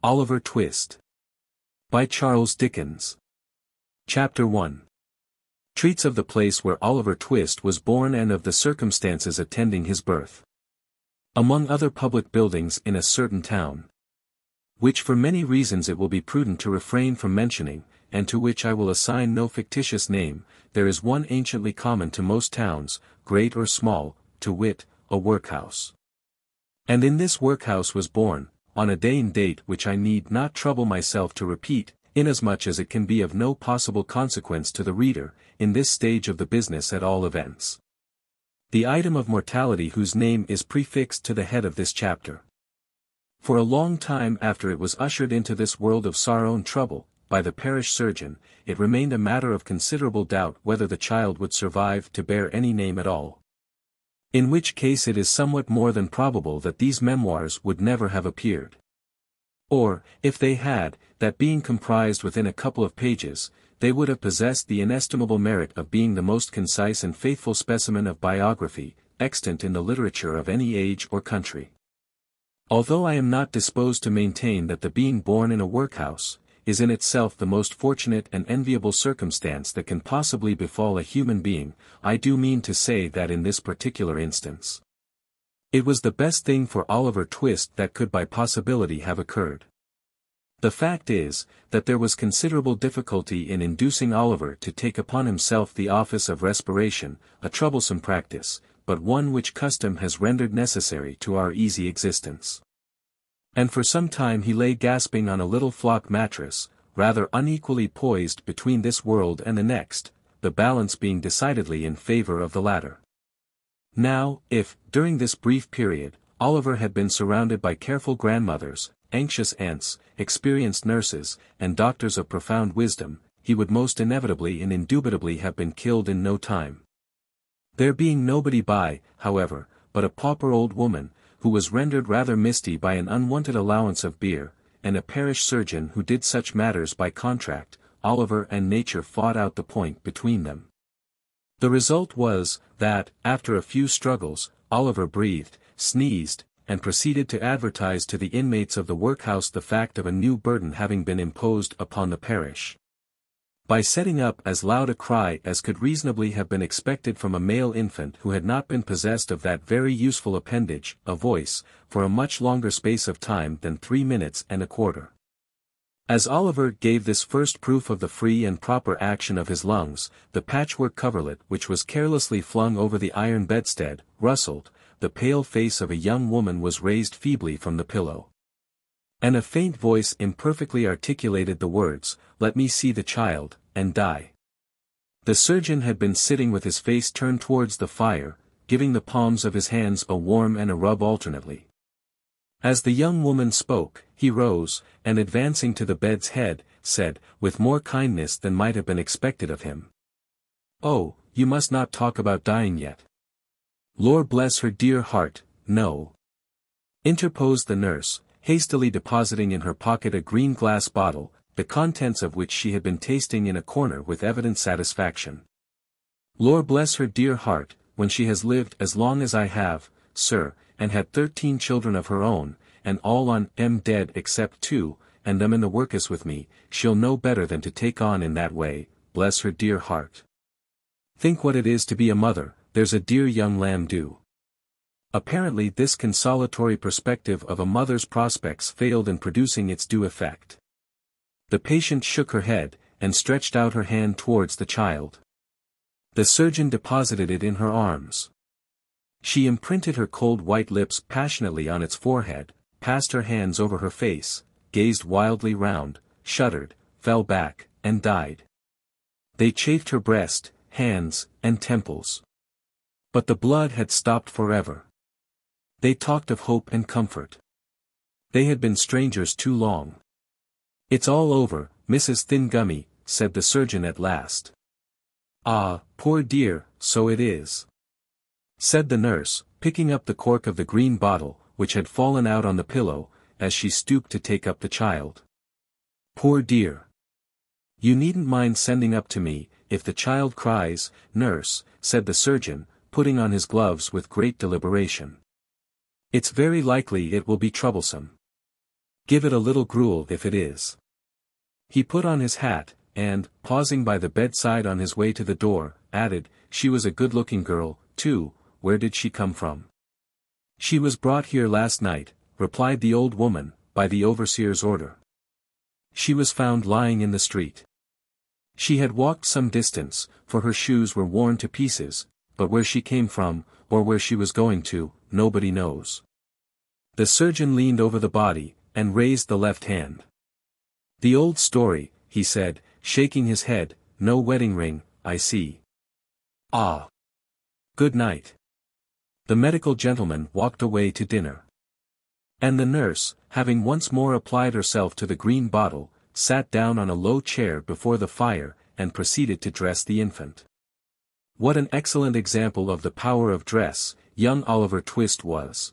Oliver Twist. By Charles Dickens. Chapter 1. Treats of the place where Oliver Twist was born and of the circumstances attending his birth. Among other public buildings in a certain town, which for many reasons it will be prudent to refrain from mentioning, and to which I will assign no fictitious name, there is one anciently common to most towns, great or small, to wit, a workhouse. And in this workhouse was born, on a day and date which I need not trouble myself to repeat, inasmuch as it can be of no possible consequence to the reader, in this stage of the business at all events, the item of mortality whose name is prefixed to the head of this chapter. For a long time after it was ushered into this world of sorrow and trouble, by the parish surgeon, it remained a matter of considerable doubt whether the child would survive to bear any name at all. In which case it is somewhat more than probable that these memoirs would never have appeared. Or, if they had, that being comprised within a couple of pages, they would have possessed the inestimable merit of being the most concise and faithful specimen of biography, extant in the literature of any age or country. Although I am not disposed to maintain that the being born in a workhouse, is in itself the most fortunate and enviable circumstance that can possibly befall a human being, I do mean to say that in this particular instance, it was the best thing for Oliver Twist that could by possibility have occurred. The fact is, that there was considerable difficulty in inducing Oliver to take upon himself the office of respiration, a troublesome practice, but one which custom has rendered necessary to our easy existence. And for some time he lay gasping on a little flock mattress, rather unequally poised between this world and the next, the balance being decidedly in favor of the latter. Now, if, during this brief period, Oliver had been surrounded by careful grandmothers, anxious aunts, experienced nurses, and doctors of profound wisdom, he would most inevitably and indubitably have been killed in no time. There being nobody by, however, but a pauper old woman, who was rendered rather misty by an unwonted allowance of beer, and a parish surgeon who did such matters by contract, Oliver and nature fought out the point between them. The result was, that, after a few struggles, Oliver breathed, sneezed, and proceeded to advertise to the inmates of the workhouse the fact of a new burden having been imposed upon the parish, by setting up as loud a cry as could reasonably have been expected from a male infant who had not been possessed of that very useful appendage, a voice, for a much longer space of time than 3 minutes and a quarter. As Oliver gave this first proof of the free and proper action of his lungs, the patchwork coverlet which was carelessly flung over the iron bedstead, rustled, the pale face of a young woman was raised feebly from the pillow, and a faint voice imperfectly articulated the words, "Let me see the child, and die." The surgeon had been sitting with his face turned towards the fire, giving the palms of his hands a warm and a rub alternately. As the young woman spoke, he rose, and advancing to the bed's head, said, with more kindness than might have been expected of him, "Oh, you must not talk about dying yet." "Lord bless her dear heart, no," interposed the nurse, hastily depositing in her pocket a green glass bottle, the contents of which she had been tasting in a corner with evident satisfaction. "Lord bless her dear heart, when she has lived as long as I have, sir, and had 13 children of her own, and all on dead except 2, and them in the workus with me, she'll know better than to take on in that way, bless her dear heart. Think what it is to be a mother, there's a dear young lamb do." Apparently this consolatory perspective of a mother's prospects failed in producing its due effect. The patient shook her head, and stretched out her hand towards the child. The surgeon deposited it in her arms. She imprinted her cold white lips passionately on its forehead, passed her hands over her face, gazed wildly round, shuddered, fell back, and died. They chafed her breast, hands, and temples. But the blood had stopped forever. They talked of hope and comfort. They had been strangers too long. "It's all over, Mrs. Thingummy," said the surgeon at last. "Ah, poor dear, so it is," said the nurse, picking up the cork of the green bottle, which had fallen out on the pillow, as she stooped to take up the child. "Poor dear. You needn't mind sending up to me, if the child cries, nurse," said the surgeon, putting on his gloves with great deliberation. "It's very likely it will be troublesome." Give it a little gruel if it is. He put on his hat, and, pausing by the bedside on his way to the door, added, she was a good-looking girl, too. Where did she come from? She was brought here last night, replied the old woman, by the overseer's order. She was found lying in the street. She had walked some distance, for her shoes were worn to pieces, but where she came from, or where she was going to, nobody knows. The surgeon leaned over the body, and raised the left hand. The old story, he said, shaking his head, no wedding ring, I see. Ah. Good night. The medical gentleman walked away to dinner. And the nurse, having once more applied herself to the green bottle, sat down on a low chair before the fire, and proceeded to dress the infant. What an excellent example of the power of dress, young Oliver Twist was.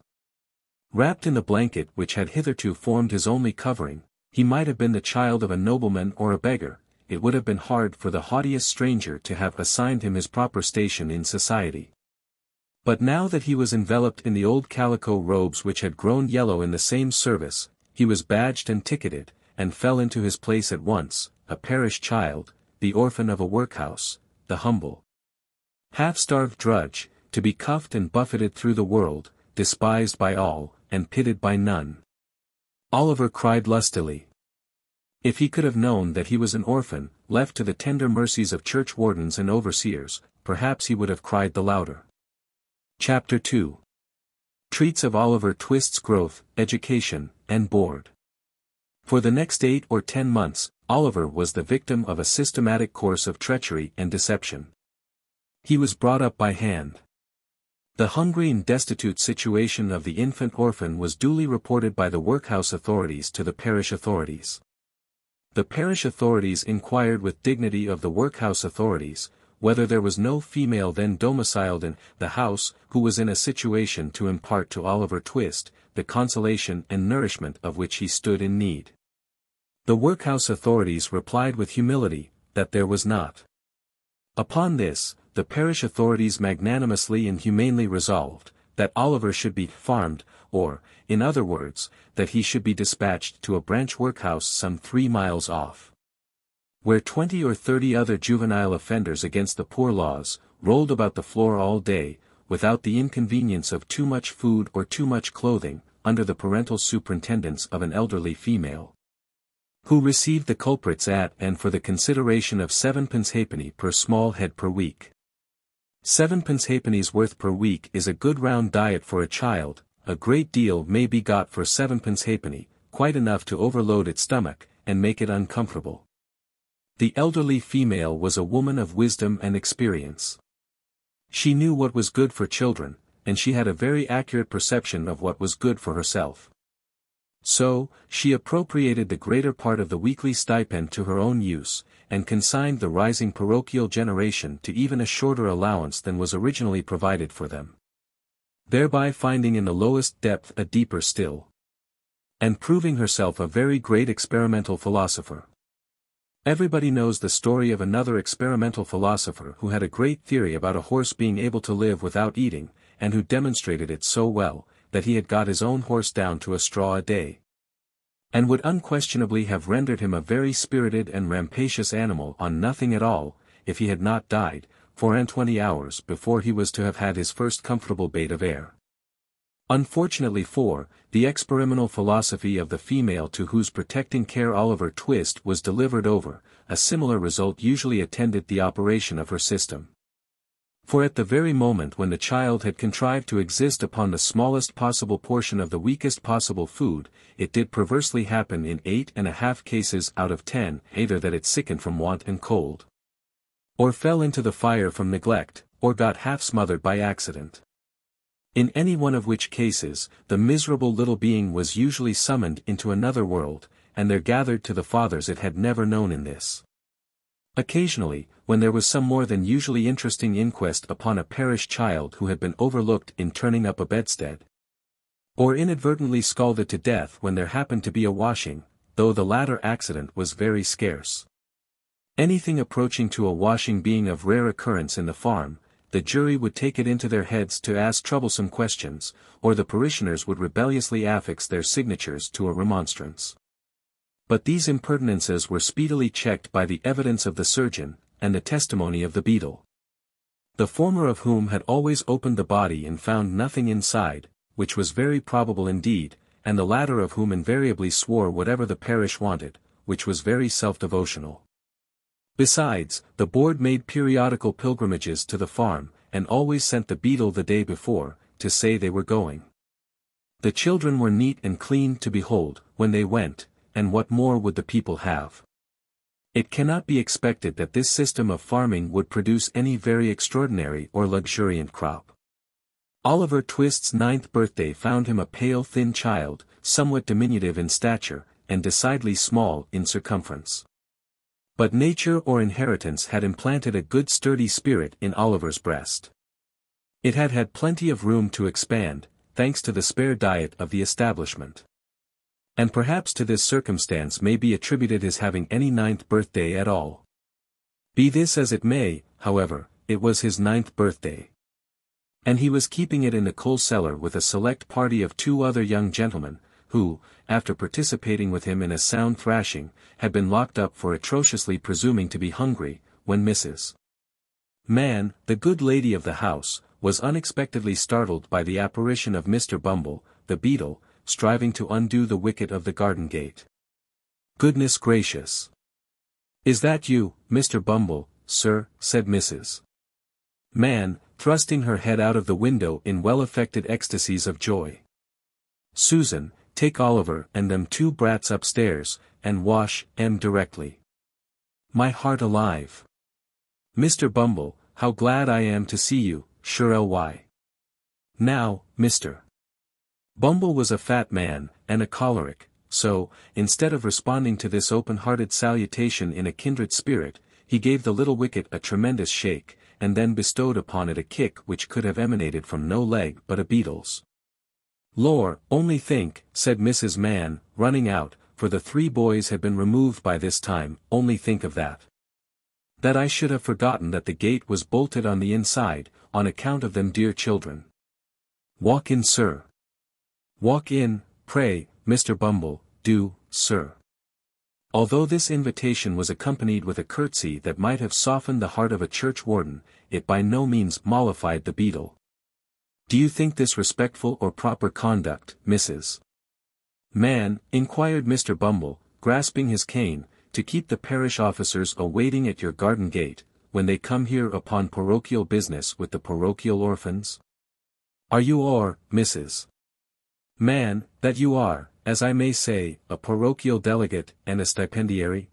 Wrapped in the blanket which had hitherto formed his only covering, he might have been the child of a nobleman or a beggar. It would have been hard for the haughtiest stranger to have assigned him his proper station in society. But now that he was enveloped in the old calico robes which had grown yellow in the same service, he was badged and ticketed, and fell into his place at once, a parish child, the orphan of a workhouse, the humble, half-starved drudge, to be cuffed and buffeted through the world, despised by all, and pitied by none. Oliver cried lustily. If he could have known that he was an orphan, left to the tender mercies of churchwardens and overseers, perhaps he would have cried the louder. Chapter 2 Treats of Oliver Twist's growth, education, and board. For the next 8 or 10 months, Oliver was the victim of a systematic course of treachery and deception. He was brought up by hand. The hungry and destitute situation of the infant orphan was duly reported by the workhouse authorities to the parish authorities. The parish authorities inquired with dignity of the workhouse authorities, whether there was no female then domiciled in the house, who was in a situation to impart to Oliver Twist, the consolation and nourishment of which he stood in need. The workhouse authorities replied with humility, that there was not. Upon this, the parish authorities magnanimously and humanely resolved, that Oliver should be farmed, or, in other words, that he should be dispatched to a branch workhouse some 3 miles off, where 20 or 30 other juvenile offenders against the poor laws, rolled about the floor all day, without the inconvenience of too much food or too much clothing, under the parental superintendence of an elderly female, who received the culprits at and for the consideration of 7d halfpenny per small head per week. 7d halfpenny's worth per week is a good round diet for a child. A great deal may be got for 7d halfpenny, quite enough to overload its stomach, and make it uncomfortable. The elderly female was a woman of wisdom and experience. She knew what was good for children, and she had a very accurate perception of what was good for herself. So, she appropriated the greater part of the weekly stipend to her own use, and consigned the rising parochial generation to even a shorter allowance than was originally provided for them, thereby finding in the lowest depth a deeper still, and proving herself a very great experimental philosopher. Everybody knows the story of another experimental philosopher who had a great theory about a horse being able to live without eating, and who demonstrated it so well, that he had got his own horse down to a straw a day, and would unquestionably have rendered him a very spirited and rampacious animal on nothing at all, if he had not died, 24 hours before he was to have had his first comfortable bait of air. Unfortunately for the experimental philosophy of the female to whose protecting care Oliver Twist was delivered over, a similar result usually attended the operation of her system. For at the very moment when the child had contrived to exist upon the smallest possible portion of the weakest possible food, it did perversely happen in 8.5 cases out of 10, either that it sickened from want and cold, or fell into the fire from neglect, or got half smothered by accident. In any one of which cases, the miserable little being was usually summoned into another world, and there gathered to the fathers it had never known in this. Occasionally, when there was some more than usually interesting inquest upon a parish child who had been overlooked in turning up a bedstead, or inadvertently scalded to death when there happened to be a washing, though the latter accident was very scarce, anything approaching to a washing being of rare occurrence in the farm, the jury would take it into their heads to ask troublesome questions, or the parishioners would rebelliously affix their signatures to a remonstrance. But these impertinences were speedily checked by the evidence of the surgeon, and the testimony of the beadle. The former of whom had always opened the body and found nothing inside, which was very probable indeed, and the latter of whom invariably swore whatever the parish wanted, which was very self-devotional. Besides, the board made periodical pilgrimages to the farm, and always sent the beadle the day before, to say they were going. The children were neat and clean to behold, when they went, and what more would the people have? It cannot be expected that this system of farming would produce any very extraordinary or luxuriant crop. Oliver Twist's 9th birthday found him a pale thin child, somewhat diminutive in stature, and decidedly small in circumference. But nature or inheritance had implanted a good sturdy spirit in Oliver's breast. It had had plenty of room to expand, thanks to the spare diet of the establishment. And perhaps to this circumstance may be attributed his having any 9th birthday at all. Be this as it may, however, it was his 9th birthday. And he was keeping it in the coal cellar with a select party of 2 other young gentlemen, who, after participating with him in a sound thrashing, had been locked up for atrociously presuming to be hungry, when Mrs. Mann, the good lady of the house, was unexpectedly startled by the apparition of Mr. Bumble, the beadle, striving to undo the wicket of the garden gate. "Goodness gracious! Is that you, Mr. Bumble, sir?" said Mrs. Mann, thrusting her head out of the window in well-affected ecstasies of joy. "Susan, take Oliver and them 2 brats upstairs, and wash 'em directly. My heart alive! Mr. Bumble, how glad I am to see you, sure ly. Now, Mr. Bumble was a fat man, and a choleric, so, instead of responding to this open-hearted salutation in a kindred spirit, he gave the little wicket a tremendous shake, and then bestowed upon it a kick which could have emanated from no leg but a beadle's. "Lor, only think," said Mrs. Mann, running out, for the 3 boys had been removed by this time, "only think of that. That I should have forgotten that the gate was bolted on the inside, on account of them dear children. Walk in, sir. Walk in, pray, Mr. Bumble, do, sir." Although this invitation was accompanied with a curtsy that might have softened the heart of a churchwarden, it by no means mollified the beadle. "Do you think this respectful or proper conduct, Mrs. Mann?" inquired Mr. Bumble, grasping his cane, "to keep the parish officers awaiting at your garden gate, when they come here upon parochial business with the parochial orphans? Are you or, Mrs. Mann, that you are, as I may say, a parochial delegate and a stipendiary?"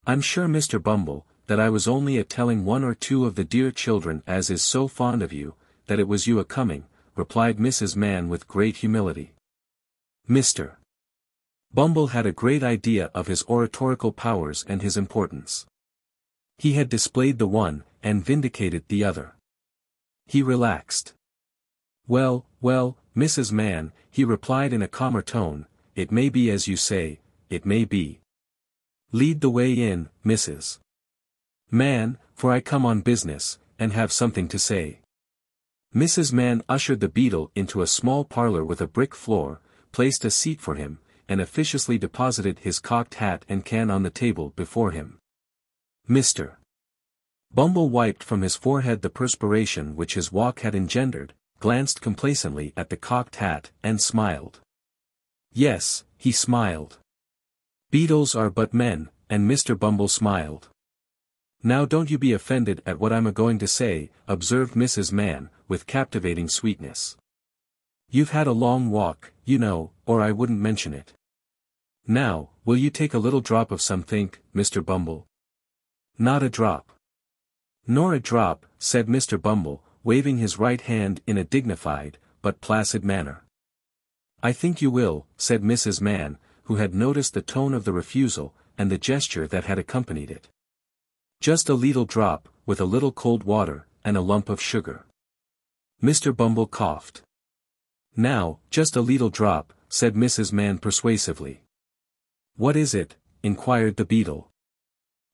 "I'm sure, Mr. Bumble, that I was only telling 1 or 2 of the dear children as is so fond of you, that it was you a-coming," replied Mrs. Mann with great humility. Mr. Bumble had a great idea of his oratorical powers and his importance. He had displayed the one, and vindicated the other. He relaxed. "Well, well, Mrs. Mann," he replied in a calmer tone, "it may be as you say, it may be. Lead the way in, Mrs. Mann, for I come on business, and have something to say." Mrs. Mann ushered the beadle into a small parlor with a brick floor, placed a seat for him, and officiously deposited his cocked hat and can on the table before him. Mr. Bumble wiped from his forehead the perspiration which his walk had engendered, glanced complacently at the cocked hat, and smiled. Yes, he smiled. Beadles are but men, and Mr. Bumble smiled. "Now don't you be offended at what I'm a-going to say," observed Mrs. Mann, with captivating sweetness. "You've had a long walk, you know, or I wouldn't mention it. Now, will you take a little drop of somethink, Mr. Bumble?" "Not a drop." "Nor a drop," said Mr. Bumble, waving his right hand in a dignified, but placid manner. "I think you will," said Mrs. Mann, who had noticed the tone of the refusal, and the gesture that had accompanied it. "Just a leetle drop, with a little cold water, and a lump of sugar." Mr. Bumble coughed. "Now, just a leetle drop," said Mrs. Mann persuasively. "What is it?" inquired the beadle.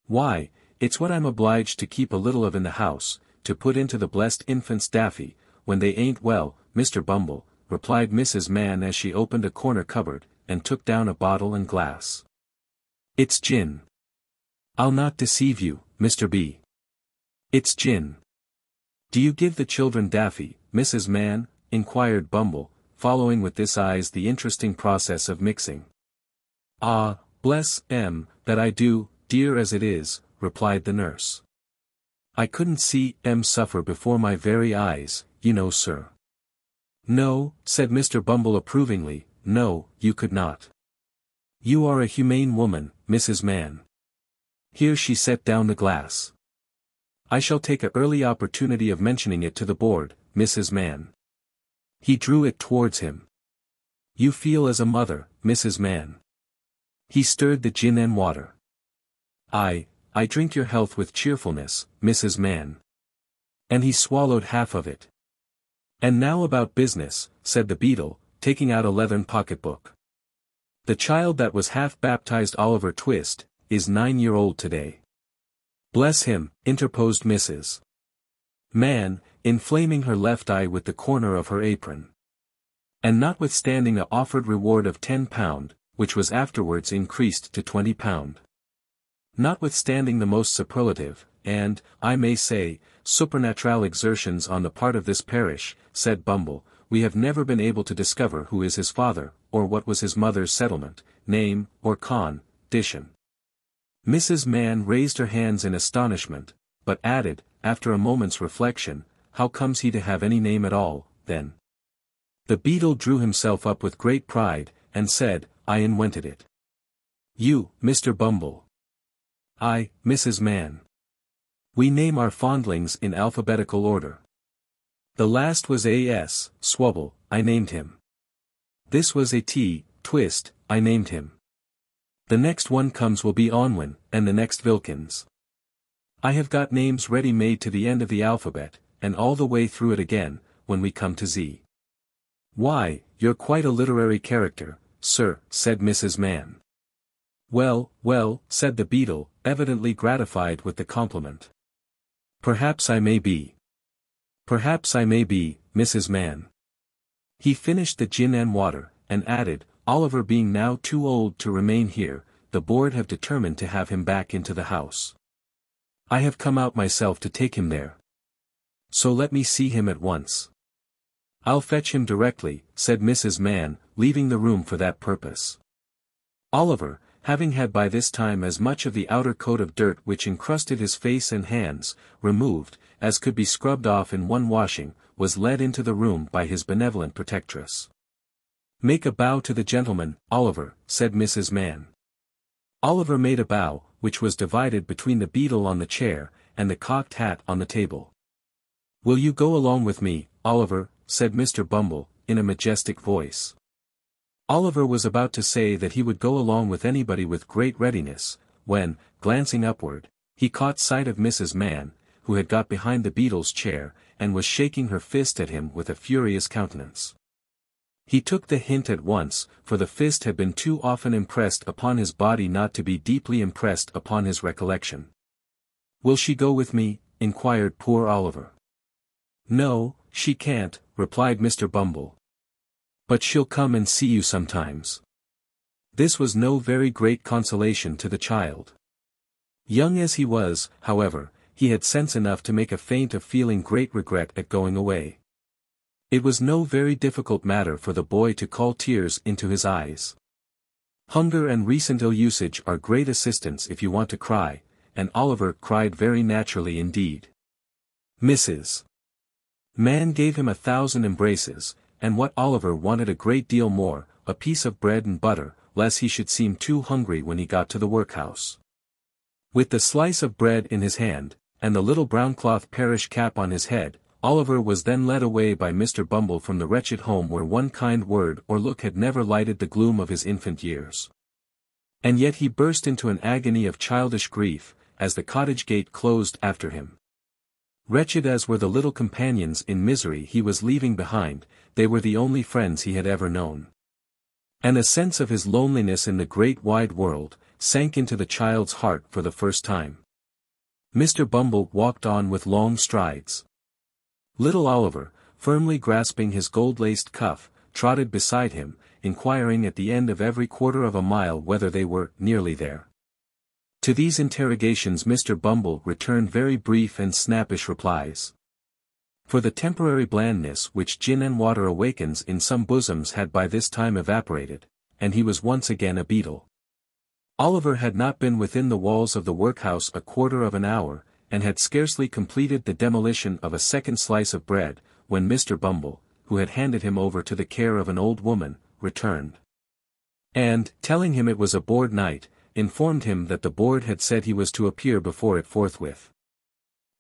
"Why, it's what I'm obliged to keep a little of in the house, to put into the blessed infant's daffy, when they ain't well, Mr. Bumble, replied Mrs. Mann as she opened a corner cupboard, and took down a bottle and glass. It's gin. I'll not deceive you, Mr. B. It's gin. Do you give the children daffy, Mrs. Mann? Inquired Bumble, following with this eyes the interesting process of mixing. Ah, bless that I do, dear as it is, replied the nurse. I couldn't see suffer before my very eyes, you know, sir. No, said Mr. Bumble approvingly, no, you could not. You are a humane woman, Mrs. Mann. Here she set down the glass. I shall take an early opportunity of mentioning it to the board, Mrs. Mann. He drew it towards him. You feel as a mother, Mrs. Mann. He stirred the gin and water. I drink your health with cheerfulness, Mrs. Mann. And he swallowed half of it. And now about business, said the beadle, taking out a leathern pocketbook. The child that was half-baptized Oliver Twist, is 9-year-old today. Bless him, interposed Mrs. Mann, inflaming her left eye with the corner of her apron. And notwithstanding the offered reward of £10, which was afterwards increased to £20. Notwithstanding the most superlative, and, I may say, supernatural exertions on the part of this parish, said Bumble, we have never been able to discover who is his father, or what was his mother's settlement, name, or condition. Mrs. Mann raised her hands in astonishment, but added, after a moment's reflection, how comes he to have any name at all, then? The beadle drew himself up with great pride, and said, I invented it. You, Mr. Bumble. I, Mrs. Mann. We name our fondlings in alphabetical order. The last was A.S. Swubble, I named him. This was A.T. Twist, I named him. The next one comes will be Onwin, and the next Vilkins. I have got names ready-made to the end of the alphabet, and all the way through it again, when we come to Z. Why, you're quite a literary character, sir, said Mrs. Mann. Well, said the beadle, evidently gratified with the compliment. Perhaps I may be. Perhaps I may be, Mrs. Mann. He finished the gin and water, and added, Oliver being now too old to remain here, the board have determined to have him back into the house. I have come out myself to take him there. So let me see him at once. I'll fetch him directly, said Mrs. Mann, leaving the room for that purpose. Oliver, having had by this time as much of the outer coat of dirt which encrusted his face and hands, removed, as could be scrubbed off in one washing, was led into the room by his benevolent protectress. Make a bow to the gentleman, Oliver, said Mrs. Mann. Oliver made a bow, which was divided between the beadle on the chair, and the cocked hat on the table. Will you go along with me, Oliver, said Mr. Bumble, in a majestic voice. Oliver was about to say that he would go along with anybody with great readiness, when, glancing upward, he caught sight of Mrs. Mann, who had got behind the beadle's chair, and was shaking her fist at him with a furious countenance. He took the hint at once, for the fist had been too often impressed upon his body not to be deeply impressed upon his recollection. Will she go with me? Inquired poor Oliver. No, she can't, replied Mr. Bumble. But she'll come and see you sometimes. This was no very great consolation to the child. Young as he was, however, he had sense enough to make a feint of feeling great regret at going away. It was no very difficult matter for the boy to call tears into his eyes. Hunger and recent ill-usage are great assistants if you want to cry, and Oliver cried very naturally indeed. Mrs. Mann gave him 1,000 embraces, and what Oliver wanted a great deal more, a piece of bread and butter, lest he should seem too hungry when he got to the workhouse. With the slice of bread in his hand, and the little brown-cloth parish cap on his head, Oliver was then led away by Mr. Bumble from the wretched home where one kind word or look had never lighted the gloom of his infant years. And yet he burst into an agony of childish grief, as the cottage gate closed after him. Wretched as were the little companions in misery he was leaving behind, they were the only friends he had ever known. And a sense of his loneliness in the great wide world, sank into the child's heart for the first time. Mr. Bumble walked on with long strides. Little Oliver, firmly grasping his gold-laced cuff, trotted beside him, inquiring at the end of every quarter of a mile whether they were nearly there. To these interrogations Mr. Bumble returned very brief and snappish replies. For the temporary blandness which gin and water awakens in some bosoms had by this time evaporated, and he was once again a beetle. Oliver had not been within the walls of the workhouse a quarter of an hour, and had scarcely completed the demolition of a second slice of bread, when Mr. Bumble, who had handed him over to the care of an old woman, returned. And, telling him it was a board night, informed him that the board had said he was to appear before it forthwith.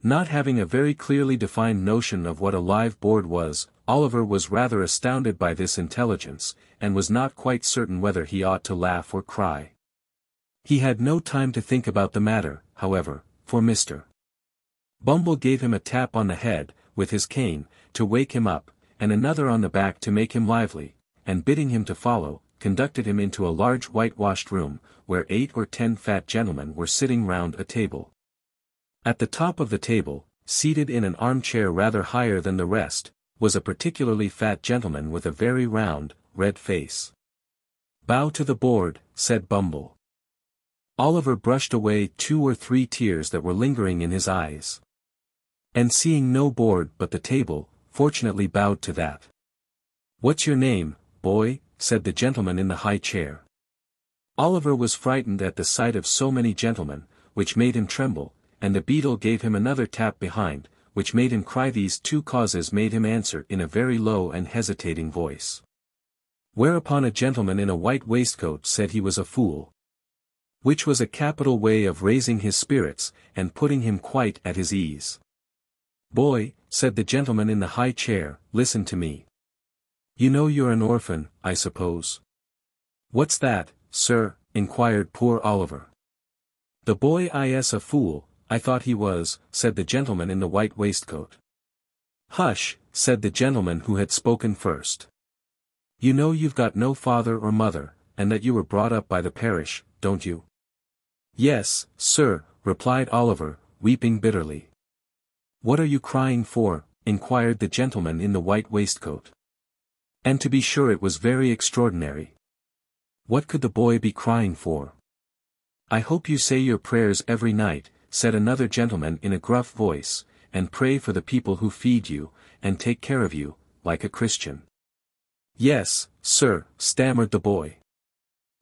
Not having a very clearly defined notion of what a live board was, Oliver was rather astounded by this intelligence, and was not quite certain whether he ought to laugh or cry. He had no time to think about the matter, however, for Mr. Bumble gave him a tap on the head, with his cane, to wake him up, and another on the back to make him lively, and bidding him to follow, conducted him into a large whitewashed room, where 8 or 10 fat gentlemen were sitting round a table. At the top of the table, seated in an armchair rather higher than the rest, was a particularly fat gentleman with a very round, red face. "Bow to the board," said Bumble. Oliver brushed away 2 or 3 tears that were lingering in his eyes. And seeing no board but the table, fortunately bowed to that. "What's your name, boy?" said the gentleman in the high chair. Oliver was frightened at the sight of so many gentlemen, which made him tremble, and the beadle gave him another tap behind, which made him cry. These 2 causes made him answer in a very low and hesitating voice. Whereupon a gentleman in a white waistcoat said he was a fool. Which was a capital way of raising his spirits, and putting him quite at his ease. "Boy," said the gentleman in the high chair, "listen to me. You know you're an orphan, I suppose?" "What's that, sir?" inquired poor Oliver. "The boy is a fool, I thought he was," said the gentleman in the white waistcoat. "Hush," said the gentleman who had spoken first. "You know you've got no father or mother, and that you were brought up by the parish, don't you?" "Yes, sir," replied Oliver, weeping bitterly. "What are you crying for?" inquired the gentleman in the white waistcoat. And to be sure it was very extraordinary. What could the boy be crying for? "I hope you say your prayers every night," said another gentleman in a gruff voice, "and pray for the people who feed you, and take care of you, like a Christian." "Yes, sir," stammered the boy.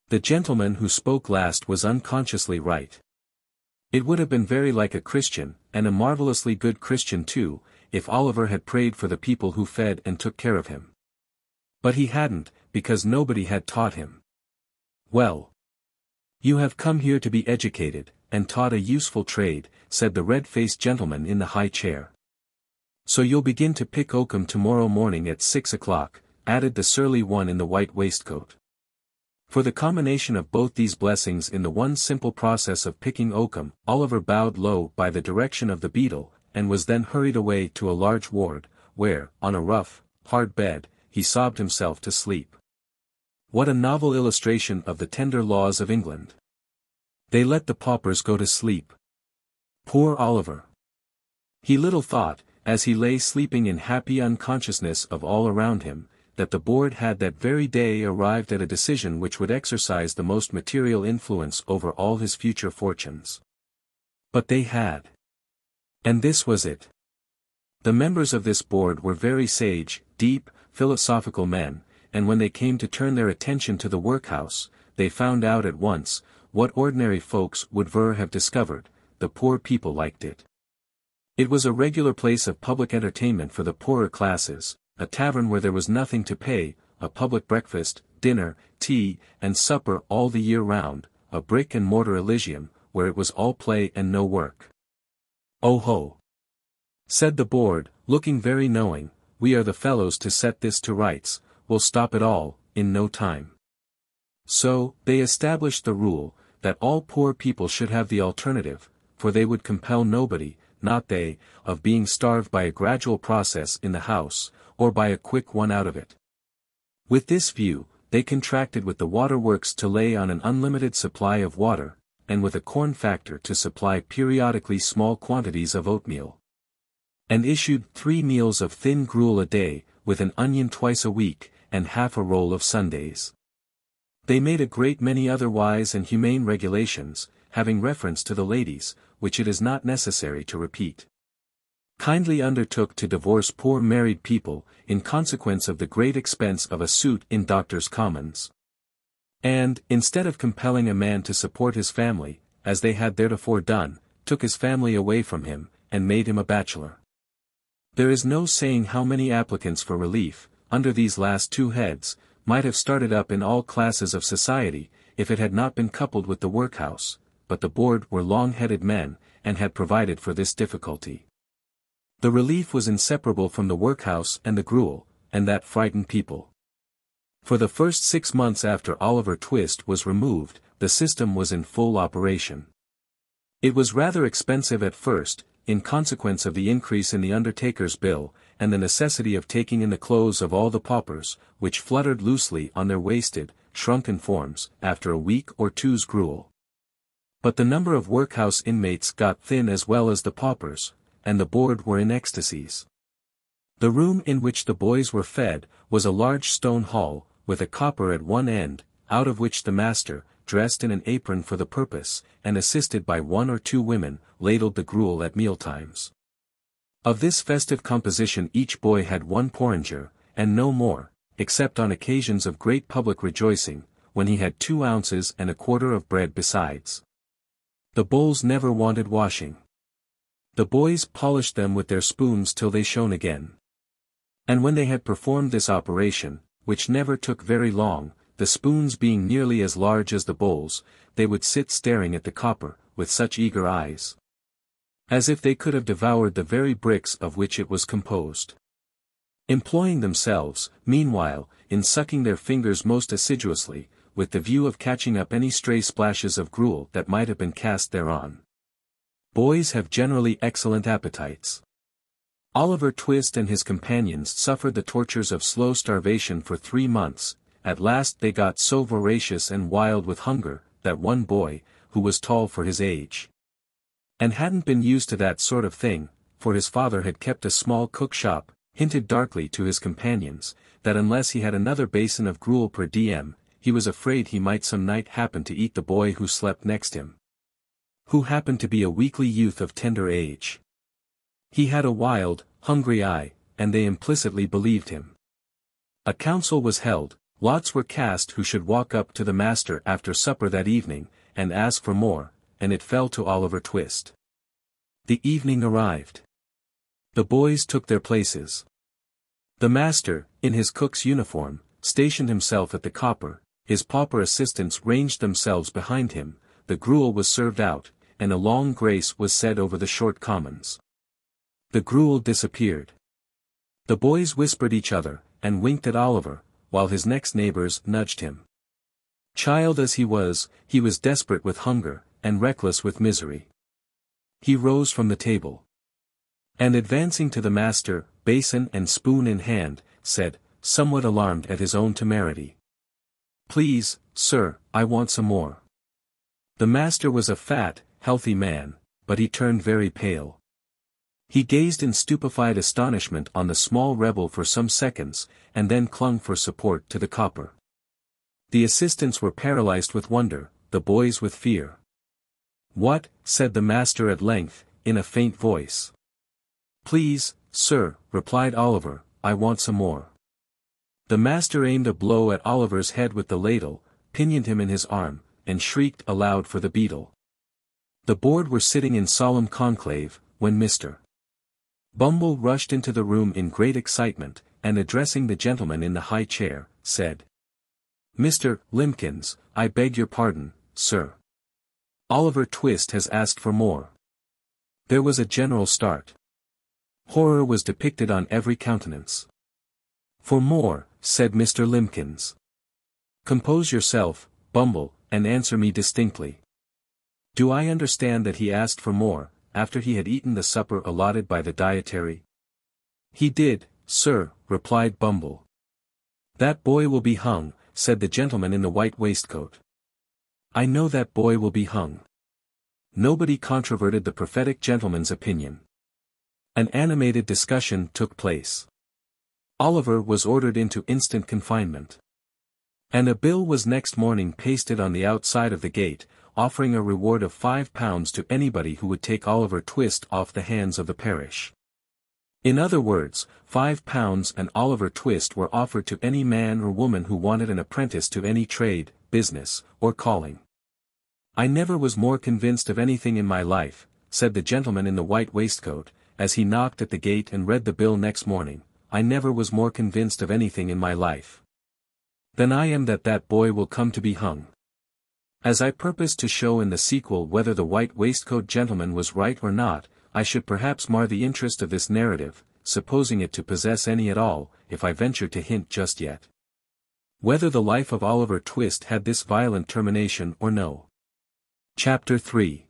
The gentleman who spoke last was unconsciously right. It would have been very like a Christian, and a marvelously good Christian too, if Oliver had prayed for the people who fed and took care of him. But he hadn't, because nobody had taught him. "Well, you have come here to be educated, and taught a useful trade," said the red-faced gentleman in the high chair. "So you'll begin to pick oakum tomorrow morning at 6 o'clock, added the surly one in the white waistcoat. For the combination of both these blessings in the one simple process of picking oakum, Oliver bowed low by the direction of the beadle, and was then hurried away to a large ward, where, on a rough, hard bed, he sobbed himself to sleep. What a novel illustration of the tender laws of England! They let the paupers go to sleep. Poor Oliver! He little thought, as he lay sleeping in happy unconsciousness of all around him, that the board had that very day arrived at a decision which would exercise the most material influence over all his future fortunes. But they had. And this was it. The members of this board were very sage, deep, philosophical men, and when they came to turn their attention to the workhouse, they found out at once, what ordinary folks would never have discovered: the poor people liked it. It was a regular place of public entertainment for the poorer classes, a tavern where there was nothing to pay, a public breakfast, dinner, tea, and supper all the year round, a brick-and-mortar Elysium, where it was all play and no work. "Oh ho!" said the board, looking very knowing, "we are the fellows to set this to rights, we'll stop it all, in no time." So, they established the rule, that all poor people should have the alternative, for they would compel nobody, not they, of being starved by a gradual process in the house, or by a quick one out of it. With this view, they contracted with the waterworks to lay on an unlimited supply of water, and with a corn factor to supply periodically small quantities of oatmeal. And issued 3 meals of thin gruel a day, with an onion twice a week, and half a roll of Sundays. They made a great many other wise and humane regulations, having reference to the ladies, which it is not necessary to repeat. Kindly undertook to divorce poor married people, in consequence of the great expense of a suit in Doctors' Commons. And, instead of compelling a man to support his family, as they had theretofore done, took his family away from him, and made him a bachelor. There is no saying how many applicants for relief, under these last 2 heads, might have started up in all classes of society, if it had not been coupled with the workhouse, but the board were long-headed men, and had provided for this difficulty. The relief was inseparable from the workhouse and the gruel, and that frightened people. For the first 6 months after Oliver Twist was removed, the system was in full operation. It was rather expensive at first, in consequence of the increase in the undertaker's bill, and the necessity of taking in the clothes of all the paupers, which fluttered loosely on their wasted, shrunken forms, after a week or two's gruel. But the number of workhouse inmates got thin as well as the paupers, and the board were in ecstasies. The room in which the boys were fed, was a large stone hall, with a copper at one end, out of which the master, dressed in an apron for the purpose, and assisted by 1 or 2 women, ladled the gruel at mealtimes. Of this festive composition each boy had 1 porringer, and no more, except on occasions of great public rejoicing, when he had 2 ounces and a quarter of bread besides. The bowls never wanted washing. The boys polished them with their spoons till they shone again. And when they had performed this operation, which never took very long, the spoons being nearly as large as the bowls, they would sit staring at the copper, with such eager eyes, as if they could have devoured the very bricks of which it was composed. Employing themselves, meanwhile, in sucking their fingers most assiduously, with the view of catching up any stray splashes of gruel that might have been cast thereon. Boys have generally excellent appetites. Oliver Twist and his companions suffered the tortures of slow starvation for 3 months. At last they got so voracious and wild with hunger, that one boy, who was tall for his age, and hadn't been used to that sort of thing, for his father had kept a small cook shop, hinted darkly to his companions, that unless he had another basin of gruel per diem, he was afraid he might some night happen to eat the boy who slept next him, who happened to be a weakly youth of tender age. He had a wild, hungry eye, and they implicitly believed him. A council was held. Lots were cast who should walk up to the master after supper that evening, and ask for more, and it fell to Oliver Twist. The evening arrived. The boys took their places. The master, in his cook's uniform, stationed himself at the copper, his pauper assistants ranged themselves behind him, the gruel was served out, and a long grace was said over the short commons. The gruel disappeared. The boys whispered each other, and winked at Oliver, while his next neighbors nudged him. Child as he was desperate with hunger, and reckless with misery. He rose from the table, and advancing to the master, basin and spoon in hand, said, somewhat alarmed at his own temerity, "Please, sir, I want some more." The master was a fat, healthy man, but he turned very pale. He gazed in stupefied astonishment on the small rebel for some seconds, and then clung for support to the copper. The assistants were paralyzed with wonder, the boys with fear. "What?" said the master at length, in a faint voice. "Please, sir," replied Oliver, "I want some more." The master aimed a blow at Oliver's head with the ladle, pinioned him in his arm, and shrieked aloud for the beetle. The board were sitting in solemn conclave, when Mr. Bumble rushed into the room in great excitement, and addressing the gentleman in the high chair, said, "Mr. Limbkins, I beg your pardon, sir. Oliver Twist has asked for more." There was a general start. Horror was depicted on every countenance. "For more," said Mr. Limbkins. "Compose yourself, Bumble, and answer me distinctly. Do I understand that he asked for more, after he had eaten the supper allotted by the dietary?" "He did, sir," replied Bumble. "That boy will be hung," said the gentleman in the white waistcoat. "I know that boy will be hung." nobody controverted the prophetic gentleman's opinion. An animated discussion took place. Oliver was ordered into instant confinement. And a bill was next morning pasted on the outside of the gate, offering a reward of £5 to anybody who would take Oliver Twist off the hands of the parish. In other words, £5 and Oliver Twist were offered to any man or woman who wanted an apprentice to any trade, business, or calling. "I never was more convinced of anything in my life," said the gentleman in the white waistcoat, as he knocked at the gate and read the bill next morning, "I never was more convinced of anything in my life than I am that that boy will come to be hung." As I purpose to show in the sequel whether the white waistcoat gentleman was right or not, I should perhaps mar the interest of this narrative, supposing it to possess any at all, if I venture to hint just yet whether the life of Oliver Twist had this violent termination or no. Chapter 3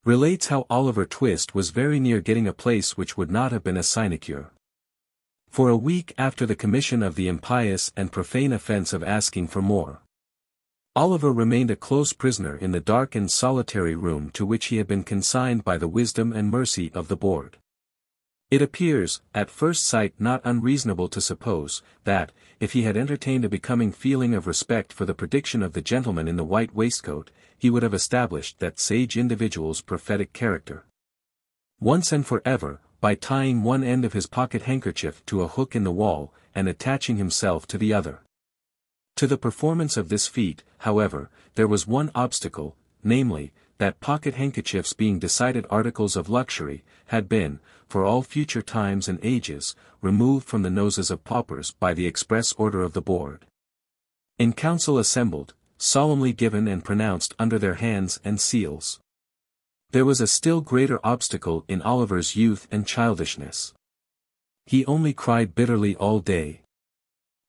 relates how Oliver Twist was very near getting a place which would not have been a sinecure. For a week after the commission of the impious and profane offense of asking for more, Oliver remained a close prisoner in the dark and solitary room to which he had been consigned by the wisdom and mercy of the board. It appears, at first sight, not unreasonable to suppose, that, if he had entertained a becoming feeling of respect for the prediction of the gentleman in the white waistcoat, he would have established that sage individual's prophetic character once and for ever, by tying one end of his pocket handkerchief to a hook in the wall, and attaching himself to the other. To the performance of this feat, however, there was one obstacle, namely, that pocket handkerchiefs being decided articles of luxury, had been, for all future times and ages, removed from the noses of paupers by the express order of the board. In council assembled, solemnly given and pronounced under their hands and seals. There was a still greater obstacle in Oliver's youth and childishness. He only cried bitterly all day.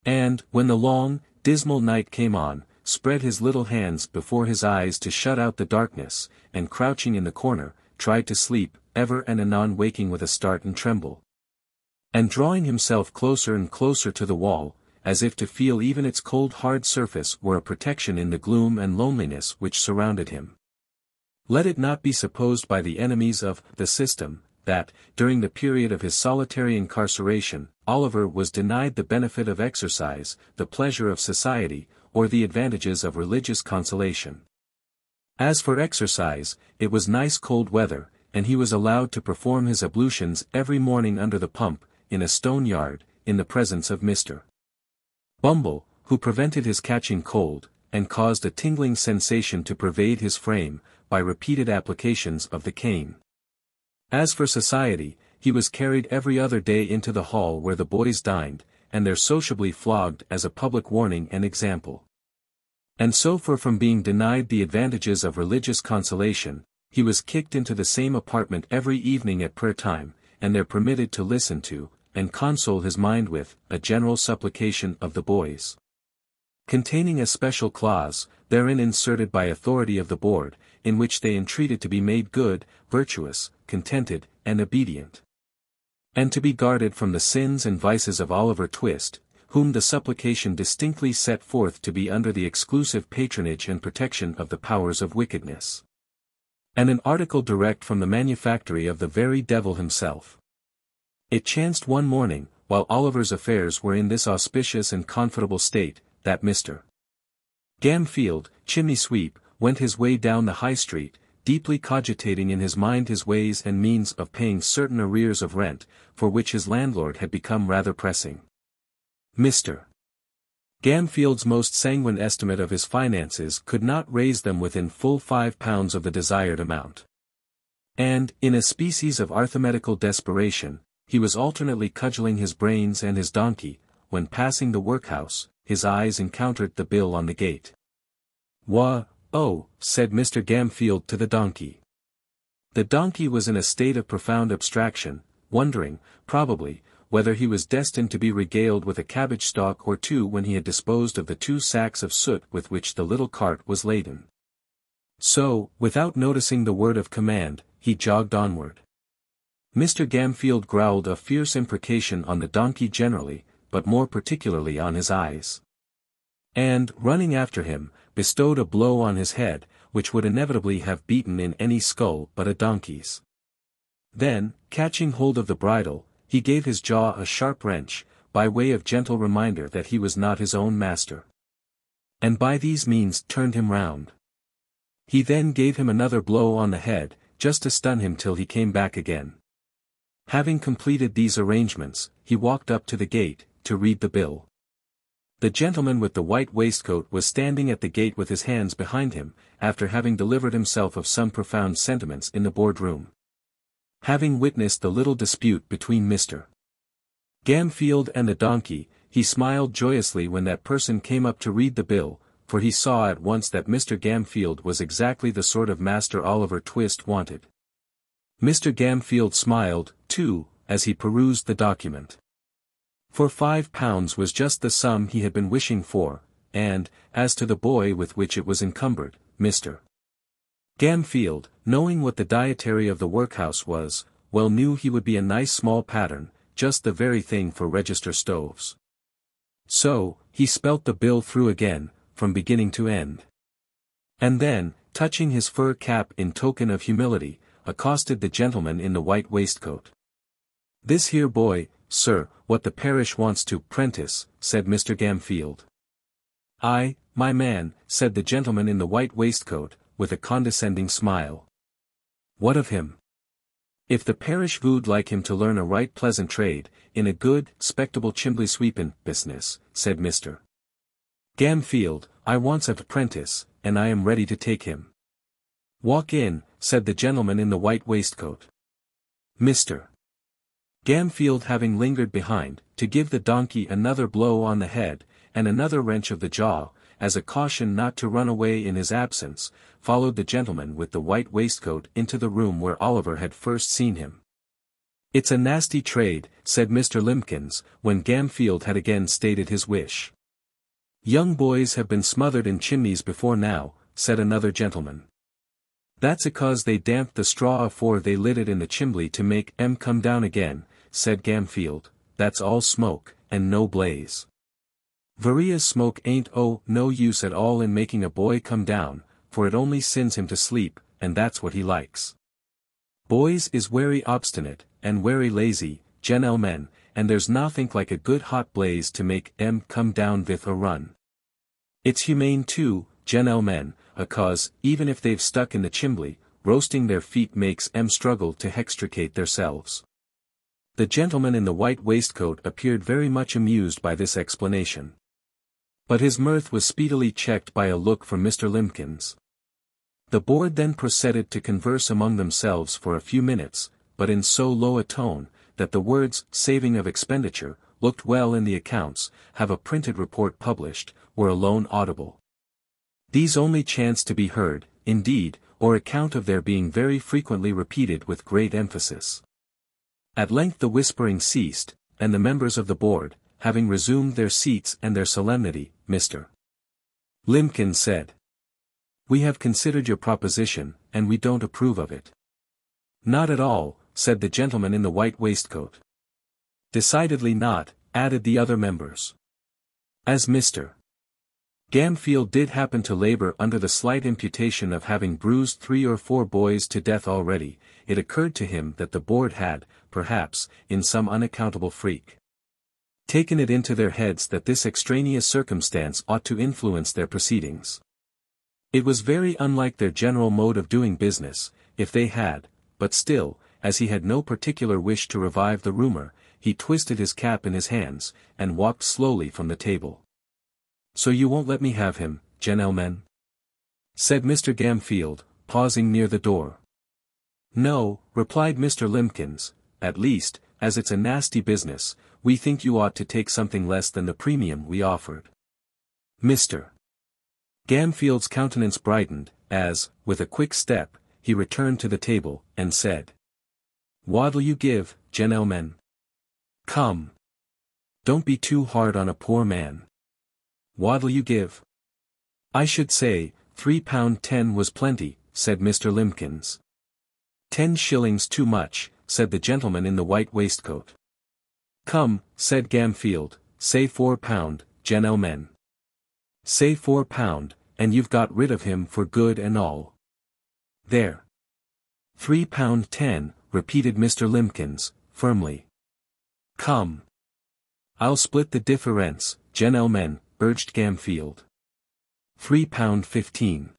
And, when the long, dismal night came on, spread his little hands before his eyes to shut out the darkness, and crouching in the corner, tried to sleep, ever and anon waking with a start and tremble. And drawing himself closer and closer to the wall, as if to feel even its cold hard surface were a protection in the gloom and loneliness which surrounded him. Let it not be supposed by the enemies of the system, that, during the period of his solitary incarceration, Oliver was denied the benefit of exercise, the pleasure of society, or the advantages of religious consolation. As for exercise, it was nice cold weather, and he was allowed to perform his ablutions every morning under the pump, in a stone yard, in the presence of Mr. Bumble, who prevented his catching cold, and caused a tingling sensation to pervade his frame, by repeated applications of the cane. As for society, he was carried every other day into the hall where the boys dined, and there sociably flogged as a public warning and example. And so far from being denied the advantages of religious consolation, he was kicked into the same apartment every evening at prayer time, and there permitted to listen to, and console his mind with, a general supplication of the boys, containing a special clause, therein inserted by authority of the board, in which they entreated to be made good, virtuous, contented, and obedient, and to be guarded from the sins and vices of Oliver Twist, whom the supplication distinctly set forth to be under the exclusive patronage and protection of the powers of wickedness, and an article direct from the manufactory of the very devil himself. It chanced one morning, while Oliver's affairs were in this auspicious and comfortable state, that Mr. Gamfield, chimney sweep, went his way down the High Street, deeply cogitating in his mind his ways and means of paying certain arrears of rent, for which his landlord had become rather pressing. Mr. Gamfield's most sanguine estimate of his finances could not raise them within full £5 of the desired amount. And, in a species of arithmetical desperation, he was alternately cudgelling his brains and his donkey, when passing the workhouse, his eyes encountered the bill on the gate. "Oh," said Mr. Gamfield to the donkey. The donkey was in a state of profound abstraction, wondering, probably, whether he was destined to be regaled with a cabbage stalk or two when he had disposed of the 2 sacks of soot with which the little cart was laden. So, without noticing the word of command, he jogged onward. Mr. Gamfield growled a fierce imprecation on the donkey generally, but more particularly on his eyes. And, running after him, bestowed a blow on his head, which would inevitably have beaten in any skull but a donkey's. Then, catching hold of the bridle, he gave his jaw a sharp wrench, by way of gentle reminder that he was not his own master. And by these means turned him round. He then gave him another blow on the head, just to stun him till he came back again. Having completed these arrangements, he walked up to the gate, to read the bill. The gentleman with the white waistcoat was standing at the gate with his hands behind him, after having delivered himself of some profound sentiments in the board-room. Having witnessed the little dispute between Mr. Gamfield and the donkey, he smiled joyously when that person came up to read the bill, for he saw at once that Mr. Gamfield was exactly the sort of master Oliver Twist wanted. Mr. Gamfield smiled, too, as he perused the document. For £5 was just the sum he had been wishing for, and, as to the boy with which it was encumbered, Mr. Gamfield, knowing what the dietary of the workhouse was, well knew he would be a nice small pattern, just the very thing for register stoves. So, he spelt the bill through again, from beginning to end. And then, touching his fur cap in token of humility, accosted the gentleman in the white waistcoat. "This here boy, sir, what the parish wants to 'prentice," said Mr. Gamfield. "Aye, my man," said the gentleman in the white waistcoat, with a condescending smile. "What of him? If the parish vould like him to learn a right pleasant trade, in a good, 'spectable chimbley sweepin' business," said Mr. Gamfield, "I wants a 'prentice, and I am ready to take him." "Walk in," said the gentleman in the white waistcoat. Mr. Gamfield having lingered behind, to give the donkey another blow on the head, and another wrench of the jaw, as a caution not to run away in his absence, followed the gentleman with the white waistcoat into the room where Oliver had first seen him. "It's a nasty trade," said Mr. Limpkins, when Gamfield had again stated his wish. "Young boys have been smothered in chimneys before now," said another gentleman. "That's a'cause they damped the straw afore they lit it in the chimbley to make 'em come down again," said Gamfield. "That's all smoke, and no blaze. Varia's smoke ain't no use at all in making a boy come down, for it only sends him to sleep, and that's what he likes. Boys is werry obstinate, and werry lazy, gentlemen, and there's nothink like a good hot blaze to make 'em come down with a run. It's humane too, gentlemen, a'cause, even if they've stuck in the chimbley, roasting their feet makes 'em struggle to hextricate theirselves." The gentleman in the white waistcoat appeared very much amused by this explanation. But his mirth was speedily checked by a look from Mr. Limpkins. The board then proceeded to converse among themselves for a few minutes, but in so low a tone, that the words "saving of expenditure," "looked well in the accounts," "have a printed report published," were alone audible. These only chanced to be heard, indeed, or account of their being very frequently repeated with great emphasis. At length the whispering ceased, and the members of the board, having resumed their seats and their solemnity, Mr. Limpkins said, "We have considered your proposition, and we don't approve of it." "Not at all," said the gentleman in the white waistcoat. "Decidedly not," added the other members. As Mr. Gamfield did happen to labor under the slight imputation of having bruised 3 or 4 boys to death already, it occurred to him that the board had, perhaps, in some unaccountable freak, taken it into their heads that this extraneous circumstance ought to influence their proceedings. It was very unlike their general mode of doing business, if they had, but still, as he had no particular wish to revive the rumor, he twisted his cap in his hands, and walked slowly from the table. "So you won't let me have him, gentlemen?" said Mr. Gamfield, pausing near the door. "No," replied Mr. Limpkins, "at least, as it's a nasty business, we think you ought to take something less than the premium we offered." Mr. Gamfield's countenance brightened, as, with a quick step, he returned to the table, and said, "What'll you give, gentlemen? Come. Don't be too hard on a poor man. What'll you give?" "I should say, £3.10 was plenty," said Mr. Limpkins. "10 shillings too much," said the gentleman in the white waistcoat. "Come," said Gamfield, "say £4, gentlemen. Say £4, and you've got rid of him for good and all. There. £3.10, repeated Mr. Limbkins, firmly. Come. I'll split the difference, gentlemen, urged Gamfield. £3.15.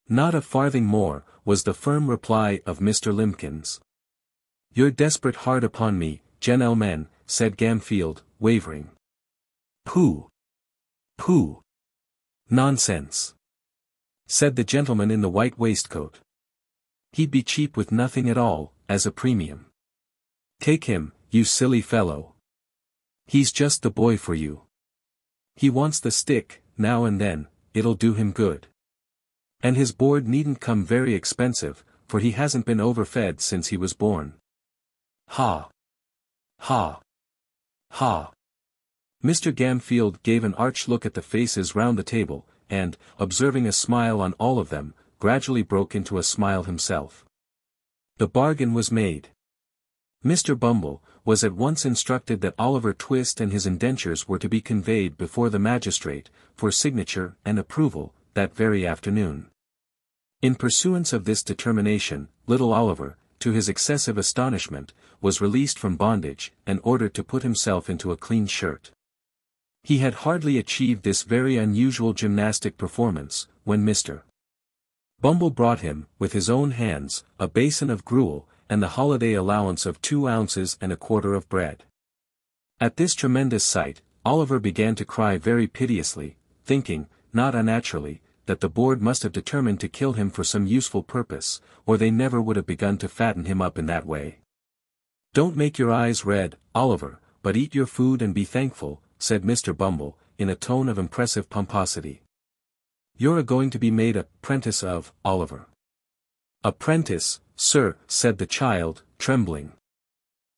Not a farthing more, was the firm reply of Mr. Limbkins. You're desperate hard upon me, gentlemen, said Gamfield, wavering. Pooh! Pooh! Nonsense! Said the gentleman in the white waistcoat. He'd be cheap with nothing at all, as a premium. Take him, you silly fellow. He's just the boy for you. He wants the stick, now and then, it'll do him good. And his board needn't come very expensive, for he hasn't been overfed since he was born. Ha! Ha! Ha! Mr. Gamfield gave an arch look at the faces round the table, and, observing a smile on all of them, gradually broke into a smile himself. The bargain was made. Mr. Bumble was at once instructed that Oliver Twist and his indentures were to be conveyed before the magistrate, for signature and approval, that very afternoon. In pursuance of this determination, little Oliver, to his excessive astonishment, was released from bondage, and ordered to put himself into a clean shirt. He had hardly achieved this very unusual gymnastic performance, when Mr. Bumble brought him, with his own hands, a basin of gruel, and the holiday allowance of 2 ounces and a quarter of bread. At this tremendous sight, Oliver began to cry very piteously, thinking, not unnaturally, that the board must have determined to kill him for some useful purpose, or they never would have begun to fatten him up in that way. Don't make your eyes red, Oliver, but eat your food and be thankful, said Mr. Bumble, in a tone of impressive pomposity. You're going to be made apprentice of, Oliver. Apprentice, sir, said the child, trembling.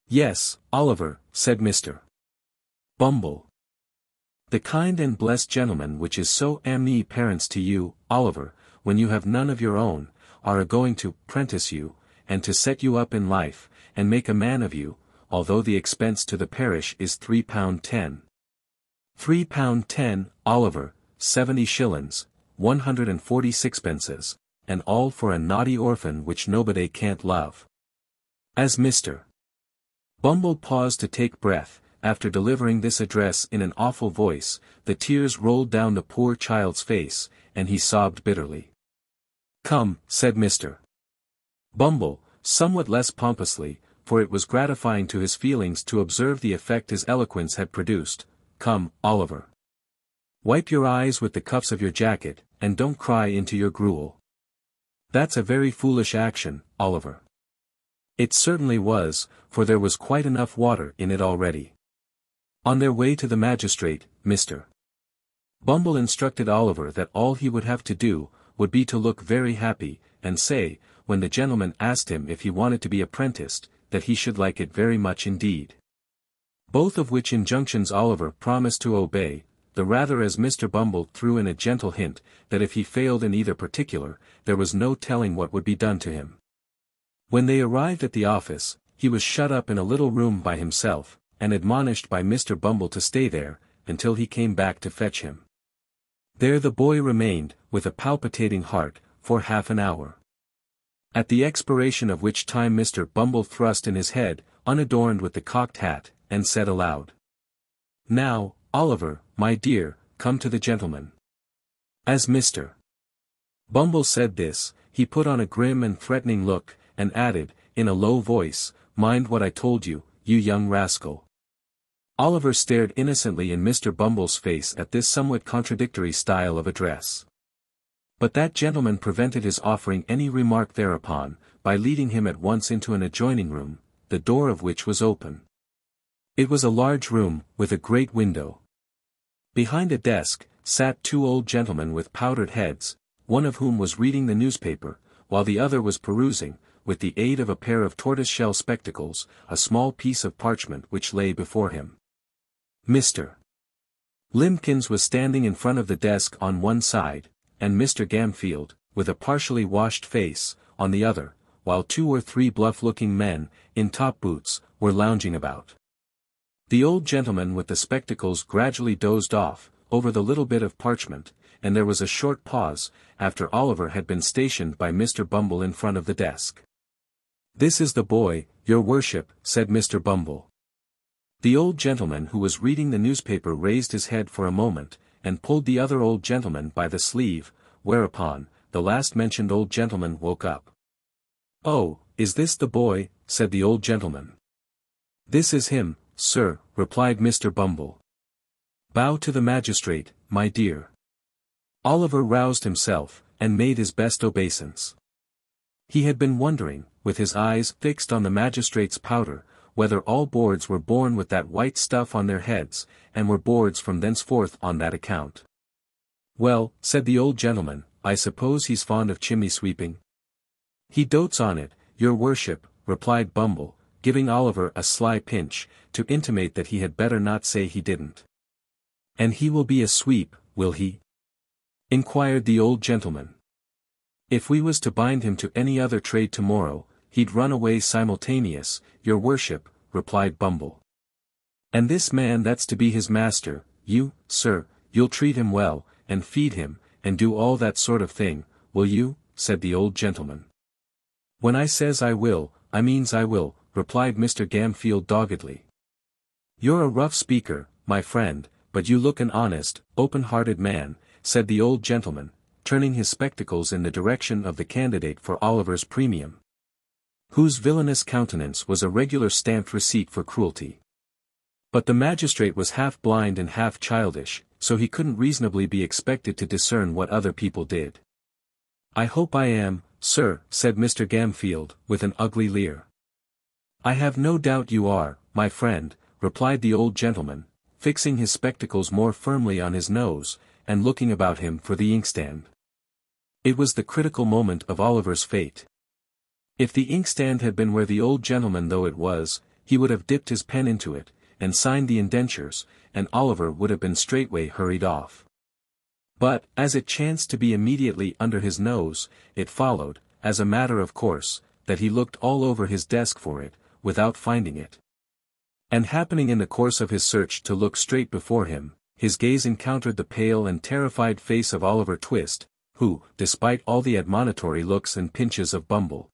Yes, Oliver, said Mr. Bumble. The kind and blessed gentleman which is so amny parents to you, Oliver, when you have none of your own, are a-going to prentice you, and to set you up in life, and make a man of you, although the expense to the parish is £3.10. £3.10, Oliver, 70 shillings, 140 pences, and all for a naughty orphan which nobody can't love. As Mr. Bumble paused to take breath, after delivering this address in an awful voice, the tears rolled down the poor child's face, and he sobbed bitterly. Come, said Mr. Bumble, somewhat less pompously, for it was gratifying to his feelings to observe the effect his eloquence had produced. Come, Oliver. Wipe your eyes with the cuffs of your jacket, and don't cry into your gruel. That's a very foolish action, Oliver. It certainly was, for there was quite enough water in it already. On their way to the magistrate, Mr. Bumble instructed Oliver that all he would have to do, would be to look very happy, and say, when the gentleman asked him if he wanted to be apprenticed, that he should like it very much indeed. Both of which injunctions Oliver promised to obey, the rather as Mr. Bumble threw in a gentle hint, that if he failed in either particular, there was no telling what would be done to him. When they arrived at the office, he was shut up in a little room by himself, and admonished by Mr. Bumble to stay there, until he came back to fetch him. There the boy remained, with a palpitating heart, for half an hour. At the expiration of which time Mr. Bumble thrust in his head, unadorned with the cocked hat, and said aloud. Now, Oliver, my dear, come to the gentleman. As Mr. Bumble said this, he put on a grim and threatening look, and added, in a low voice, mind what I told you, you young rascal. Oliver stared innocently in Mr. Bumble's face at this somewhat contradictory style of address. But that gentleman prevented his offering any remark thereupon, by leading him at once into an adjoining room, the door of which was open. It was a large room, with a great window. Behind a desk, sat 2 old gentlemen with powdered heads, one of whom was reading the newspaper, while the other was perusing, with the aid of a pair of tortoise-shell spectacles, a small piece of parchment which lay before him. Mr. Limbkins was standing in front of the desk on one side, and Mr. Gamfield, with a partially washed face, on the other, while 2 or 3 bluff-looking men, in top boots, were lounging about. The old gentleman with the spectacles gradually dozed off, over the little bit of parchment, and there was a short pause, after Oliver had been stationed by Mr. Bumble in front of the desk. "This is the boy, your worship," said Mr. Bumble. The old gentleman who was reading the newspaper raised his head for a moment, and pulled the other old gentleman by the sleeve, whereupon, the last-mentioned old gentleman woke up. "Oh, is this the boy?" said the old gentleman. "This is him, sir," replied Mr. Bumble. "Bow to the magistrate, my dear." Oliver roused himself, and made his best obeisance. He had been wondering, with his eyes fixed on the magistrate's powder, whether all boards were born with that white stuff on their heads, and were boards from thenceforth on that account. "Well," said the old gentleman, "I suppose he's fond of chimney sweeping?" "He dotes on it, your worship," replied Bumble, giving Oliver a sly pinch, to intimate that he had better not say he didn't. "And he will be a sweep, will he?" inquired the old gentleman. "If we was to bind him to any other trade tomorrow, he'd run away simultaneous, your worship," replied Bumble. "And this man that's to be his master, you, sir, you'll treat him well, and feed him, and do all that sort of thing, will you?" said the old gentleman. "When I says I will, I means I will," replied Mr. Gamfield doggedly. "You're a rough speaker, my friend, but you look an honest, open-hearted man," said the old gentleman, turning his spectacles in the direction of the candidate for Oliver's premium, whose villainous countenance was a regular stamped receipt for cruelty. But the magistrate was half blind and half childish, so he couldn't reasonably be expected to discern what other people did. "I hope I am, sir," said Mr. Gamfield, with an ugly leer. "I have no doubt you are, my friend," replied the old gentleman, fixing his spectacles more firmly on his nose, and looking about him for the inkstand. It was the critical moment of Oliver's fate. If the inkstand had been where the old gentleman though it was, he would have dipped his pen into it, and signed the indentures, and Oliver would have been straightway hurried off. But, as it chanced to be immediately under his nose, it followed, as a matter of course, that he looked all over his desk for it, without finding it. And happening in the course of his search to look straight before him, his gaze encountered the pale and terrified face of Oliver Twist, who, despite all the admonitory looks and pinches of Bumble,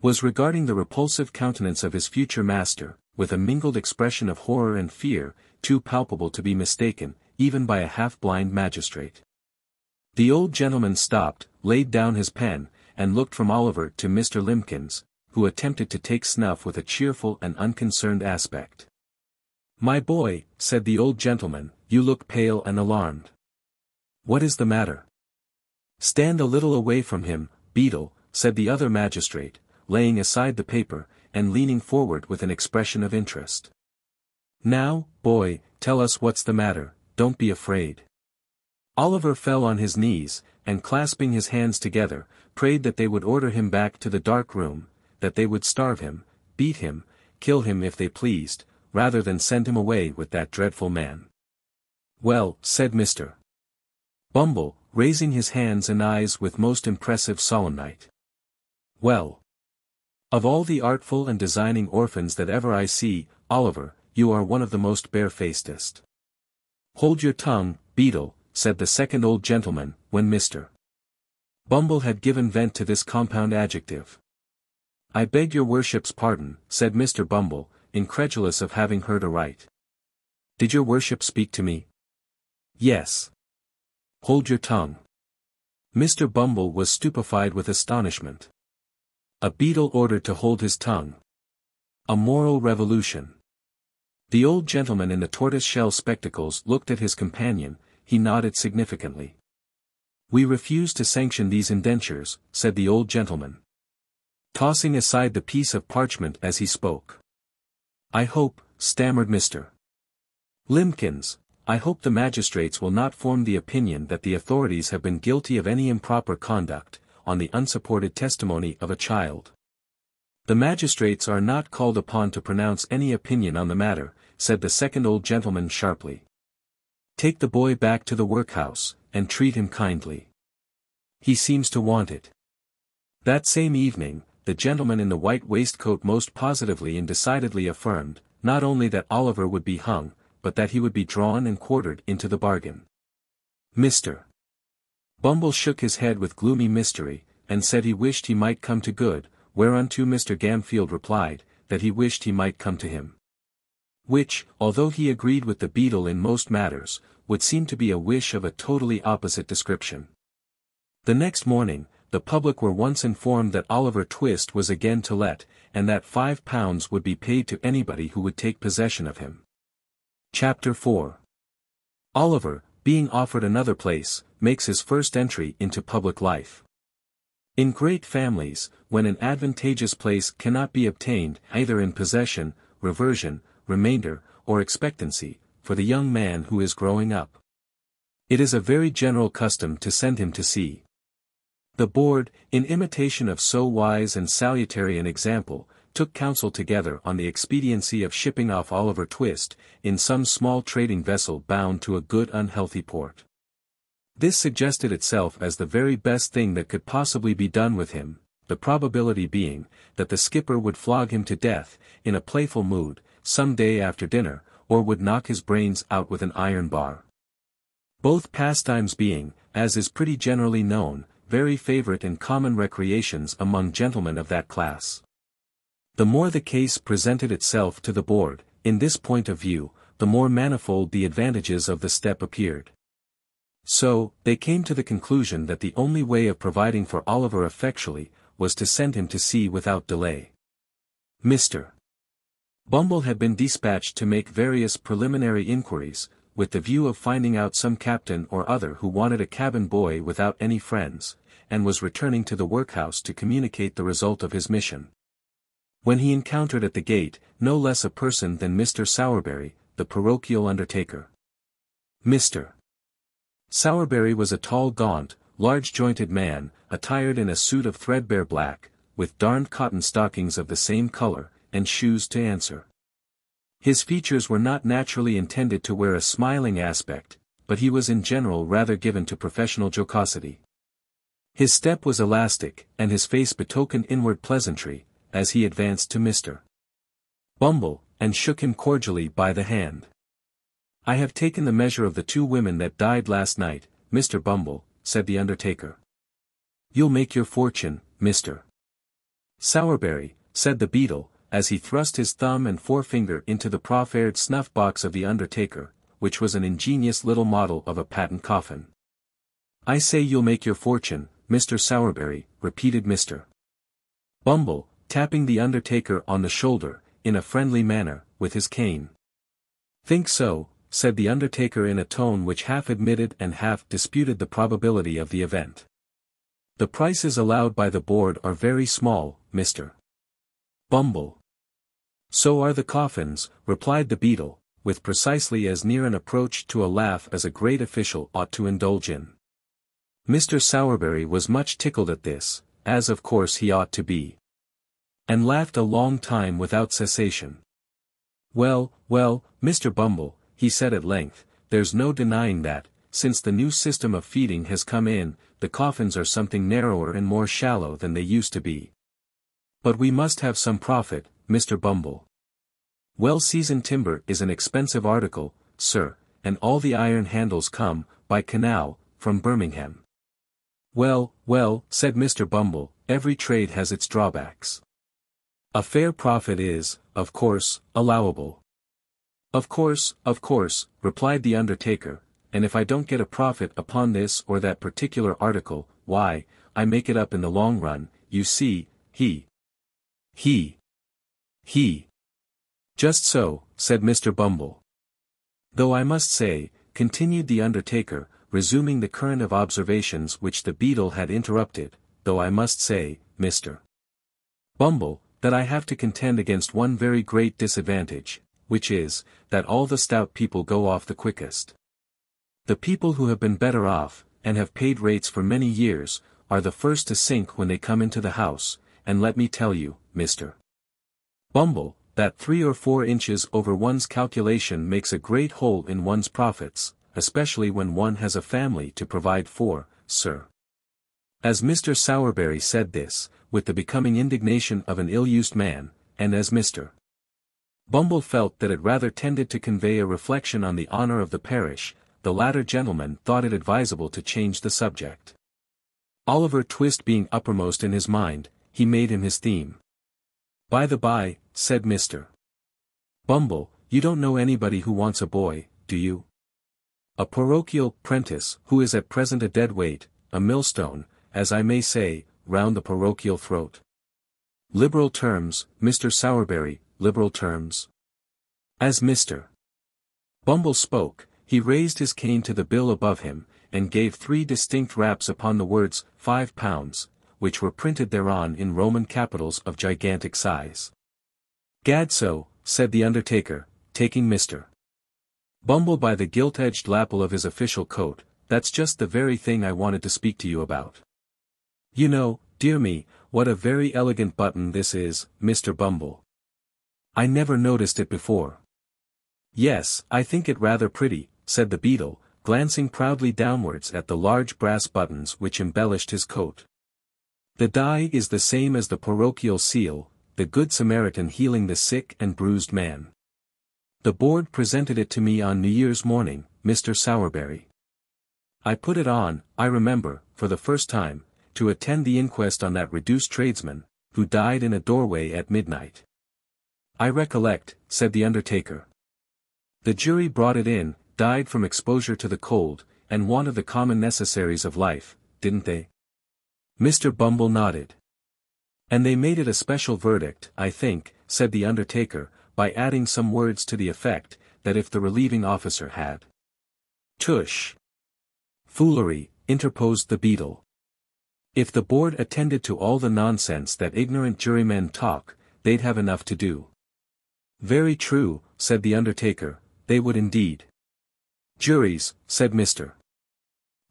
was regarding the repulsive countenance of his future master, with a mingled expression of horror and fear, too palpable to be mistaken, even by a half-blind magistrate. The old gentleman stopped, laid down his pen, and looked from Oliver to Mr. Limbkins, who attempted to take snuff with a cheerful and unconcerned aspect. "My boy," said the old gentleman, "you look pale and alarmed. What is the matter?" "Stand a little away from him, Beadle," said the other magistrate, laying aside the paper, and leaning forward with an expression of interest. "Now, boy, tell us what's the matter, don't be afraid." Oliver fell on his knees, and clasping his hands together, prayed that they would order him back to the dark room, that they would starve him, beat him, kill him if they pleased, rather than send him away with that dreadful man. "Well," said Mr. Bumble, raising his hands and eyes with most impressive solemnity. "Well. Of all the artful and designing orphans that ever I see, Oliver, you are one of the most barefacedest." "Hold your tongue, Beadle," said the second old gentleman, when Mr. Bumble had given vent to this compound adjective. "I beg your worship's pardon," said Mr. Bumble, incredulous of having heard aright. "Did your worship speak to me?" "Yes." "Hold your tongue." Mr. Bumble was stupefied with astonishment. A beadle ordered to hold his tongue. A moral revolution. The old gentleman in the tortoise-shell spectacles looked at his companion, he nodded significantly. "We refuse to sanction these indentures," said the old gentleman, tossing aside the piece of parchment as he spoke. "I hope," stammered Mr. Limbkins, "I hope the magistrates will not form the opinion that the authorities have been guilty of any improper conduct, on the unsupported testimony of a child." "The magistrates are not called upon to pronounce any opinion on the matter," said the second old gentleman sharply. "Take the boy back to the workhouse, and treat him kindly. He seems to want it." That same evening, the gentleman in the white waistcoat most positively and decidedly affirmed, not only that Oliver would be hung, but that he would be drawn and quartered into the bargain. Mr. Bumble shook his head with gloomy mystery, and said he wished he might come to good, whereunto Mr. Gamfield replied, that he wished he might come to him. Which, although he agreed with the beadle in most matters, would seem to be a wish of a totally opposite description. The next morning, the public were once informed that Oliver Twist was again to let, and that £5 would be paid to anybody who would take possession of him. Chapter 4. Oliver, being offered another place, makes his first entry into public life. In great families, when an advantageous place cannot be obtained either in possession, reversion, remainder, or expectancy, for the young man who is growing up, it is a very general custom to send him to sea. The board, in imitation of so wise and salutary an example, took counsel together on the expediency of shipping off Oliver Twist, in some small trading vessel bound to a good unhealthy port. This suggested itself as the very best thing that could possibly be done with him, the probability being, that the skipper would flog him to death, in a playful mood, some day after dinner, or would knock his brains out with an iron bar. Both pastimes being, as is pretty generally known, very favorite and common recreations among gentlemen of that class. The more the case presented itself to the board, in this point of view, the more manifold the advantages of the step appeared. So, they came to the conclusion that the only way of providing for Oliver effectually, was to send him to sea without delay. Mr. Bumble had been dispatched to make various preliminary inquiries, with the view of finding out some captain or other who wanted a cabin boy without any friends, and was returning to the workhouse to communicate the result of his mission. When he encountered at the gate, no less a person than Mr. Sowerberry, the parochial undertaker. Mr. Sowerberry was a tall gaunt, large-jointed man, attired in a suit of threadbare black, with darned cotton stockings of the same color, and shoes to answer. His features were not naturally intended to wear a smiling aspect, but he was in general rather given to professional jocosity. His step was elastic, and his face betokened inward pleasantry, as he advanced to Mr. Bumble, and shook him cordially by the hand. "I have taken the measure of the 2 women that died last night, Mr. Bumble," said the undertaker. "You'll make your fortune, Mr. Sowerberry," said the beadle, as he thrust his thumb and forefinger into the proffered snuff-box of the undertaker, which was an ingenious little model of a patent coffin. "I say you'll make your fortune, Mr. Sowerberry," repeated Mr. Bumble, tapping the undertaker on the shoulder, in a friendly manner, with his cane. "Think so," said the undertaker in a tone which half admitted and half disputed the probability of the event. "The prices allowed by the board are very small, Mr. Bumble." "So are the coffins," replied the beadle, with precisely as near an approach to a laugh as a great official ought to indulge in. Mr. Sowerberry was much tickled at this, as of course he ought to be, and laughed a long time without cessation. "Well, well, Mr. Bumble," he said at length, "there's no denying that, since the new system of feeding has come in, the coffins are something narrower and more shallow than they used to be. But we must have some profit, Mr. Bumble. Well-seasoned timber is an expensive article, sir, and all the iron handles come, by canal, from Birmingham." "Well, well," said Mr. Bumble, "every trade has its drawbacks. A fair profit is, of course, allowable." Of course," replied the undertaker, "and if I don't get a profit upon this or that particular article, why, I make it up in the long run, you see, he. "Just so," said Mr. Bumble. "Though I must say," continued the undertaker, resuming the current of observations which the beadle had interrupted, "though I must say, Mr. Bumble, that I have to contend against one very great disadvantage, which is, that all the stout people go off the quickest. The people who have been better off, and have paid rates for many years, are the first to sink when they come into the house, and let me tell you, Mr. Bumble, that 3 or 4 inches over one's calculation makes a great hole in one's profits, especially when one has a family to provide for, sir." As Mr. Sowerberry said this, with the becoming indignation of an ill-used man, and as Mr. Bumble felt that it rather tended to convey a reflection on the honor of the parish, the latter gentleman thought it advisable to change the subject. Oliver Twist being uppermost in his mind, he made him his theme. "By the by," said Mr. Bumble, "you don't know anybody who wants a boy, do you? A parochial prentice who is at present a dead weight, a millstone, as I may say, round the parochial throat. Liberal terms, Mr. Sowerberry, liberal terms." As Mr. Bumble spoke, he raised his cane to the bill above him, and gave 3 distinct raps upon the words, £5, which were printed thereon in Roman capitals of gigantic size. "Gad so," said the undertaker, taking Mr. Bumble by the gilt-edged lapel of his official coat, "that's just the very thing I wanted to speak to you about. You know, dear me, what a very elegant button this is, Mr. Bumble. I never noticed it before." "Yes, I think it rather pretty," said the beadle, glancing proudly downwards at the large brass buttons which embellished his coat. "The die is the same as the parochial seal, the Good Samaritan healing the sick and bruised man. The board presented it to me on New Year's morning, Mr. Sowerberry. I put it on, I remember, for the first time, to attend the inquest on that reduced tradesman, who died in a doorway at midnight." "I recollect," said the undertaker. "The jury brought it in, died from exposure to the cold, and want of the common necessaries of life, didn't they?" Mr. Bumble nodded. "And they made it a special verdict, I think," said the undertaker, by adding some words to the effect, that if the relieving officer had "Tush! Foolery," interposed the beadle. "If the board attended to all the nonsense that ignorant jurymen talk, they'd have enough to do." "Very true," said the undertaker, "they would indeed." "Juries," said Mr.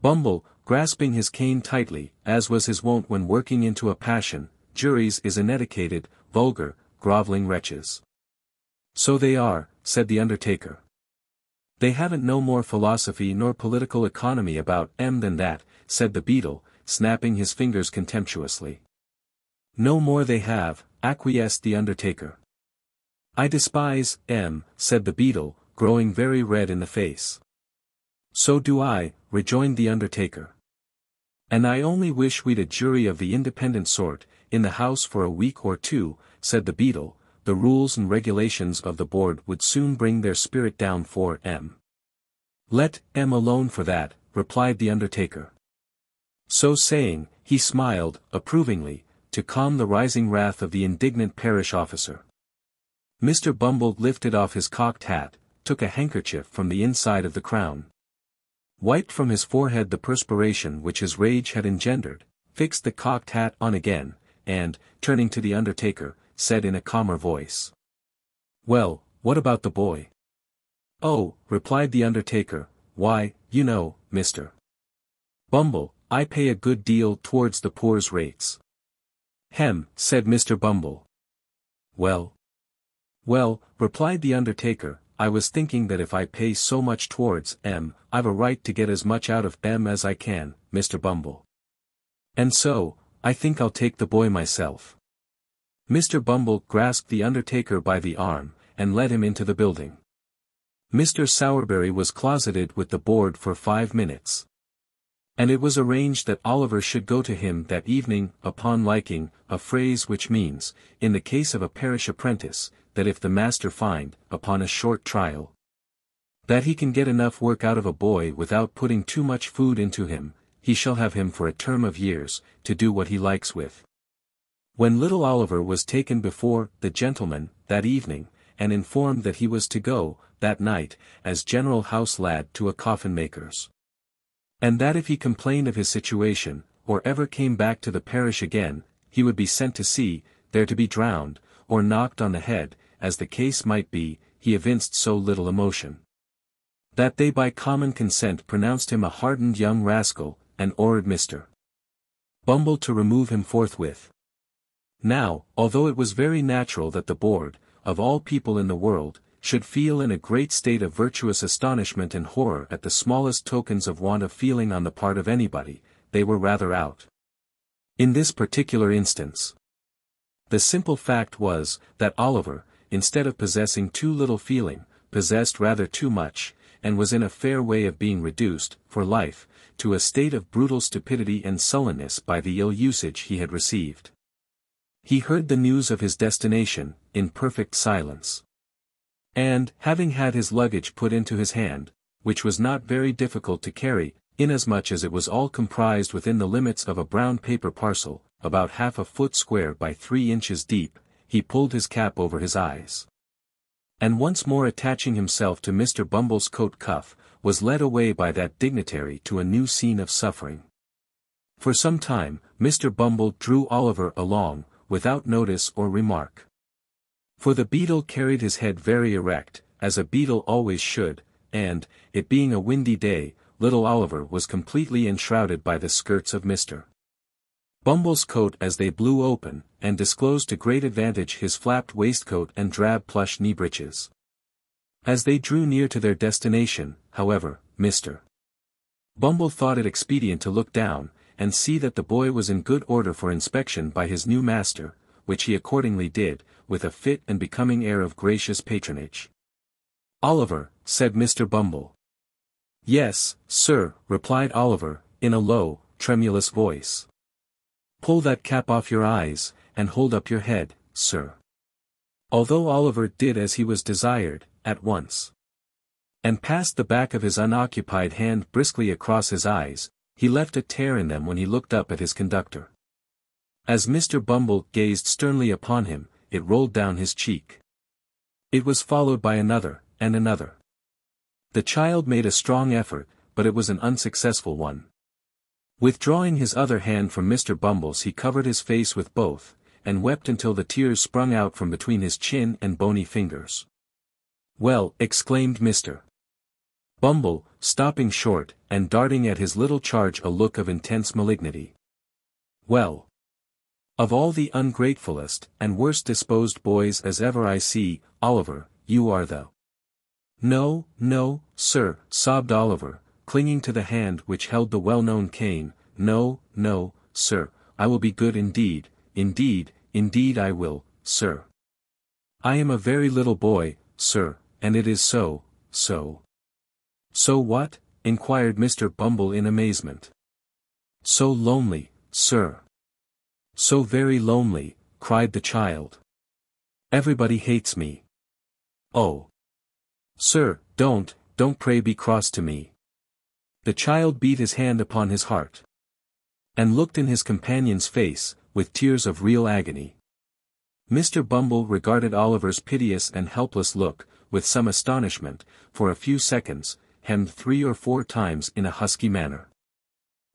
Bumble, grasping his cane tightly, as was his wont when working into a passion, "juries is uneducated, vulgar, grovelling wretches." "So they are," said the undertaker. "They haven't no more philosophy nor political economy about 'em than that," said the beadle, snapping his fingers contemptuously. "No more they have," acquiesced the undertaker. "I despise 'em," said the beadle, growing very red in the face. "So do I," rejoined the undertaker. "And I only wish we'd a jury of the independent sort, in the house for a week or 2, said the beadle. "The rules and regulations of the board would soon bring their spirit down for 'em." "Let 'em alone for that," replied the undertaker. So saying, he smiled, approvingly, to calm the rising wrath of the indignant parish officer. Mr. Bumble lifted off his cocked hat, took a handkerchief from the inside of the crown, wiped from his forehead the perspiration which his rage had engendered, fixed the cocked hat on again, and, turning to the undertaker, said in a calmer voice, "Well, what about the boy?" "Oh," replied the undertaker, "why, you know, Mr. Bumble, I pay a good deal towards the poor's rates." "Hem," said Mr. Bumble. "Well, replied the undertaker, "I was thinking that if I pay so much towards 'em, I've a right to get as much out of 'em as I can, Mr. Bumble. And so, I think I'll take the boy myself." Mr. Bumble grasped the undertaker by the arm, and led him into the building. Mr. Sowerberry was closeted with the board for 5 minutes. And it was arranged that Oliver should go to him that evening, upon liking, a phrase which means, in the case of a parish apprentice, that if the master find, upon a short trial, that he can get enough work out of a boy without putting too much food into him, he shall have him for a term of years, to do what he likes with. When little Oliver was taken before the gentleman, that evening, and informed that he was to go, that night, as general house lad to a coffin-maker's, and that if he complained of his situation, or ever came back to the parish again, he would be sent to sea, there to be drowned, or knocked on the head, as the case might be, he evinced so little emotion, that they by common consent pronounced him a hardened young rascal, and ordered Mr. Bumble to remove him forthwith. Now, although it was very natural that the board, of all people in the world, should feel in a great state of virtuous astonishment and horror at the smallest tokens of want of feeling on the part of anybody, they were rather out. In this particular instance, the simple fact was, that Oliver, instead of possessing too little feeling, possessed rather too much, and was in a fair way of being reduced, for life, to a state of brutal stupidity and sullenness by the ill usage he had received. He heard the news of his destination, in perfect silence. And, having had his luggage put into his hand, which was not very difficult to carry, inasmuch as it was all comprised within the limits of a brown paper parcel, about half a foot square by 3 inches deep, he pulled his cap over his eyes. And once more attaching himself to Mr. Bumble's coat cuff, was led away by that dignitary to a new scene of suffering. For some time, Mr. Bumble drew Oliver along, without notice or remark. For the beadle carried his head very erect, as a beadle always should, and, it being a windy day, little Oliver was completely enshrouded by the skirts of Mr. Bumble's coat as they blew open, and disclosed to great advantage his flapped waistcoat and drab plush knee breeches. As they drew near to their destination, however, Mr. Bumble thought it expedient to look down, and see that the boy was in good order for inspection by his new master, which he accordingly did, with a fit and becoming air of gracious patronage. "Oliver," said Mr. Bumble. "Yes, sir," replied Oliver, in a low, tremulous voice. "Pull that cap off your eyes, and hold up your head, sir." Although Oliver did as he was desired, at once, and passed the back of his unoccupied hand briskly across his eyes, he left a tear in them when he looked up at his conductor. As Mr. Bumble gazed sternly upon him, it rolled down his cheek. It was followed by another, and another. The child made a strong effort, but it was an unsuccessful one. Withdrawing his other hand from Mr. Bumble's, he covered his face with both, and wept until the tears sprung out from between his chin and bony fingers. "Well," exclaimed Mr. Bumble, stopping short, and darting at his little charge a look of intense malignity. "Well, of all the ungratefullest and worst disposed boys as ever I see, Oliver, you are the—" "No, no, sir," sobbed Oliver, clinging to the hand which held the well-known cane, "no, no, sir, I will be good indeed, indeed, indeed I will, sir. I am a very little boy, sir, and it is so, so." "So what?" inquired Mr. Bumble in amazement. "So lonely, sir. So very lonely," cried the child. "Everybody hates me. Oh, sir, don't pray be cross to me." The child beat his hand upon his heart, and looked in his companion's face, with tears of real agony. Mr. Bumble regarded Oliver's piteous and helpless look, with some astonishment, for a few seconds, hemmed 3 or 4 times in a husky manner,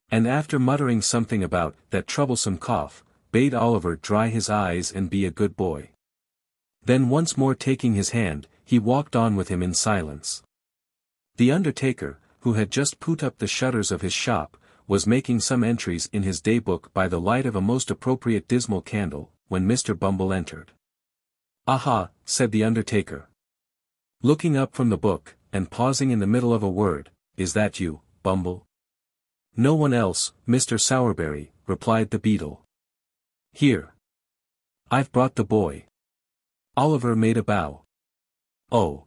and after muttering something about that troublesome cough, bade Oliver dry his eyes and be a good boy. Then once more taking his hand, he walked on with him in silence. The undertaker, who had just put up the shutters of his shop, was making some entries in his day-book by the light of a most appropriate dismal candle, when Mr. Bumble entered. "Aha," said the undertaker, looking up from the book, and pausing in the middle of a word, "is that you, Bumble?" "No one else, Mr. Sowerberry," replied the beadle. "Here. I've brought the boy." Oliver made a bow. "Oh.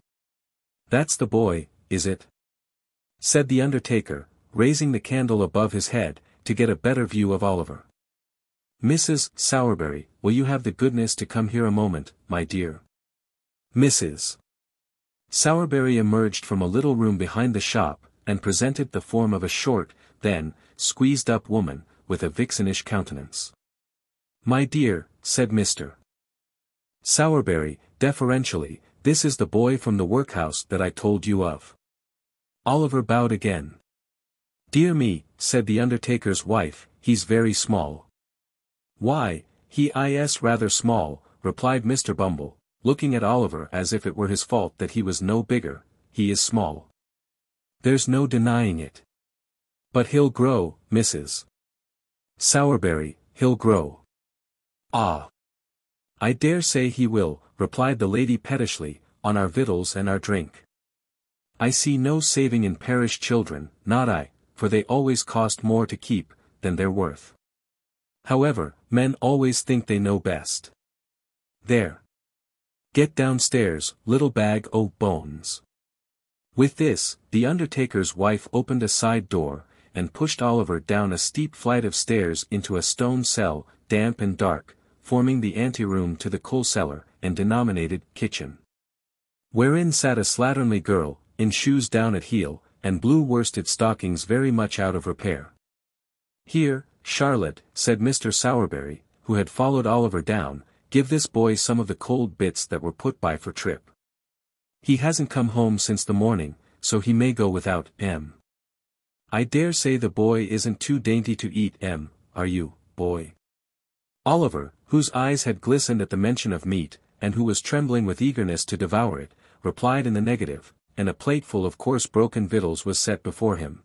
That's the boy, is it?" said the undertaker, raising the candle above his head, to get a better view of Oliver. "Mrs. Sowerberry, will you have the goodness to come here a moment, my dear?" Mrs. Sowerberry emerged from a little room behind the shop, and presented the form of a short, thin, squeezed-up woman, with a vixenish countenance. "My dear," said Mr. Sowerberry, deferentially, "this is the boy from the workhouse that I told you of." Oliver bowed again. "Dear me," said the undertaker's wife, "he's very small." "Why, he is rather small," replied Mr. Bumble, looking at Oliver as if it were his fault that he was no bigger. "He is small. There's no denying it. But he'll grow, Mrs. Sowerberry, he'll grow." "Ah. I dare say he will," replied the lady pettishly, "on our victuals and our drink. I see no saving in parish children, not I, for they always cost more to keep, than they're worth. However, men always think they know best. There. Get downstairs, little bag o' bones. With this, the undertaker's wife opened a side door, and pushed Oliver down a steep flight of stairs into a stone cell, damp and dark, forming the anteroom to the coal cellar, and denominated kitchen. Wherein sat a slatternly girl, in shoes down at heel, and blue worsted stockings very much out of repair. "Here, Charlotte," said Mr. Sowerberry, who had followed Oliver down, "give this boy some of the cold bits that were put by for Trip. He hasn't come home since the morning, so he may go without I dare say the boy isn't too dainty to eat are you, boy?" Oliver, whose eyes had glistened at the mention of meat, and who was trembling with eagerness to devour it, replied in the negative, and a plateful of coarse broken victuals was set before him.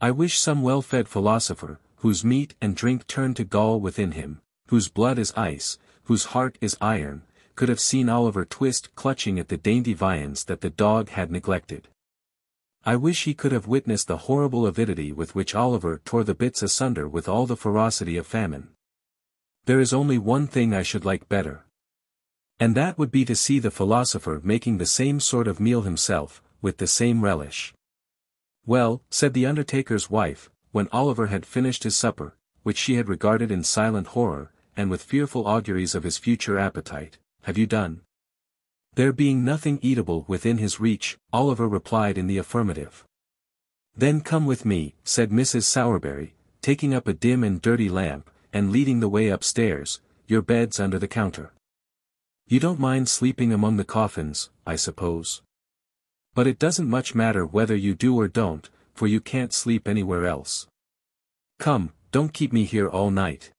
I wish some well-fed philosopher, whose meat and drink turn to gall within him, whose blood is ice, whose heart is iron, could have seen Oliver twist clutching at the dainty viands that the dog had neglected. I wish he could have witnessed the horrible avidity with which Oliver tore the bits asunder with all the ferocity of famine. There is only one thing I should like better. And that would be to see the philosopher making the same sort of meal himself, with the same relish. "Well," said the undertaker's wife, when Oliver had finished his supper, which she had regarded in silent horror, and with fearful auguries of his future appetite, "have you done?" There being nothing eatable within his reach, Oliver replied in the affirmative. "Then come with me," said Mrs. Sowerberry, taking up a dim and dirty lamp, and leading the way upstairs. "Your bed's under the counter. You don't mind sleeping among the coffins, I suppose? But it doesn't much matter whether you do or don't, for you can't sleep anywhere else. Come, don't keep me here all night."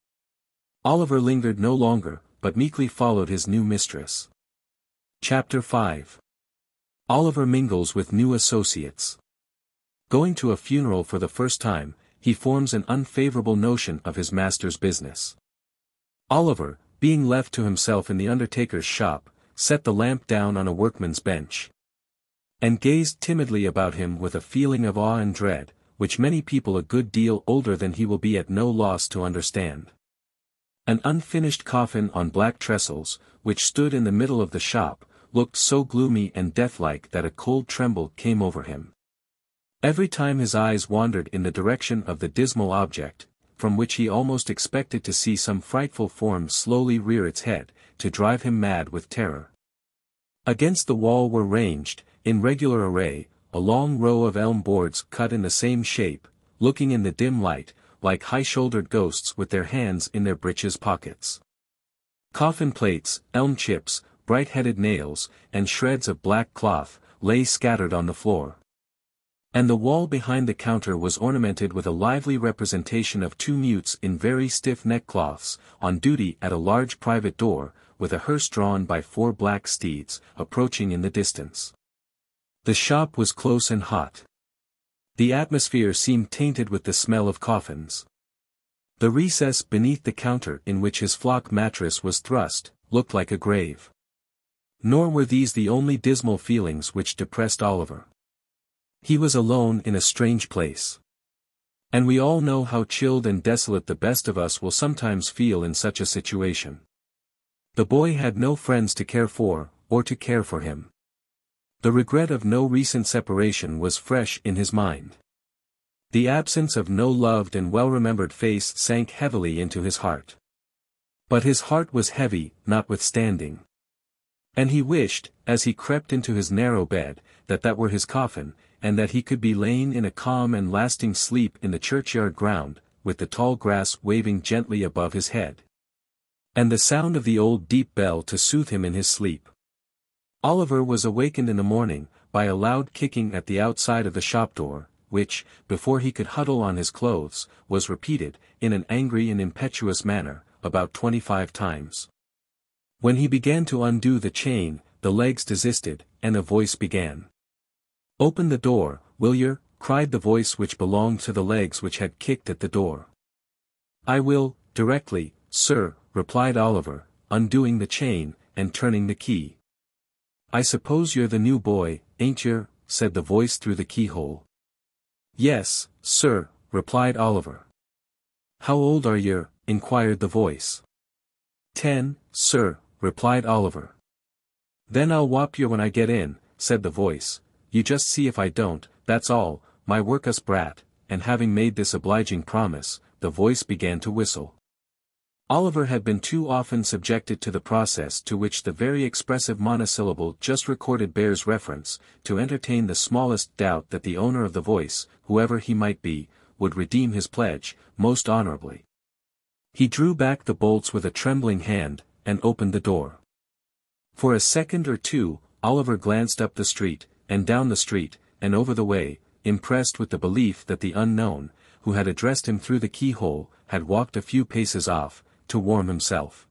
Oliver lingered no longer, but meekly followed his new mistress. Chapter 5. Oliver mingles with new associates. Going to a funeral for the first time, he forms an unfavorable notion of his master's business. Oliver, being left to himself in the undertaker's shop, set the lamp down on a workman's bench, and gazed timidly about him with a feeling of awe and dread, which many people a good deal older than he will be at no loss to understand. An unfinished coffin on black trestles, which stood in the middle of the shop, looked so gloomy and deathlike that a cold tremble came over him. Every time his eyes wandered in the direction of the dismal object, from which he almost expected to see some frightful form slowly rear its head, to drive him mad with terror. Against the wall were ranged, in regular array, a long row of elm boards cut in the same shape, looking in the dim light, like high-shouldered ghosts with their hands in their breeches pockets. Coffin plates, elm chips, bright-headed nails, and shreds of black cloth, lay scattered on the floor. And the wall behind the counter was ornamented with a lively representation of two mutes in very stiff neckcloths, on duty at a large private door, with a hearse drawn by 4 black steeds, approaching in the distance. The shop was close and hot. The atmosphere seemed tainted with the smell of coffins. The recess beneath the counter in which his flock mattress was thrust, looked like a grave. Nor were these the only dismal feelings which depressed Oliver. He was alone in a strange place. And we all know how chilled and desolate the best of us will sometimes feel in such a situation. The boy had no friends to care for, or to care for him. The regret of no recent separation was fresh in his mind. The absence of no loved and well-remembered face sank heavily into his heart. But his heart was heavy, notwithstanding. And he wished, as he crept into his narrow bed, that were his coffin, and that he could be lain in a calm and lasting sleep in the churchyard ground, with the tall grass waving gently above his head, and the sound of the old deep bell to soothe him in his sleep. Oliver was awakened in the morning, by a loud kicking at the outside of the shop door, which, before he could huddle on his clothes, was repeated, in an angry and impetuous manner, about 25 times. When he began to undo the chain, the legs desisted, and a voice began. "Open the door, will yer?" cried the voice which belonged to the legs which had kicked at the door. "I will, directly, sir," replied Oliver, undoing the chain, and turning the key. "I suppose you're the new boy, ain't yer?" said the voice through the keyhole. "Yes, sir," replied Oliver. "How old are yer?" inquired the voice. "10, sir," replied Oliver. "Then I'll whop yer when I get in," said the voice, you just see if I don't, that's all, my workhouse brat," and having made this obliging promise, the voice began to whistle. Oliver had been too often subjected to the process to which the very expressive monosyllable just recorded bears reference, to entertain the smallest doubt that the owner of the voice, whoever he might be, would redeem his pledge, most honorably. He drew back the bolts with a trembling hand, and opened the door. For a second or two, Oliver glanced up the street, and down the street, and over the way, impressed with the belief that the unknown, who had addressed him through the keyhole, had walked a few paces off, to warm himself.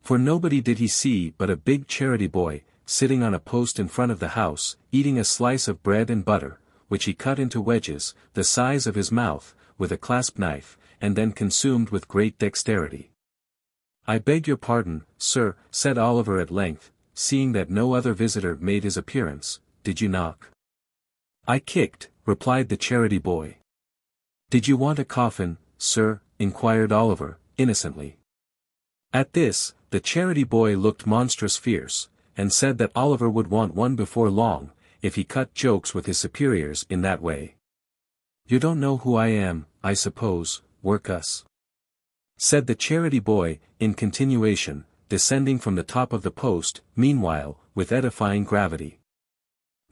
For nobody did he see but a big charity boy, sitting on a post in front of the house, eating a slice of bread and butter, which he cut into wedges, the size of his mouth, with a clasp knife, and then consumed with great dexterity. "I beg your pardon, sir," said Oliver at length, seeing that no other visitor made his appearance, "did you knock?" "I kicked," replied the charity boy. "Did you want a coffin, sir?" inquired Oliver, innocently. At this, the charity boy looked monstrous fierce, and said that Oliver would want one before long, if he cut jokes with his superiors in that way. "You don't know who I am, I suppose, workhouse?" said the charity boy, in continuation, descending from the top of the post, meanwhile, with edifying gravity.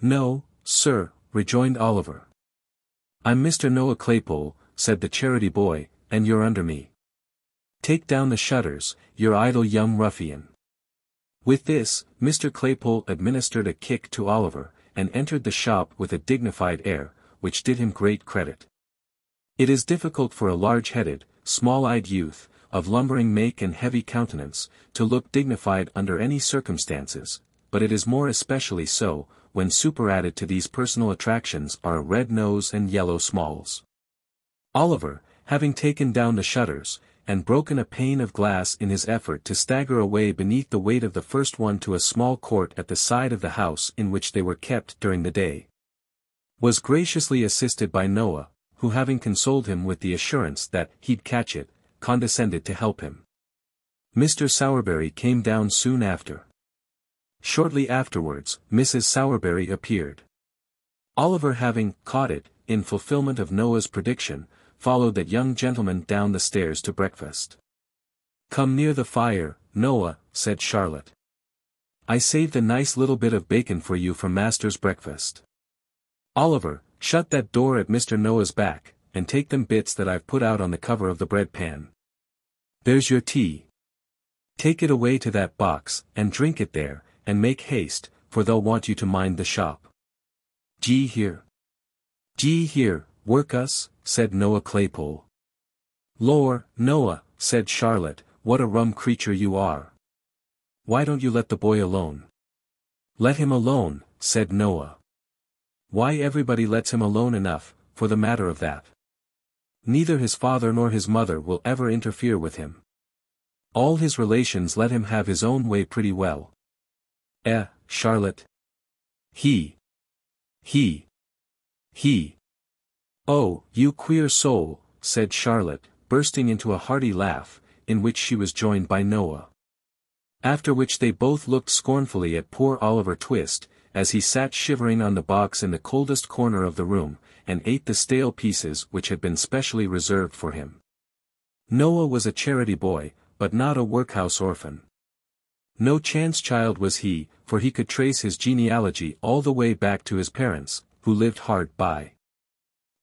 "No, sir," rejoined Oliver. "I'm Mr. Noah Claypole," said the charity boy, "and you're under me. Take down the shutters, you idle young ruffian." With this, Mr. Claypole administered a kick to Oliver, and entered the shop with a dignified air, which did him great credit. It is difficult for a large-headed, small-eyed youth, of lumbering make and heavy countenance, to look dignified under any circumstances, but it is more especially so, when superadded to these personal attractions are a red nose and yellow smalls. Oliver, having taken down the shutters, and broken a pane of glass in his effort to stagger away beneath the weight of the first one to a small court at the side of the house in which they were kept during the day, was graciously assisted by Noah, who having consoled him with the assurance that he'd catch it, condescended to help him. Mr. Sowerberry came down soon after. Shortly afterwards, Mrs. Sowerberry appeared. Oliver having caught it, in fulfillment of Noah's prediction, followed that young gentleman down the stairs to breakfast. "Come near the fire, Noah," said Charlotte. "I saved a nice little bit of bacon for you for master's breakfast. Oliver, shut that door at Mr. Noah's back, and take them bits that I've put out on the cover of the bread pan. There's your tea. Take it away to that box, and drink it there, and make haste, for they'll want you to mind the shop. Gee here. Gee here, workhouse," said Noah Claypole. "Lor, Noah," said Charlotte, "what a rum creature you are. Why don't you let the boy alone?" "Let him alone," said Noah. "Why, everybody lets him alone enough, for the matter of that. Neither his father nor his mother will ever interfere with him. All his relations let him have his own way pretty well. Charlotte. He. "Oh, you queer soul," said Charlotte, bursting into a hearty laugh, in which she was joined by Noah. After which they both looked scornfully at poor Oliver Twist, as he sat shivering on the box in the coldest corner of the room, and ate the stale pieces which had been specially reserved for him. Noah was a charity boy, but not a workhouse orphan. No chance child was he, for he could trace his genealogy all the way back to his parents, who lived hard by.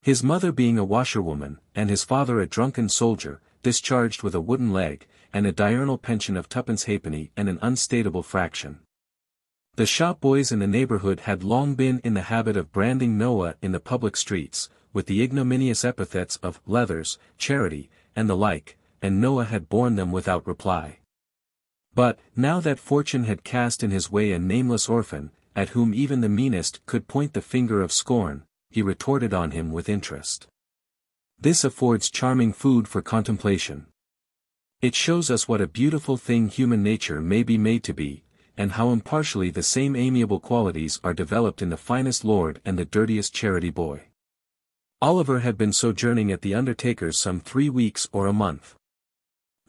His mother being a washerwoman, and his father a drunken soldier, discharged with a wooden leg, and a diurnal pension of twopence halfpenny and an unstateable fraction. The shop boys in the neighborhood had long been in the habit of branding Noah in the public streets, with the ignominious epithets of leathers, charity, and the like, and Noah had borne them without reply. But, now that fortune had cast in his way a nameless orphan, at whom even the meanest could point the finger of scorn, he retorted on him with interest. This affords charming food for contemplation. It shows us what a beautiful thing human nature may be made to be, and how impartially the same amiable qualities are developed in the finest lord and the dirtiest charity boy. Oliver had been sojourning at the undertaker's some 3 weeks or a month.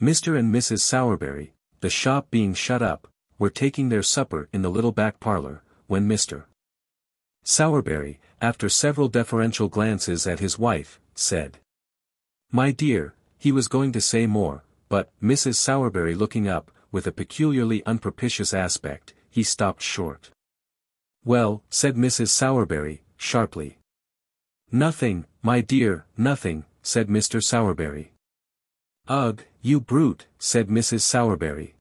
Mr. and Mrs. Sowerberry, the shop being shut up, were taking their supper in the little back parlor, when Mr. Sowerberry, after several deferential glances at his wife, said. My dear, he was going to say more, but, Mrs. Sowerberry looking up, with a peculiarly unpropitious aspect, he stopped short. Well, said Mrs. Sowerberry, sharply. Nothing, my dear, nothing, said Mr. Sowerberry. Ugh, you brute, said Mrs. Sowerberry.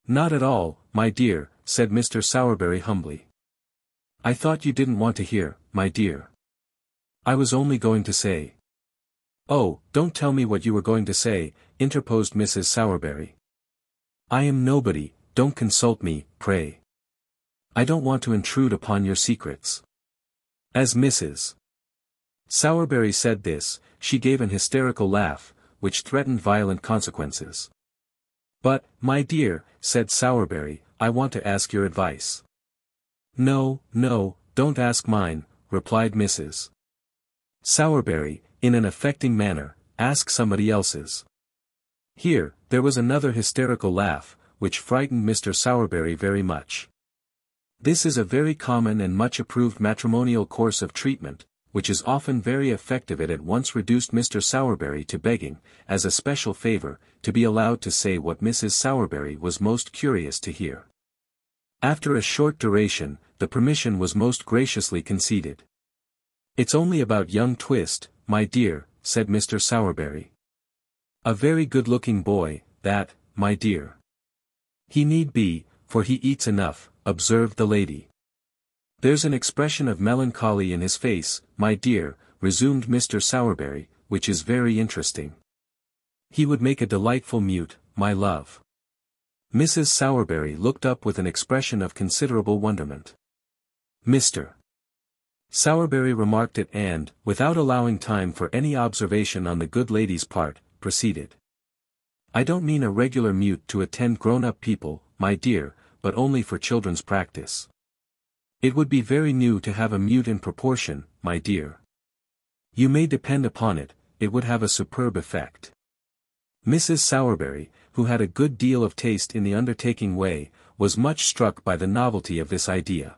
Not at all, my dear, said Mr. Sowerberry humbly. I thought you didn't want to hear, my dear. I was only going to say. Oh, don't tell me what you were going to say, interposed Mrs. Sowerberry. I am nobody, don't consult me, pray. I don't want to intrude upon your secrets. As Mrs. Sowerberry said this, she gave an hysterical laugh, which threatened violent consequences. But, my dear, said Sowerberry, I want to ask your advice. No, no, don't ask mine, replied Mrs. Sowerberry, in an affecting manner, ask somebody else's. Here, there was another hysterical laugh, which frightened Mr. Sowerberry very much. This is a very common and much approved matrimonial course of treatment, which is often very effective. It at once reduced Mr. Sowerberry to begging, as a special favor, to be allowed to say what Mrs. Sowerberry was most curious to hear. After a short duration, the permission was most graciously conceded. It's only about young Twist, my dear, said Mr. Sowerberry. A very good-looking boy, that, my dear. He need be, for he eats enough, observed the lady. There's an expression of melancholy in his face, my dear, resumed Mr. Sowerberry, which is very interesting. He would make a delightful mute, my love. Mrs. Sowerberry looked up with an expression of considerable wonderment. Mr. Sowerberry remarked it and, without allowing time for any observation on the good lady's part, proceeded. I don't mean a regular mute to attend grown-up people, my dear, but only for children's practice. It would be very new to have a mute in proportion, my dear. You may depend upon it, it would have a superb effect. Mrs. Sowerberry, who had a good deal of taste in the undertaking way, was much struck by the novelty of this idea.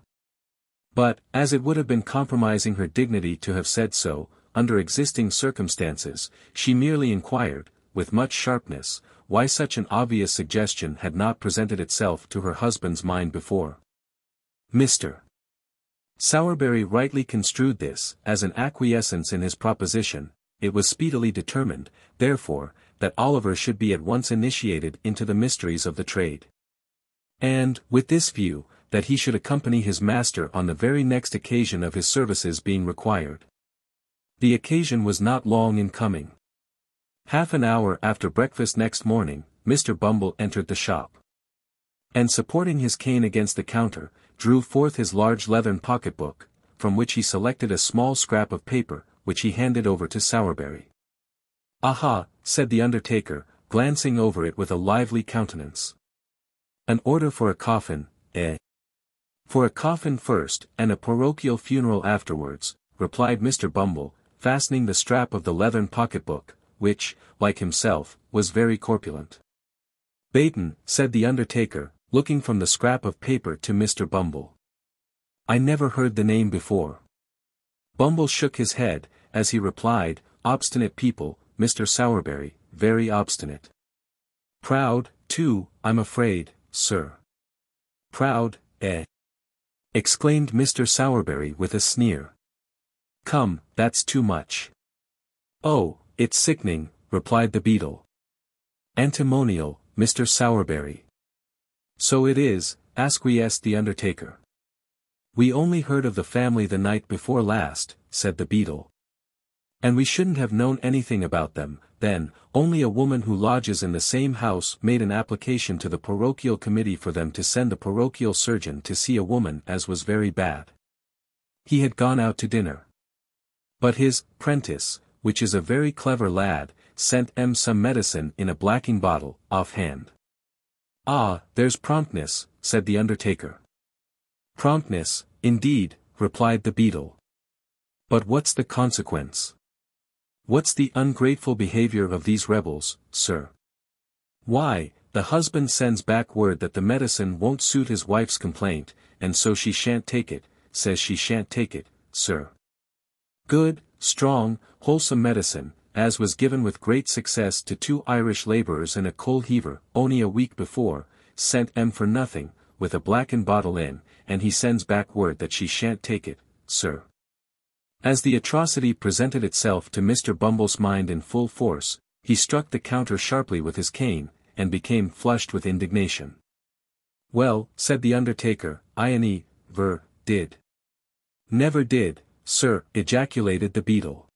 But, as it would have been compromising her dignity to have said so, under existing circumstances, she merely inquired, with much sharpness, why such an obvious suggestion had not presented itself to her husband's mind before. Mr. Sowerberry rightly construed this as an acquiescence in his proposition. It was speedily determined, therefore, that Oliver should be at once initiated into the mysteries of the trade. And, with this view, that he should accompany his master on the very next occasion of his services being required. The occasion was not long in coming. Half an hour after breakfast next morning, Mr. Bumble entered the shop. And supporting his cane against the counter, drew forth his large leathern pocketbook, from which he selected a small scrap of paper, which he handed over to Sowerberry. Aha, said the undertaker, glancing over it with a lively countenance. An order for a coffin, eh? For a coffin first, and a parochial funeral afterwards, replied Mr. Bumble, fastening the strap of the leathern pocketbook, which, like himself, was very corpulent. Baton, said the undertaker, looking from the scrap of paper to Mr. Bumble. I never heard the name before. Bumble shook his head, as he replied, obstinate people, Mr. Sowerberry, very obstinate. Proud, too, I'm afraid, sir. Proud, eh? Exclaimed Mr. Sowerberry with a sneer. Come, that's too much. Oh, it's sickening, replied the beadle. Antimonial, Mr. Sowerberry. So it is, acquiesced the undertaker. We only heard of the family the night before last, said the beadle. And we shouldn't have known anything about them, then, only a woman who lodges in the same house made an application to the parochial committee for them to send the parochial surgeon to see a woman as was very bad. He had gone out to dinner. But his prentice, which is a very clever lad, sent some medicine in a blacking bottle, offhand. Ah, there's promptness, said the undertaker. Promptness, indeed, replied the beadle. But what's the consequence? What's the ungrateful behavior of these rebels, sir? Why, the husband sends back word that the medicine won't suit his wife's complaint, and so she shan't take it, says she shan't take it, sir. Good, strong, wholesome medicine, as was given with great success to 2 Irish labourers and a coal heaver, only a week before, sent for nothing, with a blackened bottle in, and he sends back word that she shan't take it, sir. As the atrocity presented itself to Mr. Bumble's mind in full force, he struck the counter sharply with his cane, and became flushed with indignation. Well, said the undertaker, I did. Never did, sir, ejaculated the beadle.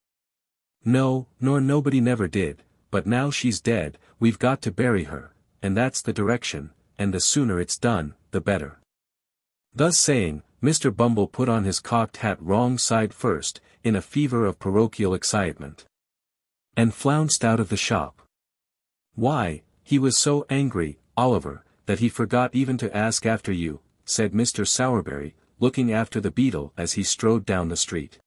No, nor nobody never did, but now she's dead, we've got to bury her, and that's the direction, and the sooner it's done, the better. Thus saying, Mr. Bumble put on his cocked hat wrong side first, in a fever of parochial excitement, and flounced out of the shop. Why, he was so angry, Oliver, that he forgot even to ask after you, said Mr. Sowerberry, looking after the beadle as he strode down the street.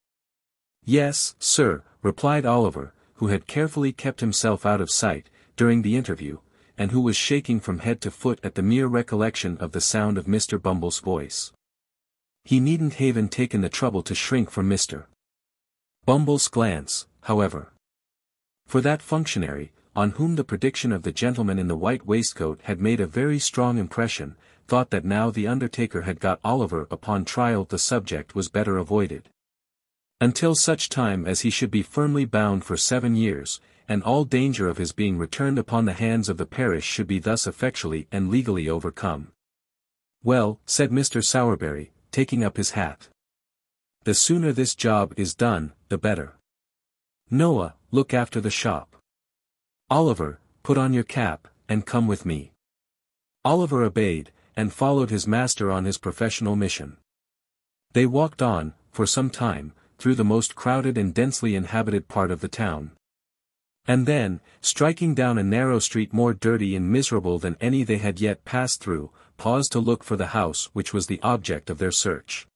Yes, sir, replied Oliver, who had carefully kept himself out of sight, during the interview, and who was shaking from head to foot at the mere recollection of the sound of Mr. Bumble's voice. He needn't have taken the trouble to shrink from Mr. Bumble's glance, however. For that functionary, on whom the prediction of the gentleman in the white waistcoat had made a very strong impression, thought that now the undertaker had got Oliver upon trial the subject was better avoided. Until such time as he should be firmly bound for 7 years, and all danger of his being returned upon the hands of the parish should be thus effectually and legally overcome. Well, said Mr. Sowerberry, taking up his hat. The sooner this job is done, the better. Noah, look after the shop. Oliver, put on your cap, and come with me. Oliver obeyed, and followed his master on his professional mission. They walked on, for some time, through the most crowded and densely inhabited part of the town. And then, striking down a narrow street more dirty and miserable than any they had yet passed through, paused to look for the house which was the object of their search.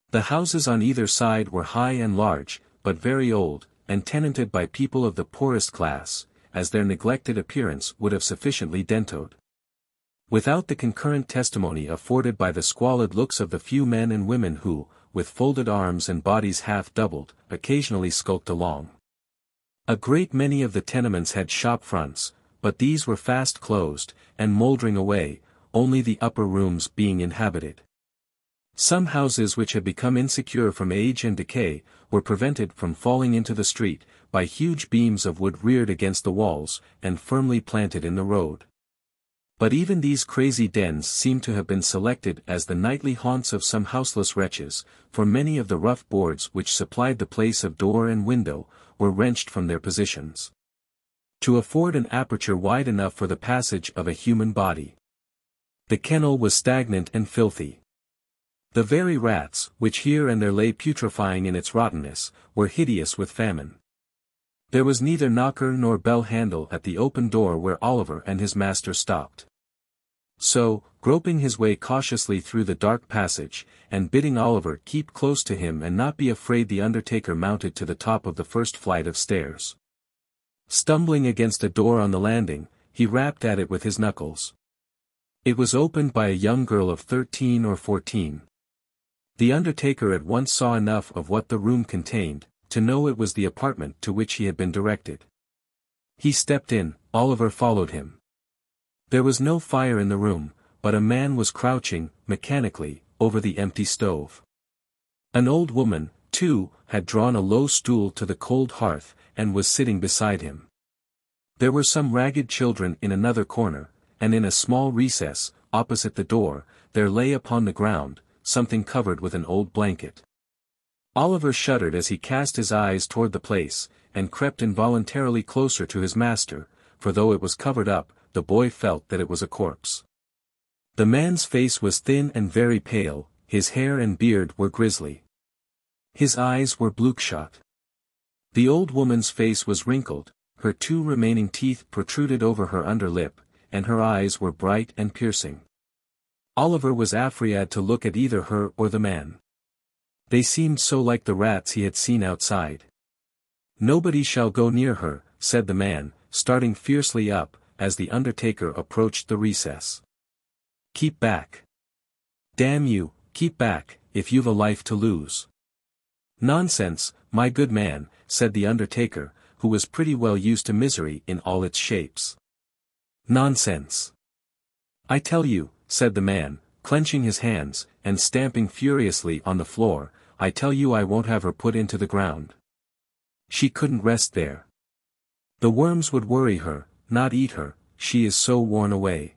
The houses on either side were high and large, but very old, and tenanted by people of the poorest class, as their neglected appearance would have sufficiently dentoed. Without the concurrent testimony afforded by the squalid looks of the few men and women who, with folded arms and bodies half doubled, occasionally skulked along. A great many of the tenements had shop fronts, but these were fast closed, and mouldering away, only the upper rooms being inhabited. Some houses which had become insecure from age and decay, were prevented from falling into the street, by huge beams of wood reared against the walls, and firmly planted in the road. But even these crazy dens seemed to have been selected as the nightly haunts of some houseless wretches, for many of the rough boards which supplied the place of door and window, were wrenched from their positions, to afford an aperture wide enough for the passage of a human body. The kennel was stagnant and filthy. The very rats, which here and there lay putrefying in its rottenness, were hideous with famine. There was neither knocker nor bell handle at the open door where Oliver and his master stopped. So, groping his way cautiously through the dark passage, and bidding Oliver keep close to him and not be afraid, the undertaker mounted to the top of the first flight of stairs. Stumbling against a door on the landing, he rapped at it with his knuckles. It was opened by a young girl of 13 or 14. The undertaker at once saw enough of what the room contained, to know it was the apartment to which he had been directed. He stepped in, Oliver followed him. There was no fire in the room, but a man was crouching, mechanically, over the empty stove. An old woman, too, had drawn a low stool to the cold hearth, and was sitting beside him. There were some ragged children in another corner, and in a small recess, opposite the door, there lay upon the ground, something covered with an old blanket. Oliver shuddered as he cast his eyes toward the place, and crept involuntarily closer to his master, for though it was covered up, the boy felt that it was a corpse. The man's face was thin and very pale, his hair and beard were grisly. His eyes were bloodshot. The old woman's face was wrinkled, her 2 remaining teeth protruded over her under lip, and her eyes were bright and piercing. Oliver was afraid to look at either her or the man. They seemed so like the rats he had seen outside. "Nobody shall go near her," said the man, starting fiercely up, as the undertaker approached the recess. "Keep back. Damn you, keep back," if you've a life to lose. Nonsense, my good man, said the undertaker, who was pretty well used to misery in all its shapes. Nonsense. I tell you, said the man, clenching his hands, and stamping furiously on the floor, I tell you I won't have her put into the ground. She couldn't rest there. The worms would worry her, not eat her, she is so worn away.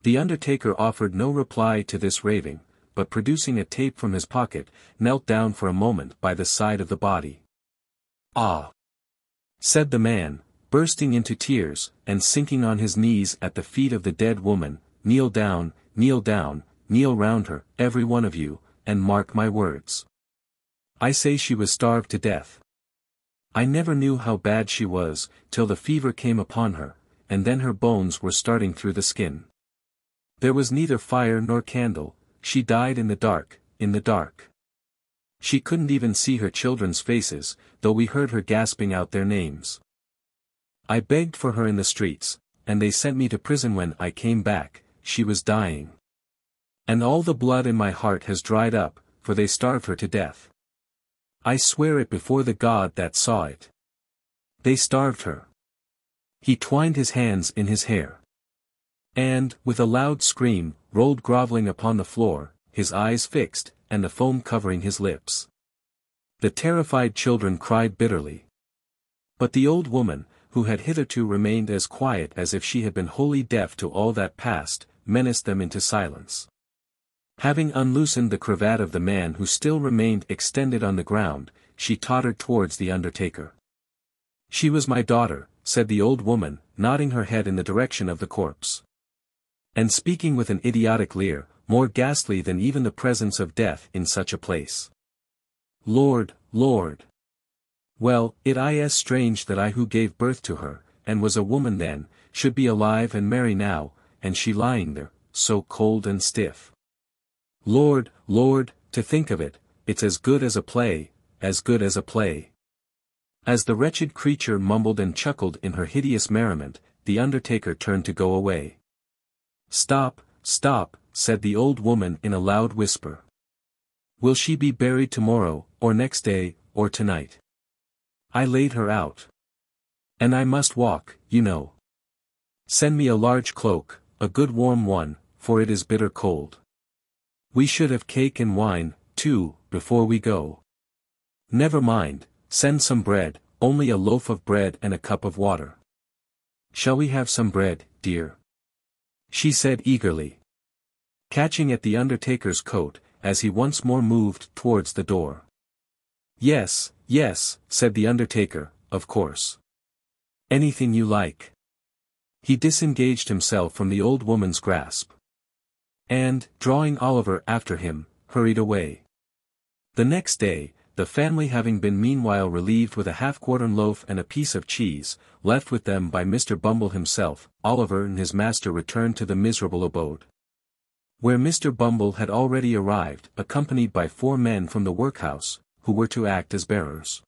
The undertaker offered no reply to this raving, but producing a tape from his pocket, knelt down for a moment by the side of the body. Ah! said the man, bursting into tears, and sinking on his knees at the feet of the dead woman, kneel down, kneel round her, every one of you, and mark my words. I say she was starved to death. I never knew how bad she was, till the fever came upon her, and then her bones were starting through the skin. There was neither fire nor candle, she died in the dark, in the dark. She couldn't even see her children's faces, though we heard her gasping out their names. I begged for her in the streets, and they sent me to prison when I came back, she was dying. And all the blood in my heart has dried up, for they starved her to death. I swear it before the God that saw it. They starved her. He twined his hands in his hair. And, with a loud scream, rolled groveling upon the floor, his eyes fixed, and the foam covering his lips. The terrified children cried bitterly. But the old woman, who had hitherto remained as quiet as if she had been wholly deaf to all that passed, menaced them into silence. Having unloosened the cravat of the man who still remained extended on the ground, she tottered towards the undertaker. She was my daughter, said the old woman, nodding her head in the direction of the corpse. And speaking with an idiotic leer, more ghastly than even the presence of death in such a place. Lord, Lord! Well, it is strange that I who gave birth to her, and was a woman then, should be alive and merry now, and she lying there, so cold and stiff. Lord, Lord, to think of it, it's as good as a play, as good as a play. As the wretched creature mumbled and chuckled in her hideous merriment, the undertaker turned to go away. Stop, stop, said the old woman in a loud whisper. Will she be buried tomorrow, or next day, or tonight? I laid her out. And I must walk, you know. Send me a large cloak, a good warm one, for it is bitter cold. We should have cake and wine, too, before we go. Never mind, send some bread, only a loaf of bread and a cup of water. Shall we have some bread, dear? She said eagerly. Catching at the undertaker's coat, as he once more moved towards the door. Yes, yes, said the undertaker, of course. Anything you like. He disengaged himself from the old woman's grasp. And, drawing Oliver after him, hurried away. The next day, the family having been meanwhile relieved with a half-quartern loaf and a piece of cheese, left with them by Mr. Bumble himself, Oliver and his master returned to the miserable abode. Where Mr. Bumble had already arrived, accompanied by 4 men from the workhouse, who were to act as bearers.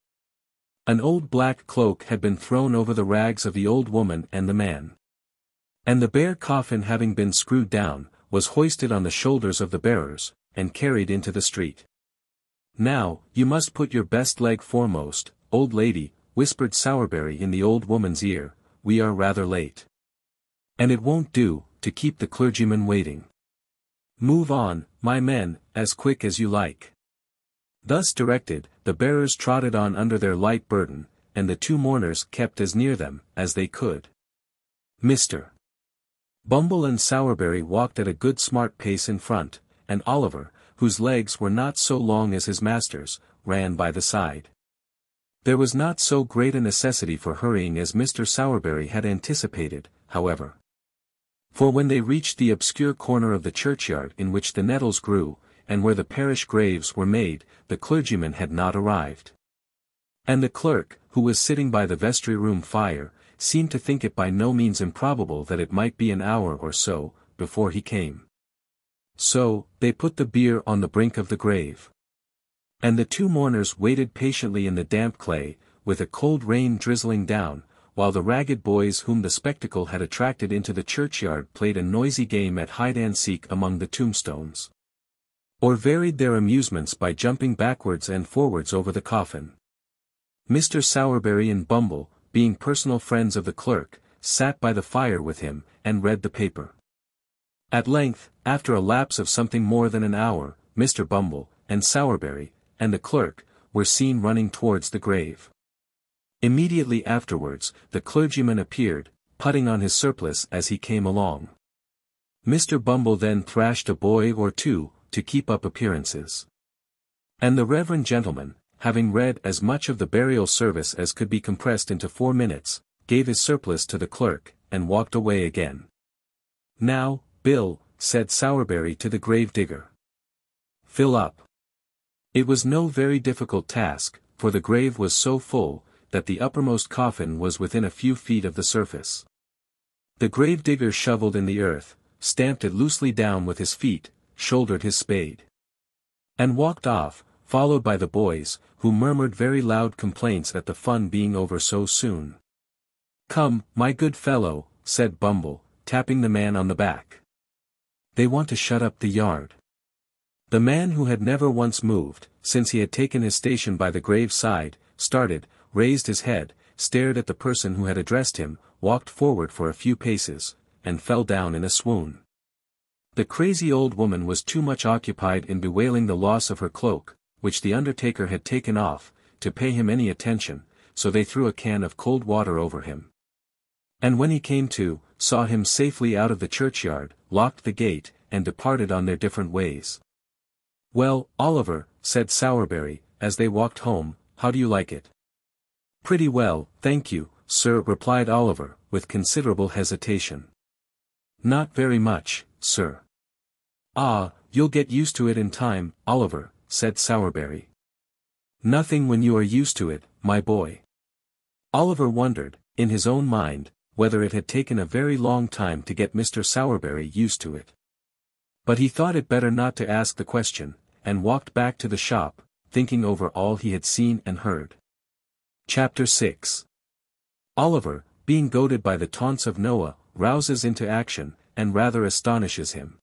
An old black cloak had been thrown over the rags of the old woman and the man. And the bare coffin having been screwed down, was hoisted on the shoulders of the bearers, and carried into the street. Now, you must put your best leg foremost, old lady, whispered Sowerberry in the old woman's ear, we are rather late. And it won't do, to keep the clergyman waiting. Move on, my men, as quick as you like. Thus directed, the bearers trotted on under their light burden, and the 2 mourners kept as near them, as they could. Mr. Bumble and Sowerberry walked at a good smart pace in front, and Oliver, whose legs were not so long as his master's, ran by the side. There was not so great a necessity for hurrying as Mr. Sowerberry had anticipated, however. For when they reached the obscure corner of the churchyard in which the nettles grew, and where the parish graves were made, the clergyman had not arrived. And the clerk, who was sitting by the vestry-room fire, seemed to think it by no means improbable that it might be an hour or so, before he came. So, they put the bier on the brink of the grave. And the 2 mourners waited patiently in the damp clay, with a cold rain drizzling down, while the ragged boys whom the spectacle had attracted into the churchyard played a noisy game at hide-and-seek among the tombstones. or varied their amusements by jumping backwards and forwards over the coffin. Mr. Sowerberry and Bumble, being personal friends of the clerk, sat by the fire with him, and read the paper. At length, after a lapse of something more than an hour, Mr. Bumble, and Sowerberry, and the clerk, were seen running towards the grave. Immediately afterwards, the clergyman appeared, putting on his surplice as he came along. Mr. Bumble then thrashed a boy or two, to keep up appearances. And the reverend gentleman, having read as much of the burial service as could be compressed into 4 minutes, gave his surplice to the clerk, and walked away again. "Now, Bill," said Sowerberry to the grave digger, "fill up." It was no very difficult task, for the grave was so full, that the uppermost coffin was within a few feet of the surface. The grave digger shoveled in the earth, stamped it loosely down with his feet, shouldered his spade, and walked off, followed by the boys, who murmured very loud complaints at the fun being over so soon. "Come, my good fellow," said Bumble, tapping the man on the back. "They want to shut up the yard." The man, who had never once moved, since he had taken his station by the grave side, started, raised his head, stared at the person who had addressed him, walked forward for a few paces, and fell down in a swoon. The crazy old woman was too much occupied in bewailing the loss of her cloak, which the undertaker had taken off, to pay him any attention, so they threw a can of cold water over him. And when he came to, saw him safely out of the churchyard, locked the gate, and departed on their different ways. "Well, Oliver," said Sowerberry, as they walked home, "how do you like it?" "Pretty well, thank you, sir," replied Oliver, with considerable hesitation. "Not very much, sir." "Ah, you'll get used to it in time, Oliver," said Sowerberry. "Nothing when you are used to it, my boy." Oliver wondered, in his own mind, whether it had taken a very long time to get Mr. Sowerberry used to it. But he thought it better not to ask the question, and walked back to the shop, thinking over all he had seen and heard. Chapter 6. Oliver, being goaded by the taunts of Noah, rouses into action, and rather astonishes him.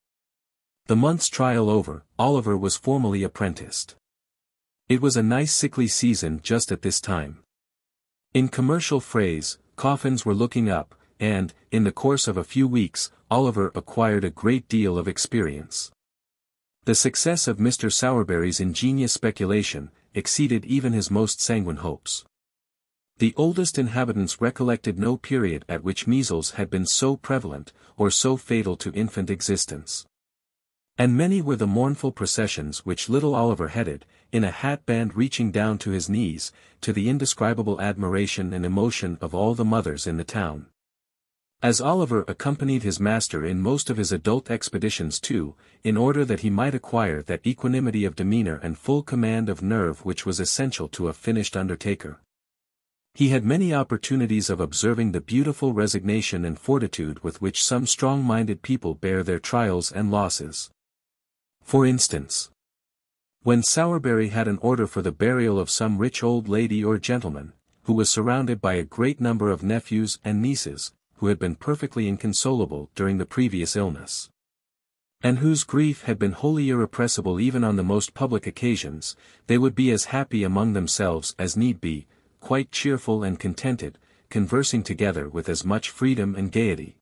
The month's trial over, Oliver was formally apprenticed. It was a nice sickly season just at this time. In commercial phrase, coffins were looking up, and, in the course of a few weeks, Oliver acquired a great deal of experience. The success of Mr. Sowerberry's ingenious speculation exceeded even his most sanguine hopes. The oldest inhabitants recollected no period at which measles had been so prevalent, or so fatal to infant existence. And many were the mournful processions which little Oliver headed, in a hatband reaching down to his knees, to the indescribable admiration and emotion of all the mothers in the town. As Oliver accompanied his master in most of his adult expeditions too, in order that he might acquire that equanimity of demeanor and full command of nerve which was essential to a finished undertaker. He had many opportunities of observing the beautiful resignation and fortitude with which some strong-minded people bear their trials and losses. For instance, when Sowerberry had an order for the burial of some rich old lady or gentleman, who was surrounded by a great number of nephews and nieces, who had been perfectly inconsolable during the previous illness, and whose grief had been wholly irrepressible even on the most public occasions, they would be as happy among themselves as need be, quite cheerful and contented, conversing together with as much freedom and gaiety,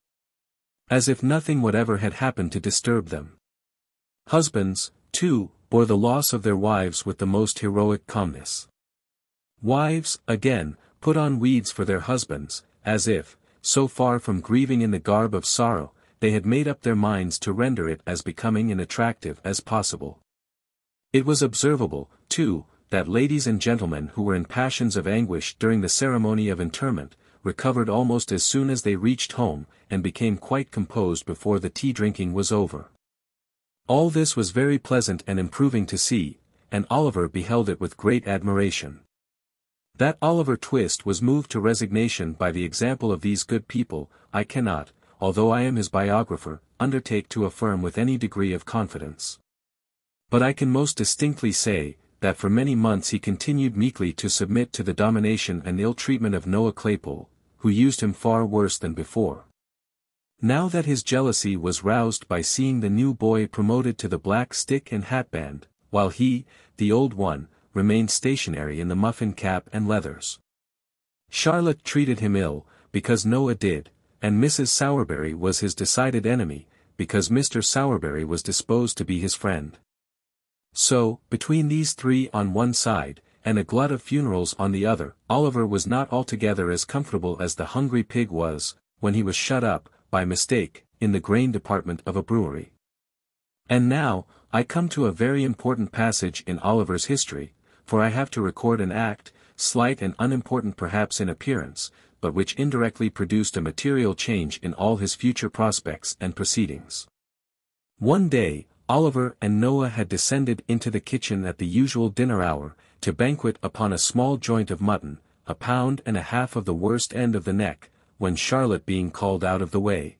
as if nothing whatever had happened to disturb them. Husbands, too, bore the loss of their wives with the most heroic calmness. Wives, again, put on weeds for their husbands, as if, so far from grieving in the garb of sorrow, they had made up their minds to render it as becoming and attractive as possible. It was observable, too, that ladies and gentlemen who were in passions of anguish during the ceremony of interment, recovered almost as soon as they reached home, and became quite composed before the tea-drinking was over. All this was very pleasant and improving to see, and Oliver beheld it with great admiration. That Oliver Twist was moved to resignation by the example of these good people, I cannot, although I am his biographer, undertake to affirm with any degree of confidence. But I can most distinctly say, that for many months he continued meekly to submit to the domination and ill treatment of Noah Claypole, who used him far worse than before. Now that his jealousy was roused by seeing the new boy promoted to the black stick and hatband, while he, the old one, remained stationary in the muffin cap and leathers. Charlotte treated him ill, because Noah did, and Mrs. Sowerberry was his decided enemy, because Mr. Sowerberry was disposed to be his friend. So, between these three on one side, and a glut of funerals on the other, Oliver was not altogether as comfortable as the hungry pig was, when he was shut up, by mistake, in the grain department of a brewery. And now, I come to a very important passage in Oliver's history, for I have to record an act, slight and unimportant perhaps in appearance, but which indirectly produced a material change in all his future prospects and proceedings. One day, Oliver and Noah had descended into the kitchen at the usual dinner hour, to banquet upon a small joint of mutton, 1.5 pounds of the worst end of the neck, when Charlotte being called out of the way.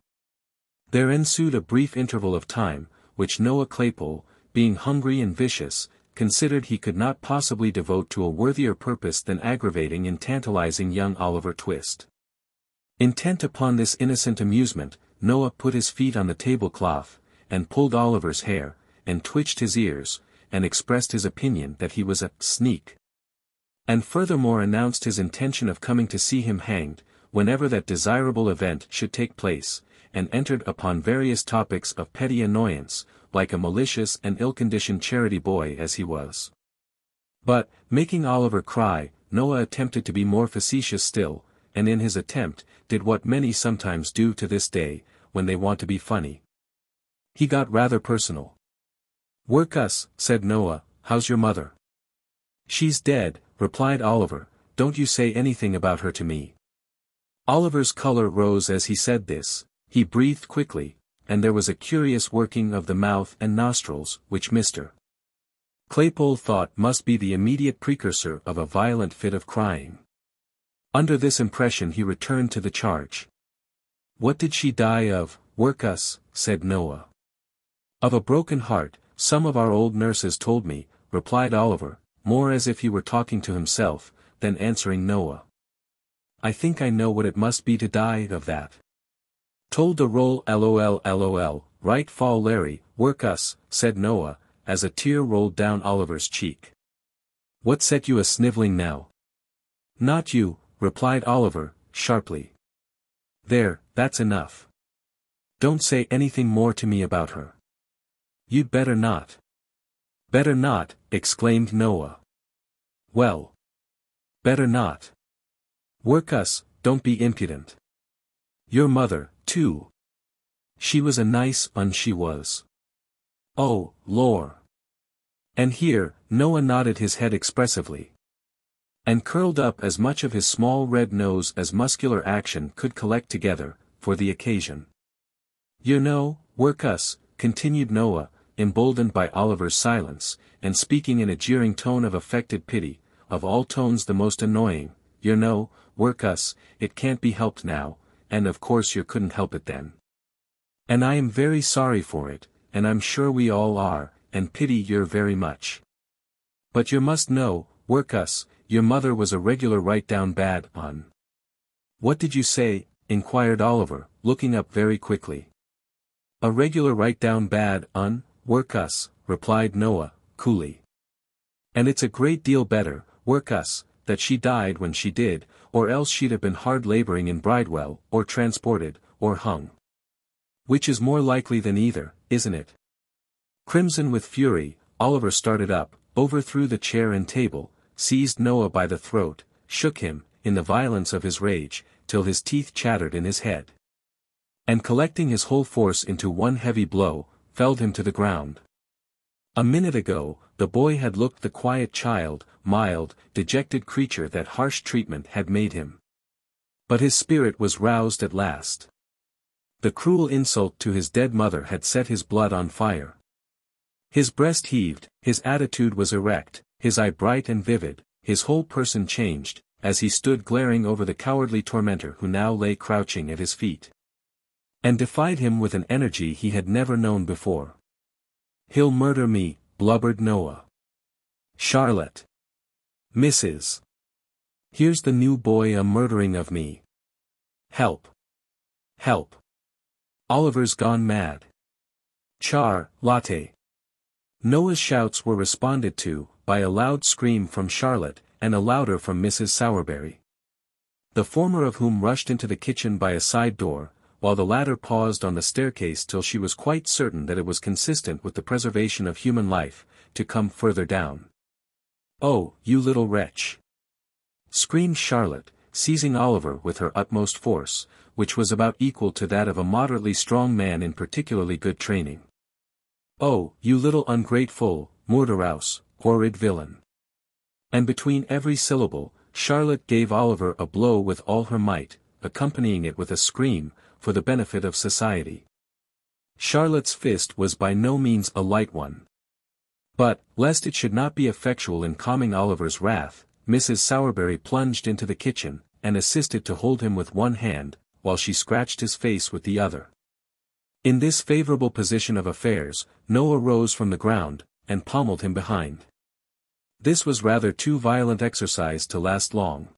There ensued a brief interval of time, which Noah Claypole, being hungry and vicious, considered he could not possibly devote to a worthier purpose than aggravating and tantalizing young Oliver Twist. Intent upon this innocent amusement, Noah put his feet on the tablecloth, and pulled Oliver's hair, and twitched his ears, and expressed his opinion that he was a sneak. And furthermore announced his intention of coming to see him hanged, whenever that desirable event should take place, and entered upon various topics of petty annoyance, like a malicious and ill-conditioned charity boy as he was. But, making Oliver cry, Noah attempted to be more facetious still, and in his attempt, did what many sometimes do to this day, when they want to be funny. He got rather personal. "Workhouse," said Noah, "how's your mother?" "She's dead," replied Oliver, "don't you say anything about her to me." Oliver's color rose as he said this, he breathed quickly, and there was a curious working of the mouth and nostrils, which Mr. Claypole thought must be the immediate precursor of a violent fit of crying. Under this impression he returned to the charge. "What did she die of, Workhouse?" said Noah. "Of a broken heart, some of our old nurses told me," replied Oliver, more as if he were talking to himself, than answering Noah. "I think I know what it must be to die of that." "Told the roll lol, right fall Larry, Workhouse," said Noah, as a tear rolled down Oliver's cheek. "What set you a snivelling now?" "Not you," replied Oliver, sharply. "There, that's enough. Don't say anything more to me about her." "You'd better not." "Better not," exclaimed Noah. "Well. Better not. Workhouse, don't be impudent. Your mother, too. She was a nice un she was." "Oh, lor." And here, Noah nodded his head expressively, and curled up as much of his small red nose as muscular action could collect together, for the occasion. "You know, Workhouse," continued Noah, emboldened by Oliver's silence, and speaking in a jeering tone of affected pity, of all tones the most annoying, "you know, Workhouse, it can't be helped now, and of course you couldn't help it then. And I am very sorry for it, and I'm sure we all are, and pity you very much. But you must know, Workhouse, your mother was a regular right down bad un." "What did you say?" inquired Oliver, looking up very quickly. "A regular right down bad un, Workhouse," replied Noah, coolly. "And it's a great deal better, Workhouse, that she died when she did, or else she'd have been hard laboring in Bridewell, or transported, or hung. Which is more likely than either, isn't it?" Crimson with fury, Oliver started up, overthrew the chair and table, seized Noah by the throat, shook him, in the violence of his rage, till his teeth chattered in his head, and collecting his whole force into one heavy blow, felled him to the ground. A minute ago, the boy had looked the quiet child, mild, dejected creature that harsh treatment had made him. But his spirit was roused at last. The cruel insult to his dead mother had set his blood on fire. His breast heaved, his attitude was erect, his eye bright and vivid, his whole person changed, as he stood glaring over the cowardly tormentor who now lay crouching at his feet, and defied him with an energy he had never known before. "He'll murder me," blubbered Noah. "Charlotte. Mrs. Here's the new boy a murdering of me. Help. Help. Oliver's gone mad. Latte. Noah's shouts were responded to, by a loud scream from Charlotte, and a louder from Mrs. Sowerberry. The former of whom rushed into the kitchen by a side door, while the latter paused on the staircase till she was quite certain that it was consistent with the preservation of human life, to come further down. "Oh, you little wretch!" screamed Charlotte, seizing Oliver with her utmost force, which was about equal to that of a moderately strong man in particularly good training. "Oh, you little ungrateful, murderous, horrid villain!" And between every syllable, Charlotte gave Oliver a blow with all her might, accompanying it with a scream, for the benefit of society. Charlotte's fist was by no means a light one. But, lest it should not be effectual in calming Oliver's wrath, Mrs. Sowerberry plunged into the kitchen, and assisted to hold him with one hand, while she scratched his face with the other. In this favorable position of affairs, Noah rose from the ground, and pommeled him behind. This was rather too violent exercise to last long.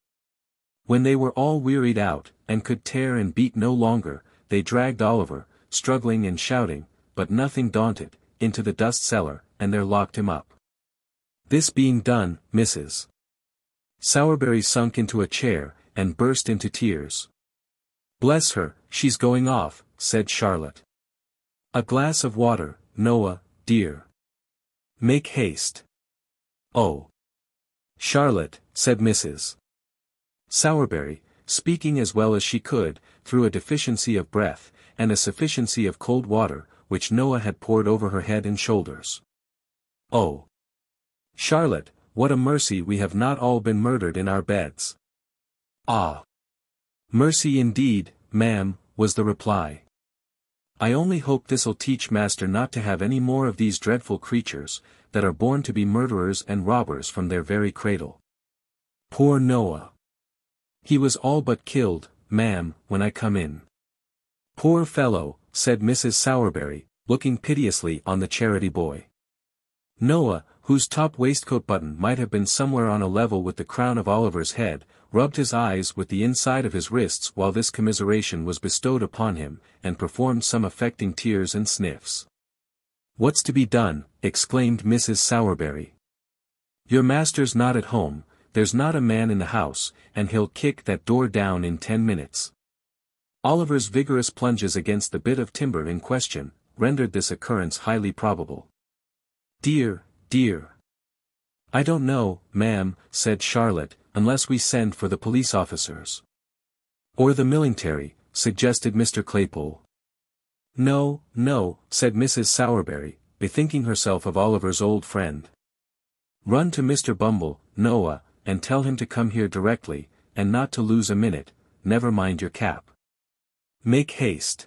When they were all wearied out, and could tear and beat no longer, they dragged Oliver, struggling and shouting, but nothing daunted, into the dust cellar, and there locked him up. This being done, Mrs. Sowerberry sunk into a chair, and burst into tears. "Bless her, she's going off," said Charlotte. "A glass of water, Noah, dear. Make haste." "Oh, Charlotte," said Mrs. Sowerberry, speaking as well as she could, through a deficiency of breath, and a sufficiency of cold water, which Noah had poured over her head and shoulders. "Oh, Charlotte, what a mercy we have not all been murdered in our beds." "Ah! Mercy indeed, ma'am," was the reply. "I only hope this'll teach master not to have any more of these dreadful creatures, that are born to be murderers and robbers from their very cradle. Poor Noah! He was all but killed, ma'am, when I come in." "Poor fellow," said Mrs. Sowerberry, looking piteously on the charity boy. Noah, whose top waistcoat button might have been somewhere on a level with the crown of Oliver's head, rubbed his eyes with the inside of his wrists while this commiseration was bestowed upon him, and performed some affecting tears and sniffs. "What's to be done?" exclaimed Mrs. Sowerberry. "Your master's not at home, there's not a man in the house, and he'll kick that door down in 10 minutes. Oliver's vigorous plunges against the bit of timber in question, rendered this occurrence highly probable. "Dear, dear. I don't know, ma'am," said Charlotte, "unless we send for the police officers." "Or the military," suggested Mr. Claypole. "No, no," said Mrs. Sowerberry, bethinking herself of Oliver's old friend. "Run to Mr. Bumble, Noah, and tell him to come here directly, and not to lose a minute, never mind your cap. Make haste.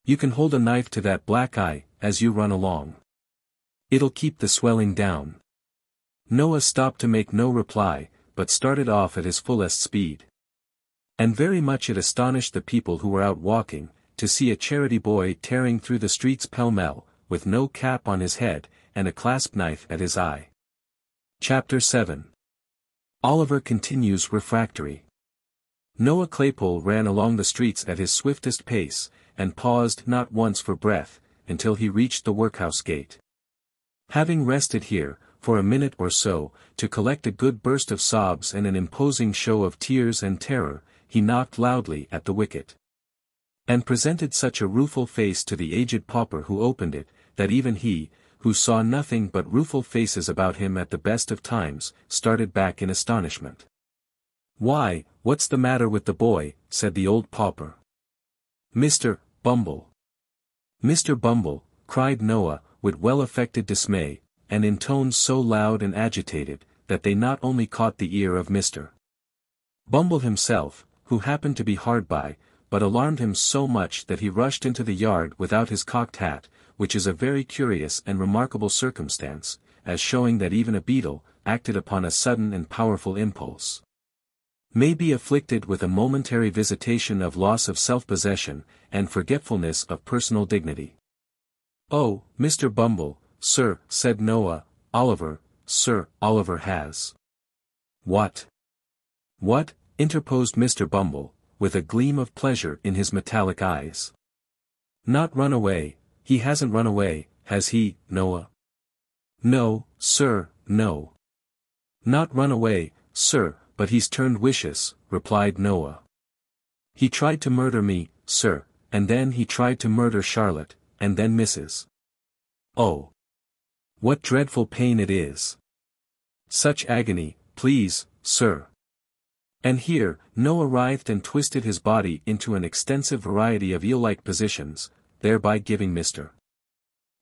You can hold a knife to that black eye, as you run along. It'll keep the swelling down." Noah stopped to make no reply, but started off at his fullest speed. And very much it astonished the people who were out walking, to see a charity boy tearing through the streets pell-mell, with no cap on his head, and a clasp knife at his eye. Chapter 7. Oliver continues refractory. Noah Claypole ran along the streets at his swiftest pace, and paused not once for breath, until he reached the workhouse gate. Having rested here, for a minute or so, to collect a good burst of sobs and an imposing show of tears and terror, he knocked loudly at the wicket. And presented such a rueful face to the aged pauper who opened it, that even he, who saw nothing but rueful faces about him at the best of times, started back in astonishment. "Why, what's the matter with the boy?" said the old pauper. "Mr. Bumble." "Mr. Bumble," cried Noah, with well-affected dismay, and in tones so loud and agitated, that they not only caught the ear of Mr. Bumble himself, who happened to be hard by, but alarmed him so much that he rushed into the yard without his cocked hat, which is a very curious and remarkable circumstance, as showing that even a beetle, acted upon a sudden and powerful impulse, may be afflicted with a momentary visitation of loss of self-possession, and forgetfulness of personal dignity. "Oh, Mr. Bumble, sir," said Noah, Sir Oliver has—" "What? What?" interposed Mr. Bumble, with a gleam of pleasure in his metallic eyes. Not run away, he hasn't run away, has he, Noah? No, sir, no. Not run away, sir, but he's turned vicious, replied Noah. He tried to murder me, sir, and then he tried to murder Charlotte, and then Mrs. Oh! What dreadful pain it is! Such agony, please, sir. And here, Noah writhed and twisted his body into an extensive variety of eel-like positions, thereby giving Mr.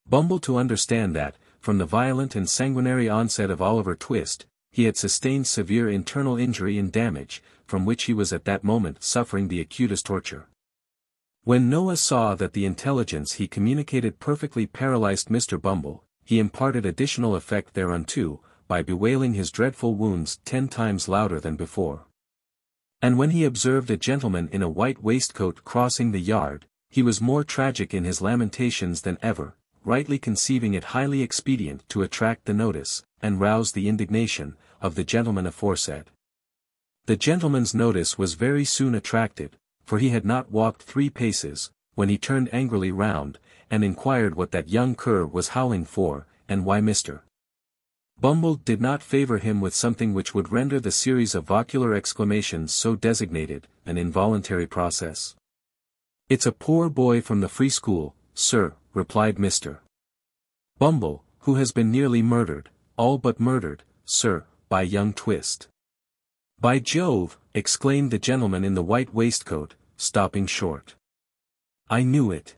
Bumble to understand that, from the violent and sanguinary onset of Oliver Twist, he had sustained severe internal injury and damage, from which he was at that moment suffering the acutest torture. When Noah saw that the intelligence he communicated perfectly paralyzed Mr. Bumble, he imparted additional effect thereunto, by bewailing his dreadful wounds 10 times louder than before. And when he observed a gentleman in a white waistcoat crossing the yard, he was more tragic in his lamentations than ever, rightly conceiving it highly expedient to attract the notice, and rouse the indignation, of the gentleman aforesaid. The gentleman's notice was very soon attracted, for he had not walked 3 paces, when he turned angrily round, and inquired what that young cur was howling for, and why Mr. Bumble did not favor him with something which would render the series of vocular exclamations so designated, an involuntary process. It's a poor boy from the free school, sir, replied Mr. Bumble, who has been nearly murdered, all but murdered, sir, by young Twist. By Jove, exclaimed the gentleman in the white waistcoat, stopping short. I knew it.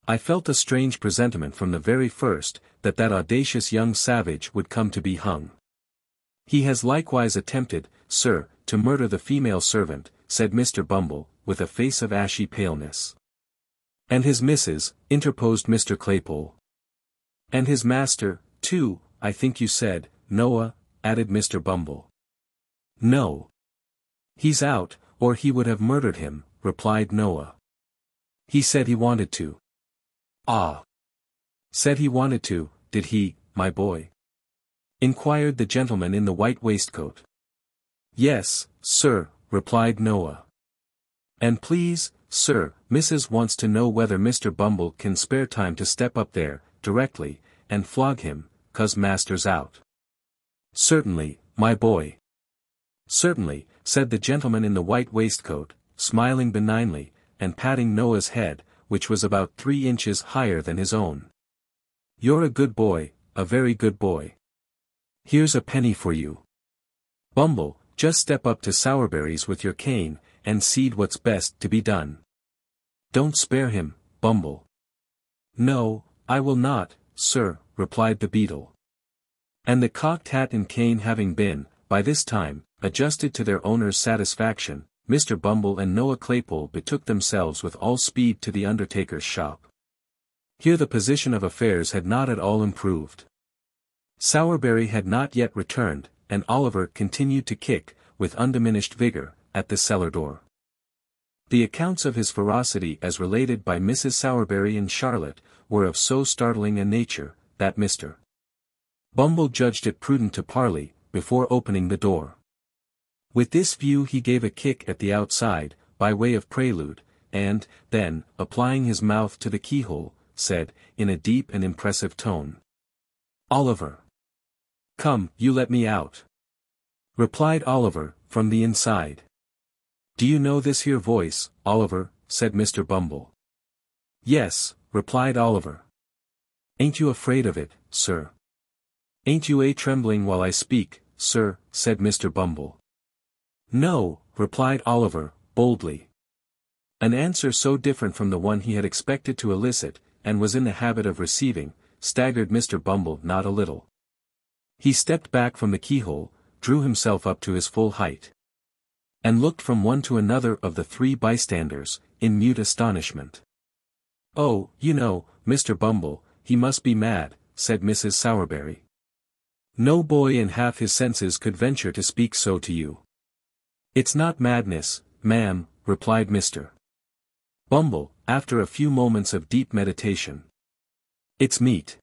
I felt a strange presentiment from the very first, that audacious young savage would come to be hung. He has likewise attempted, sir, to murder the female servant, said Mr. Bumble, with a face of ashy paleness. And his missus, interposed Mr. Claypole. And his master, too, I think you said, Noah, added Mr. Bumble. No. He's out, or he would have murdered him, replied Noah. He said he wanted to. Ah. Said he wanted to, did he, my boy? Inquired the gentleman in the white waistcoat. Yes, sir, replied Noah. And please, sir, Mrs. wants to know whether Mr. Bumble can spare time to step up there, directly, and flog him, 'cause master's out. Certainly, my boy. Certainly, said the gentleman in the white waistcoat, smiling benignly, and patting Noah's head, which was about 3 inches higher than his own. You're a good boy, a very good boy. Here's a penny for you. Bumble, just step up to Sowerberry's with your cane, and see what's best to be done. Don't spare him, Bumble. No, I will not, sir, replied the beadle. And the cocked hat and cane having been, by this time, adjusted to their owner's satisfaction, Mr. Bumble and Noah Claypole betook themselves with all speed to the undertaker's shop. Here the position of affairs had not at all improved. Sowerberry had not yet returned, and Oliver continued to kick, with undiminished vigor, at the cellar door. The accounts of his ferocity as related by Mrs. Sowerberry and Charlotte, were of so startling a nature, that Mr. Bumble judged it prudent to parley, before opening the door. With this view he gave a kick at the outside, by way of prelude, and, then, applying his mouth to the keyhole, said, in a deep and impressive tone. Oliver. Come, you let me out. Replied Oliver, from the inside. Do you know this here voice, Oliver? Said Mr. Bumble. Yes, replied Oliver. Ain't you afraid of it, sir? Ain't you trembling while I speak, sir? Said Mr. Bumble. No, replied Oliver, boldly. An answer so different from the one he had expected to elicit, and was in the habit of receiving, staggered Mr. Bumble not a little. He stepped back from the keyhole, drew himself up to his full height, and looked from one to another of the 3 bystanders, in mute astonishment. Oh, you know, Mr. Bumble, he must be mad, said Mrs. Sowerberry. No boy in half his senses could venture to speak so to you. It's not madness, ma'am, replied Mr. Bumble, after a few moments of deep meditation. It's meat.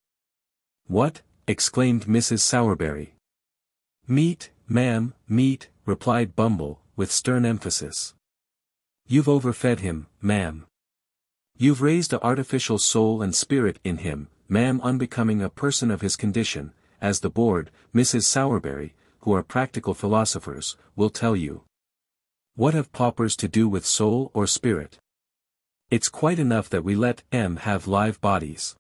What? Exclaimed Mrs. Sowerberry. Meat, ma'am, meat, replied Bumble, with stern emphasis. You've overfed him, ma'am. You've raised a artificial soul and spirit in him, ma'am, unbecoming a person of his condition, as the board, Mrs. Sowerberry, who are practical philosophers, will tell you. What have paupers to do with soul or spirit? It's quite enough that we let them have live bodies.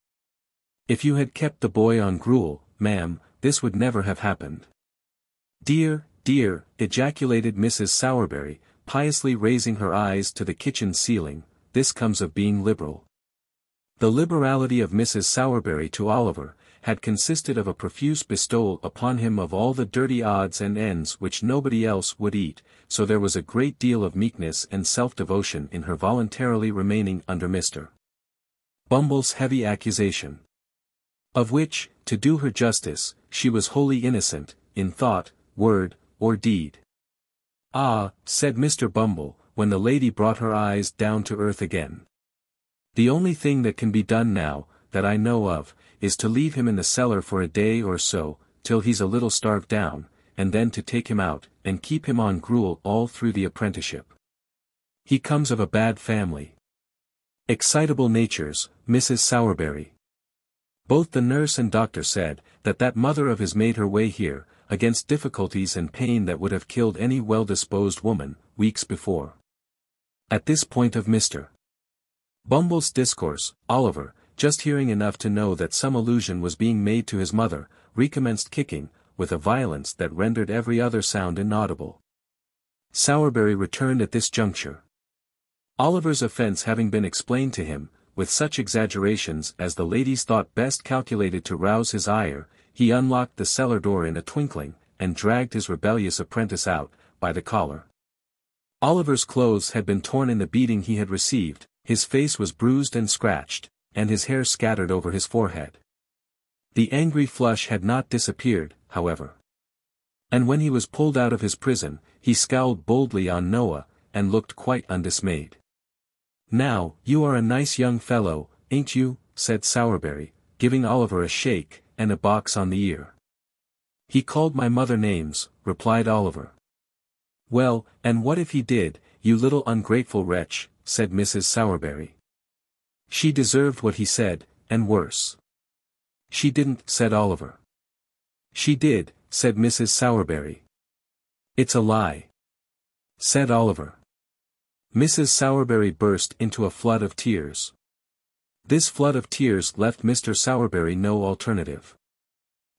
If you had kept the boy on gruel, ma'am, this would never have happened. Dear, dear, ejaculated Mrs. Sowerberry, piously raising her eyes to the kitchen ceiling, this comes of being liberal. The liberality of Mrs. Sowerberry to Oliver had consisted of a profuse bestowal upon him of all the dirty odds and ends which nobody else would eat, so there was a great deal of meekness and self-devotion in her voluntarily remaining under Mr. Bumble's heavy accusation. Of which, to do her justice, she was wholly innocent, in thought, word, or deed. Ah, said Mr. Bumble, when the lady brought her eyes down to earth again. The only thing that can be done now, that I know of, is to leave him in the cellar for a day or so, till he's a little starved down, and then to take him out, and keep him on gruel all through the apprenticeship. He comes of a bad family. Excitable natures, Mrs. Sowerberry. Both the nurse and doctor said, that mother of his made her way here, against difficulties and pain that would have killed any well-disposed woman, weeks before. At this point of Mr. Bumble's discourse, Oliver, just hearing enough to know that some allusion was being made to his mother, recommenced kicking, with a violence that rendered every other sound inaudible. Sowerberry returned at this juncture. Oliver's offence having been explained to him, with such exaggerations as the ladies thought best calculated to rouse his ire, he unlocked the cellar door in a twinkling, and dragged his rebellious apprentice out, by the collar. Oliver's clothes had been torn in the beating he had received, his face was bruised and scratched, and his hair scattered over his forehead. The angry flush had not disappeared, however. And when he was pulled out of his prison, he scowled boldly on Noah, and looked quite undismayed. Now, you are a nice young fellow, ain't you? Said Sowerberry, giving Oliver a shake, and a box on the ear. He called my mother names, replied Oliver. Well, and what if he did, you little ungrateful wretch, said Mrs. Sowerberry. She deserved what he said, and worse. She didn't, said Oliver. She did, said Mrs. Sowerberry. It's a lie, said Oliver. Mrs. Sowerberry burst into a flood of tears. This flood of tears left Mr. Sowerberry no alternative.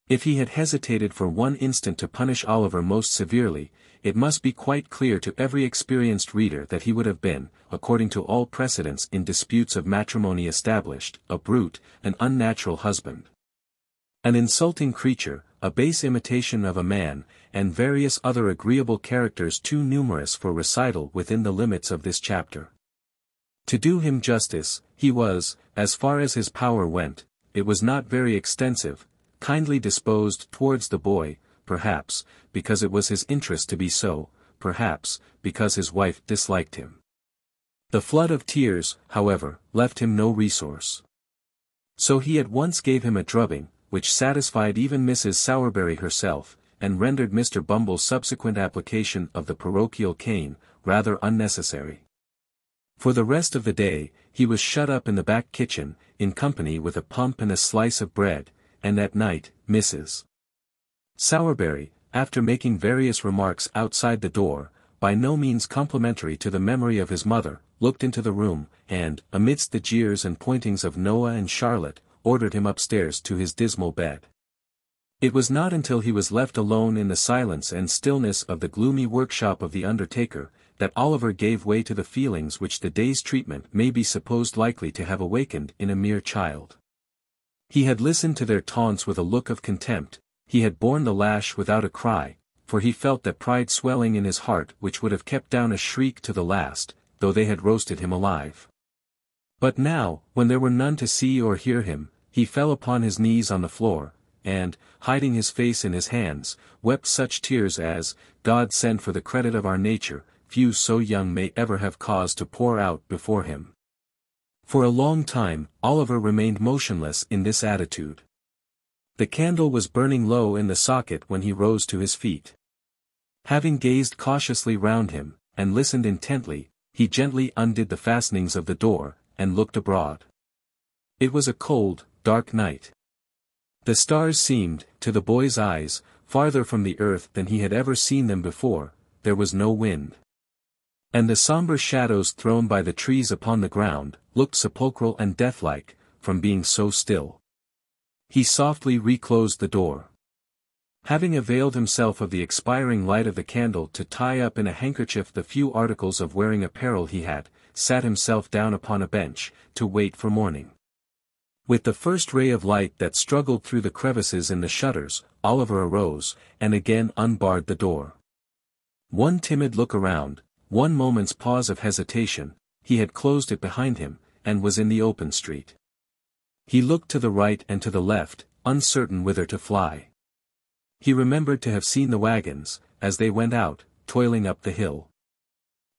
If he had hesitated for one instant to punish Oliver most severely, it must be quite clear to every experienced reader that he would have been, according to all precedents in disputes of matrimony established, a brute, an unnatural husband, an insulting creature, a base imitation of a man, and various other agreeable characters too numerous for recital within the limits of this chapter. To do him justice, he was, as far as his power went, it was not very extensive, kindly disposed towards the boy, perhaps, because it was his interest to be so, perhaps, because his wife disliked him. The flood of tears, however, left him no resource. So he at once gave him a drubbing, which satisfied even Mrs. Sowerberry herself, and rendered Mr. Bumble's subsequent application of the parochial cane, rather unnecessary. For the rest of the day, he was shut up in the back kitchen, in company with a pump and a slice of bread, and at night, Mrs. Sowerberry, after making various remarks outside the door, by no means complimentary to the memory of his mother, looked into the room, and, amidst the jeers and pointings of Noah and Charlotte, ordered him upstairs to his dismal bed. It was not until he was left alone in the silence and stillness of the gloomy workshop of the undertaker, that Oliver gave way to the feelings which the day's treatment may be supposed likely to have awakened in a mere child. He had listened to their taunts with a look of contempt, he had borne the lash without a cry, for he felt that pride swelling in his heart which would have kept down a shriek to the last, though they had roasted him alive. But now, when there were none to see or hear him, he fell upon his knees on the floor, and, hiding his face in his hands, wept such tears as, God send for the credit of our nature, few so young may ever have cause to pour out before him. For a long time, Oliver remained motionless in this attitude. The candle was burning low in the socket when he rose to his feet. Having gazed cautiously round him, and listened intently, he gently undid the fastenings of the door, and looked abroad. It was a cold, dark night. The stars seemed, to the boy's eyes, farther from the earth than he had ever seen them before. There was no wind. And the somber shadows thrown by the trees upon the ground, looked sepulchral and deathlike, from being so still. He softly reclosed the door. Having availed himself of the expiring light of the candle to tie up in a handkerchief the few articles of wearing apparel he had, sat himself down upon a bench, to wait for morning. With the first ray of light that struggled through the crevices in the shutters, Oliver arose, and again unbarred the door. One timid look around, one moment's pause of hesitation, he had closed it behind him, and was in the open street. He looked to the right and to the left, uncertain whither to fly. He remembered to have seen the wagons, as they went out, toiling up the hill.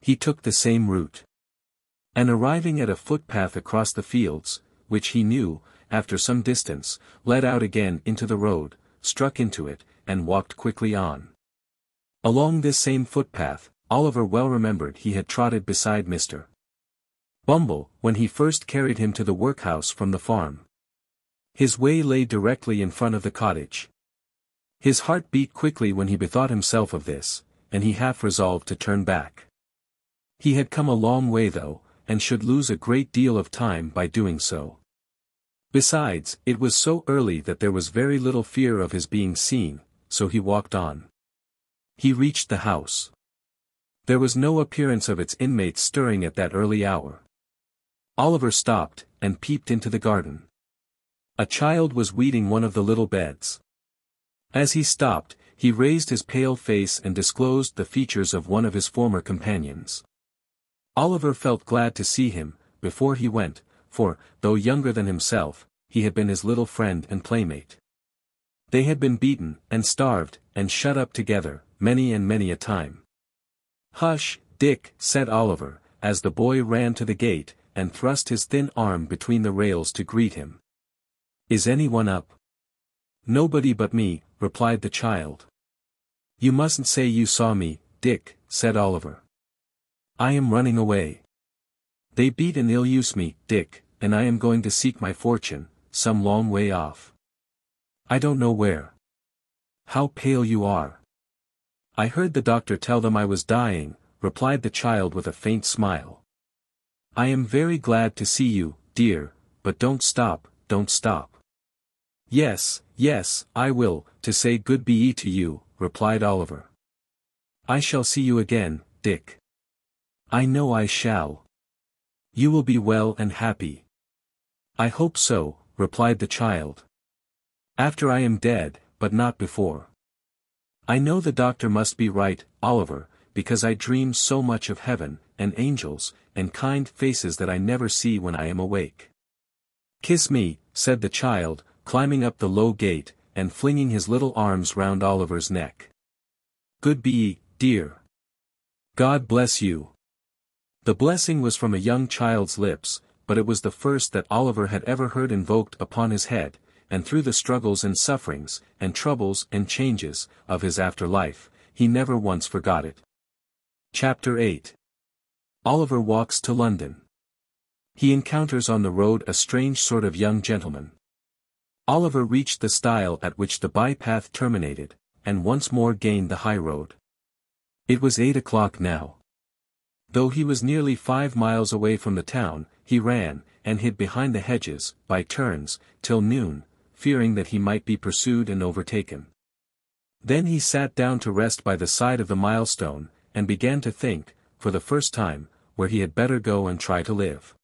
He took the same route. And arriving at a footpath across the fields, which he knew, after some distance, led out again into the road, struck into it, and walked quickly on. Along this same footpath, Oliver well remembered he had trotted beside Mr. Bumble, when he first carried him to the workhouse from the farm. His way lay directly in front of the cottage. His heart beat quickly when he bethought himself of this, and he half resolved to turn back. He had come a long way though, and should lose a great deal of time by doing so. Besides, it was so early that there was very little fear of his being seen, so he walked on. He reached the house. There was no appearance of its inmates stirring at that early hour. Oliver stopped, and peeped into the garden. A child was weeding one of the little beds. As he stopped, he raised his pale face and disclosed the features of one of his former companions. Oliver felt glad to see him, before he went, for, though younger than himself, he had been his little friend and playmate. They had been beaten, and starved, and shut up together, many and many a time. "Hush, Dick," said Oliver, as the boy ran to the gate, and thrust his thin arm between the rails to greet him. "Is anyone up?" "Nobody but me," replied the child. "You mustn't say you saw me, Dick," said Oliver. "I am running away. They beat and ill-use me, Dick, and I am going to seek my fortune, some long way off. I don't know where." "How pale you are." "I heard the doctor tell them I was dying," replied the child with a faint smile. "I am very glad to see you, dear, but don't stop, don't stop." "Yes, yes, I will, to say good be to you," replied Oliver. "I shall see you again, Dick." "I know I shall. You will be well and happy." "I hope so," replied the child. "After I am dead, but not before." "I know the doctor must be right, Oliver, because I dream so much of heaven, and angels, and kind faces that I never see when I am awake." "Kiss me," said the child, climbing up the low gate, and flinging his little arms round Oliver's neck. "Good be, dear. God bless you." The blessing was from a young child's lips, but it was the first that Oliver had ever heard invoked upon his head, and through the struggles and sufferings, and troubles and changes, of his after-life, he never once forgot it. Chapter 8. Oliver walks to London. He encounters on the road a strange sort of young gentleman. Oliver reached the stile at which the bypath terminated, and once more gained the high road. It was 8 o'clock now. Though he was nearly 5 miles away from the town, he ran, and hid behind the hedges, by turns, till noon, fearing that he might be pursued and overtaken. Then he sat down to rest by the side of the milestone, and began to think, for the first time, where he had better go and try to live.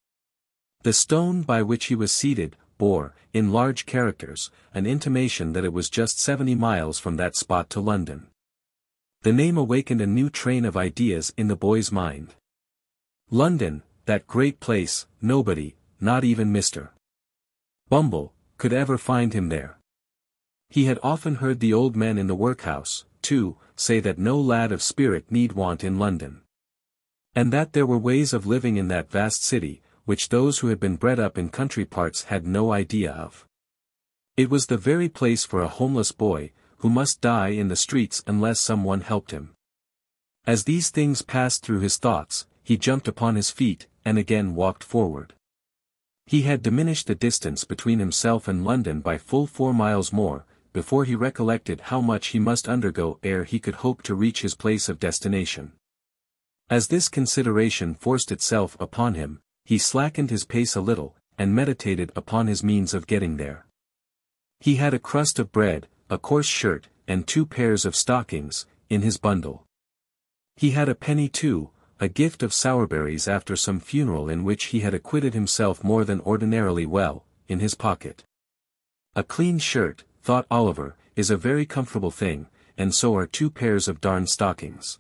The stone by which he was seated, bore, in large characters, an intimation that it was just 70 miles from that spot to London. The name awakened a new train of ideas in the boy's mind. London, that great place, nobody, not even Mr. Bumble, could ever find him there. He had often heard the old men in the workhouse, too, say that no lad of spirit need want in London. And that there were ways of living in that vast city, which those who had been bred up in country parts had no idea of. It was the very place for a homeless boy, who must die in the streets unless someone helped him. As these things passed through his thoughts, he jumped upon his feet, and again walked forward. He had diminished the distance between himself and London by full 4 miles more, before he recollected how much he must undergo ere he could hope to reach his place of destination. As this consideration forced itself upon him, he slackened his pace a little, and meditated upon his means of getting there. He had a crust of bread, a coarse shirt, and 2 pairs of stockings, in his bundle. He had a penny too, a gift of Sowerberry's after some funeral in which he had acquitted himself more than ordinarily well, in his pocket. A clean shirt, thought Oliver, is a very comfortable thing, and so are 2 pairs of darned stockings.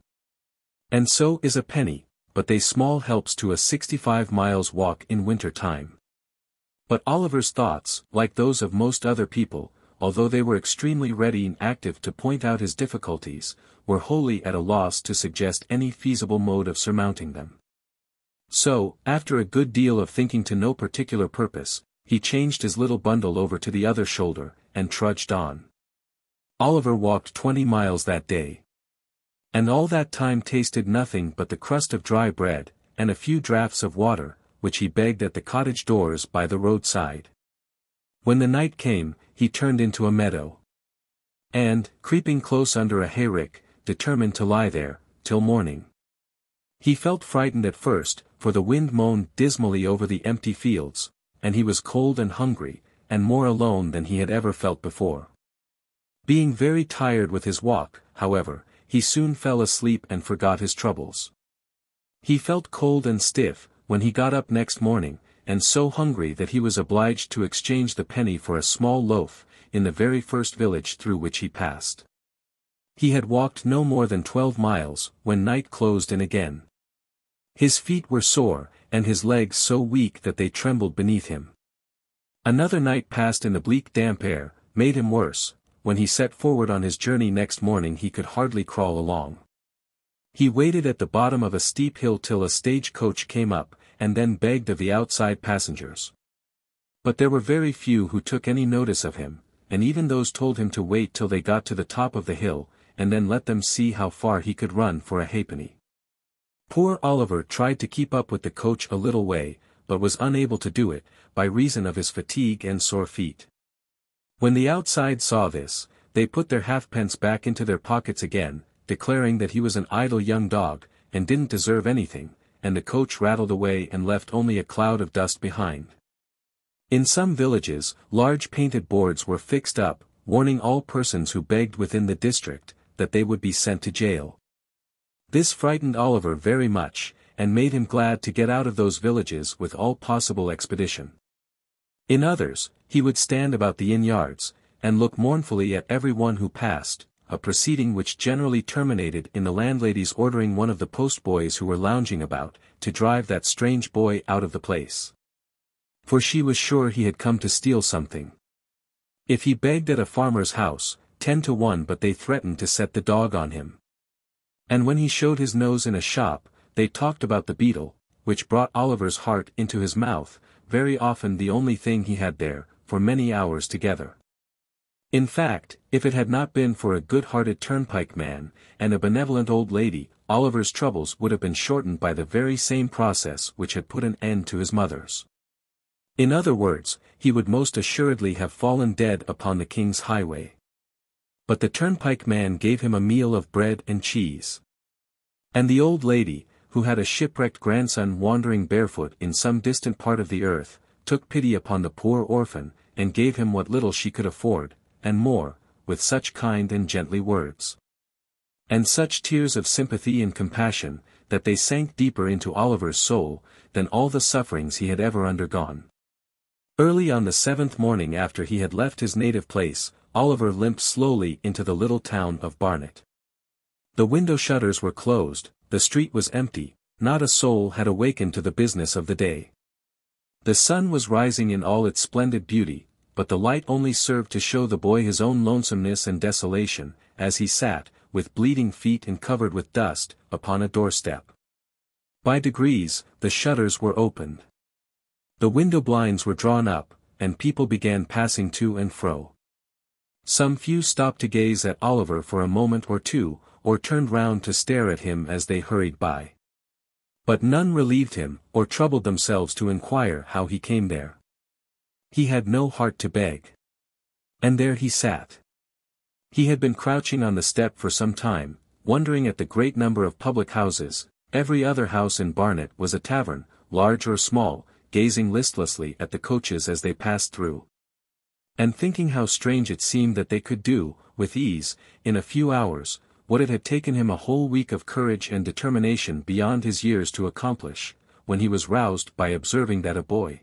And so is a penny, but they small helps to a 65 miles walk in winter time. But Oliver's thoughts, like those of most other people, although they were extremely ready and active to point out his difficulties, were wholly at a loss to suggest any feasible mode of surmounting them. So, after a good deal of thinking to no particular purpose, he changed his little bundle over to the other shoulder, and trudged on. Oliver walked 20 miles that day. And all that time tasted nothing but the crust of dry bread, and a few draughts of water, which he begged at the cottage doors by the roadside. When the night came, he turned into a meadow. And, creeping close under a hayrick, determined to lie there, till morning. He felt frightened at first, for the wind moaned dismally over the empty fields, and he was cold and hungry, and more alone than he had ever felt before. Being very tired with his walk, however, he soon fell asleep and forgot his troubles. He felt cold and stiff, when he got up next morning, and so hungry that he was obliged to exchange the penny for a small loaf, in the very first village through which he passed. He had walked no more than 12 miles, when night closed in again. His feet were sore, and his legs so weak that they trembled beneath him. Another night passed in the bleak damp air, made him worse. When he set forward on his journey next morning he could hardly crawl along. He waited at the bottom of a steep hill till a stage-coach came up, and then begged of the outside passengers. But there were very few who took any notice of him, and even those told him to wait till they got to the top of the hill, and then let them see how far he could run for a halfpenny. Poor Oliver tried to keep up with the coach a little way, but was unable to do it, by reason of his fatigue and sore feet. When the outside saw this, they put their halfpence back into their pockets again, declaring that he was an idle young dog, and didn't deserve anything, and the coach rattled away and left only a cloud of dust behind. In some villages, large painted boards were fixed up, warning all persons who begged within the district, that they would be sent to jail. This frightened Oliver very much, and made him glad to get out of those villages with all possible expedition. In others, he would stand about the inn-yards, and look mournfully at every one who passed, a proceeding which generally terminated in the landlady's ordering one of the postboys who were lounging about, to drive that strange boy out of the place. For she was sure he had come to steal something. If he begged at a farmer's house, 10 to 1 but they threatened to set the dog on him. And when he showed his nose in a shop, they talked about the beetle, which brought Oliver's heart into his mouth, very often the only thing he had there, for many hours together. In fact, if it had not been for a good-hearted turnpike man, and a benevolent old lady, Oliver's troubles would have been shortened by the very same process which had put an end to his mother's. In other words, he would most assuredly have fallen dead upon the king's highway. But the turnpike man gave him a meal of bread and cheese. And the old lady, who had a shipwrecked grandson wandering barefoot in some distant part of the earth, took pity upon the poor orphan, and gave him what little she could afford, and more, with such kind and gently words. And such tears of sympathy and compassion, that they sank deeper into Oliver's soul, than all the sufferings he had ever undergone. Early on the 7th morning after he had left his native place, Oliver limped slowly into the little town of Barnet. The window shutters were closed, the street was empty, not a soul had awakened to the business of the day. The sun was rising in all its splendid beauty, but the light only served to show the boy his own lonesomeness and desolation, as he sat, with bleeding feet and covered with dust, upon a doorstep. By degrees, the shutters were opened. The window blinds were drawn up, and people began passing to and fro. Some few stopped to gaze at Oliver for a moment or two, or turned round to stare at him as they hurried by. But none relieved him, or troubled themselves to inquire how he came there. He had no heart to beg. And there he sat. He had been crouching on the step for some time, wondering at the great number of public houses. Every other house in Barnet was a tavern, large or small, gazing listlessly at the coaches as they passed through. And thinking how strange it seemed that they could do, with ease, in a few hours, what it had taken him a whole week of courage and determination beyond his years to accomplish, when he was roused by observing that a boy,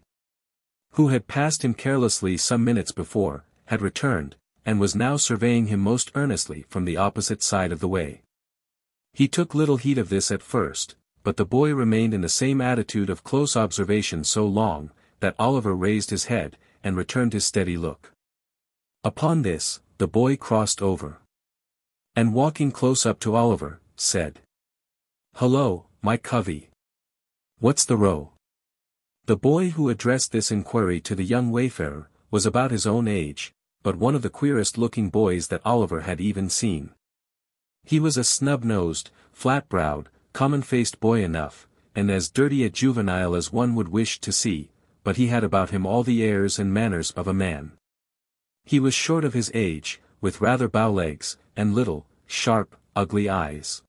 who had passed him carelessly some minutes before, had returned, and was now surveying him most earnestly from the opposite side of the way. He took little heed of this at first, but the boy remained in the same attitude of close observation so long, that Oliver raised his head, and returned his steady look. Upon this, the boy crossed over, and walking close up to Oliver, said, "Hullo, my covey. What's the row?" The boy who addressed this inquiry to the young wayfarer, was about his own age, but one of the queerest-looking boys that Oliver had even seen. He was a snub-nosed, flat-browed, common-faced boy enough, and as dirty a juvenile as one would wish to see, but he had about him all the airs and manners of a man. He was short of his age, with rather bow legs, and little, sharp, ugly eyes.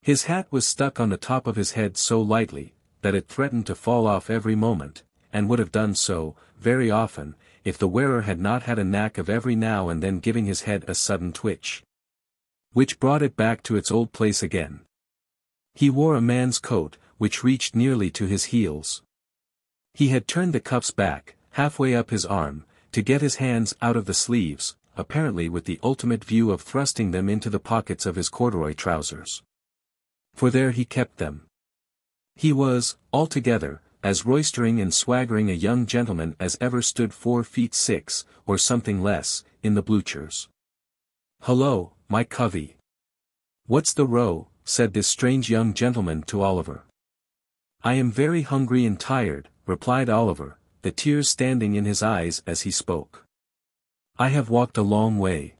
His hat was stuck on the top of his head so lightly, that it threatened to fall off every moment, and would have done so, very often, if the wearer had not had a knack of every now and then giving his head a sudden twitch, which brought it back to its old place again. He wore a man's coat, which reached nearly to his heels. He had turned the cuffs back, halfway up his arm, to get his hands out of the sleeves, apparently with the ultimate view of thrusting them into the pockets of his corduroy trousers. For there he kept them. He was, altogether, as roistering and swaggering a young gentleman as ever stood 4 feet 6, or something less, in the bluchers. "Hullo, my covey. What's the row?" said this strange young gentleman to Oliver. "I am very hungry and tired," replied Oliver, the tears standing in his eyes as he spoke. "I have walked a long way.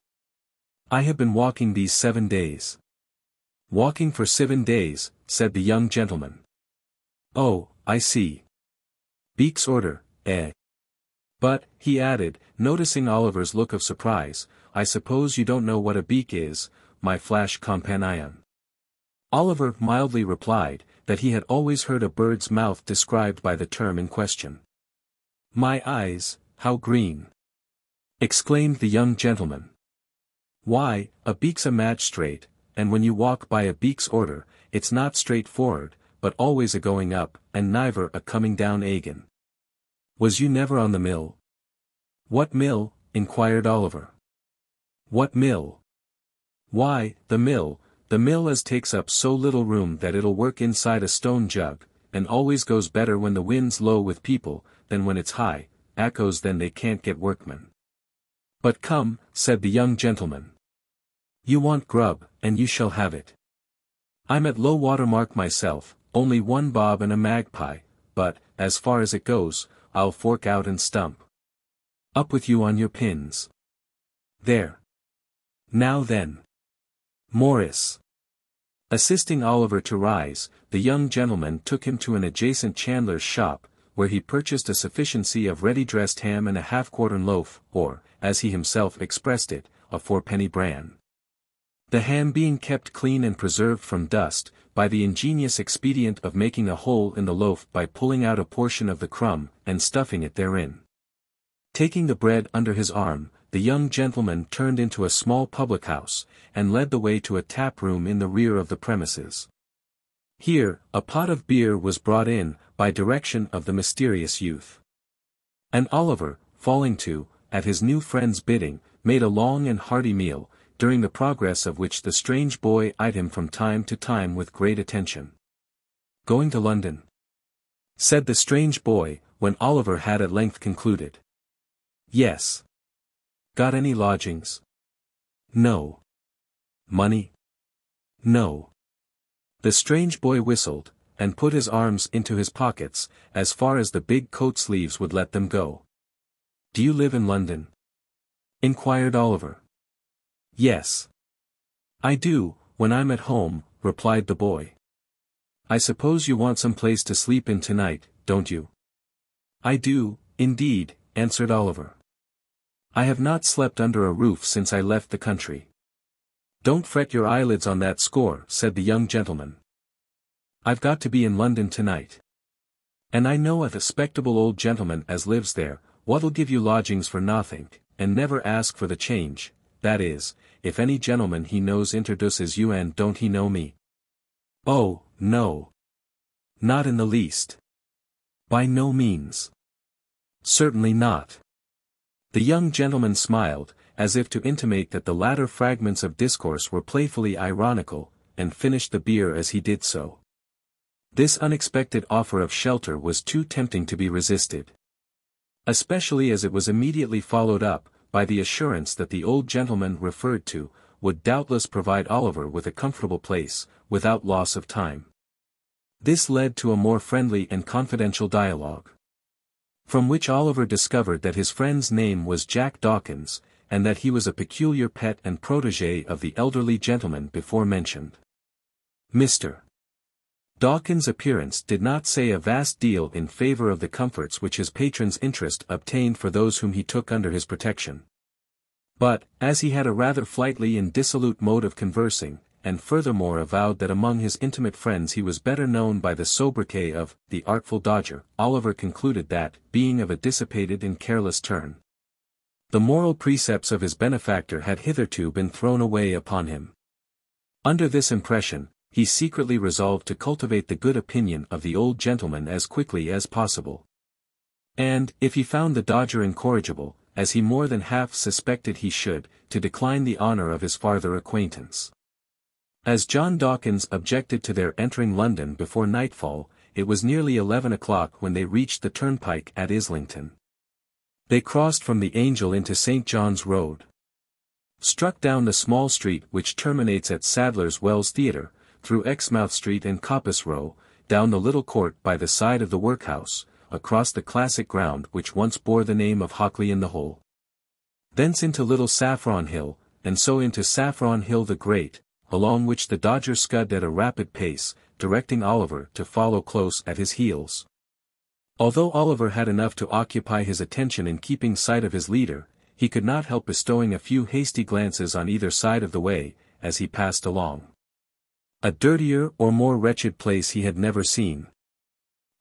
I have been walking these 7 days." "Walking for 7 days," said the young gentleman. "Oh, I see. Beak's order, eh? But," he added, noticing Oliver's look of surprise, "I suppose you don't know what a beak is, my flash companion." Oliver mildly replied, that he had always heard a bird's mouth described by the term in question. "My eyes, how green!" exclaimed the young gentleman. "Why, a beak's a match straight, and when you walk by a beak's order, it's not straight forward, but always a going up, and niver a coming down again. Was you never on the mill?" "What mill?" inquired Oliver. "What mill?" "Why, the mill as takes up so little room that it'll work inside a stone jug, and always goes better when the wind's low with people, than when it's high, echoes then they can't get workmen." "But come," said the young gentleman. "You want grub, and you shall have it. I'm at low water mark myself, only 1 bob and a magpie, but, as far as it goes, I'll fork out and stump. Up with you on your pins. There. Now then. Morris." Assisting Oliver to rise, the young gentleman took him to an adjacent chandler's shop, where he purchased a sufficiency of ready-dressed ham and a half-quartern loaf, or, as he himself expressed it, a 4-penny bran. The ham being kept clean and preserved from dust, by the ingenious expedient of making a hole in the loaf by pulling out a portion of the crumb, and stuffing it therein. Taking the bread under his arm, the young gentleman turned into a small public house, and led the way to a tap room in the rear of the premises. Here, a pot of beer was brought in, by direction of the mysterious youth. And Oliver, falling to, at his new friend's bidding, made a long and hearty meal, during the progress of which the strange boy eyed him from time to time with great attention. "Going to London?" said the strange boy, when Oliver had at length concluded. "Yes." "Got any lodgings?" "No." "Money?" "No." The strange boy whistled, and put his arms into his pockets, as far as the big coat sleeves would let them go. "Do you live in London?" inquired Oliver. "Yes. I do, when I'm at home," replied the boy. I suppose you want some place to sleep in tonight, don't you? I do, indeed, answered Oliver. I have not slept under a roof since I left the country. Don't fret your eyelids on that score, said the young gentleman. I've got to be in London tonight. And I know a respectable old gentleman as lives there, what'll give you lodgings for nothing, and never ask for the change, that is, if any gentleman he knows introduces you and don't he know me? Oh, no. Not in the least. By no means. Certainly not. The young gentleman smiled, as if to intimate that the latter fragments of discourse were playfully ironical, and finished the beer as he did so. This unexpected offer of shelter was too tempting to be resisted. Especially as it was immediately followed up, by the assurance that the old gentleman referred to, would doubtless provide Oliver with a comfortable place, without loss of time. This led to a more friendly and confidential dialogue, from which Oliver discovered that his friend's name was Jack Dawkins, and that he was a peculiar pet and protégé of the elderly gentleman before mentioned. Mr. Dawkins' appearance did not say a vast deal in favor of the comforts which his patron's interest obtained for those whom he took under his protection. But, as he had a rather flighty and dissolute mode of conversing, and furthermore avowed that among his intimate friends he was better known by the sobriquet of the Artful Dodger, Oliver concluded that, being of a dissipated and careless turn, the moral precepts of his benefactor had hitherto been thrown away upon him. Under this impression, he secretly resolved to cultivate the good opinion of the old gentleman as quickly as possible. And, if he found the Dodger incorrigible, as he more than half suspected he should, to decline the honor of his farther acquaintance. As John Dawkins objected to their entering London before nightfall, it was nearly 11 o'clock when they reached the turnpike at Islington. They crossed from the Angel into St. John's Road, struck down the small street which terminates at Sadler's Wells Theatre, through Exmouth Street and Coppice Row, down the little court by the side of the workhouse, across the classic ground which once bore the name of Hockley in the Hole. Thence into Little Saffron Hill, and so into Saffron Hill the Great, along which the Dodger scudded at a rapid pace, directing Oliver to follow close at his heels. Although Oliver had enough to occupy his attention in keeping sight of his leader, he could not help bestowing a few hasty glances on either side of the way, as he passed along. A dirtier or more wretched place he had never seen.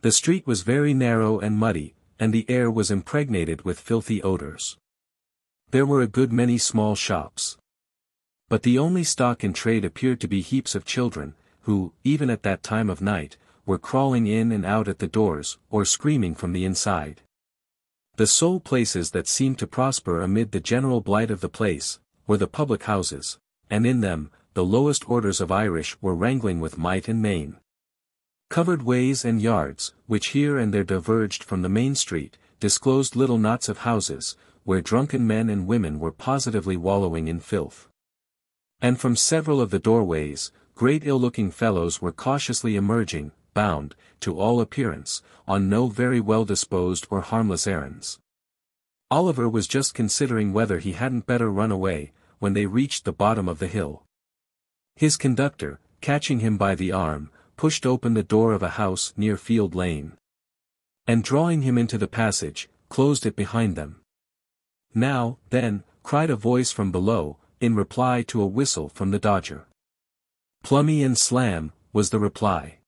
The street was very narrow and muddy, and the air was impregnated with filthy odors. There were a good many small shops. But the only stock in trade appeared to be heaps of children, who, even at that time of night, were crawling in and out at the doors, or screaming from the inside. The sole places that seemed to prosper amid the general blight of the place, were the public houses, and in them, the lowest orders of Irish were wrangling with might and main. Covered ways and yards, which here and there diverged from the main street, disclosed little knots of houses, where drunken men and women were positively wallowing in filth. And from several of the doorways, great ill-looking fellows were cautiously emerging, bound, to all appearance, on no very well-disposed or harmless errands. Oliver was just considering whether he hadn't better run away, when they reached the bottom of the hill. His conductor, catching him by the arm, pushed open the door of a house near Field Lane, and drawing him into the passage, closed it behind them. Now, then, cried a voice from below, in reply to a whistle from the Dodger. Plummy and slam, was the reply.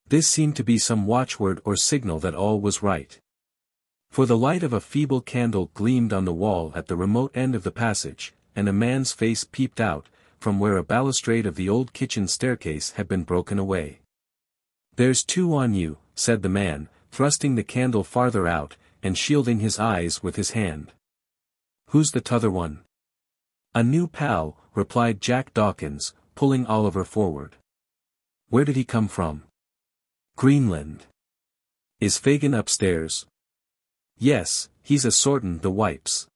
This seemed to be some watchword or signal that all was right. For the light of a feeble candle gleamed on the wall at the remote end of the passage, and a man's face peeped out, from where a balustrade of the old kitchen staircase had been broken away. "There's two on you," said the man, thrusting the candle farther out, and shielding his eyes with his hand. "Who's the t'other one?" "A new pal," replied Jack Dawkins, pulling Oliver forward. "Where did he come from?" "Greenland." "Is Fagin upstairs?" "Yes, he's a-sortin' the wipes."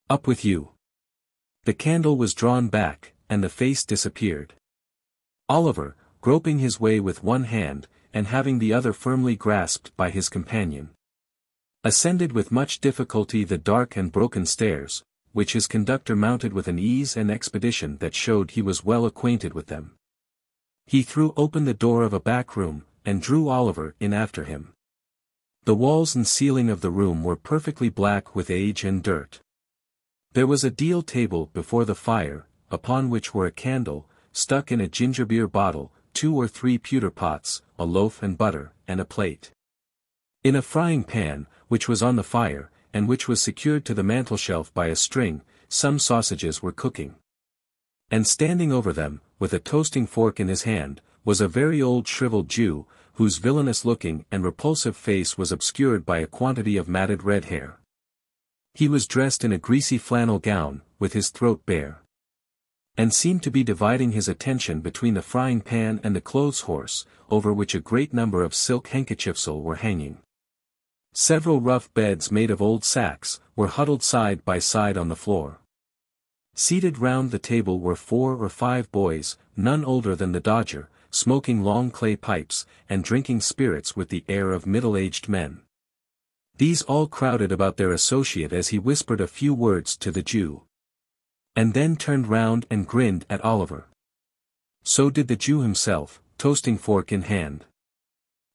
"Up with you." The candle was drawn back, and the face disappeared. Oliver, groping his way with one hand, and having the other firmly grasped by his companion, ascended with much difficulty the dark and broken stairs, which his conductor mounted with an ease and expedition that showed he was well acquainted with them. He threw open the door of a back room, and drew Oliver in after him. The walls and ceiling of the room were perfectly black with age and dirt. There was a deal table before the fire, upon which were a candle, stuck in a gingerbeer bottle, 2 or 3 pewter pots, a loaf and butter, and a plate. In a frying pan, which was on the fire, and which was secured to the mantelshelf by a string, some sausages were cooking. And standing over them, with a toasting fork in his hand, was a very old shriveled Jew, whose villainous-looking and repulsive face was obscured by a quantity of matted red hair. He was dressed in a greasy flannel gown, with his throat bare, and seemed to be dividing his attention between the frying pan and the clothes-horse, over which a great number of silk handkerchiefs were hanging. Several rough beds made of old sacks, were huddled side by side on the floor. Seated round the table were 4 or 5 boys, none older than the Dodger, smoking long clay pipes, and drinking spirits with the air of middle-aged men. These all crowded about their associate as he whispered a few words to the Jew, and then turned round and grinned at Oliver. So did the Jew himself, toasting fork in hand.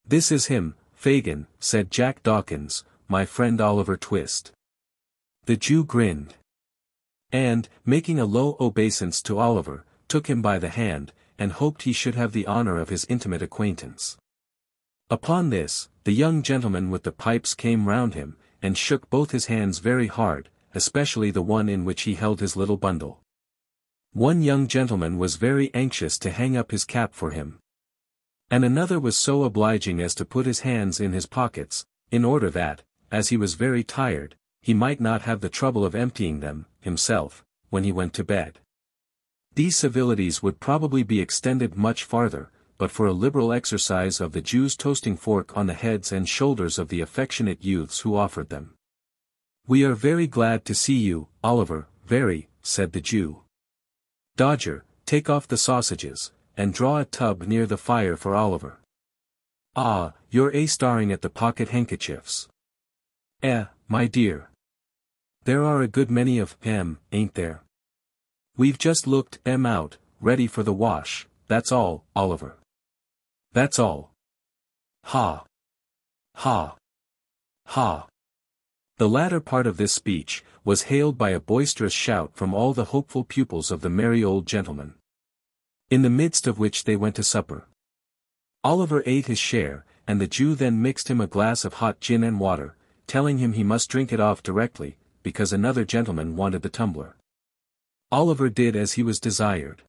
"This is him, Fagin," said Jack Dawkins, "my friend Oliver Twist." The Jew grinned, and, making a low obeisance to Oliver, took him by the hand, and hoped he should have the honor of his intimate acquaintance. Upon this, the young gentleman with the pipes came round him, and shook both his hands very hard, especially the one in which he held his little bundle. One young gentleman was very anxious to hang up his cap for him, and another was so obliging as to put his hands in his pockets, in order that, as he was very tired, he might not have the trouble of emptying them, himself, when he went to bed. These civilities would probably be extended much farther, but for a liberal exercise of the Jew's toasting fork on the heads and shoulders of the affectionate youths who offered them. "We are very glad to see you, Oliver, very," said the Jew. "Dodger, take off the sausages, and draw a tub near the fire for Oliver. Ah, you're staring at the pocket handkerchiefs. My dear. There are a good many of 'em, ain't there? We've just looked 'em out, ready for the wash, that's all, Oliver. That's all. Ha! Ha! Ha!" The latter part of this speech was hailed by a boisterous shout from all the hopeful pupils of the merry old gentleman, in the midst of which they went to supper. Oliver ate his share, and the Jew then mixed him a glass of hot gin and water, telling him he must drink it off directly, because another gentleman wanted the tumbler. Oliver did as he was desired.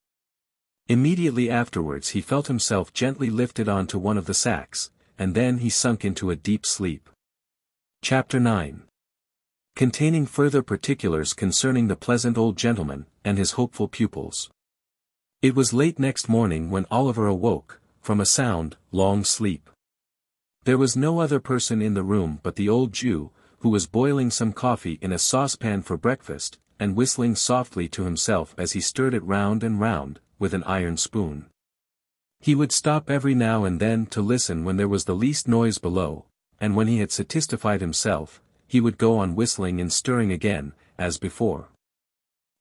Immediately afterwards he felt himself gently lifted on to one of the sacks, and then he sunk into a deep sleep. Chapter 9. Containing further particulars concerning the pleasant old gentleman, and his hopeful pupils. It was late next morning when Oliver awoke, from a sound, long sleep. There was no other person in the room but the old Jew, who was boiling some coffee in a saucepan for breakfast, and whistling softly to himself as he stirred it round and round, with an iron spoon. He would stop every now and then to listen when there was the least noise below, and when he had satisfied himself, he would go on whistling and stirring again, as before.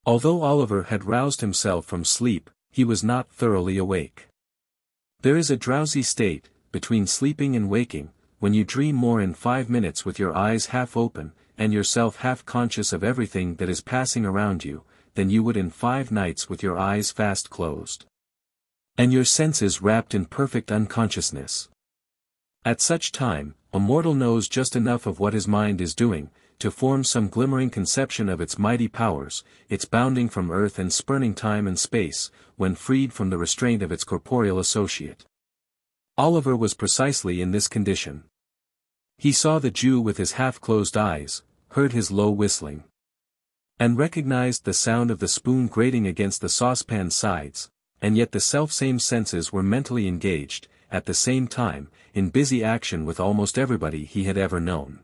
Although Oliver had roused himself from sleep, he was not thoroughly awake. There is a drowsy state, between sleeping and waking, when you dream more in 5 minutes with your eyes half open, and yourself half conscious of everything that is passing around you, than you would in 5 nights with your eyes fast closed, and your senses wrapped in perfect unconsciousness. At such time, a mortal knows just enough of what his mind is doing, to form some glimmering conception of its mighty powers, its bounding from earth and spurning time and space, when freed from the restraint of its corporeal associate. Oliver was precisely in this condition. He saw the Jew with his half-closed eyes, heard his low whistling, and recognized the sound of the spoon grating against the saucepan sides, and yet the selfsame senses were mentally engaged, at the same time, in busy action with almost everybody he had ever known.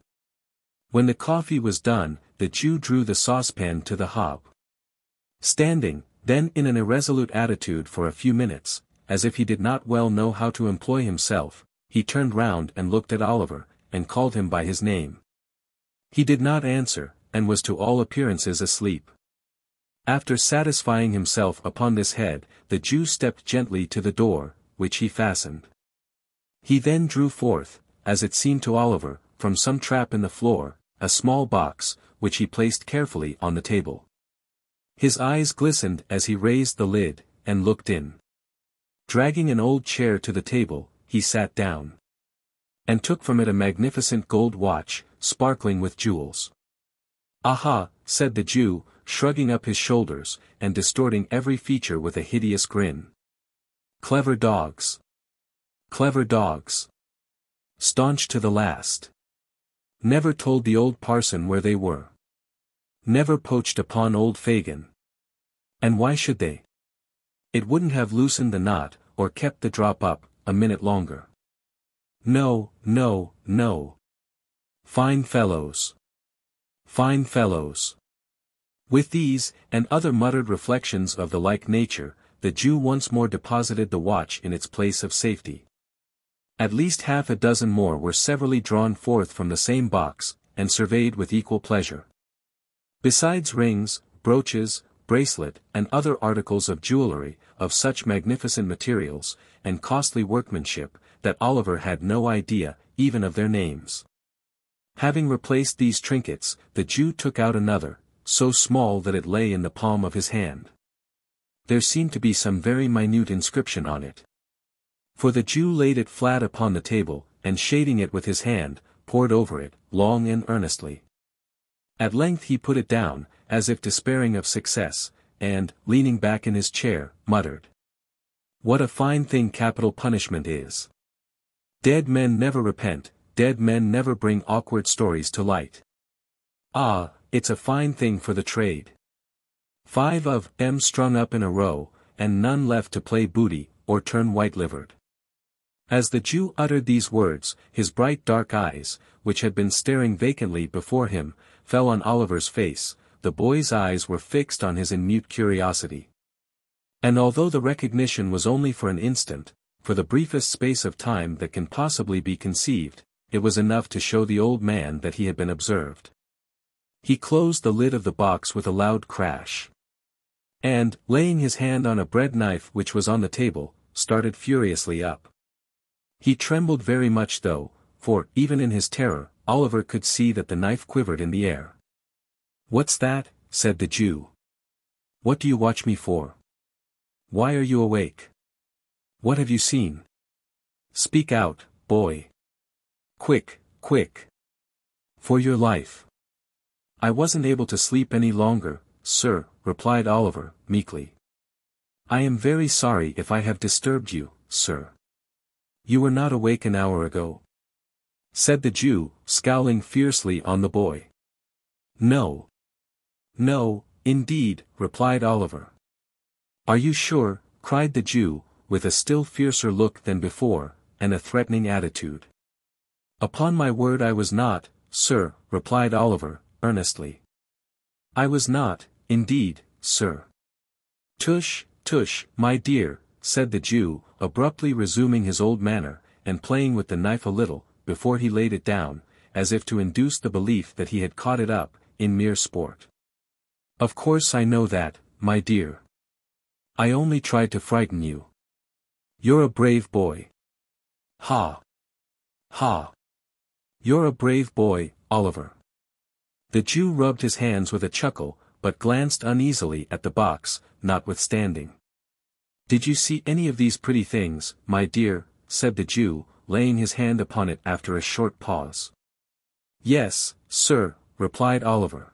When the coffee was done, the Jew drew the saucepan to the hob. Standing, then in an irresolute attitude for a few minutes, as if he did not well know how to employ himself, he turned round and looked at Oliver, and called him by his name. He did not answer, and was to all appearances asleep. After satisfying himself upon this head, the Jew stepped gently to the door, which he fastened. He then drew forth, as it seemed to Oliver, from some trap in the floor, a small box, which he placed carefully on the table. His eyes glistened as he raised the lid, and looked in. Dragging an old chair to the table, he sat down, and took from it a magnificent gold watch, sparkling with jewels. "Aha," said the Jew, shrugging up his shoulders, and distorting every feature with a hideous grin. "Clever dogs. Clever dogs. Staunch to the last. Never told the old parson where they were. Never poached upon old Fagin. And why should they? It wouldn't have loosened the knot, or kept the drop up, a minute longer. No, no, no. Fine fellows. Fine fellows." With these, and other muttered reflections of the like nature, the Jew once more deposited the watch in its place of safety. At least half a dozen more were severally drawn forth from the same box, and surveyed with equal pleasure. Besides rings, brooches, bracelet, and other articles of jewellery, of such magnificent materials, and costly workmanship, that Oliver had no idea, even of their names. Having replaced these trinkets, the Jew took out another, so small that it lay in the palm of his hand. There seemed to be some very minute inscription on it. For the Jew laid it flat upon the table, and shading it with his hand, pored over it, long and earnestly. At length he put it down, as if despairing of success, and, leaning back in his chair, muttered, "What a fine thing capital punishment is! Dead men never repent, dead men never bring awkward stories to light. Ah, it's a fine thing for the trade. 5 of 'em strung up in a row, and none left to play booty, or turn white-livered." As the Jew uttered these words, his bright dark eyes, which had been staring vacantly before him, fell on Oliver's face. The boy's eyes were fixed on his in mute curiosity. And although the recognition was only for an instant, for the briefest space of time that can possibly be conceived, it was enough to show the old man that he had been observed. He closed the lid of the box with a loud crash. And, laying his hand on a bread knife which was on the table, started furiously up. He trembled very much though, for, even in his terror, Oliver could see that the knife quivered in the air. "What's that?" said the Jew. "What do you watch me for? Why are you awake? What have you seen? Speak out, boy. Quick, quick. For your life." "I wasn't able to sleep any longer, sir," replied Oliver, meekly. "I am very sorry if I have disturbed you, sir." "You were not awake an hour ago?" said the Jew, scowling fiercely on the boy. "No. No, indeed," replied Oliver. "Are you sure?" cried the Jew, with a still fiercer look than before, and a threatening attitude. "Upon my word I was not, sir," replied Oliver, earnestly. "I was not, indeed, sir." "Tush, tush, my dear," said the Jew, abruptly resuming his old manner, and playing with the knife a little, before he laid it down, as if to induce the belief that he had caught it up, in mere sport. "Of course I know that, my dear. I only tried to frighten you. You're a brave boy. Ha! Ha! You're a brave boy, Oliver." The Jew rubbed his hands with a chuckle, but glanced uneasily at the box, notwithstanding. "Did you see any of these pretty things, my dear?" said the Jew, laying his hand upon it after a short pause. "Yes, sir," replied Oliver.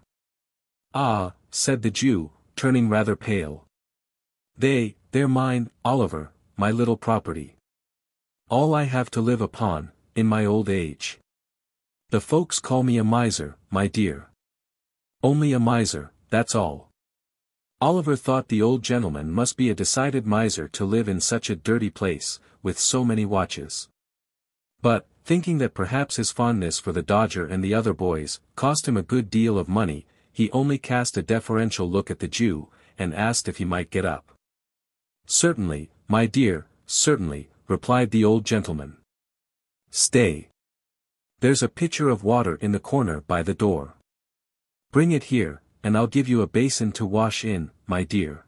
"Ah," said the Jew, turning rather pale. They're mine, Oliver, my little property. All I have to live upon, in my old age. The folks call me a miser, my dear. Only a miser, that's all." Oliver thought the old gentleman must be a decided miser to live in such a dirty place, with so many watches. But, thinking that perhaps his fondness for the Dodger and the other boys cost him a good deal of money, he only cast a deferential look at the Jew, and asked if he might get up. "Certainly, my dear, certainly," replied the old gentleman. "Stay. There's a pitcher of water in the corner by the door. Bring it here, and I'll give you a basin to wash in, my dear."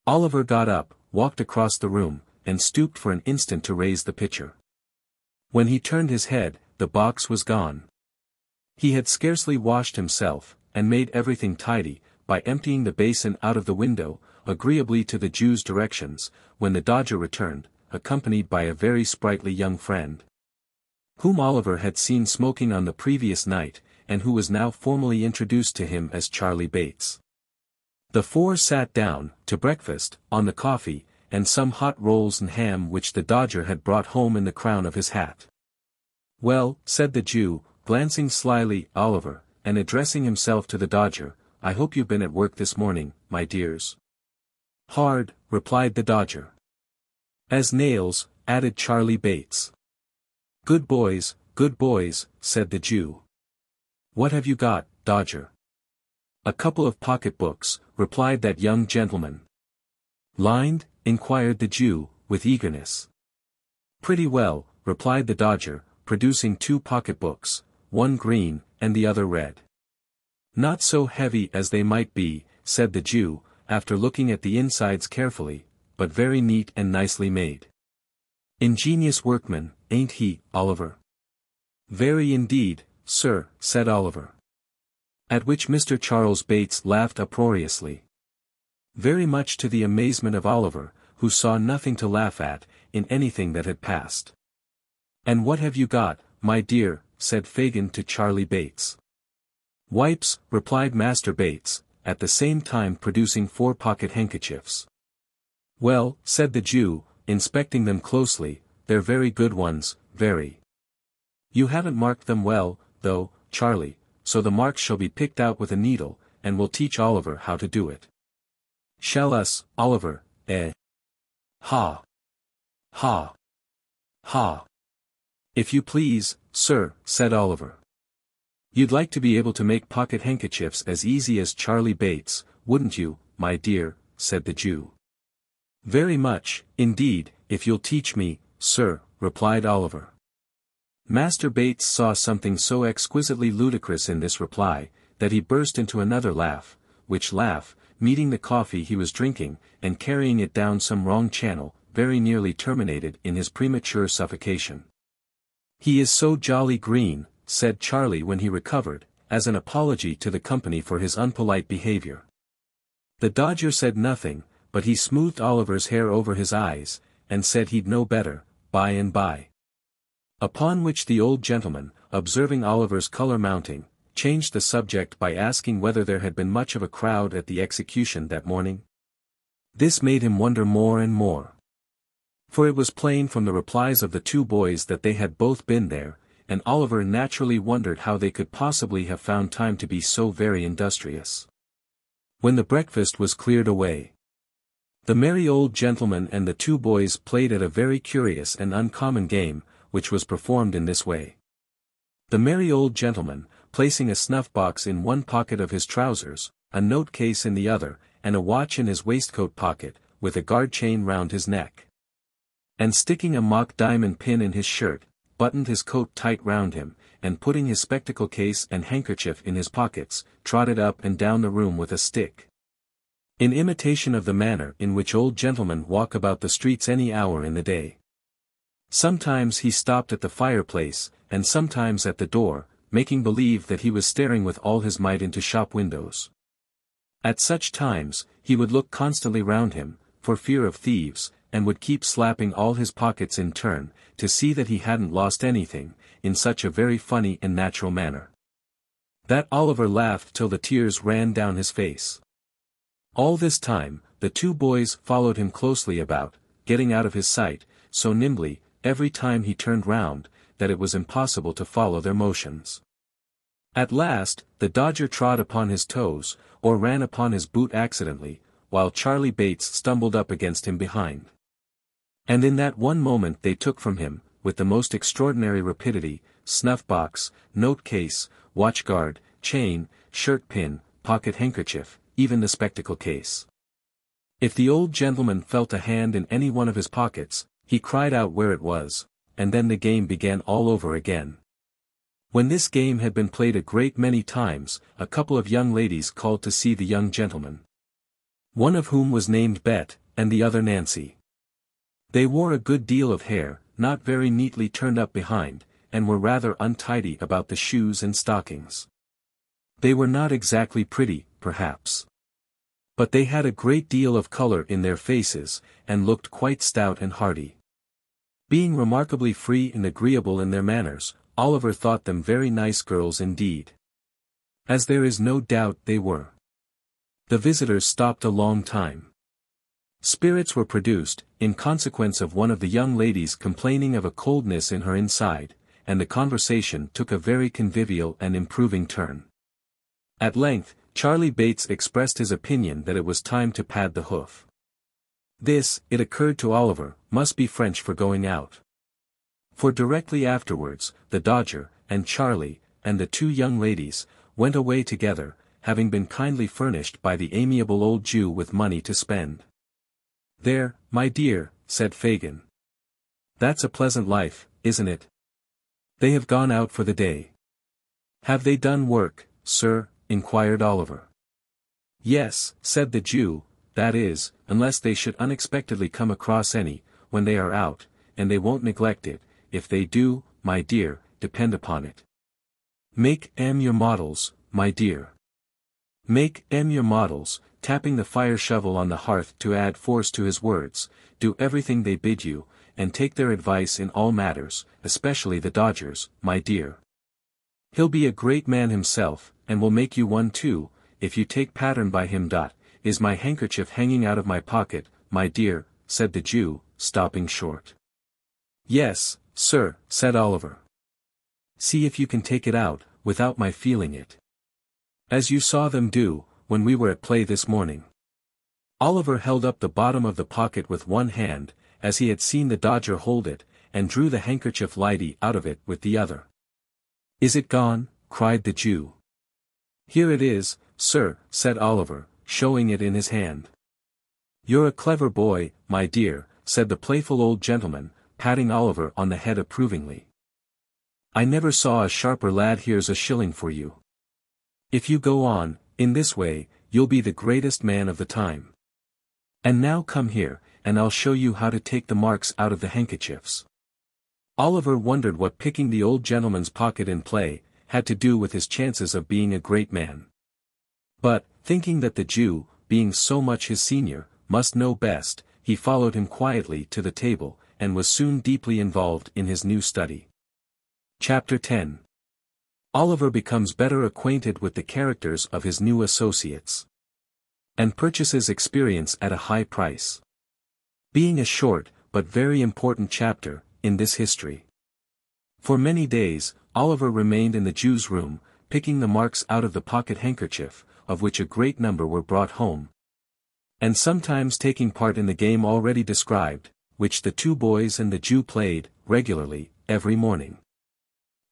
Oliver got up, walked across the room, and stooped for an instant to raise the pitcher. When he turned his head, the box was gone. He had scarcely washed himself, and made everything tidy, by emptying the basin out of the window, agreeably to the Jew's directions, when the Dodger returned, accompanied by a very sprightly young friend, whom Oliver had seen smoking on the previous night, and who was now formally introduced to him as Charlie Bates. The four sat down, to breakfast, on the coffee, and some hot rolls and ham which the Dodger had brought home in the crown of his hat. "Well," said the Jew, glancing slyly at Oliver, and addressing himself to the Dodger, "I hope you've been at work this morning, my dears." "Hard," replied the Dodger. "As nails," added Charlie Bates. Good boys," said the Jew. "What have you got, Dodger?" "A couple of pocket-books," replied that young gentleman. "Lined?" inquired the Jew, with eagerness. "Pretty well," replied the Dodger, producing two pocket-books, one green, and the other red. "Not so heavy as they might be," said the Jew, after looking at the insides carefully, "but very neat and nicely made. Ingenious workman, ain't he, Oliver?" "Very indeed, sir," said Oliver. At which Mr. Charles Bates laughed uproariously. Very much to the amazement of Oliver, who saw nothing to laugh at, in anything that had passed. "And what have you got, my dear?" said Fagin to Charlie Bates. "Wipes," replied Master Bates, at the same time producing 4 pocket handkerchiefs. "Well," said the Jew, inspecting them closely, "they're very good ones, very. You haven't marked them well, though, Charlie, so the marks shall be picked out with a needle, and we'll teach Oliver how to do it." "Shall us, Oliver, eh?" "Ha! Ha! Ha! If you please, sir," said Oliver. "You'd like to be able to make pocket handkerchiefs as easy as Charlie Bates, wouldn't you, my dear?" said the Jew. "Very much, indeed, if you'll teach me, sir," replied Oliver. Master Bates saw something so exquisitely ludicrous in this reply, that he burst into another laugh, which laugh, meeting the coffee he was drinking, and carrying it down some wrong channel, very nearly terminated in his premature suffocation. "He is so jolly green," said Charlie when he recovered, as an apology to the company for his unpolite behavior. The Dodger said nothing, but he smoothed Oliver's hair over his eyes, and said he'd know better, by and by. Upon which the old gentleman, observing Oliver's color mounting, changed the subject by asking whether there had been much of a crowd at the execution that morning. This made him wonder more and more. For it was plain from the replies of the two boys that they had both been there, and Oliver naturally wondered how they could possibly have found time to be so very industrious. When the breakfast was cleared away, the merry old gentleman and the two boys played at a very curious and uncommon game, which was performed in this way. The merry old gentleman, placing a snuff-box in one pocket of his trousers, a note-case in the other, and a watch in his waistcoat pocket, with a guard chain round his neck, and sticking a mock diamond pin in his shirt, buttoned his coat tight round him, and putting his spectacle case and handkerchief in his pockets, trotted up and down the room with a stick, in imitation of the manner in which old gentlemen walk about the streets any hour in the day. Sometimes he stopped at the fireplace, and sometimes at the door, making believe that he was staring with all his might into shop windows. At such times, he would look constantly round him, for fear of thieves, and would keep slapping all his pockets in turn, to see that he hadn't lost anything, in such a very funny and natural manner, that Oliver laughed till the tears ran down his face. All this time, the two boys followed him closely about, getting out of his sight, so nimbly, every time he turned round, that it was impossible to follow their motions. At last, the Dodger trod upon his toes, or ran upon his boot accidentally, while Charlie Bates stumbled up against him behind. And in that one moment they took from him, with the most extraordinary rapidity, snuff-box, note-case, watch-guard, chain, shirt-pin, pocket-handkerchief, even the spectacle-case. If the old gentleman felt a hand in any one of his pockets, he cried out where it was, and then the game began all over again. When this game had been played a great many times, a couple of young ladies called to see the young gentleman, one of whom was named Bet, and the other Nancy. They wore a good deal of hair, not very neatly turned up behind, and were rather untidy about the shoes and stockings. They were not exactly pretty, perhaps. But they had a great deal of color in their faces, and looked quite stout and hearty. Being remarkably free and agreeable in their manners, Oliver thought them very nice girls indeed. As there is no doubt they were. The visitors stopped a long time. Spirits were produced, in consequence of one of the young ladies complaining of a coldness in her inside, and the conversation took a very convivial and improving turn. At length, Charlie Bates expressed his opinion that it was time to pad the hoof. This, it occurred to Oliver, must be French for going out. For directly afterwards, the Dodger, and Charlie, and the two young ladies, went away together, having been kindly furnished by the amiable old Jew with money to spend. "There, my dear," said Fagin. "That's a pleasant life, isn't it? They have gone out for the day." "Have they done work, sir?" inquired Oliver. "Yes," said the Jew, "that is, unless they should unexpectedly come across any, when they are out, and they won't neglect it. If they do, my dear, depend upon it. Make your models, my dear. Make your models," tapping the fire shovel on the hearth to add force to his words, "do everything they bid you, and take their advice in all matters, especially the Dodger's, my dear. He'll be a great man himself, and will make you one too, if you take pattern by him. Is my handkerchief hanging out of my pocket, my dear?" said the Jew, stopping short. "Yes, sir," said Oliver. "See if you can take it out, without my feeling it. As you saw them do, when we were at play this morning." Oliver held up the bottom of the pocket with one hand, as he had seen the Dodger hold it, and drew the handkerchief lightly out of it with the other. "Is it gone?" cried the Jew. "Here it is, sir," said Oliver, showing it in his hand. "You're a clever boy, my dear," said the playful old gentleman, patting Oliver on the head approvingly. "I never saw a sharper lad. Here's a shilling for you. If you go on, in this way, you'll be the greatest man of the time. And now come here, and I'll show you how to take the marks out of the handkerchiefs." Oliver wondered what picking the old gentleman's pocket in play had to do with his chances of being a great man. But, thinking that the Jew, being so much his senior, must know best, he followed him quietly to the table, and was soon deeply involved in his new study. Chapter 10. Oliver becomes better acquainted with the characters of his new associates. And purchases experience at a high price. Being a short, but very important chapter, in this history. For many days, Oliver remained in the Jew's room, picking the marks out of the pocket handkerchief, of which a great number were brought home. And sometimes taking part in the game already described, which the two boys and the Jew played, regularly, every morning.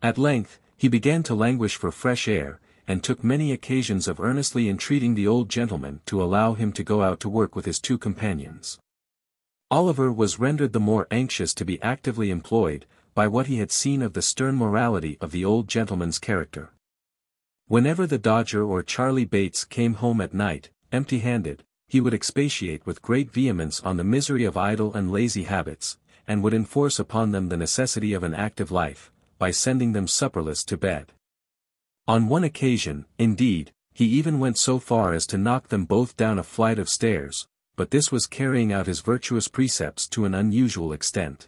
At length, he began to languish for fresh air, and took many occasions of earnestly entreating the old gentleman to allow him to go out to work with his two companions. Oliver was rendered the more anxious to be actively employed, by what he had seen of the stern morality of the old gentleman's character. Whenever the Dodger or Charlie Bates came home at night, empty-handed, he would expatiate with great vehemence on the misery of idle and lazy habits, and would enforce upon them the necessity of an active life, by sending them supperless to bed. On one occasion, indeed, he even went so far as to knock them both down a flight of stairs, but this was carrying out his virtuous precepts to an unusual extent.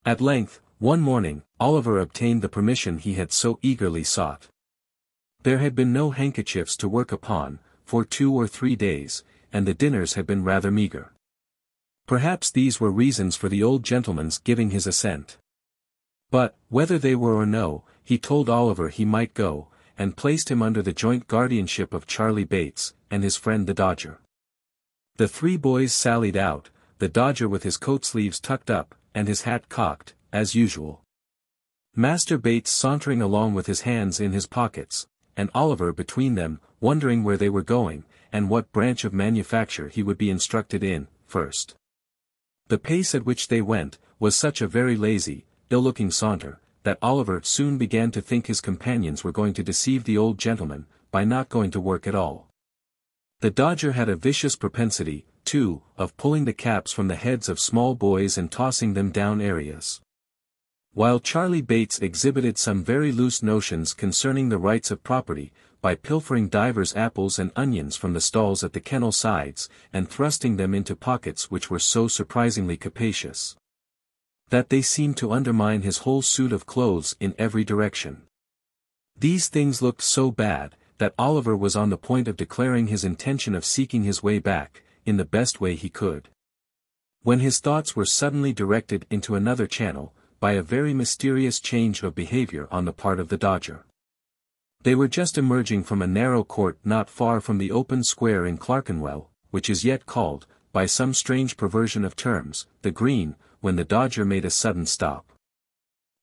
At length, one morning, Oliver obtained the permission he had so eagerly sought. There had been no handkerchiefs to work upon, for 2 or 3 days, and the dinners had been rather meagre. Perhaps these were reasons for the old gentleman's giving his assent. But, whether they were or no, he told Oliver he might go, and placed him under the joint guardianship of Charlie Bates, and his friend the Dodger. The 3 boys sallied out, the Dodger with his coat sleeves tucked up, and his hat cocked, as usual. Master Bates sauntering along with his hands in his pockets, and Oliver between them, wondering where they were going, and what branch of manufacture he would be instructed in, first. The pace at which they went, was such a very lazy, ill-looking saunter, that Oliver soon began to think his companions were going to deceive the old gentleman, by not going to work at all. The Dodger had a vicious propensity, too, of pulling the caps from the heads of small boys and tossing them down areas. While Charlie Bates exhibited some very loose notions concerning the rights of property, by pilfering divers apples and onions from the stalls at the kennel sides, and thrusting them into pockets which were so surprisingly capacious, that they seemed to undermine his whole suit of clothes in every direction. These things looked so bad, that Oliver was on the point of declaring his intention of seeking his way back, in the best way he could, when his thoughts were suddenly directed into another channel, by a very mysterious change of behavior on the part of the Dodger. They were just emerging from a narrow court not far from the open square in Clerkenwell, which is yet called, by some strange perversion of terms, the Green, when the Dodger made a sudden stop,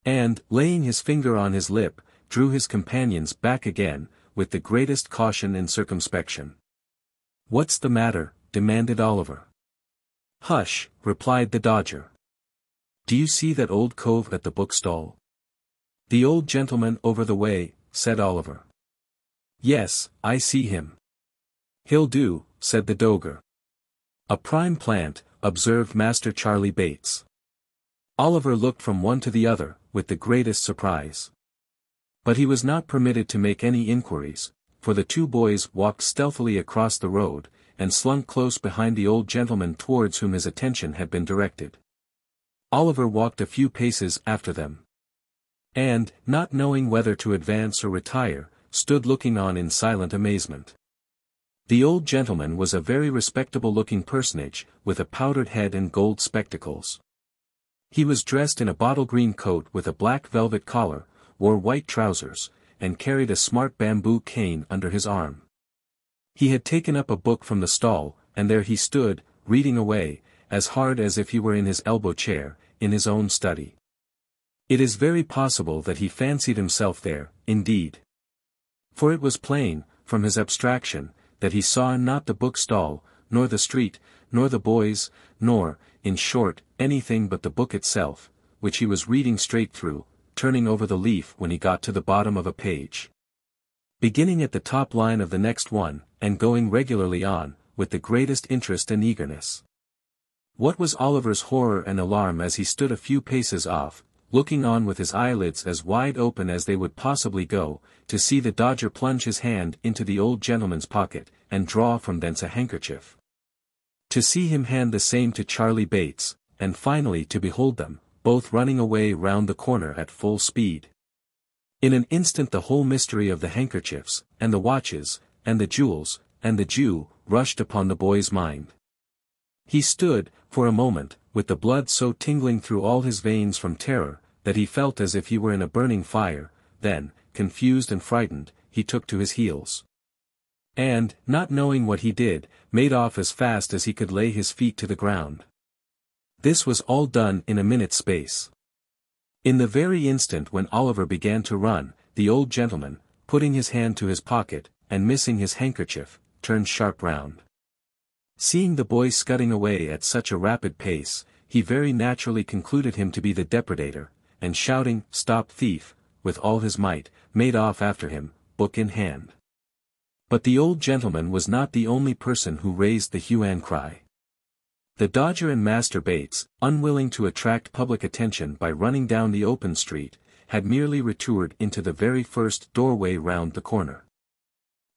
and, laying his finger on his lip, drew his companions back again, with the greatest caution and circumspection. "What's the matter?" demanded Oliver. "Hush," replied the Dodger. "Do you see that old cove at the bookstall?" "The old gentleman over the way," said Oliver. "Yes, I see him." "He'll do," said the Doger. "A prime plant," observed Master Charlie Bates. Oliver looked from one to the other, with the greatest surprise. But he was not permitted to make any inquiries, for the two boys walked stealthily across the road, and slunk close behind the old gentleman towards whom his attention had been directed. Oliver walked a few paces after them, and, not knowing whether to advance or retire, stood looking on in silent amazement. The old gentleman was a very respectable-looking personage, with a powdered head and gold spectacles. He was dressed in a bottle-green coat with a black velvet collar, wore white trousers, and carried a smart bamboo cane under his arm. He had taken up a book from the stall, and there he stood, reading away, as hard as if he were in his elbow chair, in his own study. It is very possible that he fancied himself there, indeed. For it was plain, from his abstraction, that he saw not the bookstall, nor the street, nor the boys, nor, in short, anything but the book itself, which he was reading straight through, turning over the leaf when he got to the bottom of a page, beginning at the top line of the next one, and going regularly on, with the greatest interest and eagerness. What was Oliver's horror and alarm as he stood a few paces off, looking on with his eyelids as wide open as they would possibly go, to see the Dodger plunge his hand into the old gentleman's pocket, and draw from thence a handkerchief. To see him hand the same to Charlie Bates, and finally to behold them, both running away round the corner at full speed. In an instant the whole mystery of the handkerchiefs, and the watches, and the jewels, and the Jew, rushed upon the boy's mind. He stood, for a moment, with the blood so tingling through all his veins from terror, that he felt as if he were in a burning fire. Then, confused and frightened, he took to his heels, and, not knowing what he did, made off as fast as he could lay his feet to the ground. This was all done in a minute's space. In the very instant when Oliver began to run, the old gentleman, putting his hand to his pocket, and missing his handkerchief, turned sharp round. Seeing the boy scudding away at such a rapid pace, he very naturally concluded him to be the depredator, and shouting, "Stop thief," with all his might, made off after him, book in hand. But the old gentleman was not the only person who raised the hue and cry. The Dodger and Master Bates, unwilling to attract public attention by running down the open street, had merely retoured into the very first doorway round the corner.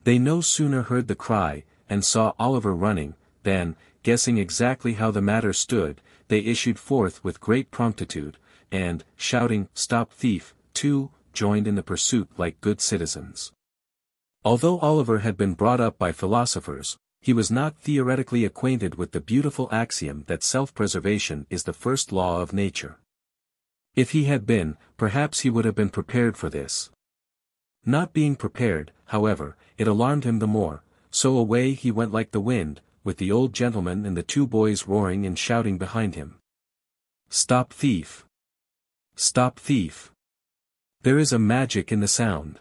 They no sooner heard the cry, and saw Oliver running, than, guessing exactly how the matter stood, they issued forth with great promptitude, and, shouting, "Stop thief," too, joined in the pursuit like good citizens. Although Oliver had been brought up by philosophers, he was not theoretically acquainted with the beautiful axiom that self-preservation is the first law of nature. If he had been, perhaps he would have been prepared for this. Not being prepared, however, it alarmed him the more, so away he went like the wind, with the old gentleman and the two boys roaring and shouting behind him. "Stop thief! Stop thief!" There is a magic in the sound.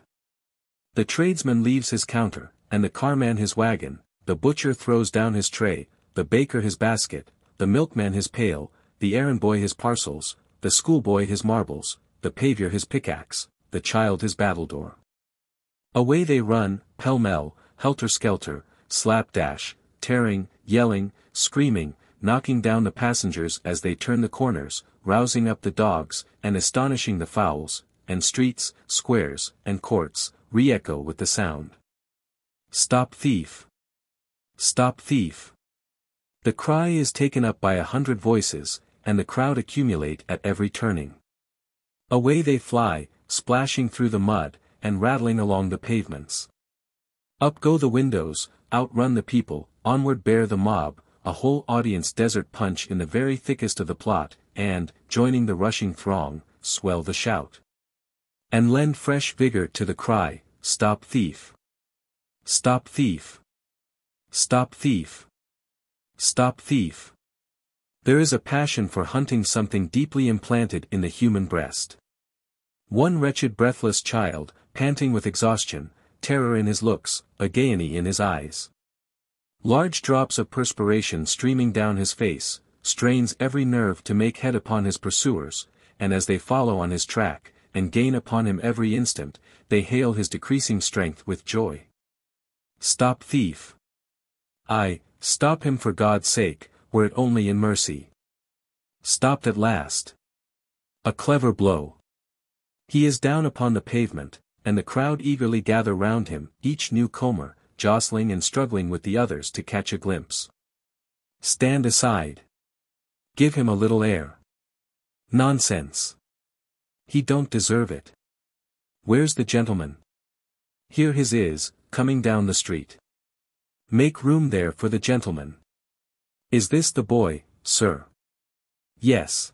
The tradesman leaves his counter, and the carman his wagon, the butcher throws down his tray, the baker his basket, the milkman his pail, the errand-boy his parcels, the schoolboy his marbles, the pavior his pickaxe, the child his battledore. Away they run, pell-mell, helter-skelter, slapdash, tearing, yelling, screaming, knocking down the passengers as they turn the corners, rousing up the dogs, and astonishing the fowls, and streets, squares, and courts, re-echo with the sound. Stop thief! Stop thief! The cry is taken up by 100 voices, and the crowd accumulate at every turning. Away they fly, splashing through the mud, and rattling along the pavements. Up go the windows, outrun the people, onward bear the mob, a whole audience desert punch in the very thickest of the plot, and, joining the rushing throng, swell the shout. And lend fresh vigor to the cry, stop thief! Stop thief! Stop thief! Stop thief! There is a passion for hunting something deeply implanted in the human breast. One wretched breathless child, panting with exhaustion, terror in his looks, a gaiety in his eyes. Large drops of perspiration streaming down his face, strains every nerve to make head upon his pursuers, and as they follow on his track, and gain upon him every instant, they hail his decreasing strength with joy. Stop thief! Aye, stop him for God's sake, were it only in mercy. Stopped at last. A clever blow. He is down upon the pavement, and the crowd eagerly gather round him, each newcomer, jostling and struggling with the others to catch a glimpse. Stand aside. Give him a little air. Nonsense. He don't deserve it. Where's the gentleman? Here his is, coming down the street. Make room there for the gentleman. Is this the boy, sir? Yes.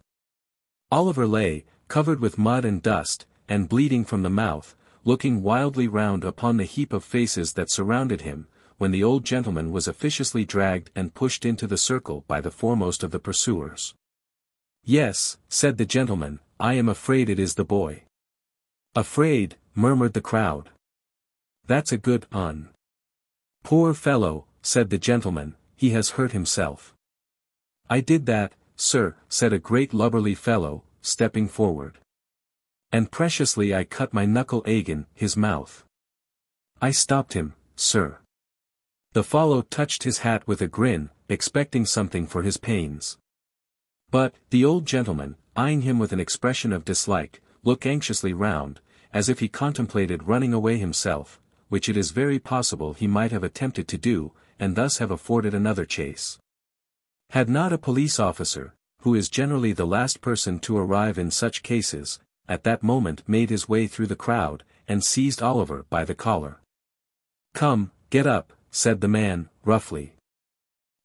Oliver lay, covered with mud and dust, and bleeding from the mouth, looking wildly round upon the heap of faces that surrounded him, when the old gentleman was officiously dragged and pushed into the circle by the foremost of the pursuers. Yes, said the gentleman, I am afraid it is the boy. Afraid, murmured the crowd. That's a good un. Poor fellow, said the gentleman, he has hurt himself. I did that, sir, said a great lubberly fellow, stepping forward. And preciously I cut my knuckle agin his mouth. I stopped him, sir. The fellow touched his hat with a grin, expecting something for his pains. But, the old gentleman, eyeing him with an expression of dislike, looked anxiously round, as if he contemplated running away himself, which it is very possible he might have attempted to do, and thus have afforded another chase. Had not a police officer, who is generally the last person to arrive in such cases, at that moment made his way through the crowd, and seized Oliver by the collar. Come, get up, said the man, roughly.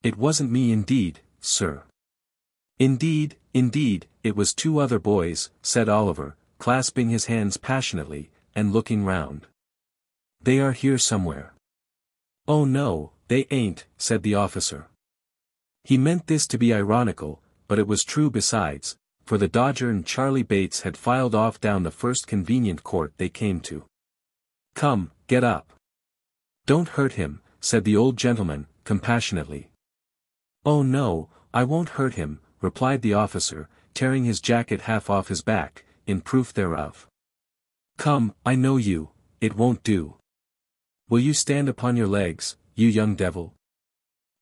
It wasn't me indeed, sir. Indeed, it was 2 other boys, said Oliver, clasping his hands passionately, and looking round. They are here somewhere. Oh no, they ain't, said the officer. He meant this to be ironical, but it was true besides, for the Dodger and Charlie Bates had filed off down the first convenient court they came to. Come, get up. Don't hurt him, said the old gentleman, compassionately. Oh no, I won't hurt him, replied the officer, tearing his jacket half off his back, in proof thereof. Come, I know you, it won't do. Will you stand upon your legs, you young devil?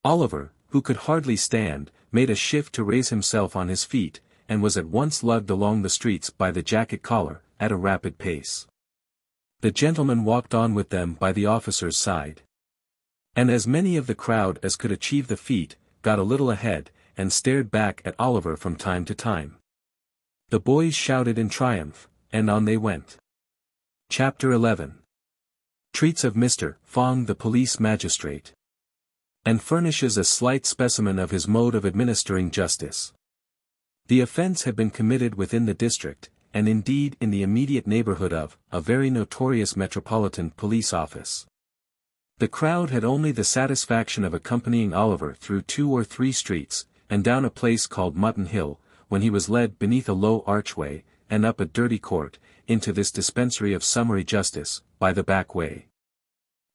Oliver, who could hardly stand, made a shift to raise himself on his feet, and was at once lugged along the streets by the jacket collar, at a rapid pace. The gentleman walked on with them by the officer's side. And as many of the crowd as could achieve the feat, got a little ahead, and stared back at Oliver from time to time. The boys shouted in triumph, and on they went. Chapter 11. Treats of Mr. Fong the police magistrate. And furnishes a slight specimen of his mode of administering justice. The offense had been committed within the district, and indeed in the immediate neighborhood of, a very notorious metropolitan police office. The crowd had only the satisfaction of accompanying Oliver through 2 or 3 streets, and down a place called Mutton Hill, when he was led beneath a low archway, and up a dirty court, into this dispensary of summary justice, by the back way.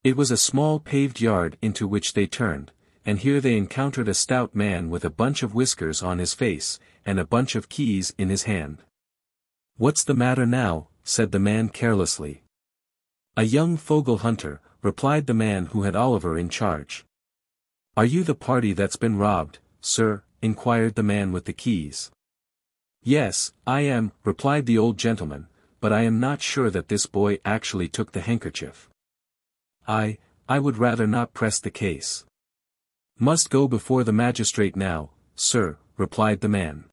It was a small paved yard into which they turned, and here they encountered a stout man with a bunch of whiskers on his face, and a bunch of keys in his hand. What's the matter now? Said the man carelessly. A young fogle hunter, replied the man who had Oliver in charge. "Are you the party that's been robbed, sir?" inquired the man with the keys. "Yes, I am," replied the old gentleman, "but I am not sure that this boy actually took the handkerchief. I would rather not press the case." "Must go before the magistrate now, sir," replied the man.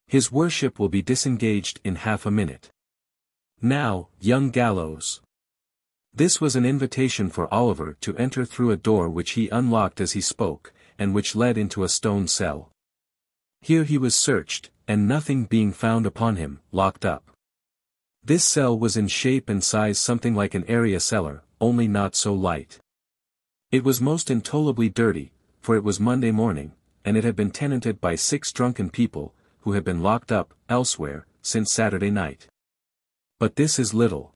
"His worship will be disengaged in half a minute. Now, young gallows." This was an invitation for Oliver to enter through a door which he unlocked as he spoke, and which led into a stone cell. Here he was searched, and nothing being found upon him, locked up. This cell was in shape and size something like an area cellar, only not so light. It was most intolerably dirty, for it was Monday morning, and it had been tenanted by 6 drunken people, who had been locked up, elsewhere, since Saturday night. But this is little.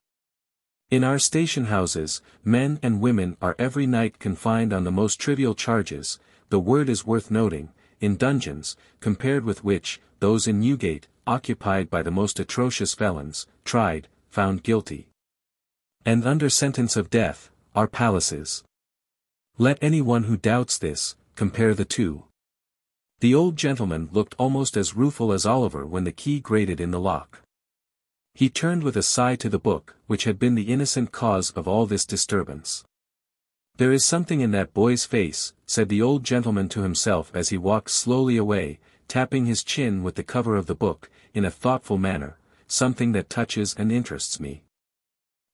In our station houses, men and women are every night confined on the most trivial charges. The word is worth noting, in dungeons, compared with which, those in Newgate, occupied by the most atrocious felons, tried, found guilty, and under sentence of death, are palaces. Let anyone who doubts this, compare the two. The old gentleman looked almost as rueful as Oliver when the key grated in the lock. He turned with a sigh to the book, which had been the innocent cause of all this disturbance. "There is something in that boy's face," said the old gentleman to himself as he walked slowly away, tapping his chin with the cover of the book, in a thoughtful manner, "something that touches and interests me.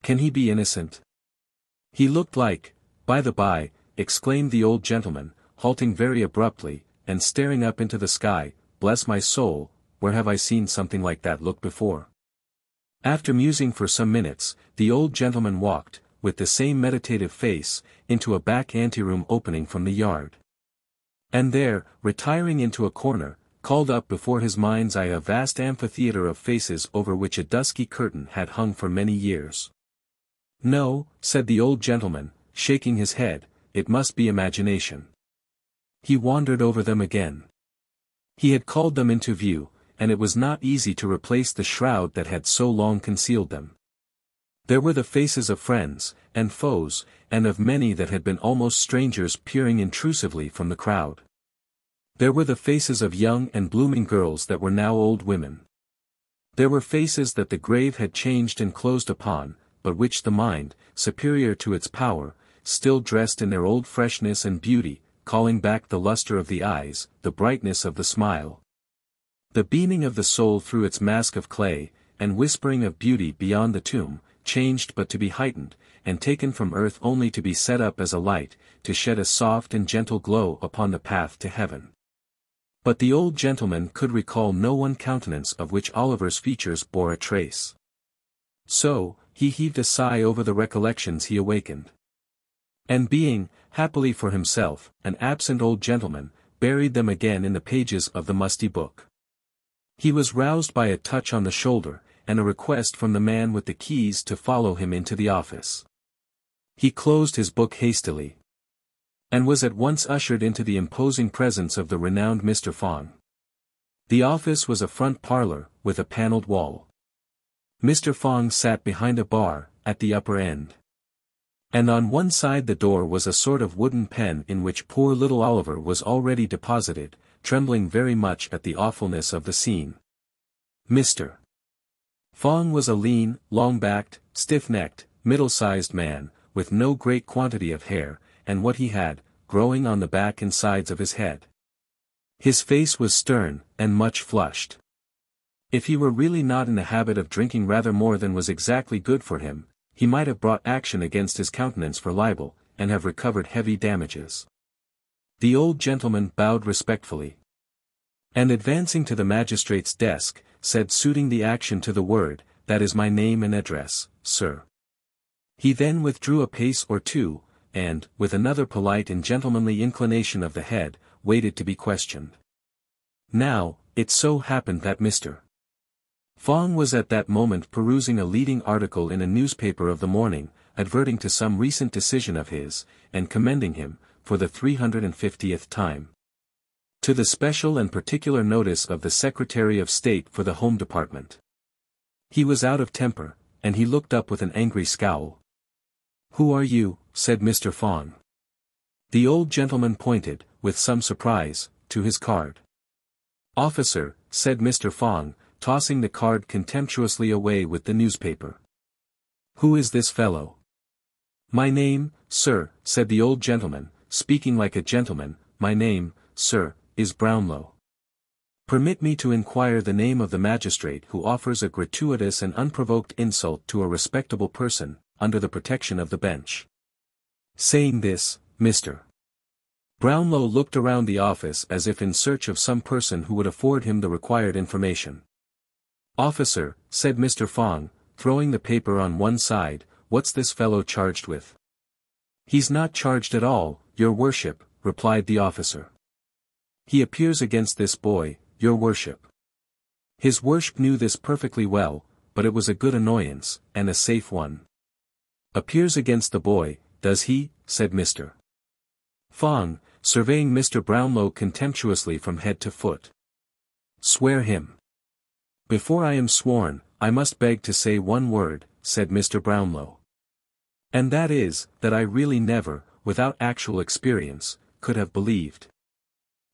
Can he be innocent? He looked like—" "By the by," exclaimed the old gentleman, halting very abruptly, and staring up into the sky, "bless my soul, where have I seen something like that look before?" After musing for some minutes, the old gentleman walked, with the same meditative face, into a back anteroom opening from the yard. And there, retiring into a corner, called up before his mind's eye a vast amphitheatre of faces over which a dusky curtain had hung for many years. "No," said the old gentleman, shaking his head, "it must be imagination." He wandered over them again. He had called them into view, and it was not easy to replace the shroud that had so long concealed them. There were the faces of friends, and foes, and of many that had been almost strangers peering intrusively from the crowd. There were the faces of young and blooming girls that were now old women. There were faces that the grave had changed and closed upon, but which the mind, superior to its power, still dressed in their old freshness and beauty, calling back the luster of the eyes, the brightness of the smile, the beaming of the soul through its mask of clay, and whispering of beauty beyond the tomb, changed but to be heightened, and taken from earth only to be set up as a light, to shed a soft and gentle glow upon the path to heaven. But the old gentleman could recall no one countenance of which Oliver's features bore a trace. So, he heaved a sigh over the recollections he awakened. And being, happily for himself, an absent old gentleman, buried them again in the pages of the musty book. He was roused by a touch on the shoulder, and a request from the man with the keys to follow him into the office. He closed his book hastily, and was at once ushered into the imposing presence of the renowned Mr. Fagin. The office was a front parlor, with a panelled wall. Mr. Fagin sat behind a bar, at the upper end. And on one side the door was a sort of wooden pen in which poor little Oliver was already deposited, trembling very much at the awfulness of the scene. Mr. Fagin was a lean, long-backed, stiff-necked, middle-sized man, with no great quantity of hair, and what he had, growing on the back and sides of his head. His face was stern, and much flushed. If he were really not in the habit of drinking rather more than was exactly good for him, he might have brought action against his countenance for libel, and have recovered heavy damages. The old gentleman bowed respectfully, and advancing to the magistrate's desk, said, suiting the action to the word, "That is my name and address, sir." He then withdrew a pace or two, and, with another polite and gentlemanly inclination of the head, waited to be questioned. Now, it so happened that Mr. Fagin was at that moment perusing a leading article in a newspaper of the morning, adverting to some recent decision of his, and commending him, for the 350th time, to the special and particular notice of the Secretary of State for the Home Department. He was out of temper, and he looked up with an angry scowl. "Who are you?" said Mr. Fagin. The old gentleman pointed, with some surprise, to his card. "Officer," said Mr. Fagin, tossing the card contemptuously away with the newspaper. "Who is this fellow?" "My name, sir," said the old gentleman, speaking like a gentleman, "my name, sir, is Brownlow. Permit me to inquire the name of the magistrate who offers a gratuitous and unprovoked insult to a respectable person, under the protection of the bench." Saying this, Mr. Brownlow looked around the office as if in search of some person who would afford him the required information. "Officer," said Mr. Fagin, throwing the paper on one side, "what's this fellow charged with?" "He's not charged at all, your worship," replied the officer. "He appears against this boy, your worship." His worship knew this perfectly well, but it was a good annoyance, and a safe one. "Appears against the boy, does he?" said Mr. Fagin, surveying Mr. Brownlow contemptuously from head to foot. "Swear him." "Before I am sworn, I must beg to say one word," said Mr. Brownlow. "And that is, that I really never, without actual experience, could have believed."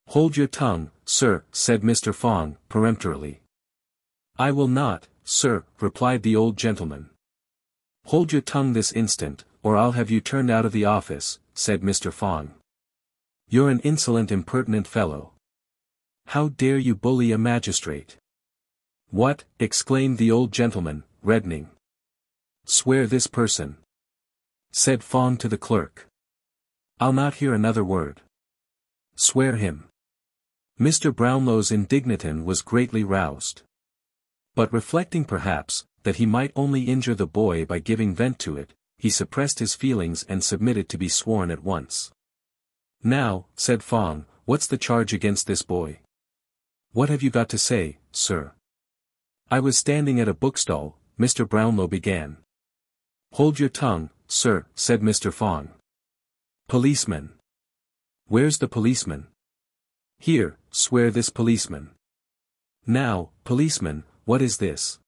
"Hold your tongue, sir," said Mr. Fagin, peremptorily. "I will not, sir," replied the old gentleman. "Hold your tongue this instant, or I'll have you turned out of the office," said Mr. Fagin. "You're an insolent, impertinent fellow. How dare you bully a magistrate?" "What?" exclaimed the old gentleman, reddening. "Swear this person," said Fagin to the clerk. "I'll not hear another word." "Swear him." Mr. Brownlow's indignation was greatly roused. But reflecting perhaps, that he might only injure the boy by giving vent to it, he suppressed his feelings and submitted to be sworn at once. "Now," said Fagin, "what's the charge against this boy?" "What have you got to say, sir?" "I was standing at a bookstall," Mr. Brownlow began. "Hold your tongue, sir," said Mr. Fagin. "Policeman." "Where's the policeman?" "Here, swear this policeman." "Now, policeman, what is this?"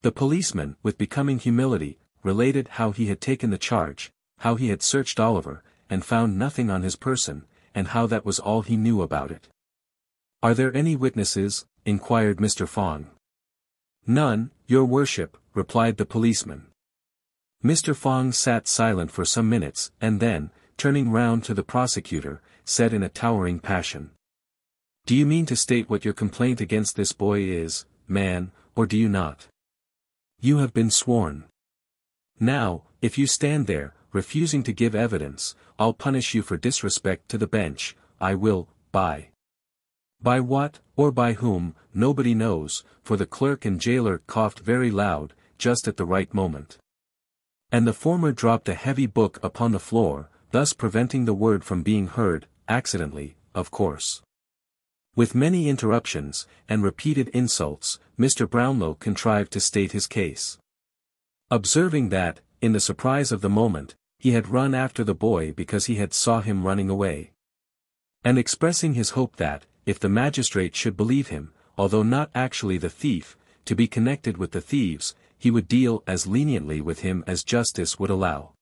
The policeman, with becoming humility, related how he had taken the charge, how he had searched Oliver, and found nothing on his person, and how that was all he knew about it. "Are there any witnesses?" inquired Mr. Fagin. "None, your worship," replied the policeman. Mr. Fagin sat silent for some minutes, and then, turning round to the prosecutor, said in a towering passion, "Do you mean to state what your complaint against this boy is, man, or do you not? You have been sworn. Now, if you stand there, refusing to give evidence, I'll punish you for disrespect to the bench. I will, by what, or by whom, nobody knows," for the clerk and jailer coughed very loud, just at the right moment. And the former dropped a heavy book upon the floor, thus preventing the word from being heard, accidentally, of course. With many interruptions, and repeated insults, Mr. Brownlow contrived to state his case. Observing that, in the surprise of the moment, he had run after the boy because he had saw him running away. And expressing his hope that, if the magistrate should believe him, although not actually the thief, to be connected with the thieves, he would deal as leniently with him as justice would allow.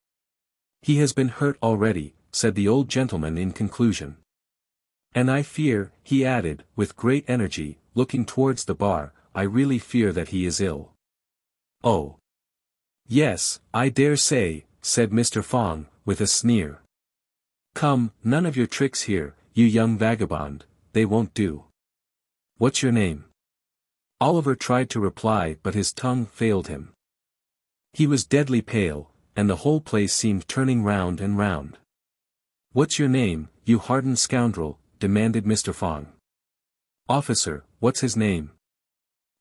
"He has been hurt already," said the old gentleman in conclusion. "And I fear," he added, with great energy, looking towards the bar, "I really fear that he is ill." "Oh! Yes, I dare say," said Mr. Fagin, with a sneer. "Come, none of your tricks here, you young vagabond, they won't do. What's your name?" Oliver tried to reply but his tongue failed him. He was deadly pale, and the whole place seemed turning round and round. "What's your name, you hardened scoundrel?" demanded Mr. Fagin. "Officer, what's his name?"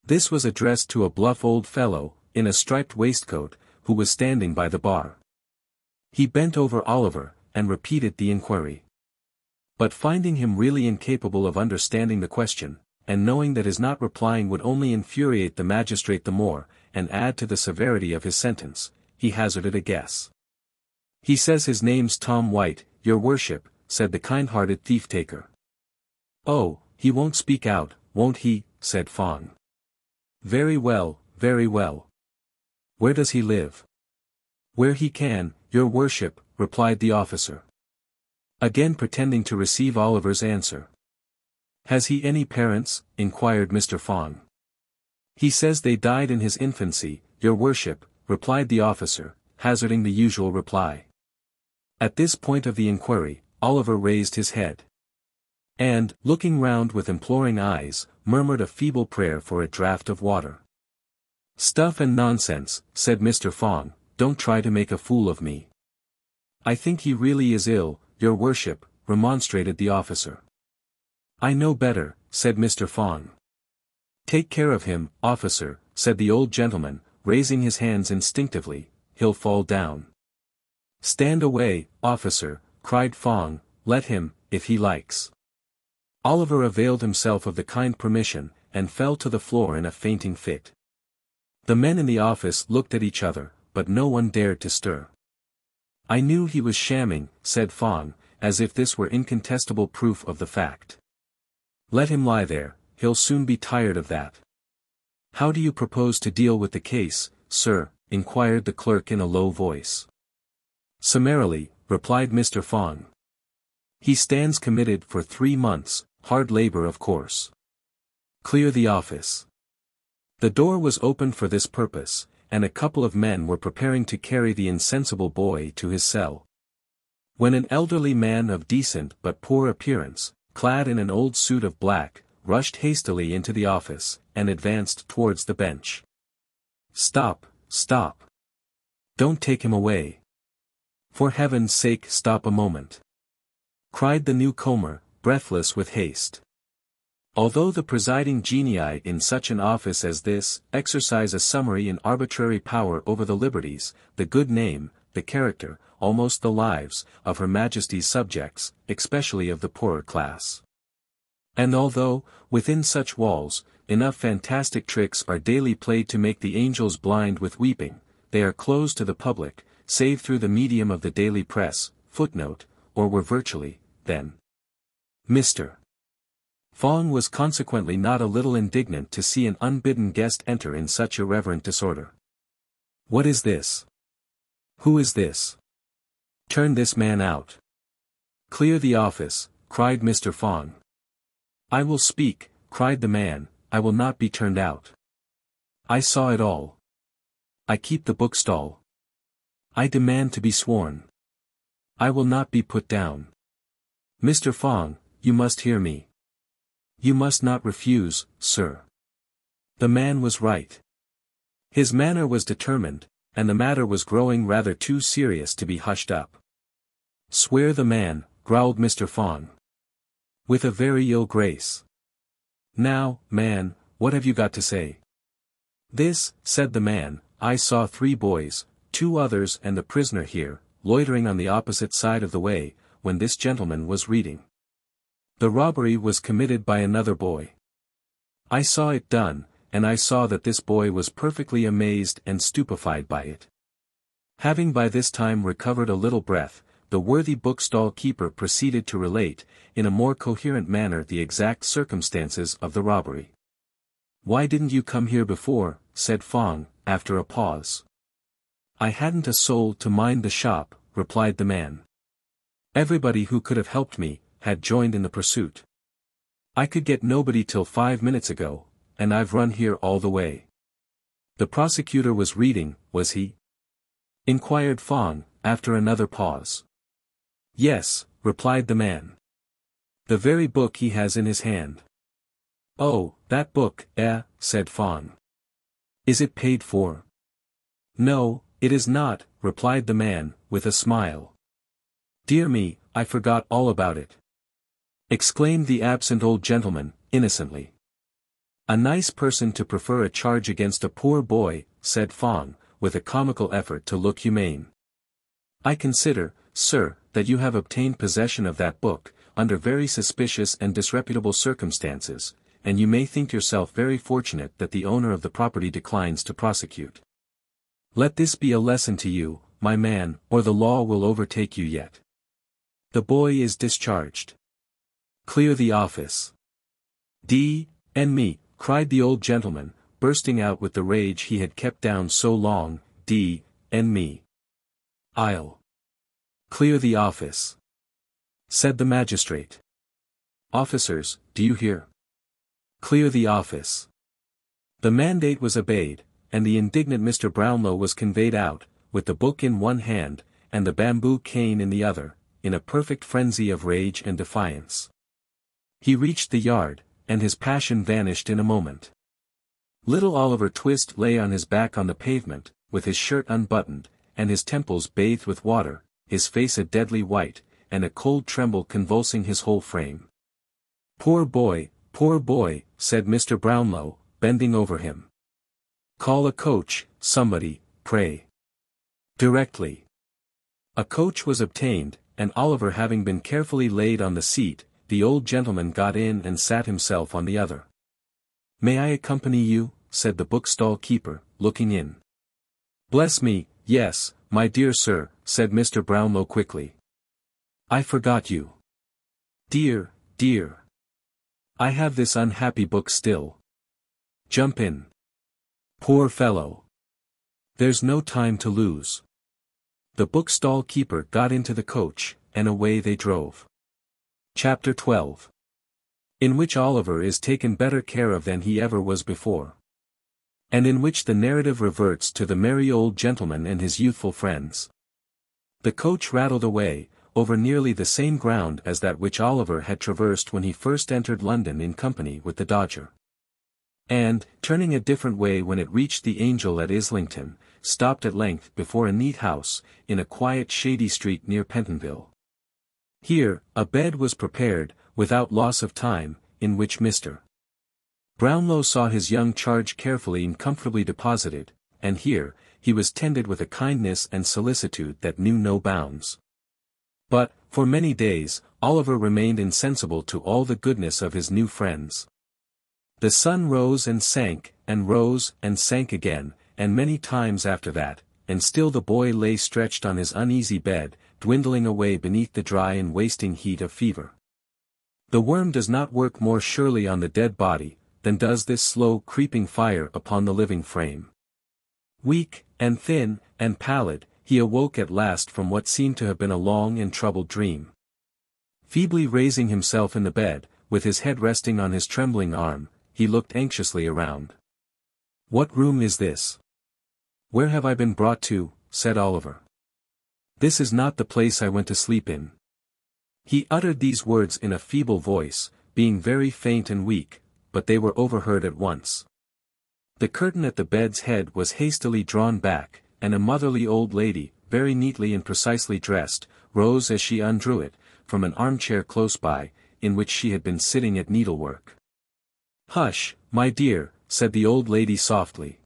This was addressed to a bluff old fellow, in a striped waistcoat, who was standing by the bar. He bent over Oliver, and repeated the inquiry. But finding him really incapable of understanding the question, and knowing that his not replying would only infuriate the magistrate the more, and add to the severity of his sentence, he hazarded a guess. "He says his name's Tom White, your worship," said the kind-hearted thief-taker. "Oh, he won't speak out, won't he?" said Fagin. "Very well, very well. Where does he live?" "Where he can, your worship," replied the officer. Again pretending to receive Oliver's answer. Has he any parents? Inquired Mr. Fagin. He says they died in his infancy, your worship, replied the officer, hazarding the usual reply. At this point of the inquiry, Oliver raised his head. And, looking round with imploring eyes, murmured a feeble prayer for a draught of water. Stuff and nonsense, said Mr. Fagin, don't try to make a fool of me. I think he really is ill, your worship, remonstrated the officer. I know better, said Mr. Fagin. Take care of him, officer, said the old gentleman, raising his hands instinctively, he'll fall down. Stand away, officer, cried Fagin, let him, if he likes. Oliver availed himself of the kind permission, and fell to the floor in a fainting fit. The men in the office looked at each other, but no one dared to stir. I knew he was shamming, said Fagin, as if this were incontestable proof of the fact. Let him lie there, he'll soon be tired of that. How do you propose to deal with the case, sir? Inquired the clerk in a low voice. Summarily, replied Mr. Fagin. He stands committed for 3 months, hard labor of course. Clear the office. The door was opened for this purpose, and a couple of men were preparing to carry the insensible boy to his cell. When an elderly man of decent but poor appearance, clad in an old suit of black, rushed hastily into the office, and advanced towards the bench. Stop, stop. Don't take him away. For heaven's sake stop a moment. Cried the newcomer, breathless with haste. Although the presiding genii in such an office as this exercise a summary and arbitrary power over the liberties, the good name, the character, almost the lives, of Her Majesty's subjects, especially of the poorer class. And although, within such walls, enough fantastic tricks are daily played to make the angels blind with weeping, they are closed to the public, save through the medium of the daily press, or were virtually, then. Mr. Fagin was consequently not a little indignant to see an unbidden guest enter in such irreverent disorder. What is this? Who is this? Turn this man out. Clear the office, cried Mr. Fagin. I will speak, cried the man, I will not be turned out. I saw it all. I keep the bookstall. I demand to be sworn. I will not be put down. Mr. Fagin, you must hear me. You must not refuse, sir. The man was right. His manner was determined, and the matter was growing rather too serious to be hushed up. Swear the man, growled Mr. Fagin. With a very ill grace. Now, man, what have you got to say? This, said the man, I saw 3 boys, 2 others and the prisoner here, loitering on the opposite side of the way, when this gentleman was reading. The robbery was committed by another boy. I saw it done, and I saw that this boy was perfectly amazed and stupefied by it. Having by this time recovered a little breath, the worthy bookstall keeper proceeded to relate, in a more coherent manner the exact circumstances of the robbery. Why didn't you come here before? Said Fagin, after a pause. I hadn't a soul to mind the shop, replied the man. Everybody who could have helped me, had joined in the pursuit. I could get nobody till 5 minutes ago, and I've run here all the way. The prosecutor was reading, was he? Inquired Fagin, after another pause. Yes, replied the man. The very book he has in his hand. Oh, that book, said Fagin. Is it paid for? No, it is not, replied the man, with a smile. Dear me, I forgot all about it. Exclaimed the absent old gentleman, innocently. A nice person to prefer a charge against a poor boy, said Fagin, with a comical effort to look humane. I consider, sir, that you have obtained possession of that book, under very suspicious and disreputable circumstances, and you may think yourself very fortunate that the owner of the property declines to prosecute. Let this be a lesson to you, my man, or the law will overtake you yet. The boy is discharged. Clear the office. Me, cried the old gentleman, bursting out with the rage he had kept down so long, me. I'll clear the office. said the magistrate. "Officers, do you hear? Clear the office." The mandate was obeyed, and the indignant Mr. Brownlow was conveyed out, with the book in one hand, and the bamboo cane in the other, in a perfect frenzy of rage and defiance. He reached the yard, and his passion vanished in a moment. Little Oliver Twist lay on his back on the pavement, with his shirt unbuttoned, and his temples bathed with water, his face a deadly white, and a cold tremble convulsing his whole frame. Poor boy," said Mr. Brownlow, bending over him. "Call a coach, somebody, pray. Directly." A coach was obtained, and Oliver having been carefully laid on the seat, the old gentleman got in and sat himself on the other. "May I accompany you?" said the bookstall keeper, looking in. "Bless me, yes, my dear sir," said Mr. Brownlow quickly. "I forgot you. Dear, dear. I have this unhappy book still. Jump in. Poor fellow. There's no time to lose." The bookstall keeper got into the coach, and away they drove. Chapter 12. In which Oliver is taken better care of than he ever was before. And in which the narrative reverts to the merry old gentleman and his youthful friends. The coach rattled away, over nearly the same ground as that which Oliver had traversed when he first entered London in company with the Dodger. And, turning a different way when it reached the Angel at Islington, stopped at length before a neat house, in a quiet shady street near Pentonville. Here, a bed was prepared, without loss of time, in which Mr. Brownlow saw his young charge carefully and comfortably deposited, and here, he was tended with a kindness and solicitude that knew no bounds. But, for many days, Oliver remained insensible to all the goodness of his new friends. The sun rose and sank again, and many times after that, and still the boy lay stretched on his uneasy bed, dwindling away beneath the dry and wasting heat of fever. The worm does not work more surely on the dead body, than does this slow creeping fire upon the living frame. Weak, and thin, and pallid, he awoke at last from what seemed to have been a long and troubled dream. Feebly raising himself in the bed, with his head resting on his trembling arm, he looked anxiously around. "What room is this? Where have I been brought to?" said Oliver. "This is not the place I went to sleep in." He uttered these words in a feeble voice, being very faint and weak, but they were overheard at once. The curtain at the bed's head was hastily drawn back, and a motherly old lady, very neatly and precisely dressed, rose as she undrew it, from an armchair close by, in which she had been sitting at needlework. "Hush, my dear," said the old lady softly.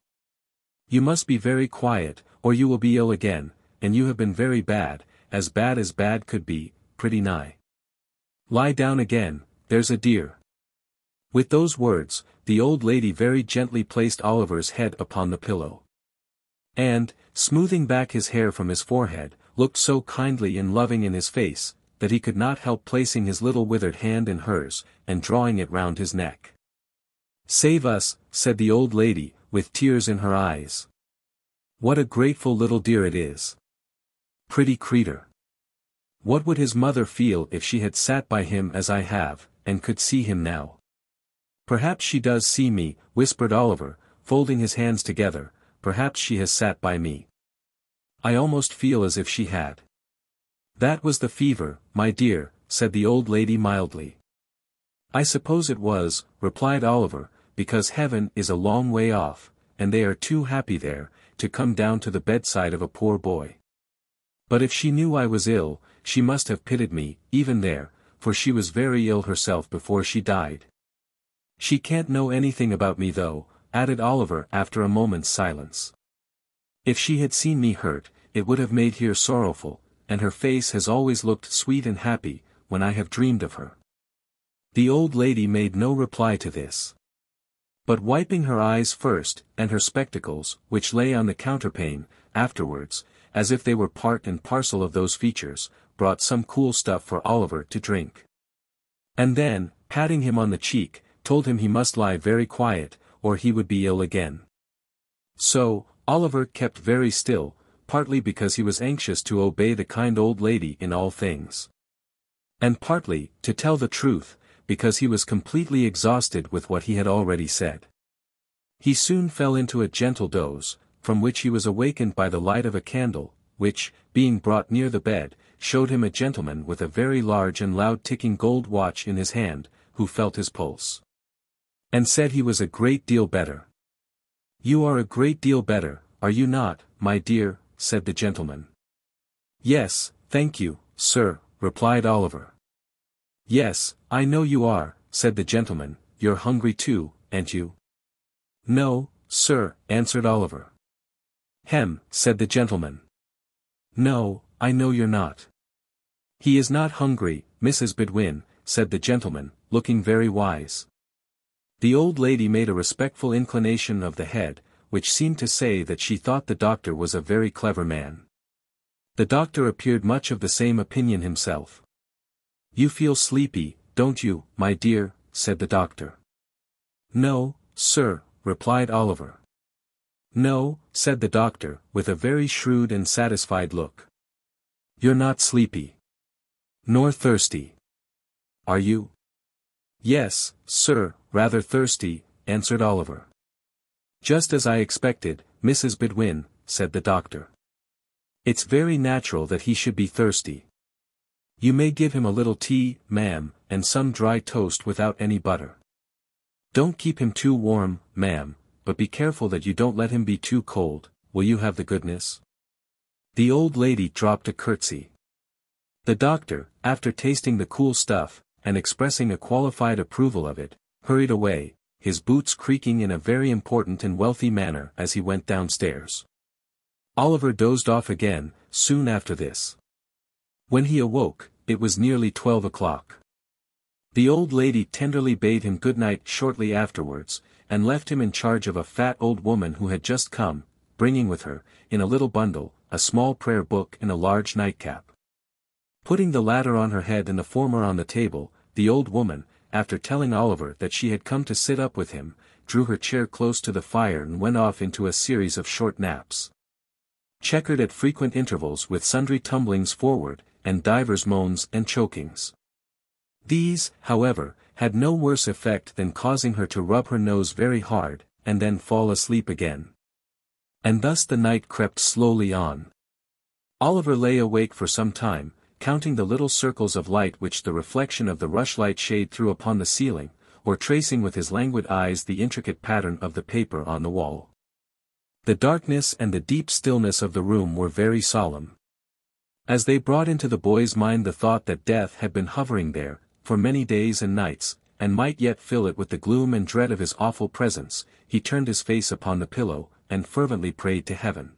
"You must be very quiet, or you will be ill again, and you have been very bad as bad could be, pretty nigh. Lie down again, there's a dear." With those words, the old lady very gently placed Oliver's head upon the pillow. And, smoothing back his hair from his forehead, looked so kindly and loving in his face, that he could not help placing his little withered hand in hers, and drawing it round his neck. "Save us," said the old lady, with tears in her eyes. "What a grateful little dear it is. Pretty creetur. What would his mother feel if she had sat by him as I have, and could see him now?" "Perhaps she does see me," whispered Oliver, folding his hands together, "perhaps she has sat by me. I almost feel as if she had." "That was the fever, my dear," said the old lady mildly. "I suppose it was," replied Oliver, "because heaven is a long way off, and they are too happy there, to come down to the bedside of a poor boy. But if she knew I was ill, she must have pitied me, even there, for she was very ill herself before she died. She can't know anything about me though," added Oliver after a moment's silence. "If she had seen me hurt, it would have made her sorrowful, and her face has always looked sweet and happy, when I have dreamed of her." The old lady made no reply to this. But wiping her eyes first, and her spectacles, which lay on the counterpane, afterwards, as if they were part and parcel of those features, brought some cool stuff for Oliver to drink. And then, patting him on the cheek, told him he must lie very quiet, or he would be ill again. So, Oliver kept very still, partly because he was anxious to obey the kind old lady in all things. And partly, to tell the truth, because he was completely exhausted with what he had already said. He soon fell into a gentle doze, from which he was awakened by the light of a candle, which, being brought near the bed, showed him a gentleman with a very large and loud ticking gold watch in his hand, who felt his pulse. And said he was a great deal better. "You are a great deal better, are you not, my dear?" said the gentleman. "Yes, thank you, sir," replied Oliver. "Yes, I know you are," said the gentleman. "You're hungry too, ain't you?" "No, sir," answered Oliver. "Hem," said the gentleman. "No, I know you're not." "He is not hungry, Mrs. Bedwin," said the gentleman, looking very wise. The old lady made a respectful inclination of the head, which seemed to say that she thought the doctor was a very clever man. The doctor appeared much of the same opinion himself. "You feel sleepy, don't you, my dear?" said the doctor. "No, sir," replied Oliver. "No," said the doctor, with a very shrewd and satisfied look. "You're not sleepy. Nor thirsty. Are you?" "Yes, sir, rather thirsty," answered Oliver. "Just as I expected, Mrs. Bedwin," said the doctor. "It's very natural that he should be thirsty. You may give him a little tea, ma'am, and some dry toast without any butter. Don't keep him too warm, ma'am, but be careful that you don't let him be too cold. Will you have the goodness?" The old lady dropped a curtsy. The doctor, after tasting the cool stuff, and expressing a qualified approval of it, hurried away, his boots creaking in a very important and wealthy manner as he went downstairs. Oliver dozed off again, soon after this. When he awoke, it was nearly 12 o'clock. The old lady tenderly bade him good night shortly afterwards, and left him in charge of a fat old woman who had just come, bringing with her, in a little bundle, a small prayer book and a large nightcap. Putting the latter on her head and the former on the table, the old woman, after telling Oliver that she had come to sit up with him, drew her chair close to the fire and went off into a series of short naps, checkered at frequent intervals with sundry tumblings forward, and divers moans and chokings. These, however, had no worse effect than causing her to rub her nose very hard, and then fall asleep again. And thus the night crept slowly on. Oliver lay awake for some time, counting the little circles of light which the reflection of the rushlight shade threw upon the ceiling, or tracing with his languid eyes the intricate pattern of the paper on the wall. The darkness and the deep stillness of the room were very solemn. As they brought into the boy's mind the thought that death had been hovering there, for many days and nights, and might yet fill it with the gloom and dread of his awful presence, he turned his face upon the pillow, and fervently prayed to heaven.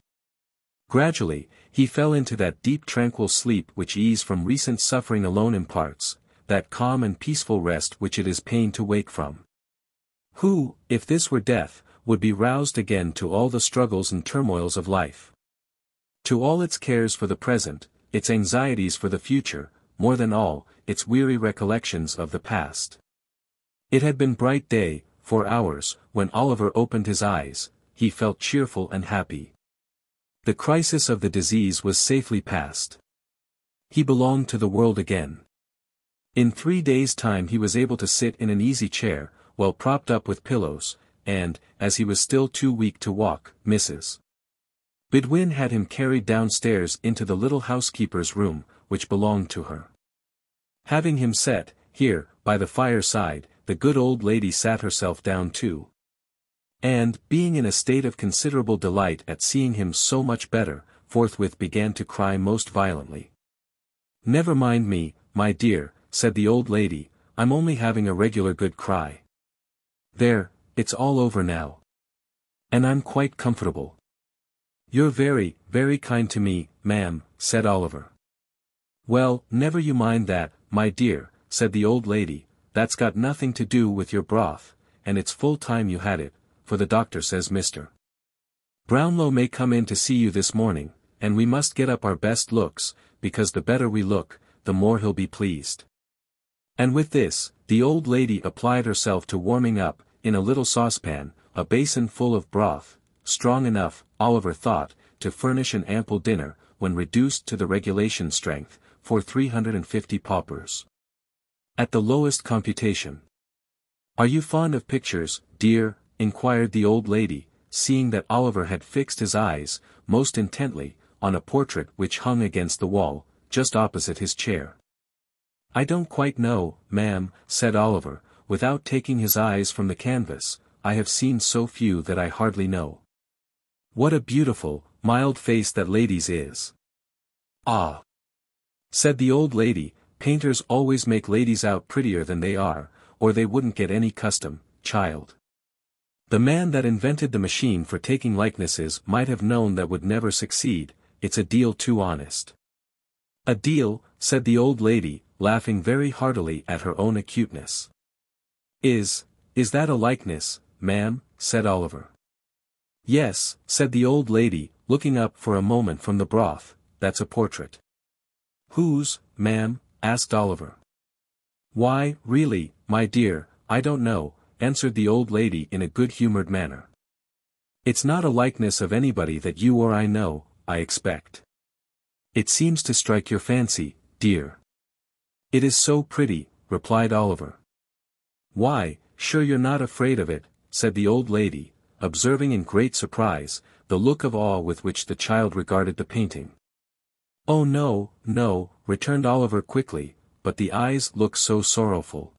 Gradually, he fell into that deep tranquil sleep which ease from recent suffering alone imparts, that calm and peaceful rest which it is pain to wake from. Who, if this were death, would be roused again to all the struggles and turmoils of life? To all its cares for the present, its anxieties for the future, more than all, its weary recollections of the past. It had been bright day, for hours, when Oliver opened his eyes, he felt cheerful and happy. The crisis of the disease was safely past. He belonged to the world again. In 3 days' time he was able to sit in an easy chair, well propped up with pillows, and, as he was still too weak to walk, Mrs. Bedwin had him carried downstairs into the little housekeeper's room, which belonged to her. Having him set, here, by the fireside, the good old lady sat herself down too. And, being in a state of considerable delight at seeing him so much better, forthwith began to cry most violently. "Never mind me, my dear," said the old lady, "I'm only having a regular good cry. There, it's all over now. And I'm quite comfortable." "You're very, very kind to me, ma'am," said Oliver. "Well, never you mind that, my dear," said the old lady, "that's got nothing to do with your broth, and it's full time you had it, for the doctor says Mr. Brownlow may come in to see you this morning, and we must get up our best looks, because the better we look, the more he'll be pleased." And with this, the old lady applied herself to warming up, in a little saucepan, a basin full of broth, strong enough, Oliver thought, to furnish an ample dinner, when reduced to the regulation strength, for 350 paupers. At the lowest computation. Are you fond of pictures, dear? Inquired the old lady, seeing that Oliver had fixed his eyes, most intently, on a portrait which hung against the wall, just opposite his chair. I don't quite know, ma'am, said Oliver, without taking his eyes from the canvas. I have seen so few that I hardly know. What a beautiful, mild face that lady's is. Ah! Said the old lady, painters always make ladies out prettier than they are, or they wouldn't get any custom, child. The man that invented the machine for taking likenesses might have known that would never succeed. It's a deal too honest. A deal, said the old lady, laughing very heartily at her own acuteness. Is that a likeness, ma'am? Said Oliver. Yes, said the old lady, looking up for a moment from the broth, that's a portrait. Whose, ma'am? Asked Oliver. Why, really, my dear, I don't know, answered the old lady in a good-humored manner. It's not a likeness of anybody that you or I know, I expect. It seems to strike your fancy, dear. It is so pretty, replied Oliver. Why, sure you're not afraid of it, said the old lady, observing in great surprise, the look of awe with which the child regarded the painting. Oh no, no, returned Oliver quickly, but the eyes look so sorrowful.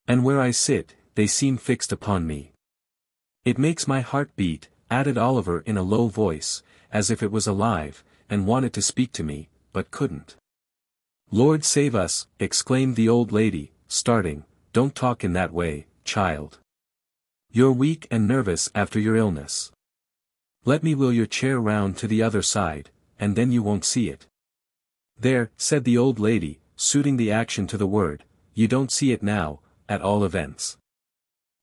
And where I sit, they seem fixed upon me. It makes my heart beat, added Oliver in a low voice, as if it was alive, and wanted to speak to me, but couldn't. Lord save us, exclaimed the old lady, starting, don't talk in that way, child. You're weak and nervous after your illness. Let me wheel your chair round to the other side, and then you won't see it. There, said the old lady, suiting the action to the word, you don't see it now, at all events.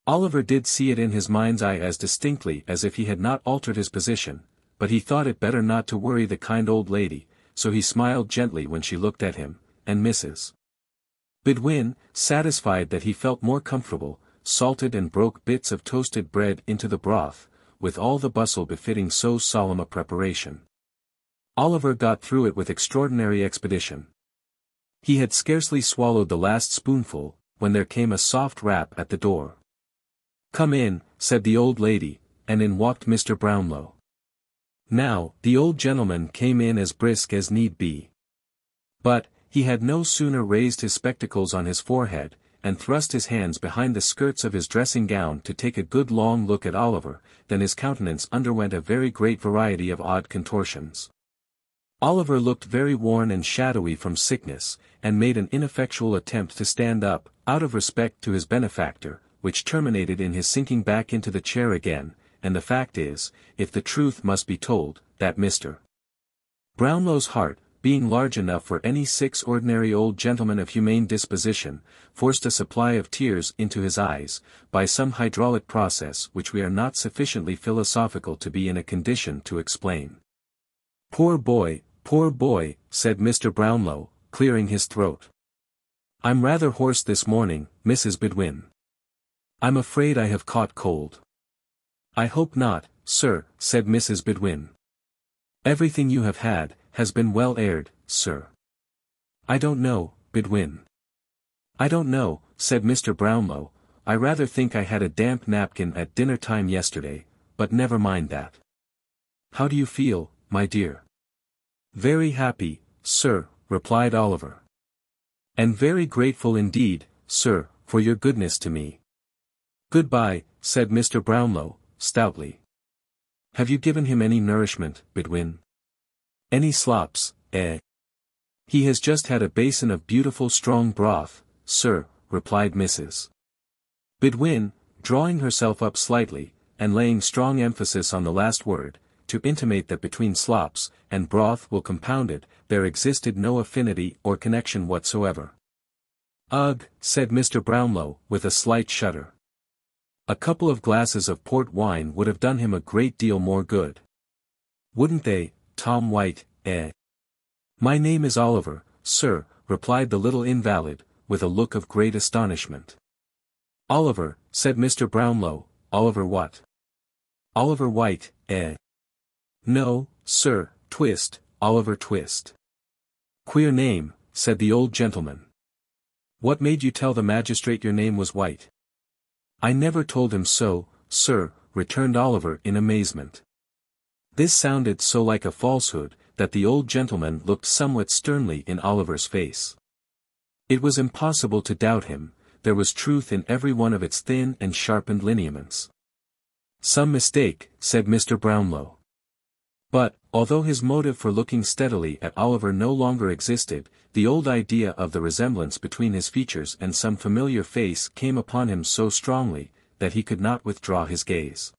Oliver did see it in his mind's eye as distinctly as if he had not altered his position, but he thought it better not to worry the kind old lady, so he smiled gently when she looked at him, and Mrs. Bidwin, satisfied that he felt more comfortable, salted and broke bits of toasted bread into the broth, with all the bustle befitting so solemn a preparation. Oliver got through it with extraordinary expedition. He had scarcely swallowed the last spoonful, when there came a soft rap at the door. Come in, said the old lady, and in walked Mr. Brownlow. Now, the old gentleman came in as brisk as need be. But, he had no sooner raised his spectacles on his forehead, and thrust his hands behind the skirts of his dressing gown to take a good long look at Oliver, than his countenance underwent a very great variety of odd contortions. Oliver looked very worn and shadowy from sickness, and made an ineffectual attempt to stand up, out of respect to his benefactor, which terminated in his sinking back into the chair again, and the fact is, if the truth must be told, that Mr. Brownlow's heart, being large enough for any 6 ordinary old gentlemen of humane disposition, forced a supply of tears into his eyes, by some hydraulic process which we are not sufficiently philosophical to be in a condition to explain. Poor boy, said Mr. Brownlow, clearing his throat. I'm rather hoarse this morning, Mrs. Bidwin. I'm afraid I have caught cold. I hope not, sir, said Mrs. Bidwin. Everything you have had, has been well aired, sir. I don't know, Bidwin. I don't know, said Mr. Brownlow, I rather think I had a damp napkin at dinner time yesterday, but never mind that. How do you feel, my dear? Very happy, sir, replied Oliver. And very grateful indeed, sir, for your goodness to me. Goodbye, said Mr. Brownlow, stoutly. Have you given him any nourishment, Bidwin? Any slops, eh? He has just had a basin of beautiful strong broth, sir, replied Mrs. Bidwin, drawing herself up slightly, and laying strong emphasis on the last word, to intimate that between slops, and broth well compounded, there existed no affinity or connection whatsoever. Ugh, said Mr. Brownlow, with a slight shudder. A couple of glasses of port wine would have done him a great deal more good. Wouldn't they, Tom White, eh? My name is Oliver, sir, replied the little invalid, with a look of great astonishment. Oliver, said Mr. Brownlow, Oliver what? Oliver White, eh? No, sir, Twist, Oliver Twist. Queer name, said the old gentleman. What made you tell the magistrate your name was White? I never told him so, sir, returned Oliver in amazement. This sounded so like a falsehood, that the old gentleman looked somewhat sternly in Oliver's face. It was impossible to doubt him, there was truth in every one of its thin and sharpened lineaments. Some mistake, said Mr. Brownlow. But, although his motive for looking steadily at Oliver no longer existed, the old idea of the resemblance between his features and some familiar face came upon him so strongly, that he could not withdraw his gaze.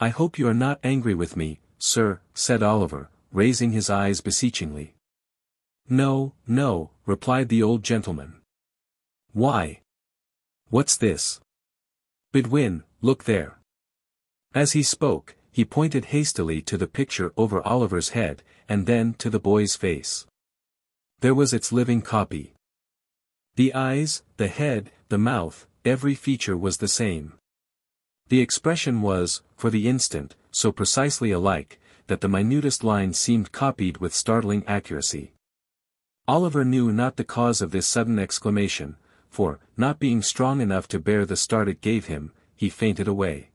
I hope you are not angry with me, sir, said Oliver, raising his eyes beseechingly. No, no, replied the old gentleman. Why? What's this? Bidwin, look there. As he spoke, he pointed hastily to the picture over Oliver's head, and then to the boy's face. There was its living copy. The eyes, the head, the mouth, every feature was the same. The expression was, for the instant, so precisely alike, that the minutest line seemed copied with startling accuracy. Oliver knew not the cause of this sudden exclamation, for, not being strong enough to bear the start it gave him, he fainted away.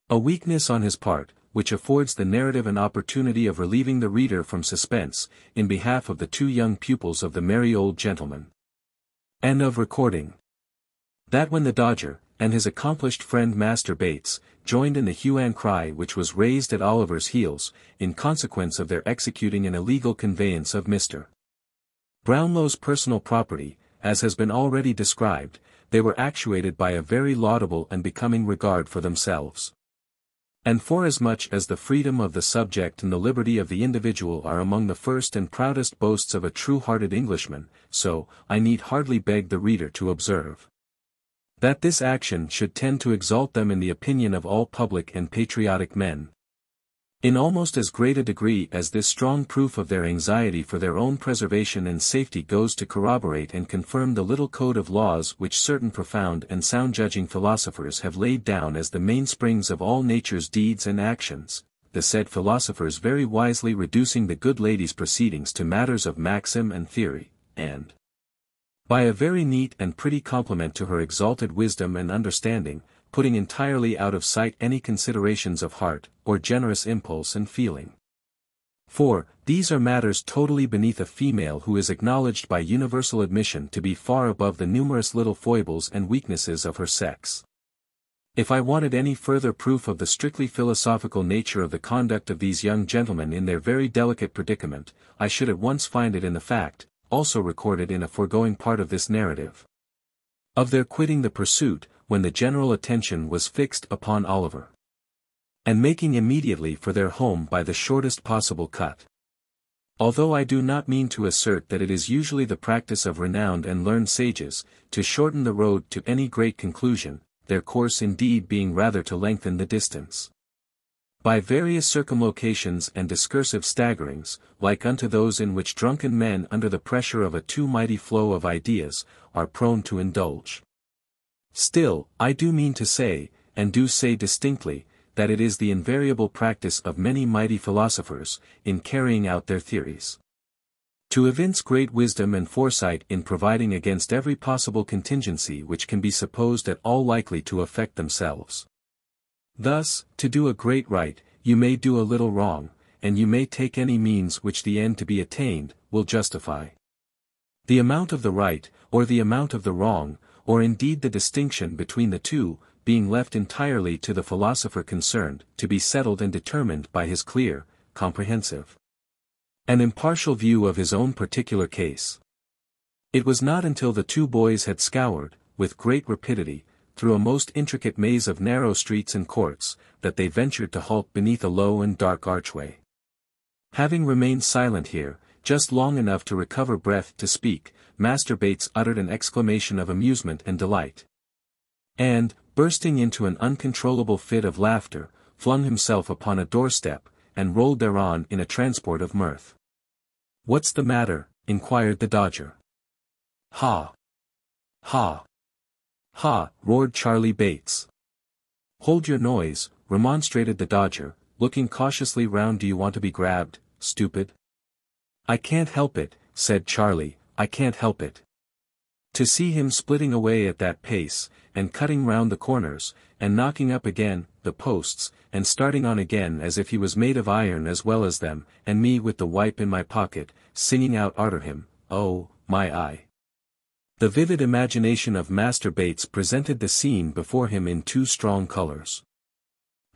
A weakness on his part, which affords the narrative an opportunity of relieving the reader from suspense, in behalf of the two young pupils of the merry old gentleman. End of recording. That when the Dodger, and his accomplished friend Master Bates, joined in the hue and cry which was raised at Oliver's heels, in consequence of their executing an illegal conveyance of Mr. Brownlow's personal property, as has been already described, they were actuated by a very laudable and becoming regard for themselves. And forasmuch as the freedom of the subject and the liberty of the individual are among the first and proudest boasts of a true-hearted Englishman, so, I need hardly beg the reader to observe that this action should tend to exalt them in the opinion of all public and patriotic men. In almost as great a degree as this strong proof of their anxiety for their own preservation and safety goes to corroborate and confirm the little code of laws which certain profound and sound-judging philosophers have laid down as the mainsprings of all nature's deeds and actions, the said philosophers very wisely reducing the good lady's proceedings to matters of maxim and theory, and, by a very neat and pretty compliment to her exalted wisdom and understanding, putting entirely out of sight any considerations of heart, or generous impulse and feeling. For, these are matters totally beneath a female who is acknowledged by universal admission to be far above the numerous little foibles and weaknesses of her sex. If I wanted any further proof of the strictly philosophical nature of the conduct of these young gentlemen in their very delicate predicament, I should at once find it in the fact, also recorded in a foregoing part of this narrative, of their quitting the pursuit, when the general attention was fixed upon Oliver, and making immediately for their home by the shortest possible cut. Although I do not mean to assert that it is usually the practice of renowned and learned sages, to shorten the road to any great conclusion, their course indeed being rather to lengthen the distance. By various circumlocations and discursive staggerings, like unto those in which drunken men under the pressure of a too mighty flow of ideas, are prone to indulge. Still, I do mean to say, and do say distinctly, that it is the invariable practice of many mighty philosophers, in carrying out their theories, to evince great wisdom and foresight in providing against every possible contingency which can be supposed at all likely to affect themselves. Thus, to do a great right, you may do a little wrong, and you may take any means which the end to be attained, will justify. The amount of the right, or the amount of the wrong, or indeed the distinction between the two, being left entirely to the philosopher concerned, to be settled and determined by his clear, comprehensive, and impartial view of his own particular case. It was not until the two boys had scoured, with great rapidity, through a most intricate maze of narrow streets and courts, that they ventured to halt beneath a low and dark archway. Having remained silent here, just long enough to recover breath to speak, Master Bates uttered an exclamation of amusement and delight, and, bursting into an uncontrollable fit of laughter, flung himself upon a doorstep, and rolled thereon in a transport of mirth. "What's the matter?" inquired the Dodger. "Ha! Ha! Ha!" roared Charlie Bates. "Hold your noise," remonstrated the Dodger, looking cautiously round. "Do you want to be grabbed, stupid?" "I can't help it," said Charlie, "I can't help it." To see him splitting away at that pace, and cutting round the corners, and knocking up again, the posts, and starting on again as if he was made of iron as well as them, and me with the wipe in my pocket, singing out arter him, oh, my eye. The vivid imagination of Master Bates presented the scene before him in too strong colours.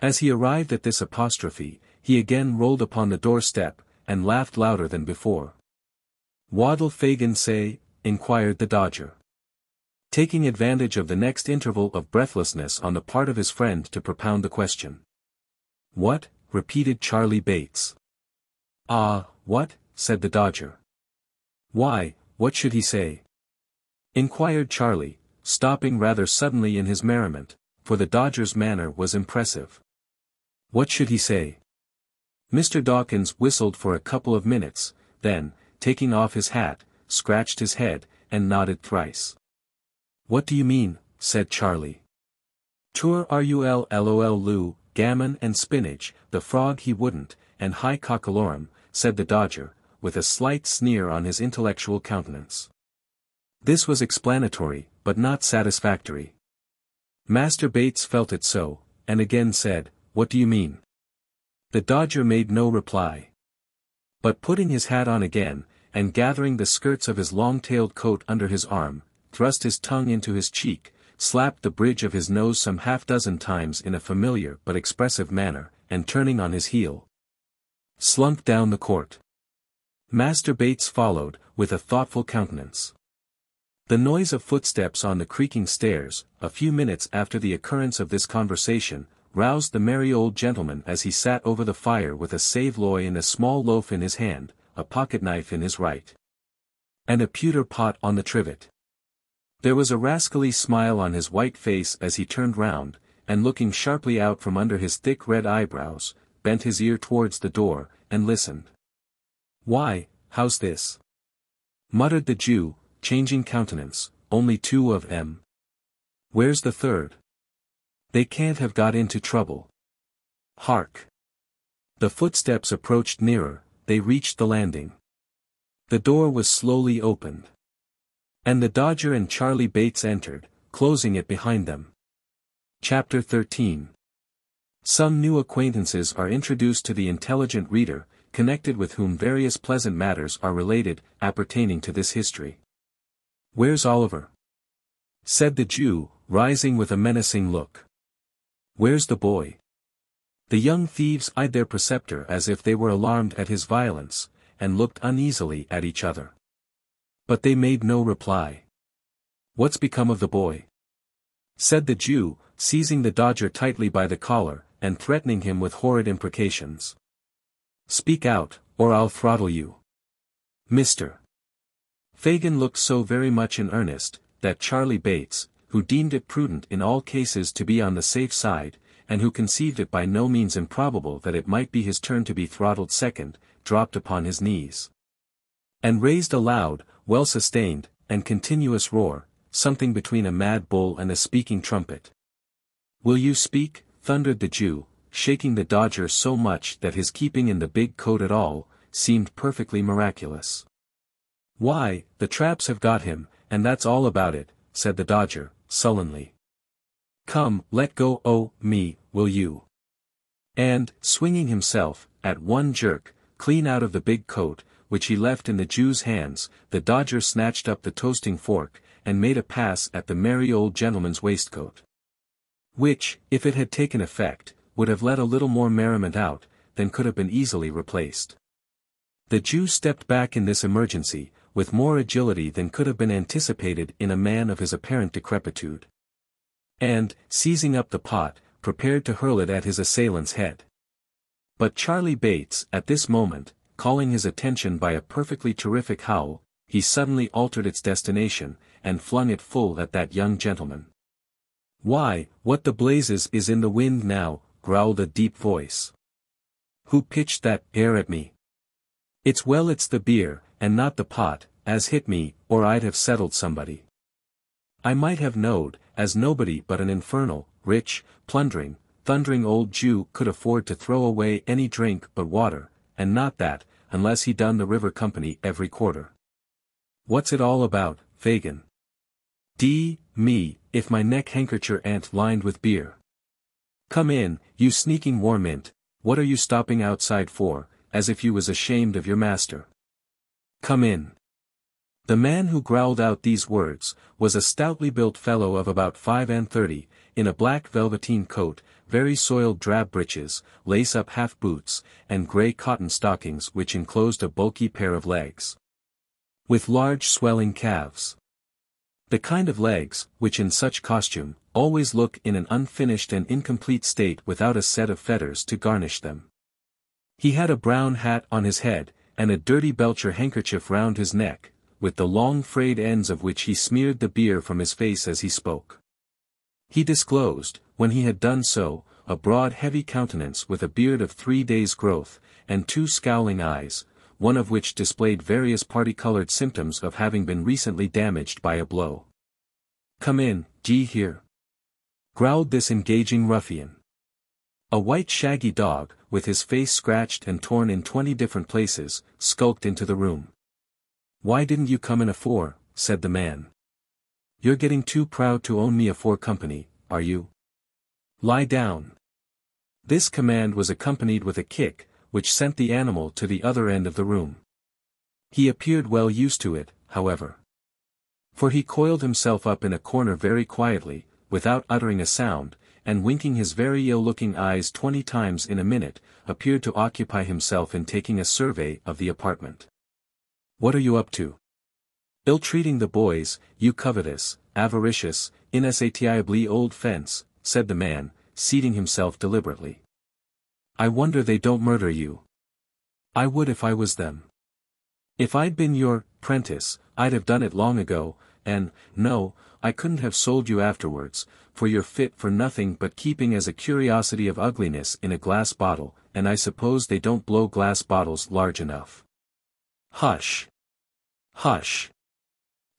As he arrived at this apostrophe, he again rolled upon the doorstep, and laughed louder than before. "What'll Fagin say?" inquired the Dodger. Taking advantage of the next interval of breathlessness on the part of his friend to propound the question. "What?" repeated Charlie Bates. "Ah, what?" said the Dodger. "Why, what should he say?" inquired Charlie, stopping rather suddenly in his merriment, for the Dodger's manner was impressive. "What should he say?" Mr. Dawkins whistled for a couple of minutes, then, taking off his hat, scratched his head, and nodded thrice. "What do you mean?" said Charlie. "Tur rul gammon and spinach, the frog he wouldn't, and high cockalorum," said the Dodger, with a slight sneer on his intellectual countenance. This was explanatory, but not satisfactory. Master Bates felt it so, and again said, "What do you mean?" The Dodger made no reply. But putting his hat on again, and gathering the skirts of his long-tailed coat under his arm, thrust his tongue into his cheek, slapped the bridge of his nose some half-dozen times in a familiar but expressive manner, and turning on his heel, slunk down the court. Master Bates followed, with a thoughtful countenance. The noise of footsteps on the creaking stairs, a few minutes after the occurrence of this conversation, roused the merry old gentleman as he sat over the fire with a saveloy and a small loaf in his hand, a pocket-knife in his right, and a pewter pot on the trivet. There was a rascally smile on his white face as he turned round, and looking sharply out from under his thick red eyebrows, bent his ear towards the door, and listened. "Why, how's this?" muttered the Jew, changing countenance. "Only two of 'em. Where's the third? They can't have got into trouble. Hark!" The footsteps approached nearer, they reached the landing. The door was slowly opened. And the Dodger and Charlie Bates entered, closing it behind them. Chapter 13. Some new acquaintances are introduced to the intelligent reader, connected with whom various pleasant matters are related, appertaining to this history. "Where's Oliver?" said the Jew, rising with a menacing look. "Where's the boy?" The young thieves eyed their preceptor as if they were alarmed at his violence, and looked uneasily at each other. But they made no reply. "What's become of the boy?" said the Jew, seizing the Dodger tightly by the collar, and threatening him with horrid imprecations. "Speak out, or I'll throttle you. Mr. Fagin looked so very much in earnest, that Charlie Bates, who deemed it prudent in all cases to be on the safe side, and who conceived it by no means improbable that it might be his turn to be throttled second, dropped upon his knees, and raised a loud, well-sustained, and continuous roar, something between a mad bull and a speaking trumpet. "Will you speak?" thundered the Jew, shaking the Dodger so much that his keeping in the big coat at all seemed perfectly miraculous. "Why, the traps have got him, and that's all about it," said the Dodger, sullenly. "Come, let go o' me, will you?" And, swinging himself, at one jerk, clean out of the big coat, which he left in the Jew's hands, the Dodger snatched up the toasting fork, and made a pass at the merry old gentleman's waistcoat. Which, if it had taken effect, would have let a little more merriment out, than could have been easily replaced. The Jew stepped back in this emergency, with more agility than could have been anticipated in a man of his apparent decrepitude. And, seizing up the pot, prepared to hurl it at his assailant's head. But Charlie Bates, at this moment, calling his attention by a perfectly terrific howl, he suddenly altered its destination, and flung it full at that young gentleman. "Why, what the blazes is in the wind now?" growled a deep voice. "Who pitched that air at me? It's the beer, and not the pot, as hit me, or I'd have settled somebody. I might have knowed, as nobody but an infernal, rich, plundering, thundering old Jew could afford to throw away any drink but water, and not that, unless he done the river company every quarter. What's it all about, Fagin?" Me, if my neck handkercher ain't lined with beer. Come in, you sneaking warmint, what are you stopping outside for, as if you was ashamed of your master? Come in. The man who growled out these words, was a stoutly built fellow of about 35, in a black velveteen coat, very soiled drab breeches, lace-up half boots, and grey cotton stockings which enclosed a bulky pair of legs, with large swelling calves. The kind of legs, which in such costume, always look in an unfinished and incomplete state without a set of feathers to garnish them. He had a brown hat on his head, and a dirty belcher handkerchief round his neck, with the long frayed ends of which he smeared the beer from his face as he spoke. He disclosed, when he had done so, a broad heavy countenance with a beard of 3 days' growth, and 2 scowling eyes, one of which displayed various party-colored symptoms of having been recently damaged by a blow. Come in, d'ye hear? Growled this engaging ruffian. A white shaggy dog, with his face scratched and torn in 20 different places, skulked into the room. Why didn't you come in afore, said the man. You're getting too proud to own me afore company, are you? Lie down. This command was accompanied with a kick, which sent the animal to the other end of the room. He appeared well used to it, however. For he coiled himself up in a corner very quietly, without uttering a sound, and winking his very ill-looking eyes 20 times in a minute, appeared to occupy himself in taking a survey of the apartment. What are you up to? Ill-treating the boys, you covetous, avaricious, insatiably old fence, said the man, seating himself deliberately. I wonder they don't murder you. I would if I was them. If I'd been your prentice, I'd have done it long ago, and, no, I couldn't have sold you afterwards, for you're fit for nothing but keeping as a curiosity of ugliness in a glass bottle, and I suppose they don't blow glass bottles large enough. Hush! Hush!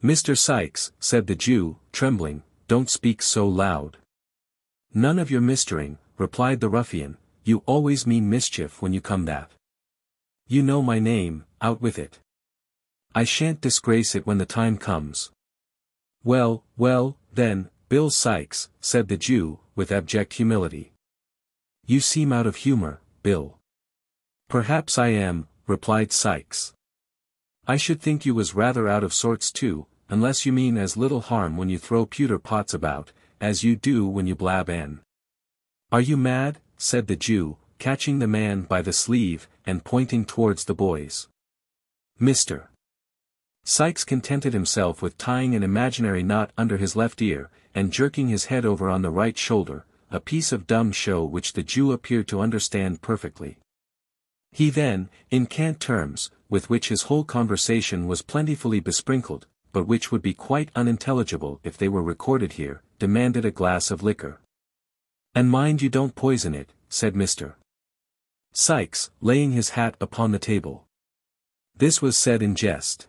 Mr. Sikes, said the Jew, trembling, don't speak so loud. None of your mistering, replied the ruffian, you always mean mischief when you come that. You know my name, out with it. I shan't disgrace it when the time comes. Well, then, Bill Sikes, said the Jew, with abject humility. You seem out of humor, Bill. Perhaps I am, replied Sikes. I should think you was rather out of sorts too, unless you mean as little harm when you throw pewter pots about, as you do when you blab in. Are you mad? Said the Jew, catching the man by the sleeve, and pointing towards the boys. Mr. Sikes contented himself with tying an imaginary knot under his left ear, and jerking his head over on the right shoulder, a piece of dumb show which the Jew appeared to understand perfectly. He then, in cant terms, with which his whole conversation was plentifully besprinkled, but which would be quite unintelligible if they were recorded here, demanded a glass of liquor. And mind you don't poison it, said Mr. Sikes, laying his hat upon the table. This was said in jest.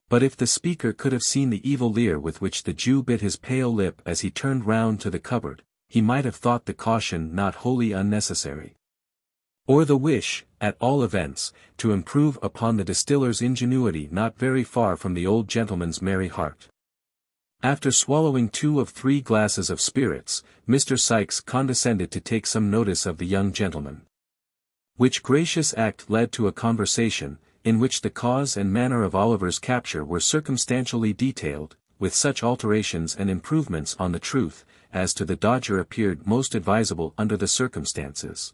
But if the speaker could have seen the evil leer with which the Jew bit his pale lip as he turned round to the cupboard, he might have thought the caution not wholly unnecessary. Or the wish, at all events, to improve upon the distiller's ingenuity not very far from the old gentleman's merry heart. After swallowing 2 of 3 glasses of spirits, Mr. Sikes condescended to take some notice of the young gentleman. Which gracious act led to a conversation, in which the cause and manner of Oliver's capture were circumstantially detailed, with such alterations and improvements on the truth, as to the Dodger appeared most advisable under the circumstances.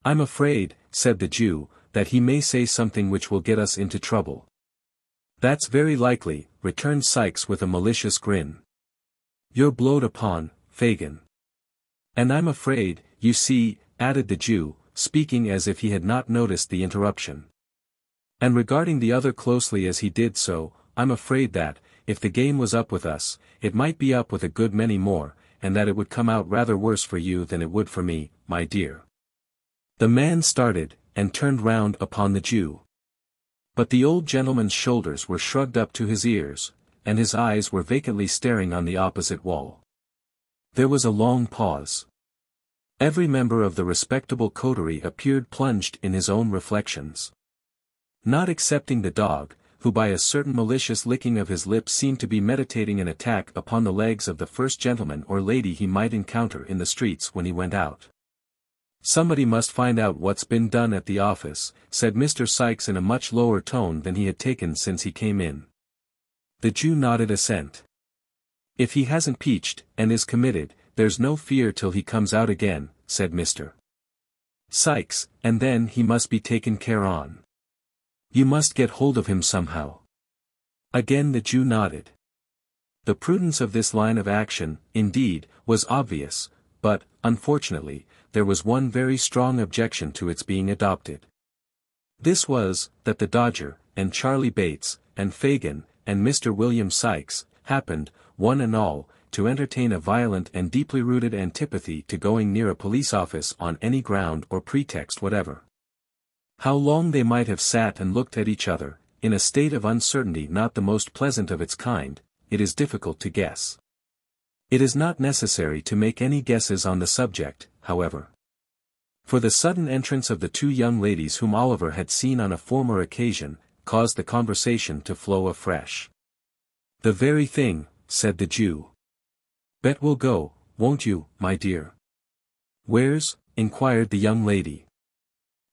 I'm afraid, said the Jew, that he may say something which will get us into trouble. That's very likely, returned Sikes with a malicious grin. You're blowed upon, Fagin. And I'm afraid, you see, added the Jew, speaking as if he had not noticed the interruption. And regarding the other closely as he did so, I'm afraid that, if the game was up with us, it might be up with a good many more, and that it would come out rather worse for you than it would for me, my dear. The man started, and turned round upon the Jew. But the old gentleman's shoulders were shrugged up to his ears, and his eyes were vacantly staring on the opposite wall. There was a long pause. Every member of the respectable coterie appeared plunged in his own reflections. Not excepting the dog, who by a certain malicious licking of his lips seemed to be meditating an attack upon the legs of the first gentleman or lady he might encounter in the streets when he went out. "Somebody must find out what's been done at the office," said Mr. Sikes in a much lower tone than he had taken since he came in. The Jew nodded assent. "If he hasn't peached, and is committed, there's no fear till he comes out again," said Mr. Sikes, "and then he must be taken care on. You must get hold of him somehow." Again the Jew nodded. The prudence of this line of action, indeed, was obvious, but, unfortunately, there was one very strong objection to its being adopted. This was, that the Dodger, and Charlie Bates, and Fagin, and Mr. William Sikes, happened, one and all, to entertain a violent and deeply rooted antipathy to going near a police office on any ground or pretext whatever. How long they might have sat and looked at each other, in a state of uncertainty not the most pleasant of its kind, it is difficult to guess. It is not necessary to make any guesses on the subject, however. For the sudden entrance of the two young ladies whom Oliver had seen on a former occasion, caused the conversation to flow afresh. "The very thing," said the Jew. "Bet we'll go, won't you, my dear?" "Where's?" inquired the young lady.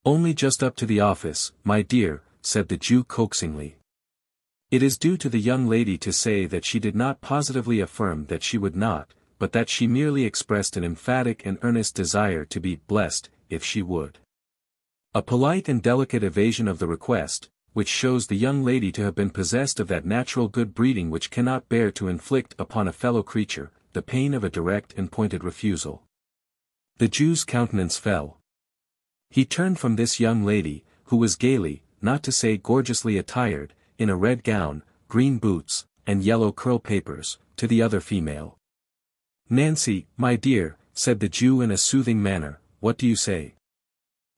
"Only just up to the office, my dear," said the Jew coaxingly. It is due to the young lady to say that she did not positively affirm that she would not, but that she merely expressed an emphatic and earnest desire to be blessed, if she would. A polite and delicate evasion of the request, which shows the young lady to have been possessed of that natural good breeding which cannot bear to inflict upon a fellow creature the pain of a direct and pointed refusal. The Jew's countenance fell. He turned from this young lady, who was gaily, not to say gorgeously attired, in a red gown, green boots, and yellow curl papers, to the other female. "Nancy, my dear," said the Jew in a soothing manner, "what do you say?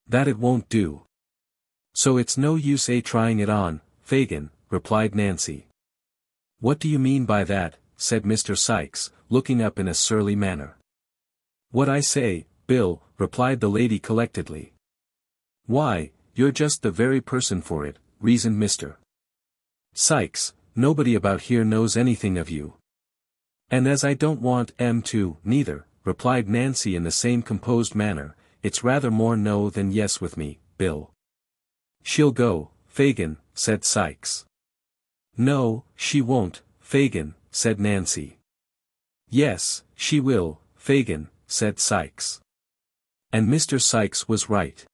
That it won't do. So it's no use trying it on, Fagin," replied Nancy. "What do you mean by that?" said Mr. Sikes, looking up in a surly manner. "What I say, Bill," replied the lady collectedly. "Why, you're just the very person for it," reasoned Mr. Sikes, "nobody about here knows anything of you." "And as I don't want to, neither," replied Nancy in the same composed manner, "it's rather more no than yes with me, Bill." "She'll go, Fagin," said Sikes. "No, she won't, Fagin," said Nancy. "Yes, she will, Fagin," said Sikes. And Mr. Sikes was right.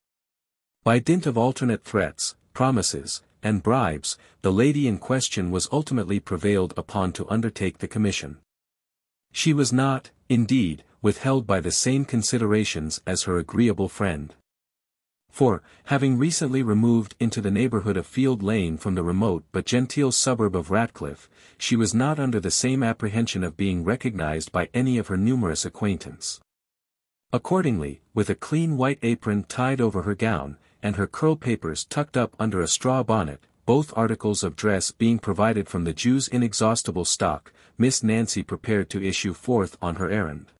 By dint of alternate threats, promises, and bribes, the lady in question was ultimately prevailed upon to undertake the commission. She was not, indeed, withheld by the same considerations as her agreeable friend. For, having recently removed into the neighbourhood of Field Lane from the remote but genteel suburb of Ratcliffe, she was not under the same apprehension of being recognised by any of her numerous acquaintance. Accordingly, with a clean white apron tied over her gown, and her curl papers tucked up under a straw bonnet, both articles of dress being provided from the Jew's inexhaustible stock, Miss Nancy prepared to issue forth on her errand.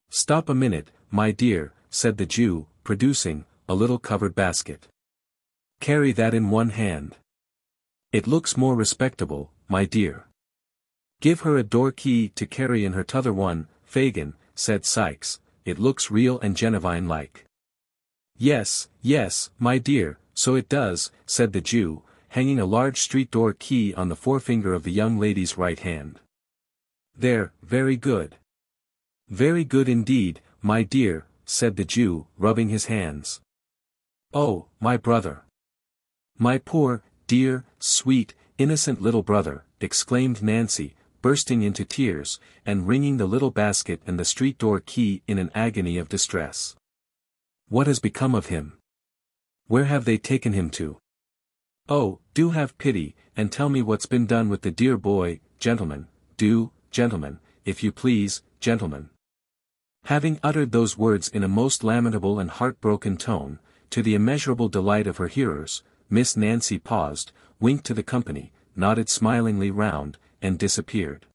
"Stop a minute, my dear," said the Jew, producing a little covered basket. "Carry that in one hand. It looks more respectable, my dear." "Give her a door key to carry in her t'other one, Fagin," said Sikes, "it looks real and genuine like." "Yes, yes, my dear, so it does," said the Jew, hanging a large street door key on the forefinger of the young lady's right hand. "There, very good. Very good indeed, my dear," said the Jew, rubbing his hands. "Oh, my brother. My poor, dear, sweet, innocent little brother," exclaimed Nancy, bursting into tears, and wringing the little basket and the street door key in an agony of distress. "What has become of him? Where have they taken him to? Oh, do have pity, and tell me what's been done with the dear boy, gentlemen, do, gentlemen, if you please, gentlemen." Having uttered those words in a most lamentable and heartbroken tone, to the immeasurable delight of her hearers, Miss Nancy paused, winked to the company, nodded smilingly round, and disappeared.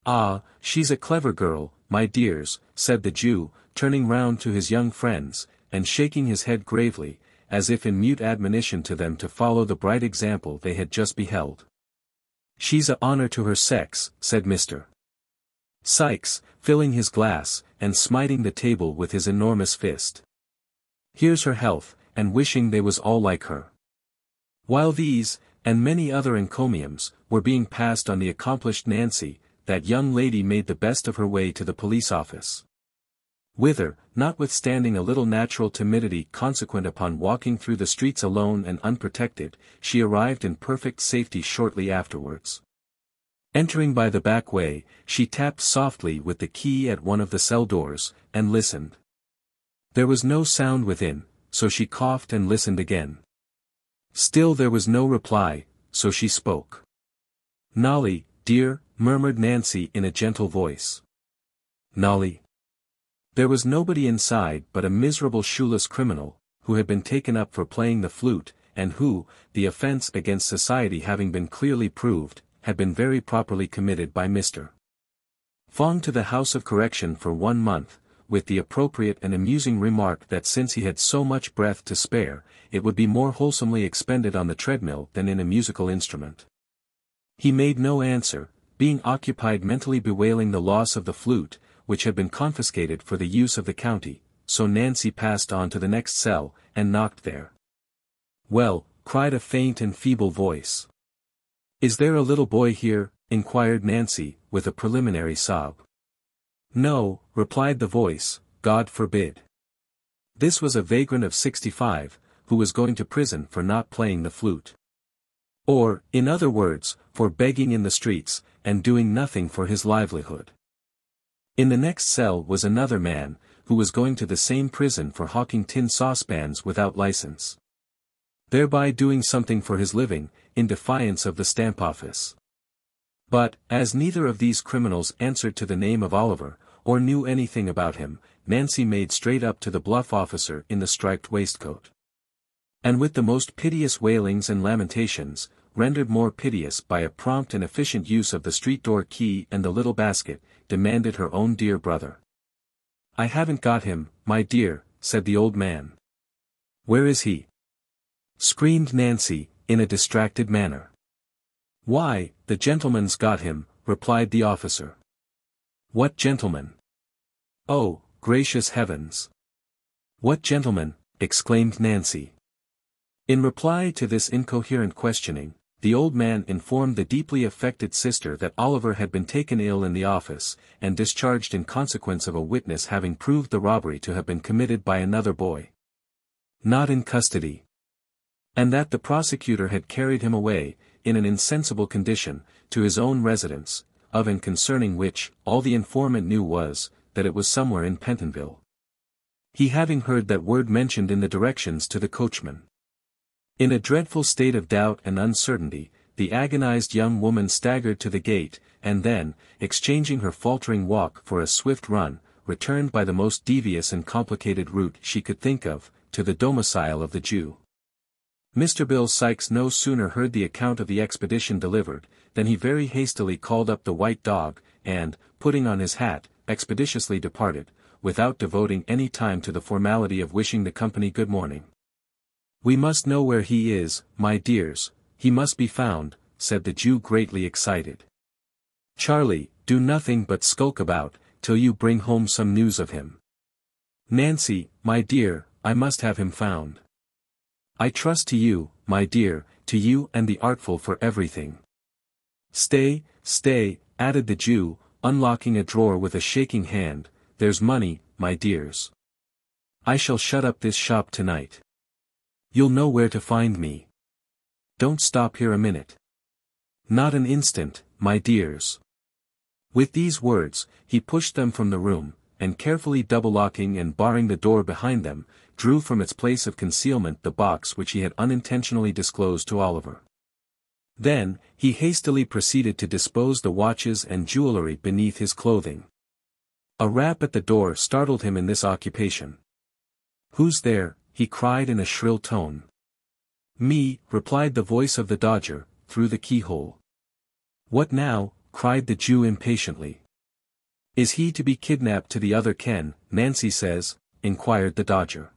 "Ah, she's a clever girl, my dears," said the Jew, turning round to his young friends, and shaking his head gravely, as if in mute admonition to them to follow the bright example they had just beheld. "She's a honor to her sex," said Mr. Sikes, filling his glass, and smiting the table with his enormous fist. "Here's her health, and wishing they was all like her." While these, and many other encomiums, were being passed on the accomplished Nancy, that young lady made the best of her way to the police office. Whither, notwithstanding a little natural timidity consequent upon walking through the streets alone and unprotected, she arrived in perfect safety shortly afterwards. Entering by the back way, she tapped softly with the key at one of the cell doors, and listened. There was no sound within, so she coughed and listened again. Still there was no reply, so she spoke. "Nolly, dear," murmured Nancy in a gentle voice. "Nolly." There was nobody inside but a miserable shoeless criminal, who had been taken up for playing the flute, and who, the offence against society having been clearly proved, had been very properly committed by Mr. Fong to the House of Correction for 1 month, with the appropriate and amusing remark that since he had so much breath to spare, it would be more wholesomely expended on the treadmill than in a musical instrument. He made no answer, being occupied mentally bewailing the loss of the flute, which had been confiscated for the use of the county, so Nancy passed on to the next cell, and knocked there. "Well," cried a faint and feeble voice. "Is there a little boy here?" inquired Nancy, with a preliminary sob. "No," replied the voice, "God forbid." This was a vagrant of 65, who was going to prison for not playing the flute. Or, in other words, for begging in the streets, and doing nothing for his livelihood. In the next cell was another man, who was going to the same prison for hawking tin saucepans without license. Thereby doing something for his living, in defiance of the stamp office. But, as neither of these criminals answered to the name of Oliver, or knew anything about him, Nancy made straight up to the bluff officer in the striped waistcoat. And with the most piteous wailings and lamentations, rendered more piteous by a prompt and efficient use of the street door key and the little basket, demanded her own dear brother. "I haven't got him, my dear," said the old man. "Where is he?" screamed Nancy, in a distracted manner. "Why, the gentleman's got him," replied the officer. "What gentleman?" "Oh, gracious heavens! What gentleman?" exclaimed Nancy. In reply to this incoherent questioning, the old man informed the deeply affected sister that Oliver had been taken ill in the office, and discharged in consequence of a witness having proved the robbery to have been committed by another boy, not in custody. And that the prosecutor had carried him away, in an insensible condition, to his own residence, of and concerning which, all the informant knew was, that it was somewhere in Pentonville. He having heard that word mentioned in the directions to the coachman. In a dreadful state of doubt and uncertainty, the agonized young woman staggered to the gate, and then, exchanging her faltering walk for a swift run, returned by the most devious and complicated route she could think of, to the domicile of the Jew. Mr. Bill Sikes no sooner heard the account of the expedition delivered, than he very hastily called up the white dog, and, putting on his hat, expeditiously departed, without devoting any time to the formality of wishing the company good morning. "We must know where he is, my dears, he must be found," said the Jew greatly excited. "Charlie, do nothing but skulk about, till you bring home some news of him. Nancy, my dear, I must have him found. I trust to you, my dear, to you and the Artful for everything. Stay, stay," added the Jew, unlocking a drawer with a shaking hand, "there's money, my dears. I shall shut up this shop tonight. You'll know where to find me. Don't stop here a minute. Not an instant, my dears." With these words, he pushed them from the room, and carefully double-locking and barring the door behind them, drew from its place of concealment the box which he had unintentionally disclosed to Oliver. Then, he hastily proceeded to dispose the watches and jewellery beneath his clothing. A rap at the door startled him in this occupation. "Who's there?" he cried in a shrill tone. "Me," replied the voice of the Dodger, through the keyhole. "What now?" cried the Jew impatiently. "Is he to be kidnapped to the other Ken, Nancy says?" inquired the Dodger.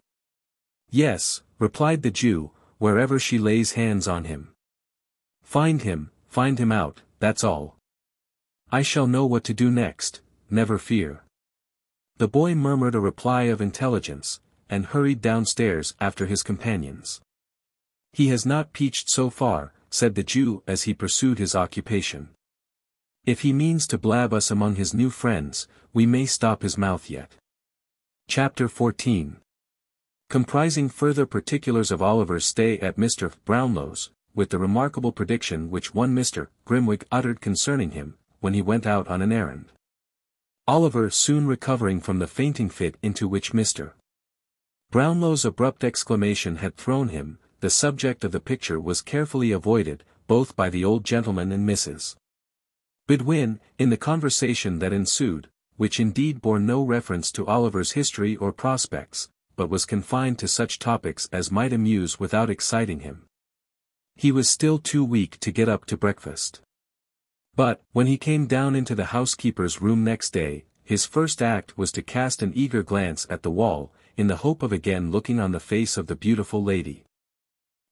Yes, replied the Jew, wherever she lays hands on him. Find him out, that's all. I shall know what to do next, never fear. The boy murmured a reply of intelligence, and hurried downstairs after his companions. He has not peached so far, said the Jew as he pursued his occupation. If he means to blab us among his new friends, we may stop his mouth yet. Chapter 14. Comprising further particulars of Oliver's stay at Mr. Brownlow's, with the remarkable prediction which one Mr. Grimwig uttered concerning him, when he went out on an errand. Oliver soon recovering from the fainting fit into which Mr. Brownlow's abrupt exclamation had thrown him, the subject of the picture was carefully avoided, both by the old gentleman and Mrs. Bedwin, in the conversation that ensued, which indeed bore no reference to Oliver's history or prospects, but was confined to such topics as might amuse without exciting him. He was still too weak to get up to breakfast. But, when he came down into the housekeeper's room next day, his first act was to cast an eager glance at the wall, in the hope of again looking on the face of the beautiful lady.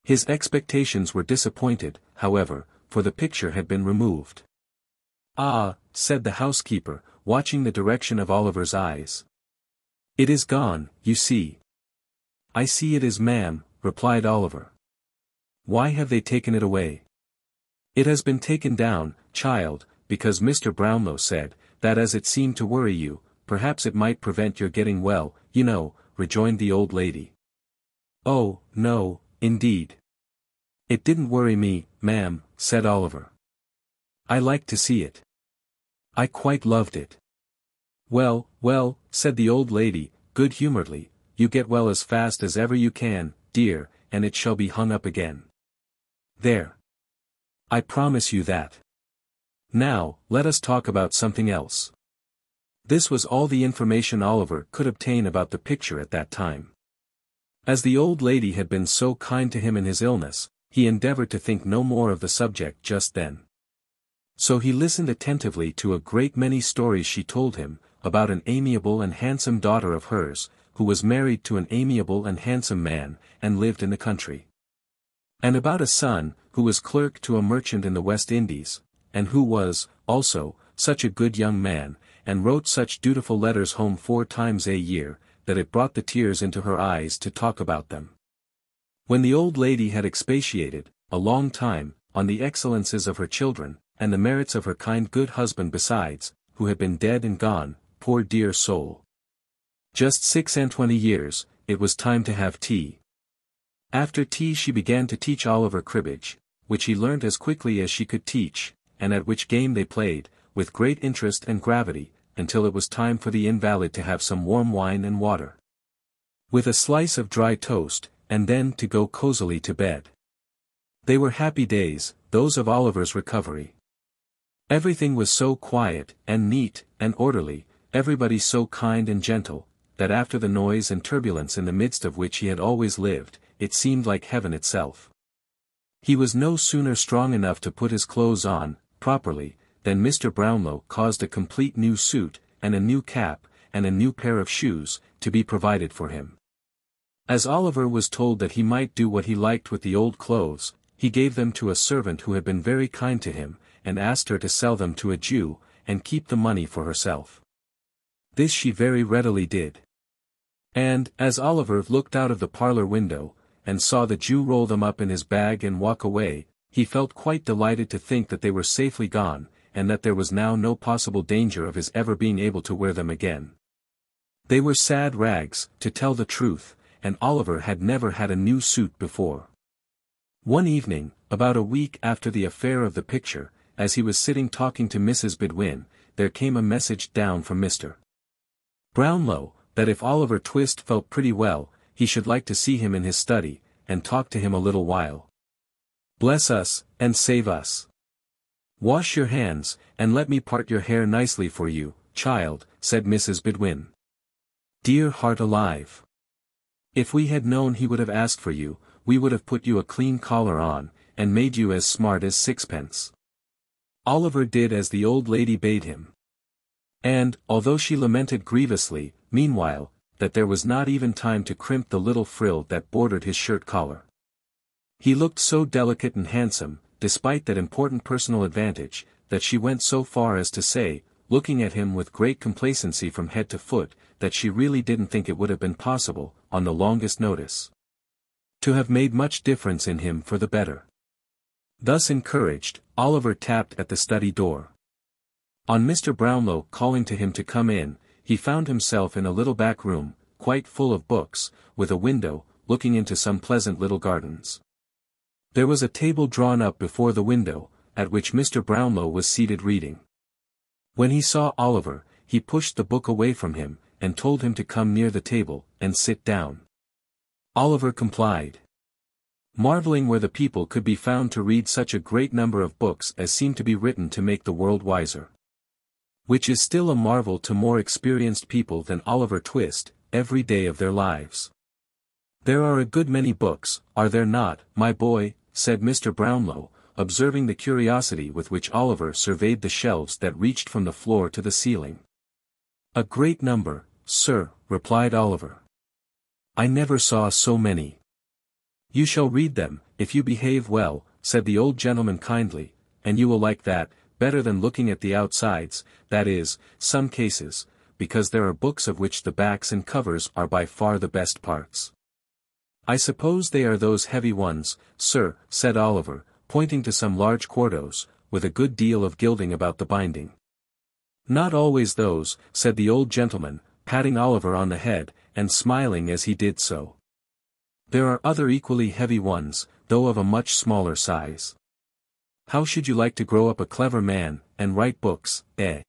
His expectations were disappointed, however, for the picture had been removed. Ah, said the housekeeper, watching the direction of Oliver's eyes. It is gone, you see. I see it is, ma'am, replied Oliver. Why have they taken it away? It has been taken down, child, because Mr. Brownlow said, that as it seemed to worry you, perhaps it might prevent your getting well, you know, rejoined the old lady. Oh, no, indeed. It didn't worry me, ma'am, said Oliver. I liked to see it. I quite loved it. Well, well, said the old lady, good-humoredly, you get well as fast as ever you can, dear, and it shall be hung up again. There. I promise you that. Now, let us talk about something else. This was all the information Oliver could obtain about the picture at that time. As the old lady had been so kind to him in his illness, he endeavored to think no more of the subject just then. So he listened attentively to a great many stories she told him, about an amiable and handsome daughter of hers, who was married to an amiable and handsome man, and lived in the country. And about a son, who was clerk to a merchant in the West Indies, and who was, also, such a good young man, and wrote such dutiful letters home 4 times a year, that it brought the tears into her eyes to talk about them. When the old lady had expatiated, a long time, on the excellences of her children, and the merits of her kind good husband besides, who had been dead and gone, poor dear soul. Just 26 years, it was time to have tea. After tea she began to teach Oliver cribbage, which he learnt as quickly as she could teach, and at which game they played, with great interest and gravity, until it was time for the invalid to have some warm wine and water, with a slice of dry toast, and then to go cosily to bed. They were happy days, those of Oliver's recovery. Everything was so quiet, and neat, and orderly, everybody so kind and gentle, that after the noise and turbulence in the midst of which he had always lived, it seemed like heaven itself. He was no sooner strong enough to put his clothes on, properly, than Mr. Brownlow caused a complete new suit, and a new cap, and a new pair of shoes, to be provided for him. As Oliver was told that he might do what he liked with the old clothes, he gave them to a servant who had been very kind to him, and asked her to sell them to a Jew, and keep the money for herself. This she very readily did. And, as Oliver looked out of the parlor window, and saw the Jew roll them up in his bag and walk away, he felt quite delighted to think that they were safely gone, and that there was now no possible danger of his ever being able to wear them again. They were sad rags, to tell the truth, and Oliver had never had a new suit before. One evening, about a week after the affair of the picture, as he was sitting talking to Mrs. Bedwin, there came a message down from Mr. Brownlow, that if Oliver Twist felt pretty well, he should like to see him in his study, and talk to him a little while. Bless us, and save us. Wash your hands, and let me part your hair nicely for you, child, said Mrs. Bedwin. Dear heart alive! If we had known he would have asked for you, we would have put you a clean collar on, and made you as smart as sixpence. Oliver did as the old lady bade him. And, although she lamented grievously, meanwhile, that there was not even time to crimp the little frill that bordered his shirt collar. He looked so delicate and handsome, despite that important personal advantage, that she went so far as to say, looking at him with great complacency from head to foot, that she really didn't think it would have been possible, on the longest notice, to have made much difference in him for the better. Thus encouraged, Oliver tapped at the study door. On Mr. Brownlow calling to him to come in, he found himself in a little back room, quite full of books, with a window, looking into some pleasant little gardens. There was a table drawn up before the window, at which Mr. Brownlow was seated reading. When he saw Oliver, he pushed the book away from him, and told him to come near the table, and sit down. Oliver complied, marveling where the people could be found to read such a great number of books as seemed to be written to make the world wiser. Which is still a marvel to more experienced people than Oliver Twist, every day of their lives. There are a good many books, are there not, my boy, said Mr. Brownlow, observing the curiosity with which Oliver surveyed the shelves that reached from the floor to the ceiling. A great number, sir, replied Oliver. I never saw so many. You shall read them, if you behave well, said the old gentleman kindly, and you will like that, better than looking at the outsides, that is, some cases, because there are books of which the backs and covers are by far the best parts. I suppose they are those heavy ones, sir, said Oliver, pointing to some large quartos, with a good deal of gilding about the binding. Not always those, said the old gentleman, patting Oliver on the head, and smiling as he did so. There are other equally heavy ones, though of a much smaller size. How should you like to grow up a clever man, and write books, eh?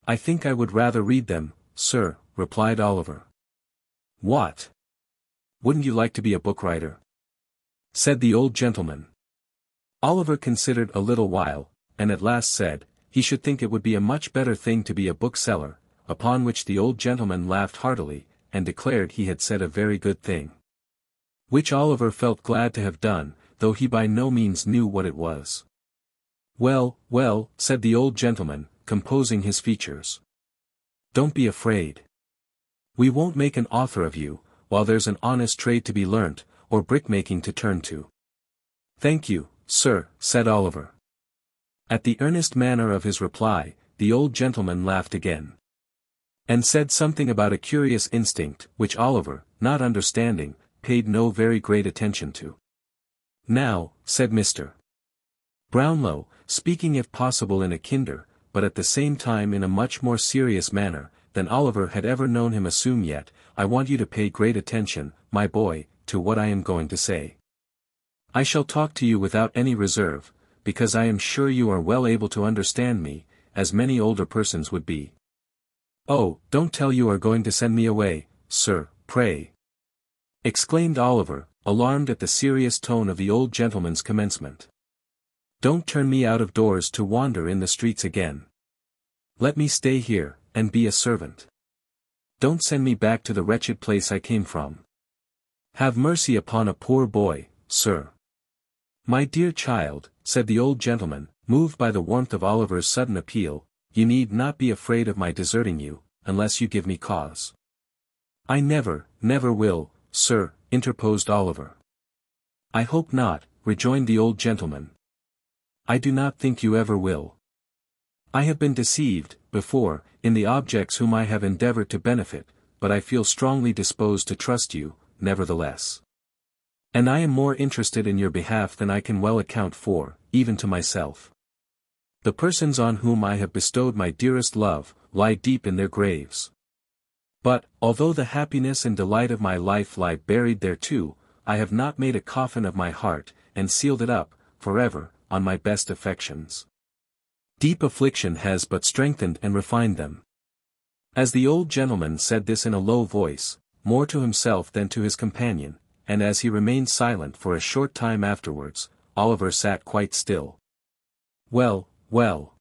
I think I would rather read them, sir, replied Oliver. What? Wouldn't you like to be a book writer? Said the old gentleman. Oliver considered a little while, and at last said, he should think it would be a much better thing to be a bookseller, upon which the old gentleman laughed heartily, and declared he had said a very good thing. Which Oliver felt glad to have done, though he by no means knew what it was. Well, well, said the old gentleman, composing his features. Don't be afraid. We won't make an author of you, while there's an honest trade to be learnt, or brickmaking to turn to. Thank you, sir, said Oliver. At the earnest manner of his reply, the old gentleman laughed again, and said something about a curious instinct, which Oliver, not understanding, paid no very great attention to. Now, said Mr. Brownlow, speaking if possible in a kinder, but at the same time in a much more serious manner, than Oliver had ever known him assume yet, I want you to pay great attention, my boy, to what I am going to say. I shall talk to you without any reserve, because I am sure you are well able to understand me, as many older persons would be. Oh, don't tell you are going to send me away, sir, pray, exclaimed Oliver, alarmed at the serious tone of the old gentleman's commencement. Don't turn me out of doors to wander in the streets again. Let me stay here, and be a servant. Don't send me back to the wretched place I came from. Have mercy upon a poor boy, sir. My dear child, said the old gentleman, moved by the warmth of Oliver's sudden appeal, you need not be afraid of my deserting you, unless you give me cause. I never, never will, sir, interposed Oliver. I hope not, rejoined the old gentleman. I do not think you ever will. I have been deceived, before, in the objects whom I have endeavored to benefit, but I feel strongly disposed to trust you, nevertheless. And I am more interested in your behalf than I can well account for, even to myself. The persons on whom I have bestowed my dearest love, lie deep in their graves. But, although the happiness and delight of my life lie buried there too, I have not made a coffin of my heart, and sealed it up, forever, on my best affections. Deep affliction has but strengthened and refined them. As the old gentleman said this in a low voice, more to himself than to his companion, and as he remained silent for a short time afterwards, Oliver sat quite still. Well, well,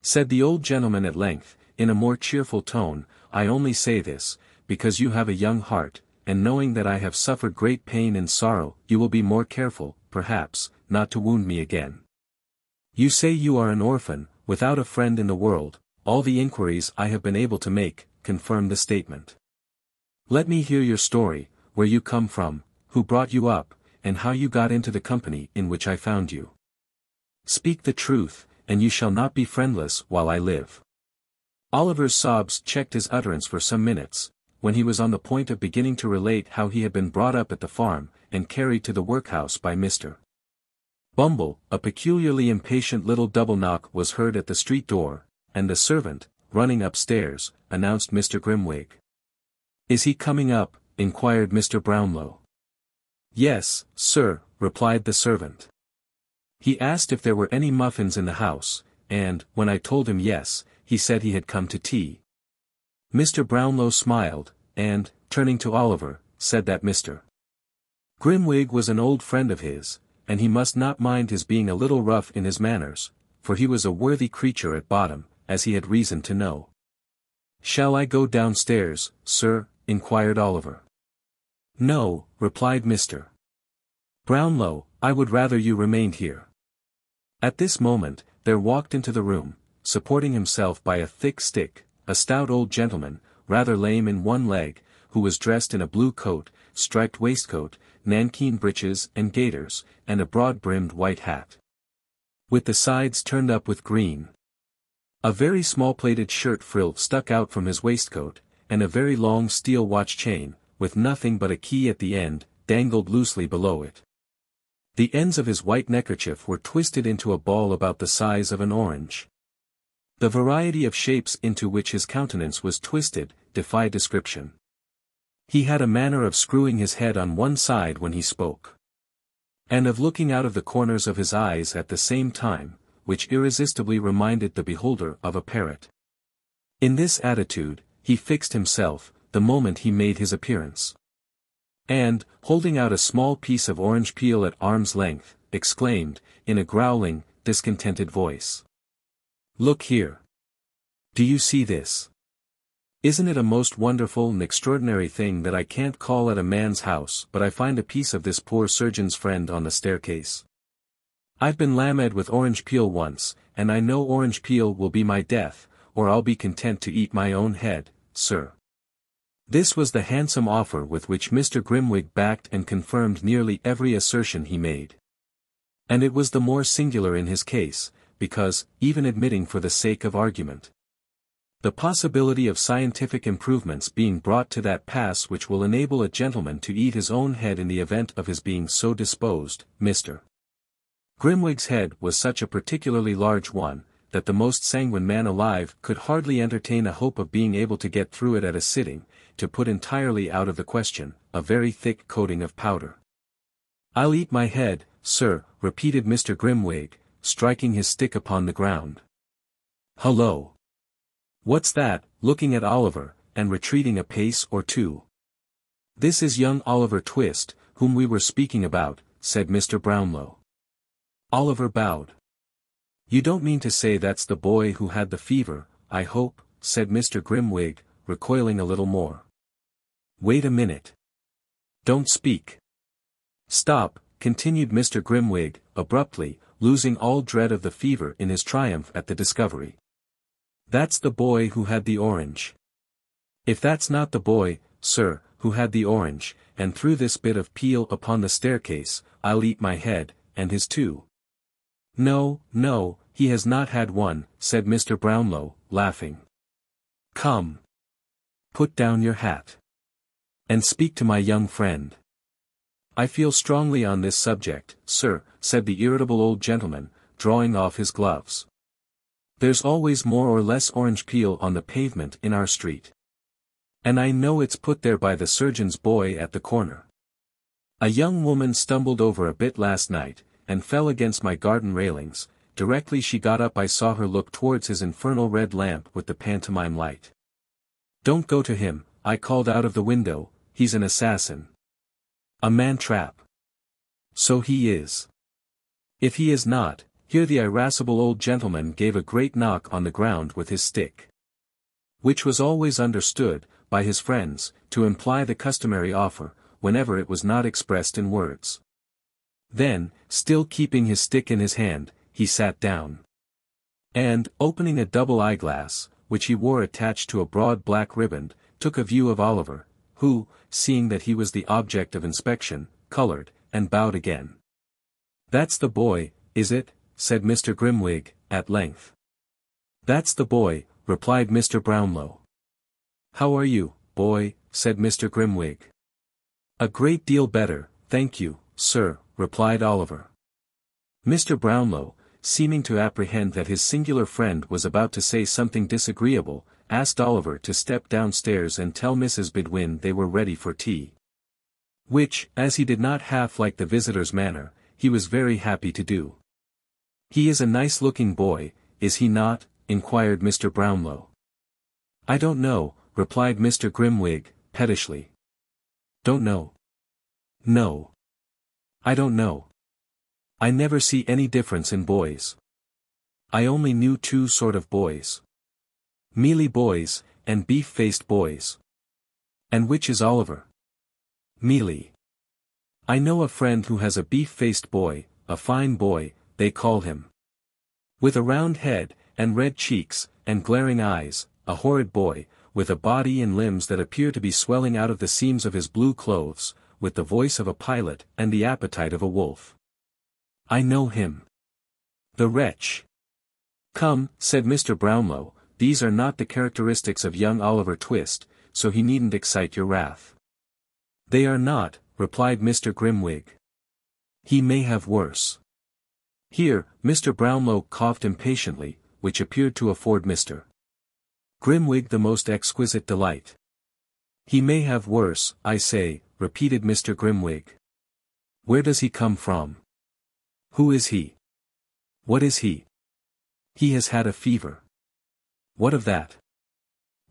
said the old gentleman at length, in a more cheerful tone, I only say this, because you have a young heart, and knowing that I have suffered great pain and sorrow, you will be more careful, perhaps, not to wound me again. You say you are an orphan, without a friend in the world. All the inquiries I have been able to make, confirm the statement. Let me hear your story, where you come from, who brought you up, and how you got into the company in which I found you. Speak the truth, and you shall not be friendless while I live." Oliver's sobs checked his utterance for some minutes, when he was on the point of beginning to relate how he had been brought up at the farm, and carried to the workhouse by Mr. Bumble. A peculiarly impatient little double knock was heard at the street door, and the servant, running upstairs, announced Mr. Grimwig. "Is he coming up?" inquired Mr. Brownlow. "Yes, sir," replied the servant. "He asked if there were any muffins in the house, and, when I told him yes, he said he had come to tea." Mr. Brownlow smiled, and, turning to Oliver, said that Mr. Grimwig was an old friend of his, and he must not mind his being a little rough in his manners, for he was a worthy creature at bottom, as he had reason to know. "Shall I go downstairs, sir?" inquired Oliver. "No," replied Mr. Brownlow, "I would rather you remained here." At this moment, there walked into the room, supporting himself by a thick stick, a stout old gentleman, rather lame in one leg, who was dressed in a blue coat, striped waistcoat, nankeen breeches and gaiters, and a broad-brimmed white hat, with the sides turned up with green. A very small-plated shirt frill stuck out from his waistcoat, and a very long steel watch chain, with nothing but a key at the end, dangled loosely below it. The ends of his white neckerchief were twisted into a ball about the size of an orange. The variety of shapes into which his countenance was twisted, defy description. He had a manner of screwing his head on one side when he spoke, and of looking out of the corners of his eyes at the same time, which irresistibly reminded the beholder of a parrot. In this attitude, he fixed himself, the moment he made his appearance, and, holding out a small piece of orange peel at arm's length, exclaimed, in a growling, discontented voice, "Look here. Do you see this? Isn't it a most wonderful and extraordinary thing that I can't call at a man's house but I find a piece of this poor surgeon's friend on the staircase? I've been lamed with orange peel once, and I know orange peel will be my death, or I'll be content to eat my own head, sir." This was the handsome offer with which Mr. Grimwig backed and confirmed nearly every assertion he made. And it was the more singular in his case, because, even admitting for the sake of argument, the possibility of scientific improvements being brought to that pass which will enable a gentleman to eat his own head in the event of his being so disposed, Mr. Grimwig's head was such a particularly large one, that the most sanguine man alive could hardly entertain a hope of being able to get through it at a sitting, to put entirely out of the question, a very thick coating of powder. "I'll eat my head, sir," repeated Mr. Grimwig, striking his stick upon the ground. "Hullo! What's that?" looking at Oliver, and retreating a pace or two. "This is young Oliver Twist, whom we were speaking about," said Mr. Brownlow. Oliver bowed. "You don't mean to say that's the boy who had the fever, I hope," said Mr. Grimwig, recoiling a little more. "Wait a minute. Don't speak. Stop," continued Mr. Grimwig, abruptly, losing all dread of the fever in his triumph at the discovery. "That's the boy who had the orange. If that's not the boy, sir, who had the orange, and threw this bit of peel upon the staircase, I'll eat my head, and his too." "No, no, he has not had one," said Mr. Brownlow, laughing. "Come. Put down your hat. And speak to my young friend." "I feel strongly on this subject, sir," said the irritable old gentleman, drawing off his gloves. "There's always more or less orange peel on the pavement in our street. And I know it's put there by the surgeon's boy at the corner. A young woman stumbled over a bit last night, and fell against my garden railings. Directly she got up I saw her look towards his infernal red lamp with the pantomime light. 'Don't go to him,' I called out of the window, 'he's an assassin. A man-trap.' So he is. If he is not," here the irascible old gentleman gave a great knock on the ground with his stick, which was always understood, by his friends, to imply the customary offer, whenever it was not expressed in words. Then, still keeping his stick in his hand, he sat down, and, opening a double eyeglass, which he wore attached to a broad black riband, took a view of Oliver, who, seeing that he was the object of inspection, colored, and bowed again. "That's the boy, is it?" said Mr. Grimwig, at length. "That's the boy," replied Mr. Brownlow. "How are you, boy?" said Mr. Grimwig. "A great deal better, thank you, sir," replied Oliver. Mr. Brownlow, seeming to apprehend that his singular friend was about to say something disagreeable, asked Oliver to step downstairs and tell Mrs. Bedwin they were ready for tea. Which, as he did not half like the visitor's manner, he was very happy to do. "He is a nice-looking boy, is he not?" inquired Mr. Brownlow. "I don't know," replied Mr. Grimwig, pettishly. "Don't know?" "No. I don't know. I never see any difference in boys. I only knew two sort of boys. Mealy boys, and beef-faced boys." "And which is Oliver?" "Mealy. I know a friend who has a beef-faced boy, a fine boy, they call him. With a round head, and red cheeks, and glaring eyes, a horrid boy, with a body and limbs that appear to be swelling out of the seams of his blue clothes, with the voice of a pilot and the appetite of a wolf. I know him. The wretch." "Come," said Mr. Brownlow, "these are not the characteristics of young Oliver Twist, so he needn't excite your wrath." "They are not," replied Mr. Grimwig. "He may have worse." Here, Mr. Brownlow coughed impatiently, which appeared to afford Mr. Grimwig the most exquisite delight. "He may have worse, I say," repeated Mr. Grimwig. "Where does he come from? Who is he? What is he?" "He has had a fever." "What of that?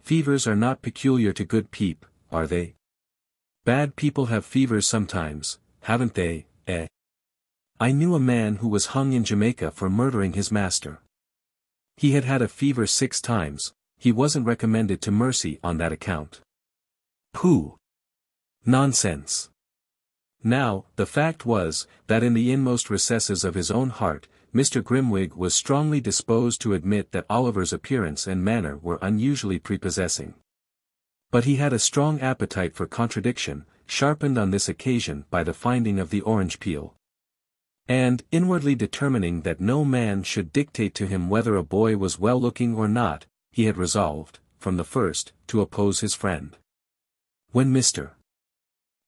Fevers are not peculiar to good people, are they? Bad people have fevers sometimes, haven't they, eh? I knew a man who was hung in Jamaica for murdering his master. He had had a fever 6 times, he wasn't recommended to mercy on that account." "Pooh! Nonsense!" Now, the fact was, that in the inmost recesses of his own heart, Mr. Grimwig was strongly disposed to admit that Oliver's appearance and manner were unusually prepossessing. But he had a strong appetite for contradiction, sharpened on this occasion by the finding of the orange peel. And, inwardly determining that no man should dictate to him whether a boy was well-looking or not, he had resolved, from the first, to oppose his friend. When Mr.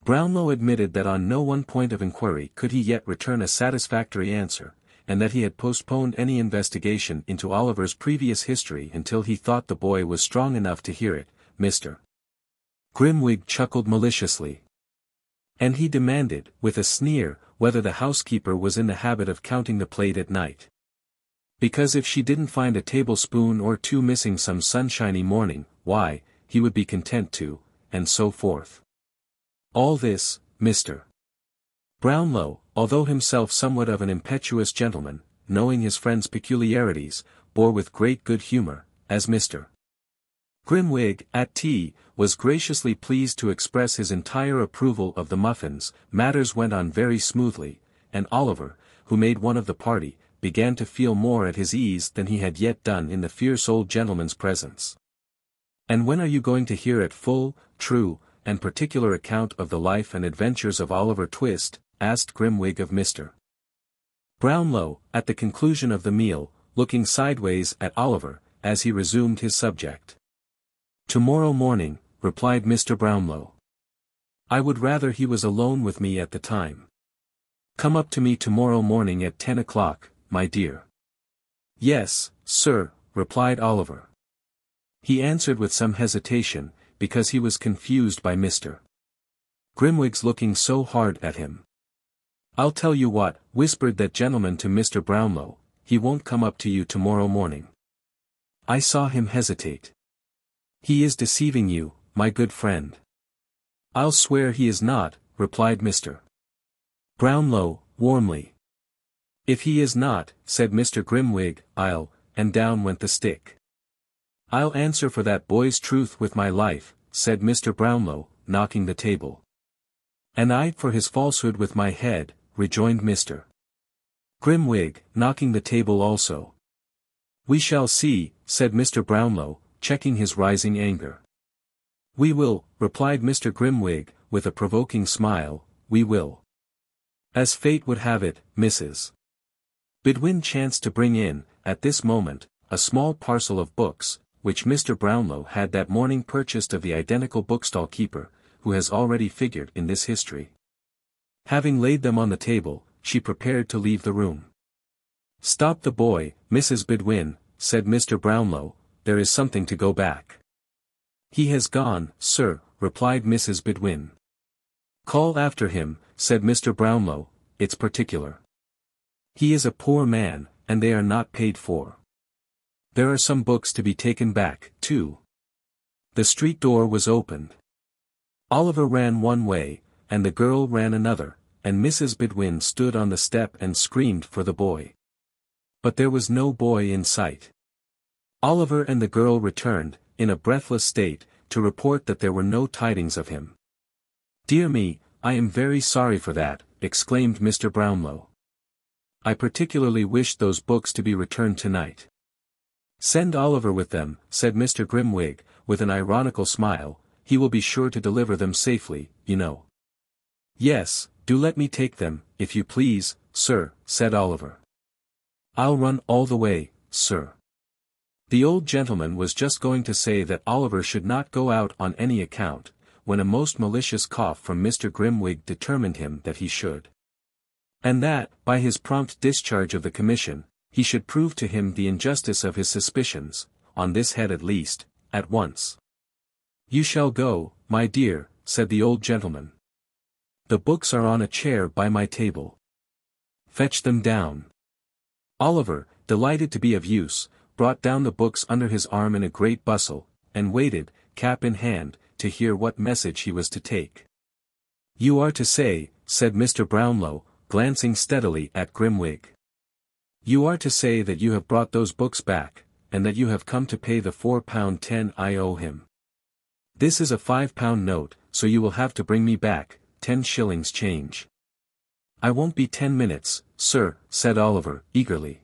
Brownlow admitted that on no one point of inquiry could he yet return a satisfactory answer, and that he had postponed any investigation into Oliver's previous history until he thought the boy was strong enough to hear it, Mr. Grimwig chuckled maliciously. And he demanded, with a sneer, whether the housekeeper was in the habit of counting the plate at night. Because if she didn't find a tablespoon or 2 missing some sunshiny morning, why, he would be content to, and so forth. All this, Mr. Brownlow, although himself somewhat of an impetuous gentleman, knowing his friend's peculiarities, bore with great good humor, as Mr. Grimwig, at tea, was graciously pleased to express his entire approval of the muffins. Matters went on very smoothly, and Oliver, who made one of the party, began to feel more at his ease than he had yet done in the fierce old gentleman's presence. "And when are you going to hear a full, true, and particular account of the life and adventures of Oliver Twist?" asked Grimwig of Mr. Brownlow, at the conclusion of the meal, looking sideways at Oliver, as he resumed his subject. "Tomorrow morning," replied Mr. Brownlow. "I would rather he was alone with me at the time. Come up to me tomorrow morning at 10 o'clock, my dear." "Yes, sir," replied Oliver. He answered with some hesitation, because he was confused by Mr. Grimwig's looking so hard at him. "I'll tell you what," whispered that gentleman to Mr. Brownlow, "he won't come up to you tomorrow morning. I saw him hesitate. He is deceiving you, my good friend." "I'll swear he is not," replied Mr. Brownlow, warmly. "If he is not," said Mr. Grimwig, "I'll," and down went the stick. "I'll answer for that boy's truth with my life," said Mr. Brownlow, knocking the table. "And I for his falsehood with my head," rejoined Mr. Grimwig, knocking the table also. "We shall see," said Mr. Brownlow, checking his rising anger. "We will," replied Mr. Grimwig, with a provoking smile, "we will. As fate would have it, Mrs. Bidwin chanced to bring in, at this moment, a small parcel of books, which Mr. Brownlow had that morning purchased of the identical bookstall keeper, who has already figured in this history. Having laid them on the table, she prepared to leave the room. "Stop the boy, Mrs. Bidwin," said Mr. Brownlow, "there is something to go back." "He has gone, sir," replied Mrs. Bidwin. "Call after him," said Mr. Brownlow, "it's particular. He is a poor man, and they are not paid for. There are some books to be taken back, too." The street door was opened. Oliver ran one way, and the girl ran another, and Mrs. Bidwin stood on the step and screamed for the boy. But there was no boy in sight. Oliver and the girl returned, in a breathless state, to report that there were no tidings of him. "Dear me, I am very sorry for that," exclaimed Mr. Brownlow. "I particularly wish those books to be returned tonight." "Send Oliver with them," said Mr. Grimwig, with an ironical smile, "he will be sure to deliver them safely, you know." "Yes, do let me take them, if you please, sir," said Oliver. "I'll run all the way, sir." The old gentleman was just going to say that Oliver should not go out on any account, when a most malicious cough from Mr. Grimwig determined him that he should. And that, by his prompt discharge of the commission, he should prove to him the injustice of his suspicions, on this head at least, at once. "You shall go, my dear," said the old gentleman. "The books are on a chair by my table. Fetch them down." Oliver, delighted to be of use, brought down the books under his arm in a great bustle, and waited, cap in hand, to hear what message he was to take. "You are to say," said Mr. Brownlow, glancing steadily at Grimwig. "You are to say that you have brought those books back, and that you have come to pay the £4.10 I owe him. This is a £5 note, so you will have to bring me back 10 shillings change." "I won't be 10 minutes, sir," said Oliver, eagerly.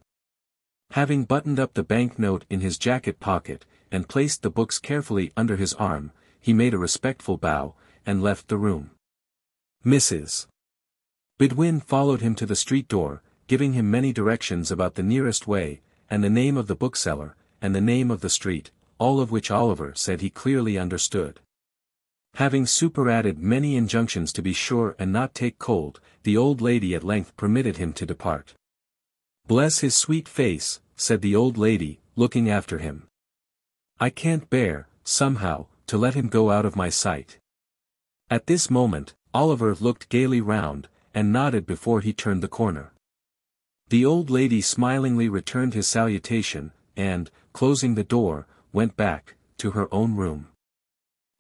Having buttoned up the bank note in his jacket pocket, and placed the books carefully under his arm, he made a respectful bow, and left the room. Mrs. Bidwin followed him to the street door, giving him many directions about the nearest way, and the name of the bookseller, and the name of the street, all of which Oliver said he clearly understood. Having superadded many injunctions to be sure and not take cold, the old lady at length permitted him to depart. "Bless his sweet face," said the old lady, looking after him. "I can't bear, somehow, to let him go out of my sight." At this moment, Oliver looked gaily round, and nodded before he turned the corner. The old lady smilingly returned his salutation, and, closing the door, went back, to her own room.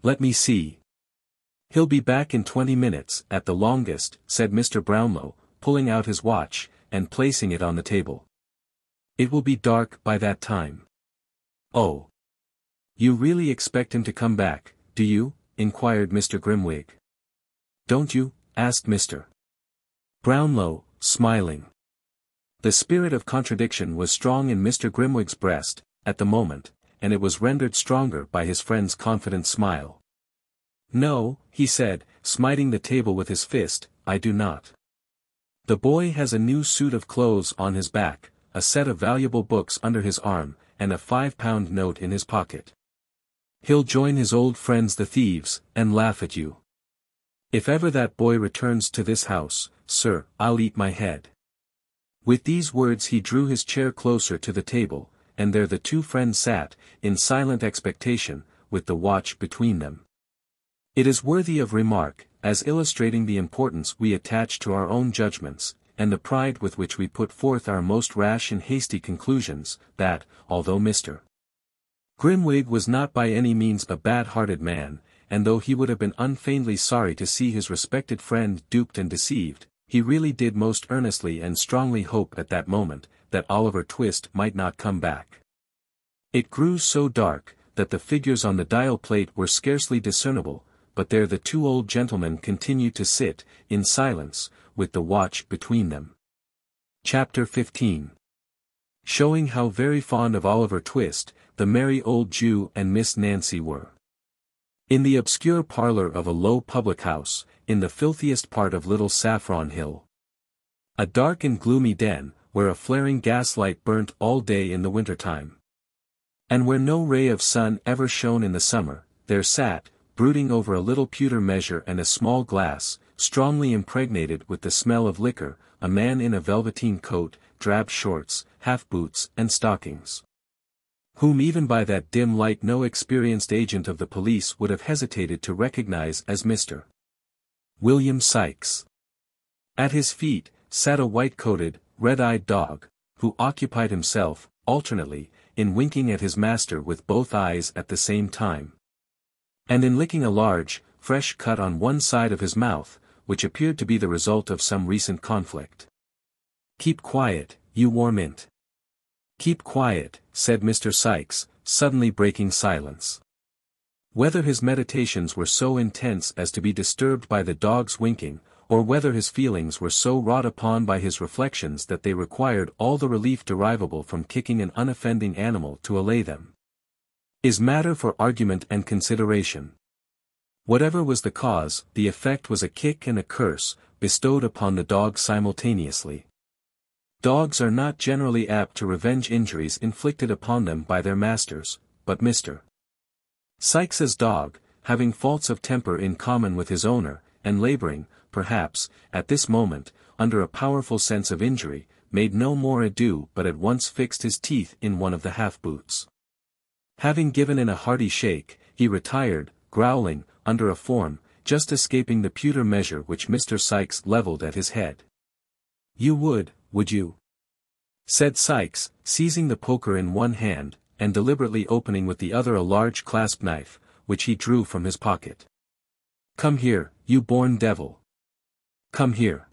"Let me see. He'll be back in 20 minutes, at the longest," said Mr. Brownlow, pulling out his watch, and placing it on the table. "It will be dark by that time." "Oh. You really expect him to come back, do you?" inquired Mr. Grimwig. "Don't you?" asked Mr. Brownlow, smiling. The spirit of contradiction was strong in Mr. Grimwig's breast, at the moment, and it was rendered stronger by his friend's confident smile. "No," he said, smiting the table with his fist, "I do not. The boy has a new suit of clothes on his back, a set of valuable books under his arm, and a £5 note in his pocket. He'll join his old friends the thieves, and laugh at you. If ever that boy returns to this house, sir, I'll eat my head." With these words he drew his chair closer to the table, and there the two friends sat, in silent expectation, with the watch between them. It is worthy of remark, as illustrating the importance we attach to our own judgments, and the pride with which we put forth our most rash and hasty conclusions, that, although Mr. Grimwig was not by any means a bad-hearted man, and though he would have been unfeignedly sorry to see his respected friend duped and deceived, he really did most earnestly and strongly hope at that moment, that Oliver Twist might not come back. It grew so dark, that the figures on the dial plate were scarcely discernible, but there the two old gentlemen continued to sit, in silence, with the watch between them. Chapter 15. Showing how very fond of Oliver Twist, the merry old Jew and Miss Nancy were. In the obscure parlor of a low public house, in the filthiest part of Little Saffron Hill. A dark and gloomy den, where a flaring gaslight burnt all day in the winter-time. And where no ray of sun ever shone in the summer, there sat, brooding over a little pewter measure and a small glass, strongly impregnated with the smell of liquor, a man in a velveteen coat, drab shorts, half-boots, and stockings. Whom even by that dim light no experienced agent of the police would have hesitated to recognize as Mr. William Sikes. At his feet, sat a white-coated, red-eyed dog, who occupied himself, alternately, in winking at his master with both eyes at the same time, and in licking a large, fresh cut on one side of his mouth, which appeared to be the result of some recent conflict. "Keep quiet, you warmint. Keep quiet," said Mr. Sikes, suddenly breaking silence. Whether his meditations were so intense as to be disturbed by the dog's winking, or whether his feelings were so wrought upon by his reflections that they required all the relief derivable from kicking an unoffending animal to allay them, is matter for argument and consideration. Whatever was the cause, the effect was a kick and a curse, bestowed upon the dog simultaneously. Dogs are not generally apt to revenge injuries inflicted upon them by their masters, but Mr. Sikes's dog, having faults of temper in common with his owner, and laboring, perhaps, at this moment, under a powerful sense of injury, made no more ado but at once fixed his teeth in one of the half-boots. Having given in a hearty shake, he retired, growling, under a form, just escaping the pewter measure which Mr. Sikes levelled at his head. "You would you?" said Sikes, seizing the poker in one hand, and deliberately opening with the other a large clasp knife, which he drew from his pocket. "Come here, you born devil. Come here.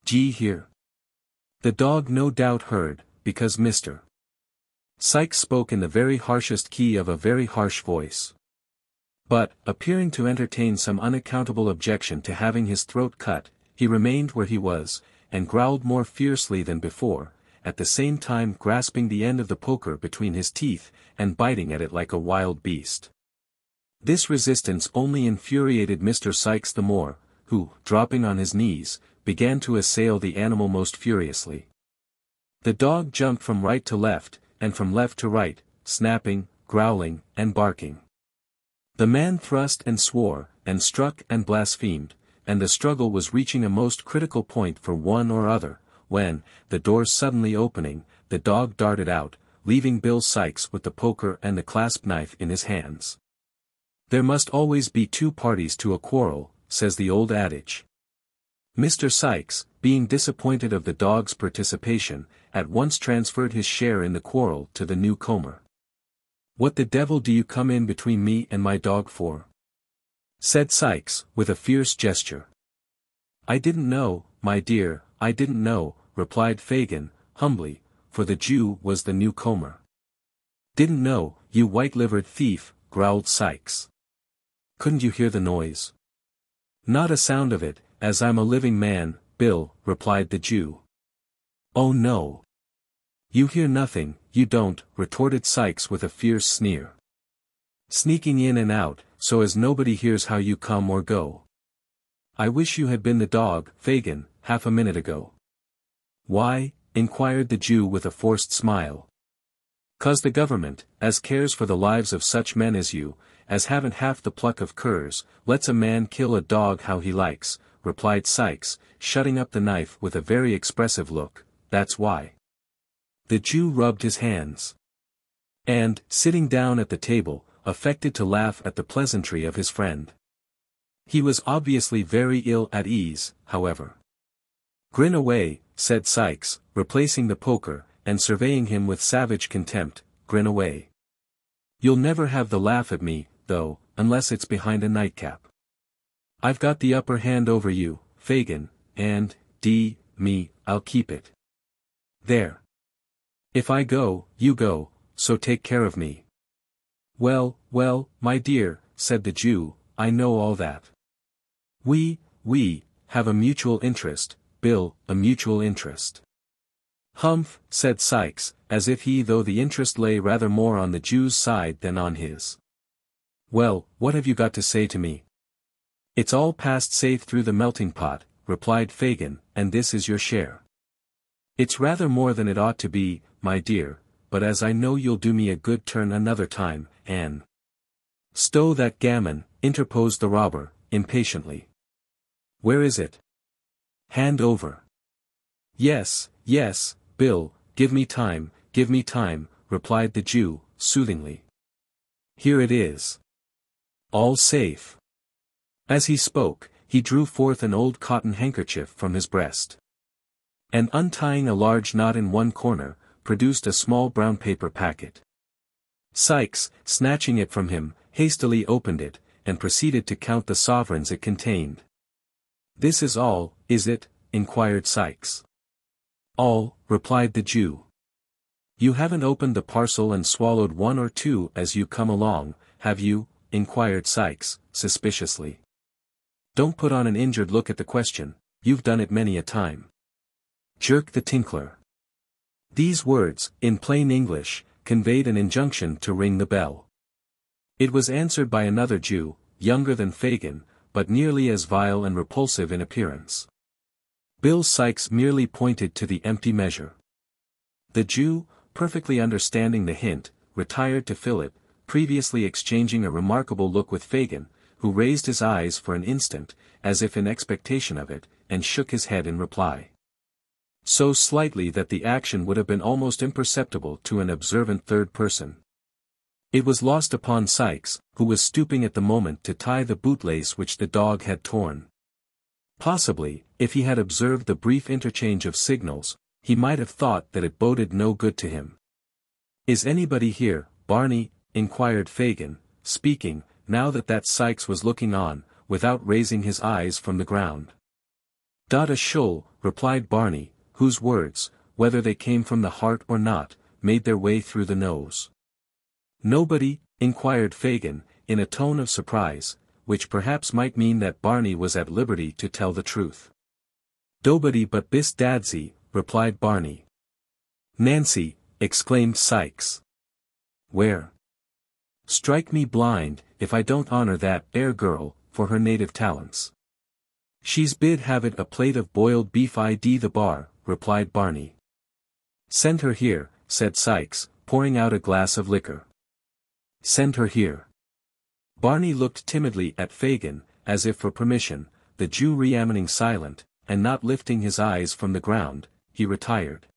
Gee here." The dog no doubt heard, because Mr. Sikes spoke in the very harshest key of a very harsh voice. But, appearing to entertain some unaccountable objection to having his throat cut, he remained where he was, and growled more fiercely than before, at the same time grasping the end of the poker between his teeth, and biting at it like a wild beast. This resistance only infuriated Mr. Sikes the more, who, dropping on his knees, began to assail the animal most furiously. The dog jumped from right to left, and from left to right, snapping, growling, and barking. The man thrust and swore, and struck and blasphemed, and the struggle was reaching a most critical point for one or other, when, the doors suddenly opening, the dog darted out, leaving Bill Sikes with the poker and the clasp knife in his hands. There must always be two parties to a quarrel, says the old adage. Mr. Sikes, being disappointed of the dog's participation, at once transferred his share in the quarrel to the newcomer. "What the devil do you come in between me and my dog for?" said Sikes, with a fierce gesture. "I didn't know, my dear, I didn't know," replied Fagin, humbly, for the Jew was the newcomer. "Didn't know, you white-livered thief," growled Sikes. "Couldn't you hear the noise?" "Not a sound of it, as I'm a living man, Bill," replied the Jew. "Oh no. You hear nothing, you don't," retorted Sikes with a fierce sneer. "Sneaking in and out, so as nobody hears how you come or go. I wish you had been the dog, Fagin, half a minute ago." "Why?" inquired the Jew with a forced smile. "'Cause the government, as cares for the lives of such men as you, as haven't half the pluck of curs, lets a man kill a dog how he likes," replied Sikes, shutting up the knife with a very expressive look, "that's why." The Jew rubbed his hands, and, sitting down at the table, affected to laugh at the pleasantry of his friend. He was obviously very ill at ease, however. "Grin away," said Sikes, replacing the poker, and surveying him with savage contempt, "grin away. You'll never have the laugh at me, though, unless it's behind a nightcap. I've got the upper hand over you, Fagin, and, me, I'll keep it. There. If I go, you go, so take care of me." Well, my dear," said the Jew, "I know all that. We have a mutual interest, Bill, a mutual interest." "Humph," said Sikes, as if he though the interest lay rather more on the Jew's side than on his. Well, what have you got to say to me? It's all passed safe through the melting pot, replied Fagin, and this is your share. It's rather more than it ought to be, my dear, but as I know you'll do me a good turn another time, Anne. Stow that gammon, interposed the robber, impatiently. Where is it? Hand over. Yes, yes, Bill, give me time, replied the Jew, soothingly. Here it is. All safe. As he spoke, he drew forth an old cotton handkerchief from his breast. And untying a large knot in one corner, produced a small brown paper packet. Sikes, snatching it from him, hastily opened it, and proceeded to count the sovereigns it contained. This is all, is it? Inquired Sikes. All, replied the Jew. You haven't opened the parcel and swallowed one or two as you come along, have you? Inquired Sikes, suspiciously. Don't put on an injured look at the question, you've done it many a time. Jerked the tinkler. These words, in plain English, conveyed an injunction to ring the bell. It was answered by another Jew, younger than Fagin, but nearly as vile and repulsive in appearance. Bill Sikes merely pointed to the empty measure. The Jew, perfectly understanding the hint, retired to fill it, previously exchanging a remarkable look with Fagin, who raised his eyes for an instant, as if in expectation of it, and shook his head in reply. So slightly that the action would have been almost imperceptible to an observant third person. It was lost upon Sikes, who was stooping at the moment to tie the bootlace which the dog had torn. Possibly, if he had observed the brief interchange of signals, he might have thought that it boded no good to him. Is anybody here, Barney? Inquired Fagin, speaking, now that Sikes was looking on, without raising his eyes from the ground. "Dot shoal," replied Barney, whose words, whether they came from the heart or not, made their way through the nose. "Nobody?" inquired Fagin, in a tone of surprise, which perhaps might mean that Barney was at liberty to tell the truth. "Dobody but Bis Dadsy," replied Barney. "Nancy!" exclaimed Sikes. "Where? Strike me blind, if I don't honor that 'ere girl, for her native talents. She's bid have it a plate of boiled beef id the bar," replied Barney. "Send her here," said Sikes, pouring out a glass of liquor. "Send her here." Barney looked timidly at Fagin, as if for permission, the Jew remaining silent, and not lifting his eyes from the ground, he retired.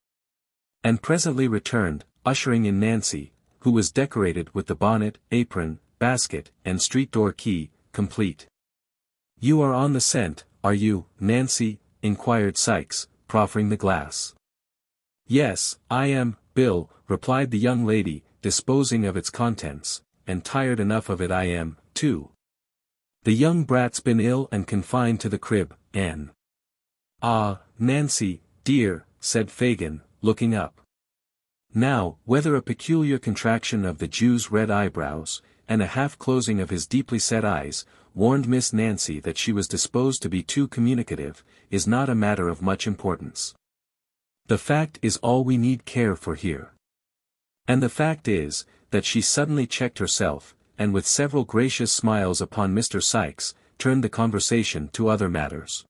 And presently returned, ushering in Nancy, who was decorated with the bonnet, apron, basket, and street door key, complete. "You are on the scent, are you, Nancy?" inquired Sikes, proffering the glass. "Yes, I am, Bill," replied the young lady, disposing of its contents, "and tired enough of it I am, too. The young brat's been ill and confined to the crib, Anne." "Ah, Nancy, dear," said Fagin, looking up. Now, whether a peculiar contraction of the Jew's red eyebrows, and a half-closing of his deeply set eyes, warned Miss Nancy that she was disposed to be too communicative, is not a matter of much importance. The fact is all we need care for here. And the fact is, that she suddenly checked herself, and with several gracious smiles upon Mr. Sikes, turned the conversation to other matters.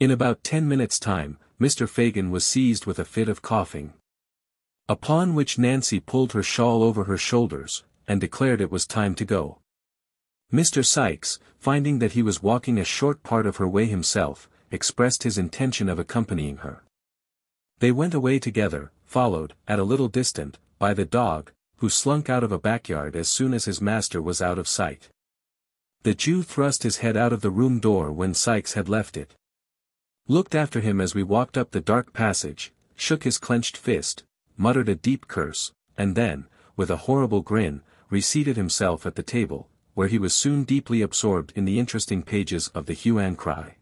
In about 10 minutes' time, Mr. Fagin was seized with a fit of coughing. Upon which Nancy pulled her shawl over her shoulders, and declared it was time to go. Mr. Sikes, finding that he was walking a short part of her way himself, expressed his intention of accompanying her. They went away together, followed, at a little distance, by the dog, who slunk out of a backyard as soon as his master was out of sight. The Jew thrust his head out of the room door when Sikes had left it. Looked after him as we walked up the dark passage, shook his clenched fist, muttered a deep curse, and then, with a horrible grin, reseated himself at the table, where he was soon deeply absorbed in the interesting pages of the hue and cry.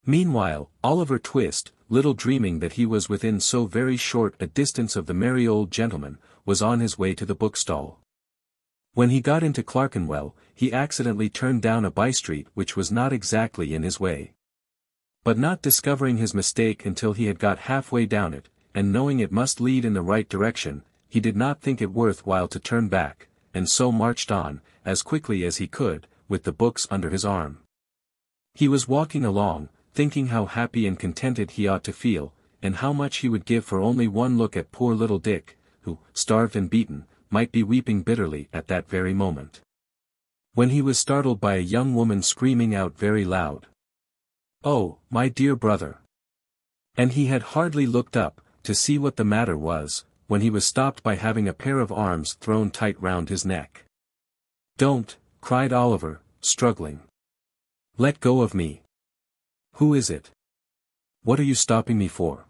Meanwhile, Oliver Twist, little dreaming that he was within so very short a distance of the merry old gentleman, was on his way to the bookstall. When he got into Clerkenwell, he accidentally turned down a by-street which was not exactly in his way. But not discovering his mistake until he had got halfway down it, and knowing it must lead in the right direction, he did not think it worth while to turn back, and so marched on, as quickly as he could, with the books under his arm. He was walking along, thinking how happy and contented he ought to feel, and how much he would give for only one look at poor little Dick, who, starved and beaten, might be weeping bitterly at that very moment. When he was startled by a young woman screaming out very loud, "Oh, my dear brother!" And he had hardly looked up, to see what the matter was, when he was stopped by having a pair of arms thrown tight round his neck. "Don't," cried Oliver, struggling. "Let go of me. Who is it? What are you stopping me for?"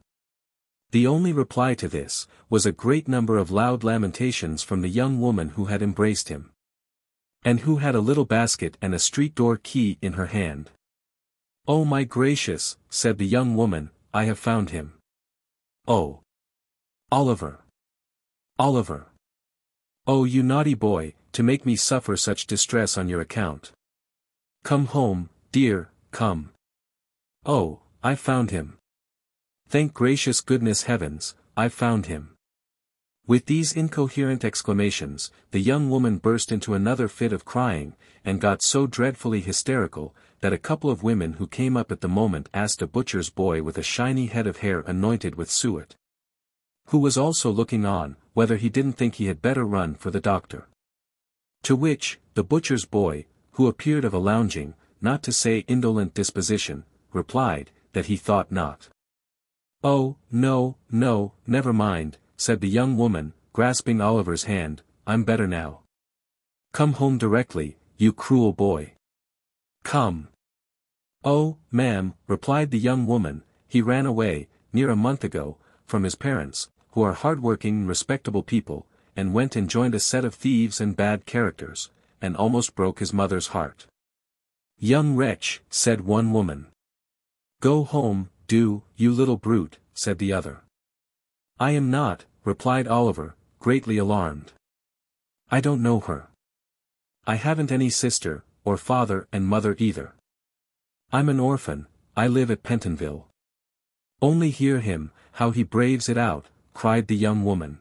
The only reply to this, was a great number of loud lamentations from the young woman who had embraced him, and who had a little basket and a street door key in her hand. "Oh my gracious," said the young woman, "I have found him. Oh! Oliver! Oliver! Oh, you naughty boy, to make me suffer such distress on your account. Come home, dear, come. Oh, I found him. Thank gracious goodness heavens, I found him." With these incoherent exclamations, the young woman burst into another fit of crying, and got so dreadfully hysterical, that a couple of women who came up at the moment asked a butcher's boy with a shiny head of hair anointed with suet, who was also looking on, whether he didn't think he had better run for the doctor. To which, the butcher's boy, who appeared of a lounging, not to say indolent disposition, replied, that he thought not. "Oh, no, no, never mind," said the young woman, grasping Oliver's hand, "I'm better now. Come home directly, you cruel boy. Come." "Oh, ma'am," replied the young woman, "he ran away, near a month ago, from his parents, who are hard-working, respectable people, and went and joined a set of thieves and bad characters, and almost broke his mother's heart." "Young wretch," said one woman. "Go home, do, you little brute," said the other. "I am not," replied Oliver, greatly alarmed. "I don't know her. I haven't any sister, or father and mother either. I'm an orphan, I live at Pentonville." "Only hear him, how he braves it out," cried the young woman.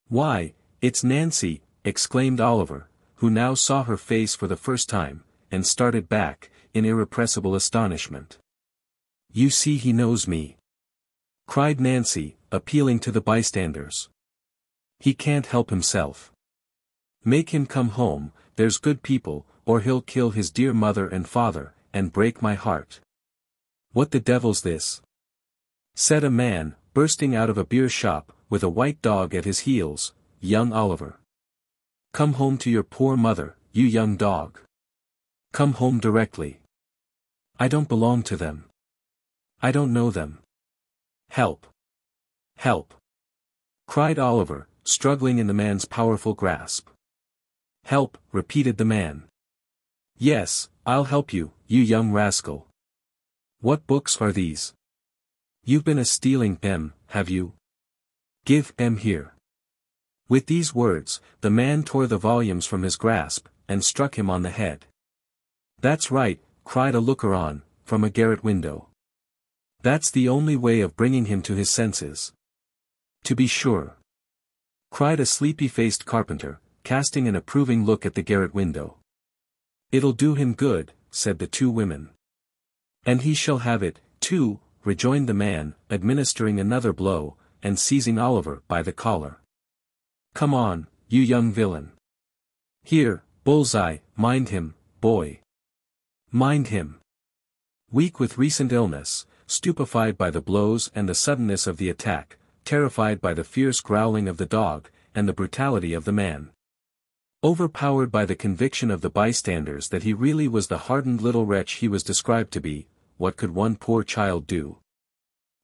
"Why, it's Nancy," exclaimed Oliver, who now saw her face for the first time, and started back, in irrepressible astonishment. "You see he knows me," cried Nancy, appealing to the bystanders. "He can't help himself. Make him come home, there's good people, or he'll kill his dear mother and father, and break my heart." "What the devil's this?" said a man, bursting out of a beer shop, with a white dog at his heels. "Young Oliver. Come home to your poor mother, you young dog. Come home directly. I don't belong to them. I don't know them. Help! Help!" cried Oliver, struggling in the man's powerful grasp. "Help," repeated the man. "Yes, I'll help you, you young rascal. What books are these? You've been a-stealing them, have you? Give them here." With these words, the man tore the volumes from his grasp, and struck him on the head. "That's right," cried a looker-on, from a garret window. "That's the only way of bringing him to his senses." "To be sure," cried a sleepy-faced carpenter, casting an approving look at the garret window. "It'll do him good," said the two women. "And he shall have it, too," rejoined the man, administering another blow, and seizing Oliver by the collar. "Come on, you young villain. Here, Bullseye, mind him, boy. Mind him." Weak with recent illness, stupefied by the blows and the suddenness of the attack, terrified by the fierce growling of the dog, and the brutality of the man, overpowered by the conviction of the bystanders that he really was the hardened little wretch he was described to be, what could one poor child do?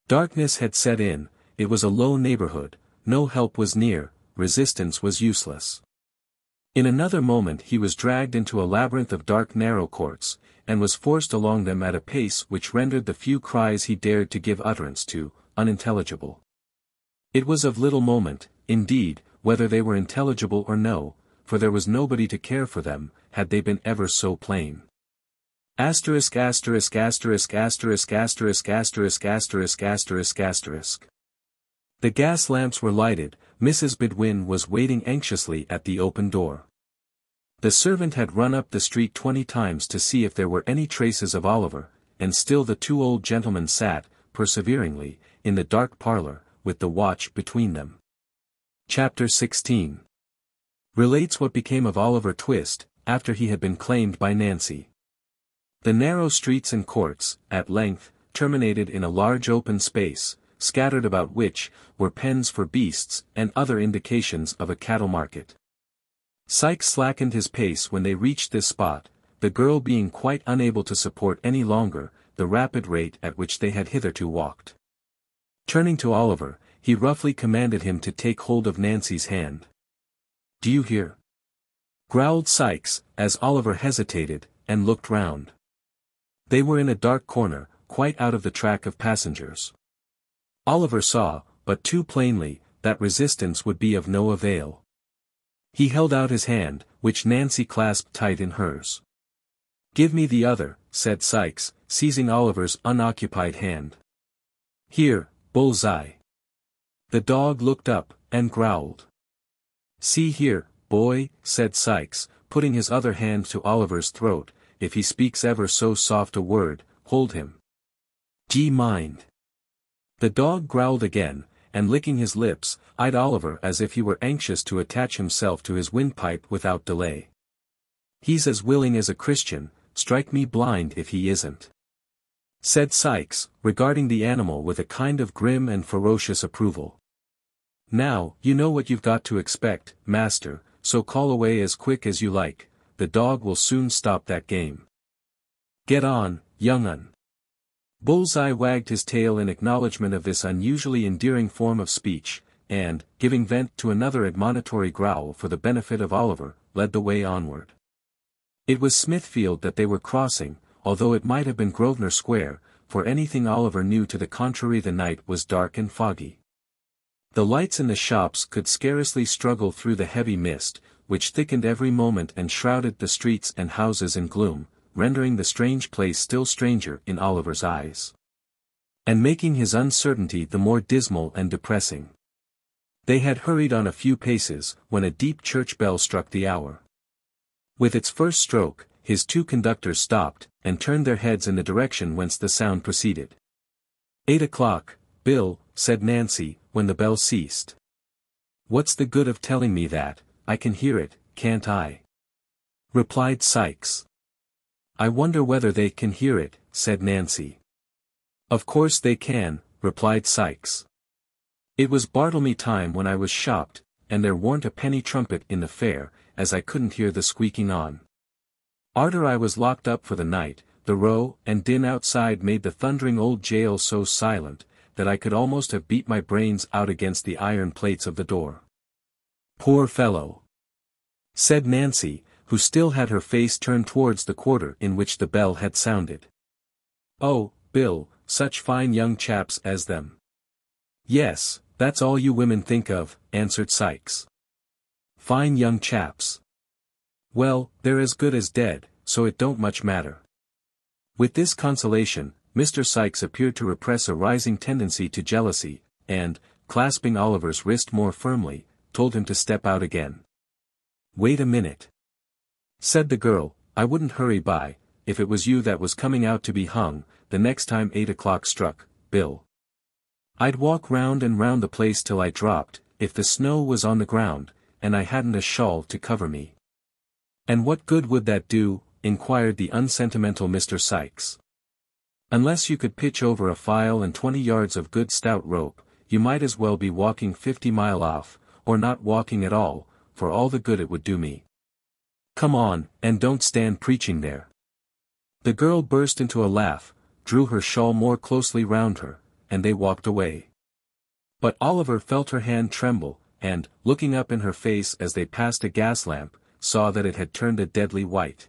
Darkness had set in, it was a low neighborhood, no help was near, resistance was useless. In another moment he was dragged into a labyrinth of dark narrow courts, and was forced along them at a pace which rendered the few cries he dared to give utterance to, unintelligible. It was of little moment, indeed, whether they were intelligible or no, for there was nobody to care for them, had they been ever so plain. Asterisk asterisk asterisk asterisk asterisk asterisk asterisk asterisk asterisk. The gas lamps were lighted, Mrs. Bedwin was waiting anxiously at the open door. The servant had run up the street 20 times to see if there were any traces of Oliver, and still the two old gentlemen sat, perseveringly, in the dark parlor, with the watch between them. Chapter 16 relates what became of Oliver Twist, after he had been claimed by Nancy. The narrow streets and courts, at length, terminated in a large open space, scattered about which, were pens for beasts and other indications of a cattle market. Sikes slackened his pace when they reached this spot, the girl being quite unable to support any longer the rapid rate at which they had hitherto walked. Turning to Oliver, he roughly commanded him to take hold of Nancy's hand. "Do you hear?" growled Sikes, as Oliver hesitated, and looked round. They were in a dark corner, quite out of the track of passengers. Oliver saw, but too plainly, that resistance would be of no avail. He held out his hand, which Nancy clasped tight in hers. "Give me the other," said Sikes, seizing Oliver's unoccupied hand. "Here, bull's-eye." The dog looked up, and growled. "See here, boy," said Sikes, putting his other hand to Oliver's throat, "if he speaks ever so soft a word, hold him. D'ye mind?" The dog growled again, and licking his lips, eyed Oliver as if he were anxious to attach himself to his windpipe without delay. "He's as willing as a Christian, strike me blind if he isn't," said Sikes, regarding the animal with a kind of grim and ferocious approval. "Now, you know what you've got to expect, master, so call away as quick as you like, the dog will soon stop that game. Get on, young un." Bullseye wagged his tail in acknowledgment of this unusually endearing form of speech, and, giving vent to another admonitory growl for the benefit of Oliver, led the way onward. It was Smithfield that they were crossing, although it might have been Grosvenor Square, for anything Oliver knew to the contrary. The night was dark and foggy. The lights in the shops could scarcely struggle through the heavy mist, which thickened every moment and shrouded the streets and houses in gloom, rendering the strange place still stranger in Oliver's eyes, and making his uncertainty the more dismal and depressing. They had hurried on a few paces, when a deep church bell struck the hour. With its first stroke, his two conductors stopped, and turned their heads in the direction whence the sound proceeded. "8 o'clock, Bill," said Nancy, when the bell ceased. "What's the good of telling me that? I can hear it, can't I?" replied Sikes. "I wonder whether they can hear it," said Nancy. "Of course they can," replied Sikes. "It was Bartlemy time when I was shopped, and there warn't a penny trumpet in the fair, as I couldn't hear the squeaking on. Arter I was locked up for the night, the row and din outside made the thundering old jail so silent, that I could almost have beat my brains out against the iron plates of the door." "Poor fellow!" said Nancy, who still had her face turned towards the quarter in which the bell had sounded. "Oh, Bill, such fine young chaps as them." "Yes, that's all you women think of," answered Sikes. "Fine young chaps. Well, they're as good as dead, so it don't much matter." With this consolation, Mr. Sikes appeared to repress a rising tendency to jealousy, and, clasping Oliver's wrist more firmly, told him to step out again. "Wait a minute," said the girl, "I wouldn't hurry by, if it was you that was coming out to be hung, the next time 8 o'clock struck, Bill. I'd walk round and round the place till I dropped, if the snow was on the ground, and I hadn't a shawl to cover me." "And what good would that do?" inquired the unsentimental Mr. Sikes. "Unless you could pitch over a file and 20 yards of good stout rope, you might as well be walking 50 mile off, or not walking at all, for all the good it would do me. Come on, and don't stand preaching there." The girl burst into a laugh, drew her shawl more closely round her, and they walked away. But Oliver felt her hand tremble, and, looking up in her face as they passed a gas lamp, saw that it had turned a deadly white.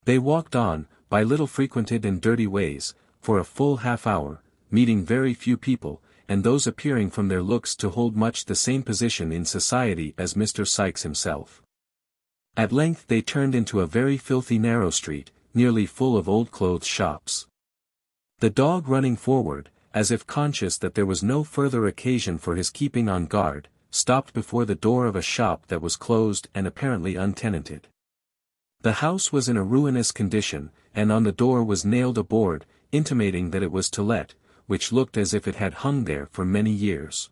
They walked on, by little frequented and dirty ways, for a full half-hour, meeting very few people, and those appearing from their looks to hold much the same position in society as Mr. Sikes himself. At length they turned into a very filthy narrow street, nearly full of old clothes shops. The dog running forward, as if conscious that there was no further occasion for his keeping on guard, stopped before the door of a shop that was closed and apparently untenanted. The house was in a ruinous condition, and on the door was nailed a board, intimating that it was to let, which looked as if it had hung there for many years.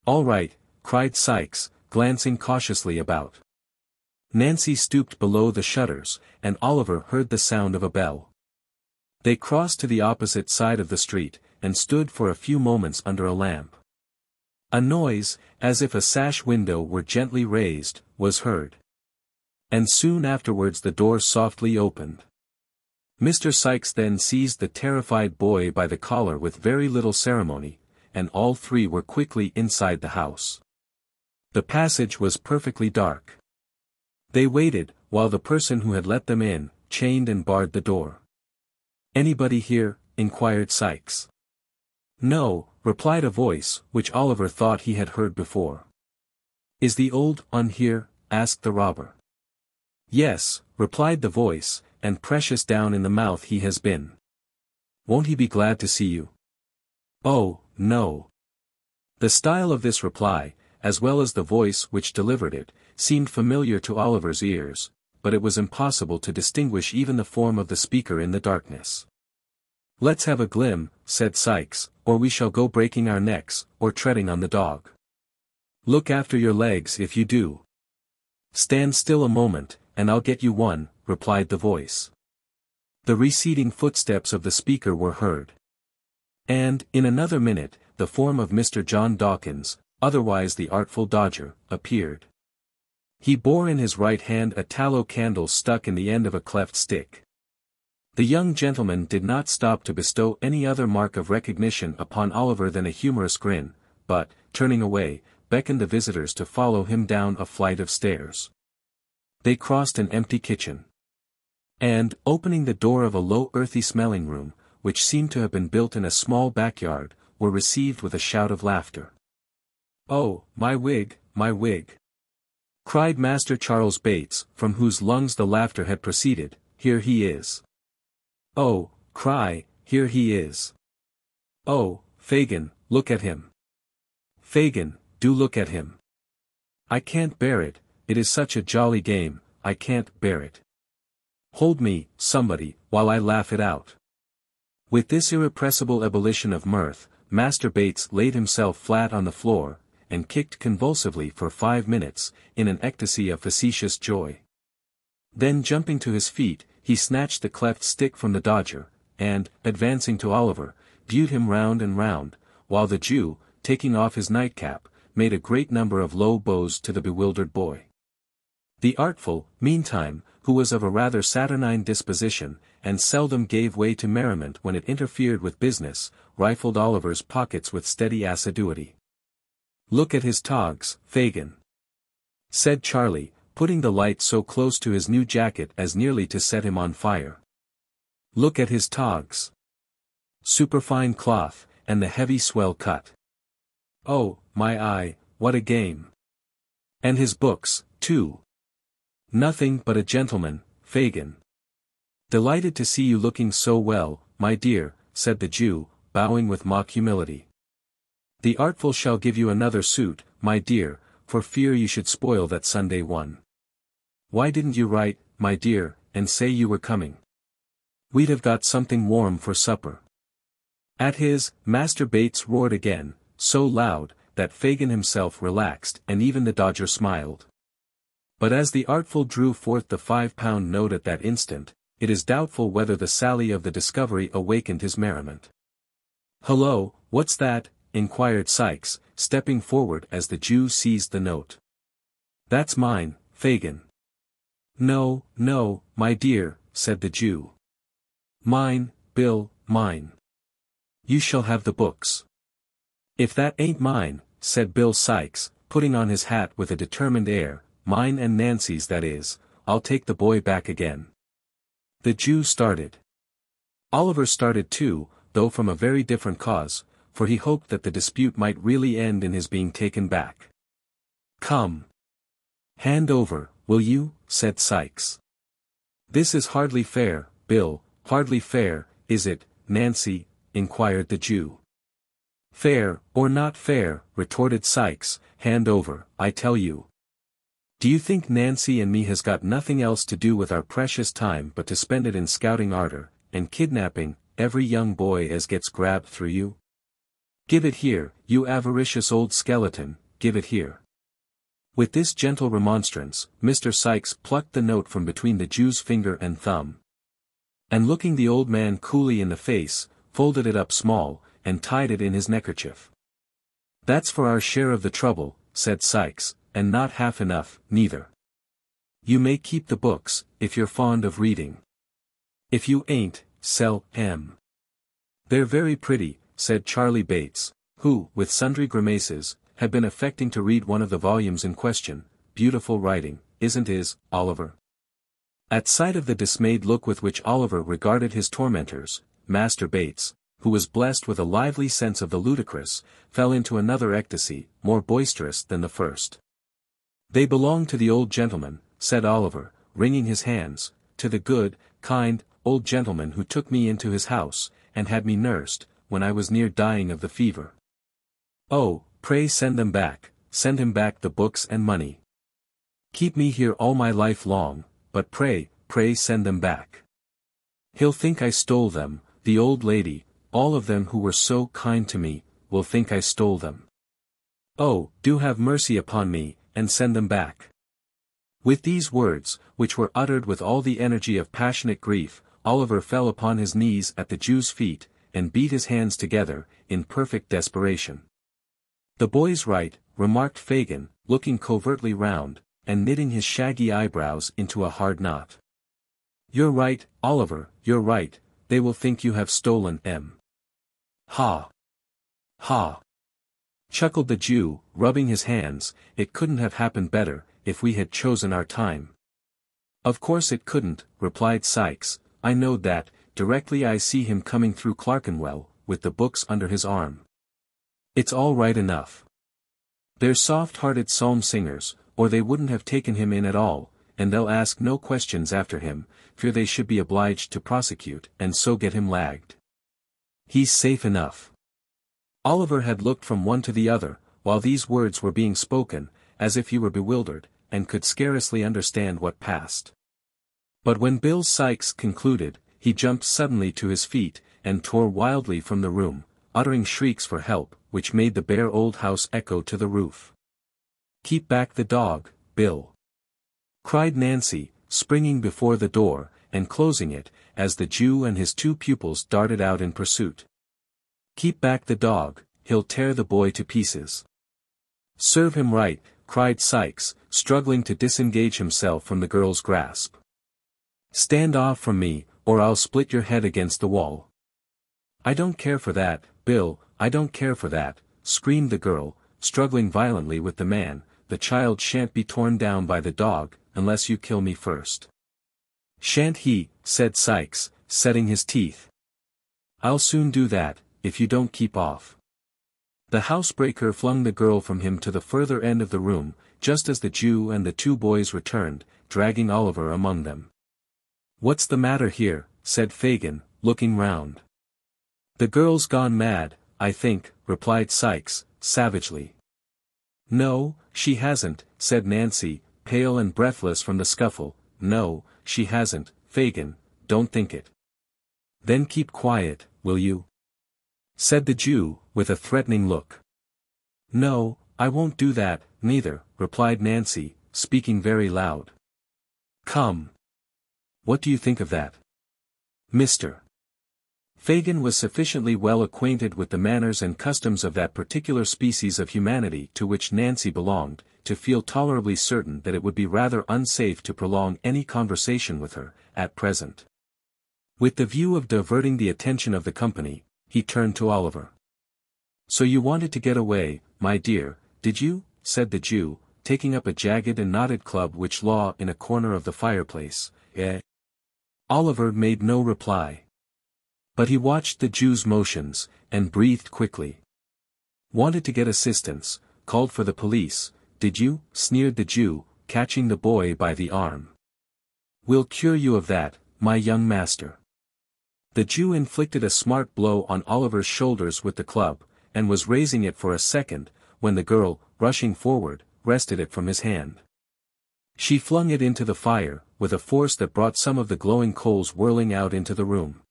"All right," cried Sikes, glancing cautiously about. Nancy stooped below the shutters, and Oliver heard the sound of a bell. They crossed to the opposite side of the street, and stood for a few moments under a lamp. A noise, as if a sash window were gently raised, was heard. And soon afterwards the door softly opened. Mr. Sikes then seized the terrified boy by the collar with very little ceremony, and all three were quickly inside the house. The passage was perfectly dark. They waited, while the person who had let them in, chained and barred the door. "Anybody here?" inquired Sikes. "No," replied a voice, which Oliver thought he had heard before. "Is the old un here?" asked the robber. "Yes," replied the voice, "and precious down in the mouth he has been. Won't he be glad to see you?" "Oh, no." The style of this reply, as well as the voice which delivered it, seemed familiar to Oliver's ears, but it was impossible to distinguish even the form of the speaker in the darkness. "Let's have a glim," said Sikes, "or we shall go breaking our necks, or treading on the dog. Look after your legs if you do." "Stand still a moment, and I'll get you one," replied the voice. The receding footsteps of the speaker were heard. And, in another minute, the form of Mr. John Dawkins, otherwise the Artful Dodger, appeared. He bore in his right hand a tallow candle stuck in the end of a cleft stick. The young gentleman did not stop to bestow any other mark of recognition upon Oliver than a humorous grin, but, turning away, beckoned the visitors to follow him down a flight of stairs. They crossed an empty kitchen. And, opening the door of a low earthy-smelling room, which seemed to have been built in a small backyard, were received with a shout of laughter. "Oh, my wig, my wig!" cried Master Charles Bates, from whose lungs the laughter had proceeded. "Here he is!" "Oh, cry, here he is!" "Oh, Fagin, look at him!" "Fagin, do look at him!" "I can't bear it, it is such a jolly game, I can't bear it. Hold me, somebody, while I laugh it out." With this irrepressible ebullition of mirth, Master Bates laid himself flat on the floor, and kicked convulsively for 5 minutes, in an ecstasy of facetious joy. Then jumping to his feet, he snatched the cleft stick from the Dodger, and, advancing to Oliver, viewed him round and round, while the Jew, taking off his nightcap, made a great number of low bows to the bewildered boy. The Artful, meantime, who was of a rather saturnine disposition, and seldom gave way to merriment when it interfered with business, rifled Oliver's pockets with steady assiduity. "Look at his togs, Fagin," said Charlie, putting the light so close to his new jacket as nearly to set him on fire. "Look at his togs. Superfine cloth, and the heavy swell cut. Oh, my eye, what a game! And his books, too. Nothing but a gentleman, Fagin." "Delighted to see you looking so well, my dear," said the Jew, bowing with mock humility. "The Artful shall give you another suit, my dear, for fear you should spoil that Sunday one. Why didn't you write, my dear, and say you were coming? We'd have got something warm for supper." At his, Master Bates roared again, so loud, that Fagin himself relaxed and even the Dodger smiled. But as the Artful drew forth the £5 note at that instant, it is doubtful whether the sally of the discovery awakened his merriment. "Hullo, what's that?" inquired Sikes, stepping forward as the Jew seized the note. "That's mine, Fagin." "No, no, my dear," said the Jew. "Mine, Bill, mine. You shall have the books." "If that ain't mine," said Bill Sikes, putting on his hat with a determined air, "mine and Nancy's that is, I'll take the boy back again." The Jew started. Oliver started too, though from a very different cause, for he hoped that the dispute might really end in his being taken back. "Come. Hand over, will you?" said Sikes. "This is hardly fair, Bill, hardly fair, is it, Nancy?" inquired the Jew. "Fair, or not fair," retorted Sikes, "hand over, I tell you." Do you think Nancy and me has got nothing else to do with our precious time but to spend it in scouting ardor, and kidnapping, every young boy as gets grabbed through you? Give it here, you avaricious old skeleton, give it here. With this gentle remonstrance, Mr. Sikes plucked the note from between the Jew's finger and thumb. And looking the old man coolly in the face, folded it up small, and tied it in his neckerchief. That's for our share of the trouble, said Sikes, and not half enough, neither. You may keep the books, if you're fond of reading. If you ain't, sell 'em. They're very pretty, said Charlie Bates, who, with sundry grimaces, had been affecting to read one of the volumes in question. Beautiful writing, isn't it, Oliver? At sight of the dismayed look with which Oliver regarded his tormentors, Master Bates, who was blessed with a lively sense of the ludicrous, fell into another ecstasy, more boisterous than the first. They belong to the old gentleman, said Oliver, wringing his hands, to the good, kind, old gentleman who took me into his house, and had me nursed, when I was near dying of the fever. Oh, pray send them back, send him back the books and money. Keep me here all my life long, but pray send them back. He'll think I stole them, the old lady, all of them who were so kind to me, will think I stole them. Oh, do have mercy upon me, and send them back. With these words, which were uttered with all the energy of passionate grief, Oliver fell upon his knees at the Jew's feet, and beat his hands together, in perfect desperation. The boy's right, remarked Fagin, looking covertly round, and knitting his shaggy eyebrows into a hard knot. You're right, Oliver, you're right, they will think you have stolen 'em. Ha! Ha! Chuckled the Jew, rubbing his hands, it couldn't have happened better, if we had chosen our time. Of course it couldn't, replied Sikes, I knowed that, directly I see him coming through Clerkenwell, with the books under his arm. It's all right enough. They're soft-hearted psalm singers, or they wouldn't have taken him in at all, and they'll ask no questions after him, fear they should be obliged to prosecute, and so get him lagged. He's safe enough. Oliver had looked from one to the other, while these words were being spoken, as if he were bewildered, and could scarcely understand what passed. But when Bill Sikes concluded, he jumped suddenly to his feet, and tore wildly from the room, uttering shrieks for help, which made the bare old house echo to the roof. Keep back the dog, Bill! Cried Nancy, springing before the door, and closing it, as the Jew and his two pupils darted out in pursuit. Keep back the dog, he'll tear the boy to pieces. Serve him right, cried Sikes, struggling to disengage himself from the girl's grasp. Stand off from me, or I'll split your head against the wall. I don't care for that, Bill, I don't care for that, screamed the girl, struggling violently with the man, the child shan't be torn down by the dog, unless you kill me first. Shan't he, said Sikes, setting his teeth. I'll soon do that, if you don't keep off. The housebreaker flung the girl from him to the further end of the room, just as the Jew and the two boys returned, dragging Oliver among them. What's the matter here, said Fagin, looking round. The girl's gone mad, I think, replied Sikes, savagely. No, she hasn't, said Nancy, pale and breathless from the scuffle. No, she hasn't, Fagin, don't think it. Then keep quiet, will you? Said the Jew, with a threatening look. No, I won't do that, neither, replied Nancy, speaking very loud. Come. What do you think of that? Mr. Fagin was sufficiently well acquainted with the manners and customs of that particular species of humanity to which Nancy belonged, to feel tolerably certain that it would be rather unsafe to prolong any conversation with her, at present. With the view of diverting the attention of the company, he turned to Oliver. So you wanted to get away, my dear, did you? Said the Jew, taking up a jagged and knotted club which lay in a corner of the fireplace. Oliver made no reply. But he watched the Jew's motions, and breathed quickly. Wanted to get assistance, called for the police, did you? Sneered the Jew, catching the boy by the arm. We'll cure you of that, my young master. The Jew inflicted a smart blow on Oliver's shoulders with the club, and was raising it for a second, when the girl, rushing forward, wrested it from his hand. She flung it into the fire, with a force that brought some of the glowing coals whirling out into the room.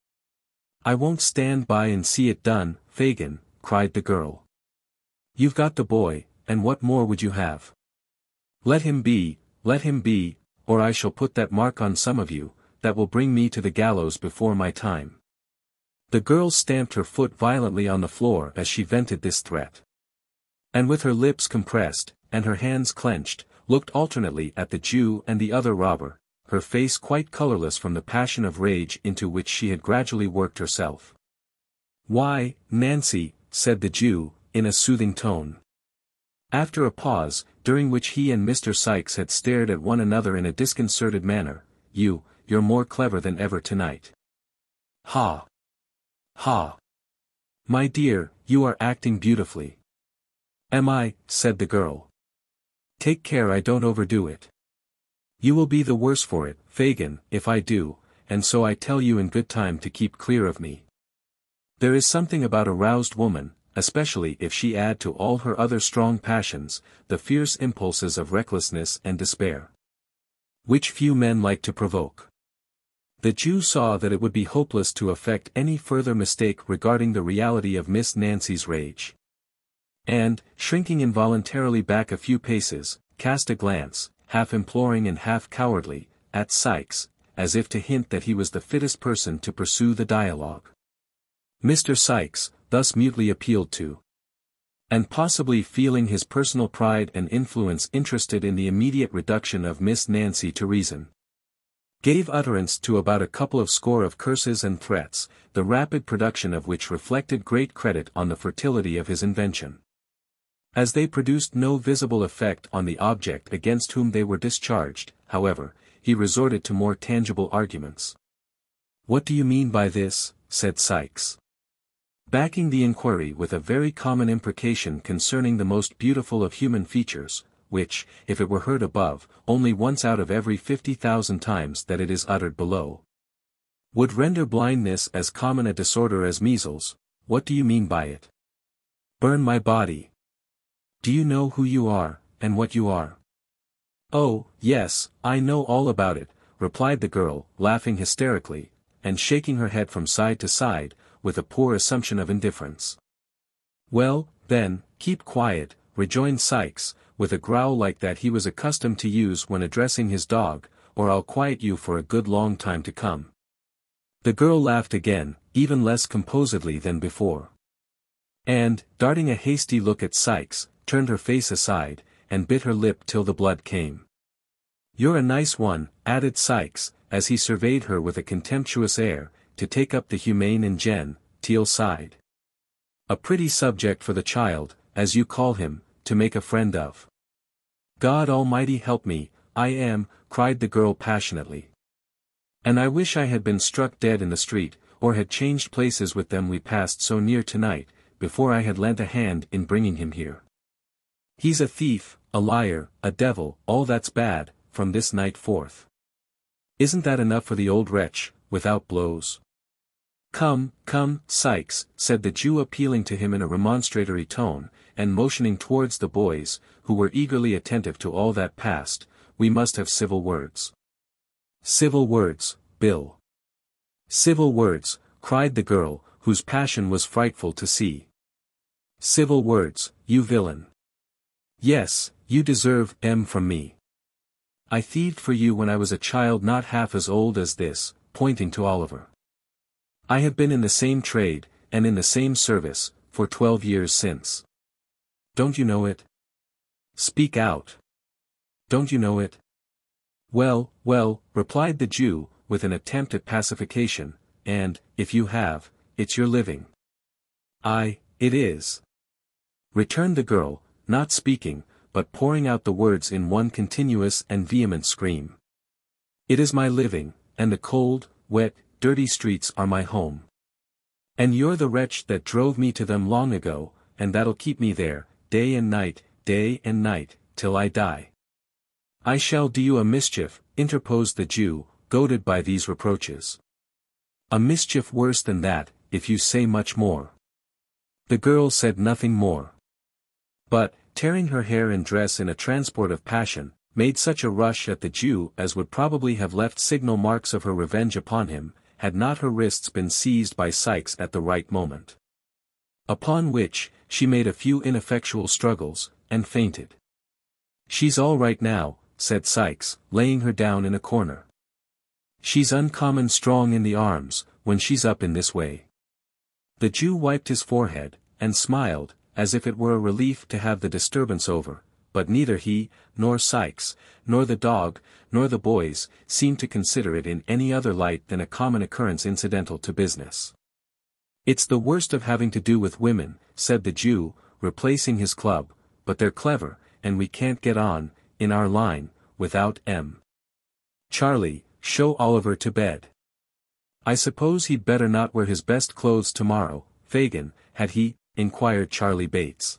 "I won't stand by and see it done, Fagin," cried the girl. "You've got the boy, and what more would you have? Let him be, or I shall put that mark on some of you, that will bring me to the gallows before my time." The girl stamped her foot violently on the floor as she vented this threat. And with her lips compressed, and her hands clenched, looked alternately at the Jew and the other robber, her face quite colorless from the passion of rage into which she had gradually worked herself. "Why, Nancy," said the Jew, in a soothing tone. After a pause, during which he and Mr. Sikes had stared at one another in a disconcerted manner, "You're more clever than ever tonight." "Ha! Ha! My dear, you are acting beautifully." "Am I?" said the girl. "Take care I don't overdo it. You will be the worse for it, Fagin, if I do, and so I tell you in good time to keep clear of me. There is something about a roused woman, especially if she add to all her other strong passions, the fierce impulses of recklessness and despair, which few men like to provoke." The Jew saw that it would be hopeless to affect any further mistake regarding the reality of Miss Nancy's rage. And, shrinking involuntarily back a few paces, cast a glance, half imploring and half cowardly, at Sikes, as if to hint that he was the fittest person to pursue the dialogue. Mr. Sikes, thus mutely appealed to, and possibly feeling his personal pride and influence interested in the immediate reduction of Miss Nancy to reason, gave utterance to about a couple of score of curses and threats, the rapid production of which reflected great credit on the fertility of his invention. As they produced no visible effect on the object against whom they were discharged, however, he resorted to more tangible arguments. "What do you mean by this?" said Sikes, backing the inquiry with a very common imprecation concerning the most beautiful of human features, which, if it were heard above, only once out of every 50,000 times that it is uttered below, would render blindness as common a disorder as measles. "What do you mean by it? Burn my body. Do you know who you are, and what you are?" "Oh, yes, I know all about it," replied the girl, laughing hysterically, and shaking her head from side to side, with a poor assumption of indifference. "Well, then, keep quiet," rejoined Sikes, with a growl like that he was accustomed to use when addressing his dog, "or I'll quiet you for a good long time to come." The girl laughed again, even less composedly than before. And, darting a hasty look at Sikes, turned her face aside, and bit her lip till the blood came. "You're a nice one," added Sikes, as he surveyed her with a contemptuous air, to take up the humane and genteel side. "A pretty subject for the child, as you call him, to make a friend of." "God Almighty help me, I am," cried the girl passionately. "And I wish I had been struck dead in the street, or had changed places with them we passed so near tonight, before I had lent a hand in bringing him here. He's a thief, a liar, a devil, all that's bad, from this night forth. Isn't that enough for the old wretch, without blows?" "Come, come, Sikes," said the Jew appealing to him in a remonstratory tone, and motioning towards the boys, who were eagerly attentive to all that passed, "we must have civil words." "Civil words, Bill." "Civil words," cried the girl, whose passion was frightful to see. "Civil words, you villain. Yes, you deserve them from me. I thieved for you when I was a child not half as old as this," pointing to Oliver. "I have been in the same trade, and in the same service, for 12 years since. Don't you know it? Speak out. Don't you know it?" "Well, well," replied the Jew, with an attempt at pacification, "and, if you have, it's your living." It is," returned the girl, not speaking, but pouring out the words in one continuous and vehement scream. "It is my living, and the cold, wet, dirty streets are my home. And you're the wretch that drove me to them long ago, and that'll keep me there, day and night, till I die." "I shall do you a mischief," interposed the Jew, goaded by these reproaches. "A mischief worse than that, if you say much more." The girl said nothing more, but, tearing her hair and dress in a transport of passion, made such a rush at the Jew as would probably have left signal marks of her revenge upon him, had not her wrists been seized by Sikes at the right moment. Upon which, she made a few ineffectual struggles, and fainted. "She's all right now," said Sikes, laying her down in a corner. "She's uncommon strong in the arms, when she's up in this way." The Jew wiped his forehead, and smiled, as if it were a relief to have the disturbance over, but neither he, nor Sikes, nor the dog, nor the boys, seemed to consider it in any other light than a common occurrence incidental to business. "It's the worst of having to do with women," said the Jew, replacing his club, "but they're clever, and we can't get on, in our line, without 'em. Charlie, show Oliver to bed." "I suppose he'd better not wear his best clothes tomorrow, Fagin, had he?" inquired Charlie Bates.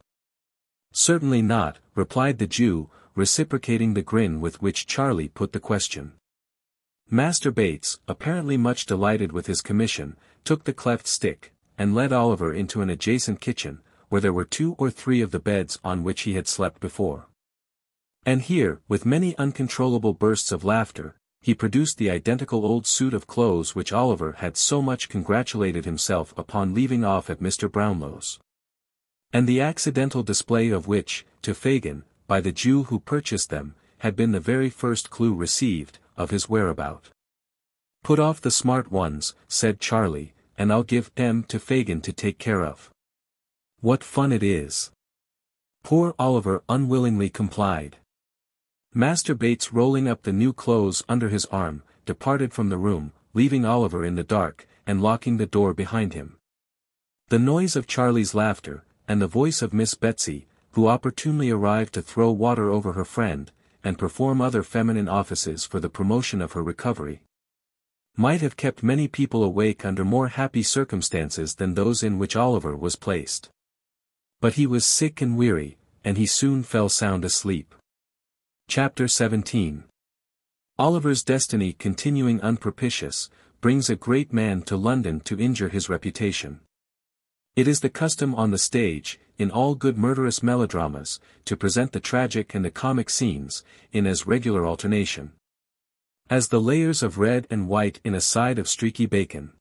"Certainly not," replied the Jew, reciprocating the grin with which Charlie put the question. Master Bates, apparently much delighted with his commission, took the cleft stick, and led Oliver into an adjacent kitchen, where there were 2 or 3 of the beds on which he had slept before. And here, with many uncontrollable bursts of laughter, he produced the identical old suit of clothes which Oliver had so much congratulated himself upon leaving off at Mr. Brownlow's. And the accidental display of which, to Fagin, by the Jew who purchased them, had been the very first clue received, of his whereabout. "Put off the smart ones," said Charlie, "and I'll give them to Fagin to take care of. What fun it is!" Poor Oliver unwillingly complied. Master Bates, rolling up the new clothes under his arm, departed from the room, leaving Oliver in the dark, and locking the door behind him. The noise of Charlie's laughter, and the voice of Miss Betsy, who opportunely arrived to throw water over her friend, and perform other feminine offices for the promotion of her recovery, might have kept many people awake under more happy circumstances than those in which Oliver was placed. But he was sick and weary, and he soon fell sound asleep. Chapter 17. Oliver's destiny continuing unpropitious, brings a great man to London to injure his reputation. It is the custom on the stage, in all good murderous melodramas, to present the tragic and the comic scenes, in as regular alternation as the layers of red and white in a side of streaky bacon.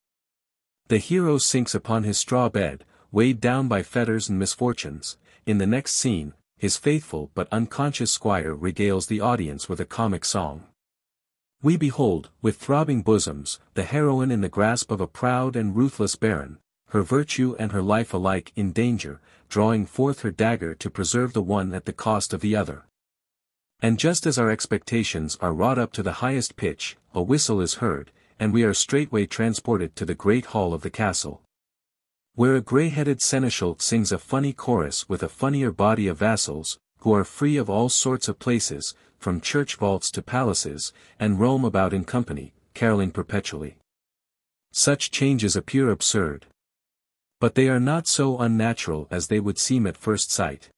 The hero sinks upon his straw bed, weighed down by fetters and misfortunes. In the next scene, his faithful but unconscious squire regales the audience with a comic song. We behold, with throbbing bosoms, the heroine in the grasp of a proud and ruthless baron, her virtue and her life alike in danger, drawing forth her dagger to preserve the one at the cost of the other. And just as our expectations are wrought up to the highest pitch, a whistle is heard, and we are straightway transported to the great hall of the castle, where a grey-headed seneschal sings a funny chorus with a funnier body of vassals, who are free of all sorts of places, from church vaults to palaces, and roam about in company, caroling perpetually. Such changes appear absurd. But they are not so unnatural as they would seem at first sight.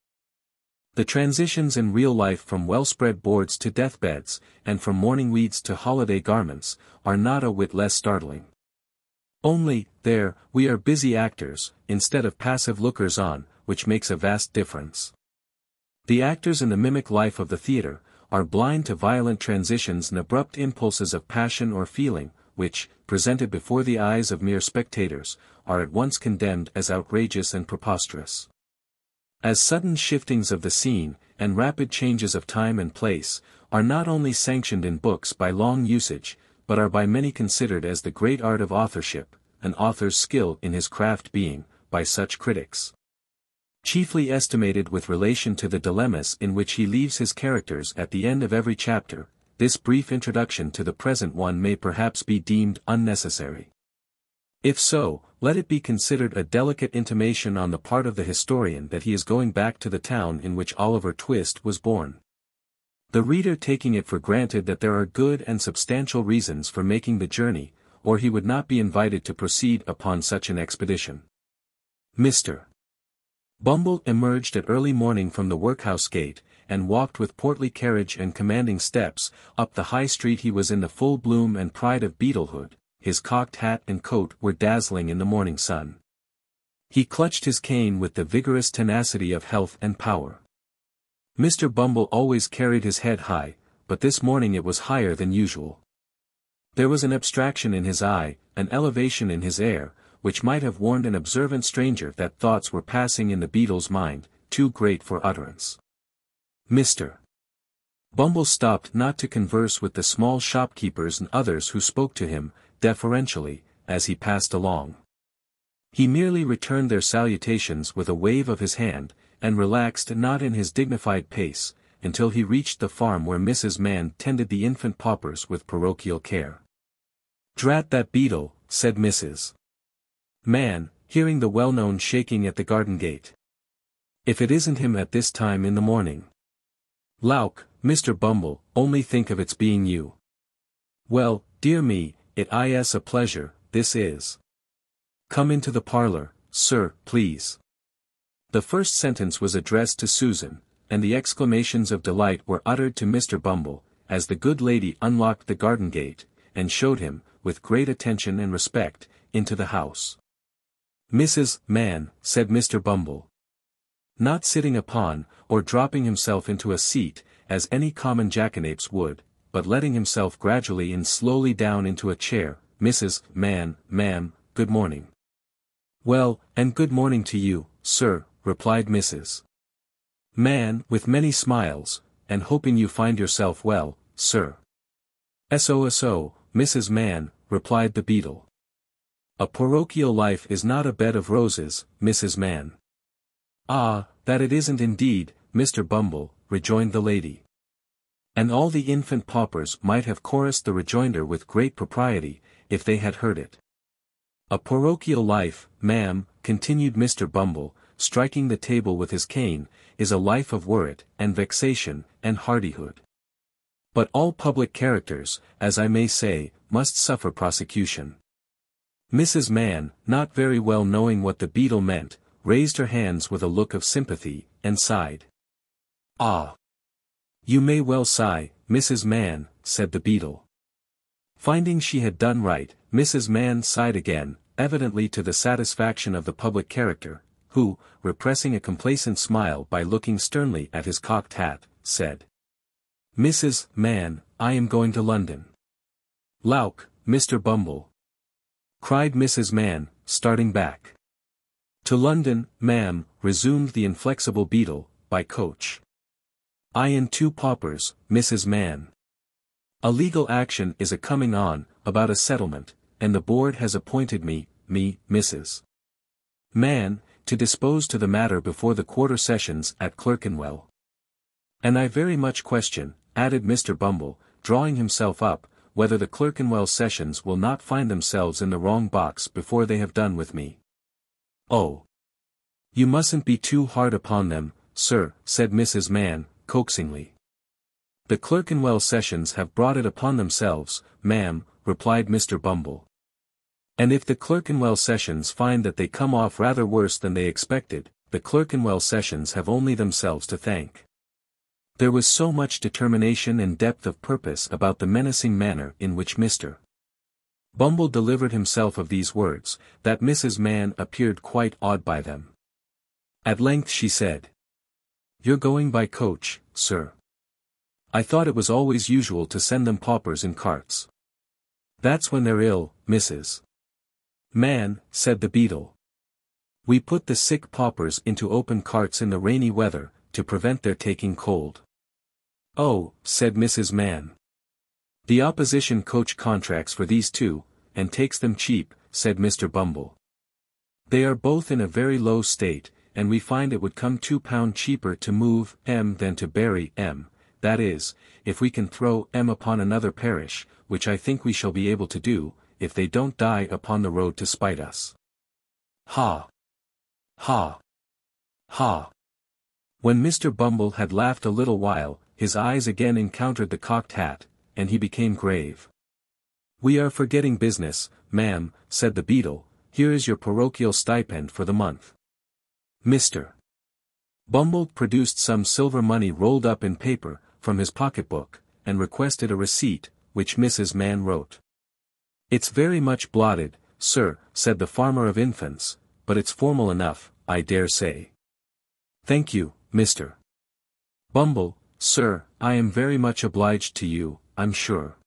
The transitions in real life from well-spread boards to deathbeds, and from mourning weeds to holiday garments, are not a whit less startling. Only, there, we are busy actors, instead of passive lookers-on, which makes a vast difference. The actors in the mimic life of the theatre, are blind to violent transitions and abrupt impulses of passion or feeling, which, presented before the eyes of mere spectators, are at once condemned as outrageous and preposterous. As sudden shiftings of the scene, and rapid changes of time and place, are not only sanctioned in books by long usage, but are by many considered as the great art of authorship, an author's skill in his craft being, by such critics, chiefly estimated with relation to the dilemmas in which he leaves his characters at the end of every chapter. This brief introduction to the present one may perhaps be deemed unnecessary. If so, let it be considered a delicate intimation on the part of the historian that he is going back to the town in which Oliver Twist was born, the reader taking it for granted that there are good and substantial reasons for making the journey, or he would not be invited to proceed upon such an expedition. Mr. Bumble emerged at early morning from the workhouse gate, and walked with portly carriage and commanding steps, up the high street. He was in the full bloom and pride of beetlehood, his cocked hat and coat were dazzling in the morning sun. He clutched his cane with the vigorous tenacity of health and power. Mr. Bumble always carried his head high, but this morning it was higher than usual. There was an abstraction in his eye, an elevation in his air, which might have warned an observant stranger that thoughts were passing in the beadle's mind, too great for utterance. Mr. Bumble stopped not to converse with the small shopkeepers and others who spoke to him, deferentially, as he passed along. He merely returned their salutations with a wave of his hand, and relaxed not in his dignified pace, until he reached the farm where Mrs. Mann tended the infant paupers with parochial care. "Drat that beadle," said Mrs. Mann, hearing the well-known shaking at the garden gate. "If it isn't him at this time in the morning. Lauk, Mr. Bumble, only think of its being you." "Well, dear me, it is a pleasure, this is. Come into the parlor, sir, please." The first sentence was addressed to Susan, and the exclamations of delight were uttered to Mr. Bumble, as the good lady unlocked the garden gate, and showed him, with great attention and respect, into the house. "Mrs. Mann," said Mr. Bumble, not sitting upon, or dropping himself into a seat, as any common jackanapes would, but letting himself gradually and slowly down into a chair, "Mrs. Mann, ma'am, good morning." "Well, and good morning to you, sir," replied Mrs. Mann, with many smiles, "and hoping you find yourself well, sir." "So, Mrs. Mann," replied the beadle. "A parochial life is not a bed of roses, Mrs. Mann." "Ah, that it isn't indeed, Mr. Bumble," rejoined the lady. And all the infant paupers might have chorused the rejoinder with great propriety, if they had heard it. "A parochial life, ma'am," continued Mr. Bumble, striking the table with his cane, "is a life of worrit, and vexation, and hardihood. But all public characters, as I may say, must suffer prosecution." Mrs. Mann, not very well knowing what the beadle meant, raised her hands with a look of sympathy, and sighed. "Ah! You may well sigh, Mrs. Mann," said the beadle. Finding she had done right, Mrs. Mann sighed again, evidently to the satisfaction of the public character, who, repressing a complacent smile by looking sternly at his cocked hat, said, "Mrs. Mann, I am going to London." "Lauk, Mr. Bumble!" cried Mrs. Mann, starting back. "To London, ma'am," resumed the inflexible beadle, "by coach. I and 2 paupers, Mrs. Mann. A legal action is a-coming on, about a settlement, and the board has appointed me, Mrs. Mann, to dispose to the matter before the quarter sessions at Clerkenwell. And I very much question," added Mr. Bumble, drawing himself up, "whether the Clerkenwell sessions will not find themselves in the wrong box before they have done with me." "Oh! You mustn't be too hard upon them, sir," said Mrs. Mann, coaxingly. "The Clerkenwell sessions have brought it upon themselves, ma'am," replied Mr. Bumble. "And if the Clerkenwell sessions find that they come off rather worse than they expected, the Clerkenwell sessions have only themselves to thank." There was so much determination and depth of purpose about the menacing manner in which Mr. Bumble delivered himself of these words, that Mrs. Mann appeared quite awed by them. At length she said, "You're going by coach, sir? I thought it was always usual to send them paupers in carts." "That's when they're ill, Mrs. Mann," said the beadle. "We put the sick paupers into open carts in the rainy weather, to prevent their taking cold." "Oh," said Mrs. Mann. "The opposition coach contracts for these 2, and takes them cheap," said Mr. Bumble. "They are both in a very low state, and we find it would come £2 cheaper to move M than to bury M, that is, if we can throw M upon another parish, which I think we shall be able to do, if they don't die upon the road to spite us." Ha! Ha! Ha! When Mr. Bumble had laughed a little while, his eyes again encountered the cocked hat, and he became grave. "We are forgetting business, ma'am," said the beadle. "Here is your parochial stipend for the month." Mr. Bumble produced some silver money rolled up in paper, from his pocketbook, and requested a receipt, which Mrs. Mann wrote. "It's very much blotted, sir," said the farmer of infants, "but it's formal enough, I dare say." "Thank you, Mr. Bumble, sir, I am very much obliged to you, I'm sure.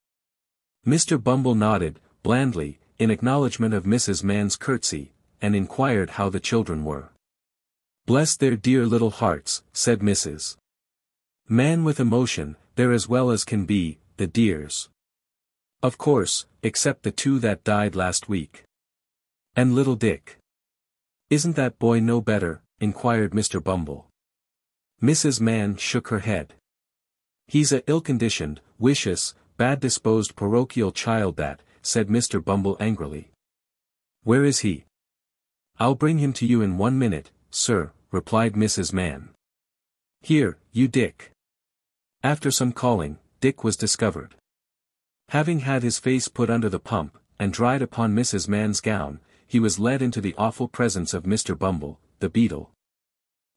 Mr. Bumble nodded, blandly, in acknowledgment of Mrs. Mann's curtsy, and inquired how the children were. Bless their dear little hearts, said Mrs. Mann with emotion, they're as well as can be, the dears. Of course, except the two that died last week. And little Dick. Isn't that boy no better? Inquired Mr. Bumble. Mrs. Mann shook her head. He's a ill-conditioned, vicious, bad-disposed parochial child that, said Mr. Bumble angrily. Where is he? I'll bring him to you in 1 minute, sir, replied Mrs. Mann. Here, you Dick. After some calling, Dick was discovered. Having had his face put under the pump, and dried upon Mrs. Mann's gown, he was led into the awful presence of Mr. Bumble, the beadle.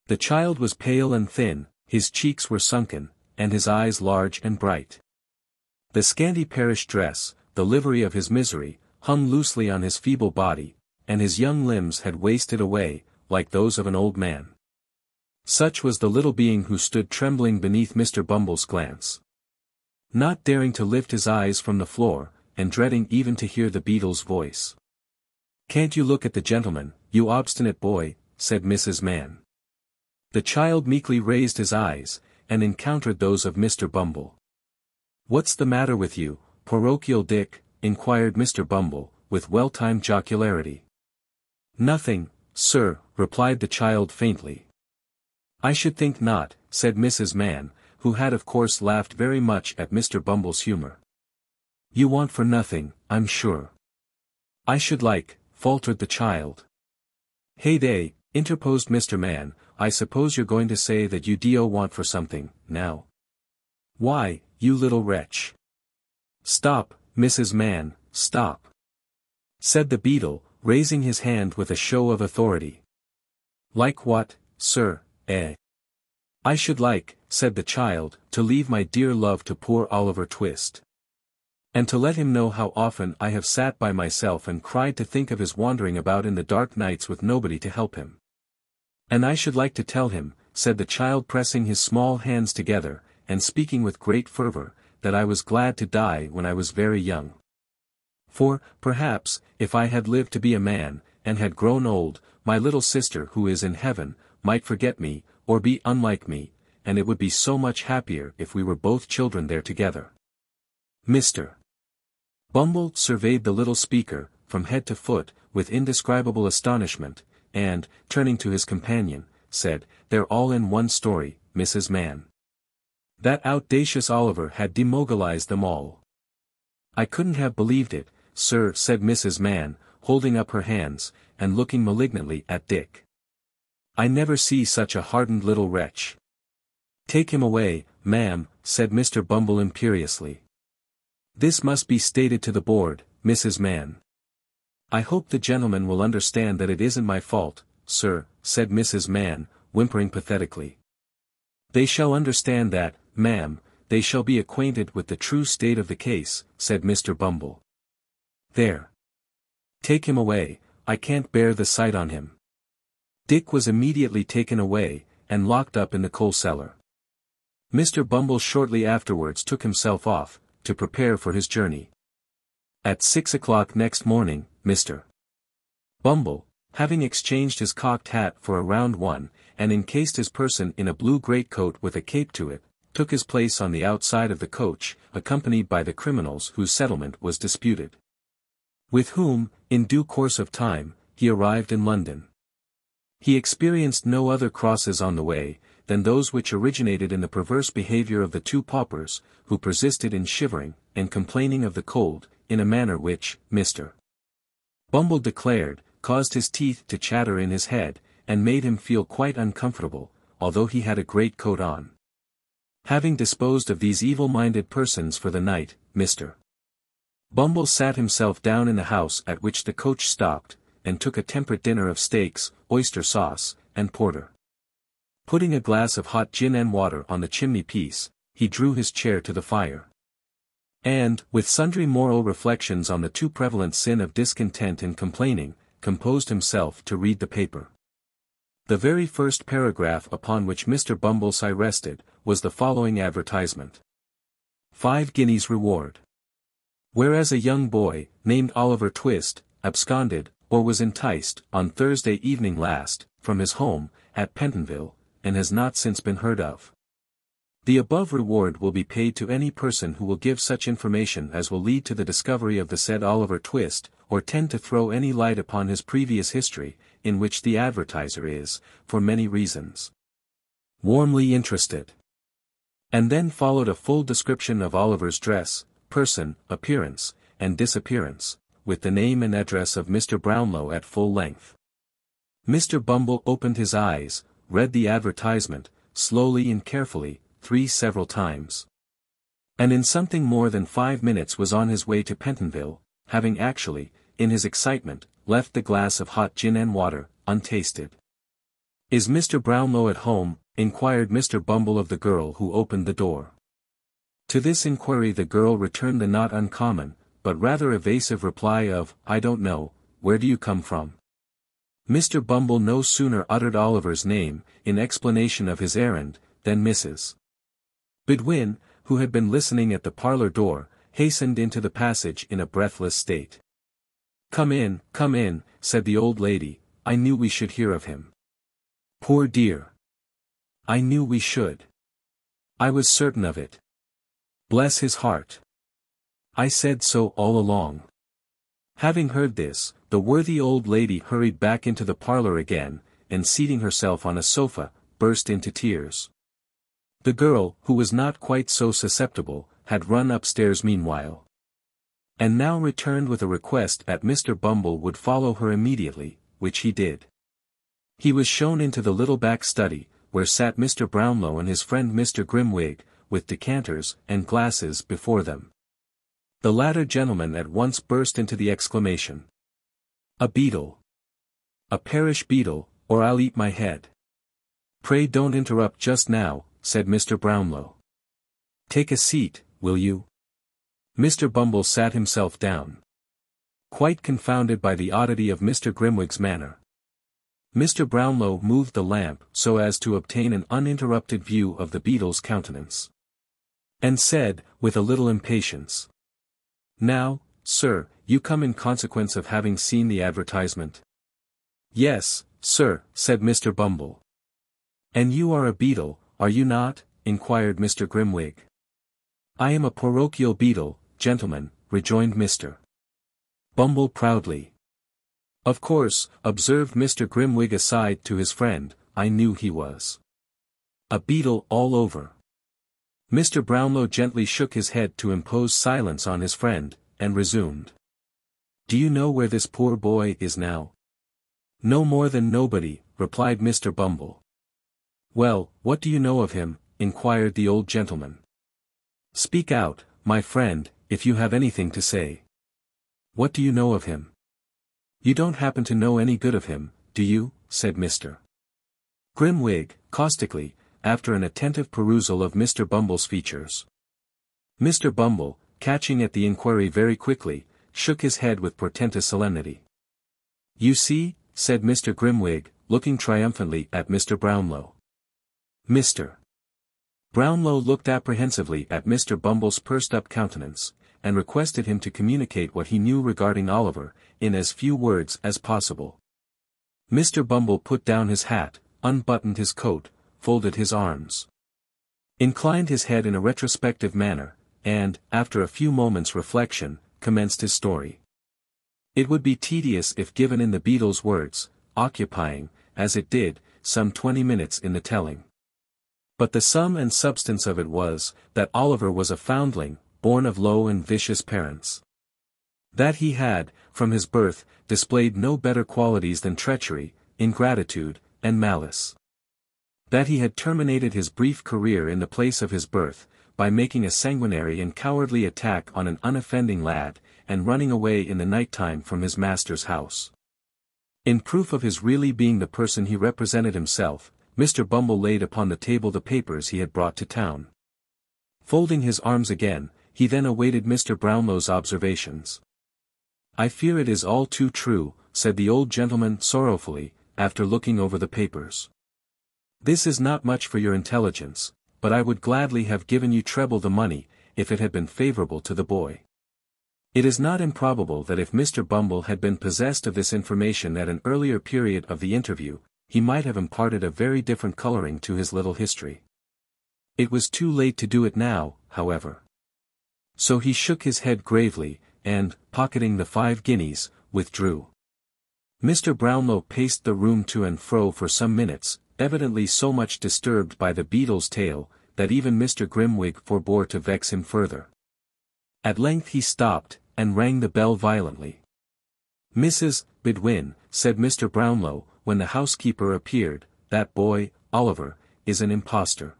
The child was pale and thin, his cheeks were sunken, and his eyes large and bright. The scanty parish dress, the livery of his misery, hung loosely on his feeble body, and his young limbs had wasted away, like those of an old man. Such was the little being who stood trembling beneath Mr. Bumble's glance. Not daring to lift his eyes from the floor, and dreading even to hear the beadle's voice. Can't you look at the gentleman, you obstinate boy, said Mrs. Mann. The child meekly raised his eyes, and encountered those of Mr. Bumble. What's the matter with you, parochial Dick? Inquired Mr. Bumble, with well-timed jocularity. Nothing, sir, replied the child faintly. I should think not, said Mrs. Mann, who had of course laughed very much at Mr. Bumble's humor. You want for nothing, I'm sure. I should like, faltered the child. Heyday, interposed Mr. Mann, I suppose you're going to say that you do want for something, now. Why, you little wretch. Stop, Mrs. Mann, stop. Said the beadle, raising his hand with a show of authority. Like what, sir, eh? I should like, said the child, to leave my dear love to poor Oliver Twist. And to let him know how often I have sat by myself and cried to think of his wandering about in the dark nights with nobody to help him. And I should like to tell him, said the child pressing his small hands together, and speaking with great fervor, that I was glad to die when I was very young. For, perhaps, if I had lived to be a man, and had grown old, my little sister who is in heaven, might forget me, or be unlike me, and it would be so much happier if we were both children there together. Mr. Bumble surveyed the little speaker, from head to foot, with indescribable astonishment, and, turning to his companion, said, They're all in one story, Mrs. Mann. That audacious Oliver had demobilized them all. I couldn't have believed it, sir, said Mrs. Mann, holding up her hands, and looking malignantly at Dick. I never see such a hardened little wretch. Take him away, ma'am, said Mr. Bumble imperiously. This must be stated to the board, Mrs. Mann. I hope the gentleman will understand that it isn't my fault, sir, said Mrs. Mann, whimpering pathetically. They shall understand that, ma'am, they shall be acquainted with the true state of the case, said Mr. Bumble. There. Take him away, I can't bear the sight on him. Dick was immediately taken away, and locked up in the coal cellar. Mr. Bumble shortly afterwards took himself off, to prepare for his journey. At 6 o'clock next morning, Mr. Bumble, having exchanged his cocked hat for a round one, and encased his person in a blue greatcoat with a cape to it, took his place on the outside of the coach, accompanied by the criminals whose settlement was disputed. With whom, in due course of time, he arrived in London. He experienced no other crosses on the way, than those which originated in the perverse behavior of the two paupers, who persisted in shivering, and complaining of the cold, in a manner which, Mr. Bumble declared, caused his teeth to chatter in his head, and made him feel quite uncomfortable, although he had a great coat on. Having disposed of these evil-minded persons for the night, Mr. Bumble sat himself down in the house at which the coach stopped, and took a temperate dinner of steaks, oyster sauce, and porter. Putting a glass of hot gin and water on the chimney-piece, he drew his chair to the fire. And, with sundry moral reflections on the too prevalent sin of discontent and complaining, composed himself to read the paper. The very first paragraph upon which Mr. Bumble's eye rested, was the following advertisement. 5 guineas reward. Whereas a young boy, named Oliver Twist, absconded, or was enticed, on Thursday evening last, from his home, at Pentonville, and has not since been heard of. The above reward will be paid to any person who will give such information as will lead to the discovery of the said Oliver Twist, or tend to throw any light upon his previous history, in which the advertiser is, for many reasons, warmly interested. And then followed a full description of Oliver's dress, person, appearance, and disappearance, with the name and address of Mr. Brownlow at full length. Mr. Bumble opened his eyes, read the advertisement, slowly and carefully, several times. And in something more than 5 minutes was on his way to Pentonville, having actually, in his excitement, left the glass of hot gin and water, untasted. "Is Mr. Brownlow at home?" inquired Mr. Bumble of the girl who opened the door. To this inquiry the girl returned the not uncommon, but rather evasive reply of, "I don't know, where do you come from?" Mr. Bumble no sooner uttered Oliver's name, in explanation of his errand, than Mrs. Bedwin, who had been listening at the parlor door, hastened into the passage in a breathless state. Come in," said the old lady, "I knew we should hear of him." "Poor dear! I knew we should. I was certain of it. Bless his heart. I said so all along." Having heard this, the worthy old lady hurried back into the parlor again, and seating herself on a sofa, burst into tears. The girl, who was not quite so susceptible, had run upstairs meanwhile, and now returned with a request that Mr. Bumble would follow her immediately, which he did. He was shown into the little back study, where sat Mr. Brownlow and his friend Mr. Grimwig, with decanters and glasses before them. The latter gentleman at once burst into the exclamation: "A beetle! A parish beetle, or I'll eat my head." "Pray don't interrupt just now," said Mr. Brownlow. "Take a seat, will you?" Mr. Bumble sat himself down, quite confounded by the oddity of Mr. Grimwig's manner. Mr. Brownlow moved the lamp so as to obtain an uninterrupted view of the beetle's countenance, and said, with a little impatience, "Now, sir, you come in consequence of having seen the advertisement?" "Yes, sir," said Mr. Bumble. "And you are a beetle, are you not?" inquired Mr. Grimwig. "I am a parochial beetle, gentlemen," rejoined Mr. Bumble proudly. "Of course," observed Mr. Grimwig aside to his friend, "I knew he was a beetle all over." Mr. Brownlow gently shook his head to impose silence on his friend, and resumed. "Do you know where this poor boy is now?" "No more than nobody," replied Mr. Bumble. "Well, what do you know of him?" inquired the old gentleman. "Speak out, my friend, if you have anything to say. What do you know of him?" "You don't happen to know any good of him, do you?" said Mr. Grimwig, caustically, after an attentive perusal of Mr. Bumble's features. Mr. Bumble, catching at the inquiry very quickly, shook his head with portentous solemnity. "You see," said Mr. Grimwig, looking triumphantly at Mr. Brownlow. Mr. Brownlow looked apprehensively at Mr. Bumble's pursed-up countenance, and requested him to communicate what he knew regarding Oliver, in as few words as possible. Mr. Bumble put down his hat, unbuttoned his coat, folded his arms, inclined his head in a retrospective manner, and, after a few moments' reflection, commenced his story. It would be tedious if given in the beetle's words, occupying, as it did, some 20 minutes in the telling. But the sum and substance of it was, that Oliver was a foundling, born of low and vicious parents. That he had, from his birth, displayed no better qualities than treachery, ingratitude, and malice. That he had terminated his brief career in the place of his birth, by making a sanguinary and cowardly attack on an unoffending lad, and running away in the night time from his master's house. In proof of his really being the person he represented himself, Mr. Bumble laid upon the table the papers he had brought to town. Folding his arms again, he then awaited Mr. Brownlow's observations. "I fear it is all too true," said the old gentleman sorrowfully, after looking over the papers. "This is not much for your intelligence, but I would gladly have given you treble the money, if it had been favorable to the boy." It is not improbable that if Mr. Bumble had been possessed of this information at an earlier period of the interview, he might have imparted a very different coloring to his little history. It was too late to do it now, however. So he shook his head gravely, and, pocketing the 5 guineas, withdrew. Mr. Brownlow paced the room to and fro for some minutes, evidently so much disturbed by the beadle's tale, that even Mr. Grimwig forbore to vex him further. At length he stopped, and rang the bell violently. "Mrs. Bedwin," said Mr. Brownlow, when the housekeeper appeared, "that boy, Oliver, is an impostor."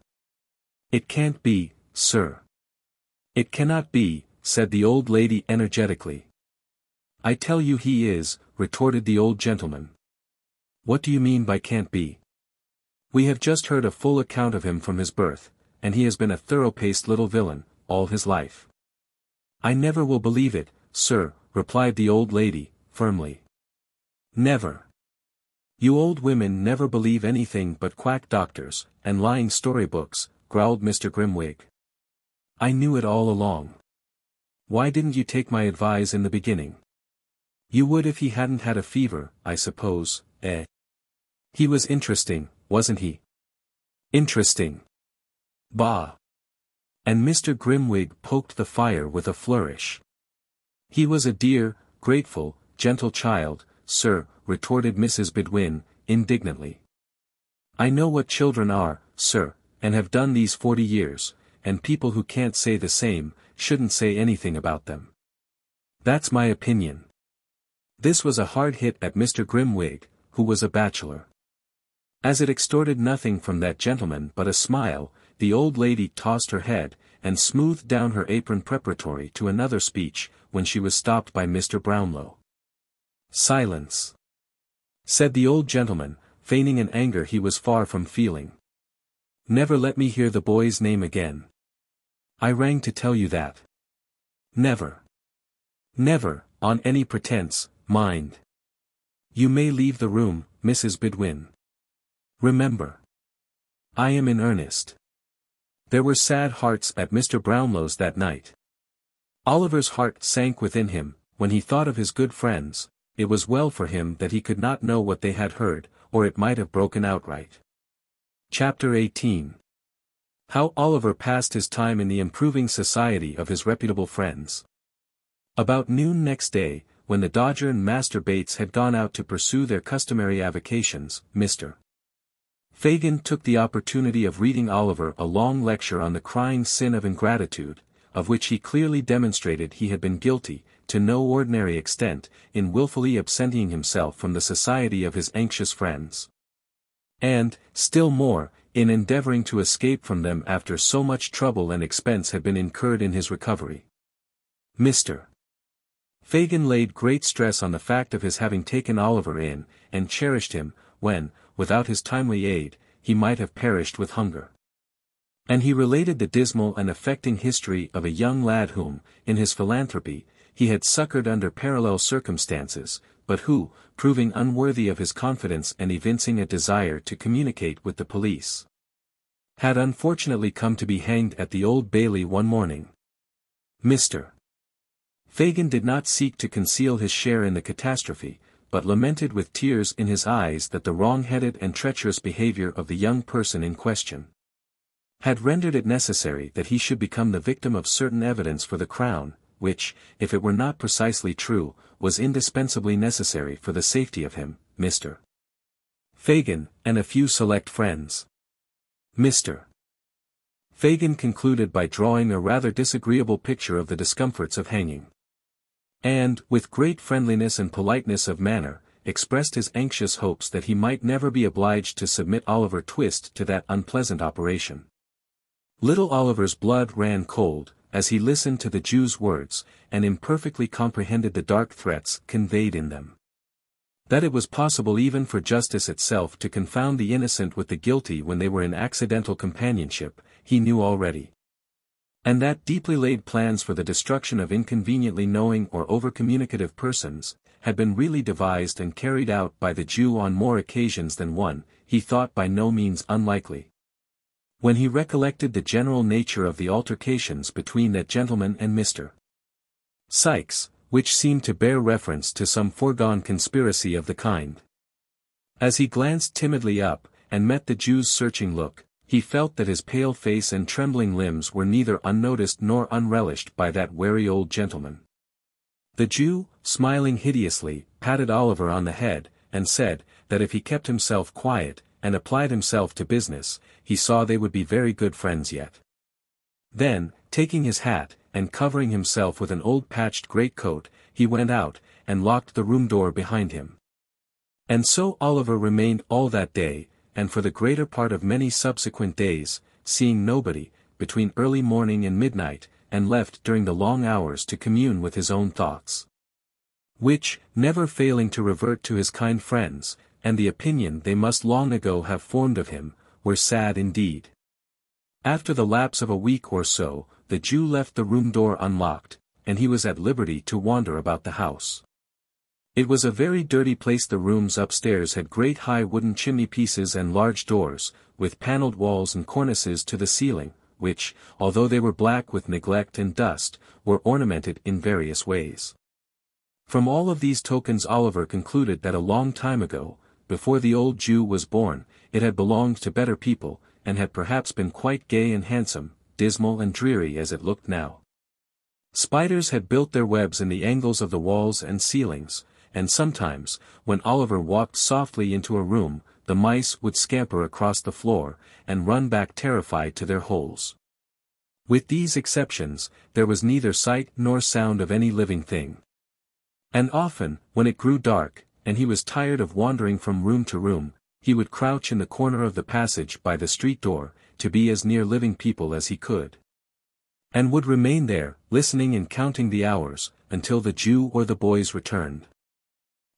"It can't be, sir." "It cannot be," said the old lady energetically. "I tell you he is," retorted the old gentleman. "What do you mean by can't be?" "We have just heard a full account of him from his birth, and he has been a thorough-paced little villain, all his life." "I never will believe it, sir," replied the old lady, firmly. "Never. You old women never believe anything but quack doctors, and lying storybooks," growled Mr. Grimwig. "I knew it all along. Why didn't you take my advice in the beginning? You would if he hadn't had a fever, I suppose, eh? He was interesting, wasn't he?" "Interesting. Bah!" And Mr. Grimwig poked the fire with a flourish. "He was a dear, grateful, gentle child, sir," retorted Mrs. Bedwin, indignantly. "I know what children are, sir, and have done these 40 years, and people who can't say the same, shouldn't say anything about them. That's my opinion." This was a hard hit at Mr. Grimwig, who was a bachelor. As it extorted nothing from that gentleman but a smile, the old lady tossed her head, and smoothed down her apron preparatory to another speech, when she was stopped by Mr. Brownlow. "Silence," said the old gentleman, feigning an anger he was far from feeling. "Never let me hear the boy's name again. I rang to tell you that. Never. Never, on any pretense, mind. You may leave the room, Mrs. Bedwin. Remember. I am in earnest." There were sad hearts at Mr. Brownlow's that night. Oliver's heart sank within him, when he thought of his good friends. It was well for him that he could not know what they had heard, or it might have broken outright. Chapter 18. How Oliver passed his time in the improving society of his reputable friends. About noon next day, when the Dodger and Master Bates had gone out to pursue their customary avocations, Mr. Fagin took the opportunity of reading Oliver a long lecture on the crying sin of ingratitude, of which he clearly demonstrated he had been guilty, to no ordinary extent, in wilfully absenting himself from the society of his anxious friends. And, still more, in endeavoring to escape from them after so much trouble and expense had been incurred in his recovery. Mr. Fagin laid great stress on the fact of his having taken Oliver in, and cherished him, when, without his timely aid, he might have perished with hunger. And he related the dismal and affecting history of a young lad whom, in his philanthropy, he had succored under parallel circumstances, but who, proving unworthy of his confidence and evincing a desire to communicate with the police, had unfortunately come to be hanged at the Old Bailey one morning. Mr. Fagin did not seek to conceal his share in the catastrophe, but lamented with tears in his eyes that the wrong-headed and treacherous behavior of the young person in question had rendered it necessary that he should become the victim of certain evidence for the Crown, which, if it were not precisely true, was indispensably necessary for the safety of him, Mr. Fagin, and a few select friends. Mr. Fagin concluded by drawing a rather disagreeable picture of the discomforts of hanging. And, with great friendliness and politeness of manner, expressed his anxious hopes that he might never be obliged to submit Oliver Twist to that unpleasant operation. Little Oliver's blood ran cold, as he listened to the Jew's words, and imperfectly comprehended the dark threats conveyed in them. That it was possible even for justice itself to confound the innocent with the guilty when they were in accidental companionship, he knew already. And that deeply laid plans for the destruction of inconveniently knowing or over-communicative persons, had been really devised and carried out by the Jew on more occasions than one, he thought by no means unlikely. When he recollected the general nature of the altercations between that gentleman and Mr. Sikes, which seemed to bear reference to some foregone conspiracy of the kind. As he glanced timidly up, and met the Jew's searching look, he felt that his pale face and trembling limbs were neither unnoticed nor unrelished by that wary old gentleman. The Jew, smiling hideously, patted Oliver on the head, and said, that if he kept himself quiet, and applied himself to business, he saw they would be very good friends yet. Then, taking his hat, and covering himself with an old patched greatcoat, he went out, and locked the room door behind him. And so Oliver remained all that day, and for the greater part of many subsequent days, seeing nobody, between early morning and midnight, and left during the long hours to commune with his own thoughts. Which, never failing to revert to his kind friends, and the opinion they must long ago have formed of him, were sad indeed. After the lapse of a week or so, the Jew left the room door unlocked, and he was at liberty to wander about the house. It was a very dirty place. The rooms upstairs had great high wooden chimney-pieces and large doors, with panelled walls and cornices to the ceiling, which, although they were black with neglect and dust, were ornamented in various ways. From all of these tokens Oliver concluded that a long time ago, before the old Jew was born, it had belonged to better people, and had perhaps been quite gay and handsome, dismal and dreary as it looked now. Spiders had built their webs in the angles of the walls and ceilings, and sometimes, when Oliver walked softly into a room, the mice would scamper across the floor, and run back terrified to their holes. With these exceptions, there was neither sight nor sound of any living thing. And often, when it grew dark, and he was tired of wandering from room to room, he would crouch in the corner of the passage by the street door, to be as near living people as he could. And would remain there, listening and counting the hours, until the Jew or the boys returned.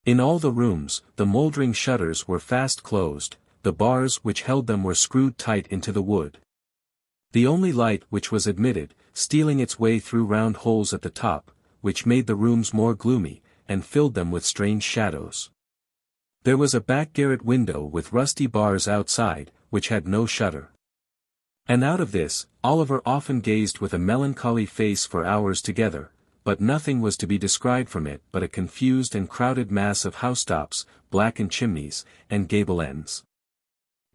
In all the rooms, the mouldering shutters were fast closed, the bars which held them were screwed tight into the wood. The only light which was admitted, stealing its way through round holes at the top, which made the rooms more gloomy, and filled them with strange shadows. There was a back garret window with rusty bars outside, which had no shutter. And out of this, Oliver often gazed with a melancholy face for hours together, but nothing was to be descried from it but a confused and crowded mass of housetops, blackened chimneys, and gable ends.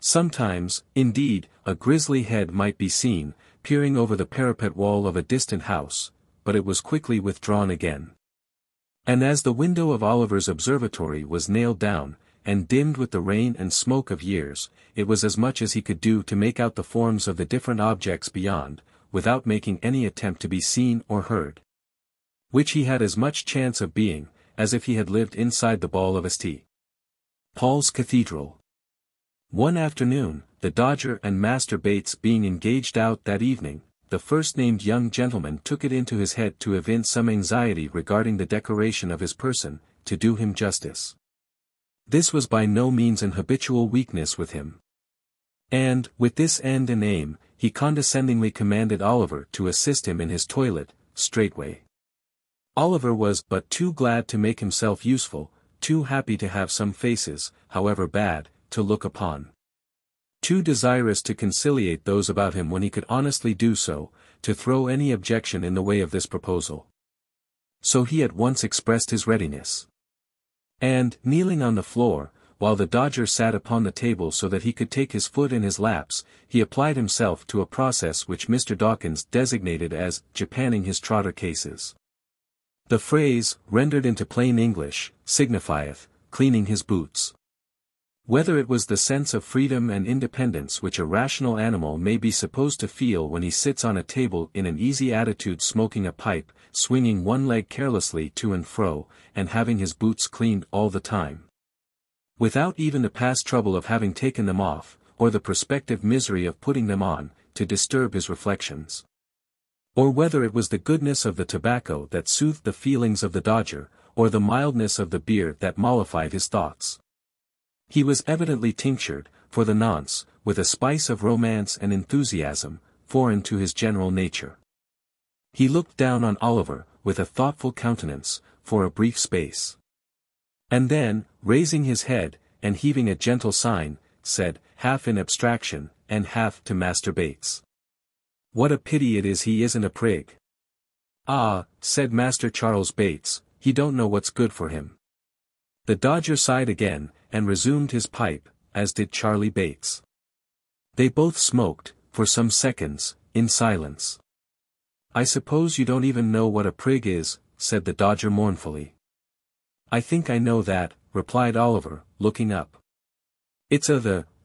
Sometimes, indeed, a grisly head might be seen, peering over the parapet wall of a distant house, but it was quickly withdrawn again. And as the window of Oliver's observatory was nailed down, and dimmed with the rain and smoke of years, it was as much as he could do to make out the forms of the different objects beyond, without making any attempt to be seen or heard. Which he had as much chance of being, as if he had lived inside the ball of St. Paul's Cathedral. One afternoon, the Dodger and Master Bates being engaged out that evening, the first-named young gentleman took it into his head to evince some anxiety regarding the decoration of his person, to do him justice. This was by no means an habitual weakness with him. And, with this end and aim, he condescendingly commanded Oliver to assist him in his toilet, straightway. Oliver was but too glad to make himself useful, too happy to have some faces, however bad, to look upon. Too desirous to conciliate those about him when he could honestly do so, to throw any objection in the way of this proposal. So he at once expressed his readiness. And, kneeling on the floor, while the Dodger sat upon the table so that he could take his foot in his laps, he applied himself to a process which Mr. Dawkins designated as japanning his trotter cases. The phrase, rendered into plain English, signifieth, cleaning his boots. Whether it was the sense of freedom and independence which a rational animal may be supposed to feel when he sits on a table in an easy attitude smoking a pipe, swinging one leg carelessly to and fro, and having his boots cleaned all the time, without even the past trouble of having taken them off, or the prospective misery of putting them on, to disturb his reflections. Or whether it was the goodness of the tobacco that soothed the feelings of the Dodger, or the mildness of the beer that mollified his thoughts. He was evidently tinctured, for the nonce, with a spice of romance and enthusiasm, foreign to his general nature. He looked down on Oliver, with a thoughtful countenance, for a brief space. And then, raising his head, and heaving a gentle sigh, said, half in abstraction, and half to Master Bates, "What a pity it is he isn't a prig." "Ah," said Master Charles Bates, "he don't know what's good for him." The Dodger sighed again, and resumed his pipe, as did Charlie Bates. They both smoked, for some seconds, in silence. "I suppose you don't even know what a prig is," said the Dodger mournfully. "I think I know that," replied Oliver, looking up. "It's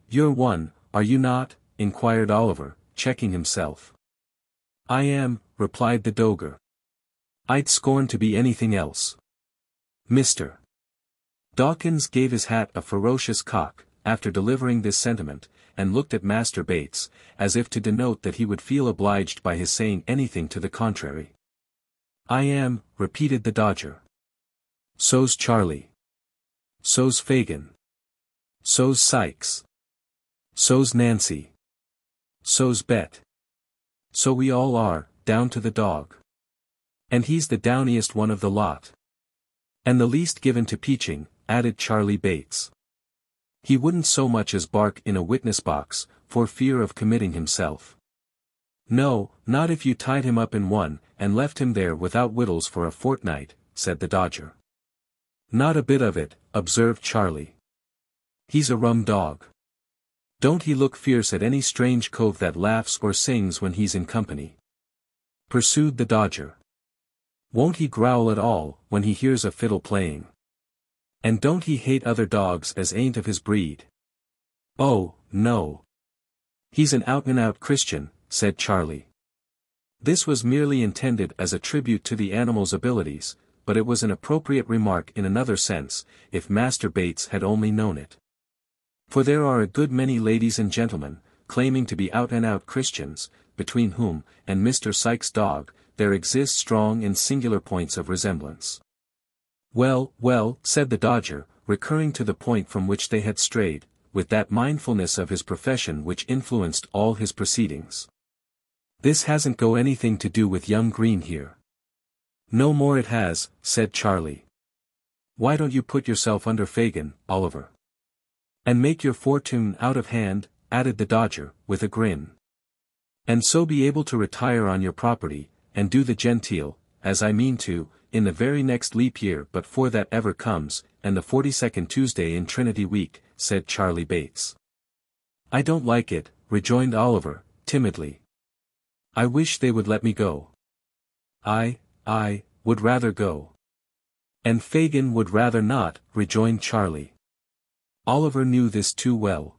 you're one, are you not?" inquired Oliver, checking himself. "I am," replied the Doger. "I'd scorn to be anything else." Mr. Dawkins gave his hat a ferocious cock, after delivering this sentiment, and looked at Master Bates, as if to denote that he would feel obliged by his saying anything to the contrary. "I am," repeated the Dodger. "So's Charlie. So's Fagin. So's Sikes. So's Nancy. So's Bet. So we all are, down to the dog. And he's the downiest one of the lot. And the least given to peaching," added Charlie Bates. "He wouldn't so much as bark in a witness box, for fear of committing himself." "No, not if you tied him up in one, and left him there without victuals for a fortnight," said the Dodger. "Not a bit of it," observed Charlie. "He's a rum dog. Don't he look fierce at any strange cove that laughs or sings when he's in company?" pursued the Dodger. "Won't he growl at all, when he hears a fiddle playing? And don't he hate other dogs as ain't of his breed?" "Oh, no. He's an out-and-out Christian," said Charlie. This was merely intended as a tribute to the animal's abilities, but it was an appropriate remark in another sense, if Master Bates had only known it. For there are a good many ladies and gentlemen, claiming to be out-and-out Christians, between whom, and Mr. Sikes' dog, there exist strong and singular points of resemblance. "Well, well," said the Dodger, recurring to the point from which they had strayed, with that mindfulness of his profession which influenced all his proceedings. "This hasn't got anything to do with young Green here." "No more it has," said Charlie. "Why don't you put yourself under Fagin, Oliver? And make your fortune out of hand," added the Dodger, with a grin. "And so be able to retire on your property, and do the genteel, as I mean to, in the very next leap year but for that ever comes, and the 42nd Tuesday in Trinity Week," said Charlie Bates. "I don't like it," rejoined Oliver, timidly. "I wish they would let me go." I would rather go." "And Fagin would rather not," rejoined Charlie. Oliver knew this too well.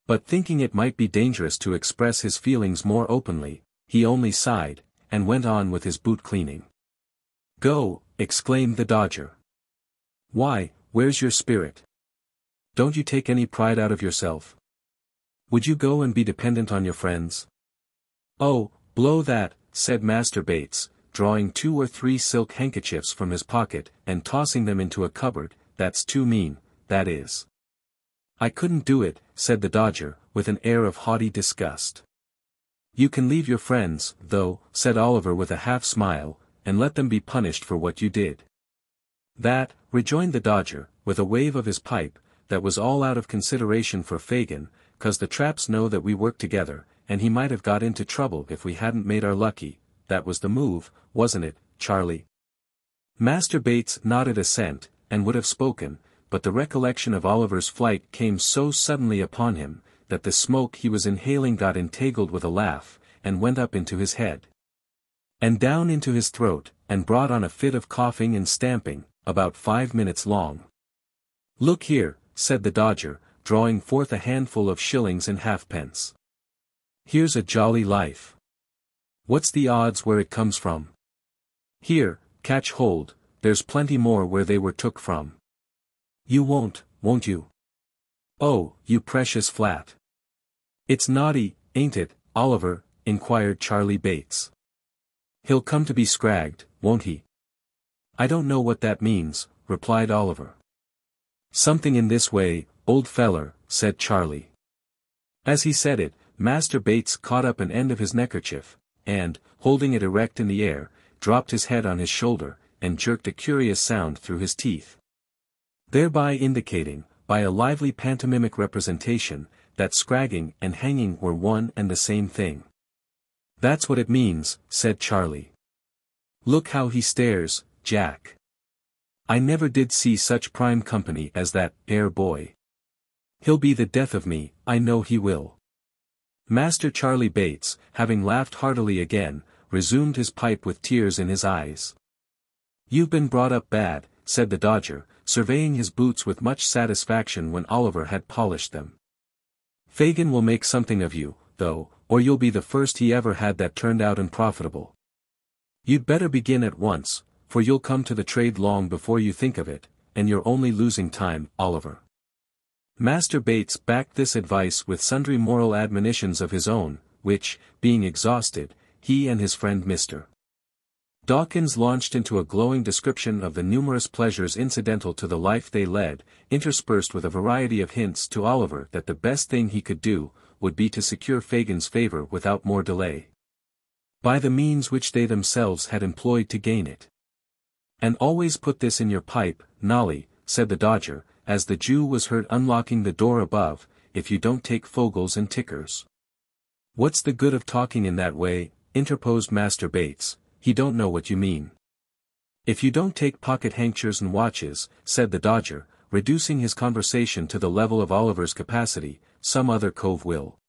But thinking it might be dangerous to express his feelings more openly, he only sighed, and went on with his boot cleaning. "Go," exclaimed the Dodger. "Why, where's your spirit? Don't you take any pride out of yourself? Would you go and be dependent on your friends?" "Oh, blow that," said Master Bates, drawing 2 or 3 silk handkerchiefs from his pocket and tossing them into a cupboard. "That's too mean, that is." "I couldn't do it," said the Dodger, with an air of haughty disgust. "You can leave your friends, though," said Oliver with a half-smile, "and let them be punished for what you did." "That," rejoined the Dodger, with a wave of his pipe, "that was all out of consideration for Fagin, 'cause the traps know that we work together, and he might have got into trouble if we hadn't made our lucky. That was the move, wasn't it, Charlie?" Master Bates nodded assent, and would have spoken, but the recollection of Oliver's flight came so suddenly upon him, that the smoke he was inhaling got entangled with a laugh, and went up into his head, and down into his throat, and brought on a fit of coughing and stamping, about 5 minutes long. "Look here," said the Dodger, drawing forth a handful of shillings and halfpence. "Here's a jolly life. What's the odds where it comes from? Here, catch hold, there's plenty more where they were took from. You won't you? Oh, you precious flat. It's naughty, ain't it, Oliver?" inquired Charlie Bates. "He'll come to be scragged, won't he?" "I don't know what that means," replied Oliver. "Something in this way, old feller," said Charlie. As he said it, Master Bates caught up an end of his neckerchief, and, holding it erect in the air, dropped his head on his shoulder, and jerked a curious sound through his teeth. thereby indicating, by a lively pantomimic representation, that scragging and hanging were one and the same thing. "That's what it means," said Charlie. "Look how he stares, Jack. I never did see such prime company as that 'ere boy. He'll be the death of me, I know he will." Master Charlie Bates, having laughed heartily again, resumed his pipe with tears in his eyes. "You've been brought up bad," said the Dodger, surveying his boots with much satisfaction when Oliver had polished them. "Fagin will make something of you, though, or you'll be the first he ever had that turned out unprofitable. You'd better begin at once, for you'll come to the trade long before you think of it, and you're only losing time, Oliver." Master Bates backed this advice with sundry moral admonitions of his own, which, being exhausted, he and his friend Mr. Dawkins launched into a glowing description of the numerous pleasures incidental to the life they led, interspersed with a variety of hints to Oliver that the best thing he could do, would be to secure Fagin's favor without more delay, by the means which they themselves had employed to gain it. "And always put this in your pipe, Nolly," said the Dodger, as the Jew was heard unlocking the door above, "if you don't take fogels and tickers." "What's the good of talking in that way?" interposed Master Bates. "He don't know what you mean." "If you don't take pocket handkers and watches," said the Dodger, reducing his conversation to the level of Oliver's capacity, "some other cove will.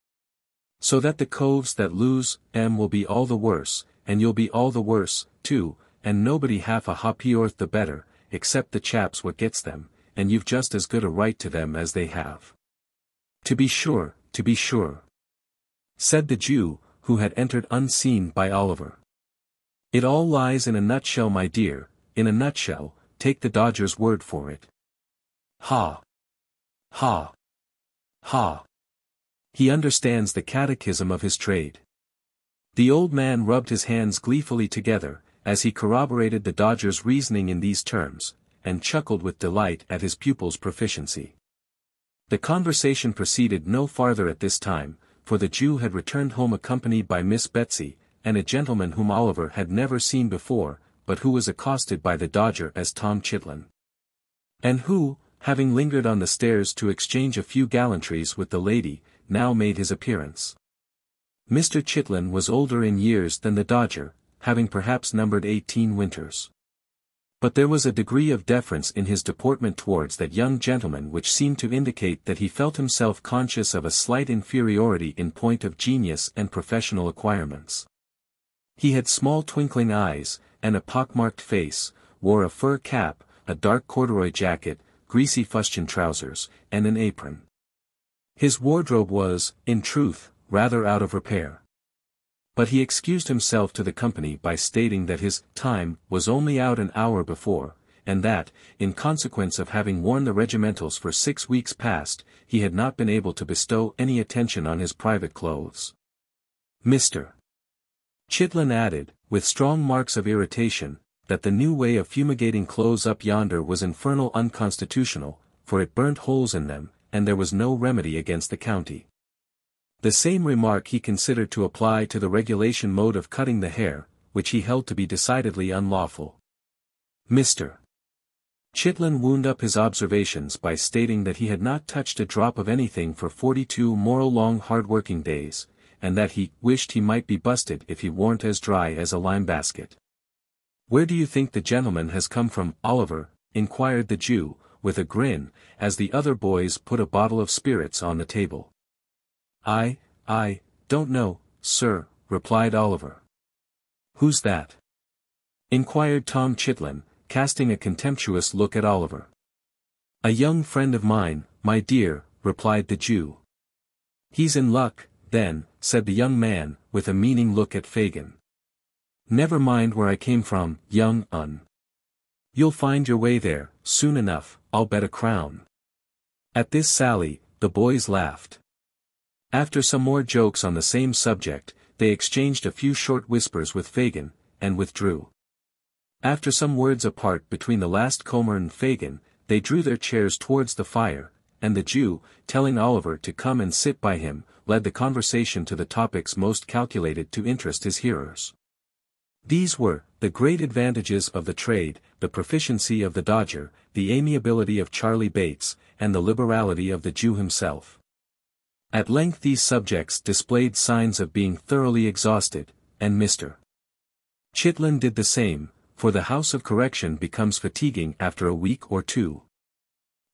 So that the coves that lose 'em will be all the worse, and you'll be all the worse, too, and nobody half a ha'porth the better, except the chaps what gets them, and you've just as good a right to them as they have." To be sure," said the Jew, who had entered unseen by Oliver. "It all lies in a nutshell, my dear, in a nutshell, take the Dodger's word for it." "Ha! Ha! Ha! He understands the catechism of his trade." The old man rubbed his hands gleefully together, as he corroborated the Dodger's reasoning in these terms, and chuckled with delight at his pupil's proficiency. The conversation proceeded no farther at this time, for the Jew had returned home accompanied by Miss Betsy, and a gentleman whom Oliver had never seen before, but who was accosted by the Dodger as Tom Chitlin. And who, having lingered on the stairs to exchange a few gallantries with the lady, now made his appearance. Mr. Chitlin was older in years than the Dodger, having perhaps numbered 18 winters. But there was a degree of deference in his deportment towards that young gentleman which seemed to indicate that he felt himself conscious of a slight inferiority in point of genius and professional acquirements. He had small twinkling eyes, and a pockmarked face, wore a fur cap, a dark corduroy jacket, greasy fustian trousers, and an apron. His wardrobe was, in truth, rather out of repair. But he excused himself to the company by stating that his time was only out an hour before, and that, in consequence of having worn the regimentals for 6 weeks past, he had not been able to bestow any attention on his private clothes. Mr. Chitlin added, with strong marks of irritation, that the new way of fumigating clothes up yonder was infernal unconstitutional, for it burnt holes in them, and there was no remedy against the county. The same remark he considered to apply to the regulation mode of cutting the hair, which he held to be decidedly unlawful. Mr. Chitlin wound up his observations by stating that he had not touched a drop of anything for 42 long hard-working days, and that he wished he might be busted if he warn't as dry as a lime basket. "Where do you think the gentleman has come from, Oliver?" inquired the Jew, with a grin, as the other boys put a bottle of spirits on the table. I don't know, sir," replied Oliver. "Who's that?" inquired Tom Chitlin, casting a contemptuous look at Oliver. "A young friend of mine, my dear," replied the Jew. "He's in luck, then," said the young man, with a meaning look at Fagin. "Never mind where I came from, young un. You'll find your way there, soon enough, I'll bet a crown." At this sally, the boys laughed. After some more jokes on the same subject, they exchanged a few short whispers with Fagin, and withdrew. After some words apart between the last comer and Fagin, they drew their chairs towards the fire, and the Jew, telling Oliver to come and sit by him, led the conversation to the topics most calculated to interest his hearers. These were, the great advantages of the trade, the proficiency of the Dodger, the amiability of Charlie Bates, and the liberality of the Jew himself. At length these subjects displayed signs of being thoroughly exhausted, and Mr. Chitlin did the same, for the House of Correction becomes fatiguing after a week or two.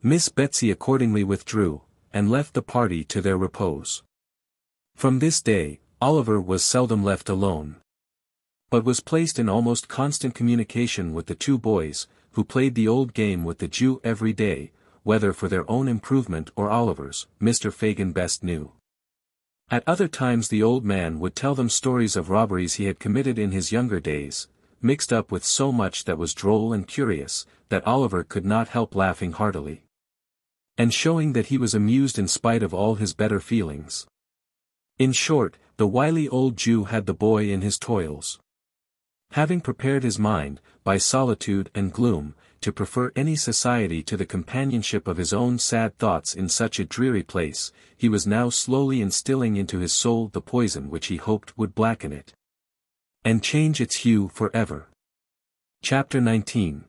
Miss Betsy accordingly withdrew, and left the party to their repose. From this day, Oliver was seldom left alone, but was placed in almost constant communication with the two boys, who played the old game with the Jew every day, whether for their own improvement or Oliver's, Mr. Fagin best knew. At other times the old man would tell them stories of robberies he had committed in his younger days, mixed up with so much that was droll and curious, that Oliver could not help laughing heartily, and showing that he was amused in spite of all his better feelings. In short, the wily old Jew had the boy in his toils. Having prepared his mind, by solitude and gloom, to prefer any society to the companionship of his own sad thoughts in such a dreary place, he was now slowly instilling into his soul the poison which he hoped would blacken it, and change its hue forever. Chapter 19.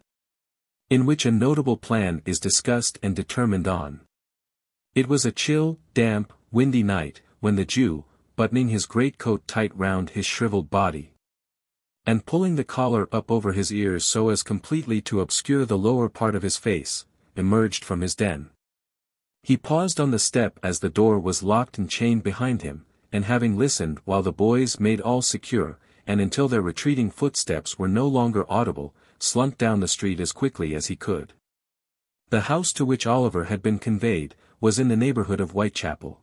In which a notable plan is discussed and determined on. It was a chill, damp, windy night, when the Jew, buttoning his greatcoat tight round his shriveled body, and pulling the collar up over his ears so as completely to obscure the lower part of his face, emerged from his den. He paused on the step as the door was locked and chained behind him, and having listened while the boys made all secure, and until their retreating footsteps were no longer audible, slunk down the street as quickly as he could. The house to which Oliver had been conveyed, was in the neighborhood of Whitechapel.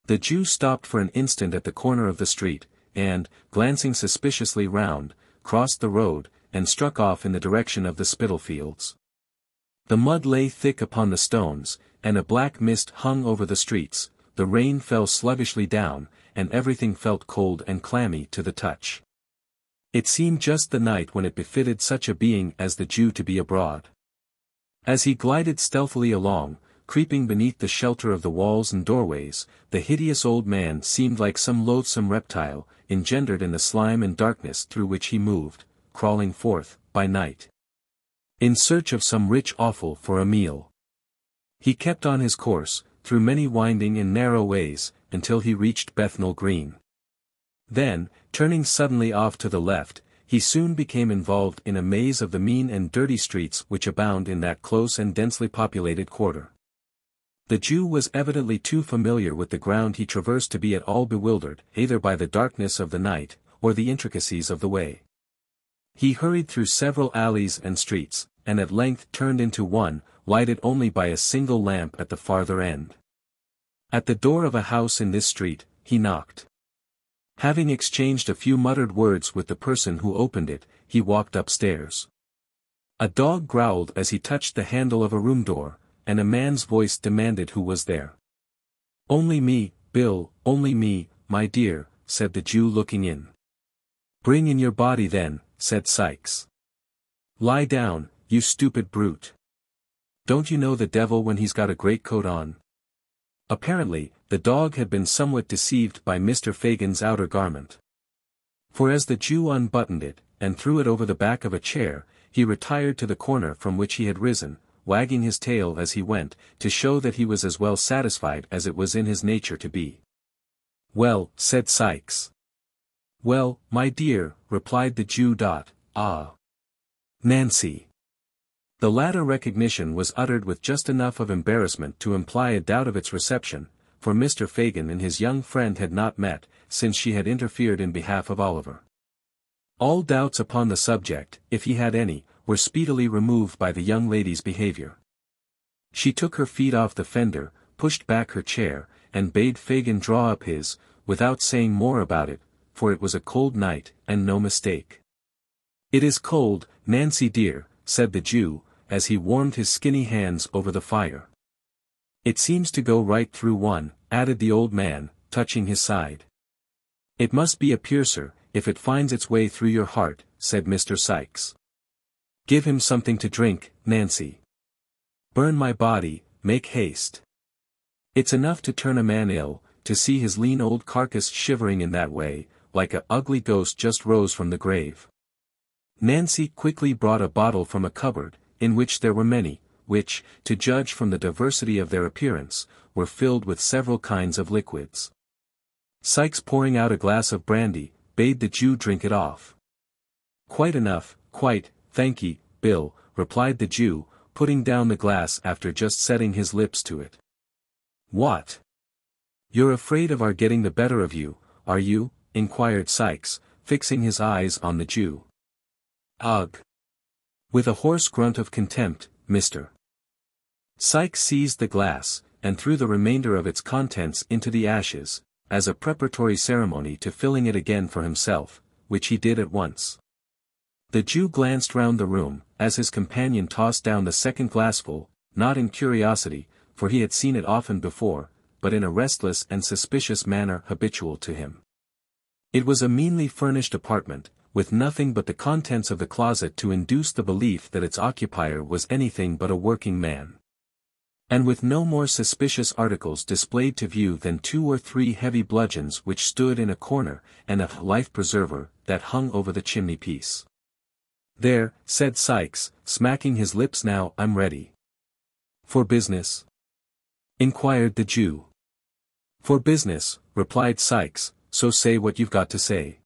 The Jew stopped for an instant at the corner of the street, and, glancing suspiciously round, crossed the road, and struck off in the direction of the Spitalfields. The mud lay thick upon the stones, and a black mist hung over the streets, the rain fell sluggishly down, and everything felt cold and clammy to the touch. It seemed just the night when it befitted such a being as the Jew to be abroad. As he glided stealthily along, creeping beneath the shelter of the walls and doorways, the hideous old man seemed like some loathsome reptile, engendered in the slime and darkness through which he moved, crawling forth, by night, in search of some rich offal for a meal. He kept on his course, through many winding and narrow ways, until he reached Bethnal Green. Then, turning suddenly off to the left, he soon became involved in a maze of the mean and dirty streets which abound in that close and densely populated quarter. The Jew was evidently too familiar with the ground he traversed to be at all bewildered, either by the darkness of the night, or the intricacies of the way. He hurried through several alleys and streets, and at length turned into one, lighted only by a single lamp at the farther end. At the door of a house in this street, he knocked. Having exchanged a few muttered words with the person who opened it, he walked upstairs. A dog growled as he touched the handle of a room door, and a man's voice demanded who was there. "Only me, Bill, only me, my dear," said the Jew looking in. "Bring in your body then," said Sikes. "Lie down, you stupid brute. Don't you know the devil when he's got a greatcoat on?" Apparently, the dog had been somewhat deceived by Mr. Fagin's outer garment. For as the Jew unbuttoned it, and threw it over the back of a chair, he retired to the corner from which he had risen, wagging his tail as he went, to show that he was as well satisfied as it was in his nature to be. "Well," said Sikes. "Well, my dear," replied the Jew. "Ah, Nancy." The latter recognition was uttered with just enough of embarrassment to imply a doubt of its reception, for Mr. Fagin and his young friend had not met, since she had interfered in behalf of Oliver. All doubts upon the subject, if he had any, were speedily removed by the young lady's behavior. She took her feet off the fender, pushed back her chair, and bade Fagin draw up his, without saying more about it, for it was a cold night, and no mistake. "It is cold, Nancy dear," said the Jew, as he warmed his skinny hands over the fire. "It seems to go right through one," added the old man, touching his side. "It must be a piercer, if it finds its way through your heart," said Mr. Sikes. "Give him something to drink, Nancy. Burn my body, make haste. It's enough to turn a man ill, to see his lean old carcass shivering in that way, like a ugly ghost just rose from the grave." Nancy quickly brought a bottle from a cupboard, in which there were many, which, to judge from the diversity of their appearance, were filled with several kinds of liquids. Sikes, pouring out a glass of brandy, bade the Jew drink it off. "Quite enough, quite, thank ye, Bill," replied the Jew, putting down the glass after just setting his lips to it. "What? You're afraid of our getting the better of you, are you?" inquired Sikes, fixing his eyes on the Jew. "Ugh! With a hoarse grunt of contempt, Mr. Sikes seized the glass, and threw the remainder of its contents into the ashes, as a preparatory ceremony to filling it again for himself, which he did at once. The Jew glanced round the room, as his companion tossed down the second glassful, not in curiosity, for he had seen it often before, but in a restless and suspicious manner habitual to him. It was a meanly furnished apartment, with nothing but the contents of the closet to induce the belief that its occupier was anything but a working man. And with no more suspicious articles displayed to view than 2 or 3 heavy bludgeons which stood in a corner, and a life-preserver that hung over the chimney-piece. "There," said Sikes, smacking his lips. "Now I'm ready." "For business?" inquired the Jew. "For business," replied Sikes, "so say what you've got to say."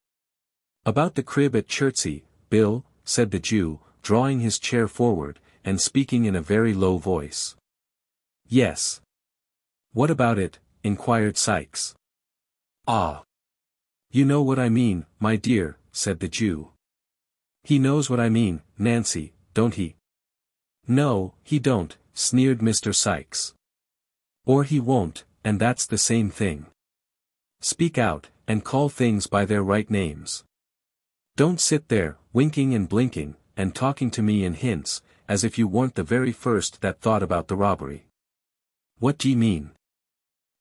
"About the crib at XXIII, Bill," said the Jew, drawing his chair forward, and speaking in a very low voice. "Yes." "What about it?" inquired Sikes. "Ah! You know what I mean, my dear," said the Jew. "He knows what I mean, Nancy, don't he?" "No, he don't," sneered Mr. Sikes. "Or he won't, and that's the same thing. Speak out, and call things by their right names. Don't sit there, winking and blinking, and talking to me in hints, as if you weren't the very first that thought about the robbery. What d'ye mean?"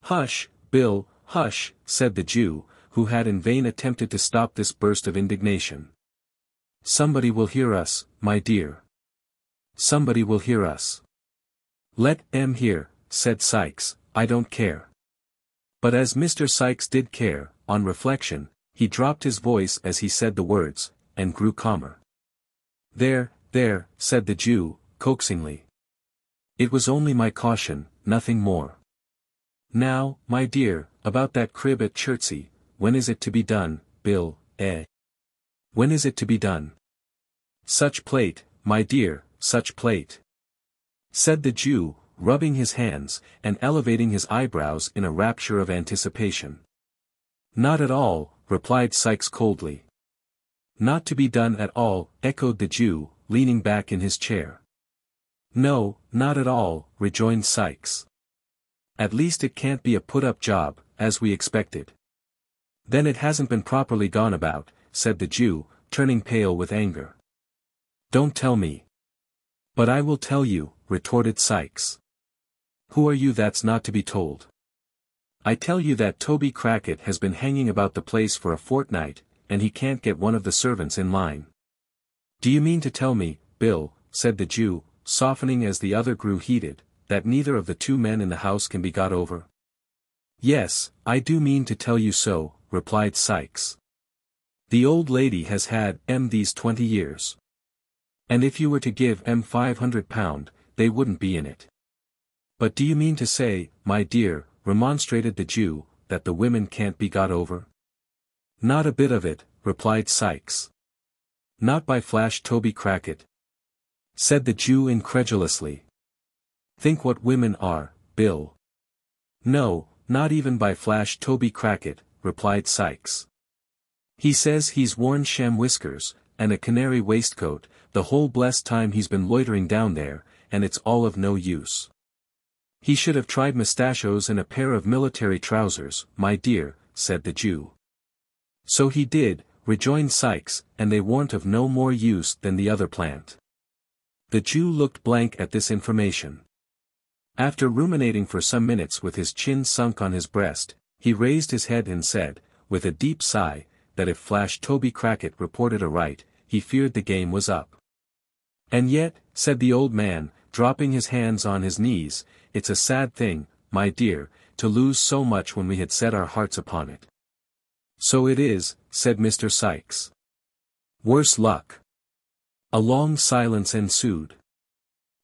"Hush, Bill, hush," said the Jew, who had in vain attempted to stop this burst of indignation. "Somebody will hear us, my dear. Somebody will hear us." "Let 'em hear," said Sikes, "I don't care." But as Mr. Sikes did care, on reflection, he dropped his voice as he said the words, and grew calmer. "There, there," said the Jew, coaxingly. "It was only my caution, nothing more. Now, my dear, about that crib at XXIII, when is it to be done, Bill, eh? When is it to be done?" "Such plate, my dear, such plate," said the Jew, rubbing his hands, and elevating his eyebrows in a rapture of anticipation. "Not at all," replied Sikes coldly. "Not to be done at all," echoed the Jew, leaning back in his chair. "No, not at all," rejoined Sikes. "At least it can't be a put-up job, as we expected." "Then it hasn't been properly gone about," said the Jew, turning pale with anger. "Don't tell me." "But I will tell you," retorted Sikes. "Who are you that's not to be told? I tell you that Toby Crackit has been hanging about the place for a fortnight, and he can't get one of the servants in line." "Do you mean to tell me, Bill," said the Jew, softening as the other grew heated, "that neither of the 2 men in the house can be got over?" "Yes, I do mean to tell you so," replied Sikes. "The old lady has had these 20 years. And if you were to give £500, they wouldn't be in it." "But do you mean to say, my dear," remonstrated the Jew, "that the women can't be got over?" "Not a bit of it," replied Sikes. "Not by Flash Toby Crackit?" said the Jew incredulously. "Think what women are, Bill." "No, not even by Flash Toby Crackit," replied Sikes. "He says he's worn sham whiskers, and a canary waistcoat, the whole blessed time he's been loitering down there, and it's all of no use. He should have tried mustachios and a pair of military trousers, my dear," said the Jew. "So he did," rejoined Sikes, "and they weren't of no more use than the other plant." The Jew looked blank at this information. After ruminating for some minutes with his chin sunk on his breast, he raised his head and said, with a deep sigh, that if Flash Toby Crackit reported aright, he feared the game was up. "And yet," said the old man, dropping his hands on his knees, "it's a sad thing, my dear, to lose so much when we had set our hearts upon it." "So it is," said Mr. Sikes. "Worse luck." A long silence ensued,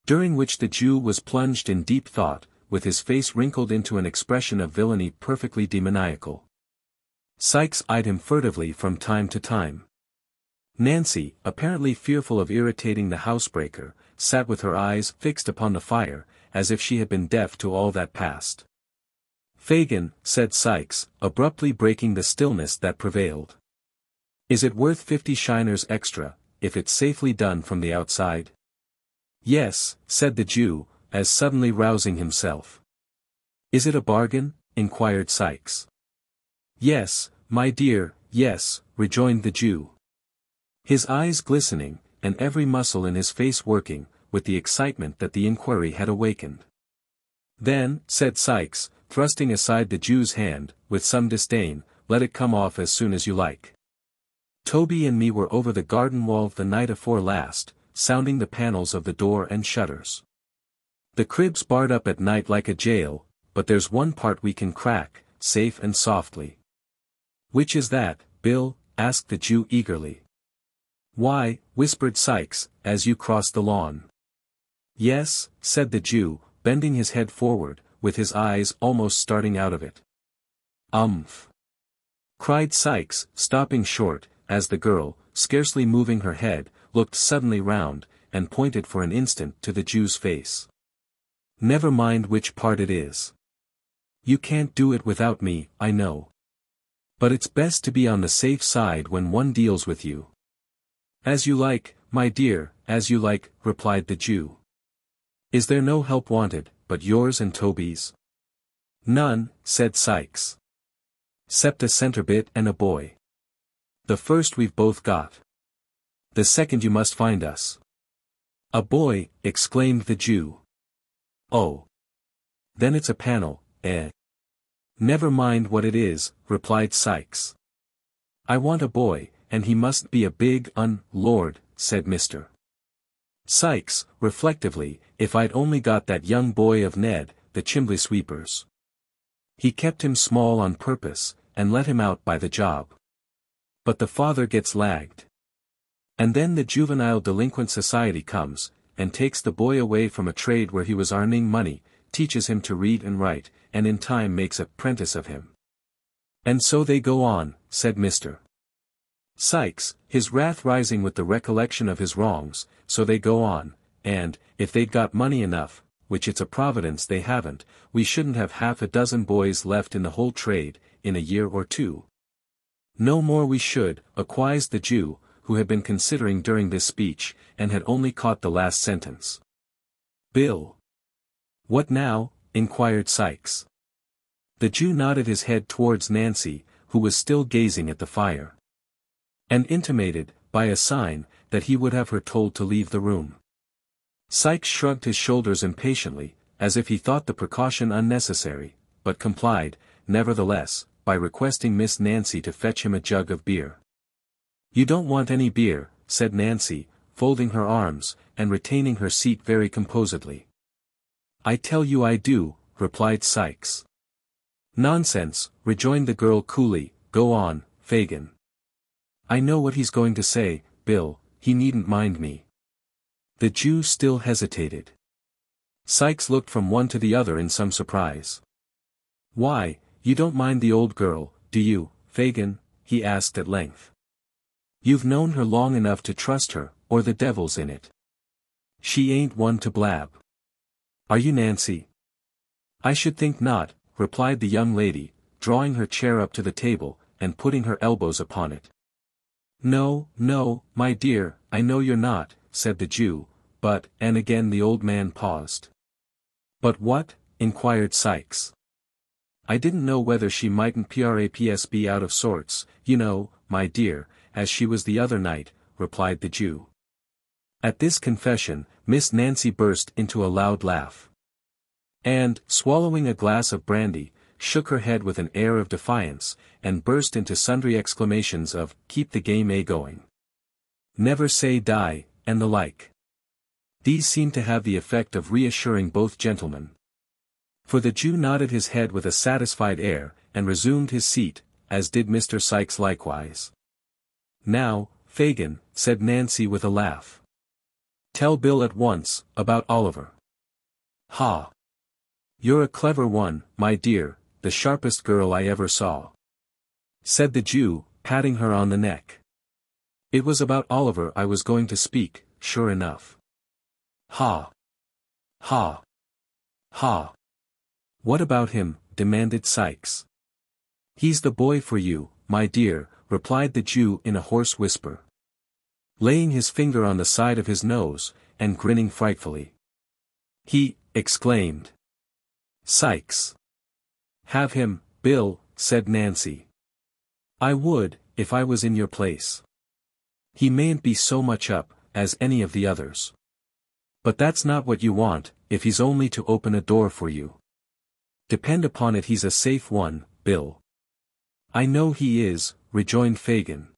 during which the Jew was plunged in deep thought, with his face wrinkled into an expression of villainy perfectly demoniacal. Sikes eyed him furtively from time to time. Nancy, apparently fearful of irritating the housebreaker, sat with her eyes fixed upon the fire, as if she had been deaf to all that passed. "Fagin," said Sikes, abruptly breaking the stillness that prevailed. "Is it worth 50 shiners extra, if it's safely done from the outside?" "Yes," said the Jew, as suddenly rousing himself. "Is it a bargain?" inquired Sikes. "Yes, my dear, yes," rejoined the Jew, his eyes glistening, and every muscle in his face working, with the excitement that the inquiry had awakened. "Then," said Sikes, thrusting aside the Jew's hand, with some disdain, "let it come off as soon as you like. Toby and me were over the garden wall the night afore last, sounding the panels of the door and shutters. The crib's barred up at night like a jail, but there's one part we can crack, safe and softly." "Which is that, Bill?" asked the Jew eagerly. "Why," whispered Sikes, "as you cross the lawn." "Yes," said the Jew, bending his head forward, with his eyes almost starting out of it. "Umph!" cried Sikes, stopping short, as the girl, scarcely moving her head, looked suddenly round, and pointed for an instant to the Jew's face. "Never mind which part it is. You can't do it without me, I know. But it's best to be on the safe side when one deals with you." "As you like, my dear, as you like," replied the Jew. "Is there no help wanted, but yours and Toby's?" "None," said Sikes. "'Cept a centre bit and a boy. The first we've both got. The second you must find us." "A boy!" exclaimed the Jew. "Oh. Then it's a panel, eh?" "Never mind what it is," replied Sikes. "I want a boy, and he must be a big lord," said Mr. Sikes, reflectively, "if I'd only got that young boy of Ned, the chimbley sweeper's. He kept him small on purpose, and let him out by the job. But the father gets lagged. And then the Juvenile Delinquent Society comes, and takes the boy away from a trade where he was earning money, teaches him to read and write, and in time makes a 'prentice of him. And so they go on," said Mr. Sikes, his wrath rising with the recollection of his wrongs. "So they go on, and, if they'd got money enough, which it's a providence they haven't, we shouldn't have half a dozen boys left in the whole trade, in a year or two." "No more we should," acquiesced the Jew, who had been considering during this speech, and had only caught the last sentence. "Bill." "What now?" inquired Sikes. The Jew nodded his head towards Nancy, who was still gazing at the fire, and intimated, by a sign, that he would have her told to leave the room. Sikes shrugged his shoulders impatiently, as if he thought the precaution unnecessary, but complied, nevertheless, by requesting Miss Nancy to fetch him a jug of beer. "You don't want any beer," said Nancy, folding her arms, and retaining her seat very composedly. "I tell you I do," replied Sikes. "Nonsense," rejoined the girl coolly, "go on, Fagin. I know what he's going to say, Bill, he needn't mind me." The Jew still hesitated. Sikes looked from one to the other in some surprise. "Why, you don't mind the old girl, do you, Fagin?" he asked at length. "You've known her long enough to trust her, or the devil's in it. She ain't one to blab. Are you, Nancy?" "I should think not," replied the young lady, drawing her chair up to the table, and putting her elbows upon it. "No, no, my dear, I know you're not," said the Jew, "but," and again the old man paused. "But what?" inquired Sikes. "I didn't know whether she mightn't perhaps be out of sorts, you know, my dear, as she was the other night," replied the Jew. At this confession, Miss Nancy burst into a loud laugh, and, swallowing a glass of brandy, shook her head with an air of defiance, and burst into sundry exclamations of, "Keep the game a-going," "Never say die," and the like. These seemed to have the effect of reassuring both gentlemen. For the Jew nodded his head with a satisfied air, and resumed his seat, as did Mr. Sikes likewise. "Now, Fagin," said Nancy with a laugh, Tell Bill at once, about Oliver. Ha! You're a clever one, my dear, the sharpest girl I ever saw," said the Jew, patting her on the neck. "It was about Oliver I was going to speak, sure enough." "Ha! Ha! Ha! What about him?" demanded Sikes. "He's the boy for you, my dear," replied the Jew in a hoarse whisper, laying his finger on the side of his nose, and grinning frightfully. "He," exclaimed Sikes. "Have him, Bill," said Nancy. "I would, if I was in your place. He mayn't be so much up, as any of the others. But that's not what you want, if he's only to open a door for you. Depend upon it he's a safe one, Bill." "I know he is," rejoined Fagin.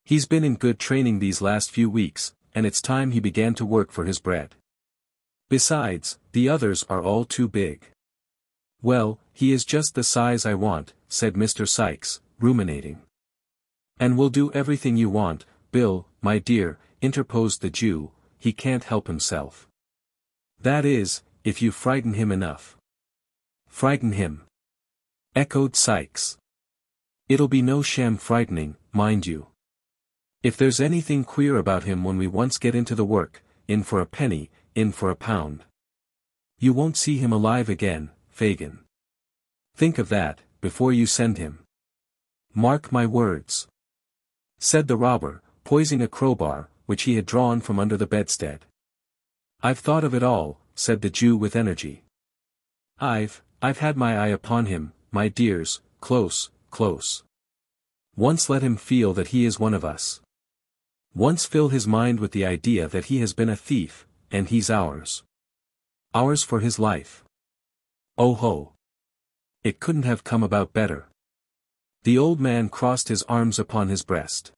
"He's been in good training these last few weeks, and it's time he began to work for his bread. Besides, the others are all too big." "Well, he is just the size I want," said Mr. Sikes, ruminating. "And we'll do everything you want, Bill, my dear," interposed the Jew. "He can't help himself. That is, if you frighten him enough." "Frighten him?" echoed Sikes. "It'll be no sham frightening, mind you. If there's anything queer about him when we once get into the work, in for a penny, in for a pound. You won't see him alive again, Fagin. Think of that, before you send him. Mark my words," said the robber, poising a crowbar, which he had drawn from under the bedstead. "I've thought of it all," said the Jew with energy. I've had my eye upon him, my dears, close, close. Once let him feel that he is one of us. Once fill his mind with the idea that he has been a thief, and he's ours. Ours for his life. Oh ho! It couldn't have come about better." The old man crossed his arms upon his breast,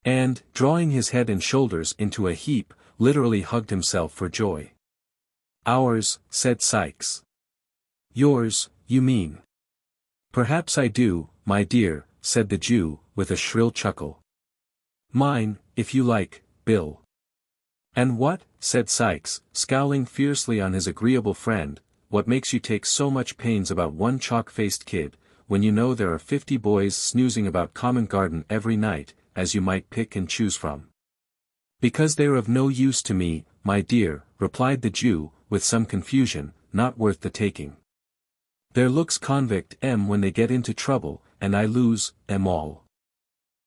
and, drawing his head and shoulders into a heap, literally hugged himself for joy. "Ours," said Sikes. "Yours, you mean." "Perhaps I do, my dear," said the Jew, with a shrill chuckle. "Mine, if you like, Bill." "And what," said Sikes, scowling fiercely on his agreeable friend, "what makes you take so much pains about one chalk-faced kid, when you know there are 50 boys snoozing about Common Garden every night, as you might pick and choose from?" "Because they're of no use to me, my dear," replied the Jew, with some confusion, "not worth the taking. Their looks convict 'em when they get into trouble, and I lose 'em all.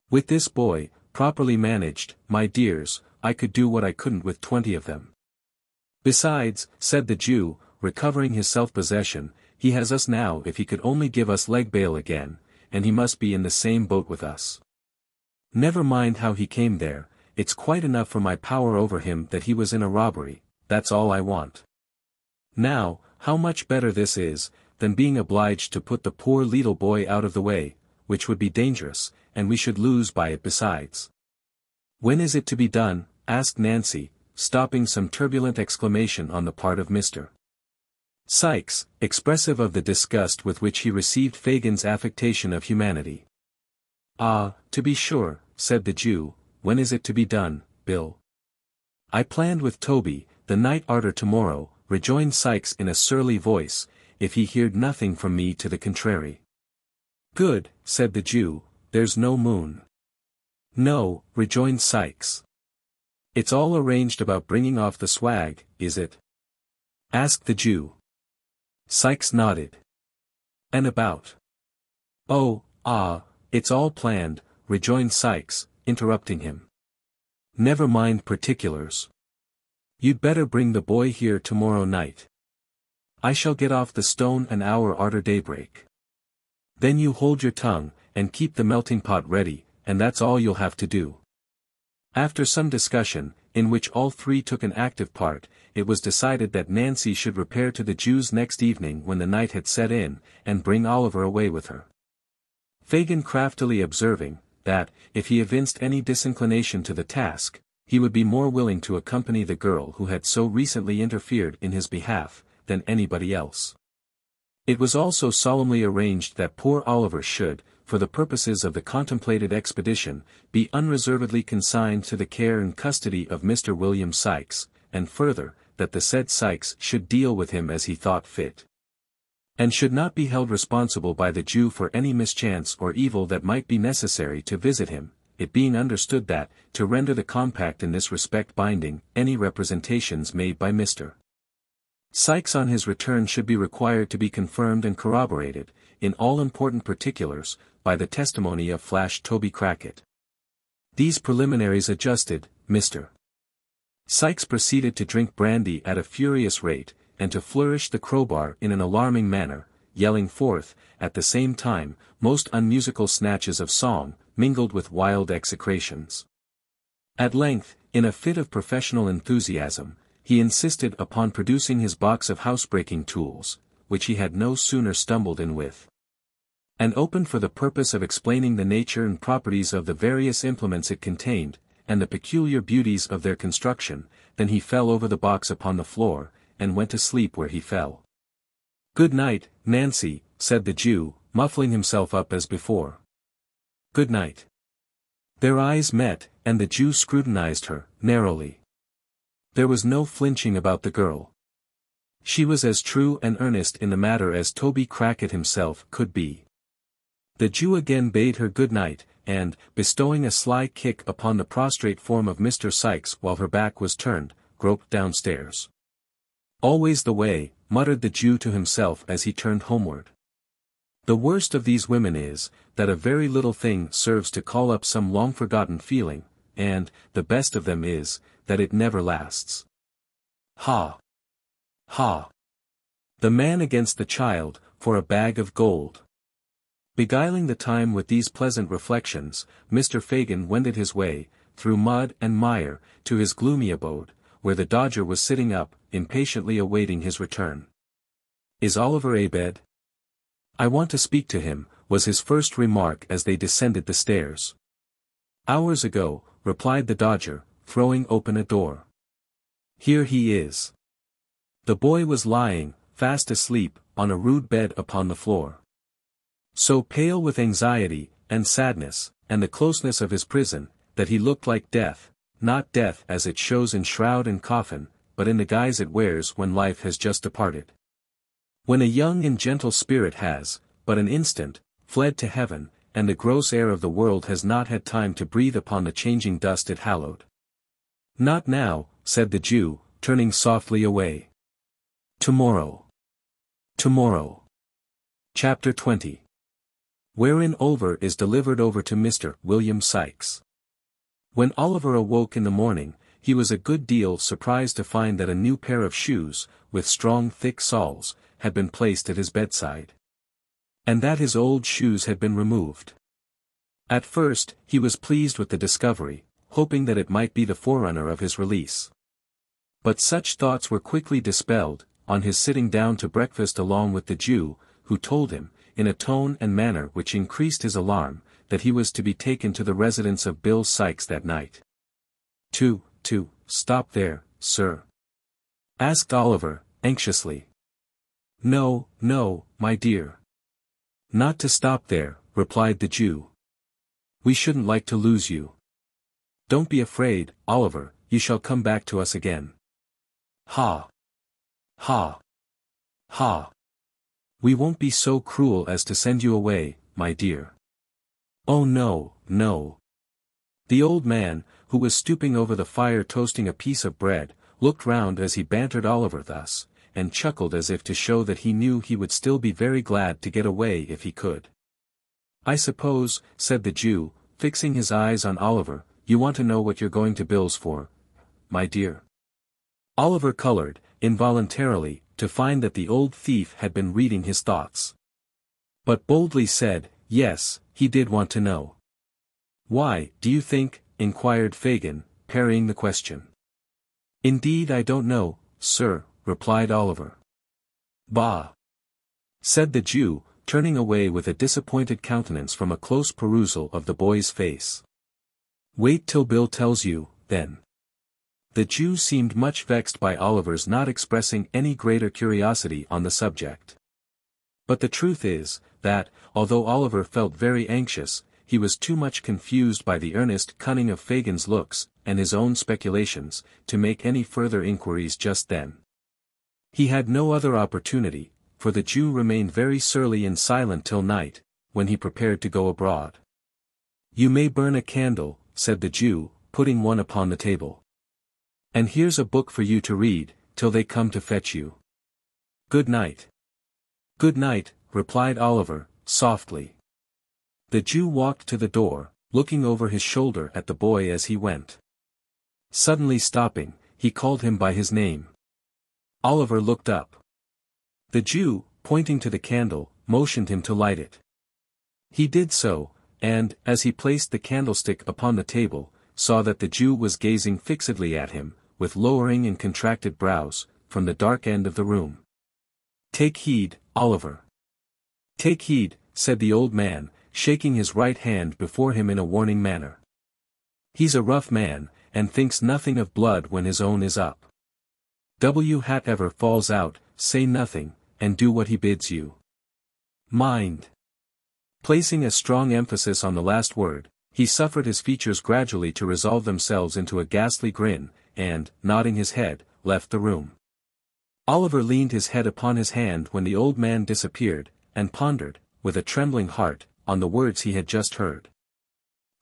With this boy, properly managed, my dears, I could do what I couldn't with 20 of them. Besides," said the Jew, recovering his self-possession, "he has us now if he could only give us leg bail again, and he must be in the same boat with us. Never mind how he came there, it's quite enough for my power over him that he was in a robbery, that's all I want. Now, how much better this is, than being obliged to put the poor little boy out of the way, which would be dangerous, and we should lose by it besides." "When is it to be done?" asked Nancy, stopping some turbulent exclamation on the part of Mr. Sikes, expressive of the disgust with which he received Fagin's affectation of humanity. "Ah, to be sure," said the Jew, "when is it to be done, Bill?" "I planned with Toby, the night arter tomorrow," rejoined Sikes in a surly voice, "if he heard nothing from me to the contrary." "Good," said the Jew, "there's no moon." "No," rejoined Sikes. "It's all arranged about bringing off the swag, is it?" asked the Jew. Sikes nodded. "And about?" "Oh, it's all planned," rejoined Sikes, interrupting him. "Never mind particulars. You'd better bring the boy here tomorrow night. I shall get off the stone an hour arter daybreak. Then you hold your tongue, and keep the melting pot ready, and that's all you'll have to do." After some discussion, in which all three took an active part, it was decided that Nancy should repair to the Jew's next evening when the night had set in, and bring Oliver away with her. Fagin craftily observing, that, if he evinced any disinclination to the task, he would be more willing to accompany the girl who had so recently interfered in his behalf, than anybody else. It was also solemnly arranged that poor Oliver should, for the purposes of the contemplated expedition, be unreservedly consigned to the care and custody of Mr. William Sikes, and further, that the said Sikes should deal with him as he thought fit, and should not be held responsible by the Jew for any mischance or evil that might be necessary to visit him, it being understood that, to render the compact in this respect binding, any representations made by Mr. Sikes on his return should be required to be confirmed and corroborated, in all important particulars, by the testimony of Flash Toby Crackit. These preliminaries adjusted, Mr. Sikes proceeded to drink brandy at a furious rate, and to flourish the crowbar in an alarming manner, yelling forth, at the same time, most unmusical snatches of song, mingled with wild execrations. At length, in a fit of professional enthusiasm, he insisted upon producing his box of housebreaking tools, which he had no sooner stumbled in with, and opened for the purpose of explaining the nature and properties of the various implements it contained, and the peculiar beauties of their construction, than he fell over the box upon the floor, and went to sleep where he fell. "Good night, Nancy," said the Jew, muffling himself up as before. "Good night." Their eyes met, and the Jew scrutinized her, narrowly. There was no flinching about the girl. She was as true and earnest in the matter as Toby Crackit himself could be. The Jew again bade her good night, and, bestowing a sly kick upon the prostrate form of Mr. Sikes while her back was turned, groped downstairs. "Always the way," muttered the Jew to himself as he turned homeward. The worst of these women is, that a very little thing serves to call up some long-forgotten feeling, and, the best of them is, that it never lasts. Ha! Ha! The man against the child, for a bag of gold. Beguiling the time with these pleasant reflections, Mr. Fagin wended his way, through mud and mire, to his gloomy abode, where the Dodger was sitting up, impatiently awaiting his return. "Is Oliver abed? I want to speak to him," was his first remark as they descended the stairs. "Hours ago," replied the Dodger, throwing open a door. "Here he is." The boy was lying, fast asleep, on a rude bed upon the floor. So pale with anxiety, and sadness, and the closeness of his prison, that he looked like death, not death as it shows in shroud and coffin, but in the guise it wears when life has just departed. When a young and gentle spirit has, but an instant, fled to heaven, and the gross air of the world has not had time to breathe upon the changing dust it hallowed. "Not now," said the Jew, turning softly away. "Tomorrow. Tomorrow." Chapter 20. Wherein Oliver is delivered over to Mr. William Sikes. When Oliver awoke in the morning, he was a good deal surprised to find that a new pair of shoes, with strong thick soles, had been placed at his bedside, and that his old shoes had been removed. At first, he was pleased with the discovery, hoping that it might be the forerunner of his release. But such thoughts were quickly dispelled, on his sitting down to breakfast along with the Jew, who told him, in a tone and manner which increased his alarm, that he was to be taken to the residence of Bill Sikes that night. To stop there, sir?" asked Oliver, anxiously. No, my dear. Not to stop there," replied the Jew. "We shouldn't like to lose you. Don't be afraid, Oliver, you shall come back to us again." "Ha! Ha! Ha! We won't be so cruel as to send you away, my dear." "Oh no, no." The old man, who was stooping over the fire toasting a piece of bread, looked round as he bantered Oliver thus, and chuckled as if to show that he knew he would still be very glad to get away if he could. "I suppose," said the Jew, fixing his eyes on Oliver, "you want to know what you're going to Bill's for, my dear?" Oliver colored, involuntarily, to find that the old thief had been reading his thoughts, but boldly said, yes, he did want to know. "Why, do you think?" inquired Fagin, parrying the question. "Indeed I don't know, sir," replied Oliver. "Bah!" said the Jew, turning away with a disappointed countenance from a close perusal of the boy's face. "Wait till Bill tells you, then." The Jew seemed much vexed by Oliver's not expressing any greater curiosity on the subject. But the truth is, that, although Oliver felt very anxious, he was too much confused by the earnest cunning of Fagin's looks, and his own speculations, to make any further inquiries just then. He had no other opportunity, for the Jew remained very surly and silent till night, when he prepared to go abroad. "You may burn a candle," said the Jew, putting one upon the table. "And here's a book for you to read, till they come to fetch you. Good night." "Good night," replied Oliver, softly. The Jew walked to the door, looking over his shoulder at the boy as he went. Suddenly stopping, he called him by his name. Oliver looked up. The Jew, pointing to the candle, motioned him to light it. He did so, and, as he placed the candlestick upon the table, saw that the Jew was gazing fixedly at him, with lowering and contracted brows, from the dark end of the room. "Take heed, Oliver. Take heed," said the old man, shaking his right hand before him in a warning manner. "He's a rough man, and thinks nothing of blood when his own is up. Whatever falls out, say nothing, and do what he bids you. Mind." Placing a strong emphasis on the last word, he suffered his features gradually to resolve themselves into a ghastly grin, and, nodding his head, left the room. Oliver leaned his head upon his hand when the old man disappeared, and pondered, with a trembling heart, on the words he had just heard.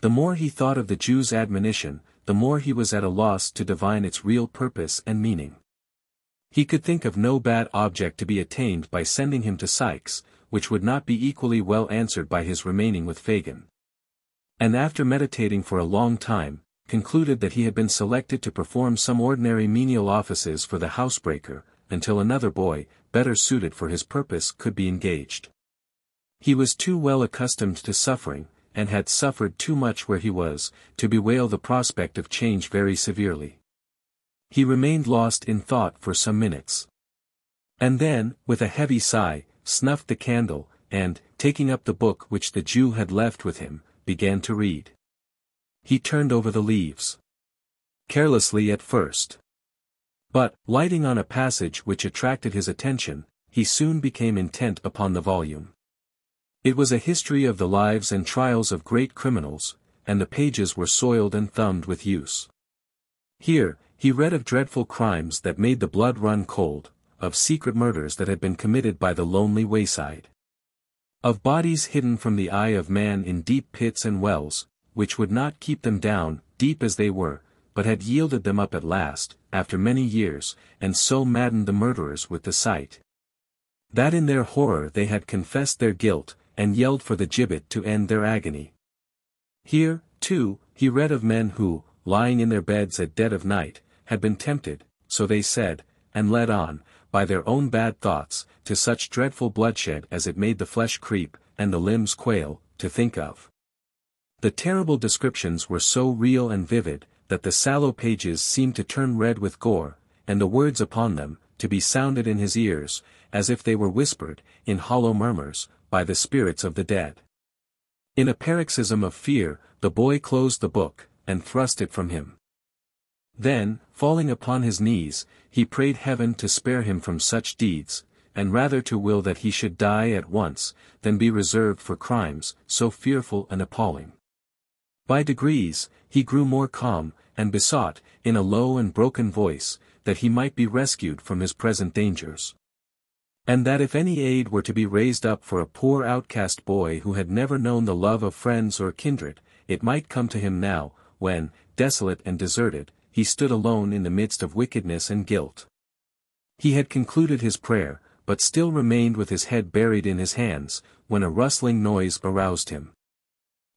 The more he thought of the Jew's admonition, the more he was at a loss to divine its real purpose and meaning. He could think of no bad object to be attained by sending him to Sikes, which would not be equally well answered by his remaining with Fagin. And after meditating for a long time, concluded that he had been selected to perform some ordinary menial offices for the housebreaker, until another boy, better suited for his purpose, could be engaged. He was too well accustomed to suffering, and had suffered too much where he was, to bewail the prospect of change very severely. He remained lost in thought for some minutes. And then, with a heavy sigh, snuffed the candle, and, taking up the book which the Jew had left with him, began to read. He turned over the leaves. Carelessly at first. But, lighting on a passage which attracted his attention, he soon became intent upon the volume. It was a history of the lives and trials of great criminals, and the pages were soiled and thumbed with use. Here, he read of dreadful crimes that made the blood run cold, of secret murders that had been committed by the lonely wayside. Of bodies hidden from the eye of man in deep pits and wells, which would not keep them down, deep as they were, but had yielded them up at last, after many years, and so maddened the murderers with the sight, that in their horror they had confessed their guilt, and yelled for the gibbet to end their agony. Here, too, he read of men who, lying in their beds at dead of night, had been tempted, so they said, and led on, by their own bad thoughts, to such dreadful bloodshed as it made the flesh creep, and the limbs quail, to think of. The terrible descriptions were so real and vivid, that the sallow pages seemed to turn red with gore, and the words upon them, to be sounded in his ears, as if they were whispered, in hollow murmurs, by the spirits of the dead. In a paroxysm of fear, the boy closed the book, and thrust it from him. Then, falling upon his knees, he prayed heaven to spare him from such deeds, and rather to will that he should die at once, than be reserved for crimes so fearful and appalling. By degrees, he grew more calm, and besought, in a low and broken voice, that he might be rescued from his present dangers. And that if any aid were to be raised up for a poor outcast boy who had never known the love of friends or kindred, it might come to him now, when, desolate and deserted, he stood alone in the midst of wickedness and guilt. He had concluded his prayer, but still remained with his head buried in his hands, when a rustling noise aroused him.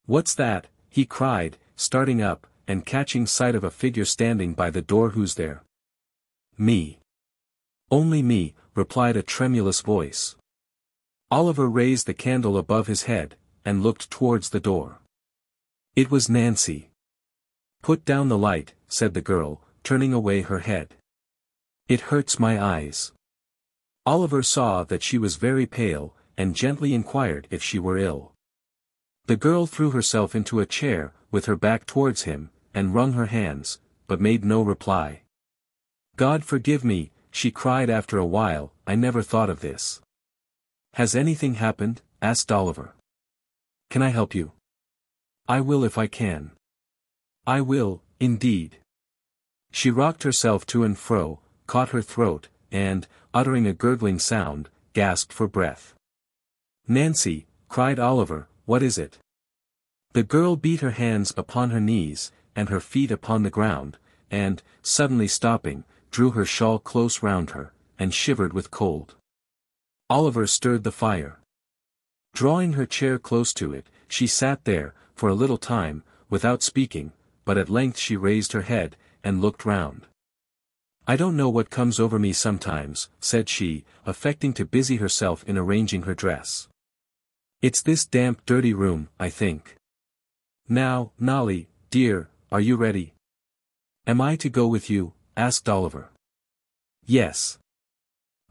"What's that?" he cried, starting up, and catching sight of a figure standing by the door. "Who's there?" "Me." "Only me," replied a tremulous voice. Oliver raised the candle above his head, and looked towards the door. It was Nancy. "Put down the light," said the girl, turning away her head. "It hurts my eyes." Oliver saw that she was very pale, and gently inquired if she were ill. The girl threw herself into a chair, with her back towards him, and wrung her hands, but made no reply. "God forgive me," she cried after a while, "I never thought of this. "Has anything happened?" asked Oliver. "Can I help you?" "I will if I can." "I will, indeed." She rocked herself to and fro, caught her throat, and, uttering a gurgling sound, gasped for breath. "Nancy," cried Oliver, "what is it?" The girl beat her hands upon her knees, and her feet upon the ground, and, suddenly stopping, drew her shawl close round her, and shivered with cold. Oliver stirred the fire. Drawing her chair close to it, she sat there, for a little time, without speaking, but at length she raised her head, and looked round. "I don't know what comes over me sometimes," said she, affecting to busy herself in arranging her dress. "It's this damp dirty room, I think. Now, Nolly, dear, are you ready?" "Am I to go with you?" asked Oliver. "Yes.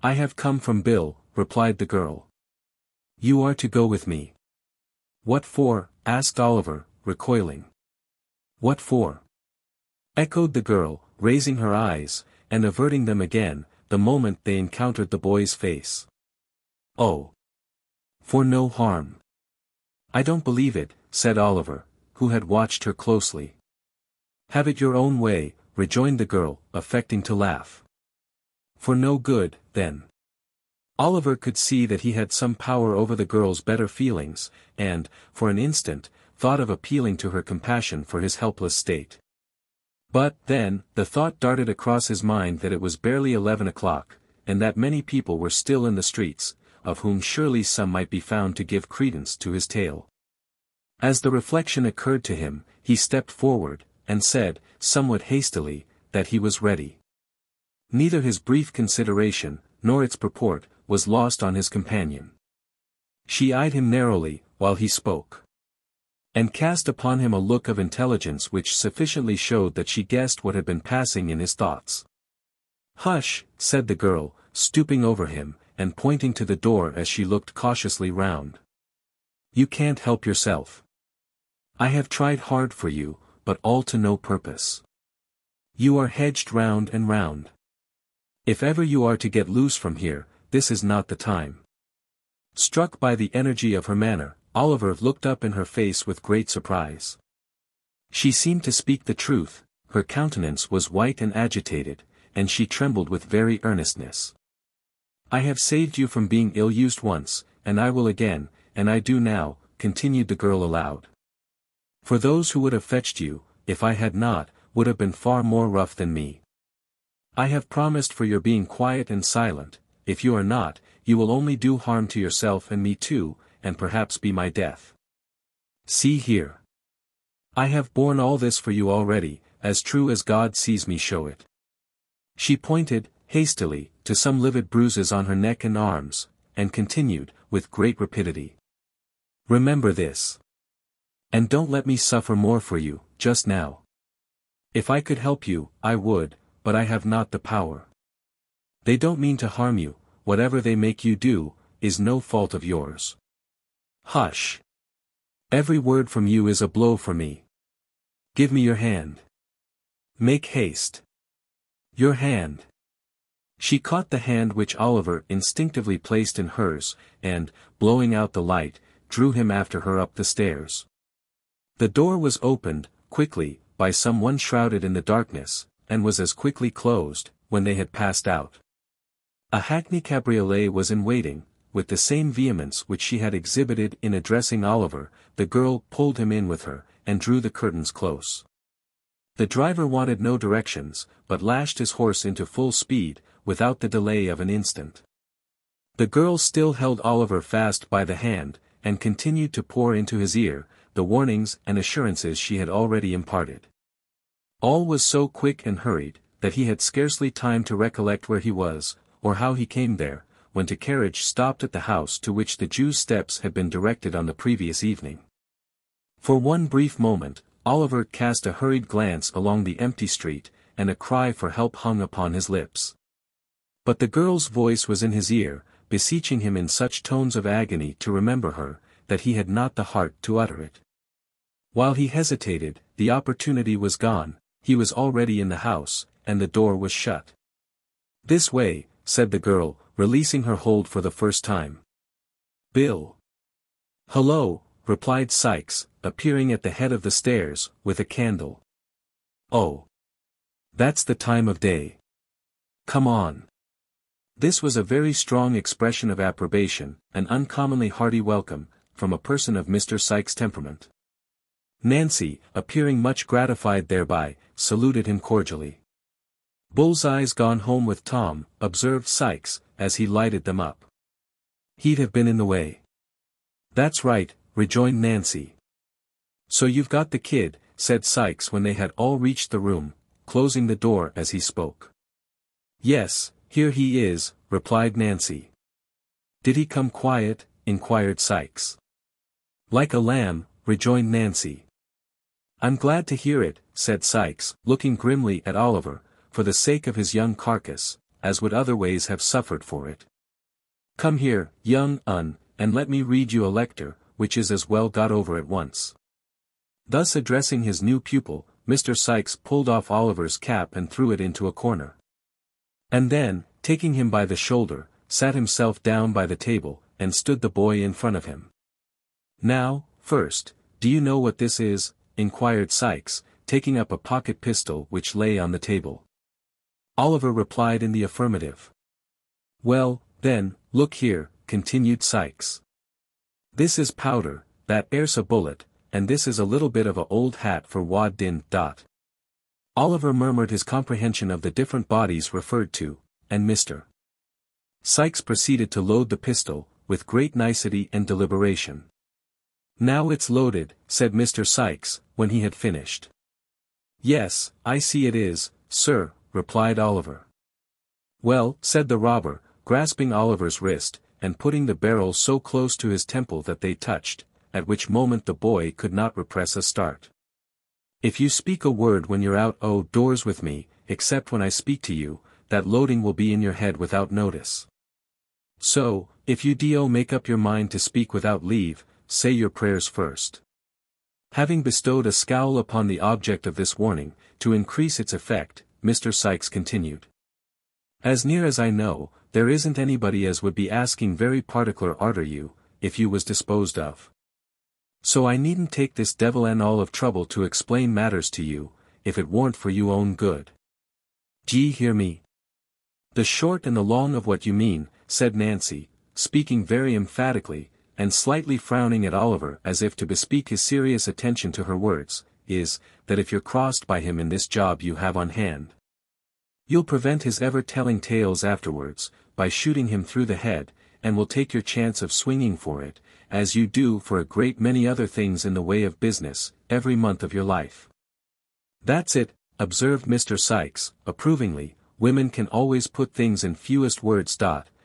I have come from Bill," replied the girl. "You are to go with me." "What for?" asked Oliver, recoiling. "What for?" echoed the girl, raising her eyes, and averting them again, the moment they encountered the boy's face. "Oh! For no harm." "I don't believe it," said Oliver, who had watched her closely. "Have it your own way," rejoined the girl, affecting to laugh. "For no good, then." Oliver could see that he had some power over the girl's better feelings, and, for an instant, thought of appealing to her compassion for his helpless state. But, then, the thought darted across his mind that it was barely 11 o'clock, and that many people were still in the streets, of whom surely some might be found to give credence to his tale. As the reflection occurred to him, he stepped forward, and said, somewhat hastily, that he was ready. Neither his brief consideration, nor its purport, was lost on his companion. She eyed him narrowly, while he spoke, and cast upon him a look of intelligence which sufficiently showed that she guessed what had been passing in his thoughts. "Hush," said the girl, stooping over him, and pointing to the door as she looked cautiously round. "You can't help yourself. I have tried hard for you, but all to no purpose. You are hedged round and round. If ever you are to get loose from here, this is not the time." Struck by the energy of her manner, Oliver looked up in her face with great surprise. She seemed to speak the truth, her countenance was white and agitated, and she trembled with very earnestness. "I have saved you from being ill-used once, and I will again, and I do now," continued the girl aloud. "For those who would have fetched you, if I had not, would have been far more rough than me. I have promised for your being quiet and silent. If you are not, you will only do harm to yourself and me too, and perhaps be my death. See here. I have borne all this for you already, as true as God sees me show it." She pointed, hastily, to some livid bruises on her neck and arms, and continued, with great rapidity. "Remember this. And don't let me suffer more for you, just now. If I could help you, I would, but I have not the power. They don't mean to harm you, whatever they make you do, is no fault of yours. Hush. Every word from you is a blow for me. Give me your hand. Make haste. Your hand." She caught the hand which Oliver instinctively placed in hers, and, blowing out the light, drew him after her up the stairs. The door was opened, quickly, by some one shrouded in the darkness, and was as quickly closed, when they had passed out. A hackney cabriolet was in waiting. With the same vehemence which she had exhibited in addressing Oliver, the girl pulled him in with her, and drew the curtains close. The driver wanted no directions, but lashed his horse into full speed, without the delay of an instant. The girl still held Oliver fast by the hand, and continued to pour into his ear, the warnings and assurances she had already imparted. All was so quick and hurried, that he had scarcely time to recollect where he was, or how he came there, when a carriage stopped at the house to which the Jew's steps had been directed on the previous evening. For one brief moment, Oliver cast a hurried glance along the empty street, and a cry for help hung upon his lips. But the girl's voice was in his ear, beseeching him in such tones of agony to remember her, that he had not the heart to utter it. While he hesitated, the opportunity was gone, he was already in the house, and the door was shut. "This way," said the girl, releasing her hold for the first time. Bill. Hello, replied Sikes, appearing at the head of the stairs, with a candle. Oh. That's the time of day. Come on. This was a very strong expression of approbation, an uncommonly hearty welcome, from a person of Mr. Sikes' temperament. Nancy, appearing much gratified thereby, saluted him cordially. Bullseye's gone home with Tom, observed Sikes, as he lighted them up. He'd have been in the way. That's right, rejoined Nancy. So you've got the kid, said Sikes when they had all reached the room, closing the door as he spoke. Yes, here he is, replied Nancy. Did he come quiet? Inquired Sikes. Like a lamb, rejoined Nancy. I'm glad to hear it, said Sikes, looking grimly at Oliver, for the sake of his young carcass, as would otherways have suffered for it. Come here, young un, and let me read you a lecture, which is as well got over at once. Thus addressing his new pupil, Mr. Sikes pulled off Oliver's cap and threw it into a corner. And then, taking him by the shoulder, sat himself down by the table, and stood the boy in front of him. Now, first, do you know what this is? Inquired Sikes, taking up a pocket pistol which lay on the table. Oliver replied in the affirmative. Well, then, look here, continued Sikes. This is powder, that air's a bullet, and this is a little bit of a old hat for wad din. Oliver murmured his comprehension of the different bodies referred to, and Mr. Sikes proceeded to load the pistol, with great nicety and deliberation. Now it's loaded, said Mr. Sikes, when he had finished. Yes, I see it is, sir, replied Oliver. Well, said the robber, grasping Oliver's wrist, and putting the barrel so close to his temple that they touched, at which moment the boy could not repress a start. If you speak a word when you're out doors with me, except when I speak to you, that loading will be in your head without notice. So, if you do make up your mind to speak without leave, say your prayers first. Having bestowed a scowl upon the object of this warning, to increase its effect, Mr. Sikes continued. As near as I know, there isn't anybody as would be asking very particular arter you, if you was disposed of. So I needn't take this devil and all of trouble to explain matters to you, if it warn't for you own good. D'ye hear me? The short and the long of what you mean, said Nancy, speaking very emphatically, and slightly frowning at Oliver as if to bespeak his serious attention to her words, is, that if you're crossed by him in this job you have on hand, you'll prevent his ever telling tales afterwards, by shooting him through the head, and will take your chance of swinging for it, as you do for a great many other things in the way of business, every month of your life. That's it, observed Mr. Sikes, approvingly, women can always put things in fewest words.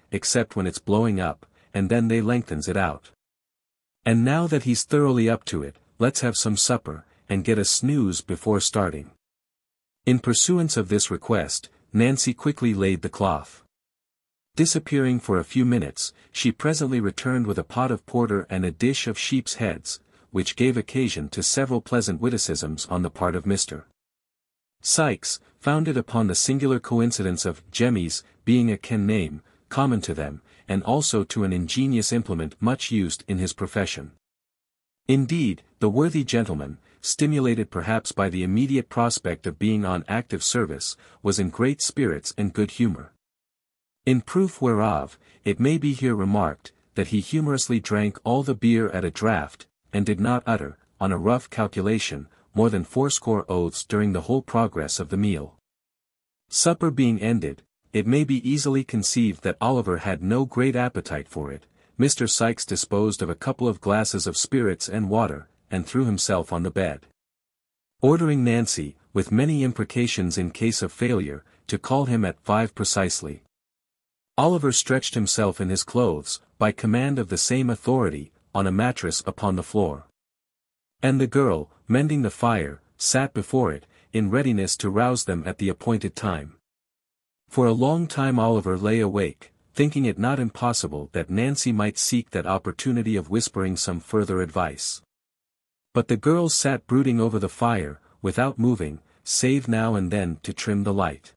Except when it's blowing up, and then they lengthens it out. And now that he's thoroughly up to it, let's have some supper, and get a snooze before starting. In pursuance of this request, Nancy quickly laid the cloth. Disappearing for a few minutes, she presently returned with a pot of porter and a dish of sheep's heads, which gave occasion to several pleasant witticisms on the part of Mr. Sikes, founded upon the singular coincidence of Jemmy's being a ken name, common to them, and also to an ingenious implement much used in his profession. Indeed, the worthy gentleman, stimulated perhaps by the immediate prospect of being on active service, was in great spirits and good humor. In proof whereof, it may be here remarked, that he humorously drank all the beer at a draught, and did not utter, on a rough calculation, more than 80 oaths during the whole progress of the meal. Supper being ended, it may be easily conceived that Oliver had no great appetite for it. Mr. Sikes disposed of a couple of glasses of spirits and water, and threw himself on the bed. Ordering Nancy, with many imprecations in case of failure, to call him at 5 precisely. Oliver stretched himself in his clothes, by command of the same authority, on a mattress upon the floor. And the girl, mending the fire, sat before it, in readiness to rouse them at the appointed time. For a long time Oliver lay awake, thinking it not impossible that Nancy might seek that opportunity of whispering some further advice. But the girl sat brooding over the fire, without moving, save now and then to trim the light.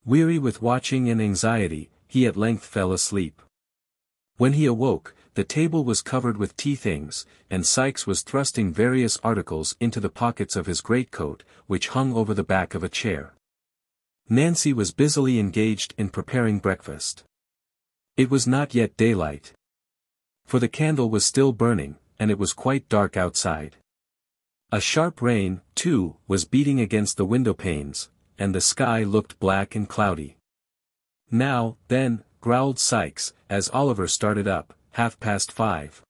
Weary with watching and anxiety, he at length fell asleep. When he awoke, The table was covered with tea things, and Sikes was thrusting various articles into the pockets of his greatcoat, which hung over the back of a chair. Nancy was busily engaged in preparing breakfast. It was not yet daylight, for the candle was still burning, and it was quite dark outside. A sharp rain, too, was beating against the window panes, and the sky looked black and cloudy. "Now, then," growled Sikes, as Oliver started up, 5:30.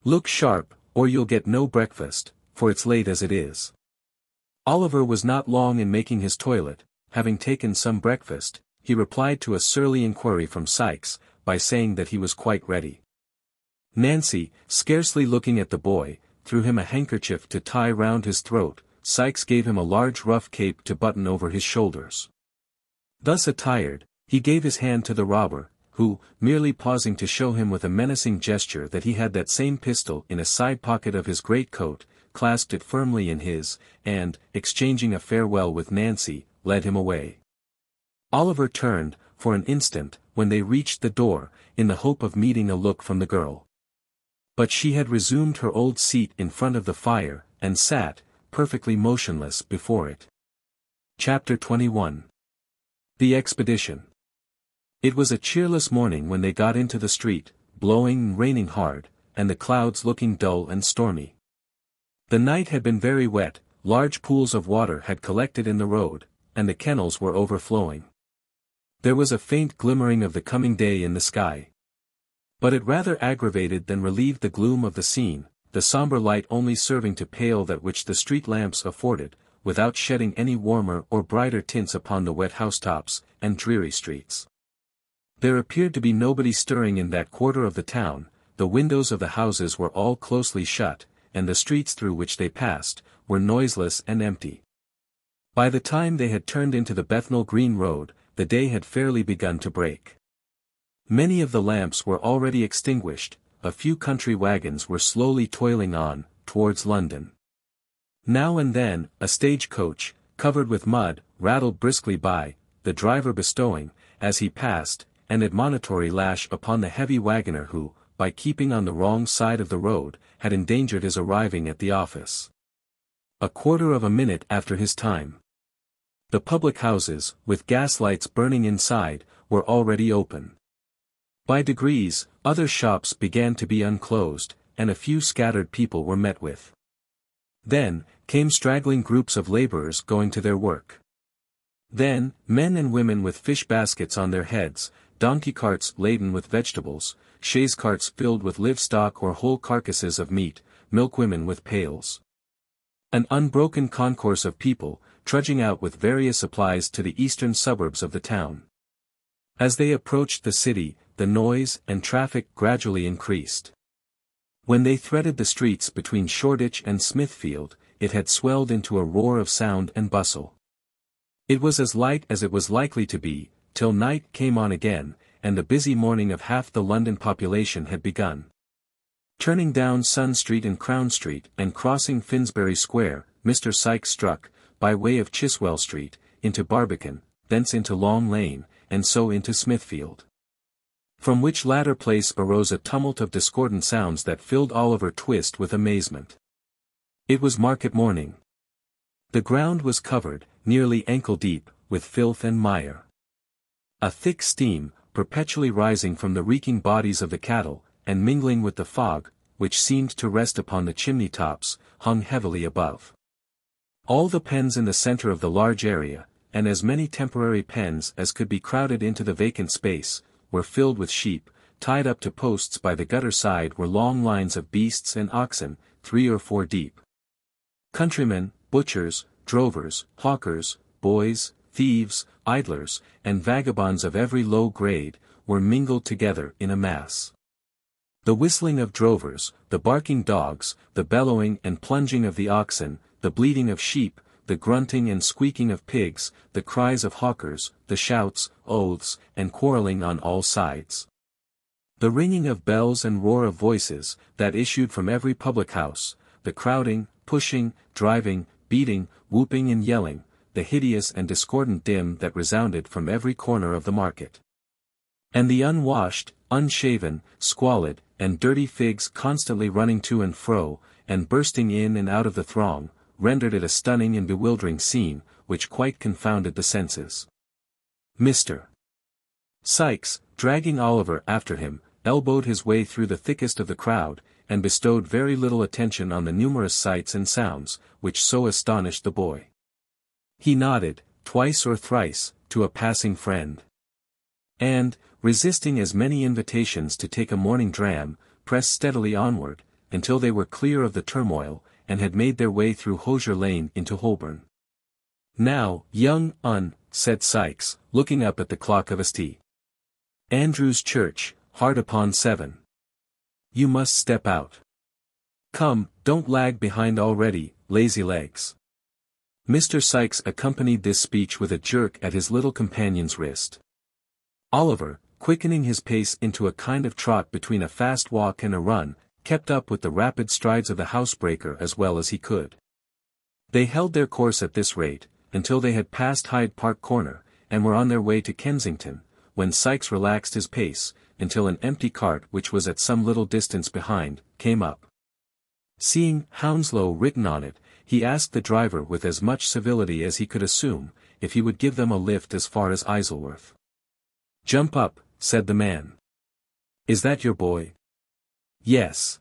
"Look sharp, or you'll get no breakfast, for it's late as it is." Oliver was not long in making his toilet. Having taken some breakfast, he replied to a surly inquiry from Sikes, by saying that he was quite ready. Nancy, scarcely looking at the boy, threw him a handkerchief to tie round his throat. Sikes gave him a large rough cape to button over his shoulders. Thus attired, he gave his hand to the robber, who, merely pausing to show him with a menacing gesture that he had that same pistol in a side pocket of his greatcoat, clasped it firmly in his, and, exchanging a farewell with Nancy, led him away. Oliver turned, for an instant, when they reached the door, in the hope of meeting a look from the girl. But she had resumed her old seat in front of the fire, and sat, perfectly motionless, before it. Chapter 21. The Expedition. It was a cheerless morning when they got into the street, blowing and raining hard, and the clouds looking dull and stormy. The night had been very wet, large pools of water had collected in the road, and the kennels were overflowing. There was a faint glimmering of the coming day in the sky. But it rather aggravated than relieved the gloom of the scene, the sombre light only serving to pale that which the street lamps afforded, without shedding any warmer or brighter tints upon the wet housetops, and dreary streets. There appeared to be nobody stirring in that quarter of the town, the windows of the houses were all closely shut, and the streets through which they passed, were noiseless and empty. By the time they had turned into the Bethnal Green Road, the day had fairly begun to break. Many of the lamps were already extinguished, a few country wagons were slowly toiling on, towards London. Now and then, a stage-coach, covered with mud, rattled briskly by, the driver bestowing, as he passed, an admonitory lash upon the heavy wagoner who, by keeping on the wrong side of the road, had endangered his arriving at the office. A quarter of a minute after his time. The public houses, with gas lights burning inside, were already open. By degrees, other shops began to be unclosed, and a few scattered people were met with. Then, came straggling groups of laborers going to their work. Then, men and women with fish baskets on their heads, donkey carts laden with vegetables, chaise carts filled with livestock or whole carcasses of meat, milkwomen with pails. An unbroken concourse of people, trudging out with various supplies to the eastern suburbs of the town. As they approached the city, the noise and traffic gradually increased. When they threaded the streets between Shoreditch and Smithfield, it had swelled into a roar of sound and bustle. It was as light as it was likely to be, till night came on again, and the busy morning of half the London population had begun. Turning down Sun Street and Crown Street and crossing Finsbury Square, Mr. Sikes struck, by way of Chiswell Street, into Barbican, thence into Long Lane, and so into Smithfield. From which latter place arose a tumult of discordant sounds that filled Oliver Twist with amazement. It was market morning. The ground was covered, nearly ankle deep, with filth and mire. A thick steam, perpetually rising from the reeking bodies of the cattle, and mingling with the fog, which seemed to rest upon the chimney tops, hung heavily above. All the pens in the centre of the large area, and as many temporary pens as could be crowded into the vacant space, were filled with sheep. Tied up to posts by the gutter side were long lines of beasts and oxen, 3 or 4 deep. Countrymen, butchers, drovers, hawkers, boys, thieves, idlers, and vagabonds of every low grade, were mingled together in a mass. The whistling of drovers, the barking dogs, the bellowing and plunging of the oxen, the bleating of sheep, the grunting and squeaking of pigs, the cries of hawkers, the shouts, oaths, and quarrelling on all sides. The ringing of bells and roar of voices, that issued from every public house, the crowding, pushing, driving, beating, whooping and yelling, the hideous and discordant din that resounded from every corner of the market. And the unwashed, unshaven, squalid, and dirty figs constantly running to and fro, and bursting in and out of the throng, rendered it a stunning and bewildering scene, which quite confounded the senses. Mr. Sikes, dragging Oliver after him, elbowed his way through the thickest of the crowd, and bestowed very little attention on the numerous sights and sounds, which so astonished the boy. He nodded, twice or thrice, to a passing friend. And, resisting as many invitations to take a morning dram, pressed steadily onward, until they were clear of the turmoil, and had made their way through Hosier Lane into Holborn. Now, young un, said Sikes, looking up at the clock of St. Andrew's Church, hard upon 7. You must step out. Come, don't lag behind already, lazy legs. Mr. Sikes accompanied this speech with a jerk at his little companion's wrist. Oliver, quickening his pace into a kind of trot between a fast walk and a run, kept up with the rapid strides of the housebreaker as well as he could. They held their course at this rate, until they had passed Hyde Park Corner, and were on their way to Kensington, when Sikes relaxed his pace, until an empty cart which was at some little distance behind, came up. Seeing Hounslow written on it, he asked the driver with as much civility as he could assume, if he would give them a lift as far as Isleworth. Jump up, said the man. Is that your boy? Yes.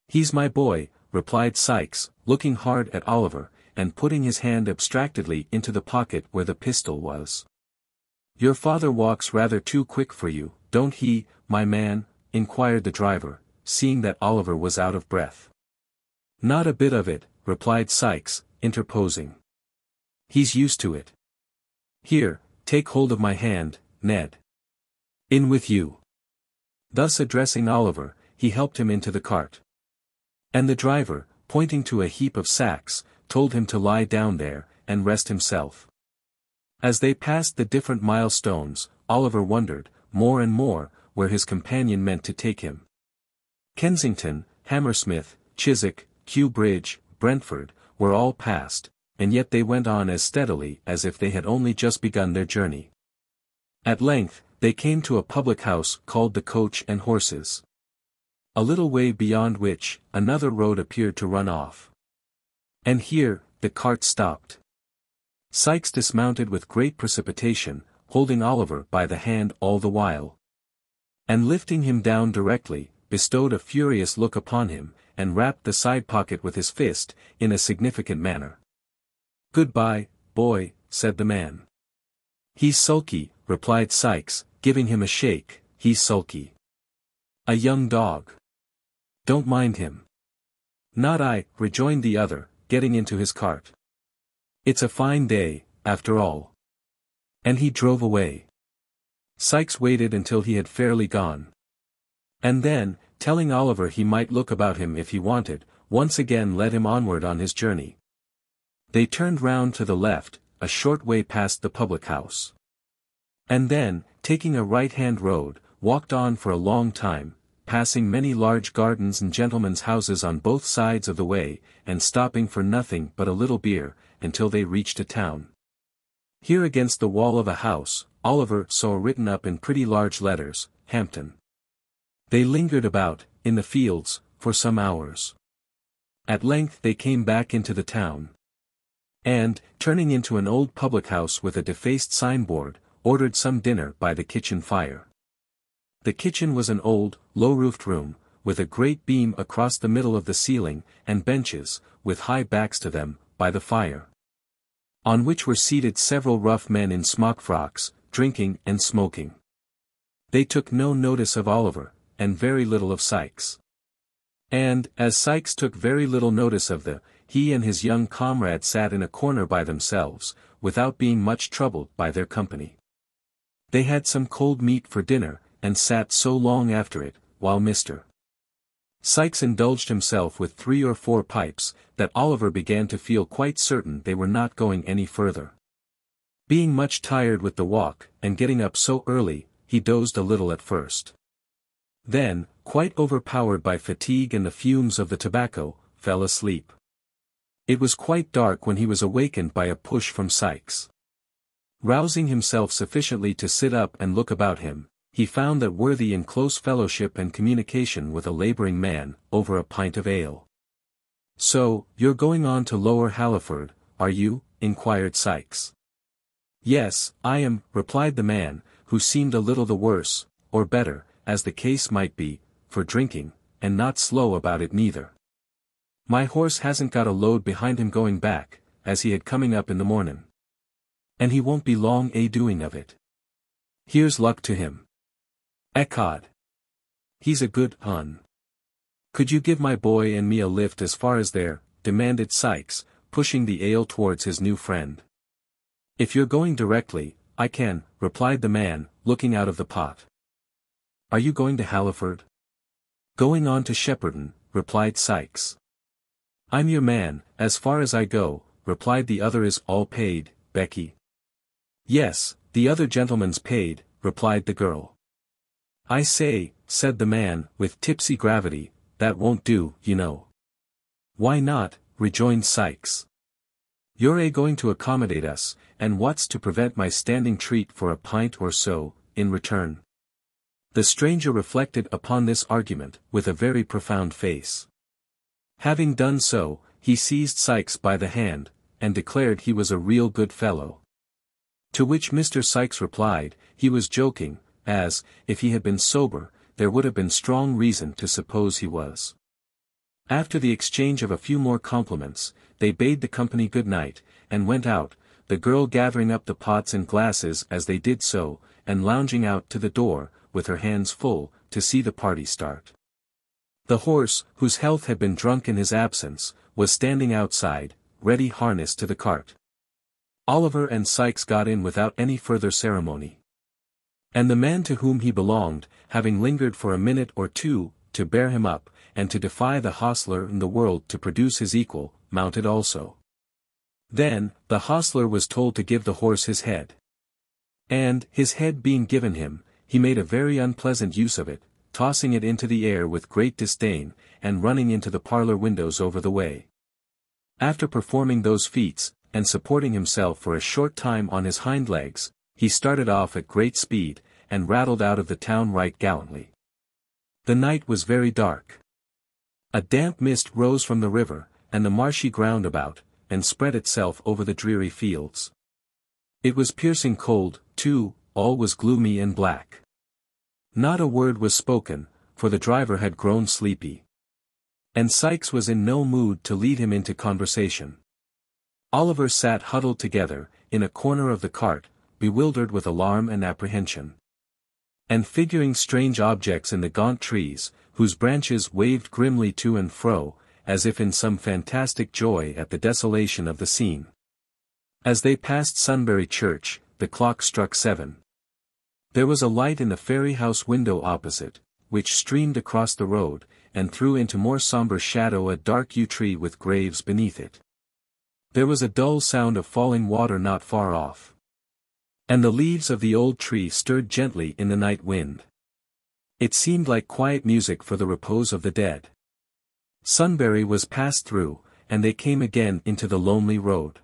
He's my boy, replied Sikes, looking hard at Oliver, and putting his hand abstractedly into the pocket where the pistol was. Your father walks rather too quick for you, don't he, my man? Inquired the driver, seeing that Oliver was out of breath. Not a bit of it, replied Sikes, interposing. He's used to it. Here, take hold of my hand, Ned. In with you. Thus addressing Oliver, he helped him into the cart. And the driver, pointing to a heap of sacks, told him to lie down there, and rest himself. As they passed the different milestones, Oliver wondered, more and more, where his companion meant to take him. Kensington, Hammersmith, Chiswick, Kew Bridge, Brentford, were all passed, and yet they went on as steadily as if they had only just begun their journey. At length, they came to a public house called the Coach and Horses. A little way beyond which, another road appeared to run off. And here, the cart stopped. Sikes dismounted with great precipitation, holding Oliver by the hand all the while. And lifting him down directly, bestowed a furious look upon him, and rapped the side pocket with his fist, in a significant manner. Goodbye, boy, said the man. He's sulky, replied Sikes, giving him a shake, he's sulky. A young dog. Don't mind him. Not I, rejoined the other, getting into his cart. It's a fine day, after all. And he drove away. Sikes waited until he had fairly gone. And then, telling Oliver he might look about him if he wanted, once again led him onward on his journey. They turned round to the left, a short way past the public house. And then, taking a right-hand road, walked on for a long time, passing many large gardens and gentlemen's houses on both sides of the way, and stopping for nothing but a little beer, until they reached a town. Here against the wall of a house, Oliver saw written up in pretty large letters, Hampton. They lingered about, in the fields, for some hours. At length they came back into the town. And, turning into an old public house with a defaced signboard, ordered some dinner by the kitchen fire. The kitchen was an old, low-roofed room, with a great beam across the middle of the ceiling, and benches, with high backs to them, by the fire, on which were seated several rough men in smock frocks, drinking and smoking. They took no notice of Oliver, and very little of Sikes. And, as Sikes took very little notice of he and his young comrade sat in a corner by themselves, without being much troubled by their company. They had some cold meat for dinner, and sat so long after it, while Mr. Sikes indulged himself with 3 or 4 pipes, that Oliver began to feel quite certain they were not going any further. Being much tired with the walk, and getting up so early, he dozed a little at first. Then, quite overpowered by fatigue and the fumes of the tobacco, fell asleep. It was quite dark when he was awakened by a push from Sikes. Rousing himself sufficiently to sit up and look about him, he found that worthy in close fellowship and communication with a labouring man, over a pint of ale. "So, you're going on to Lower Halliford, are you?" inquired Sikes. "Yes, I am," replied the man, who seemed a little the worse, or better, as the case might be, for drinking, and not slow about it neither. "My horse hasn't got a load behind him going back, as he had coming up in the mornin'. And he won't be long doing of it. Here's luck to him. Ecod! He's a good un. Could you give my boy and me a lift as far as there?" demanded Sikes, pushing the ale towards his new friend. "If you're going directly, I can," replied the man, looking out of the pot. "Are you going to Halliford?" "Going on to Shepperton," replied Sikes. "I'm your man, as far as I go," replied the other. "Is all paid, Becky?" "Yes, the other gentleman's paid," replied the girl. "I say," said the man, with tipsy gravity, "that won't do, you know." "Why not?" rejoined Sikes. "You're going to accommodate us, and what's to prevent my standing treat for a pint or so, in return?" The stranger reflected upon this argument, with a very profound face. Having done so, he seized Sikes by the hand, and declared he was a real good fellow. To which Mr. Sikes replied, he was joking, as, if he had been sober, there would have been strong reason to suppose he was. After the exchange of a few more compliments, they bade the company good night, and went out, the girl gathering up the pots and glasses as they did so, and lounging out to the door, with her hands full, to see the party start. The horse, whose health had been drunk in his absence, was standing outside, ready harnessed to the cart. Oliver and Sikes got in without any further ceremony. And the man to whom he belonged, having lingered for a minute or two, to bear him up, and to defy the hostler in the world to produce his equal, mounted also. Then, the hostler was told to give the horse his head. And, his head being given him, he made a very unpleasant use of it, tossing it into the air with great disdain, and running into the parlour windows over the way. After performing those feats, and supporting himself for a short time on his hind legs, he started off at great speed, and rattled out of the town right gallantly. The night was very dark. A damp mist rose from the river, and the marshy ground about, and spread itself over the dreary fields. It was piercing cold, too, all was gloomy and black. Not a word was spoken, for the driver had grown sleepy. And Sikes was in no mood to lead him into conversation. Oliver sat huddled together, in a corner of the cart, bewildered with alarm and apprehension. And figuring strange objects in the gaunt trees, whose branches waved grimly to and fro, as if in some fantastic joy at the desolation of the scene. As they passed Sunbury Church, the clock struck 7. There was a light in the ferry house window opposite, which streamed across the road, and threw into more sombre shadow a dark yew tree with graves beneath it. There was a dull sound of falling water not far off. And the leaves of the old tree stirred gently in the night wind. It seemed like quiet music for the repose of the dead. Sunbury was passed through, and they came again into the lonely road.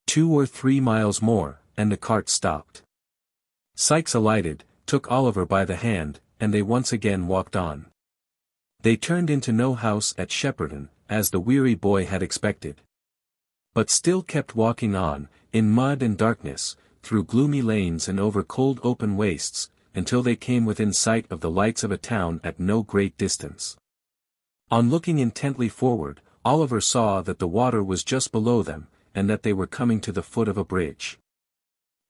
2 or 3 miles more, and the cart stopped. Sikes alighted, took Oliver by the hand, and they once again walked on. They turned into no house at Shepperton, as the weary boy had expected. But still kept walking on, in mud and darkness, through gloomy lanes and over cold open wastes, until they came within sight of the lights of a town at no great distance. On looking intently forward, Oliver saw that the water was just below them, and that they were coming to the foot of a bridge.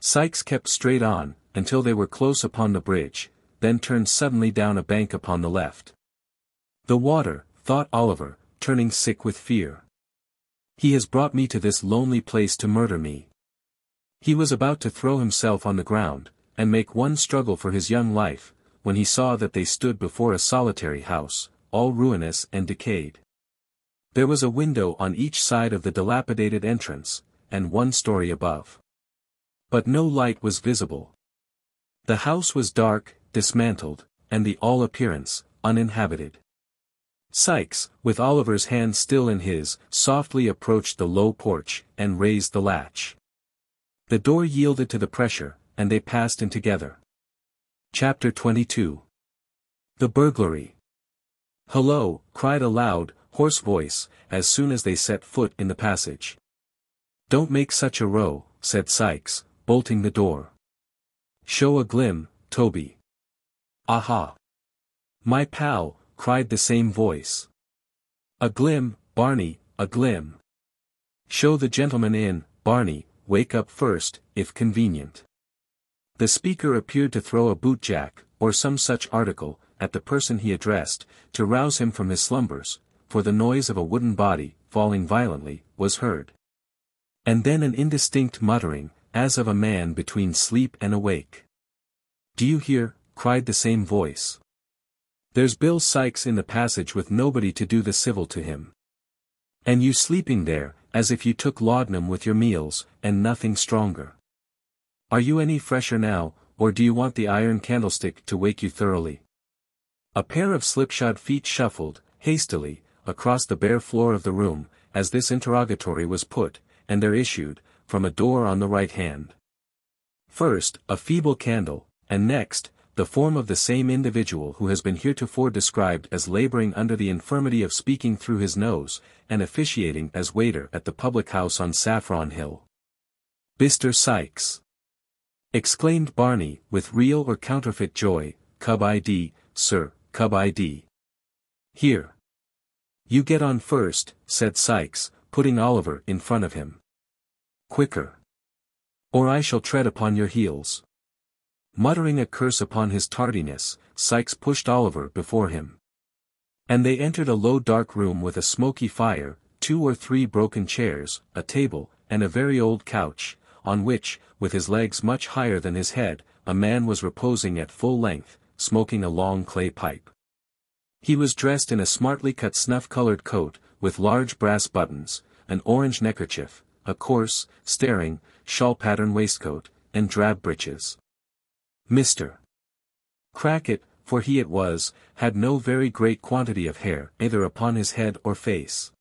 Sikes kept straight on, until they were close upon the bridge, then turned suddenly down a bank upon the left. The water, thought Oliver, turning sick with fear. He has brought me to this lonely place to murder me. He was about to throw himself on the ground, and make one struggle for his young life, when he saw that they stood before a solitary house, all ruinous and decayed. There was a window on each side of the dilapidated entrance, and 1 story above. But no light was visible. The house was dark, dismantled, and the all appearance, uninhabited. Sikes, with Oliver's hand still in his, softly approached the low porch, and raised the latch. The door yielded to the pressure, and they passed in together. Chapter 22. The Burglary. "Hello," cried a loud, hoarse voice, as soon as they set foot in the passage. "Don't make such a row," said Sikes, bolting the door. "Show a glim, Toby." "Aha! My pal," cried the same voice. "A glim, Barney, a glim. Show the gentleman in, Barney, wake up first, if convenient." The speaker appeared to throw a bootjack, or some such article, at the person he addressed, to rouse him from his slumbers, for the noise of a wooden body, falling violently, was heard. And then an indistinct muttering, as of a man between sleep and awake. "Do you hear?" cried the same voice. "There's Bill Sikes in the passage with nobody to do the civil to him. And you sleeping there, as if you took laudanum with your meals, and nothing stronger. Are you any fresher now, or do you want the iron candlestick to wake you thoroughly?" A pair of slipshod feet shuffled, hastily, across the bare floor of the room, as this interrogatory was put, and there issued, from a door on the right hand. First, a feeble candle, and next, the form of the same individual who has been heretofore described as laboring under the infirmity of speaking through his nose, and officiating as waiter at the public house on Saffron Hill. "Mr. Sikes!" exclaimed Barney, with real or counterfeit joy. "Cub ID, sir, cub ID. Here. You get on first," said Sikes, putting Oliver in front of him. "Quicker. Or I shall tread upon your heels." Muttering a curse upon his tardiness, Sikes pushed Oliver before him. And they entered a low dark room with a smoky fire, 2 or 3 broken chairs, a table, and a very old couch, on which, with his legs much higher than his head, a man was reposing at full length, smoking a long clay pipe. He was dressed in a smartly cut snuff-colored coat, with large brass buttons, an orange neckerchief, a coarse, staring, shawl-pattern waistcoat, and drab breeches. Mr. Crackit, for he it was, had no very great quantity of hair either upon his head or face.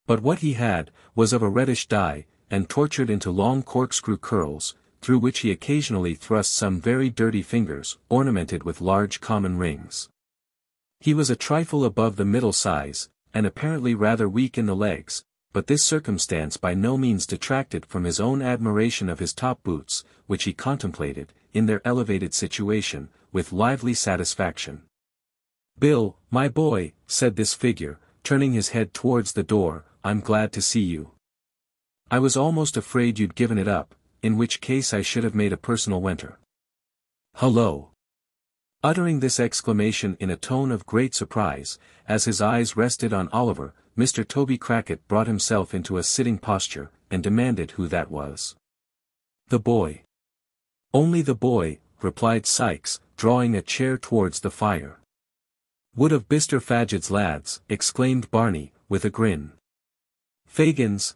But what he had, was of a reddish dye, and tortured into long corkscrew curls, through which he occasionally thrust some very dirty fingers, ornamented with large common rings. He was a trifle above the middle size, and apparently rather weak in the legs, but this circumstance by no means detracted from his own admiration of his top boots, which he contemplated, in their elevated situation, with lively satisfaction. "Bill, my boy," said this figure, turning his head towards the door, "I'm glad to see you. I was almost afraid you'd given it up, in which case I should have made a personal winter. Hullo!" Uttering this exclamation in a tone of great surprise, as his eyes rested on Oliver, Mr. Toby Crackit brought himself into a sitting posture, and demanded who that was. "The boy." "Only the boy," replied Sikes, drawing a chair towards the fire. "Would of Bister Fagid's lads," exclaimed Barney, with a grin. "Fagin's,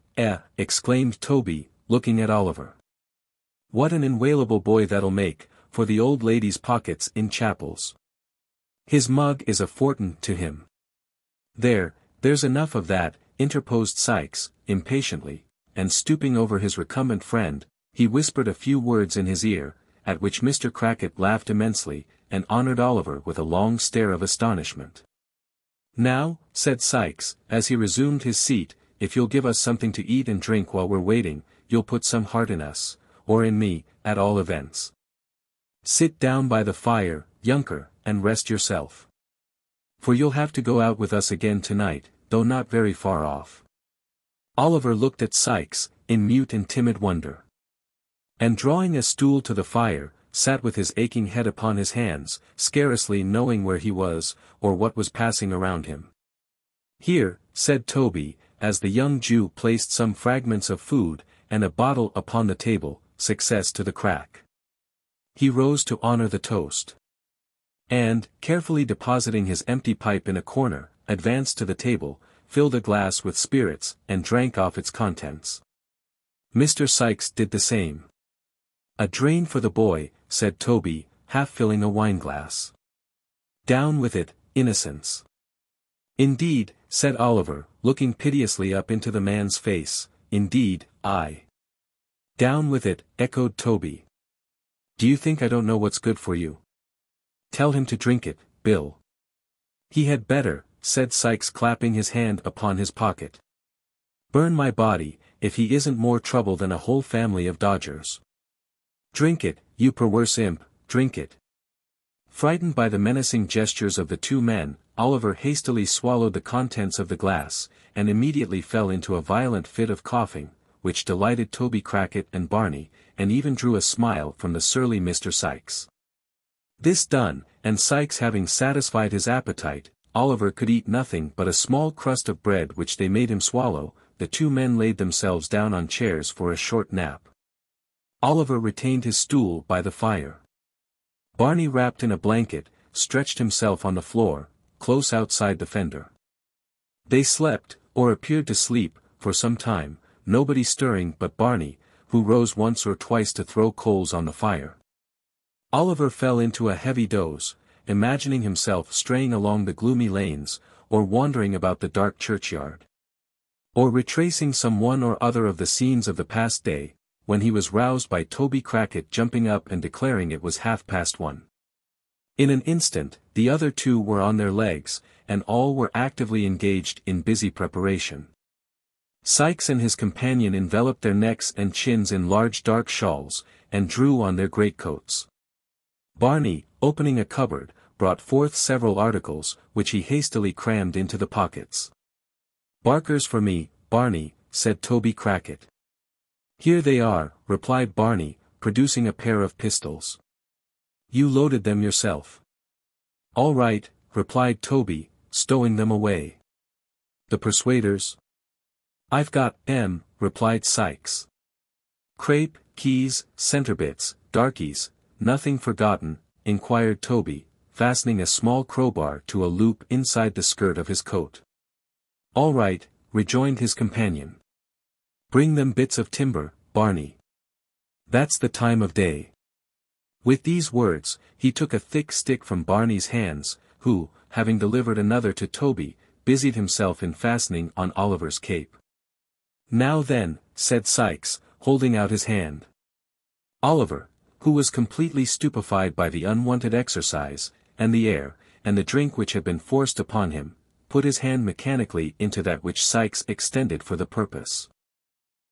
exclaimed Toby, looking at Oliver. "What an inwailable boy that'll make, for the old lady's pockets in chapels. His mug is a fortin to him." There's enough of that," interposed Sikes, impatiently, and stooping over his recumbent friend, he whispered a few words in his ear, at which Mr. Crackit laughed immensely, and honored Oliver with a long stare of astonishment. "Now," said Sikes, as he resumed his seat, "if you'll give us something to eat and drink while we're waiting, you'll put some heart in us, or in me, at all events. Sit down by the fire, younker, and rest yourself. For you'll have to go out with us again tonight, though not very far off." Oliver looked at Sikes, in mute and timid wonder. And drawing a stool to the fire, sat with his aching head upon his hands, scarcely knowing where he was, or what was passing around him. "Here," said Toby, as the young Jew placed some fragments of food, and a bottle upon the table, "success to the crack." He rose to honor the toast. And, carefully depositing his empty pipe in a corner, advanced to the table, filled a glass with spirits, and drank off its contents. Mr. Sikes did the same. "A drain for the boy," said Toby, half filling a wineglass. "Down with it, innocence." "Indeed," said Oliver, looking piteously up into the man's face, "indeed, I." "Down with it," echoed Toby. "Do you think I don't know what's good for you? Tell him to drink it, Bill. He had better, said Sikes, clapping his hand upon his pocket. Burn my body, if he isn't more trouble than a whole family of Dodgers. Drink it, you perverse imp, drink it. Frightened by the menacing gestures of the two men, Oliver hastily swallowed the contents of the glass, and immediately fell into a violent fit of coughing, which delighted Toby Crackit and Barney, and even drew a smile from the surly Mr. Sikes. This done, and Sikes having satisfied his appetite, Oliver could eat nothing but a small crust of bread which they made him swallow. The two men laid themselves down on chairs for a short nap. Oliver retained his stool by the fire. Barney, wrapped in a blanket, stretched himself on the floor, close outside the fender. They slept, or appeared to sleep, for some time, nobody stirring but Barney, who rose once or twice to throw coals on the fire. Oliver fell into a heavy doze, imagining himself straying along the gloomy lanes, or wandering about the dark churchyard, or retracing some one or other of the scenes of the past day, when he was roused by Toby Crackit jumping up and declaring it was 1:30. In an instant, the other two were on their legs, and all were actively engaged in busy preparation. Sikes and his companion enveloped their necks and chins in large dark shawls, and drew on their greatcoats. Barney, opening a cupboard, brought forth several articles, which he hastily crammed into the pockets. "Barkers for me, Barney," said Toby Crackit. "Here they are," replied Barney, producing a pair of pistols. "You loaded them yourself?" "All right," replied Toby, stowing them away. "The persuaders?" "I've got 'em," replied Sikes. "Crape, keys, centrebits, darkies, nothing forgotten?" inquired Toby, fastening a small crowbar to a loop inside the skirt of his coat. "All right," rejoined his companion. "Bring them bits of timber, Barney. That's the time of day." With these words, he took a thick stick from Barney's hands, who, having delivered another to Toby, busied himself in fastening on Oliver's cape. "Now then," said Sikes, holding out his hand. Oliver, who was completely stupefied by the unwonted exercise, and the air, and the drink which had been forced upon him, put his hand mechanically into that which Sikes extended for the purpose.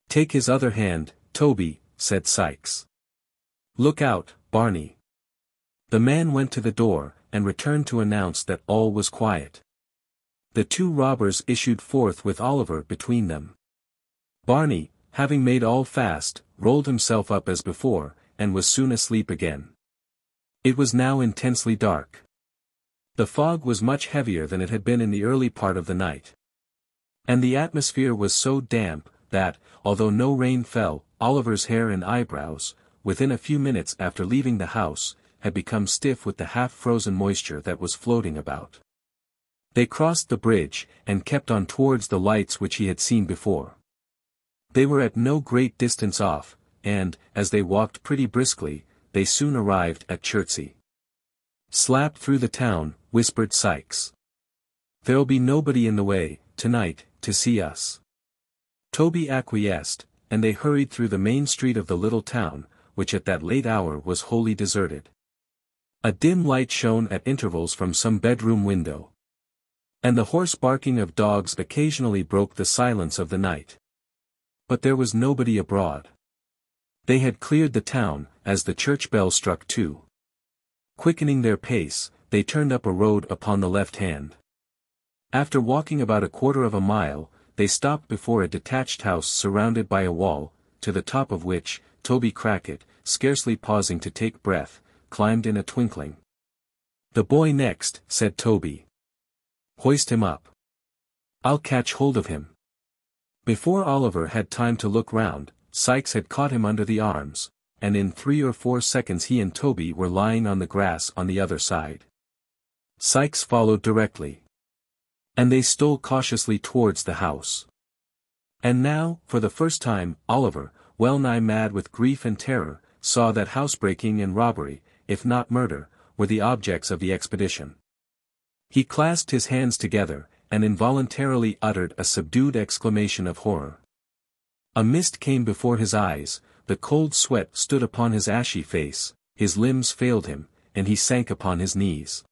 "Take his other hand, Toby," said Sikes. "Look out, Barney." The man went to the door, and returned to announce that all was quiet. The two robbers issued forth with Oliver between them. Barney, having made all fast, rolled himself up as before, and was soon asleep again. It was now intensely dark. The fog was much heavier than it had been in the early part of the night. And the atmosphere was so damp, that, although no rain fell, Oliver's hair and eyebrows, within a few minutes after leaving the house, had become stiff with the half-frozen moisture that was floating about. They crossed the bridge, and kept on towards the lights which he had seen before. They were at no great distance off, and, as they walked pretty briskly, they soon arrived at Chertsey. "Slap through the town," whispered Sikes. "There'll be nobody in the way, tonight, to see us." Toby acquiesced, and they hurried through the main street of the little town, which at that late hour was wholly deserted. A dim light shone at intervals from some bedroom window, and the hoarse barking of dogs occasionally broke the silence of the night. But there was nobody abroad. They had cleared the town, as the church bell struck 2. Quickening their pace, they turned up a road upon the left hand. After walking about a quarter of a mile, they stopped before a detached house surrounded by a wall, to the top of which, Toby Crackit, scarcely pausing to take breath, climbed in a twinkling. "The boy next," said Toby. "Hoist him up. I'll catch hold of him." Before Oliver had time to look round, Sikes had caught him under the arms, and in 3 or 4 seconds he and Toby were lying on the grass on the other side. Sikes followed directly, and they stole cautiously towards the house. And now, for the first time, Oliver, well nigh mad with grief and terror, saw that housebreaking and robbery, if not murder, were the objects of the expedition. He clasped his hands together, and involuntarily uttered a subdued exclamation of horror. A mist came before his eyes, the cold sweat stood upon his ashy face, his limbs failed him, and he sank upon his knees.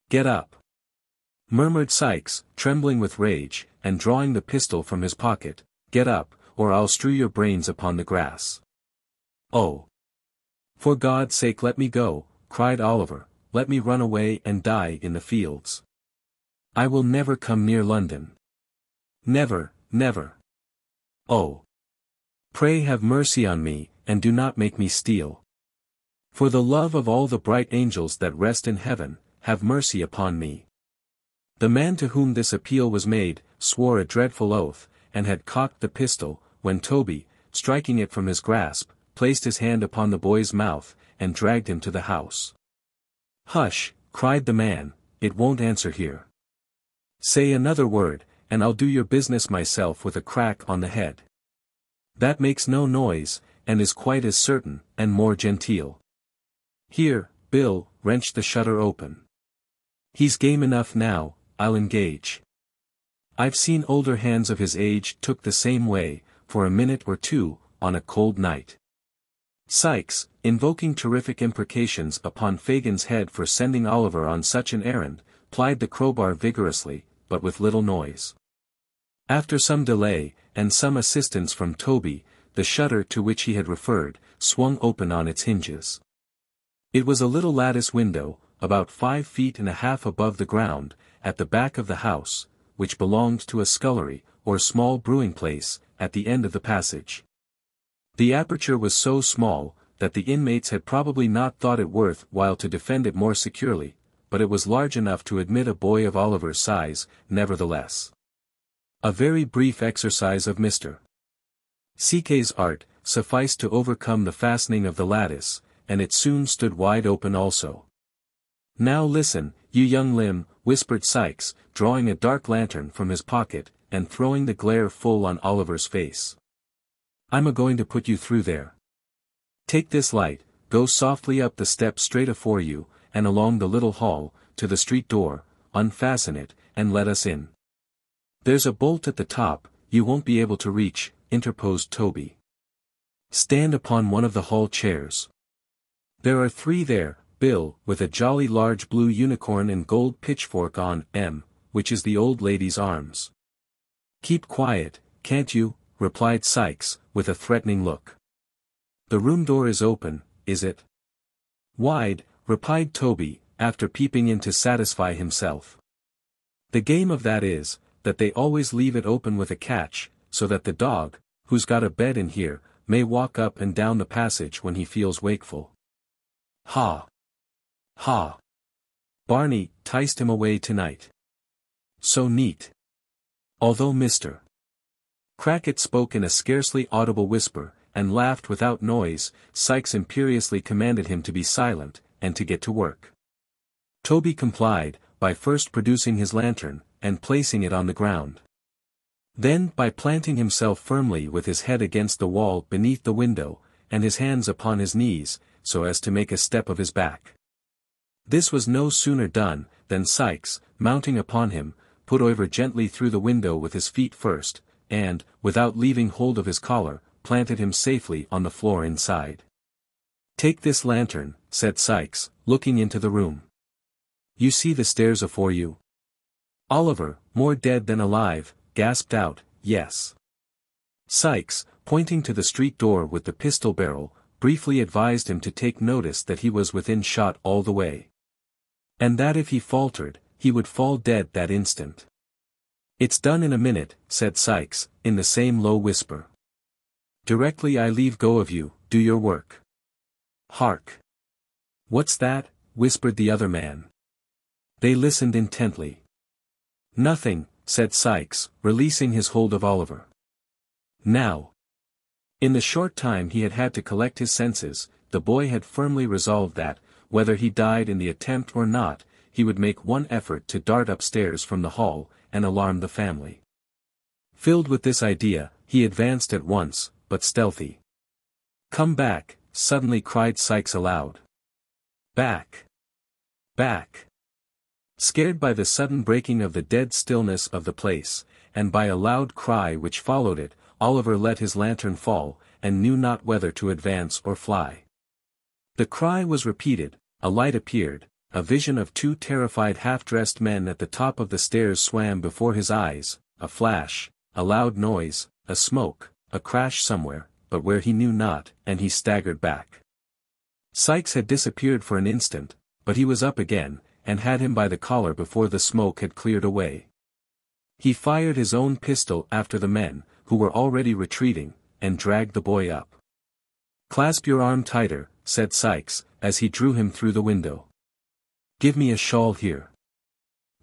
"Get up!" murmured Sikes, trembling with rage, and drawing the pistol from his pocket. "Get up, or I'll strew your brains upon the grass." "Oh! For God's sake let me go," cried Oliver, "let me run away and die in the fields. I will never come near London. Never, never. Oh! Pray have mercy on me, and do not make me steal. For the love of all the bright angels that rest in heaven, have mercy upon me." The man to whom this appeal was made, swore a dreadful oath, and had cocked the pistol, when Toby, striking it from his grasp, placed his hand upon the boy's mouth, and dragged him to the house. "Hush," cried the man, "it won't answer here. Say another word, and I'll do your business myself with a crack on the head. That makes no noise, and is quite as certain, and more genteel. Here, Bill, wrench the shutter open. He's game enough now, I'll engage. I've seen older hands of his age took the same way, for a minute or two, on a cold night." Sikes, invoking terrific imprecations upon Fagin's head for sending Oliver on such an errand, plied the crowbar vigorously, but with little noise. After some delay, and some assistance from Toby, the shutter to which he had referred, swung open on its hinges. It was a little lattice window, about 5 feet and a half above the ground, at the back of the house, which belonged to a scullery, or small brewing place, at the end of the passage. The aperture was so small, that the inmates had probably not thought it worth while to defend it more securely, but it was large enough to admit a boy of Oliver's size, nevertheless. A very brief exercise of Mr. Sikes' art sufficed to overcome the fastening of the lattice, and it soon stood wide open also. "Now listen, you young limb," whispered Sikes, drawing a dark lantern from his pocket, and throwing the glare full on Oliver's face. "I'm a-going to put you through there. Take this light, go softly up the steps straight afore you, and along the little hall, to the street door, unfasten it, and let us in." "There's a bolt at the top, you won't be able to reach," interposed Toby. "Stand upon one of the hall chairs. There are 3 there, Bill, with a jolly large blue unicorn and gold pitchfork on M, which is the old lady's arms." "Keep quiet, can't you?" replied Sikes, with a threatening look. "The room door is open, is it?" "Wide," replied Toby, after peeping in to satisfy himself. "The game of that is, that they always leave it open with a catch, so that the dog, who's got a bed in here, may walk up and down the passage when he feels wakeful." "Ha! Ha! Barney 'ticed him away tonight. So neat." Although Mr. Crackit spoke in a scarcely audible whisper, and laughed without noise, Sikes imperiously commanded him to be silent, and to get to work. Toby complied, by first producing his lantern, and placing it on the ground. Then by planting himself firmly with his head against the wall beneath the window, and his hands upon his knees, so as to make a step of his back. This was no sooner done, than Sikes, mounting upon him, put over gently through the window with his feet first, and, without leaving hold of his collar, planted him safely on the floor inside. "Take this lantern," said Sikes, looking into the room. "You see the stairs afore you?" Oliver, more dead than alive, gasped out, "Yes." Sikes, pointing to the street door with the pistol barrel, briefly advised him to take notice that he was within shot all the way. And that if he faltered, he would fall dead that instant. "It's done in a minute," said Sikes, in the same low whisper. "Directly I leave go of you, do your work." "Hark! What's that?" whispered the other man. They listened intently. "Nothing," said Sikes, releasing his hold of Oliver. Now, in the short time he had had to collect his senses, the boy had firmly resolved that, whether he died in the attempt or not, he would make one effort to dart upstairs from the hall, and alarm the family. Filled with this idea, he advanced at once, but stealthy. "Come back," suddenly cried Sikes aloud. "Back! Back!" Scared by the sudden breaking of the dead stillness of the place, and by a loud cry which followed it, Oliver let his lantern fall, and knew not whether to advance or fly. The cry was repeated, a light appeared, a vision of two terrified half-dressed men at the top of the stairs swam before his eyes, a flash, a loud noise, a smoke, a crash somewhere, but where he knew not, and he staggered back. Sikes had disappeared for an instant, but he was up again, and had him by the collar before the smoke had cleared away. He fired his own pistol after the men, who were already retreating, and dragged the boy up. "Clasp your arm tighter," said Sikes, as he drew him through the window. "Give me a shawl here.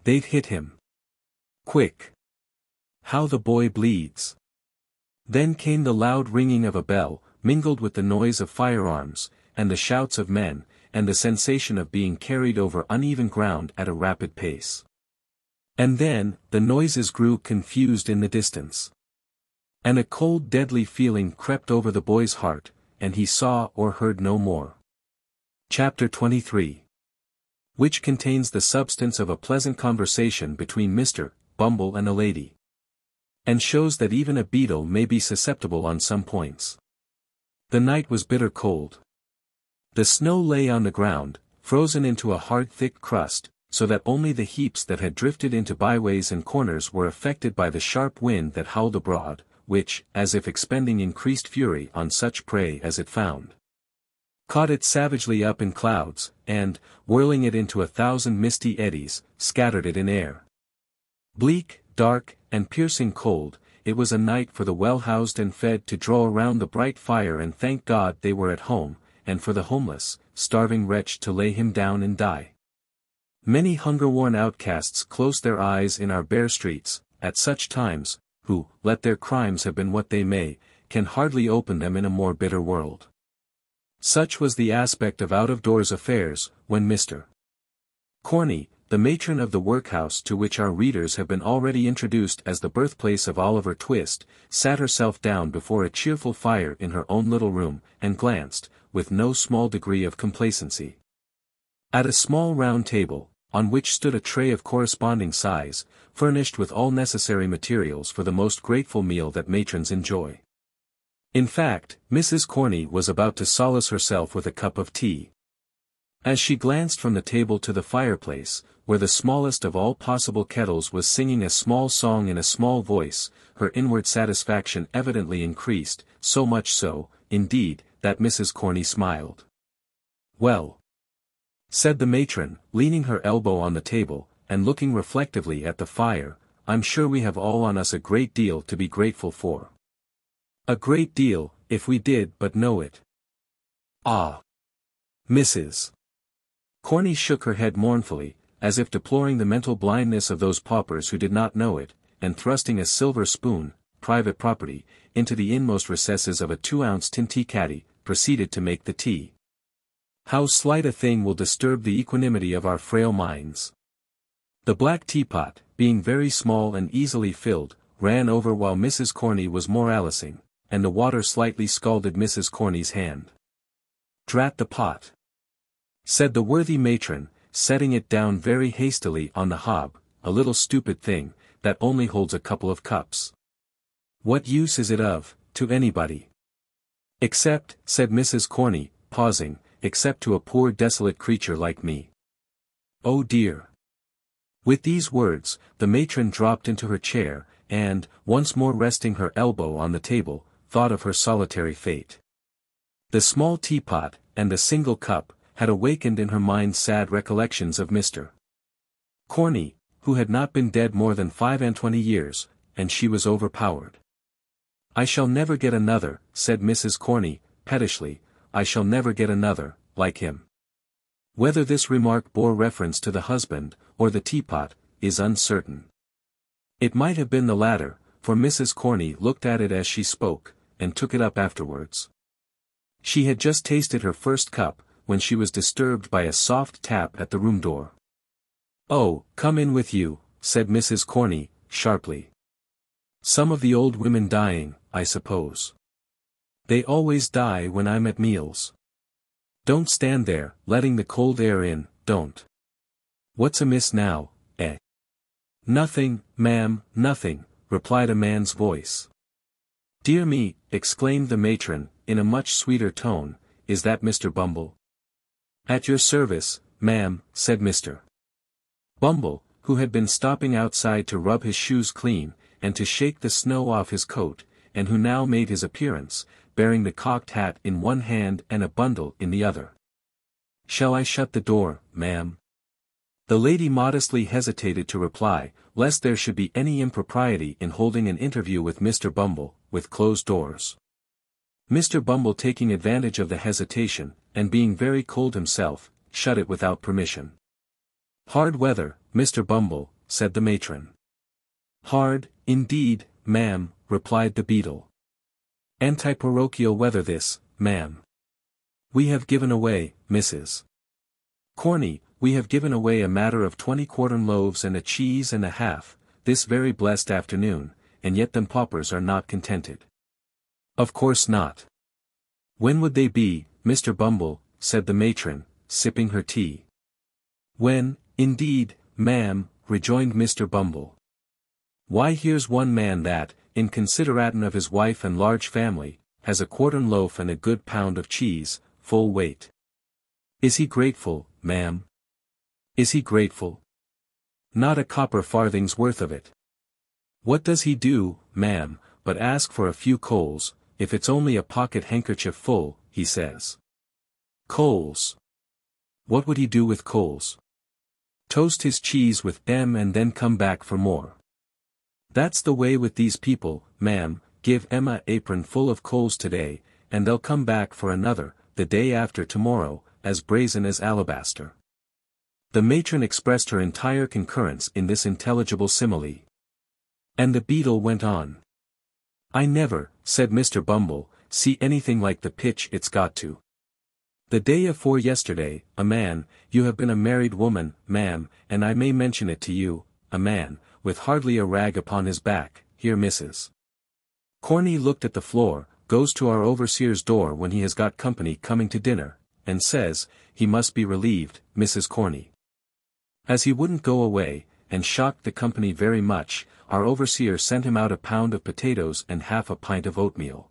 They've hit him. Quick. How the boy bleeds." Then came the loud ringing of a bell, mingled with the noise of firearms, and the shouts of men, and the sensation of being carried over uneven ground at a rapid pace. And then, the noises grew confused in the distance. And a cold deadly feeling crept over the boy's heart, and he saw or heard no more. Chapter 23. Which contains the substance of a pleasant conversation between Mr. Bumble and a lady. And shows that even a beetle may be susceptible on some points. The night was bitter cold. The snow lay on the ground, frozen into a hard thick crust, so that only the heaps that had drifted into byways and corners were affected by the sharp wind that howled abroad, which, as if expending increased fury on such prey as it found, caught it savagely up in clouds, and, whirling it into 1,000 misty eddies, scattered it in air. Bleak, dark, and piercing cold, it was a night for the well-housed and fed to draw around the bright fire and thank God they were at home, and for the homeless, starving wretch to lay him down and die. Many hunger-worn outcasts close their eyes in our bare streets, at such times, who, let their crimes have been what they may, can hardly open them in a more bitter world. Such was the aspect of out-of-doors affairs, when Mr. Corney, the matron of the workhouse to which our readers have been already introduced as the birthplace of Oliver Twist, sat herself down before a cheerful fire in her own little room, and glanced, with no small degree of complacency, at a small round table, on which stood a tray of corresponding size, furnished with all necessary materials for the most grateful meal that matrons enjoy. In fact, Mrs. Corney was about to solace herself with a cup of tea. As she glanced from the table to the fireplace, where the smallest of all possible kettles was singing a small song in a small voice, her inward satisfaction evidently increased, so much so, indeed, that Mrs. Corney smiled. "Well," said the matron, leaning her elbow on the table, and looking reflectively at the fire, "I'm sure we have all on us a great deal to be grateful for. A great deal, if we did but know it." "Ah, Mrs. Corney shook her head mournfully, as if deploring the mental blindness of those paupers who did not know it, and thrusting a silver spoon, private property, into the inmost recesses of a 2-ounce tin tea caddy, proceeded to make the tea. "How slight a thing will disturb the equanimity of our frail minds." The black teapot, being very small and easily filled, ran over while Mrs. Corney was moralising, and the water slightly scalded Mrs. Corney's hand. "Drat the pot," said the worthy matron, setting it down very hastily on the hob, "a little stupid thing, that only holds a couple of cups. What use is it of, to anybody?" "Except," said Mrs. Corney, pausing, "except to a poor desolate creature like me. Oh dear." With these words, the matron dropped into her chair, and, once more resting her elbow on the table, thought of her solitary fate. The small teapot, and the single cup, had awakened in her mind sad recollections of Mr. Corney, who had not been dead more than 25 years, and she was overpowered. "I shall never get another," said Mrs. Corney, pettishly, "I shall never get another, like him." Whether this remark bore reference to the husband, or the teapot, is uncertain. It might have been the latter, for Mrs. Corney looked at it as she spoke, and took it up afterwards. She had just tasted her first cup, when she was disturbed by a soft tap at the room door. "Oh, come in with you," said Mrs. Corney, sharply. "Some of the old women dying, I suppose. They always die when I'm at meals. Don't stand there, letting the cold air in, don't. What's amiss now, eh?" "Nothing, ma'am, nothing," replied a man's voice. "Dear me," exclaimed the matron, in a much sweeter tone, "is that Mr. Bumble?" At your service, ma'am, said Mr. Bumble, who had been stopping outside to rub his shoes clean, and to shake the snow off his coat, and who now made his appearance, bearing the cocked hat in one hand and a bundle in the other. Shall I shut the door, ma'am? The lady modestly hesitated to reply, lest there should be any impropriety in holding an interview with Mr. Bumble, with closed doors. Mr. Bumble, taking advantage of the hesitation, and being very cold himself, shut it without permission. Hard weather, Mr. Bumble, said the matron. Hard, indeed, ma'am, replied the beadle. Anti-parochial weather this, ma'am. We have given away, Mrs. Corney, we have given away a matter of 20 quartern loaves and a cheese and a half, this very blessed afternoon, and yet them paupers are not contented. Of course not. When would they be, Mr. Bumble, said the matron, sipping her tea. When, indeed, ma'am, rejoined Mr. Bumble. Why, here's one man that, in consideratin of his wife and large family, has a quartern loaf and a good pound of cheese, full weight. Is he grateful, ma'am? Is he grateful? Not a copper farthing's worth of it. What does he do, ma'am, but ask for a few coals, if it's only a pocket handkerchief full, he says. Coals. What would he do with coals? Toast his cheese with them and then come back for more. That's the way with these people, ma'am, give Emma an apron full of coals today, and they'll come back for another, the day after tomorrow, as brazen as alabaster. The matron expressed her entire concurrence in this intelligible simile. And the beadle went on. I never, said Mr. Bumble, see anything like the pitch it's got to. The day afore yesterday, a man, you have been a married woman, ma'am, and I may mention it to you, a man, with hardly a rag upon his back, here Mrs. Corney looked at the floor, goes to our overseer's door when he has got company coming to dinner, and says, he must be relieved, Mrs. Corney. As he wouldn't go away, and shocked the company very much, our overseer sent him out a pound of potatoes and half a pint of oatmeal.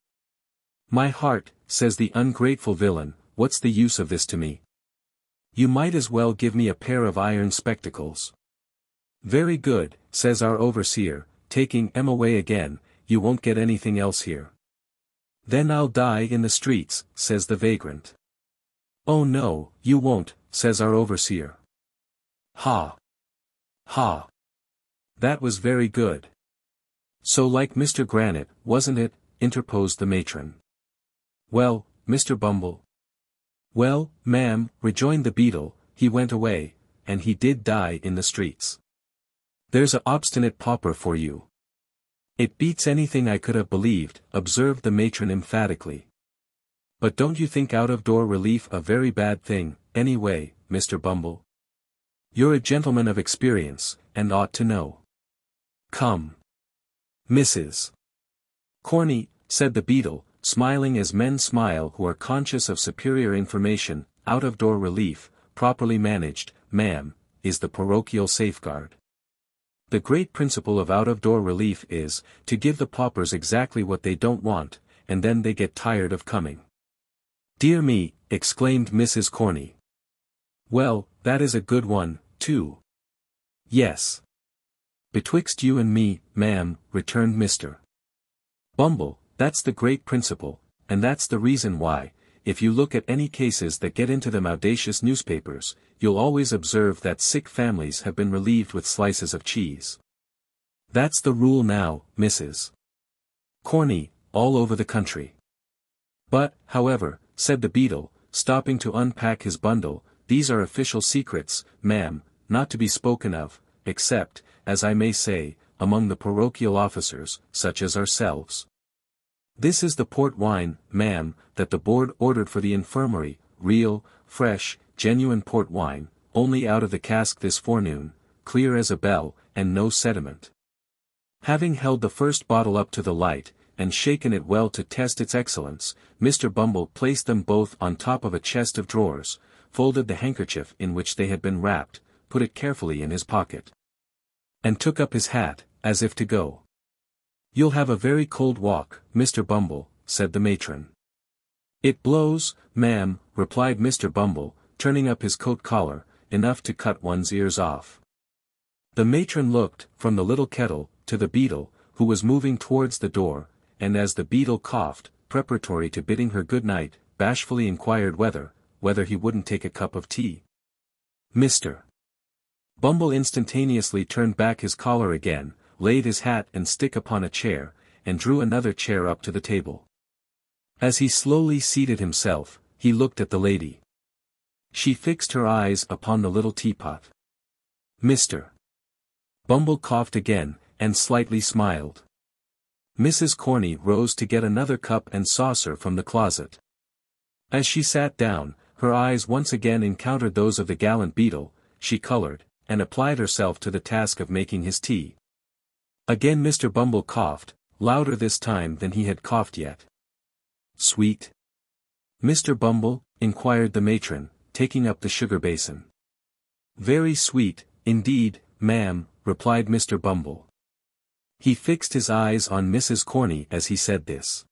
My heart, says the ungrateful villain, what's the use of this to me? You might as well give me a pair of iron spectacles. Very good, says our overseer, taking Em away again, you won't get anything else here. Then I'll die in the streets, says the vagrant. Oh no, you won't, says our overseer. Ha! Ha! That was very good. So like Mr. Granite, wasn't it? Interposed the matron. Well, Mr. Bumble. Well, ma'am, rejoined the beadle, he went away, and he did die in the streets. There's a obstinate pauper for you. It beats anything I could have believed, observed the matron emphatically. But don't you think out-of-door relief a very bad thing, anyway, Mr. Bumble? You're a gentleman of experience, and ought to know. Come. Mrs. Corney, said the beadle, smiling as men smile who are conscious of superior information, out-of-door relief, properly managed, ma'am, is the parochial safeguard. The great principle of out-of-door relief is, to give the paupers exactly what they don't want, and then they get tired of coming. Dear me, exclaimed Mrs. Corney. Well, that is a good one, too. Yes. Betwixt you and me, ma'am, returned Mr. Bumble, that's the great principle, and that's the reason why, if you look at any cases that get into them audacious newspapers, you'll always observe that sick families have been relieved with slices of cheese. That's the rule now, Mrs. Corney, all over the country. But, however, said the beadle, stopping to unpack his bundle, these are official secrets, ma'am, not to be spoken of, except, as I may say, among the parochial officers, such as ourselves. This is the port wine, ma'am, that the board ordered for the infirmary, real, fresh, genuine port wine, only out of the cask this forenoon, clear as a bell, and no sediment. Having held the first bottle up to the light, and shaken it well to test its excellence, Mr. Bumble placed them both on top of a chest of drawers, folded the handkerchief in which they had been wrapped, put it carefully in his pocket, and took up his hat, as if to go. You'll have a very cold walk, Mr. Bumble, said the matron. It blows, ma'am, replied Mr. Bumble, turning up his coat collar, enough to cut one's ears off. The matron looked, from the little kettle, to the beadle, who was moving towards the door, and as the beadle coughed, preparatory to bidding her good night, bashfully inquired whether he wouldn't take a cup of tea. Mr. Bumble instantaneously turned back his collar again, laid his hat and stick upon a chair, and drew another chair up to the table. As he slowly seated himself, he looked at the lady. She fixed her eyes upon the little teapot. Mr. Bumble coughed again, and slightly smiled. Mrs. Corney rose to get another cup and saucer from the closet. As she sat down, her eyes once again encountered those of the gallant beadle. She colored, and applied herself to the task of making his tea. Again Mr. Bumble coughed, louder this time than he had coughed yet. Sweet? Mr. Bumble, inquired the matron, taking up the sugar basin. Very sweet, indeed, ma'am, replied Mr. Bumble. He fixed his eyes on Mrs. Corney as he said this.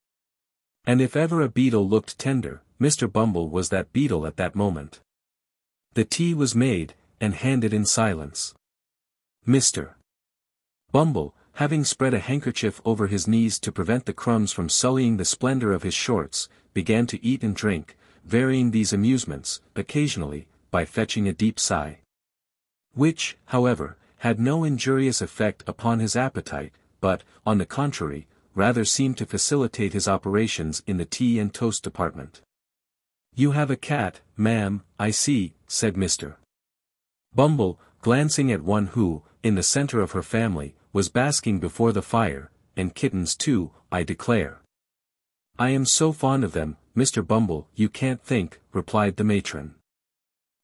And if ever a beadle looked tender, Mr. Bumble was that beadle at that moment. The tea was made, and handed in silence. Mr. Bumble, having spread a handkerchief over his knees to prevent the crumbs from sullying the splendor of his shorts, began to eat and drink, varying these amusements, occasionally, by fetching a deep sigh. Which, however, had no injurious effect upon his appetite, but, on the contrary, rather seemed to facilitate his operations in the tea and toast department. You have a cat, ma'am, I see, said Mr. Bumble, glancing at one who, in the center of her family, was basking before the fire, and kittens too, I declare. I am so fond of them, Mr. Bumble, you can't think, replied the matron.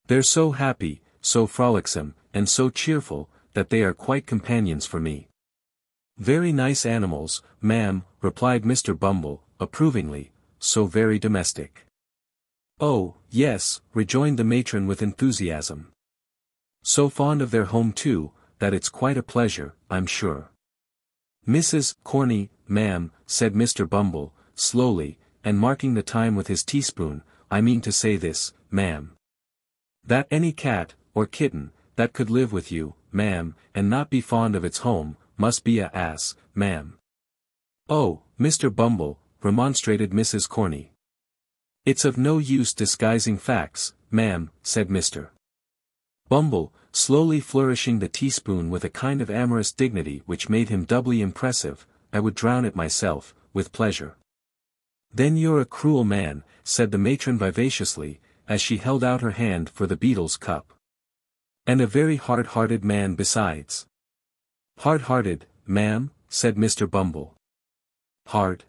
They're so happy, so frolicsome, and so cheerful, that they are quite companions for me. Very nice animals, ma'am, replied Mr. Bumble, approvingly, so very domestic. Oh, yes, rejoined the matron with enthusiasm. So fond of their home too, that it's quite a pleasure, I'm sure. Mrs. Corney, ma'am, said Mr. Bumble, slowly, and marking the time with his teaspoon, I mean to say this, ma'am. That any cat, or kitten, that could live with you, ma'am, and not be fond of its home, must be a ass, ma'am. Oh, Mr. Bumble, remonstrated Mrs. Corney. It's of no use disguising facts, ma'am, said Mr. Bumble, slowly flourishing the teaspoon with a kind of amorous dignity which made him doubly impressive. I would drown it myself, with pleasure. Then you're a cruel man, said the matron vivaciously, as she held out her hand for the beadle's cup. And a very hard-hearted man besides. Hard-hearted, ma'am, said Mr. Bumble. Hard.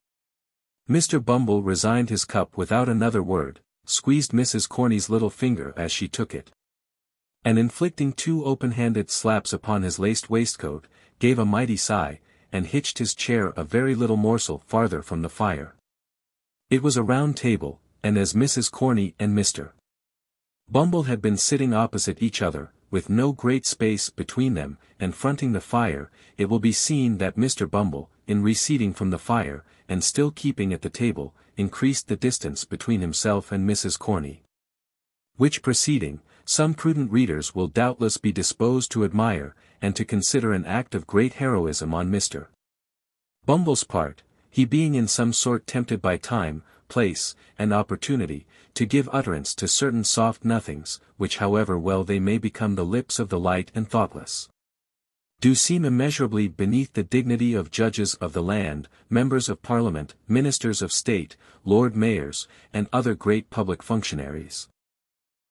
Mr. Bumble resigned his cup without another word, squeezed Mrs. Corney's little finger as she took it, and inflicting 2 open-handed slaps upon his laced waistcoat, gave a mighty sigh, and hitched his chair a very little morsel farther from the fire. It was a round table, and as Mrs. Corney and Mr. Bumble had been sitting opposite each other, with no great space between them, and fronting the fire, it will be seen that Mr. Bumble, in receding from the fire, and still keeping at the table, increased the distance between himself and Mrs. Corney. Which proceeding, some prudent readers will doubtless be disposed to admire, and to consider an act of great heroism on Mr. Bumble's part, he being in some sort tempted by time, place, and opportunity, to give utterance to certain soft nothings, which however well they may become the lips of the light and thoughtless, do seem immeasurably beneath the dignity of judges of the land, members of Parliament, ministers of state, Lord Mayors, and other great public functionaries.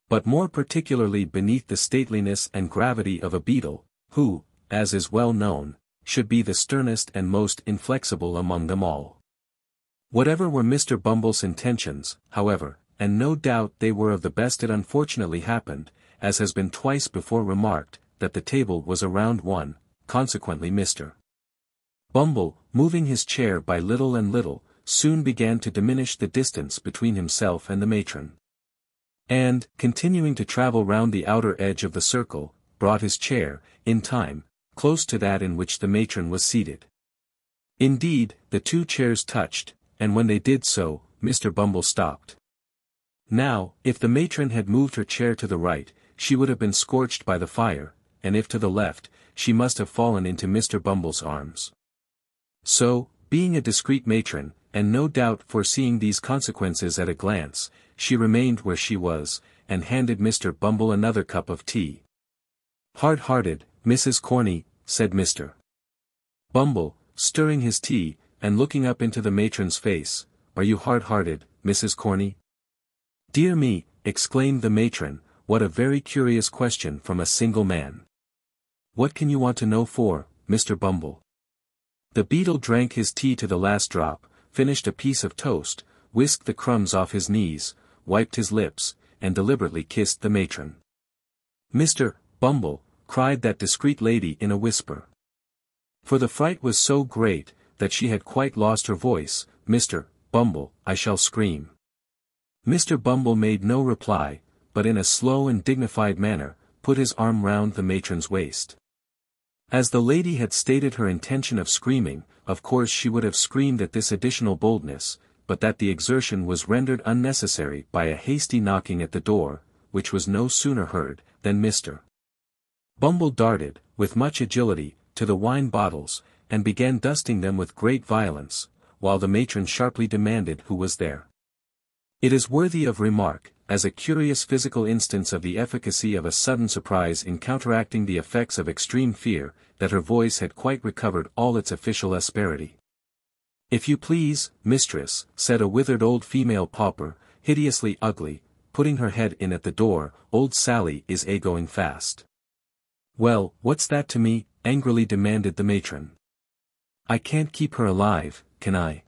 But more particularly beneath the stateliness and gravity of a beadle, who, as is well known, should be the sternest and most inflexible among them all. Whatever were Mr. Bumble's intentions, however, and no doubt they were of the best, it unfortunately happened, as has been twice before remarked, that the table was a round one, consequently Mr. Bumble, moving his chair by little and little, soon began to diminish the distance between himself and the matron. And, continuing to travel round the outer edge of the circle, brought his chair, in time, close to that in which the matron was seated. Indeed, the 2 chairs touched, and when they did so, Mr. Bumble stopped. Now, if the matron had moved her chair to the right, she would have been scorched by the fire, and if to the left, she must have fallen into Mr. Bumble's arms. So, being a discreet matron, and no doubt foreseeing these consequences at a glance, she remained where she was, and handed Mr. Bumble another cup of tea. "Hard-hearted, Mrs. Corney," said Mr. Bumble, stirring his tea, and looking up into the matron's face. "Are you hard-hearted, Mrs. Corney?" "Dear me," exclaimed the matron, "what a very curious question from a single man. What can you want to know for, Mr. Bumble?" The beadle drank his tea to the last drop, finished a piece of toast, whisked the crumbs off his knees, wiped his lips, and deliberately kissed the matron. "Mr. Bumble," cried that discreet lady in a whisper. For the fright was so great, that she had quite lost her voice. "Mr. Bumble, I shall scream." Mr. Bumble made no reply, but in a slow and dignified manner, put his arm round the matron's waist. As the lady had stated her intention of screaming, of course she would have screamed at this additional boldness, but that the exertion was rendered unnecessary by a hasty knocking at the door, which was no sooner heard, than Mr. Bumble darted, with much agility, to the wine bottles, and began dusting them with great violence, while the matron sharply demanded who was there. It is worthy of remark, as a curious physical instance of the efficacy of a sudden surprise in counteracting the effects of extreme fear, that her voice had quite recovered all its official asperity. "If you please, mistress," said a withered old female pauper, hideously ugly, putting her head in at the door, "old Sally is going fast." "Well, what's that to me?" angrily demanded the matron. "I can't keep her alive, can I?"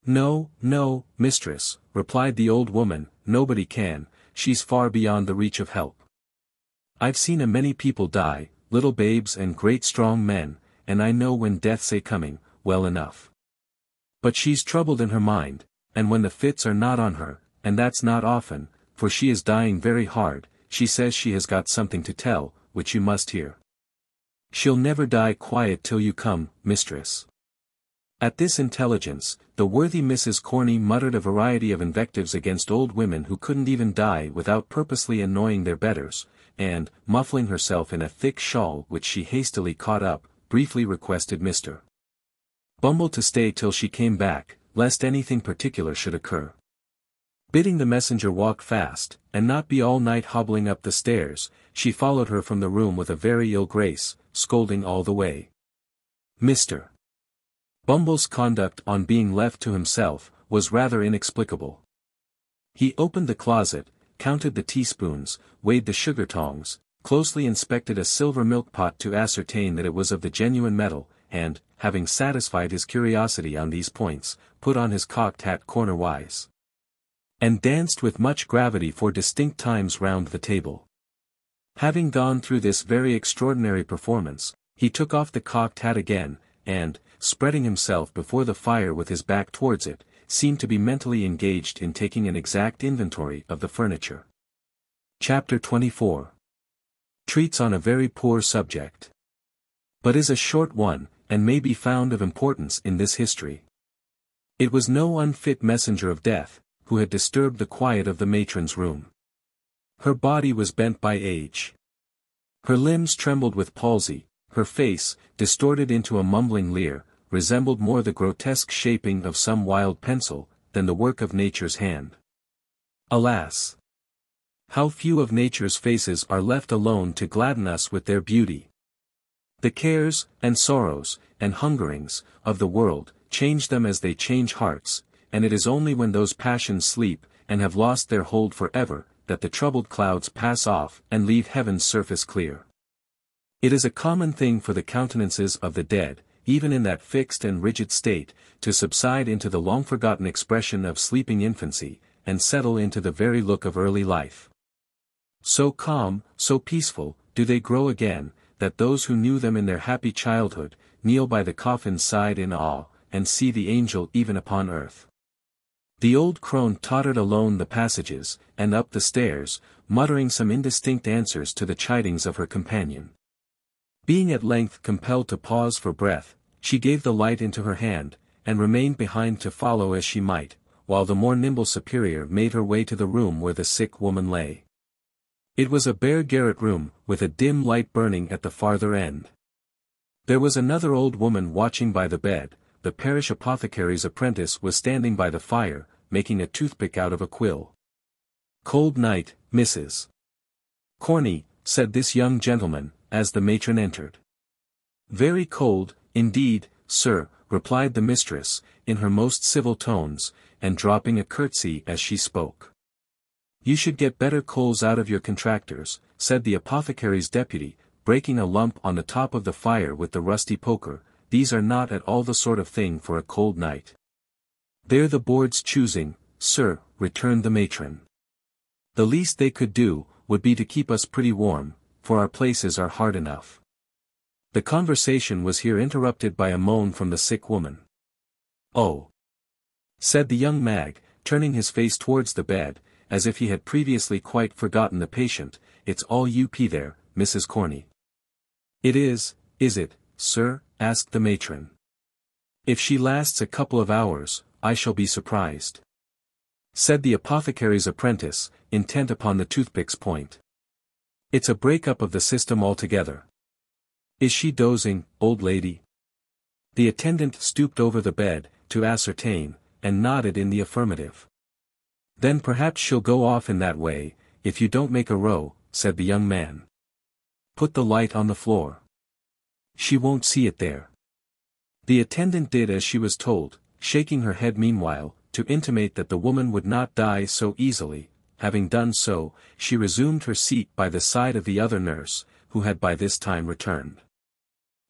"No, no, mistress," replied the old woman, "nobody can, she's far beyond the reach of help. I've seen a many people die, little babes and great strong men, and I know when death's coming, well enough. But she's troubled in her mind, and when the fits are not on her, and that's not often, for she is dying very hard, she says she has got something to tell, which you must hear. She'll never die quiet till you come, mistress." At this intelligence, the worthy Mrs. Corney muttered a variety of invectives against old women who couldn't even die without purposely annoying their betters, and, muffling herself in a thick shawl which she hastily caught up, briefly requested Mr. Bumble to stay till she came back, lest anything particular should occur. Bidding the messenger walk fast, and not be all night hobbling up the stairs, she followed her from the room with a very ill grace, scolding all the way. Mr. Bumble's conduct on being left to himself, was rather inexplicable. He opened the closet, counted the teaspoons, weighed the sugar tongs, closely inspected a silver milk pot to ascertain that it was of the genuine metal, and, having satisfied his curiosity on these points, put on his cocked hat cornerwise, and danced with much gravity for distinct times round the table. Having gone through this very extraordinary performance, he took off the cocked hat again, and, spreading himself before the fire with his back towards it, seemed to be mentally engaged in taking an exact inventory of the furniture. Chapter 24 treats on a very poor subject, but is a short one, and may be found of importance in this history. It was no unfit messenger of death, who had disturbed the quiet of the matron's room. Her body was bent by age. Her limbs trembled with palsy, her face, distorted into a mumbling leer, resembled more the grotesque shaping of some wild pencil, than the work of nature's hand. Alas! How few of nature's faces are left alone to gladden us with their beauty. The cares, and sorrows, and hungerings, of the world, change them as they change hearts, and it is only when those passions sleep, and have lost their hold forever, that the troubled clouds pass off and leave heaven's surface clear. It is a common thing for the countenances of the dead, even in that fixed and rigid state, to subside into the long-forgotten expression of sleeping infancy, and settle into the very look of early life. So calm, so peaceful, do they grow again, that those who knew them in their happy childhood, kneel by the coffin's side in awe, and see the angel even upon earth. The old crone tottered alone the passages, and up the stairs, muttering some indistinct answers to the chidings of her companion. Being at length compelled to pause for breath, she gave the light into her hand, and remained behind to follow as she might, while the more nimble superior made her way to the room where the sick woman lay. It was a bare garret room, with a dim light burning at the farther end. There was another old woman watching by the bed. The parish apothecary's apprentice was standing by the fire, making a toothpick out of a quill. "Cold night, Mrs. Corney," said this young gentleman, as the matron entered. "Very cold, indeed, sir," replied the mistress, in her most civil tones, and dropping a curtsy as she spoke. "You should get better coals out of your contractors," said the apothecary's deputy, breaking a lump on the top of the fire with the rusty poker. "These are not at all the sort of thing for a cold night." "They're the board's choosing, sir," returned the matron. "The least they could do, would be to keep us pretty warm, for our places are hard enough." The conversation was here interrupted by a moan from the sick woman. "Oh," said the young mag, turning his face towards the bed, as if he had previously quite forgotten the patient, "it's all up there, Mrs. Corney." "It is it, sir?" asked the matron. "If she lasts a couple of hours, I shall be surprised," said the apothecary's apprentice, intent upon the toothpick's point. "It's a break-up of the system altogether." "Is she dozing, old lady?" The attendant stooped over the bed, to ascertain, and nodded in the affirmative. "Then perhaps she'll go off in that way, if you don't make a row," said the young man. "Put the light on the floor. She won't see it there." The attendant did as she was told, shaking her head meanwhile, to intimate that the woman would not die so easily. Having done so, she resumed her seat by the side of the other nurse, who had by this time returned.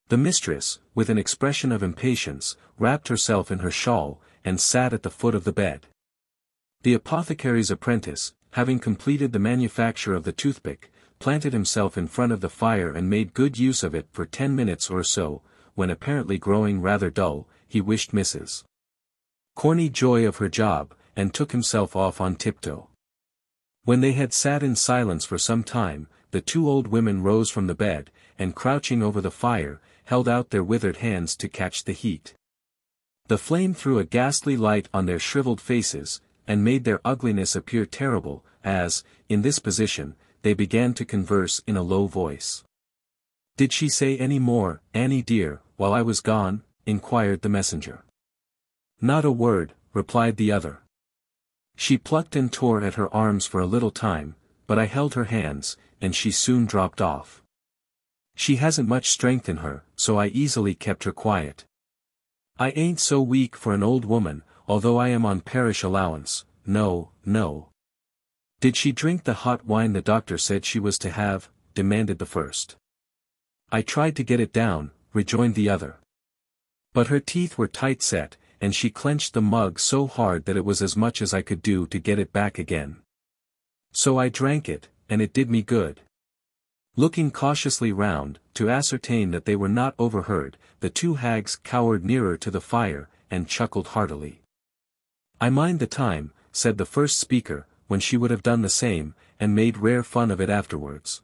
The mistress, with an expression of impatience, wrapped herself in her shawl, and sat at the foot of the bed. The apothecary's apprentice, having completed the manufacture of the toothpick, planted himself in front of the fire and made good use of it for 10 minutes or so, when apparently growing rather dull, he wished Mrs. Corney joy of her job, and took himself off on tiptoe. When they had sat in silence for some time, the two old women rose from the bed, and crouching over the fire, held out their withered hands to catch the heat. The flame threw a ghastly light on their shriveled faces, and made their ugliness appear terrible, as, in this position, they began to converse in a low voice. "Did she say any more, Annie dear, while I was gone?" inquired the messenger. "Not a word," replied the other. "She plucked and tore at her arms for a little time, but I held her hands, and she soon dropped off. She hasn't much strength in her, so I easily kept her quiet. I ain't so weak for an old woman, although I am on parish allowance, no, no." "Did she drink the hot wine the doctor said she was to have?" demanded the first. "I tried to get it down," rejoined the other. "But her teeth were tight set, and she clenched the mug so hard that it was as much as I could do to get it back again. So I drank it, and it did me good." Looking cautiously round, to ascertain that they were not overheard, the two hags cowered nearer to the fire, and chuckled heartily. "I mind the time," said the first speaker, "when she would have done the same, and made rare fun of it afterwards."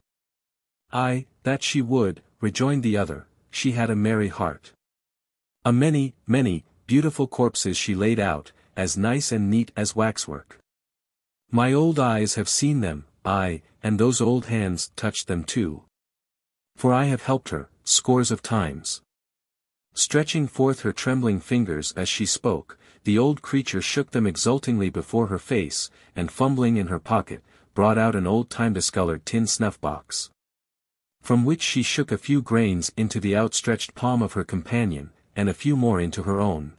"Aye, that she would," rejoined the other, "she had a merry heart. A many, beautiful corpses she laid out, as nice and neat as waxwork. My old eyes have seen them, aye, and those old hands touched them too. For I have helped her, scores of times." Stretching forth her trembling fingers as she spoke, the old creature shook them exultingly before her face, and fumbling in her pocket, brought out an old time-discolored tin snuff-box, from which she shook a few grains into the outstretched palm of her companion, and a few more into her own.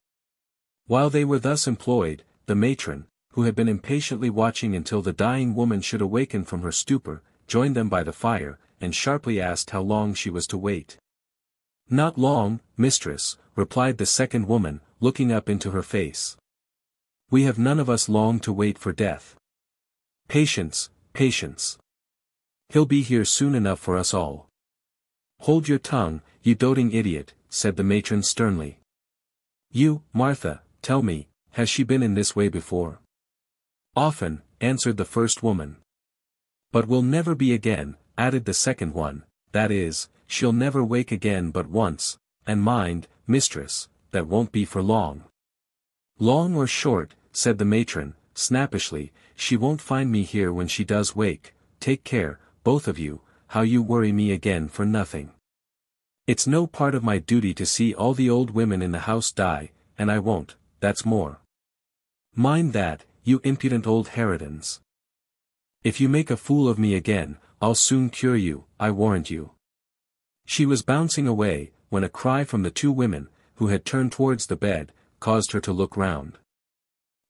While they were thus employed, the matron, who had been impatiently watching until the dying woman should awaken from her stupor, joined them by the fire, and sharply asked how long she was to wait. "Not long, mistress," replied the second woman, looking up into her face. "We have none of us long to wait for death. Patience, patience. He'll be here soon enough for us all." "Hold your tongue, you doting idiot," said the matron sternly. "You, Martha, tell me, has she been in this way before?" "Often," answered the first woman. "But will never be again," added the second one, "that is, she'll never wake again but once, and mind, mistress, that won't be for long." "Long or short," said the matron, snappishly, she won't find me here when she does wake. Take care, both of you, how you worry me again for nothing. It's no part of my duty to see all the old women in the house die, and I won't, that's more. Mind that, you impudent old harridans. If you make a fool of me again, I'll soon cure you, I warrant you. She was bouncing away, when a cry from the two women, who had turned towards the bed, caused her to look round.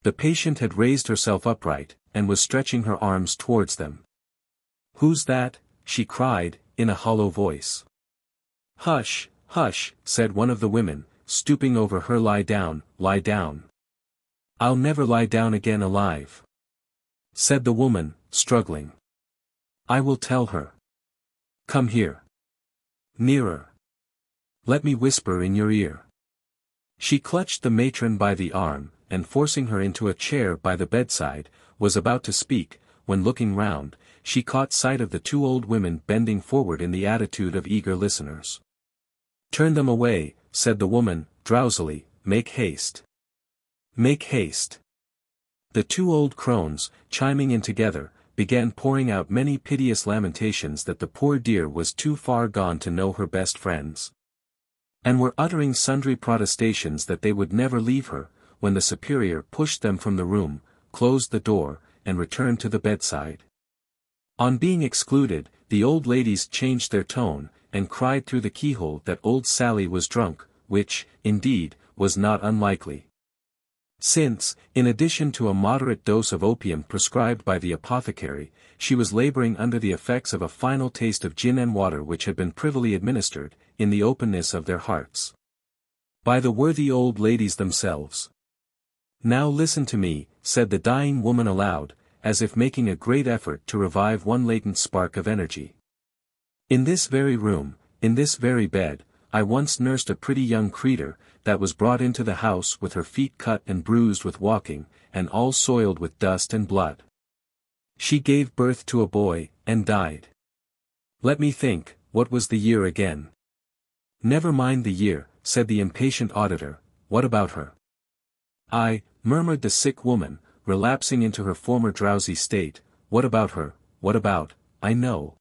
The patient had raised herself upright, and was stretching her arms towards them. "Who's that?" she cried, in a hollow voice. "Hush, hush," said one of the women, stooping over her. "Lie down, lie down." "I'll never lie down again alive," said the woman, struggling. "I will tell her. Come here. Nearer. Let me whisper in your ear." She clutched the matron by the arm, and forcing her into a chair by the bedside, was about to speak, when looking round, she caught sight of the two old women bending forward in the attitude of eager listeners. "Turn them away," said the woman, drowsily, "make haste. Make haste." The two old crones, chiming in together, began pouring out many piteous lamentations that the poor dear was too far gone to know her best friends, and were uttering sundry protestations that they would never leave her, when the superior pushed them from the room, closed the door, and returned to the bedside. On being excluded, the old ladies changed their tone, and cried through the keyhole that old Sally was drunk, which, indeed, was not unlikely. Since, in addition to a moderate dose of opium prescribed by the apothecary, she was laboring under the effects of a final taste of gin and water which had been privily administered, in the openness of their hearts, by the worthy old ladies themselves. "Now listen to me," said the dying woman aloud, as if making a great effort to revive one latent spark of energy. "In this very room, in this very bed, I once nursed a pretty young creature, that was brought into the house with her feet cut and bruised with walking, and all soiled with dust and blood. She gave birth to a boy, and died. Let me think, what was the year again?" "Never mind the year," said the impatient auditor, "what about her?" "Aye," murmured the sick woman, relapsing into her former drowsy state, "what about her, what about, I know."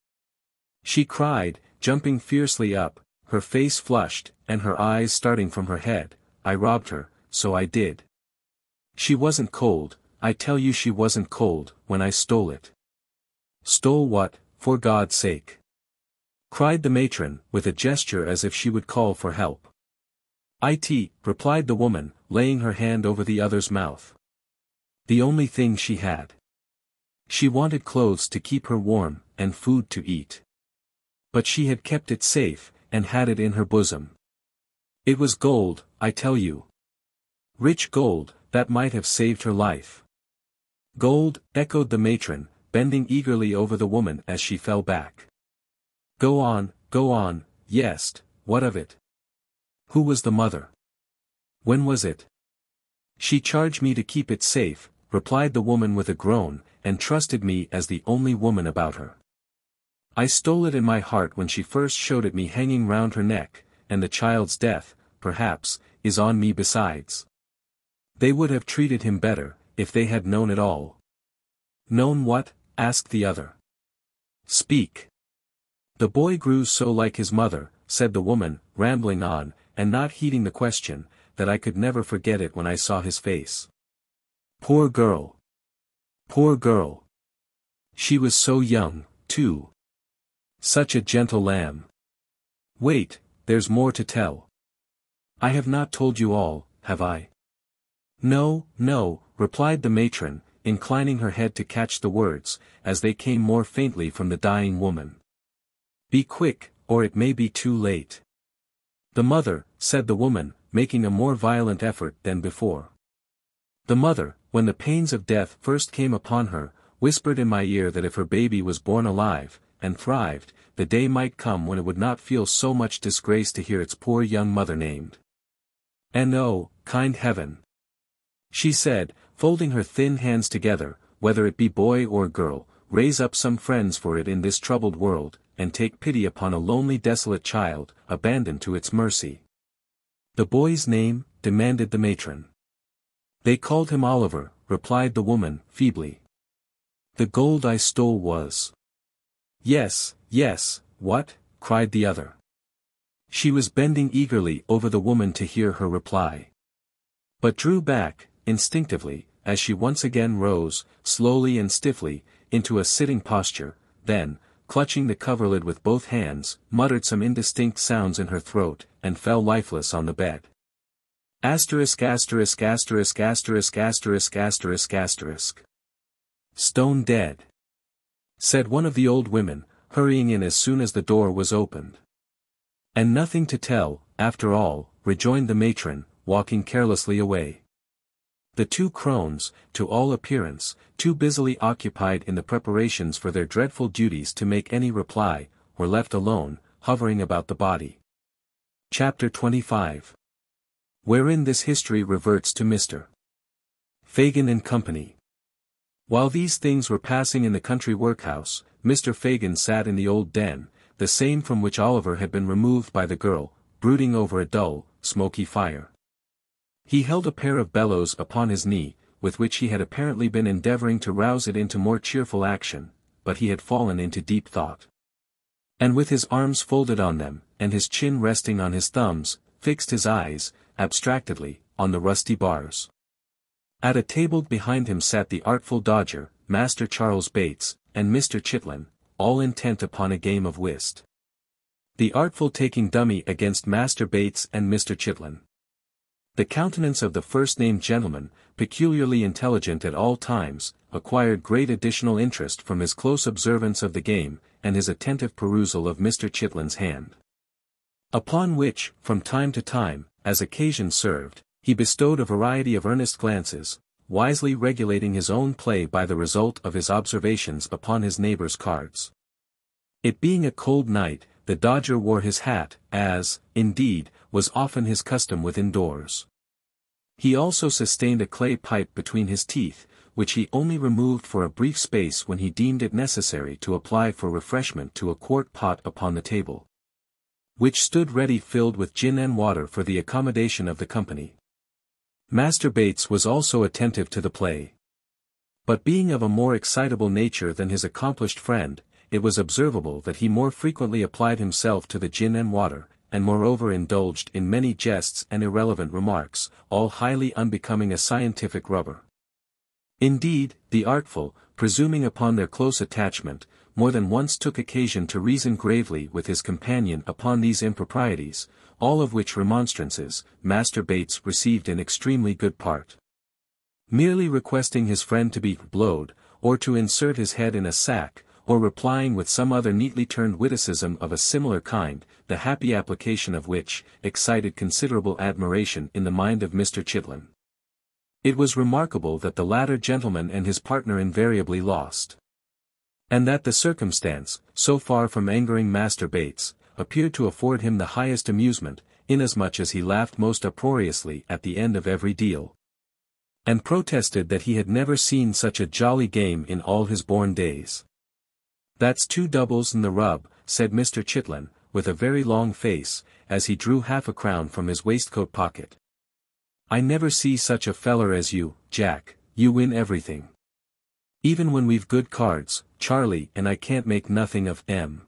She cried, jumping fiercely up, her face flushed, and her eyes starting from her head, "I robbed her, so I did. She wasn't cold, I tell you she wasn't cold, when I stole it." "Stole what, for God's sake?" cried the matron, with a gesture as if she would call for help. "It," replied the woman, laying her hand over the other's mouth. "The only thing she had. She wanted clothes to keep her warm, and food to eat. But she had kept it safe, and had it in her bosom. It was gold, I tell you. Rich gold, that might have saved her life." "Gold," echoed the matron, bending eagerly over the woman as she fell back. Go on, yes, what of it? Who was the mother? When was it?" "She charged me to keep it safe," replied the woman with a groan, "and trusted me as the only woman about her. I stole it in my heart when she first showed it me hanging round her neck, and the child's death, perhaps, is on me besides. They would have treated him better, if they had known it all." "Known what?" asked the other. "Speak." "The boy grew so like his mother," said the woman, rambling on, and not heeding the question, "that I could never forget it when I saw his face. Poor girl! Poor girl! She was so young, too. Such a gentle lamb. Wait, there's more to tell. I have not told you all, have I?" "No, no," replied the matron, inclining her head to catch the words, as they came more faintly from the dying woman. "Be quick, or it may be too late." "The mother," said the woman, making a more violent effort than before. "The mother, when the pains of death first came upon her, whispered in my ear that if her baby was born alive, and thrived, the day might come when it would not feel so much disgrace to hear its poor young mother named. And oh, kind heaven! She said, folding her thin hands together, whether it be boy or girl, raise up some friends for it in this troubled world, and take pity upon a lonely desolate child, abandoned to its mercy." "The boy's name?" demanded the matron. "They called him Oliver," replied the woman, feebly. The gold I stole was. Yes, yes, what? Cried the other. She was bending eagerly over the woman to hear her reply. But drew back, instinctively, as she once again rose, slowly and stiffly, into a sitting posture, then, clutching the coverlid with both hands, muttered some indistinct sounds in her throat, and fell lifeless on the bed. Asterisk asterisk asterisk asterisk asterisk asterisk asterisk. Stone dead, said one of the old women, hurrying in as soon as the door was opened. And nothing to tell, after all, rejoined the matron, walking carelessly away. The two crones, to all appearance, too busily occupied in the preparations for their dreadful duties to make any reply, were left alone, hovering about the body. Chapter 25. Wherein this history reverts to Mr. Fagin and Company. While these things were passing in the country workhouse, Mr. Fagin sat in the old den, the same from which Oliver had been removed by the girl, brooding over a dull, smoky fire. He held a pair of bellows upon his knee, with which he had apparently been endeavoring to rouse it into more cheerful action, but he had fallen into deep thought. And with his arms folded on them, and his chin resting on his thumbs, fixed his eyes, abstractedly, on the rusty bars. At a table behind him sat the Artful Dodger, Master Charles Bates, and Mr. XXIII, all intent upon a game of whist. The Artful taking dummy against Master Bates and Mr. XXIII. The countenance of the first-named gentleman, peculiarly intelligent at all times, acquired great additional interest from his close observance of the game, and his attentive perusal of Mr. XXIII's hand. Upon which, from time to time, as occasion served, he bestowed a variety of earnest glances, wisely regulating his own play by the result of his observations upon his neighbor's cards. It being a cold night, the Dodger wore his hat, as, indeed, was often his custom within doors. He also sustained a clay pipe between his teeth, which he only removed for a brief space when he deemed it necessary to apply for refreshment to a quart pot upon the table, which stood ready filled with gin and water for the accommodation of the company. Master Bates was also attentive to the play. But being of a more excitable nature than his accomplished friend, it was observable that he more frequently applied himself to the gin and water, and moreover indulged in many jests and irrelevant remarks, all highly unbecoming a scientific rubber. Indeed, the Artful, presuming upon their close attachment, more than once took occasion to reason gravely with his companion upon these improprieties, all of which remonstrances, Master Bates received in extremely good part. Merely requesting his friend to be blowed, or to insert his head in a sack, or replying with some other neatly turned witticism of a similar kind, the happy application of which excited considerable admiration in the mind of Mr. XXIII. It was remarkable that the latter gentleman and his partner invariably lost. And that the circumstance, so far from angering Master Bates, appeared to afford him the highest amusement, inasmuch as he laughed most uproariously at the end of every deal, and protested that he had never seen such a jolly game in all his born days. "That's two doubles in the rub," said Mr. XXIII, with a very long face, as he drew half a crown from his waistcoat pocket. "I never see such a feller as you, Jack, you win everything. Even when we've good cards, Charlie and I can't make nothing of 'em."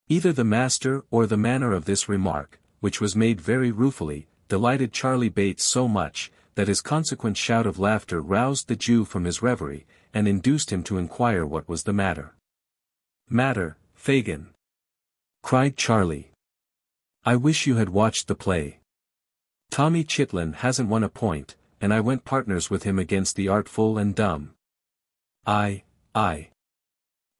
Either the master or the manner of this remark, which was made very ruefully, delighted Charlie Bates so much, that his consequent shout of laughter roused the Jew from his reverie, and induced him to inquire what was the matter. "Matter, Fagin?" cried Charlie. "I wish you had watched the play. Tommy Chitlin hasn't won a point, and I went partners with him against the Artful and Dumb." I,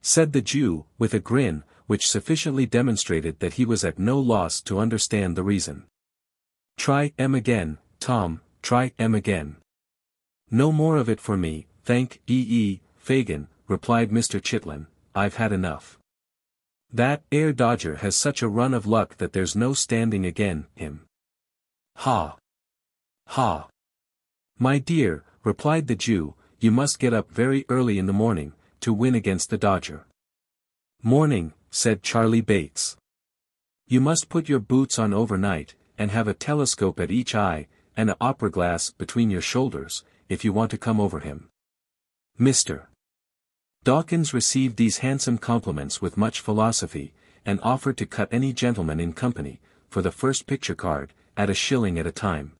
said the Jew, with a grin, which sufficiently demonstrated that he was at no loss to understand the reason. "Try 'em again, Tom, try 'em again." "No more of it for me, thank ye, Fagin," replied Mr. XXIII, "I've had enough. That 'ere Dodger has such a run of luck that there's no standing again him." "Ha! Ha! My dear," replied the Jew, "you must get up very early in the morning, to win against the Dodger." "Morning," said Charlie Bates. "You must put your boots on overnight, and have a telescope at each eye, and a opera glass between your shoulders, if you want to come over him. Mr. Dawkins received these handsome compliments with much philosophy, and offered to cut any gentleman in company, for the first picture card, at £1 at a time.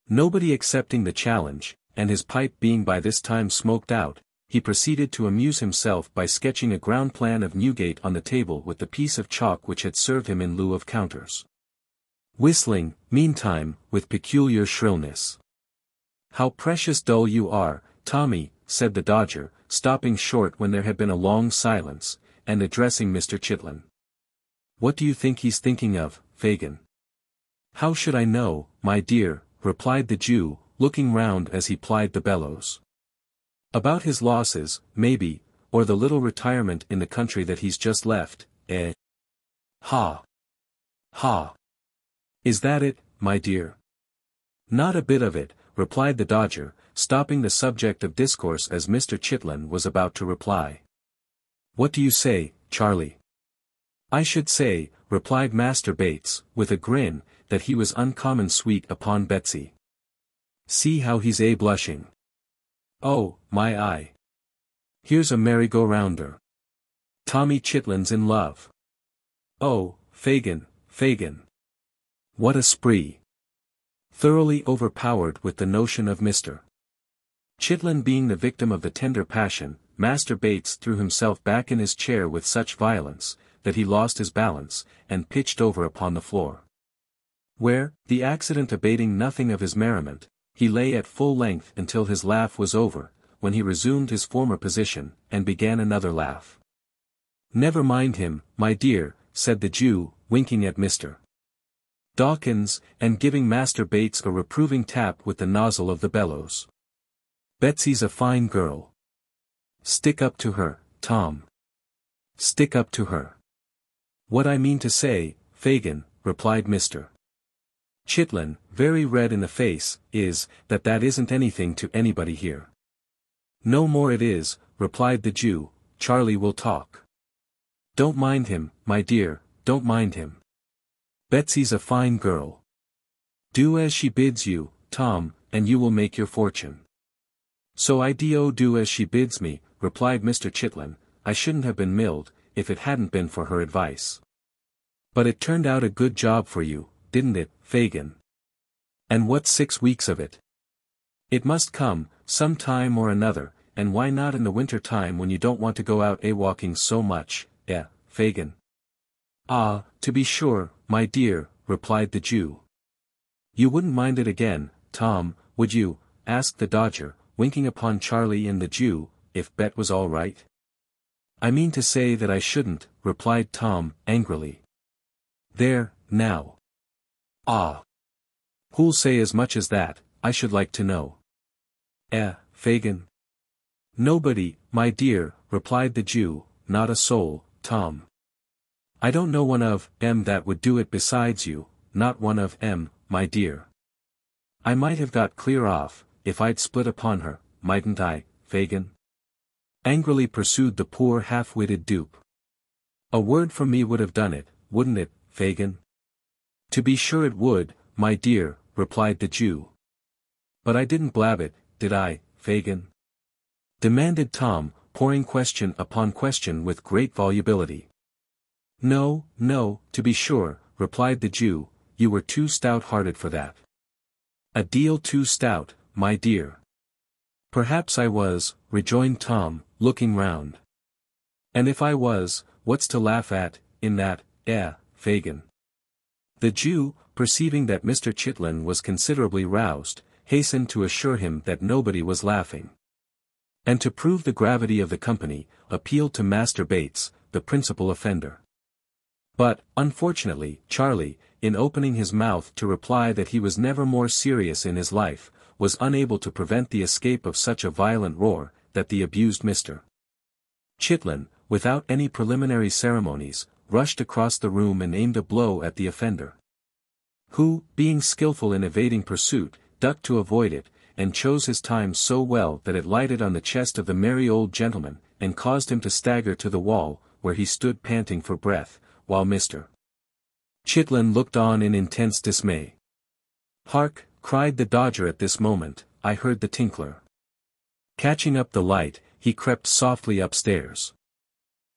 Nobody accepting the challenge, and his pipe being by this time smoked out, he proceeded to amuse himself by sketching a ground plan of Newgate on the table with the piece of chalk which had served him in lieu of counters. Whistling, meantime, with peculiar shrillness. "How precious dull you are, Tommy," said the Dodger, stopping short when there had been a long silence, and addressing Mr. Chitlin. "What do you think he's thinking of, Fagin?" "How should I know, my dear," replied the Jew, looking round as he plied the bellows. "About his losses, maybe, or the little retirement in the country that he's just left, eh? Ha! Ha! Is that it, my dear?" "Not a bit of it," replied the Dodger, stopping the subject of discourse as Mr. Chitlin was about to reply. "What do you say, Charlie?" "I should say," replied Master Bates, with a grin, "that he was uncommon sweet upon Betsy. See how he's blushing. Oh, my eye! Here's a merry-go-rounder. Tommy Chitlin's in love. Oh, Fagin, Fagin! What a spree!" Thoroughly overpowered with the notion of Mr. Chitlin being the victim of the tender passion, Master Bates threw himself back in his chair with such violence, that he lost his balance, and pitched over upon the floor. Where, the accident abating nothing of his merriment, he lay at full length until his laugh was over, when he resumed his former position, and began another laugh. "Never mind him, my dear," said the Jew, winking at Mr. Dawkins, and giving Master Bates a reproving tap with the nozzle of the bellows. "Betsy's a fine girl. Stick up to her, Tom. Stick up to her." "What I mean to say, Fagin," replied Mr. Chitlin, very red in the face, "is, that isn't anything to anybody here." "No more it is," replied the Jew, "Charlie will talk. Don't mind him, my dear, don't mind him. Betsy's a fine girl. Do as she bids you, Tom, and you will make your fortune." "So I do as she bids me," replied Mr. Chitlin. "I shouldn't have been milled, if it hadn't been for her advice. But it turned out a good job for you, didn't it, Fagin? And what's 6 weeks of it? It must come, some time or another, and why not in the winter time when you don't want to go out walking so much, Fagin?" "Ah, to be sure, my dear," replied the Jew. "You wouldn't mind it again, Tom, would you?" asked the Dodger, winking upon Charlie and the Jew, "if Bet was all right?" "I mean to say that I shouldn't," replied Tom, angrily. "There, now. Ah! Who'll say as much as that, I should like to know? Fagin?" "Nobody, my dear," replied the Jew, "not a soul, Tom. I don't know one of 'em that would do it besides you, not one of 'em, my dear. I might have got clear off, if I'd split upon her, mightn't I, Fagin?" angrily pursued the poor half-witted dupe. "A word from me would have done it, wouldn't it, Fagin?" "To be sure it would, my dear," replied the Jew. "But I didn't blab it, did I, Fagin?" demanded Tom, pouring question upon question with great volubility. "No, no, to be sure," replied the Jew, "you were too stout-hearted for that. A deal too stout, my dear." "Perhaps I was," rejoined Tom, looking round. "And if I was, what's to laugh at, in that, Fagin?" The Jew, perceiving that Mr. Chitlin was considerably roused, hastened to assure him that nobody was laughing. And to prove the gravity of the company, appealed to Master Bates, the principal offender. But, unfortunately, Charlie, in opening his mouth to reply that he was never more serious in his life, was unable to prevent the escape of such a violent roar, that the abused Mr. Chitlin, without any preliminary ceremonies, rushed across the room and aimed a blow at the offender. Who, being skillful in evading pursuit, ducked to avoid it, and chose his time so well that it lighted on the chest of the merry old gentleman, and caused him to stagger to the wall, where he stood panting for breath, while Mr. Chitlin looked on in intense dismay. "Hark!" cried the Dodger at this moment, I heard the tinkler. Catching up the light, he crept softly upstairs.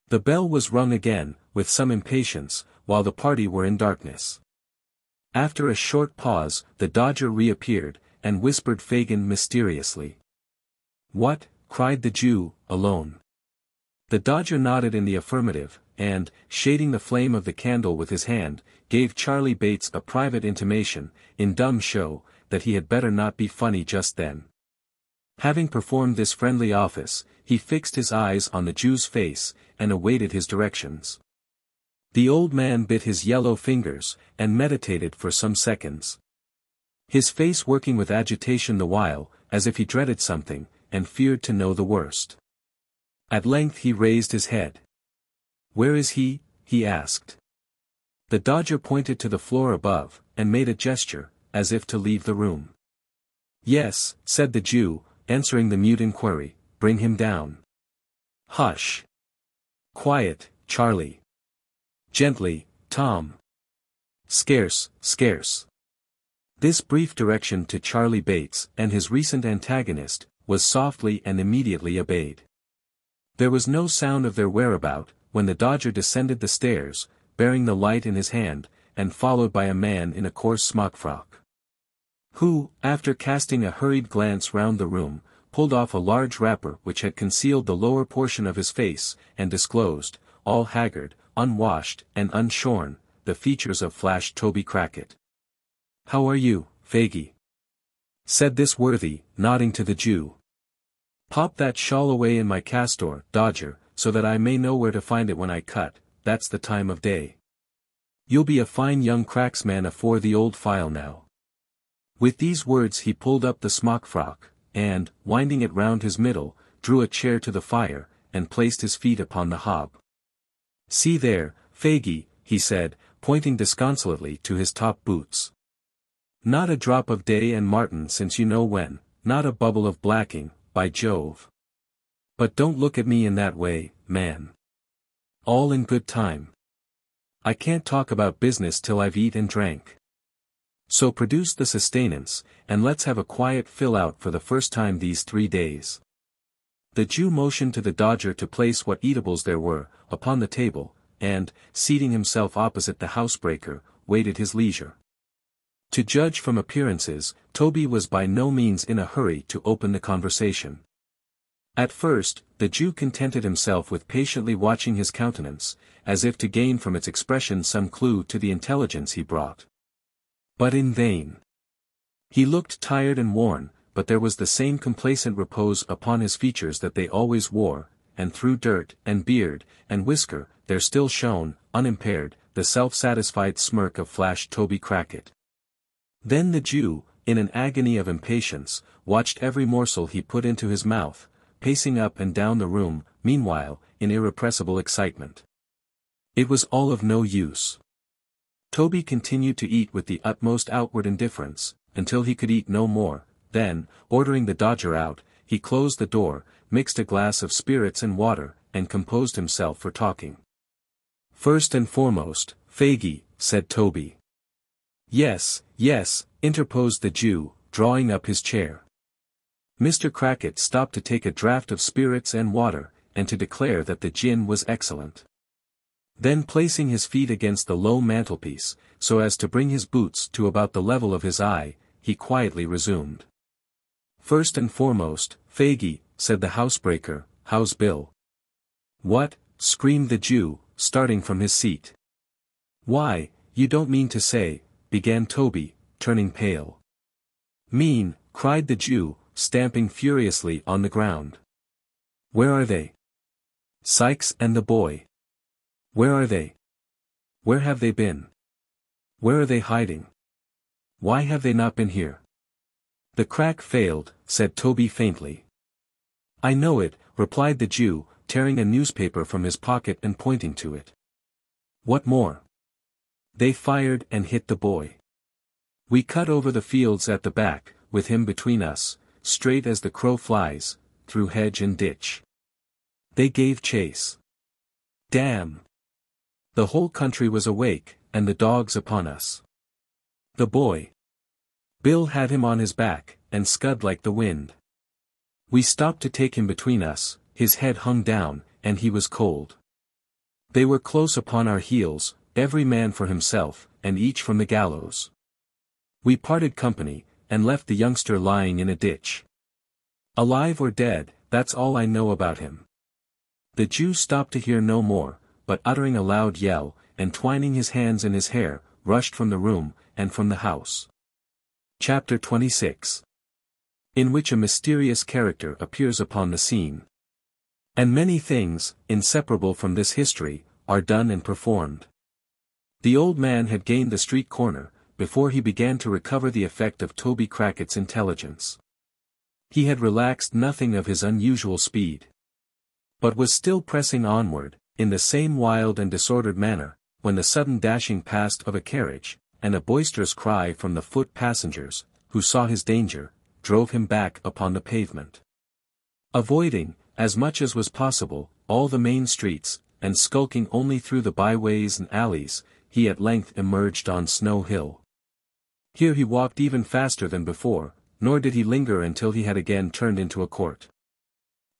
The bell was rung again, with some impatience, while the party were in darkness. After a short pause, the Dodger reappeared, and whispered Fagin mysteriously. "What?" cried the Jew, alone. The Dodger nodded in the affirmative, and, shading the flame of the candle with his hand, gave Charlie Bates a private intimation, in dumb show, that he had better not be funny just then. Having performed this friendly office, he fixed his eyes on the Jew's face, and awaited his directions. The old man bit his yellow fingers, and meditated for some seconds. His face working with agitation the while, as if he dreaded something, and feared to know the worst. At length he raised his head. "Where is he?" he asked. The Dodger pointed to the floor above, and made a gesture, as if to leave the room. "Yes," said the Jew, answering the mute inquiry, "bring him down." "Hush! Quiet, Charlie. Gently, Tom. Scarce, scarce." This brief direction to Charlie Bates and his recent antagonist, was softly and immediately obeyed. There was no sound of their whereabout, when the Dodger descended the stairs, bearing the light in his hand, and followed by a man in a coarse smock-frock. Who, after casting a hurried glance round the room, pulled off a large wrapper which had concealed the lower portion of his face, and disclosed, all haggard, unwashed, and unshorn, the features of Flash Toby Crackit. "How are you, Faggy?" said this worthy, nodding to the Jew. "Pop that shawl away in my castor, Dodger, so that I may know where to find it when I cut, that's the time of day. You'll be a fine young cracksman afore the old file now." With these words he pulled up the smock-frock, and, winding it round his middle, drew a chair to the fire, and placed his feet upon the hob. "See there, Faggy," he said, pointing disconsolately to his top boots. "Not a drop of day and martin since you know when, not a bubble of blacking, by Jove. But don't look at me in that way, man. All in good time. I can't talk about business till I've eat and drank. So produce the sustenance, and let's have a quiet fill-out for the first time these 3 days." The Jew motioned to the Dodger to place what eatables there were, upon the table, and, seating himself opposite the housebreaker, waited his leisure. To judge from appearances, Toby was by no means in a hurry to open the conversation. At first, the Jew contented himself with patiently watching his countenance, as if to gain from its expression some clue to the intelligence he brought. But in vain. He looked tired and worn, but there was the same complacent repose upon his features that they always wore, and through dirt, and beard, and whisker, there still shone, unimpaired, the self-satisfied smirk of Flash Toby Crackit. Then the Jew, in an agony of impatience, watched every morsel he put into his mouth, pacing up and down the room, meanwhile, in irrepressible excitement. It was all of no use. Toby continued to eat with the utmost outward indifference, until he could eat no more. Then, ordering the Dodger out, he closed the door, mixed a glass of spirits and water, and composed himself for talking. "First and foremost, Faggy," said Toby. "Yes, yes," interposed the Jew, drawing up his chair. Mr. Crackit stopped to take a draught of spirits and water, and to declare that the gin was excellent. Then placing his feet against the low mantelpiece, so as to bring his boots to about the level of his eye, he quietly resumed. "First and foremost, Faggy," said the housebreaker, "how's Bill?" "What?" screamed the Jew, starting from his seat. "Why, you don't mean to say," began Toby, turning pale. "Mean," cried the Jew, stamping furiously on the ground. "Where are they? Sikes and the boy. Where are they? Where have they been? Where are they hiding? Why have they not been here?" "The crack failed," said Toby faintly. "I know it," replied the Jew, tearing a newspaper from his pocket and pointing to it. "What more?" "They fired and hit the boy. We cut over the fields at the back, with him between us, straight as the crow flies, through hedge and ditch. They gave chase. Damn! The whole country was awake, and the dogs upon us. The boy. Bill had him on his back, and scud like the wind. We stopped to take him between us, his head hung down, and he was cold. They were close upon our heels, every man for himself, and each from the gallows. We parted company, and left the youngster lying in a ditch. Alive or dead, that's all I know about him. The Jew stopped to hear no more, but uttering a loud yell, and twining his hands in his hair, rushed from the room, and from the house. Chapter 26. In which a mysterious character appears upon the scene. And many things, inseparable from this history, are done and performed. The old man had gained the street corner, before he began to recover the effect of Toby Crackett's intelligence. He had relaxed nothing of his unusual speed, but was still pressing onward, in the same wild and disordered manner, when the sudden dashing past of a carriage, and a boisterous cry from the foot passengers, who saw his danger, drove him back upon the pavement. Avoiding, as much as was possible, all the main streets, and skulking only through the byways and alleys, he at length emerged on Snow Hill. Here he walked even faster than before, nor did he linger until he had again turned into a court.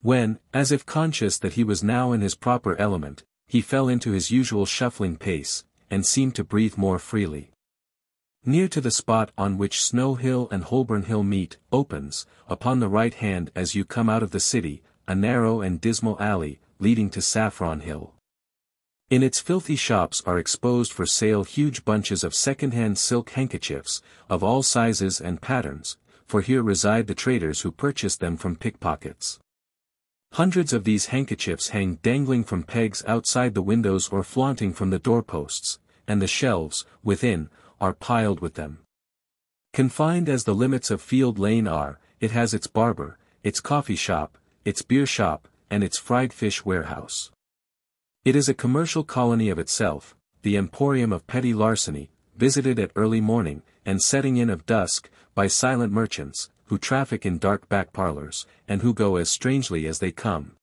When, as if conscious that he was now in his proper element, he fell into his usual shuffling pace, and seemed to breathe more freely. Near to the spot on which Snow Hill and Holborn Hill meet, opens, upon the right hand as you come out of the city, a narrow and dismal alley, leading to Saffron Hill. In its filthy shops are exposed for sale huge bunches of second-hand silk handkerchiefs, of all sizes and patterns, for here reside the traders who purchase them from pickpockets. Hundreds of these handkerchiefs hang dangling from pegs outside the windows or flaunting from the doorposts, and the shelves, within, are piled with them. Confined as the limits of Field Lane are, it has its barber, its coffee shop, its beer shop, and its fried fish warehouse. It is a commercial colony of itself, the emporium of petty larceny, visited at early morning, and setting in of dusk, by silent merchants, who traffic in dark back parlors, and who go as strangely as they come.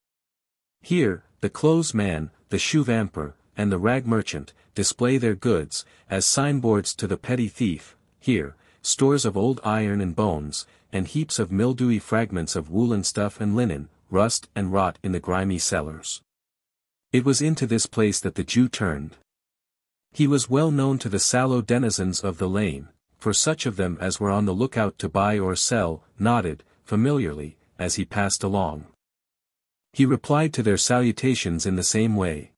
Here, the clothes man, the shoe vamper, and the rag merchant, display their goods, as signboards to the petty thief. Here, stores of old iron and bones, and heaps of mildewy fragments of woolen stuff and linen, rust and rot in the grimy cellars. It was into this place that the Jew turned. He was well known to the sallow denizens of the lane, for such of them as were on the lookout to buy or sell, nodded, familiarly, as he passed along. He replied to their salutations in the same way,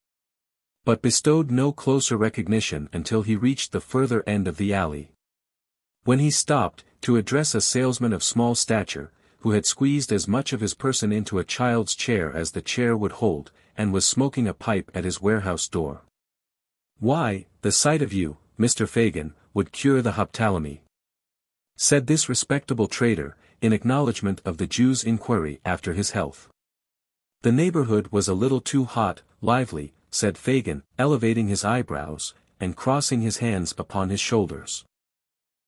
but bestowed no closer recognition until he reached the further end of the alley. When he stopped, to address a salesman of small stature, who had squeezed as much of his person into a child's chair as the chair would hold, and was smoking a pipe at his warehouse door. "Why, the sight of you, Mr. Fagin, would cure the hoptalamy," said this respectable trader, in acknowledgment of the Jew's inquiry after his health. "The neighborhood was a little too hot, lively," said Fagin, elevating his eyebrows, and crossing his hands upon his shoulders.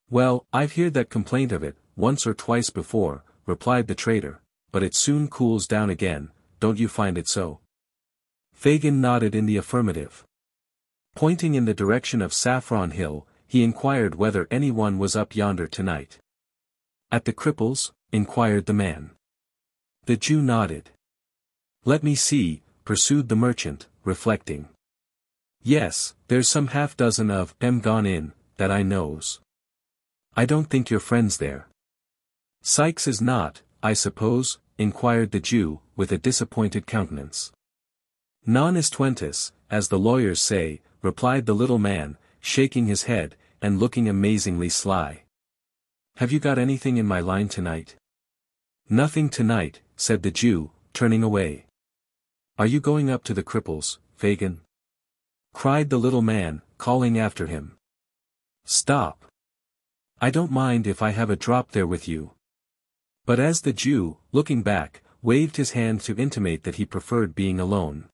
"Well, I've heard that complaint of it, once or twice before," replied the trader, "but it soon cools down again, don't you find it so?" Fagin nodded in the affirmative. Pointing in the direction of Saffron Hill, he inquired whether anyone was up yonder tonight. "At the Cripples?" inquired the man. The Jew nodded. "Let me see," pursued the merchant, reflecting. "Yes, there's some half-dozen of 'em gone in, that I knows. I don't think your friend's there." "Sikes is not, I suppose?" inquired the Jew, with a disappointed countenance. "Non istuentus, as the lawyers say," replied the little man, shaking his head, and looking amazingly sly. "Have you got anything in my line tonight?" "Nothing tonight," said the Jew, turning away. "Are you going up to the Cripples, Fagin?" cried the little man, calling after him. "Stop. I don't mind if I have a drop there with you." But as the Jew, looking back, waved his hand to intimate that he preferred being alone.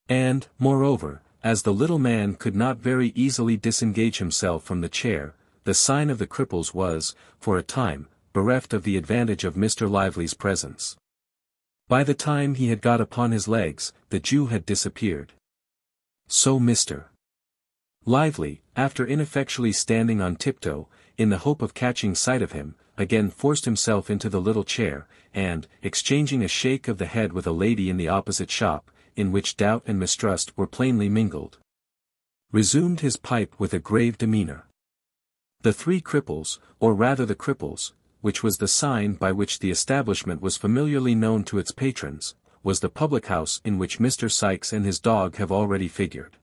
And, moreover, as the little man could not very easily disengage himself from the chair, the sign of the Cripples was, for a time, bereft of the advantage of Mr. Lively's presence. By the time he had got upon his legs, the Jew had disappeared. So Mr. Lively, after ineffectually standing on tiptoe, in the hope of catching sight of him, again forced himself into the little chair, and, exchanging a shake of the head with a lady in the opposite shop, in which doubt and mistrust were plainly mingled, resumed his pipe with a grave demeanor. The Three Cripples, or rather the Cripples, which was the sign by which the establishment was familiarly known to its patrons, was the public house in which Mr. Sikes and his dog have already figured.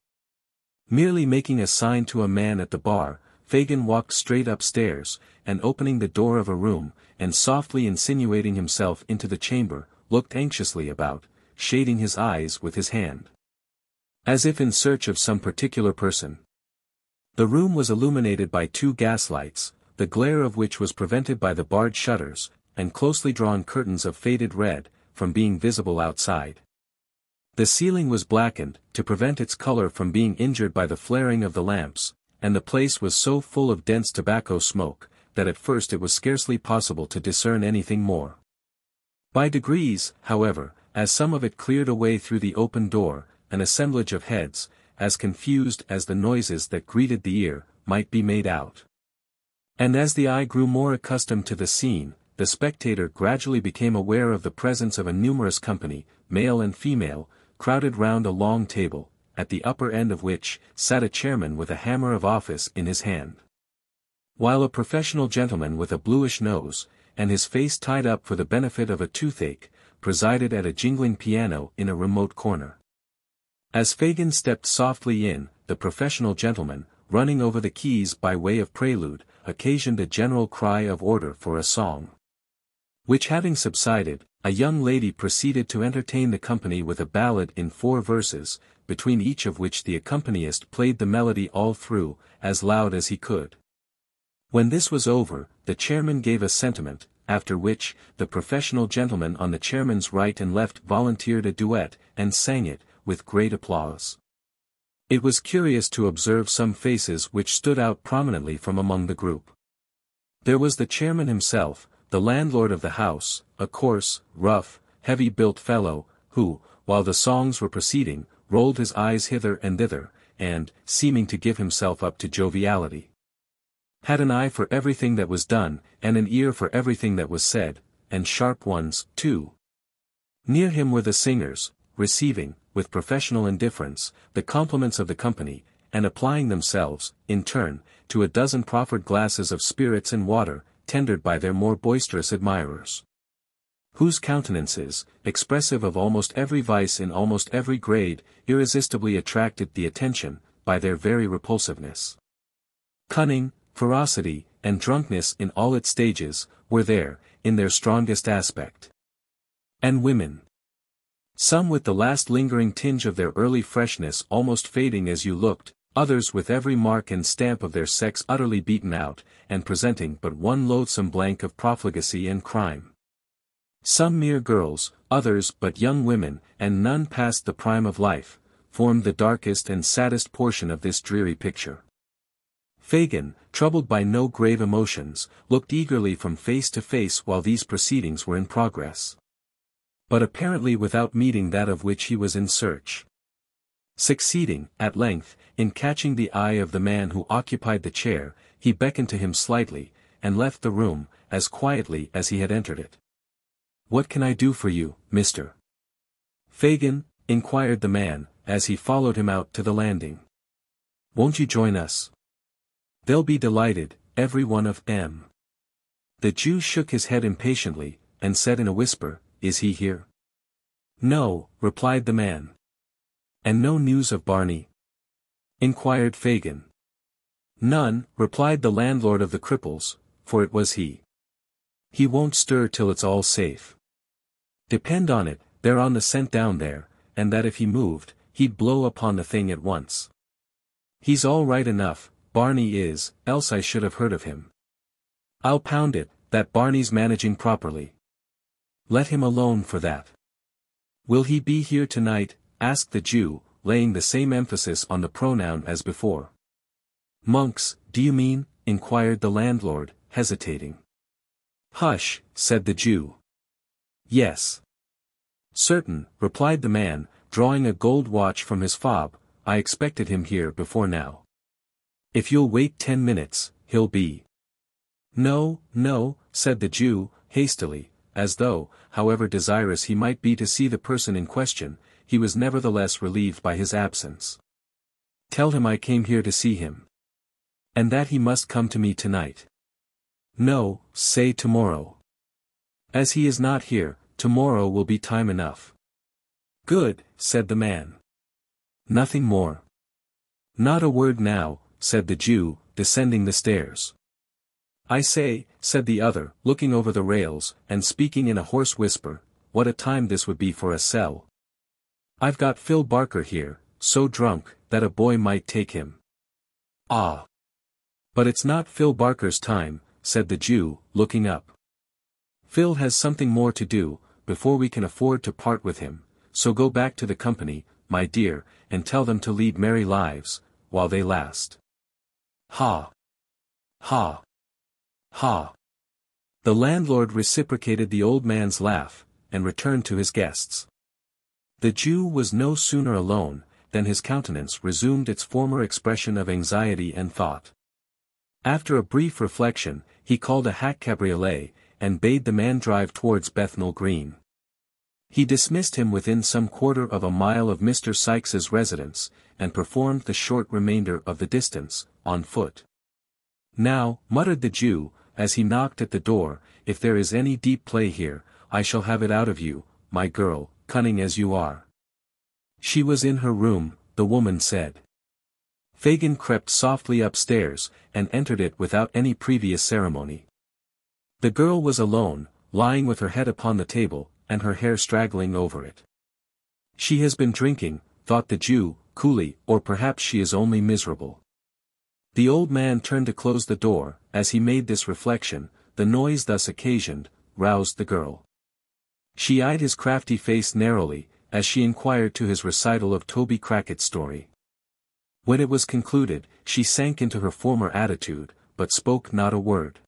Merely making a sign to a man at the bar, Fagin walked straight upstairs, and opening the door of a room, and softly insinuating himself into the chamber, looked anxiously about, shading his eyes with his hand, as if in search of some particular person. The room was illuminated by 2 gas lights, the glare of which was prevented by the barred shutters, and closely drawn curtains of faded red, from being visible outside. The ceiling was blackened, to prevent its color from being injured by the flaring of the lamps, and the place was so full of dense tobacco smoke, that at first it was scarcely possible to discern anything more. By degrees, however, as some of it cleared away through the open door, an assemblage of heads, as confused as the noises that greeted the ear, might be made out. And as the eye grew more accustomed to the scene, the spectator gradually became aware of the presence of a numerous company, male and female, crowded round a long table, at the upper end of which sat a chairman with a hammer of office in his hand, while a professional gentleman with a bluish nose, and his face tied up for the benefit of a toothache, presided at a jingling piano in a remote corner. As Fagin stepped softly in, the professional gentleman, running over the keys by way of prelude, occasioned a general cry of order for a song, which having subsided, a young lady proceeded to entertain the company with a ballad in 4 verses, between each of which the accompanist played the melody all through, as loud as he could. When this was over, the chairman gave a sentiment, after which, the professional gentleman on the chairman's right and left volunteered a duet, and sang it, with great applause. It was curious to observe some faces which stood out prominently from among the group. There was the chairman himself, the landlord of the house, a coarse, rough, heavy-built fellow, who, while the songs were proceeding, rolled his eyes hither and thither, and, seeming to give himself up to joviality, had an eye for everything that was done, and an ear for everything that was said, and sharp ones, too. Near him were the singers, receiving, with professional indifference, the compliments of the company, and applying themselves, in turn, to a dozen proffered glasses of spirits and water, tendered by their more boisterous admirers, whose countenances, expressive of almost every vice in almost every grade, irresistibly attracted the attention, by their very repulsiveness. Cunning, ferocity, and drunkenness in all its stages, were there, in their strongest aspect. And women, some with the last lingering tinge of their early freshness almost fading as you looked, others with every mark and stamp of their sex utterly beaten out, and presenting but one loathsome blank of profligacy and crime. Some mere girls, others but young women, and none past the prime of life, formed the darkest and saddest portion of this dreary picture. Fagin, troubled by no grave emotions, looked eagerly from face to face while these proceedings were in progress, but apparently without meeting that of which he was in search. Succeeding, at length, in catching the eye of the man who occupied the chair, he beckoned to him slightly, and left the room, as quietly as he had entered it. "What can I do for you, Mr. Fagin?" inquired the man, as he followed him out to the landing. "Won't you join us? They'll be delighted, every one of 'em." The Jew shook his head impatiently, and said in a whisper, "Is he here?" "No," replied the man. "And no news of Barney?" inquired Fagin. "None," replied the landlord of the Cripples, for it was he. "He won't stir till it's all safe. Depend on it, they're on the scent down there, and that if he moved, he'd blow upon the thing at once. He's all right enough, Barney is, else I should have heard of him. I'll pound it, that Barney's managing properly. Let him alone for that." "Will he be here tonight?" asked the Jew, laying the same emphasis on the pronoun as before. "Monks, do you mean?" inquired the landlord, hesitating. "Hush," said the Jew. "Yes. Certain," replied the man, drawing a gold watch from his fob, "I expected him here before now. If you'll wait 10 minutes, he'll be." "No, no," said the Jew, hastily, as though, however desirous he might be to see the person in question, he was nevertheless relieved by his absence. Tell him I came here to see him. And that he must come to me tonight. No, say tomorrow. As he is not here, tomorrow will be time enough. Good, said the man. Nothing more. Not a word now, said the Jew, descending the stairs. I say, said the other, looking over the rails, and speaking in a hoarse whisper, what a time this would be for a cell. I've got Phil Barker here, so drunk, that a boy might take him. Ah! But it's not Phil Barker's time, said the Jew, looking up. Phil has something more to do, before we can afford to part with him, so go back to the company, my dear, and tell them to lead merry lives, while they last. Ha! Ha! Ha! The landlord reciprocated the old man's laugh, and returned to his guests. The Jew was no sooner alone, than his countenance resumed its former expression of anxiety and thought. After a brief reflection, he called a hack cabriolet, and bade the man drive towards Bethnal Green. He dismissed him within some quarter of a mile of Mr. Sikes's residence, and performed the short remainder of the distance, on foot. Now, muttered the Jew, as he knocked at the door, if there is any deep play here, I shall have it out of you, my girl, cunning as you are. She was in her room, the woman said. Fagin crept softly upstairs, and entered it without any previous ceremony. The girl was alone, lying with her head upon the table, and her hair straggling over it. She has been drinking, thought the Jew, coolly, or perhaps she is only miserable. The old man turned to close the door. As he made this reflection, the noise thus occasioned, roused the girl. She eyed his crafty face narrowly, as she inquired to his recital of Toby Crackett's story. When it was concluded, she sank into her former attitude, but spoke not a word.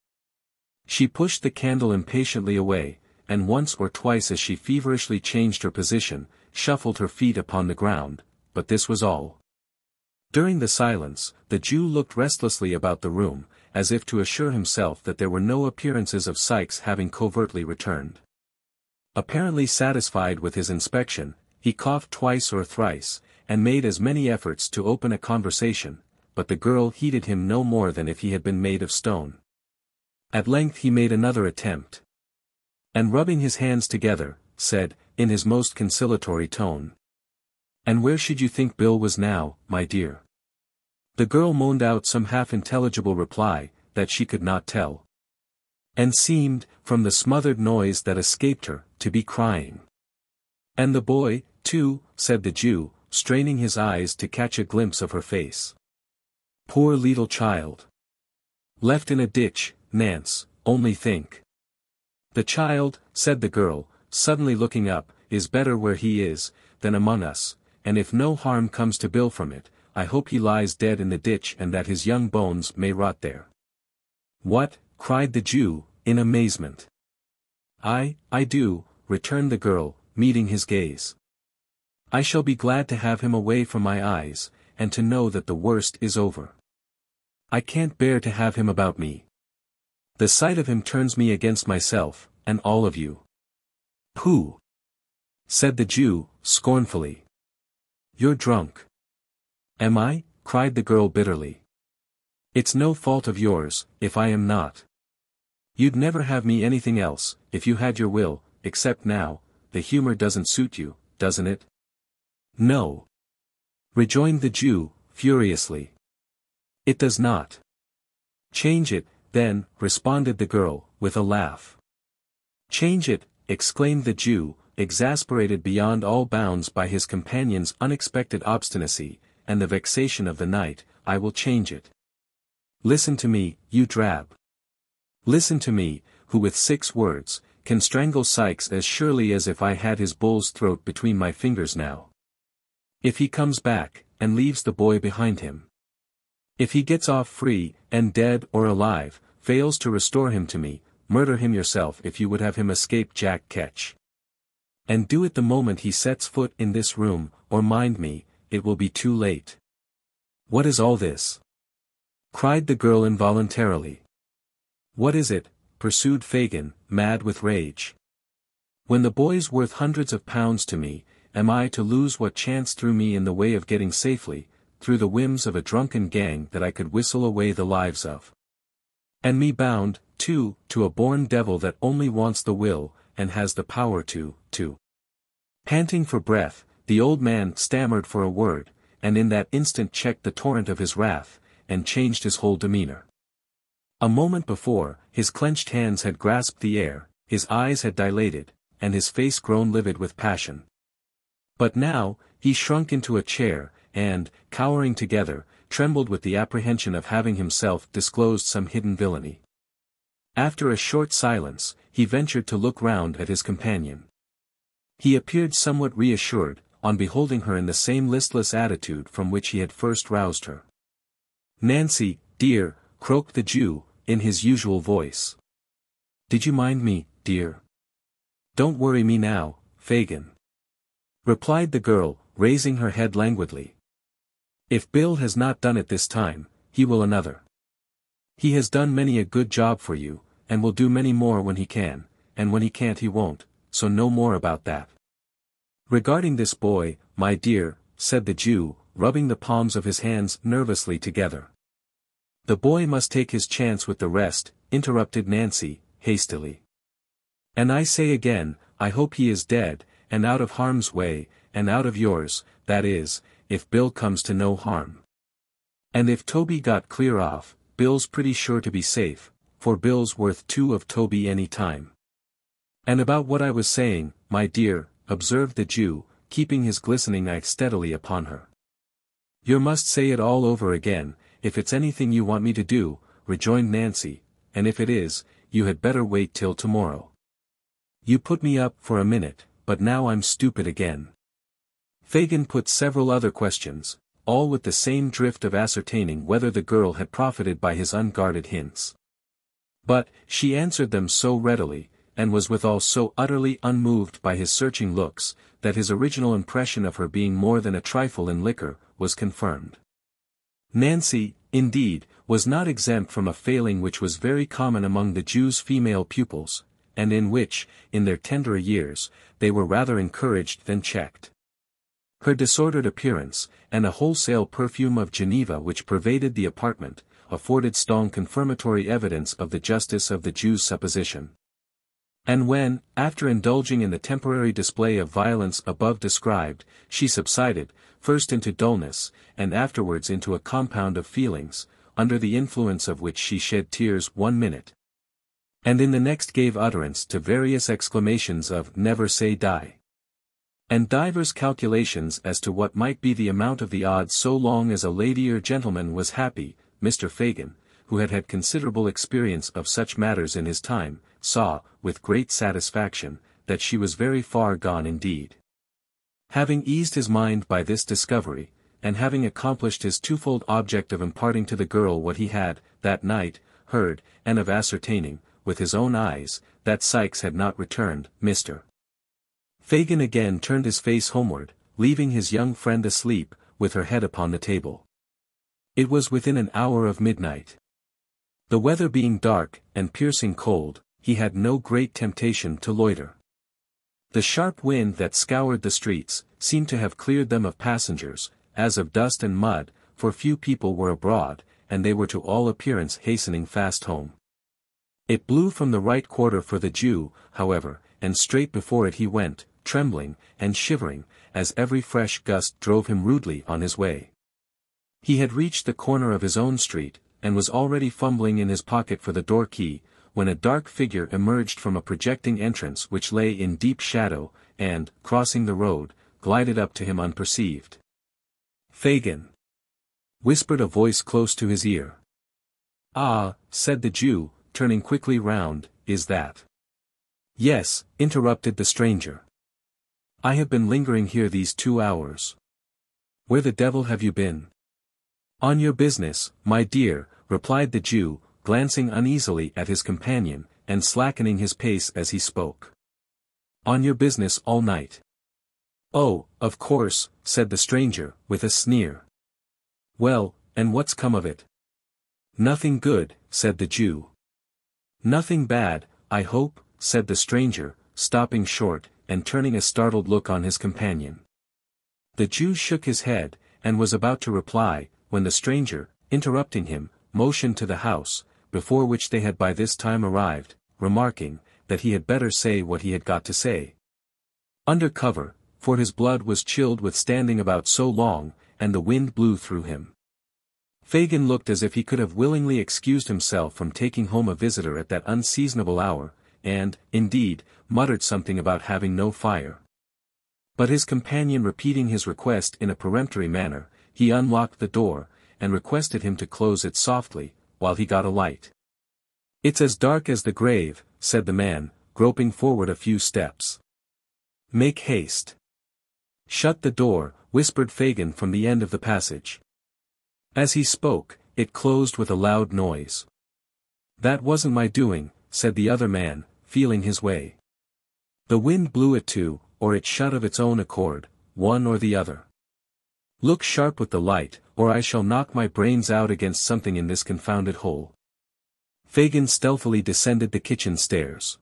She pushed the candle impatiently away, and once or twice as she feverishly changed her position, shuffled her feet upon the ground, but this was all. During the silence, the Jew looked restlessly about the room, as if to assure himself that there were no appearances of Sikes having covertly returned. Apparently satisfied with his inspection, he coughed twice or thrice, and made as many efforts to open a conversation, but the girl heeded him no more than if he had been made of stone. At length he made another attempt. And rubbing his hands together, said, in his most conciliatory tone. And where should you think Bill was now, my dear? The girl moaned out some half-intelligible reply, that she could not tell. And seemed, from the smothered noise that escaped her, to be crying. And the boy, too, said the Jew, straining his eyes to catch a glimpse of her face. Poor little child. Left in a ditch, Nance, only think. The child, said the girl, suddenly looking up, is better where he is, than among us, and if no harm comes to Bill from it, I hope he lies dead in the ditch and that his young bones may rot there. What? Cried the Jew, in amazement. I do, returned the girl, meeting his gaze. I shall be glad to have him away from my eyes, and to know that the worst is over. I can't bear to have him about me. The sight of him turns me against myself, and all of you. Pooh! Said the Jew, scornfully. You're drunk. Am I? Cried the girl bitterly. It's no fault of yours, if I am not. You'd never have me anything else, if you had your will, except now, the humor doesn't suit you, doesn't it? No. Rejoined the Jew, furiously. It does not. Change it, then, responded the girl, with a laugh. Change it, exclaimed the Jew, exasperated beyond all bounds by his companion's unexpected obstinacy, and the vexation of the night, I will change it. Listen to me, you drab. Listen to me, who with 6 words, can strangle Sikes as surely as if I had his bull's throat between my fingers now. If he comes back, and leaves the boy behind him. If he gets off free, and dead or alive, fails to restore him to me, murder him yourself if you would have him escape Jack Ketch. And do it the moment he sets foot in this room, or mind me, it will be too late. What is all this? Cried the girl involuntarily. What is it, pursued Fagin, mad with rage. When the boy's worth hundreds of pounds to me, am I to lose what chance threw me in the way of getting safely, through the whims of a drunken gang that I could whistle away the lives of? And me bound, too, to a born devil that only wants the will, and has the power to. Panting for breath, the old man stammered for a word, and in that instant checked the torrent of his wrath, and changed his whole demeanor. A moment before, his clenched hands had grasped the air, his eyes had dilated, and his face grown livid with passion. But now, he shrunk into a chair, and, cowering together, trembled with the apprehension of having himself disclosed some hidden villainy. After a short silence, he ventured to look round at his companion. He appeared somewhat reassured, on beholding her in the same listless attitude from which he had first roused her. "Nancy, dear," croaked the Jew, in his usual voice. "Did you mind me, dear?" "Don't worry me now, Fagin," replied the girl, raising her head languidly. "If Bill has not done it this time, he will another. He has done many a good job for you, and will do many more when he can, and when he can't he won't, so no more about that. Regarding this boy, my dear," said the Jew, rubbing the palms of his hands nervously together. "The boy must take his chance with the rest," interrupted Nancy, hastily. "And I say again, I hope he is dead, and out of harm's way, and out of yours, that is, if Bill comes to no harm. And if Toby got clear off, Bill's pretty sure to be safe, for Bill's worth two of Toby any time." "And about what I was saying, my dear," observed the Jew, keeping his glistening eye steadily upon her. "You must say it all over again, if it's anything you want me to do," rejoined Nancy, "and if it is, you had better wait till tomorrow. You put me up for a minute, but now I'm stupid again." Fagin put several other questions, all with the same drift of ascertaining whether the girl had profited by his unguarded hints. But, she answered them so readily, and was withal so utterly unmoved by his searching looks, that his original impression of her being more than a trifle in liquor, was confirmed. Nancy, indeed, was not exempt from a failing which was very common among the Jew's female pupils, and in which, in their tenderer years, they were rather encouraged than checked. Her disordered appearance, and a wholesale perfume of Geneva which pervaded the apartment, afforded strong confirmatory evidence of the justice of the Jew's supposition. And when, after indulging in the temporary display of violence above described, she subsided, first into dullness, and afterwards into a compound of feelings, under the influence of which she shed tears 1 minute, and in the next gave utterance to various exclamations of "never say die," and divers calculations as to what might be the amount of the odds so long as a lady or gentleman was happy, Mr. Fagin, who had had considerable experience of such matters in his time, saw, with great satisfaction, that she was very far gone indeed. Having eased his mind by this discovery, and having accomplished his twofold object of imparting to the girl what he had, that night, heard, and of ascertaining, with his own eyes, that Sikes had not returned, Mr. Fagin again turned his face homeward, leaving his young friend asleep, with her head upon the table. It was within an hour of midnight. The weather being dark, and piercing cold, he had no great temptation to loiter. The sharp wind that scoured the streets, seemed to have cleared them of passengers, as of dust and mud, for few people were abroad, and they were to all appearance hastening fast home. It blew from the right quarter for the Jew, however, and straight before it he went, trembling, and shivering, as every fresh gust drove him rudely on his way. He had reached the corner of his own street, and was already fumbling in his pocket for the door key, when a dark figure emerged from a projecting entrance which lay in deep shadow, and, crossing the road, glided up to him unperceived. "Fagin," whispered a voice close to his ear. "Ah," said the Jew, turning quickly round, "is that—" "Yes," interrupted the stranger. "I have been lingering here these 2 hours. Where the devil have you been?" "On your business, my dear," replied the Jew, glancing uneasily at his companion, and slackening his pace as he spoke. "On your business all night?" "Oh, of course," said the stranger, with a sneer. "Well, and what's come of it?" "Nothing good," said the Jew. Nothing bad, I hope, said the stranger, stopping short, and turning a startled look on his companion. The Jew shook his head, and was about to reply, when the stranger, interrupting him, motioned to the house, before which they had by this time arrived, remarking, that he had better say what he had got to say. Under cover, for his blood was chilled with standing about so long, and the wind blew through him. Fagin looked as if he could have willingly excused himself from taking home a visitor at that unseasonable hour, and, indeed, muttered something about having no fire. But his companion repeating his request in a peremptory manner, he unlocked the door, and requested him to close it softly, while he got a light. "It's as dark as the grave," said the man, groping forward a few steps. "Make haste." "Shut the door," whispered Fagin from the end of the passage. As he spoke, it closed with a loud noise. "That wasn't my doing," said the other man, feeling his way. "The wind blew it to, or it shut of its own accord, one or the other. Look sharp with the light, or I shall knock my brains out against something in this confounded hole." Fagin stealthily descended the kitchen stairs.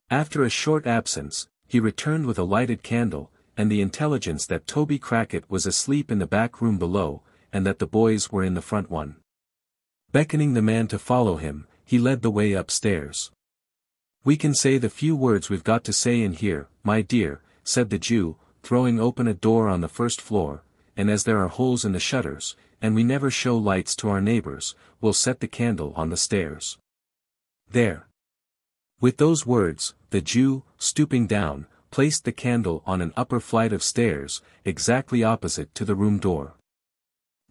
After a short absence, he returned with a lighted candle, and the intelligence that Toby Crackit was asleep in the back room below, and that the boys were in the front one. Beckoning the man to follow him, he led the way upstairs. "We can say the few words we've got to say in here, my dear," said the Jew, throwing open a door on the first floor, "and as there are holes in the shutters, and we never show lights to our neighbors, we'll set the candle on the stairs. There." With those words, the Jew, stooping down, placed the candle on an upper flight of stairs, exactly opposite to the room door.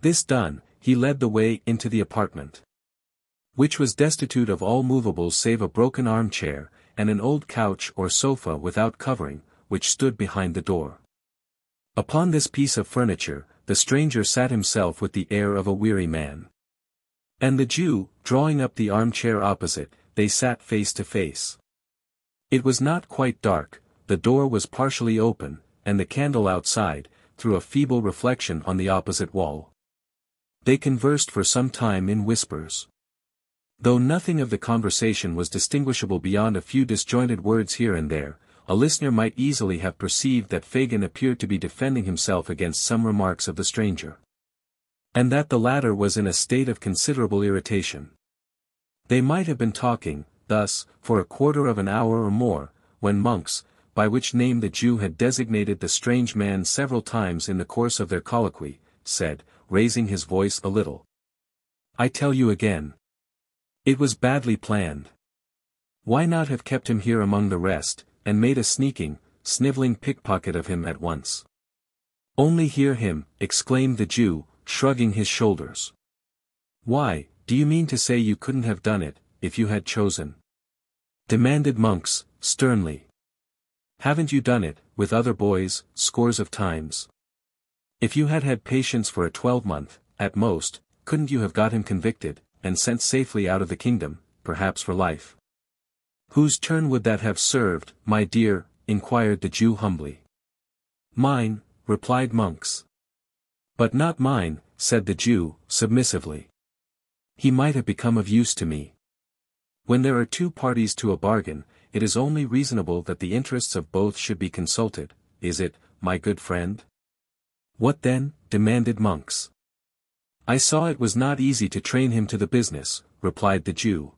This done, he led the way into the apartment, which was destitute of all movables save a broken armchair, and an old couch or sofa without covering, which stood behind the door. Upon this piece of furniture, the stranger sat himself with the air of a weary man. And the Jew, drawing up the armchair opposite, they sat face to face. It was not quite dark, the door was partially open, and the candle outside, threw a feeble reflection on the opposite wall. They conversed for some time in whispers. Though nothing of the conversation was distinguishable beyond a few disjointed words here and there, a listener might easily have perceived that Fagin appeared to be defending himself against some remarks of the stranger, and that the latter was in a state of considerable irritation. They might have been talking, thus, for a quarter of an hour or more, when Monks, by which name the Jew had designated the strange man several times in the course of their colloquy, said, raising his voice a little, "I tell you again. It was badly planned. Why not have kept him here among the rest, and made a sneaking, snivelling pickpocket of him at once?" "Only hear him," exclaimed the Jew, shrugging his shoulders. "Why, do you mean to say you couldn't have done it, if you had chosen?" demanded Monks, sternly. "Haven't you done it, with other boys, scores of times? If you had had patience for a 12-month, at most, couldn't you have got him convicted, and sent safely out of the kingdom, perhaps for life?" "Whose turn would that have served, my dear?" inquired the Jew humbly. "Mine," replied Monks. "But not mine," said the Jew, submissively. "He might have become of use to me. When there are two parties to a bargain, it is only reasonable that the interests of both should be consulted, is it, my good friend?" "What then?" demanded Monks. "I saw it was not easy to train him to the business," replied the Jew.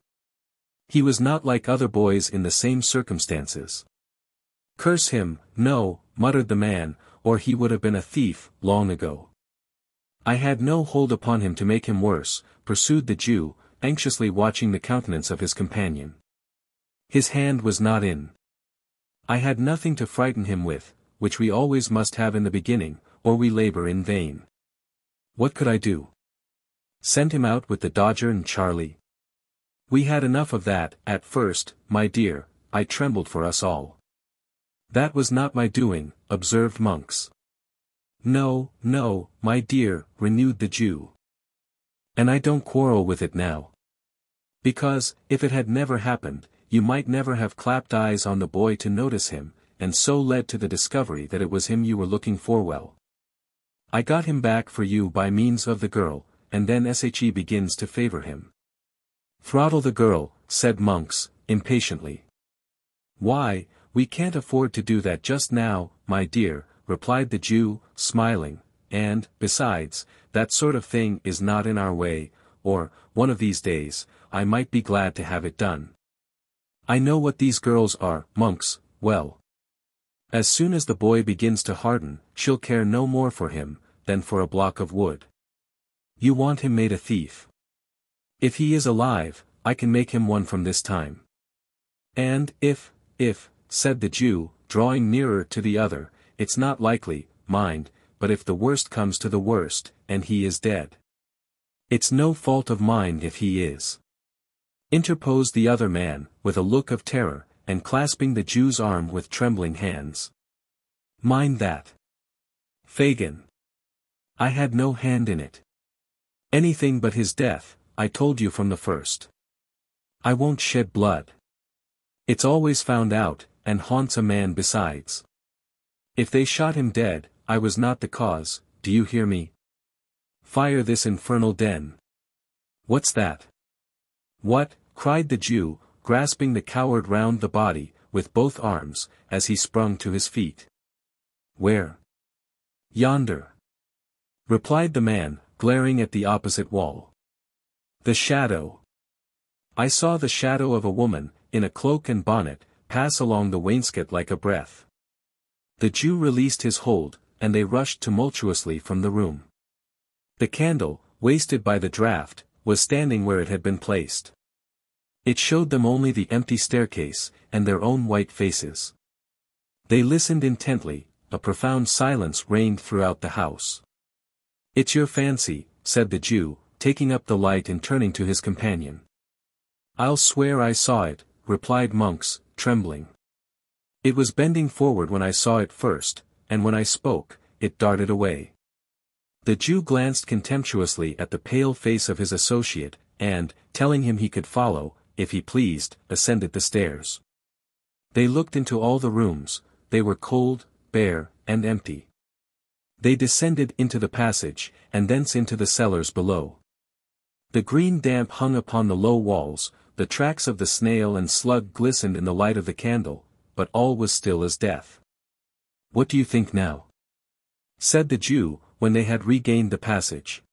"He was not like other boys in the same circumstances." "Curse him, no," muttered the man, "or he would have been a thief, long ago." "I had no hold upon him to make him worse," pursued the Jew, anxiously watching the countenance of his companion. "His hand was not in. I had nothing to frighten him with, which we always must have in the beginning, or we labor in vain. What could I do? Send him out with the Dodger and Charlie? We had enough of that, at first, my dear. I trembled for us all." "That was not my doing," observed Monks. "No, no, my dear," renewed the Jew. "And I don't quarrel with it now. Because, if it had never happened, you might never have clapped eyes on the boy to notice him, and so led to the discovery that it was him you were looking for. Well, I got him back for you by means of the girl, and then XXIII begins to favor him. Throttle the girl, said Monks, impatiently. Why, we can't afford to do that just now, my dear, replied the Jew, smiling, and, besides, that sort of thing is not in our way, or, one of these days, I might be glad to have it done. I know what these girls are, Monks, well. As soon as the boy begins to harden, she'll care no more for him, than for a block of wood. You want him made a thief. If he is alive, I can make him one from this time. And if, said the Jew, drawing nearer to the other, it's not likely, mind, but if the worst comes to the worst, and he is dead. It's no fault of mine if he is. Interposed the other man, with a look of terror, and clasping the Jew's arm with trembling hands. Mind that. Fagin. I had no hand in it. Anything but his death, I told you from the first. I won't shed blood. It's always found out, and haunts a man besides. If they shot him dead, I was not the cause, do you hear me? Fire this infernal den. What's that? What? Cried the Jew, grasping the coward round the body, with both arms, as he sprung to his feet. Where? Yonder. Replied the man, glaring at the opposite wall. The shadow. I saw the shadow of a woman, in a cloak and bonnet, pass along the wainscot like a breath. The Jew released his hold, and they rushed tumultuously from the room. The candle, wasted by the draught, was standing where it had been placed. It showed them only the empty staircase, and their own white faces. They listened intently, a profound silence reigned throughout the house. It's your fancy, said the Jew, taking up the light and turning to his companion. I'll swear I saw it, replied Monks, trembling. It was bending forward when I saw it first, and when I spoke, it darted away. The Jew glanced contemptuously at the pale face of his associate, and, telling him he could follow, if he pleased, ascended the stairs. They looked into all the rooms, they were cold, bare, and empty. They descended into the passage, and thence into the cellars below. The green damp hung upon the low walls, the tracks of the snail and slug glistened in the light of the candle, but all was still as death. What do you think now? Said the Jew, when they had regained the passage.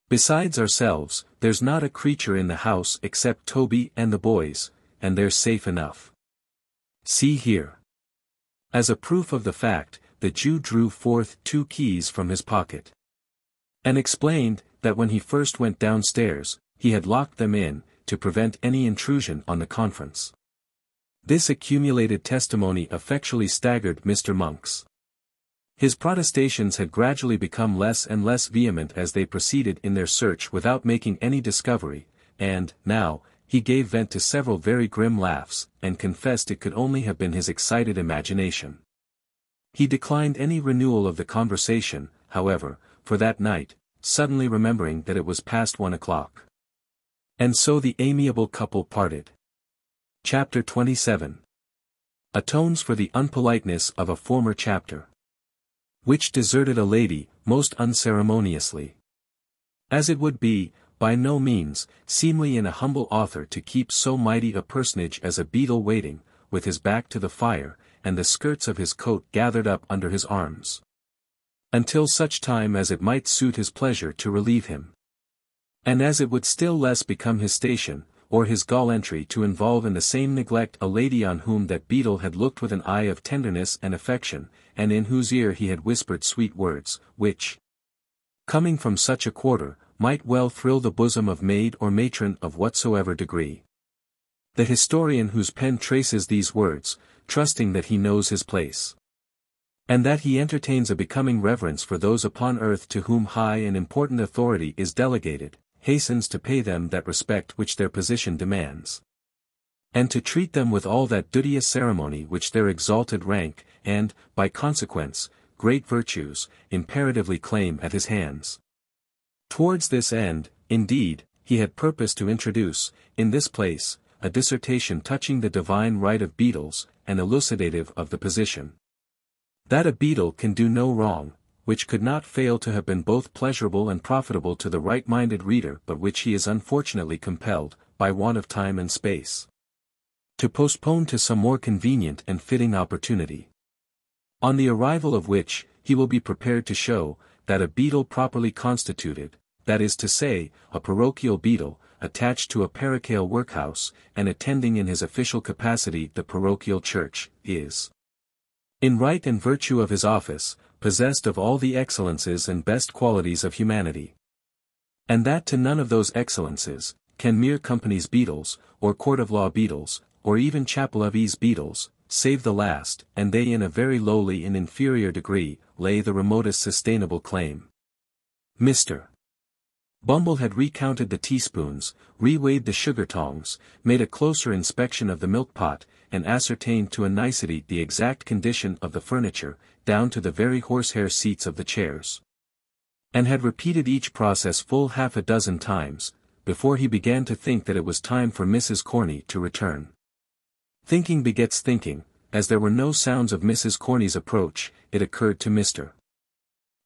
Besides ourselves, there's not a creature in the house except Toby and the boys, and they're safe enough. See here. As a proof of the fact, the Jew drew forth 2 keys from his pocket. And explained, that when he first went downstairs, he had locked them in, to prevent any intrusion on the conference. This accumulated testimony effectually staggered Mr. Monks. His protestations had gradually become less and less vehement as they proceeded in their search without making any discovery, and, now, he gave vent to several very grim laughs, and confessed it could only have been his excited imagination. He declined any renewal of the conversation, however, for that night, suddenly remembering that it was past 1 o'clock. And so the amiable couple parted. Chapter 27 Atones for the unpoliteness of a former chapter. Which deserted a lady, most unceremoniously. As it would be, by no means, seemly in a humble author to keep so mighty a personage as a beadle waiting, with his back to the fire, and the skirts of his coat gathered up under his arms. Until such time as it might suit his pleasure to relieve him. And as it would still less become his station, or his gallantry to involve in the same neglect a lady on whom that beadle had looked with an eye of tenderness and affection, and in whose ear he had whispered sweet words, which, coming from such a quarter, might well thrill the bosom of maid or matron of whatsoever degree. The historian whose pen traces these words, trusting that he knows his place, and that he entertains a becoming reverence for those upon earth to whom high and important authority is delegated, hastens to pay them that respect which their position demands, and to treat them with all that duteous ceremony which their exalted rank, and, by consequence, great virtues, imperatively claim at his hands. Towards this end, indeed, he had purposed to introduce, in this place, a dissertation touching the divine right of beadles, and elucidative of the position. That a beadle can do no wrong, which could not fail to have been both pleasurable and profitable to the right-minded reader, but which he is unfortunately compelled, by want of time and space. To postpone to some more convenient and fitting opportunity. On the arrival of which, he will be prepared to show, that a beadle properly constituted, that is to say, a parochial beadle, attached to a parochial workhouse, and attending in his official capacity the parochial church, is, in right and virtue of his office, possessed of all the excellences and best qualities of humanity. And that to none of those excellences, can mere company's beadles, or court of law beadles, or even chapel of ease beadles, save the last, and they in a very lowly and inferior degree, lay the remotest sustainable claim. Mr. Bumble had recounted the teaspoons, reweighed the sugar tongs, made a closer inspection of the milk pot, and ascertained to a nicety the exact condition of the furniture, down to the very horsehair seats of the chairs. And had repeated each process full half a dozen times, before he began to think that it was time for Mrs. Corney to return. Thinking begets thinking, as there were no sounds of Mrs. Corney's approach, it occurred to Mr.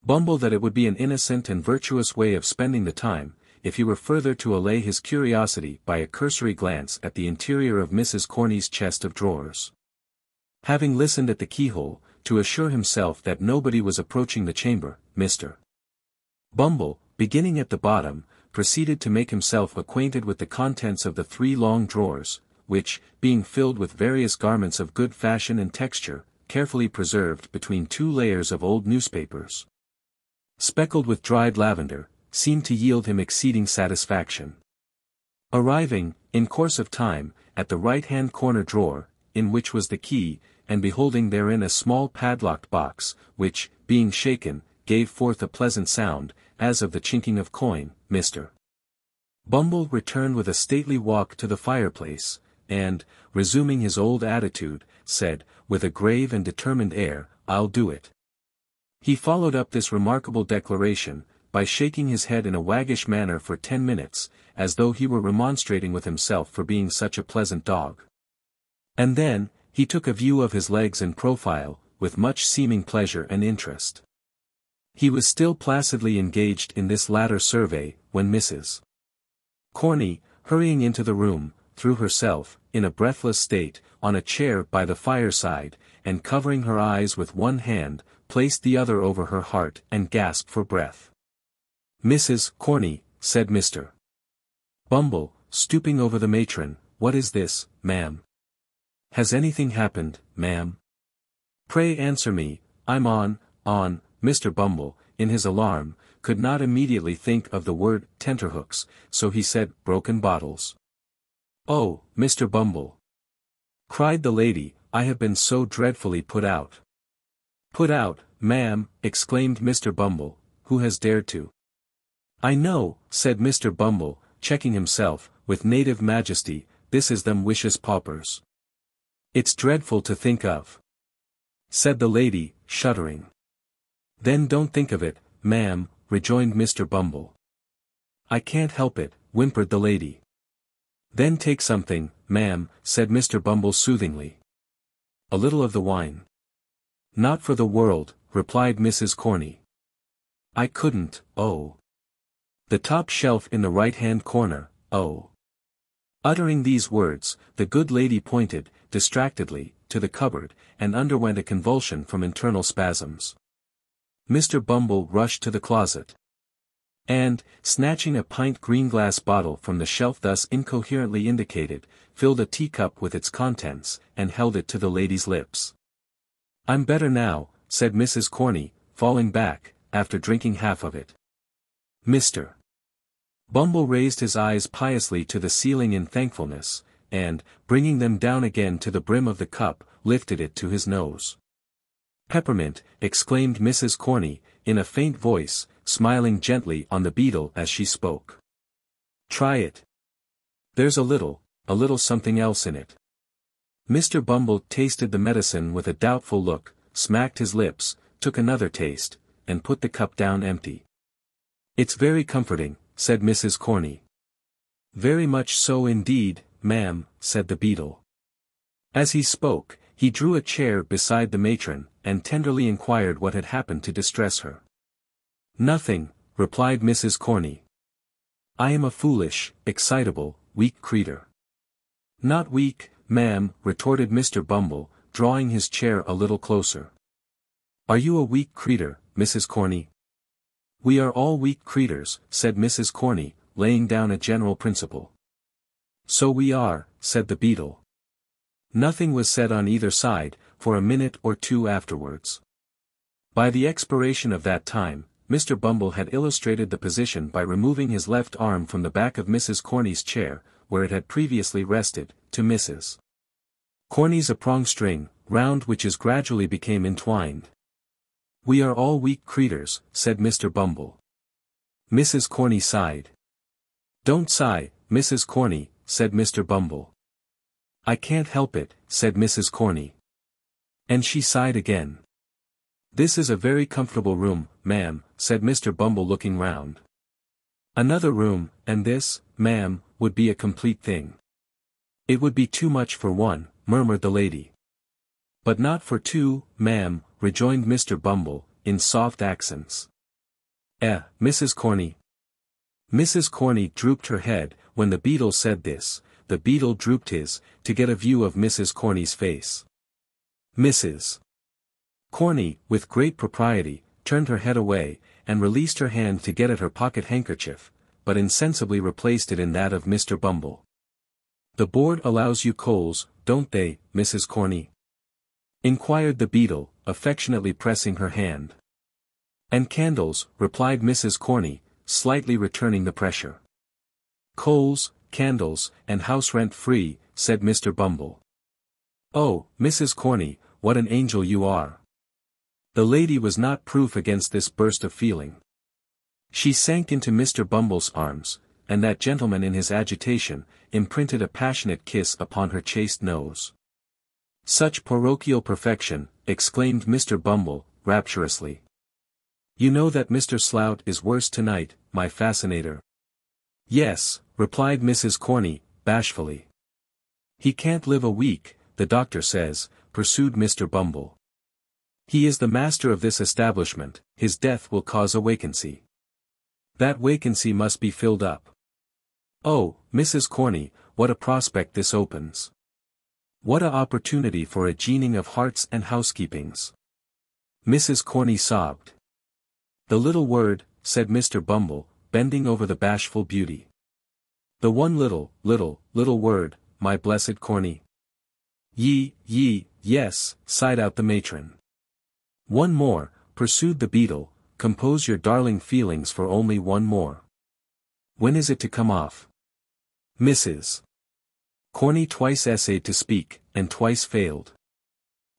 Bumble that it would be an innocent and virtuous way of spending the time, if he were further to allay his curiosity by a cursory glance at the interior of Mrs. Corney's chest of drawers. Having listened at the keyhole, to assure himself that nobody was approaching the chamber, Mr. Bumble, beginning at the bottom, proceeded to make himself acquainted with the contents of the 3 long drawers, which, being filled with various garments of good fashion and texture, carefully preserved between 2 layers of old newspapers, speckled with dried lavender, seemed to yield him exceeding satisfaction. Arriving, in course of time, at the right-hand corner drawer, in which was the key, and beholding therein a small padlocked box, which, being shaken, gave forth a pleasant sound, as of the chinking of coin, Mr. Bumble returned with a stately walk to the fireplace, and, resuming his old attitude, said, with a grave and determined air, "I'll do it." He followed up this remarkable declaration, by shaking his head in a waggish manner for 10 minutes, as though he were remonstrating with himself for being such a pleasant dog. And then, he took a view of his legs in profile, with much seeming pleasure and interest. He was still placidly engaged in this latter survey, when Mrs. Corney, hurrying into the room, threw herself, in a breathless state, on a chair by the fireside, and covering her eyes with one hand, placed the other over her heart and gasped for breath. "Mrs. Corney," said Mr. Bumble, stooping over the matron, "what is this, ma'am? Has anything happened, ma'am? Pray answer me." "I'm on." Mr. Bumble, in his alarm, could not immediately think of the word tenterhooks, so he said, "Broken bottles." "Oh, Mr. Bumble!" cried the lady, "I have been so dreadfully put out." "Put out, ma'am," exclaimed Mr. Bumble, "who has dared to—" "I know," said Mr. Bumble, checking himself, with native majesty, "this is them wicious paupers." "It's dreadful to think of," said the lady, shuddering. "Then don't think of it, ma'am," rejoined Mr. Bumble. "I can't help it," whimpered the lady. "Then take something, ma'am," said Mr. Bumble soothingly. "A little of the wine." "Not for the world," replied Mrs. Corney. "I couldn't, oh. The top shelf in the right-hand corner, oh." Uttering these words, the good lady pointed, distractedly, to the cupboard, and underwent a convulsion from internal spasms. Mr. Bumble rushed to the closet, and, snatching a pint green-glass bottle from the shelf thus incoherently indicated, filled a teacup with its contents, and held it to the lady's lips. "I'm better now," said Mrs. Corney, falling back, after drinking half of it. Mr. Bumble raised his eyes piously to the ceiling in thankfulness, and, bringing them down again to the brim of the cup, lifted it to his nose. "Peppermint," exclaimed Mrs. Corney, in a faint voice, smiling gently on the beadle as she spoke. "Try it. There's a little something else in it." Mr. Bumble tasted the medicine with a doubtful look, smacked his lips, took another taste, and put the cup down empty. "It's very comforting," said Mrs. Corney. "Very much so indeed, ma'am," said the beadle. As he spoke, he drew a chair beside the matron, and tenderly inquired what had happened to distress her. "Nothing," replied Mrs. Corney. "I am a foolish, excitable, weak creetur. Not weak, ma'am, retorted Mr. Bumble, drawing his chair a little closer. Are you a weak creetur, Mrs. Corney? We are all weak creeturs, said Mrs. Corney, laying down a general principle. So we are, said the beadle. Nothing was said on either side, for a minute or two afterwards. By the expiration of that time, Mr. Bumble had illustrated the position by removing his left arm from the back of Mrs. Corney's chair, where it had previously rested, to Mrs. Corney's a prong string, round which is gradually became entwined. We are all weak creeturs, said Mr. Bumble. Mrs. Corney sighed. Don't sigh, Mrs. Corney, said Mr. Bumble. I can't help it, said Mrs. Corney. And she sighed again. This is a very comfortable room, ma'am, said Mr. Bumble looking round. Another room, and this, ma'am, would be a complete thing. It would be too much for one, murmured the lady. But not for two, ma'am, rejoined Mr. Bumble, in soft accents. Mrs. Corney. Mrs. Corney drooped her head. When the beadle said this, the beadle drooped his, to get a view of Mrs. Corney's face. Mrs. Corney, with great propriety, turned her head away, and released her hand to get at her pocket handkerchief, but insensibly replaced it in that of Mr. Bumble. The board allows you coals, don't they, Mrs. Corney? Inquired the beadle, affectionately pressing her hand. And candles, replied Mrs. Corney, slightly returning the pressure. Coals, candles, and house rent free, said Mr. Bumble. Oh, Mrs. Corney, what an angel you are. The lady was not proof against this burst of feeling. She sank into Mr. Bumble's arms, and that gentleman in his agitation, imprinted a passionate kiss upon her chaste nose. Such parochial perfection, exclaimed Mr. Bumble, rapturously. You know that Mr. Slout is worse tonight, my fascinator. Yes, replied Mrs. Corney, bashfully. He can't live a week, the doctor says, pursued Mr. Bumble. He is the master of this establishment, his death will cause a vacancy. That vacancy must be filled up. Oh, Mrs. Corney, what a prospect this opens. What a opportunity for a gening of hearts and housekeepings. Mrs. Corney sobbed. The little word, said Mr. Bumble, bending over the bashful beauty. The one little word, my blessed Corney. Yes, sighed out the matron. One more, pursued the beadle, compose your darling feelings for only one more. When is it to come off? Mrs. Corney twice essayed to speak, and twice failed.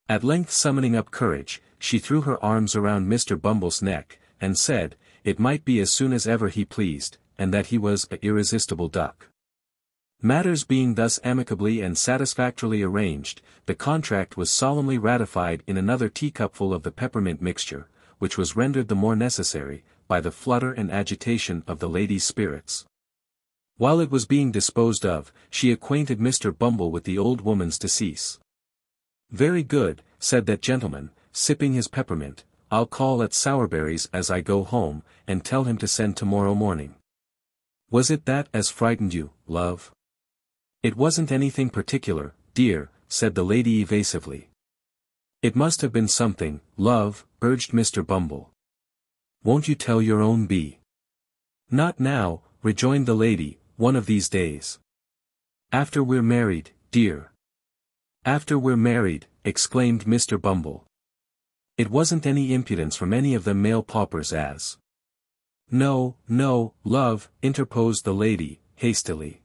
At length summoning up courage, she threw her arms around Mr. Bumble's neck, and said, it might be as soon as ever he pleased, and that he was a irresistible duck. Matters being thus amicably and satisfactorily arranged, the contract was solemnly ratified in another teacupful of the peppermint mixture, which was rendered the more necessary, by the flutter and agitation of the lady's spirits. While it was being disposed of, she acquainted Mr. Bumble with the old woman's decease. Very good, said that gentleman, sipping his peppermint, I'll call at Sowerberry's as I go home, and tell him to send tomorrow morning. Was it that as frightened you, love? It wasn't anything particular, dear, said the lady evasively. It must have been something, love, urged Mr. Bumble. Won't you tell your own bee? Not now, rejoined the lady, one of these days. After we're married, dear. After we're married, exclaimed Mr. Bumble. It wasn't any impudence from any of them male paupers as. No, love, interposed the lady, hastily.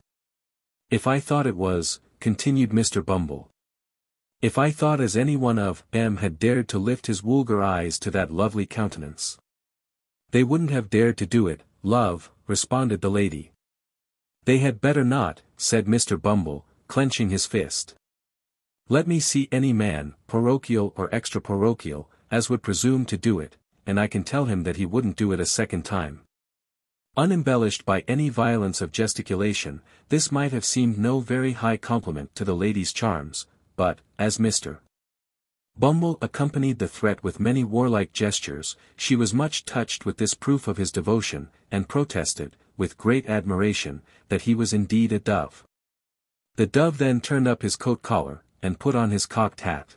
If I thought it was, continued Mr. Bumble. If I thought as any one of them had dared to lift his vulgar eyes to that lovely countenance. They wouldn't have dared to do it, love, responded the lady. They had better not, said Mr. Bumble, clenching his fist. Let me see any man, parochial or extra-parochial, as would presume to do it, and I can tell him that he wouldn't do it a second time. Unembellished by any violence of gesticulation, this might have seemed no very high compliment to the lady's charms, but, as Mr. Bumble accompanied the threat with many warlike gestures. She was much touched with this proof of his devotion, and protested, with great admiration, that he was indeed a dove. The dove then turned up his coat collar, and put on his cocked hat.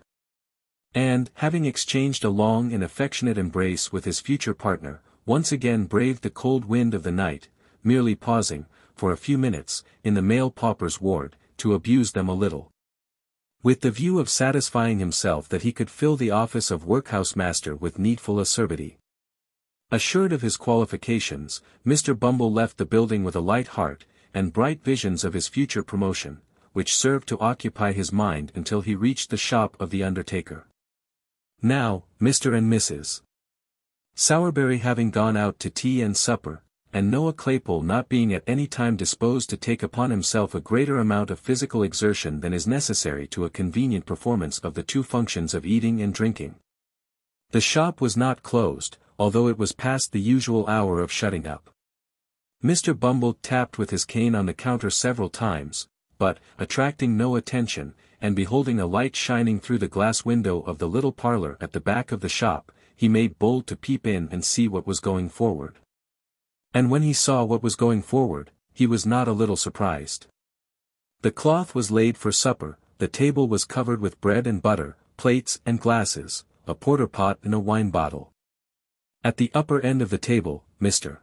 And, having exchanged a long and affectionate embrace with his future partner, once again braved the cold wind of the night, merely pausing, for a few minutes, in the male paupers' ward, to abuse them a little. With the view of satisfying himself that he could fill the office of workhouse master with needful acerbity. Assured of his qualifications, Mr. Bumble left the building with a light heart, and bright visions of his future promotion, which served to occupy his mind until he reached the shop of the undertaker. Now, Mr. and Mrs. Sowerberry having gone out to tea and supper, and Noah Claypole not being at any time disposed to take upon himself a greater amount of physical exertion than is necessary to a convenient performance of the two functions of eating and drinking. The shop was not closed, although it was past the usual hour of shutting up. Mr. Bumble tapped with his cane on the counter several times, but, attracting no attention, and beholding a light shining through the glass window of the little parlor at the back of the shop, he made bold to peep in and see what was going forward. And when he saw what was going forward, he was not a little surprised. The cloth was laid for supper, the table was covered with bread and butter, plates and glasses, a porter pot and a wine bottle. At the upper end of the table, Mr.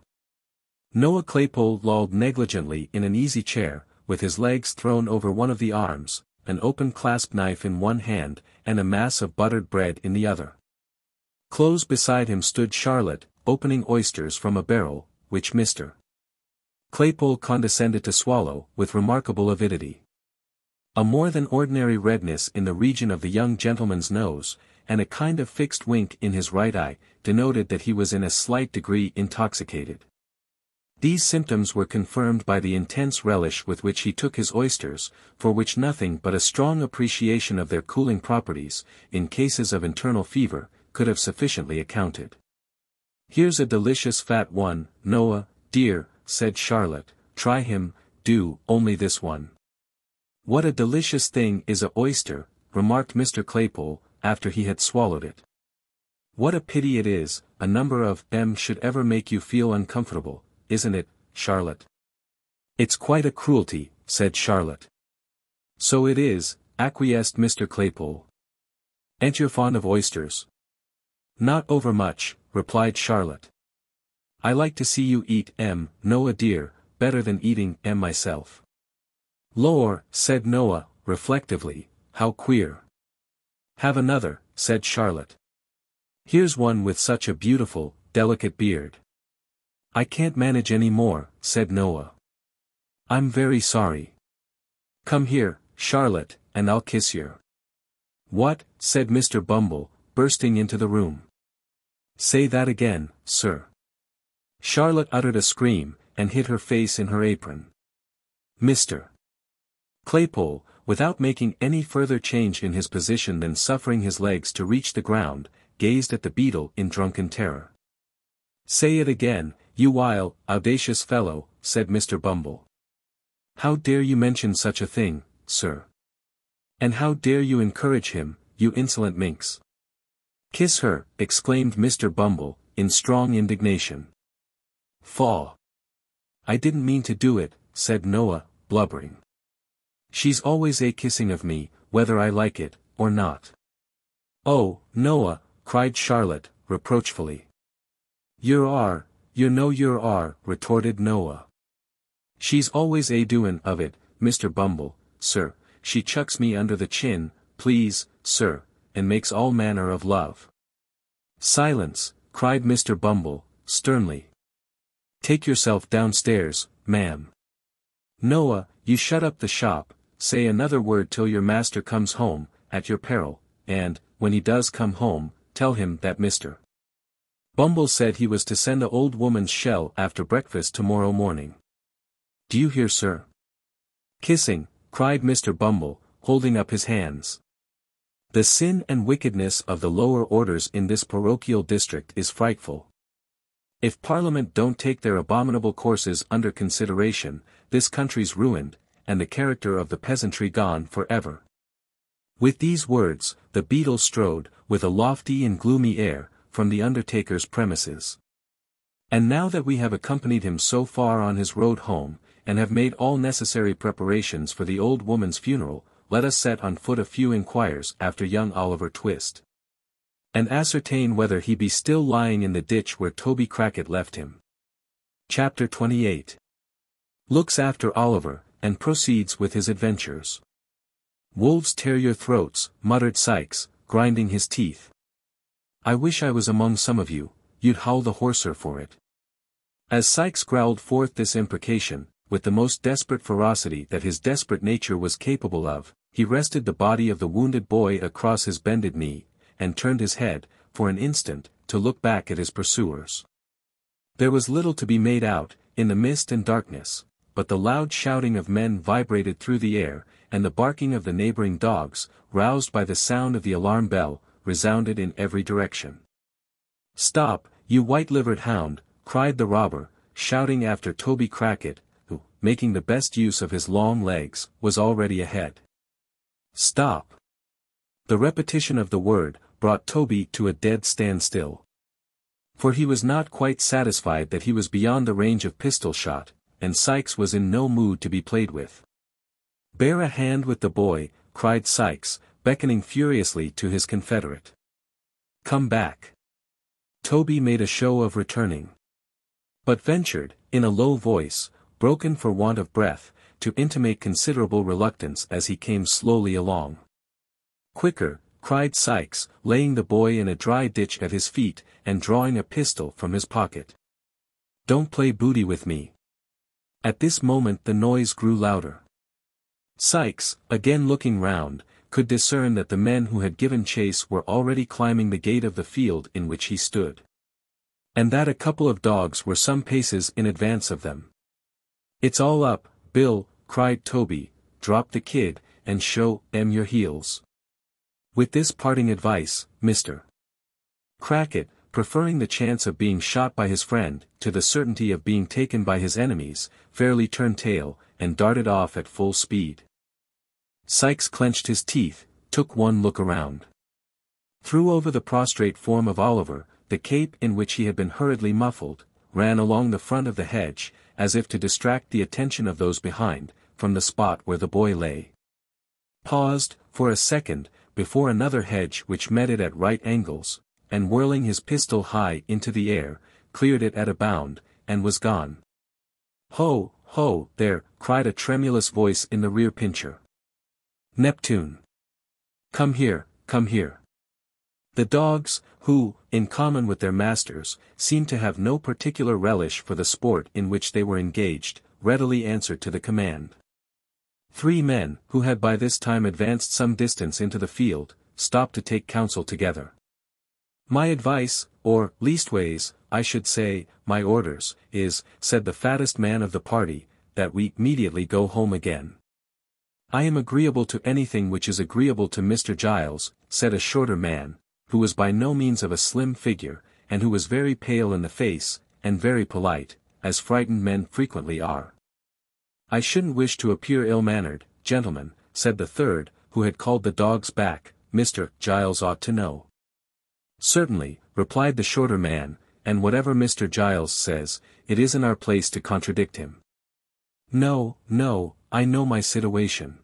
Noah Claypole lolled negligently in an easy chair, with his legs thrown over one of the arms, an open clasp knife in one hand, and a mass of buttered bread in the other. Close beside him stood Charlotte, opening oysters from a barrel, which Mr. Claypole condescended to swallow, with remarkable avidity. A more than ordinary redness in the region of the young gentleman's nose, and a kind of fixed wink in his right eye, denoted that he was in a slight degree intoxicated. These symptoms were confirmed by the intense relish with which he took his oysters, for which nothing but a strong appreciation of their cooling properties, in cases of internal fever, could have sufficiently accounted. "Here's a delicious fat one, Noah, dear," said Charlotte, "try him, do, only this one." "What a delicious thing is a oyster," remarked Mr. Claypole, after he had swallowed it. "What a pity it is, a number of them should ever make you feel uncomfortable, isn't it, Charlotte?" "It's quite a cruelty," said Charlotte. "So it is," acquiesced Mr. Claypole. "Ain't you fond of oysters?" "Not overmuch," replied Charlotte. "I like to see you eat 'em, Noah dear, better than eating 'em myself." "Lor," said Noah, reflectively, "how queer." "Have another," said Charlotte. "Here's one with such a beautiful, delicate beard." "I can't manage any more," said Noah. "I'm very sorry." "Come here, Charlotte, and I'll kiss yer." "What?" said Mr. Bumble, bursting into the room. "Say that again, sir." Charlotte uttered a scream, and hid her face in her apron. Mr. Claypole, without making any further change in his position than suffering his legs to reach the ground, gazed at the beadle in drunken terror. "Say it again, you vile, audacious fellow," said Mr. Bumble. "How dare you mention such a thing, sir? And how dare you encourage him, you insolent minx?" "Kiss her," exclaimed Mr. Bumble, in strong indignation. "Faugh! I didn't mean to do it," said Noah, blubbering. "She's always kissing of me, whether I like it, or not." "Oh, Noah," cried Charlotte, reproachfully. "You are," retorted Noah. "She's always doin' of it, Mr. Bumble, sir, she chucks me under the chin, please, sir, and makes all manner of love." "Silence," cried Mr. Bumble, sternly. "Take yourself downstairs, ma'am. Noah, you shut up the shop, say another word till your master comes home, at your peril, and, when he does come home, tell him that Mr. Bumble said he was to send the old woman's shell after breakfast tomorrow morning. Do you hear, sir?" "Kissing," cried Mr. Bumble, holding up his hands. "The sin and wickedness of the lower orders in this parochial district is frightful. If Parliament don't take their abominable courses under consideration, this country's ruined, and the character of the peasantry gone for ever. With these words, the beadle strode, with a lofty and gloomy air, from the undertaker's premises. And now that we have accompanied him so far on his road home, and have made all necessary preparations for the old woman's funeral, let us set on foot a few inquires after young Oliver Twist, and ascertain whether he be still lying in the ditch where Toby Crackit left him. Chapter 28. Looks after Oliver, and proceeds with his adventures. Wolves tear your throats, muttered Sikes, grinding his teeth. I wish I was among some of you, you'd howl the hoarser for it. As Sikes growled forth this imprecation, with the most desperate ferocity that his desperate nature was capable of, he rested the body of the wounded boy across his bended knee, and turned his head, for an instant, to look back at his pursuers. There was little to be made out, in the mist and darkness, but the loud shouting of men vibrated through the air, and the barking of the neighboring dogs, roused by the sound of the alarm bell, resounded in every direction. Stop, you white-livered hound, cried the robber, shouting after Toby Crackit, who, making the best use of his long legs, was already ahead. Stop! The repetition of the word brought Toby to a dead standstill. For he was not quite satisfied that he was beyond the range of pistol shot, and Sikes was in no mood to be played with. Bear a hand with the boy, cried Sikes, beckoning furiously to his confederate. Come back. Toby made a show of returning, but ventured, in a low voice, broken for want of breath, to intimate considerable reluctance as he came slowly along. Quicker, cried Sikes, laying the boy in a dry ditch at his feet, and drawing a pistol from his pocket. Don't play booty with me. At this moment the noise grew louder. Sikes, again looking round, could discern that the men who had given chase were already climbing the gate of the field in which he stood, and that a couple of dogs were some paces in advance of them. It's all up, Bill, cried Toby, drop the kid, and show 'em your heels. With this parting advice, Mr. Crackit, preferring the chance of being shot by his friend, to the certainty of being taken by his enemies, fairly turned tail, and darted off at full speed. Sikes clenched his teeth, took one look around. Threw over the prostrate form of Oliver, the cape in which he had been hurriedly muffled, ran along the front of the hedge, as if to distract the attention of those behind, from the spot where the boy lay. Paused, for a second, before another hedge which met it at right angles, and whirling his pistol high into the air, cleared it at a bound, and was gone. Ho, ho, there, cried a tremulous voice in the rear pincher. Neptune! Come here, come here. The dogs, who, in common with their masters, seemed to have no particular relish for the sport in which they were engaged, readily answered to the command. 3 men, who had by this time advanced some distance into the field, stopped to take counsel together. My advice, or, leastways, I should say, my orders, is, said the fattest man of the party, that we immediately go home again. I am agreeable to anything which is agreeable to Mr. Giles, said a shorter man, who was by no means of a slim figure, and who was very pale in the face, and very polite, as frightened men frequently are. I shouldn't wish to appear ill-mannered, gentlemen, said the third, who had called the dogs back, Mr. Giles ought to know. Certainly, replied the shorter man, and whatever Mr. Giles says, it isn't our place to contradict him. No, no, I know my situation.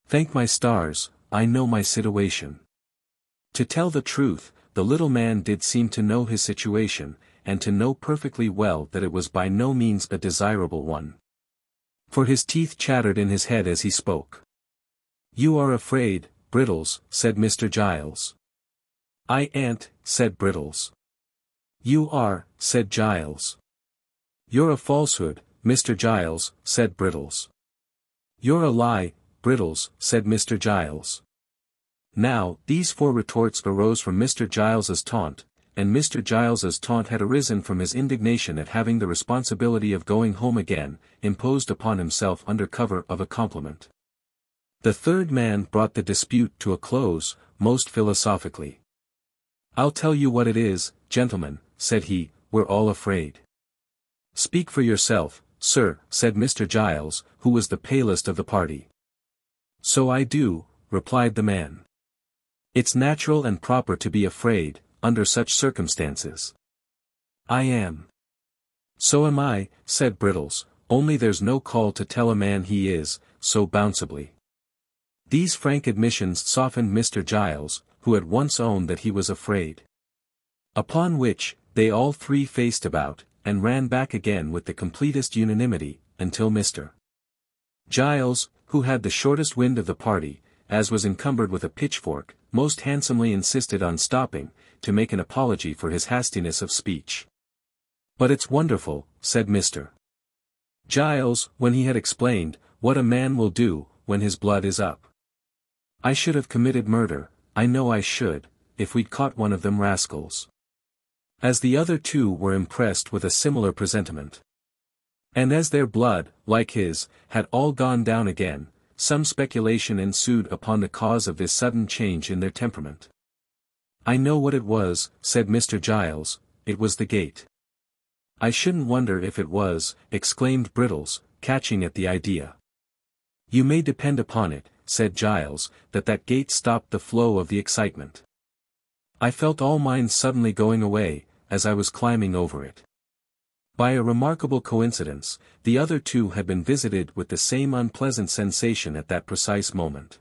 Thank my stars, I know my situation. To tell the truth, the little man did seem to know his situation, and to know perfectly well that it was by no means a desirable one. For his teeth chattered in his head as he spoke. You are afraid, Brittles, said Mr. Giles. I ain't, said Brittles. You are, said Giles. You're a falsehood, Mr. Giles, said Brittles. You're a lie, Brittles, said Mr. Giles. Now, these 4 retorts arose from Mr. Giles's taunt, and Mr. Giles's taunt had arisen from his indignation at having the responsibility of going home again, imposed upon himself under cover of a compliment. The third man brought the dispute to a close, most philosophically. I'll tell you what it is, gentlemen, said he, we're all afraid. Speak for yourself, sir, said Mr. Giles, who was the palest of the party. So I do, replied the man. "It's natural and proper to be afraid, under such circumstances." "I am." "So am I," said Brittles, "only there's no call to tell a man he is, so bounceably." These frank admissions softened Mr. Giles, who at once owned that he was afraid. Upon which, they all three faced about, and ran back again with the completest unanimity, until Mr. Giles, who had the shortest wind of the party, as was encumbered with a pitchfork, most handsomely insisted on stopping, to make an apology for his hastiness of speech. "But it's wonderful," said Mr. Giles, when he had explained, "what a man will do, when his blood is up. I should have committed murder, I know I should, if we'd caught one of them rascals." As the other two were impressed with a similar presentiment. And as their blood, like his, had all gone down again, some speculation ensued upon the cause of this sudden change in their temperament. "I know what it was," said Mr. Giles, "it was the gate." "I shouldn't wonder if it was," exclaimed Brittles, catching at the idea. "You may depend upon it," said Giles, "that gate stopped the flow of the excitement. I felt all mine suddenly going away, as I was climbing over it." By a remarkable coincidence, the other two had been visited with the same unpleasant sensation at that precise moment.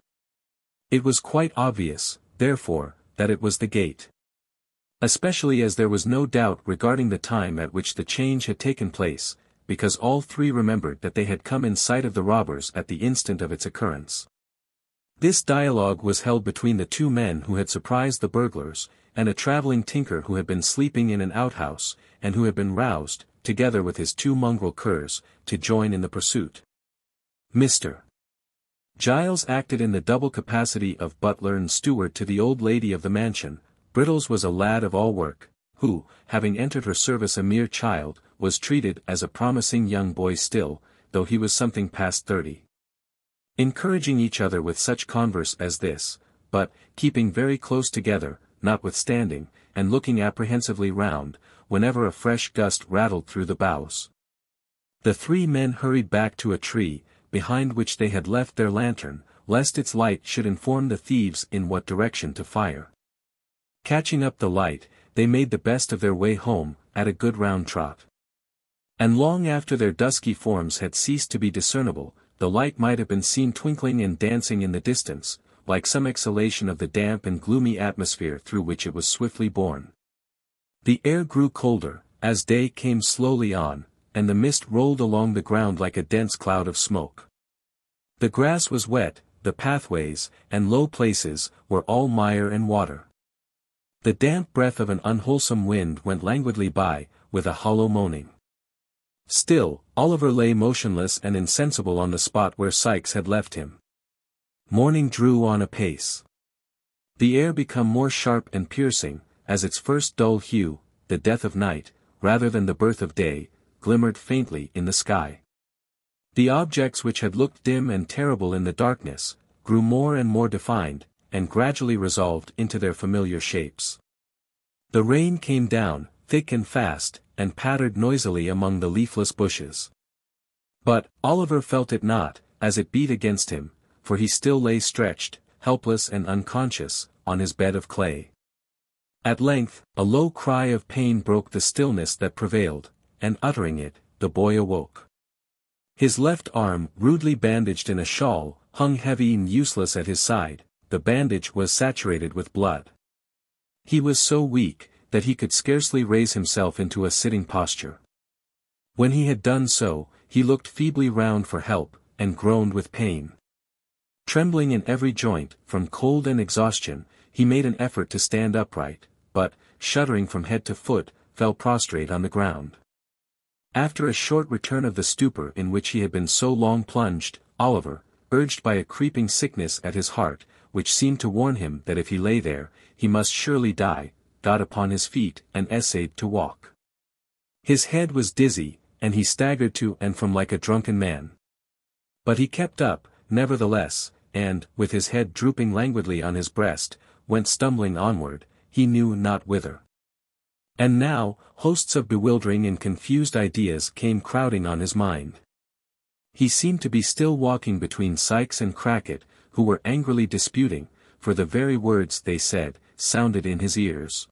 It was quite obvious, therefore, that it was the gate. Especially as there was no doubt regarding the time at which the change had taken place, because all three remembered that they had come in sight of the robbers at the instant of its occurrence. This dialogue was held between the two men who had surprised the burglars, and a traveling tinker who had been sleeping in an outhouse, and who had been roused, together with his two mongrel curs, to join in the pursuit. Mr. Giles acted in the double capacity of butler and steward to the old lady of the mansion. Brittles was a lad of all work, who, having entered her service a mere child, was treated as a promising young boy still, though he was something past 30. Encouraging each other with such converse as this, but, keeping very close together, notwithstanding, and looking apprehensively round, whenever a fresh gust rattled through the boughs. The three men hurried back to a tree, behind which they had left their lantern, lest its light should inform the thieves in what direction to fire. Catching up the light, they made the best of their way home, at a good round trot. And long after their dusky forms had ceased to be discernible, the light might have been seen twinkling and dancing in the distance, like some exhalation of the damp and gloomy atmosphere through which it was swiftly borne. The air grew colder, as day came slowly on, and the mist rolled along the ground like a dense cloud of smoke. The grass was wet, the pathways, and low places, were all mire and water. The damp breath of an unwholesome wind went languidly by, with a hollow moaning. Still, Oliver lay motionless and insensible on the spot where Sikes had left him. Morning drew on apace. The air became more sharp and piercing, as its first dull hue, the death of night, rather than the birth of day, glimmered faintly in the sky. The objects which had looked dim and terrible in the darkness, grew more and more defined, and gradually resolved into their familiar shapes. The rain came down, thick and fast, and pattered noisily among the leafless bushes. But, Oliver felt it not, as it beat against him, for he still lay stretched, helpless and unconscious, on his bed of clay. At length, a low cry of pain broke the stillness that prevailed, and uttering it, the boy awoke. His left arm, rudely bandaged in a shawl, hung heavy and useless at his side. The bandage was saturated with blood. He was so weak, that he could scarcely raise himself into a sitting posture. When he had done so, he looked feebly round for help, and groaned with pain. Trembling in every joint, from cold and exhaustion, he made an effort to stand upright, but, shuddering from head to foot, fell prostrate on the ground. After a short return of the stupor in which he had been so long plunged, Oliver, urged by a creeping sickness at his heart, which seemed to warn him that if he lay there, he must surely die, got upon his feet and essayed to walk. His head was dizzy, and he staggered to and from like a drunken man. But he kept up, nevertheless, and, with his head drooping languidly on his breast, went stumbling onward, he knew not whither. And now, hosts of bewildering and confused ideas came crowding on his mind. He seemed to be still walking between Sikes and Crackit, who were angrily disputing, for the very words they said, sounded in his ears.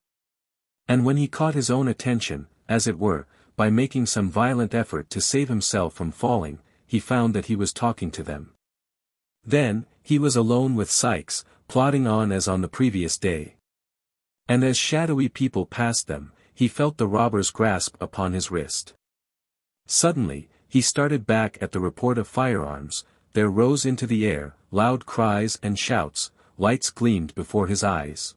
And when he caught his own attention, as it were, by making some violent effort to save himself from falling, he found that he was talking to them. Then, he was alone with Sikes, plodding on as on the previous day. And as shadowy people passed them, he felt the robber's grasp upon his wrist. Suddenly, he started back at the report of firearms. There rose into the air, loud cries and shouts, lights gleamed before his eyes.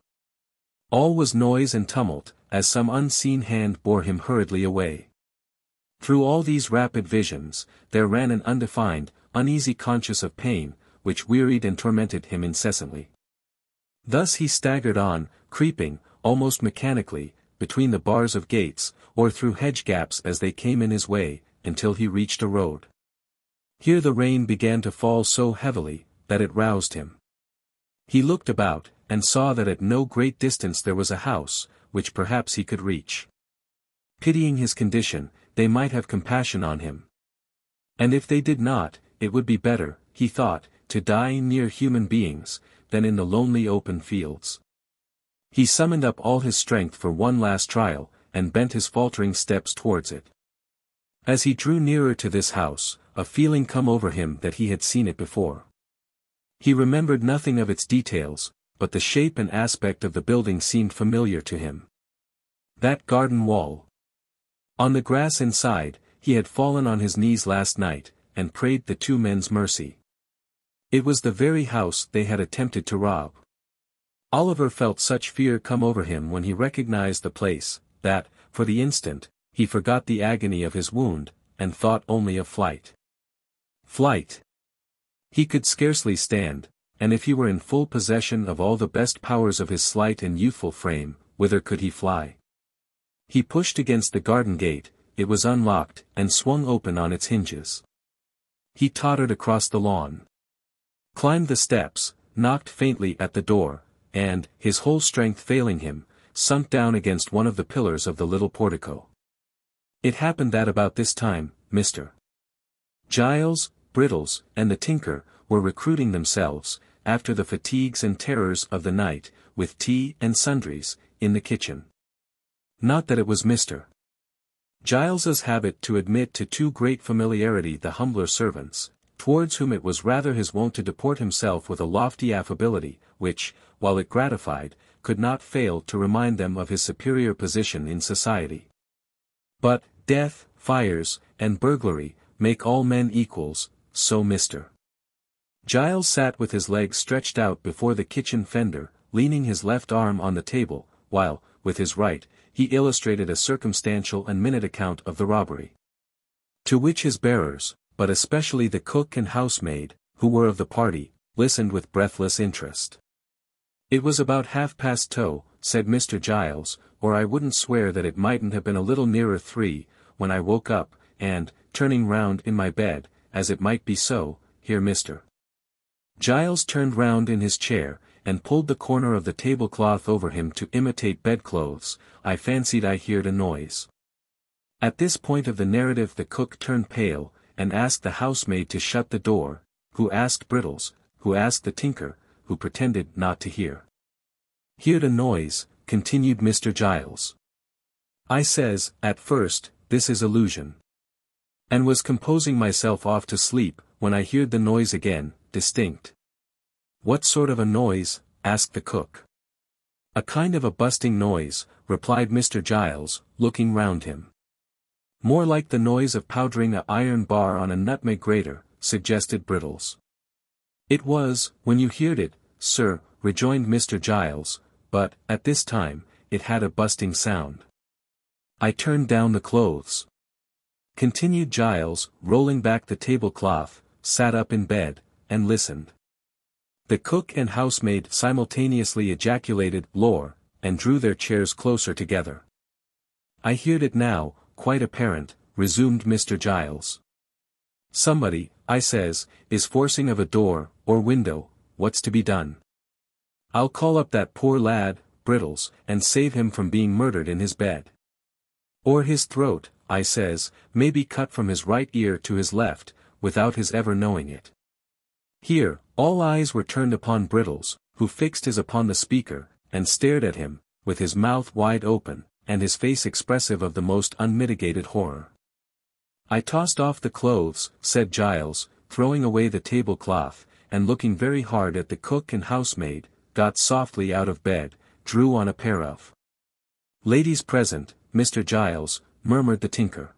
All was noise and tumult, as some unseen hand bore him hurriedly away. Through all these rapid visions, there ran an undefined, uneasy conscience of pain, which wearied and tormented him incessantly. Thus he staggered on, creeping, almost mechanically, between the bars of gates, or through hedge gaps as they came in his way, until he reached a road. Here the rain began to fall so heavily, that it roused him. He looked about, and saw that at no great distance there was a house, which perhaps he could reach. Pitying his condition, they might have compassion on him. And if they did not, it would be better, he thought, to die near human beings, than in the lonely open fields. He summoned up all his strength for one last trial, and bent his faltering steps towards it. As he drew nearer to this house, a feeling come over him that he had seen it before. He remembered nothing of its details, but the shape and aspect of the building seemed familiar to him. That garden wall. On the grass inside, he had fallen on his knees last night, and prayed the two men's mercy. It was the very house they had attempted to rob. Oliver felt such fear come over him when he recognized the place, that, for the instant, he forgot the agony of his wound, and thought only of flight. Flight! He could scarcely stand, and if he were in full possession of all the best powers of his slight and youthful frame, whither could he fly? He pushed against the garden gate, it was unlocked, and swung open on its hinges. He tottered across the lawn, climbed the steps, knocked faintly at the door, and, his whole strength failing him, sunk down against one of the pillars of the little portico. It happened that about this time, Mr. Giles, Brittles, and the tinker, were recruiting themselves, after the fatigues and terrors of the night, with tea and sundries, in the kitchen. Not that it was Mr. Giles's habit to admit to too great familiarity the humbler servants, towards whom it was rather his wont to deport himself with a lofty affability, which, while it gratified, could not fail to remind them of his superior position in society. But, death, fires, and burglary, make all men equals, so Mr. Giles sat with his legs stretched out before the kitchen fender, leaning his left arm on the table, while, with his right, he illustrated a circumstantial and minute account of the robbery. To which his bearers, but especially the cook and housemaid, who were of the party, listened with breathless interest. "It was about 2:30, said Mr. Giles, or I wouldn't swear that it mightn't have been a little nearer 3, when I woke up, and, turning round in my bed, as it might be so, here Mr. Giles turned round in his chair, and pulled the corner of the tablecloth over him to imitate bedclothes. I fancied I heard a noise." At this point of the narrative the cook turned pale, and asked the housemaid to shut the door, who asked Brittles, who asked the tinker, who pretended not to hear. "Heard a noise," continued Mr. Giles. "I says, at first, this is illusion. And was composing myself off to sleep, when I heard the noise again, distinct." "What sort of a noise?" asked the cook. "A kind of a busting noise," replied Mr. Giles, looking round him. "More like the noise of powdering a iron bar on a nutmeg grater," suggested Brittles. "It was, when you heard it, sir," rejoined Mr. Giles, "but, at this time, it had a busting sound. I turned down the clothes," continued Giles, rolling back the tablecloth, sat up in bed, and listened. The cook and housemaid simultaneously ejaculated "Lor," and drew their chairs closer together. "I heard it now, quite apparent," resumed Mr. Giles. "Somebody, I says, is forcing of a door, or window. What's to be done? I'll call up that poor lad, Brittles, and save him from being murdered in his bed. Or his throat, I says, may be cut from his right ear to his left, without his ever knowing it. Here, all eyes were turned upon Brittles, who fixed his upon the speaker, and stared at him, with his mouth wide open, and his face expressive of the most unmitigated horror. "I tossed off the clothes," said Giles, throwing away the tablecloth, and looking very hard at the cook and housemaid, got softly out of bed, drew on a pair of "ladies present, Mr. Giles," murmured the tinker.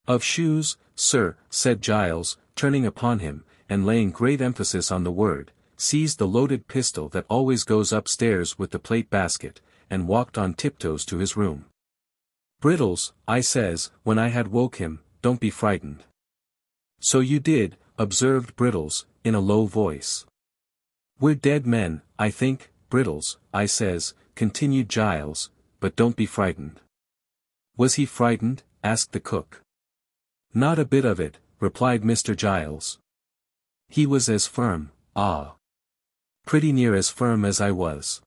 "Of shoes, sir," said Giles, turning upon him, and laying great emphasis on the word, seized the loaded pistol that always goes upstairs with the plate basket, and walked on tiptoes to his room. "Brittles," I says, when I had woke him, "don't be frightened." "So you did," observed Brittles, in a low voice. "We're dead men, I think, Brittles," I says, continued Giles, "but don't be frightened." "Was he frightened?" asked the cook. "Not a bit of it," replied Mr. Giles. "He was as firm, pretty near as firm as I was."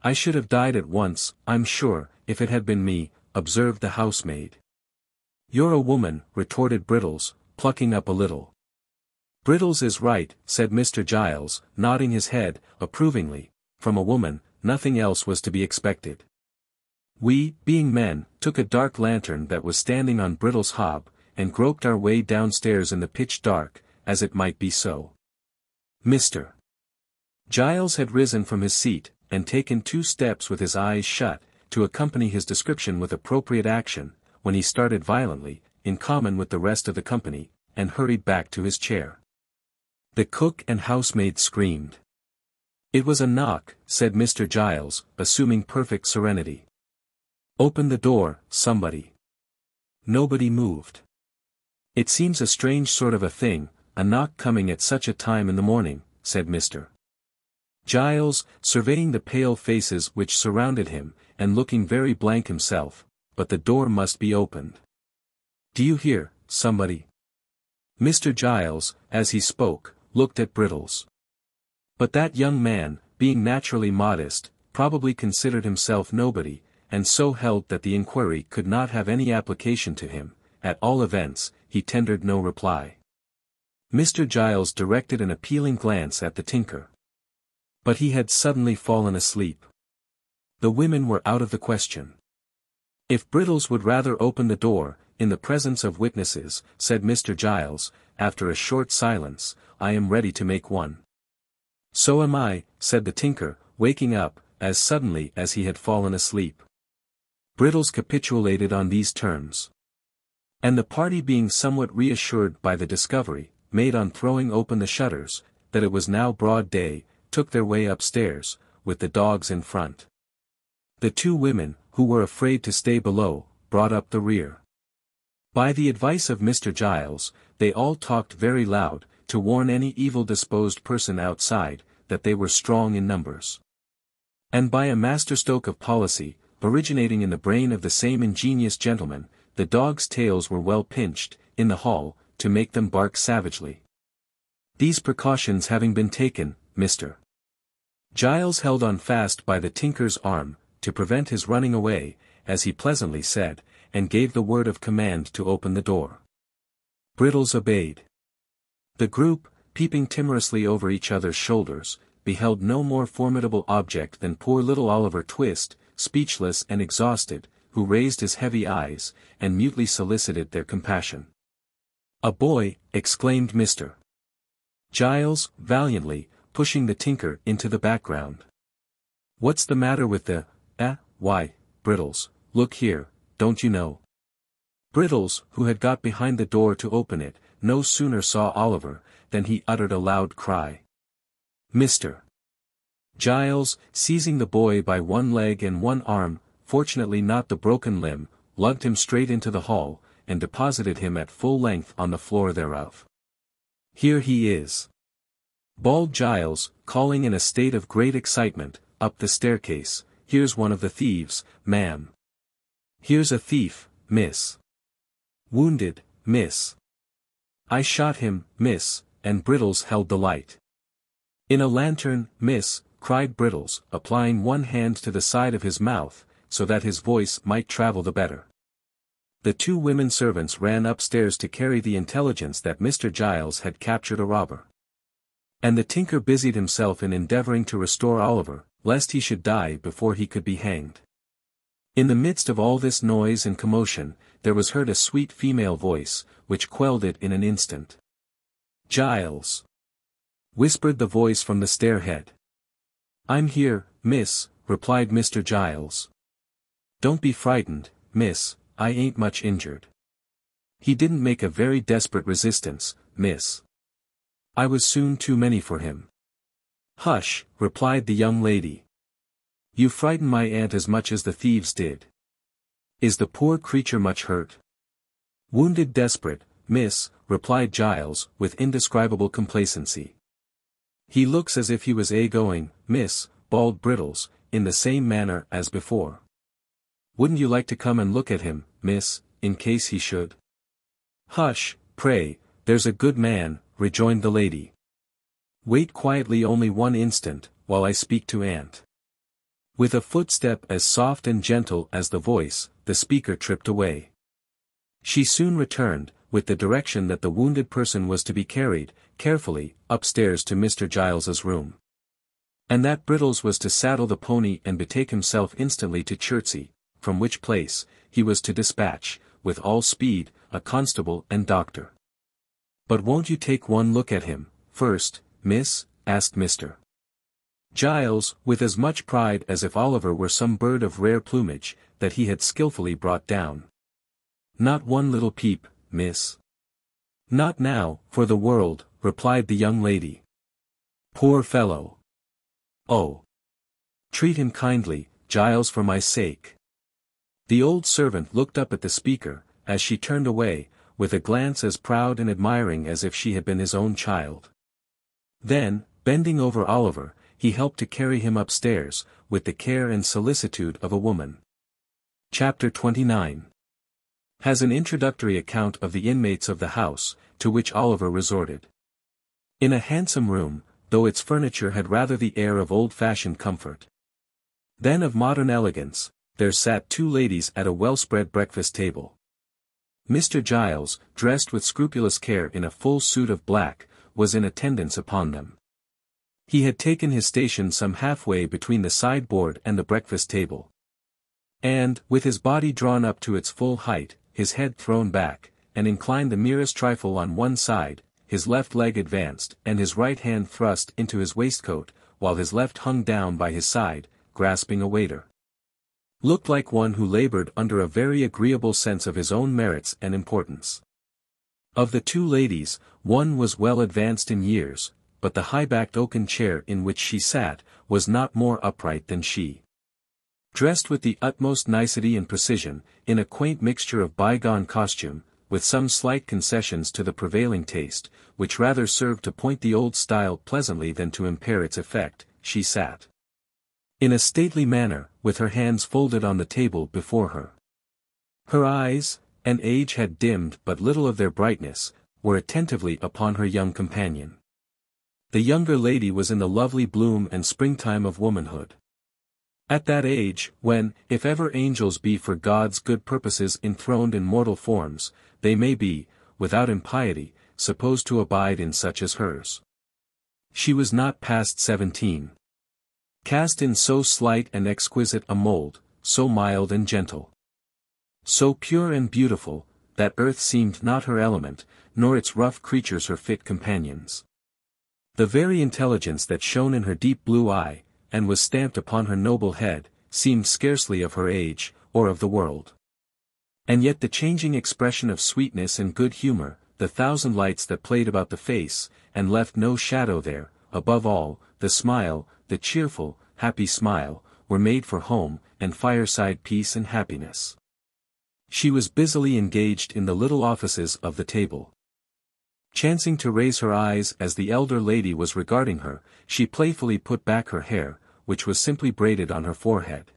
"I should have died at once, I'm sure, if it had been me," observed the housemaid. "You're a woman," retorted Brittles, plucking up a little. "Brittles is right," said Mr. Giles, nodding his head, approvingly. From a woman, nothing else was to be expected. We, being men, took a dark lantern that was standing on Brittles' hob, and groped our way downstairs in the pitch dark, as it might be so. Mr. Giles had risen from his seat, and taken 2 steps with his eyes shut, to accompany his description with appropriate action, when he started violently, in common with the rest of the company, and hurried back to his chair. The cook and housemaid screamed. "It was a knock," said Mr. Giles, assuming perfect serenity. "Open the door, somebody." Nobody moved. "It seems a strange sort of a thing, a knock coming at such a time in the morning," said Mr. Giles, surveying the pale faces which surrounded him, and looking very blank himself, "but the door must be opened. Do you hear, somebody?" Mr. Giles, as he spoke, looked at Brittles. But that young man, being naturally modest, probably considered himself nobody, and so held that the inquiry could not have any application to him. At all events, he tendered no reply. Mr. Giles directed an appealing glance at the tinker. But he had suddenly fallen asleep. The women were out of the question. "If Brittles would rather open the door, in the presence of witnesses," said Mr. Giles, after a short silence, "I am ready to make one." "So am I," said the tinker, waking up, as suddenly as he had fallen asleep. Brittles capitulated on these terms. And the party, being somewhat reassured by the discovery, made on throwing open the shutters, that it was now broad day, took their way upstairs, with the dogs in front. The 2 women, who were afraid to stay below, brought up the rear. By the advice of Mr. Giles, they all talked very loud, to warn any evil-disposed person outside, that they were strong in numbers. And by a masterstroke of policy, originating in the brain of the same ingenious gentleman, the dogs' tails were well pinched, in the hall, to make them bark savagely. These precautions having been taken, Mr. Giles held on fast by the tinker's arm, to prevent his running away, as he pleasantly said, and gave the word of command to open the door. Brittles obeyed. The group, peeping timorously over each other's shoulders, beheld no more formidable object than poor little Oliver Twist, speechless and exhausted, who raised his heavy eyes, and mutely solicited their compassion. "A boy!" exclaimed Mr. Giles, valiantly, pushing the tinker into the background. "What's the matter with the, why, Brittles, look here, don't you know?" Brittles, who had got behind the door to open it, no sooner saw Oliver, than he uttered a loud cry. Mr. Giles, seizing the boy by one leg and one arm, fortunately not the broken limb, lugged him straight into the hall, and deposited him at full length on the floor thereof. "Here he is," bawled Giles, calling in a state of great excitement, up the staircase. "Here's one of the thieves, ma'am. Here's a thief, miss. Wounded, miss. I shot him, miss," and Brittles held the light. "In a lantern, miss," cried Brittles, applying one hand to the side of his mouth, so that his voice might travel the better. The 2 women servants ran upstairs to carry the intelligence that Mr. Giles had captured a robber. And the tinker busied himself in endeavoring to restore Oliver, lest he should die before he could be hanged. In the midst of all this noise and commotion, there was heard a sweet female voice, which quelled it in an instant. "Giles!" whispered the voice from the stairhead. "I'm here, miss," replied Mr. Giles. "Don't be frightened, miss, I ain't much injured. He didn't make a very desperate resistance, miss. I was soon too many for him." "Hush," replied the young lady. "You frighten my aunt as much as the thieves did. Is the poor creature much hurt?" "Wounded desperate, miss," replied Giles, with indescribable complacency. "He looks as if he was going, miss," bawled Brittles, in the same manner as before. "Wouldn't you like to come and look at him, miss, in case he should?" "Hush, pray, there's a good man," rejoined the lady. "Wait quietly only one instant, while I speak to aunt." With a footstep as soft and gentle as the voice, the speaker tripped away. She soon returned, with the direction that the wounded person was to be carried, carefully, upstairs to Mr. Giles's room. And that Brittles was to saddle the pony and betake himself instantly to Chertsey, from which place, he was to dispatch, with all speed, a constable and doctor. "But won't you take one look at him, first, miss?" asked Mr. Giles, with as much pride as if Oliver were some bird of rare plumage, that he had skilfully brought down. "Not one little peep, miss." "Not now, for the world," replied the young lady. "Poor fellow! Oh! Treat him kindly, Giles, for my sake." The old servant looked up at the speaker, as she turned away, with a glance as proud and admiring as if she had been his own child. Then, bending over Oliver, he helped to carry him upstairs, with the care and solicitude of a woman. Chapter 29 has an introductory account of the inmates of the house, to which Oliver resorted. In a handsome room, though its furniture had rather the air of old-fashioned comfort than of modern elegance, there sat two ladies at a well-spread breakfast table. Mr. Giles, dressed with scrupulous care in a full suit of black, was in attendance upon them. He had taken his station some halfway between the sideboard and the breakfast table. And, with his body drawn up to its full height, his head thrown back, and inclined the merest trifle on one side, his left leg advanced and his right hand thrust into his waistcoat, while his left hung down by his side, grasping a waiter. Looked like one who labored under a very agreeable sense of his own merits and importance. Of the two ladies, one was well advanced in years, but the high-backed oaken chair in which she sat, was not more upright than she. Dressed with the utmost nicety and precision, in a quaint mixture of bygone costume, with some slight concessions to the prevailing taste, which rather served to point the old style pleasantly than to impair its effect, she sat in a stately manner, with her hands folded on the table before her. Her eyes, and age had dimmed but little of their brightness, were attentively upon her young companion. The younger lady was in the lovely bloom and springtime of womanhood. At that age, when, if ever angels be for God's good purposes enthroned in mortal forms, they may be, without impiety, supposed to abide in such as hers. She was not past 17. Cast in so slight and exquisite a mould, so mild and gentle, so pure and beautiful, that earth seemed not her element, nor its rough creatures her fit companions. The very intelligence that shone in her deep blue eye, and was stamped upon her noble head, seemed scarcely of her age, or of the world. And yet the changing expression of sweetness and good humor, the thousand lights that played about the face, and left no shadow there, above all, the smile, the cheerful, happy smile, were made for home, and fireside peace and happiness. She was busily engaged in the little offices of the table. Chancing to raise her eyes as the elder lady was regarding her, she playfully put back her hair, which was simply braided on her forehead,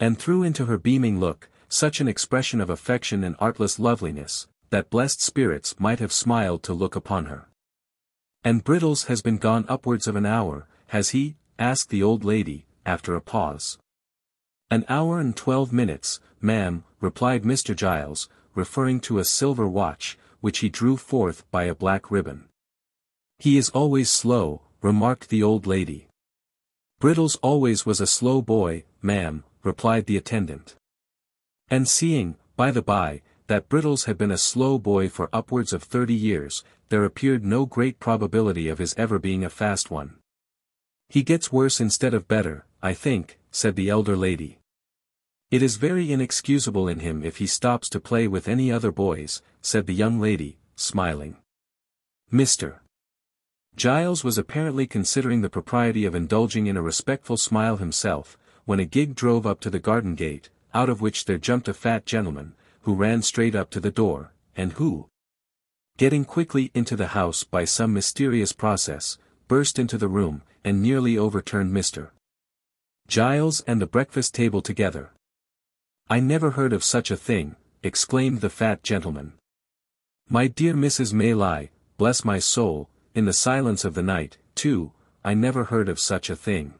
and threw into her beaming look, such an expression of affection and artless loveliness, that blessed spirits might have smiled to look upon her. "And Brittles has been gone upwards of an hour, has he?" asked the old lady, after a pause. "An hour and 12 minutes, ma'am," replied Mr. Giles, referring to a silver watch, which he drew forth by a black ribbon. He is always slow, remarked the old lady. Brittles always was a slow boy, ma'am, replied the attendant. And seeing, by the by, that Brittles had been a slow boy for upwards of 30 years, there appeared no great probability of his ever being a fast one. He gets worse instead of better, I think, said the elder lady. It is very inexcusable in him if he stops to play with any other boys, said the young lady, smiling. Mr. Giles was apparently considering the propriety of indulging in a respectful smile himself, when a gig drove up to the garden gate, out of which there jumped a fat gentleman, who ran straight up to the door, and who, getting quickly into the house by some mysterious process, burst into the room, and nearly overturned Mr. Giles and the breakfast table together. I never heard of such a thing, exclaimed the fat gentleman. My dear Mrs. Maylie, bless my soul, in the silence of the night, too, I never heard of such a thing.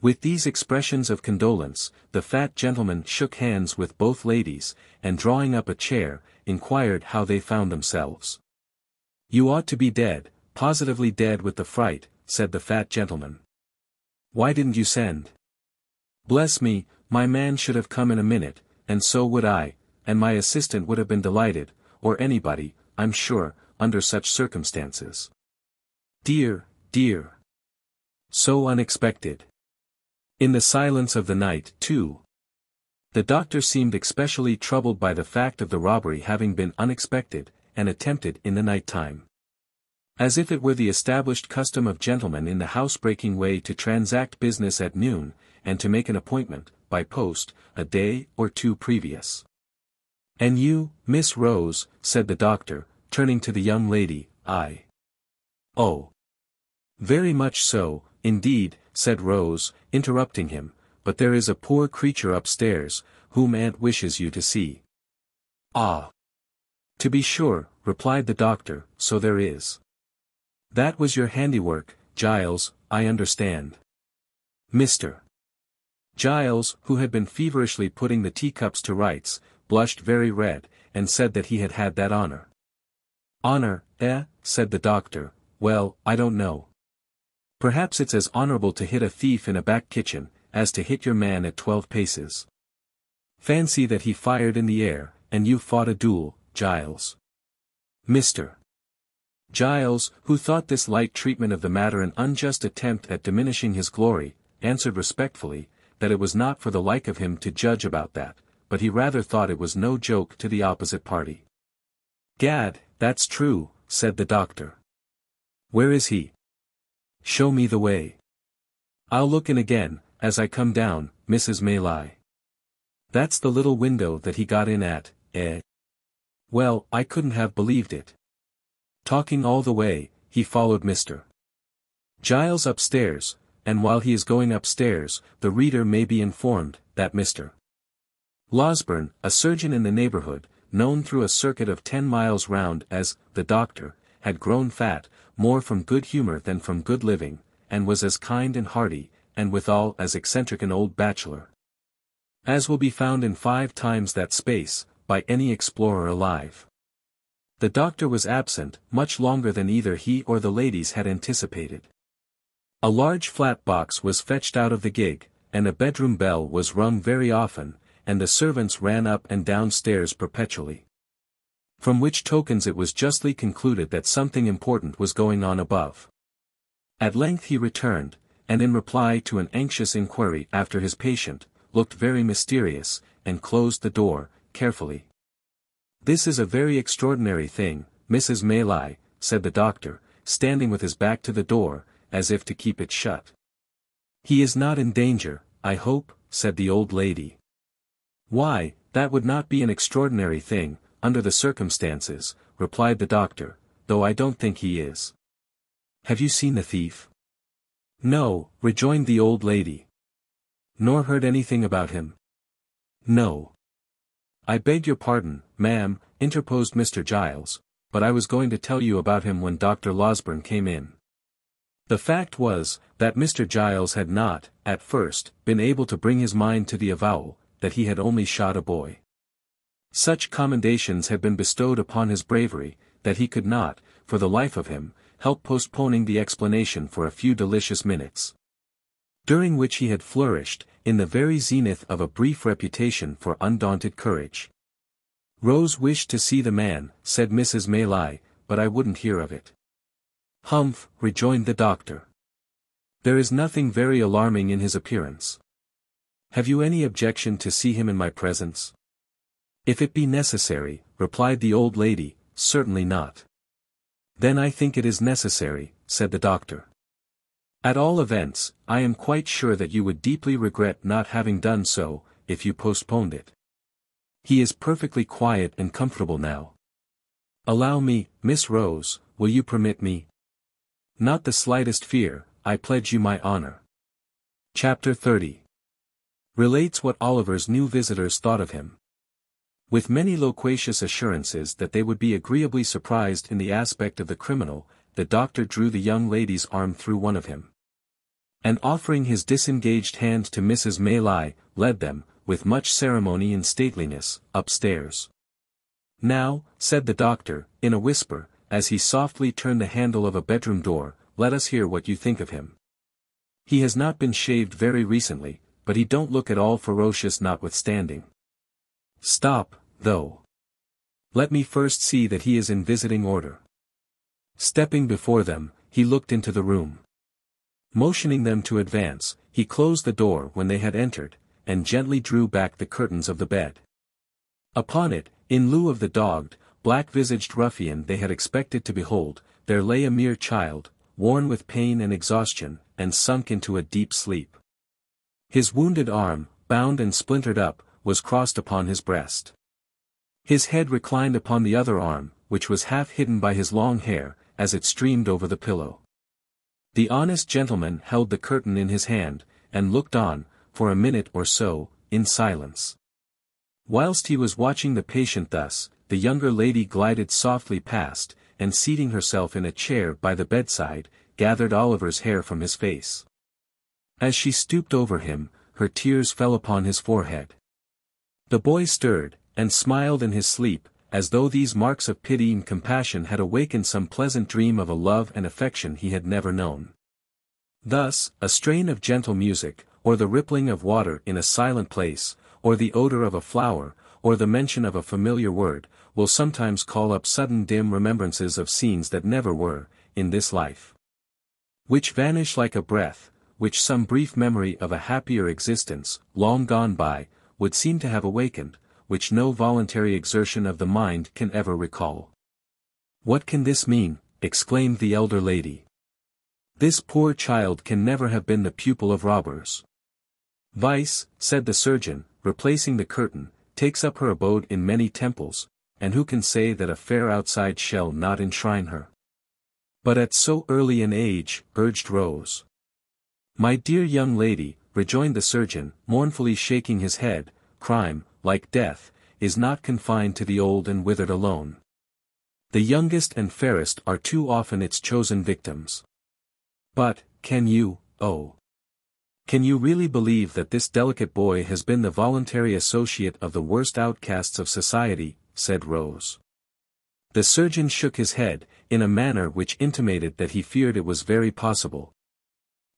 With these expressions of condolence, the fat gentleman shook hands with both ladies, and drawing up a chair, inquired how they found themselves. You ought to be dead, positively dead with the fright, said the fat gentleman. Why didn't you send? Bless me, my man should have come in a minute, and so would I, and my assistant would have been delighted, or anybody, I'm sure, under such circumstances. Dear, dear. So unexpected. In the silence of the night, too. The doctor seemed especially troubled by the fact of the robbery having been unexpected, and attempted in the night time. As if it were the established custom of gentlemen in the housebreaking way to transact business at noon, and to make an appointment, by post, a day or two previous. And you, Miss Rose, said the doctor, turning to the young lady, Oh. Very much so, indeed, said Rose, interrupting him, but there is a poor creature upstairs, whom aunt wishes you to see. Ah. To be sure, replied the doctor, so there is. That was your handiwork, Giles, I understand. Mr. Giles, who had been feverishly putting the teacups to rights, blushed very red, and said that he had had that honor. Honor, said the doctor, well, I don't know. Perhaps it's as honorable to hit a thief in a back kitchen, as to hit your man at 12 paces. Fancy that he fired in the air, and you fought a duel, Giles. Mr. Giles, who thought this light treatment of the matter an unjust attempt at diminishing his glory, answered respectfully, that it was not for the like of him to judge about that, but he rather thought it was no joke to the opposite party. Gad, that's true, said the doctor. Where is he? Show me the way. I'll look in again, as I come down, Mrs. Maylie. That's the little window that he got in at, Well, I couldn't have believed it. Talking all the way, he followed Mr. Giles upstairs, and while he is going upstairs, the reader may be informed, that Mr. Losberne, a surgeon in the neighborhood, known through a circuit of 10 miles round as, the doctor, had grown fat, more from good humor than from good living, and was as kind and hearty, and withal as eccentric an old bachelor as will be found in 5 times that space, by any explorer alive. The doctor was absent, much longer than either he or the ladies had anticipated. A large flat box was fetched out of the gig, and a bedroom bell was rung very often, and the servants ran up and down stairs perpetually. From which tokens it was justly concluded that something important was going on above. At length he returned, and in reply to an anxious inquiry after his patient, looked very mysterious, and closed the door, carefully. This is a very extraordinary thing, Mrs. Maylie, said the doctor, standing with his back to the door, as if to keep it shut. He is not in danger, I hope, said the old lady. Why, that would not be an extraordinary thing, under the circumstances, replied the doctor, though I don't think he is. Have you seen the thief? No, rejoined the old lady. Nor heard anything about him? No. I beg your pardon, ma'am, interposed Mr. Giles, but I was going to tell you about him when Dr. Losberne came in. The fact was, that Mr. Giles had not, at first, been able to bring his mind to the avowal, that he had only shot a boy. Such commendations had been bestowed upon his bravery, that he could not, for the life of him, help postponing the explanation for a few delicious minutes, during which he had flourished, in the very zenith of a brief reputation for undaunted courage. "Rose wished to see the man," said Mrs. Maylie, "but I wouldn't hear of it." "Humph," rejoined the doctor. "There is nothing very alarming in his appearance. Have you any objection to see him in my presence?" "If it be necessary," replied the old lady, "certainly not." "Then I think it is necessary," said the doctor. "At all events, I am quite sure that you would deeply regret not having done so, if you postponed it. He is perfectly quiet and comfortable now. Allow me, Miss Rose, will you permit me?" "Not the slightest fear, I pledge you my honor." Chapter 30 relates what Oliver's new visitors thought of him. With many loquacious assurances that they would be agreeably surprised in the aspect of the criminal, the doctor drew the young lady's arm through one of him, and offering his disengaged hand to Mrs. Maylie, led them, with much ceremony and stateliness, upstairs. "Now," said the doctor, in a whisper, as he softly turned the handle of a bedroom door, "let us hear what you think of him. He has not been shaved very recently, but he don't look at all ferocious notwithstanding. Stop, though. Let me first see that he is in visiting order." Stepping before them, he looked into the room. Motioning them to advance, he closed the door when they had entered, and gently drew back the curtains of the bed. Upon it, in lieu of the dogged, black-visaged ruffian they had expected to behold, there lay a mere child, worn with pain and exhaustion, and sunk into a deep sleep. His wounded arm, bound and splintered up, was crossed upon his breast. His head reclined upon the other arm, which was half hidden by his long hair, as it streamed over the pillow. The honest gentleman held the curtain in his hand, and looked on, for a minute or so, in silence. Whilst he was watching the patient thus, the younger lady glided softly past, and seating herself in a chair by the bedside, gathered Oliver's hair from his face. As she stooped over him, her tears fell upon his forehead. The boy stirred, and smiled in his sleep, as though these marks of pity and compassion had awakened some pleasant dream of a love and affection he had never known. Thus, a strain of gentle music, or the rippling of water in a silent place, or the odor of a flower, or the mention of a familiar word, will sometimes call up sudden dim remembrances of scenes that never were, in this life, which vanish like a breath, which some brief memory of a happier existence, long gone by, would seem to have awakened, which no voluntary exertion of the mind can ever recall. "What can this mean?" exclaimed the elder lady. "This poor child can never have been the pupil of robbers. Vice," said the surgeon, replacing the curtain, "takes up her abode in many temples, and who can say that a fair outside shall not enshrine her?" "But at so early an age," urged Rose. "My dear young lady," rejoined the surgeon, mournfully shaking his head, "crime, like death, is not confined to the old and withered alone. The youngest and fairest are too often its chosen victims. But, can you really believe that this delicate boy has been the voluntary associate of the worst outcasts of society?" said Rose. The surgeon shook his head, in a manner which intimated that he feared it was very possible,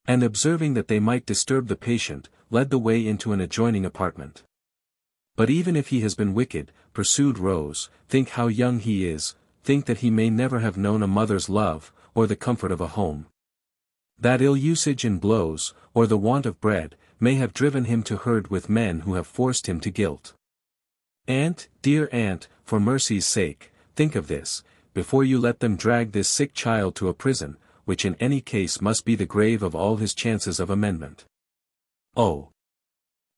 and observing that they might disturb the patient, led the way into an adjoining apartment. "But even if he has been wicked," pursued Rose, "think how young he is, think that he may never have known a mother's love, or the comfort of a home. That ill usage and blows, or the want of bread, may have driven him to herd with men who have forced him to guilt. Aunt, dear aunt, for mercy's sake, think of this, before you let them drag this sick child to a prison, which in any case must be the grave of all his chances of amendment. Oh!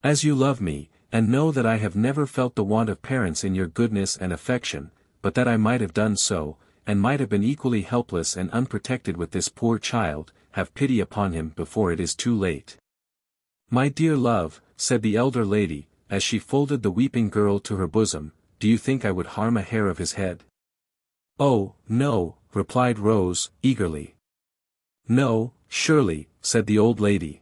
As you love me, and know that I have never felt the want of parents in your goodness and affection, but that I might have done so, and might have been equally helpless and unprotected with this poor child, have pity upon him before it is too late." "My dear love," said the elder lady, as she folded the weeping girl to her bosom, "do you think I would harm a hair of his head?" "Oh, no," replied Rose, eagerly. "No, surely," said the old lady.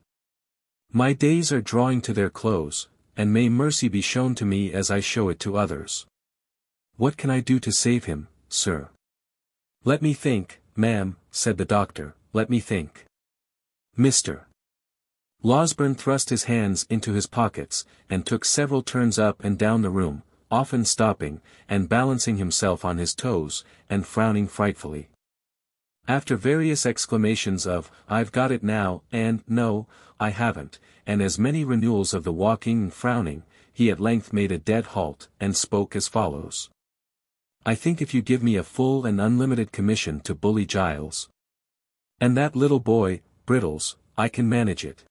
"My days are drawing to their close, and may mercy be shown to me as I show it to others. What can I do to save him, sir?" "Let me think, ma'am," said the doctor, let me think. Mr. Losberne thrust his hands into his pockets, and took several turns up and down the room, often stopping, and balancing himself on his toes, and frowning frightfully. After various exclamations of, I've got it now, and, no, I haven't, and as many renewals of the walking and frowning, he at length made a dead halt, and spoke as follows. I think if you give me a full and unlimited commission to bully Giles and that little boy, Brittles, I can manage it.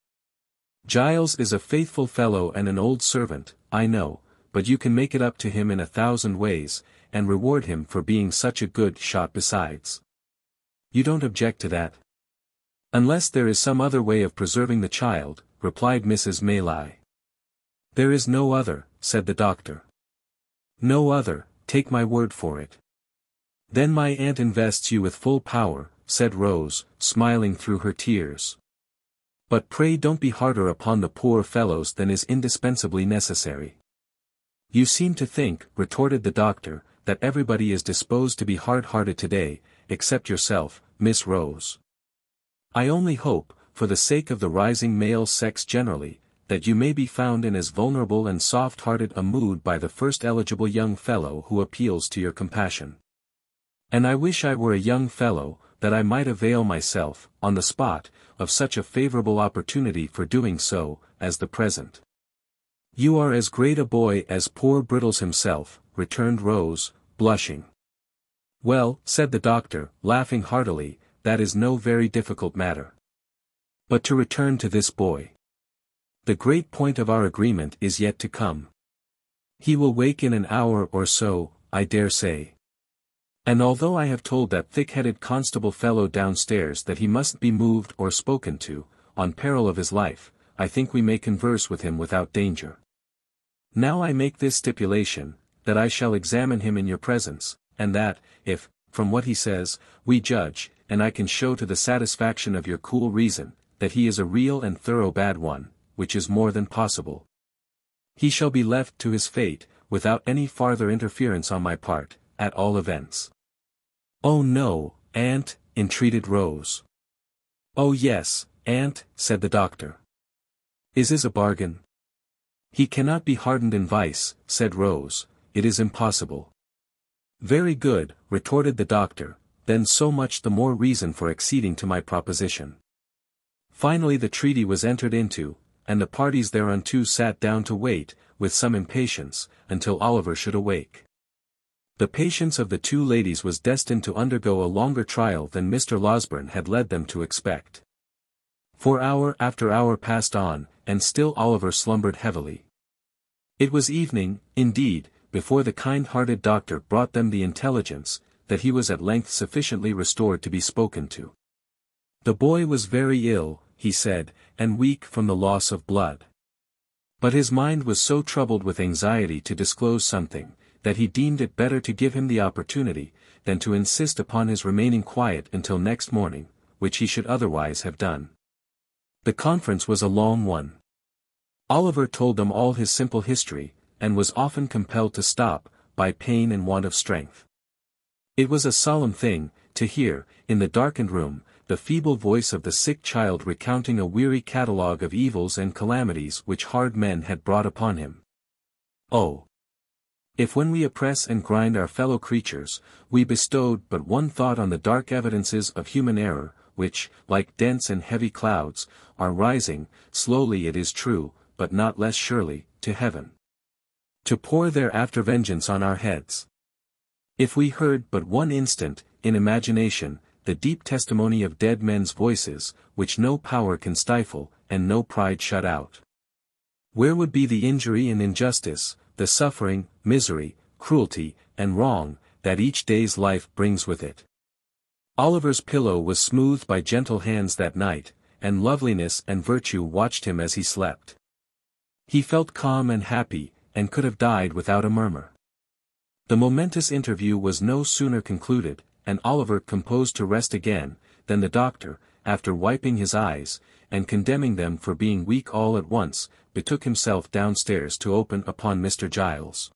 Giles is a faithful fellow and an old servant, I know, but you can make it up to him in 1,000 ways, and reward him for being such a good shot besides. You don't object to that? Unless there is some other way of preserving the child, replied Mrs. Maylie. There is no other, said the doctor. No other, take my word for it. Then my aunt invests you with full power, said Rose, smiling through her tears. But pray don't be harder upon the poor fellows than is indispensably necessary. You seem to think, retorted the doctor, that everybody is disposed to be hard-hearted today, except yourself, Miss Rose. I only hope, for the sake of the rising male sex generally, that you may be found in as vulnerable and soft-hearted a mood by the first eligible young fellow who appeals to your compassion. And I wish I were a young fellow, that I might avail myself, on the spot, of such a favorable opportunity for doing so, as the present. You are as great a boy as poor Brittles himself, returned Rose, blushing. Well, said the doctor, laughing heartily, that is no very difficult matter. But to return to this boy. The great point of our agreement is yet to come. He will wake in an hour or so, I dare say. And although I have told that thick-headed constable fellow downstairs that he mustn't be moved or spoken to, on peril of his life, I think we may converse with him without danger. Now I make this stipulation, that I shall examine him in your presence, and that, if, from what he says, we judge, and I can show to the satisfaction of your cool reason, that he is a real and thorough bad one, which is more than possible, he shall be left to his fate, without any farther interference on my part, at all events. Oh no, aunt, entreated Rose. Oh yes, aunt, said the doctor. Is this a bargain? He cannot be hardened in vice, said Rose, it is impossible. Very good, retorted the doctor, then so much the more reason for acceding to my proposition. Finally the treaty was entered into, and the parties thereunto sat down to wait, with some impatience, until Oliver should awake. The patience of the two ladies was destined to undergo a longer trial than Mr. Losberne had led them to expect. For hour after hour passed on, and still Oliver slumbered heavily. It was evening, indeed, before the kind-hearted doctor brought them the intelligence, that he was at length sufficiently restored to be spoken to. The boy was very ill, he said, and weak from the loss of blood. But his mind was so troubled with anxiety to disclose something, that he deemed it better to give him the opportunity, than to insist upon his remaining quiet until next morning, which he should otherwise have done. The conference was a long one. Oliver told them all his simple history, and was often compelled to stop, by pain and want of strength. It was a solemn thing, to hear, in the darkened room, the feeble voice of the sick child recounting a weary catalogue of evils and calamities which hard men had brought upon him. Oh! If when we oppress and grind our fellow creatures, we bestowed but one thought on the dark evidences of human error, which, like dense and heavy clouds, are rising, slowly it is true, but not less surely, to heaven, to pour their after vengeance on our heads. If we heard but one instant, in imagination, the deep testimony of dead men's voices, which no power can stifle, and no pride shut out. Where would be the injury and injustice, the suffering, misery, cruelty, and wrong, that each day's life brings with it? Oliver's pillow was smoothed by gentle hands that night, and loveliness and virtue watched him as he slept. He felt calm and happy, and could have died without a murmur. The momentous interview was no sooner concluded, and Oliver composed to rest again, than the doctor, after wiping his eyes, and condemning them for being weak all at once, betook himself downstairs to open upon Mr. Giles.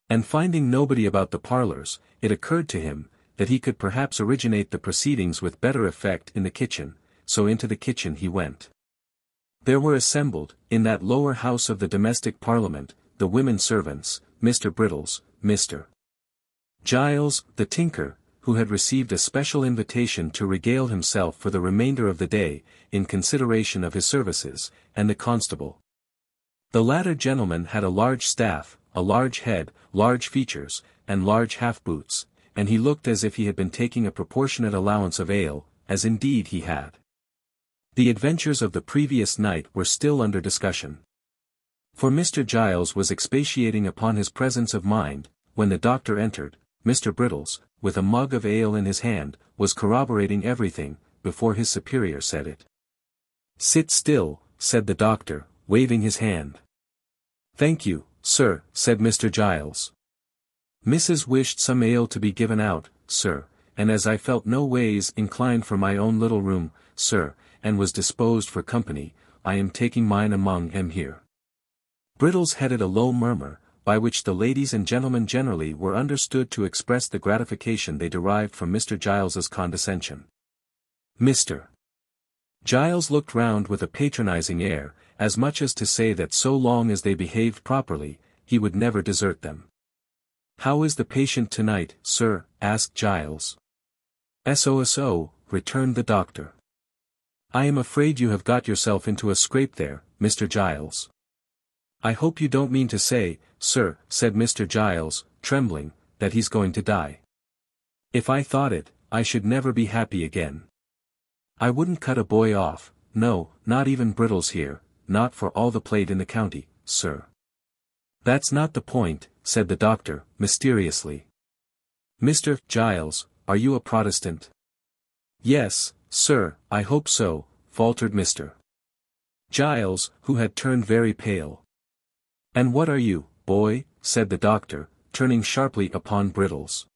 And finding nobody about the parlours, it occurred to him, that he could perhaps originate the proceedings with better effect in the kitchen, so into the kitchen he went. There were assembled, in that lower house of the domestic parliament, the women servants, Mr. Brittles, Mr. Giles, the tinker, who had received a special invitation to regale himself for the remainder of the day, in consideration of his services, and the constable. The latter gentleman had a large staff, a large head, large features, and large half-boots, and he looked as if he had been taking a proportionate allowance of ale, as indeed he had. The adventures of the previous night were still under discussion. For Mr. Giles was expatiating upon his presence of mind, when the doctor entered. Mr. Brittles, with a mug of ale in his hand, was corroborating everything, before his superior said it. "Sit still," said the doctor, waving his hand. "Thank you, sir," said Mr. Giles. "Mrs. wished some ale to be given out, sir, and as I felt no ways inclined for my own little room, sir, and was disposed for company, I am taking mine among 'em here." Brittles headed a low murmur, by which the ladies and gentlemen generally were understood to express the gratification they derived from Mr. Giles's condescension. Mr. Giles looked round with a patronizing air, as much as to say that so long as they behaved properly, he would never desert them. "How is the patient tonight, sir?" asked Giles. "So," returned the doctor. "I am afraid you have got yourself into a scrape there, Mr. Giles." "I hope you don't mean to say, sir," said Mr. Giles, trembling, "that he's going to die. If I thought it, I should never be happy again. I wouldn't cut a boy off, no, not even Brittles here, not for all the plate in the county, sir." "That's not the point," said the doctor, mysteriously. "Mr. Giles, are you a Protestant?" "Yes, sir, I hope so," faltered Mr. Giles, who had turned very pale. "And what are you, boy?" said the doctor, turning sharply upon Brittles.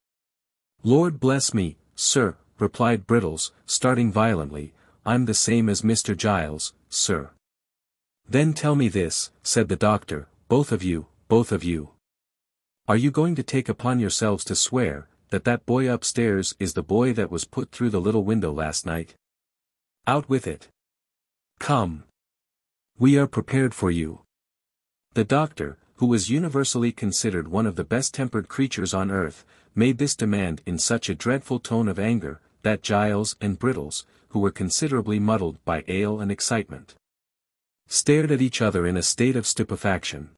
"Lord bless me, sir," replied Brittles, starting violently, "I'm the same as Mr. Giles, sir." "Then tell me this," said the doctor, both of you. "Are you going to take upon yourselves to swear, that that boy upstairs is the boy that was put through the little window last night? Out with it. Come. We are prepared for you." The doctor, who was universally considered one of the best-tempered creatures on earth, made this demand in such a dreadful tone of anger, that Giles and Brittles, who were considerably muddled by ale and excitement, stared at each other in a state of stupefaction.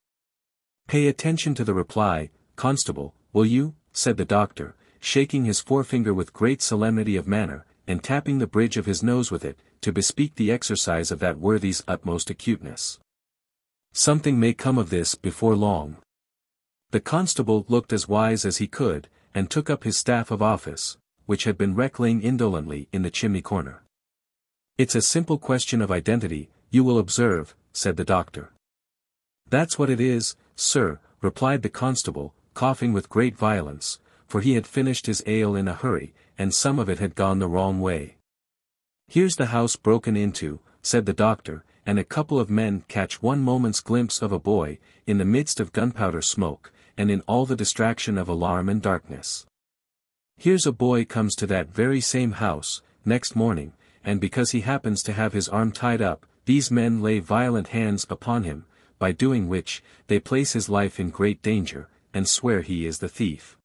"Pay attention to the reply, constable, will you?" said the doctor, shaking his forefinger with great solemnity of manner, and tapping the bridge of his nose with it, to bespeak the exercise of that worthy's utmost acuteness. "Something may come of this before long." The constable looked as wise as he could, and took up his staff of office, which had been reclining indolently in the chimney corner. "It's a simple question of identity, you will observe," said the doctor. "That's what it is, sir," replied the constable, coughing with great violence, for he had finished his ale in a hurry, and some of it had gone the wrong way. "Here's the house broken into," said the doctor, "and a couple of men catch one moment's glimpse of a boy, in the midst of gunpowder smoke, and in all the distraction of alarm and darkness. Here's a boy comes to that very same house, next morning, and because he happens to have his arm tied up, these men lay violent hands upon him, by doing which, they place his life in great danger, and swear he is the thief.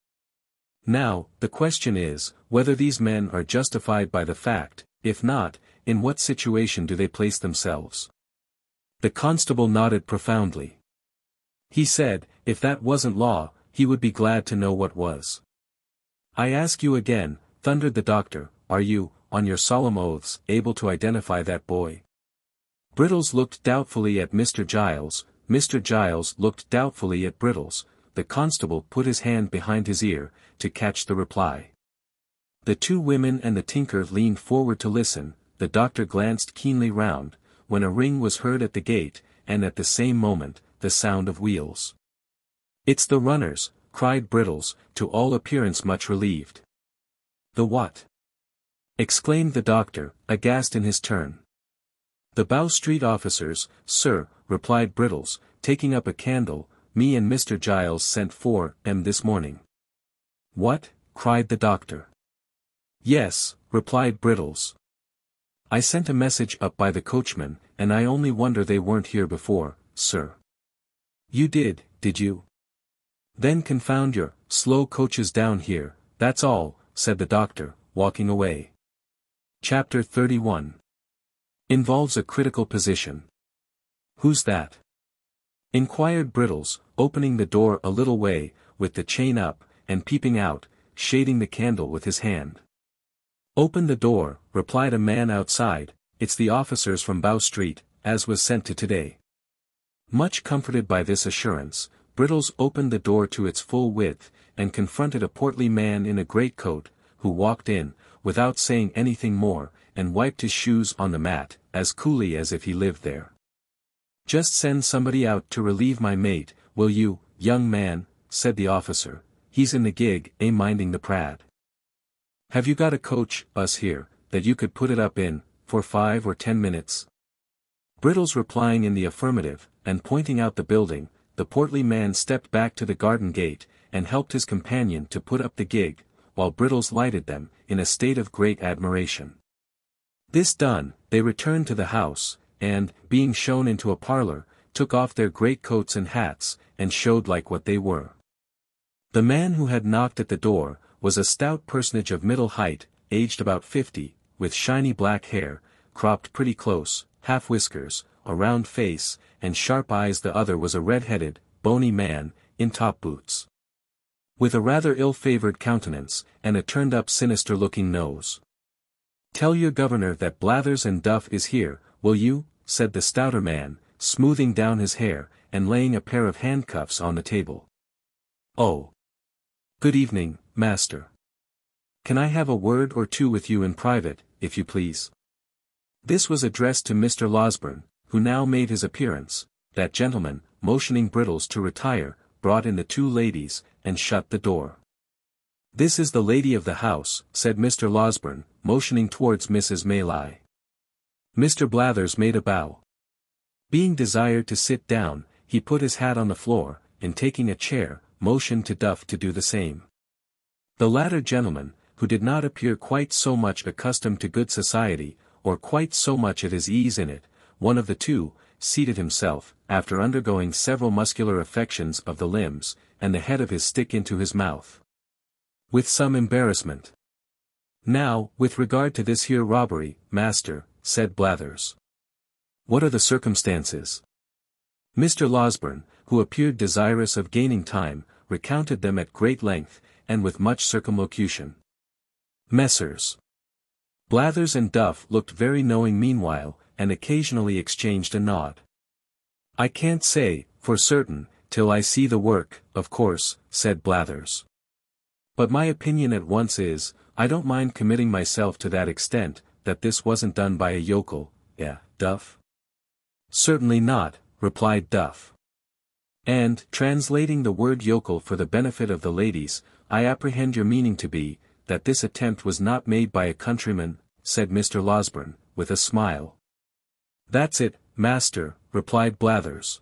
Now, the question is, whether these men are justified by the fact, if not, in what situation do they place themselves?" The constable nodded profoundly. He said, if that wasn't law, he would be glad to know what was. "I ask you again," thundered the doctor, "are you, on your solemn oaths, able to identify that boy?" Brittles looked doubtfully at Mr. Giles, Mr. Giles looked doubtfully at Brittles, the constable put his hand behind his ear, to catch the reply. The two women and the tinker leaned forward to listen, the doctor glanced keenly round, when a ring was heard at the gate, and at the same moment, the sound of wheels. "It's the runners," cried Brittles, to all appearance much relieved. "The what?" exclaimed the doctor, aghast in his turn. "The Bow Street officers, sir," replied Brittles, taking up a candle, "me and Mr. Giles sent for 'em this morning." "What?" cried the doctor. Yes, replied Brittles. I sent a message up by the coachman, and I only wonder they weren't here before, sir. You did you? Then confound your slow coaches down here, that's all, said the doctor, walking away. Chapter 31. Involves a critical position. Who's that? Inquired Brittles, opening the door a little way, with the chain up, and peeping out, shading the candle with his hand. Open the door, replied a man outside, it's the officers from Bow Street, as was sent to today. Much comforted by this assurance, Brittles opened the door to its full width, and confronted a portly man in a greatcoat, who walked in, without saying anything more, and wiped his shoes on the mat, as coolly as if he lived there. Just send somebody out to relieve my mate, will you, young man, said the officer, he's in the gig, minding the prad. Have you got a coach, us here, that you could put it up in, for 5 or 10 minutes? Brittles replying in the affirmative, and pointing out the building, the portly man stepped back to the garden gate, and helped his companion to put up the gig, while Brittles lighted them, in a state of great admiration. This done, they returned to the house, and, being shown into a parlor, took off their greatcoats and hats, and showed like what they were. The man who had knocked at the door, was a stout personage of middle height, aged about 50, with shiny black hair, cropped pretty close, half whiskers, a round face, and sharp eyes. The other was a red-headed, bony man, in top boots, with a rather ill-favored countenance, and a turned-up sinister-looking nose. Tell your governor that Blathers and Duff is here, will you, said the stouter man, smoothing down his hair, and laying a pair of handcuffs on the table. Oh. Good evening, master. Can I have a word or two with you in private, if you please? This was addressed to Mr. Losberne, who now made his appearance. That gentleman, motioning Brittles to retire, brought in the two ladies, and shut the door. This is the lady of the house, said Mr. Losberne, motioning towards Mrs. Mayleye. Mr. Blathers made a bow. Being desired to sit down, he put his hat on the floor, and taking a chair, motioned to Duff to do the same. The latter gentleman, who did not appear quite so much accustomed to good society, or quite so much at his ease in it, one of the two, seated himself, after undergoing several muscular affections of the limbs, and the head of his stick into his mouth, with some embarrassment. Now, with regard to this here robbery, master, said Blathers. What are the circumstances? Mr. Losberne, who appeared desirous of gaining time, recounted them at great length, and with much circumlocution. Messrs. Blathers and Duff looked very knowing meanwhile, and occasionally exchanged a nod. I can't say, for certain, till I see the work, of course, said Blathers. But my opinion at once is, I don't mind committing myself to that extent, that this wasn't done by a yokel, Duff? Certainly not, replied Duff. And, translating the word yokel for the benefit of the ladies, I apprehend your meaning to be, that this attempt was not made by a countryman, said Mr. Losberne, with a smile. That's it, master, replied Blathers.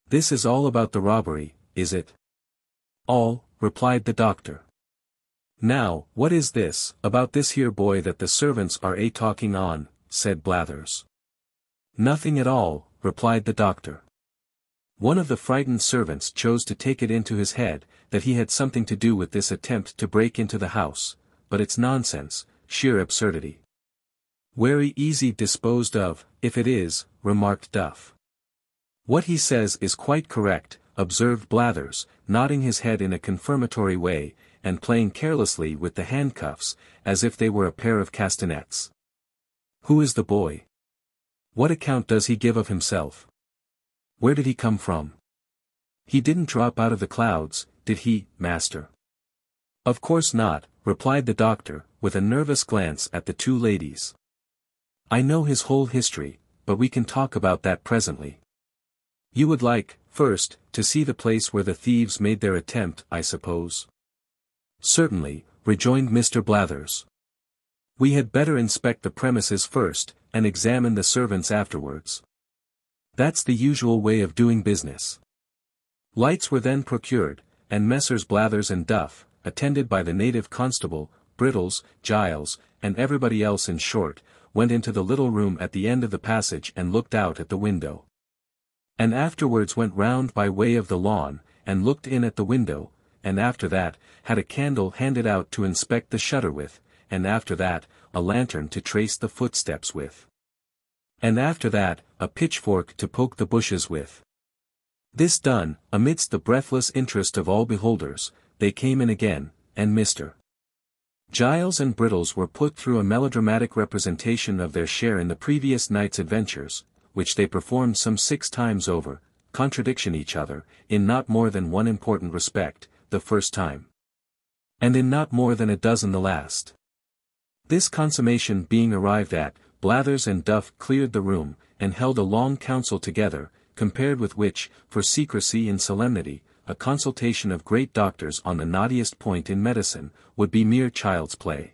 This is all about the robbery, is it? All, replied the doctor. Now, what is this, about this here boy that the servants are talking on, said Blathers. Nothing at all, replied the doctor. One of the frightened servants chose to take it into his head, that he had something to do with this attempt to break into the house, but it's nonsense, sheer absurdity. Very easy disposed of, if it is, remarked Duff. What he says is quite correct, observed Blathers, nodding his head in a confirmatory way, and playing carelessly with the handcuffs, as if they were a pair of castanets. Who is the boy? What account does he give of himself? Where did he come from? He didn't drop out of the clouds, did he, master? Of course not, replied the doctor, with a nervous glance at the two ladies. I know his whole history, but we can talk about that presently. You would like, first, to see the place where the thieves made their attempt, I suppose? Certainly, rejoined Mr. Blathers. We had better inspect the premises first, and examine the servants afterwards. That's the usual way of doing business. Lights were then procured, and Messrs. Blathers and Duff, attended by the native constable, Brittles, Giles, and everybody else in short, went into the little room at the end of the passage and looked out at the window. And afterwards went round by way of the lawn, and looked in at the window, and after that, had a candle handed out to inspect the shutter with, and after that, a lantern to trace the footsteps with. And after that, a pitchfork to poke the bushes with. This done, amidst the breathless interest of all beholders, they came in again, and Mr. Giles and Brittles were put through a melodramatic representation of their share in the previous night's adventures, which they performed some 6 times over, contradiction each other, in not more than one important respect, the first time. And in not more than a dozen the last. This consummation being arrived at, Blathers and Duff cleared the room, and held a long council together, compared with which, for secrecy and solemnity, a consultation of great doctors on the knottiest point in medicine, would be mere child's play.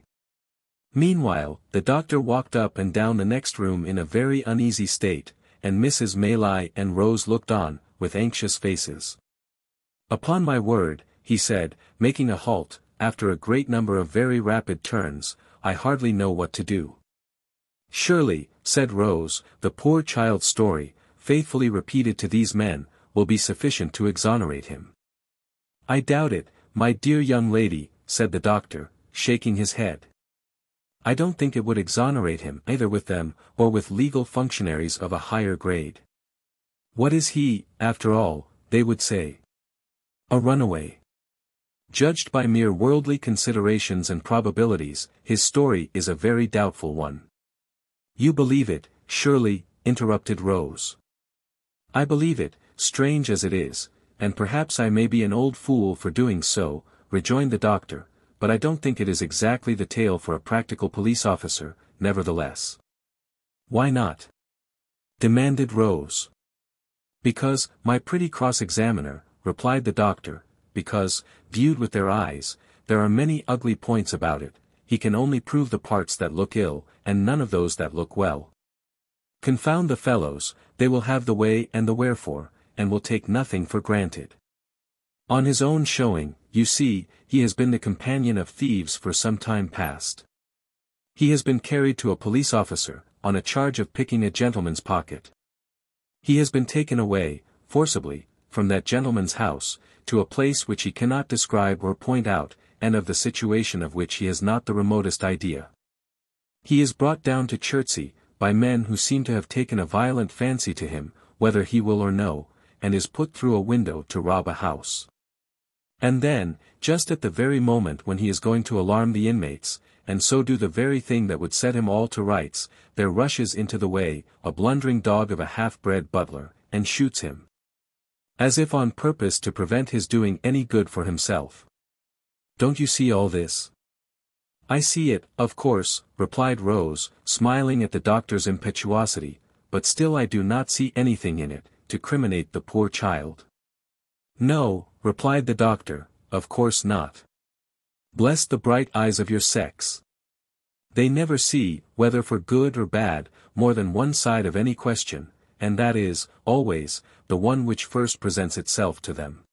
Meanwhile, the doctor walked up and down the next room in a very uneasy state, and Mrs. Maylie and Rose looked on, with anxious faces. "Upon my word," he said, making a halt, after a great number of very rapid turns, "I hardly know what to do." "Surely," said Rose, "the poor child's story, faithfully repeated to these men, will be sufficient to exonerate him." "I doubt it, my dear young lady," said the doctor, shaking his head. "I don't think it would exonerate him either with them, or with legal functionaries of a higher grade. What is he, after all, they would say? A runaway. Judged by mere worldly considerations and probabilities, his story is a very doubtful one." "You believe it, surely," interrupted Rose. "I believe it, strange as it is, and perhaps I may be an old fool for doing so," rejoined the doctor, "but I don't think it is exactly the tale for a practical police officer, nevertheless." "Why not?" demanded Rose. "Because, my pretty cross-examiner," replied the doctor, "because, viewed with their eyes, there are many ugly points about it, he can only prove the parts that look ill, and none of those that look well. Confound the fellows, they will have the way and the wherefore, and will take nothing for granted. On his own showing, you see, he has been the companion of thieves for some time past. He has been carried to a police officer, on a charge of picking a gentleman's pocket. He has been taken away, forcibly, from that gentleman's house, to a place which he cannot describe or point out, and of the situation of which he has not the remotest idea. He is brought down to Chertsey, by men who seem to have taken a violent fancy to him, whether he will or no, and is put through a window to rob a house. And then, just at the very moment when he is going to alarm the inmates, and so do the very thing that would set him all to rights, there rushes into the way, a blundering dog of a half-bred butler, and shoots him. As if on purpose to prevent his doing any good for himself. Don't you see all this?" "I see it, of course," replied Rose, smiling at the doctor's impetuosity, "but still I do not see anything in it, to criminate the poor child." "No," replied the doctor, "of course not. Bless the bright eyes of your sex. They never see, whether for good or bad, more than one side of any question, and that is, always, the one which first presents itself to them."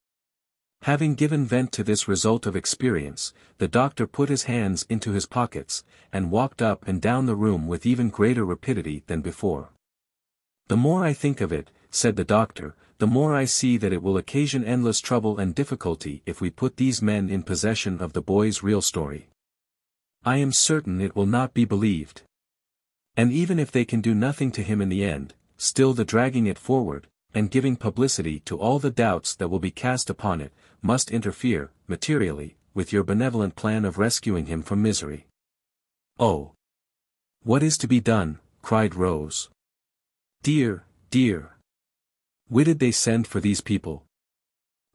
Having given vent to this result of experience, the doctor put his hands into his pockets, and walked up and down the room with even greater rapidity than before. "The more I think of it," said the doctor, "the more I see that it will occasion endless trouble and difficulty if we put these men in possession of the boy's real story. I am certain it will not be believed. And even if they can do nothing to him in the end, still the dragging it forward, and giving publicity to all the doubts that will be cast upon it, must interfere, materially, with your benevolent plan of rescuing him from misery." "Oh! What is to be done?" cried Rose. "Dear, dear! Why did they send for these people?"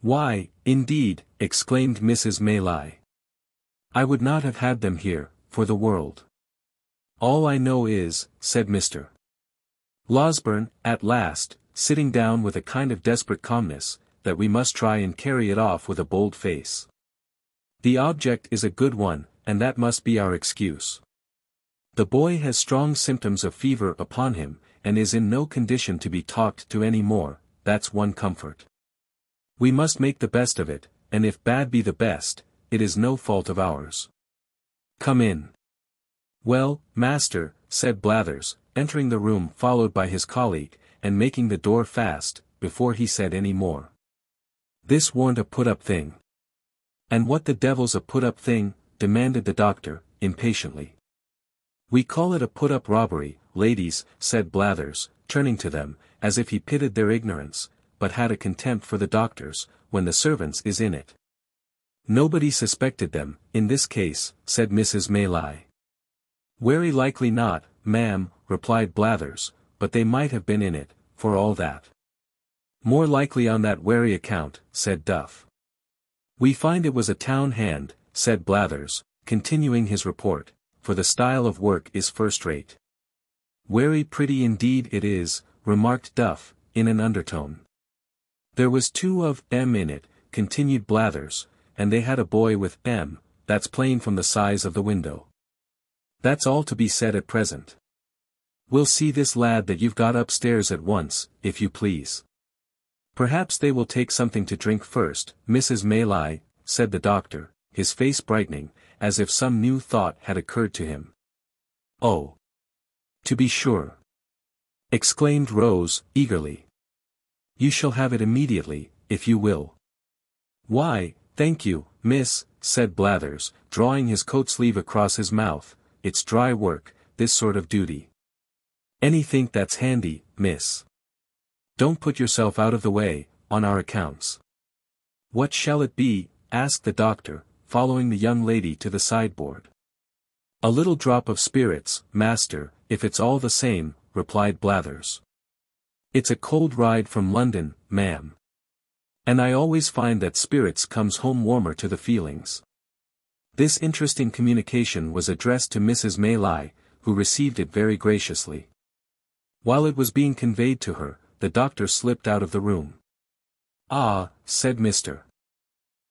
"Why, indeed," exclaimed Mrs. Maylie. "I would not have had them here, for the world. All I know is," said Mr. Losberne, at last, sitting down with a kind of desperate calmness, "that we must try and carry it off with a bold face. The object is a good one, and that must be our excuse. The boy has strong symptoms of fever upon him, and is in no condition to be talked to any more, that's one comfort. We must make the best of it, and if bad be the best, it is no fault of ours. Come in. Well, master, said Blathers, entering the room followed by his colleague, and making the door fast, before he said any more. This warn't a put-up thing. And what the devil's a put-up thing? Demanded the doctor, impatiently. We call it a put-up robbery, ladies, said Blathers, turning to them, as if he pitied their ignorance, but had a contempt for the doctors, when the servants is in it. Nobody suspected them, in this case, said Mrs. Maylie. Very likely not, ma'am, replied Blathers, but they might have been in it, for all that. More likely on that wary account, said Duff. We find it was a town hand, said Blathers, continuing his report, for the style of work is first-rate. Very pretty indeed it is, remarked Duff, in an undertone. There was two of M in it, continued Blathers, and they had a boy with M, that's plain from the size of the window. That's all to be said at present. We'll see this lad that you've got upstairs at once, if you please. Perhaps they will take something to drink first, Mrs. Maylie, said the doctor, his face brightening, as if some new thought had occurred to him. Oh! To be sure! Exclaimed Rose, eagerly. You shall have it immediately, if you will. Why, thank you, miss, said Blathers, drawing his coat sleeve across his mouth, it's dry work, this sort of duty. Anything that's handy, miss. Don't put yourself out of the way, on our accounts. What shall it be? Asked the doctor, following the young lady to the sideboard. A little drop of spirits, master, if it's all the same, replied Blathers. It's a cold ride from London, ma'am. And I always find that spirits comes home warmer to the feelings. This interesting communication was addressed to Mrs. Maylie, who received it very graciously. While it was being conveyed to her, the doctor slipped out of the room. Ah, said Mr.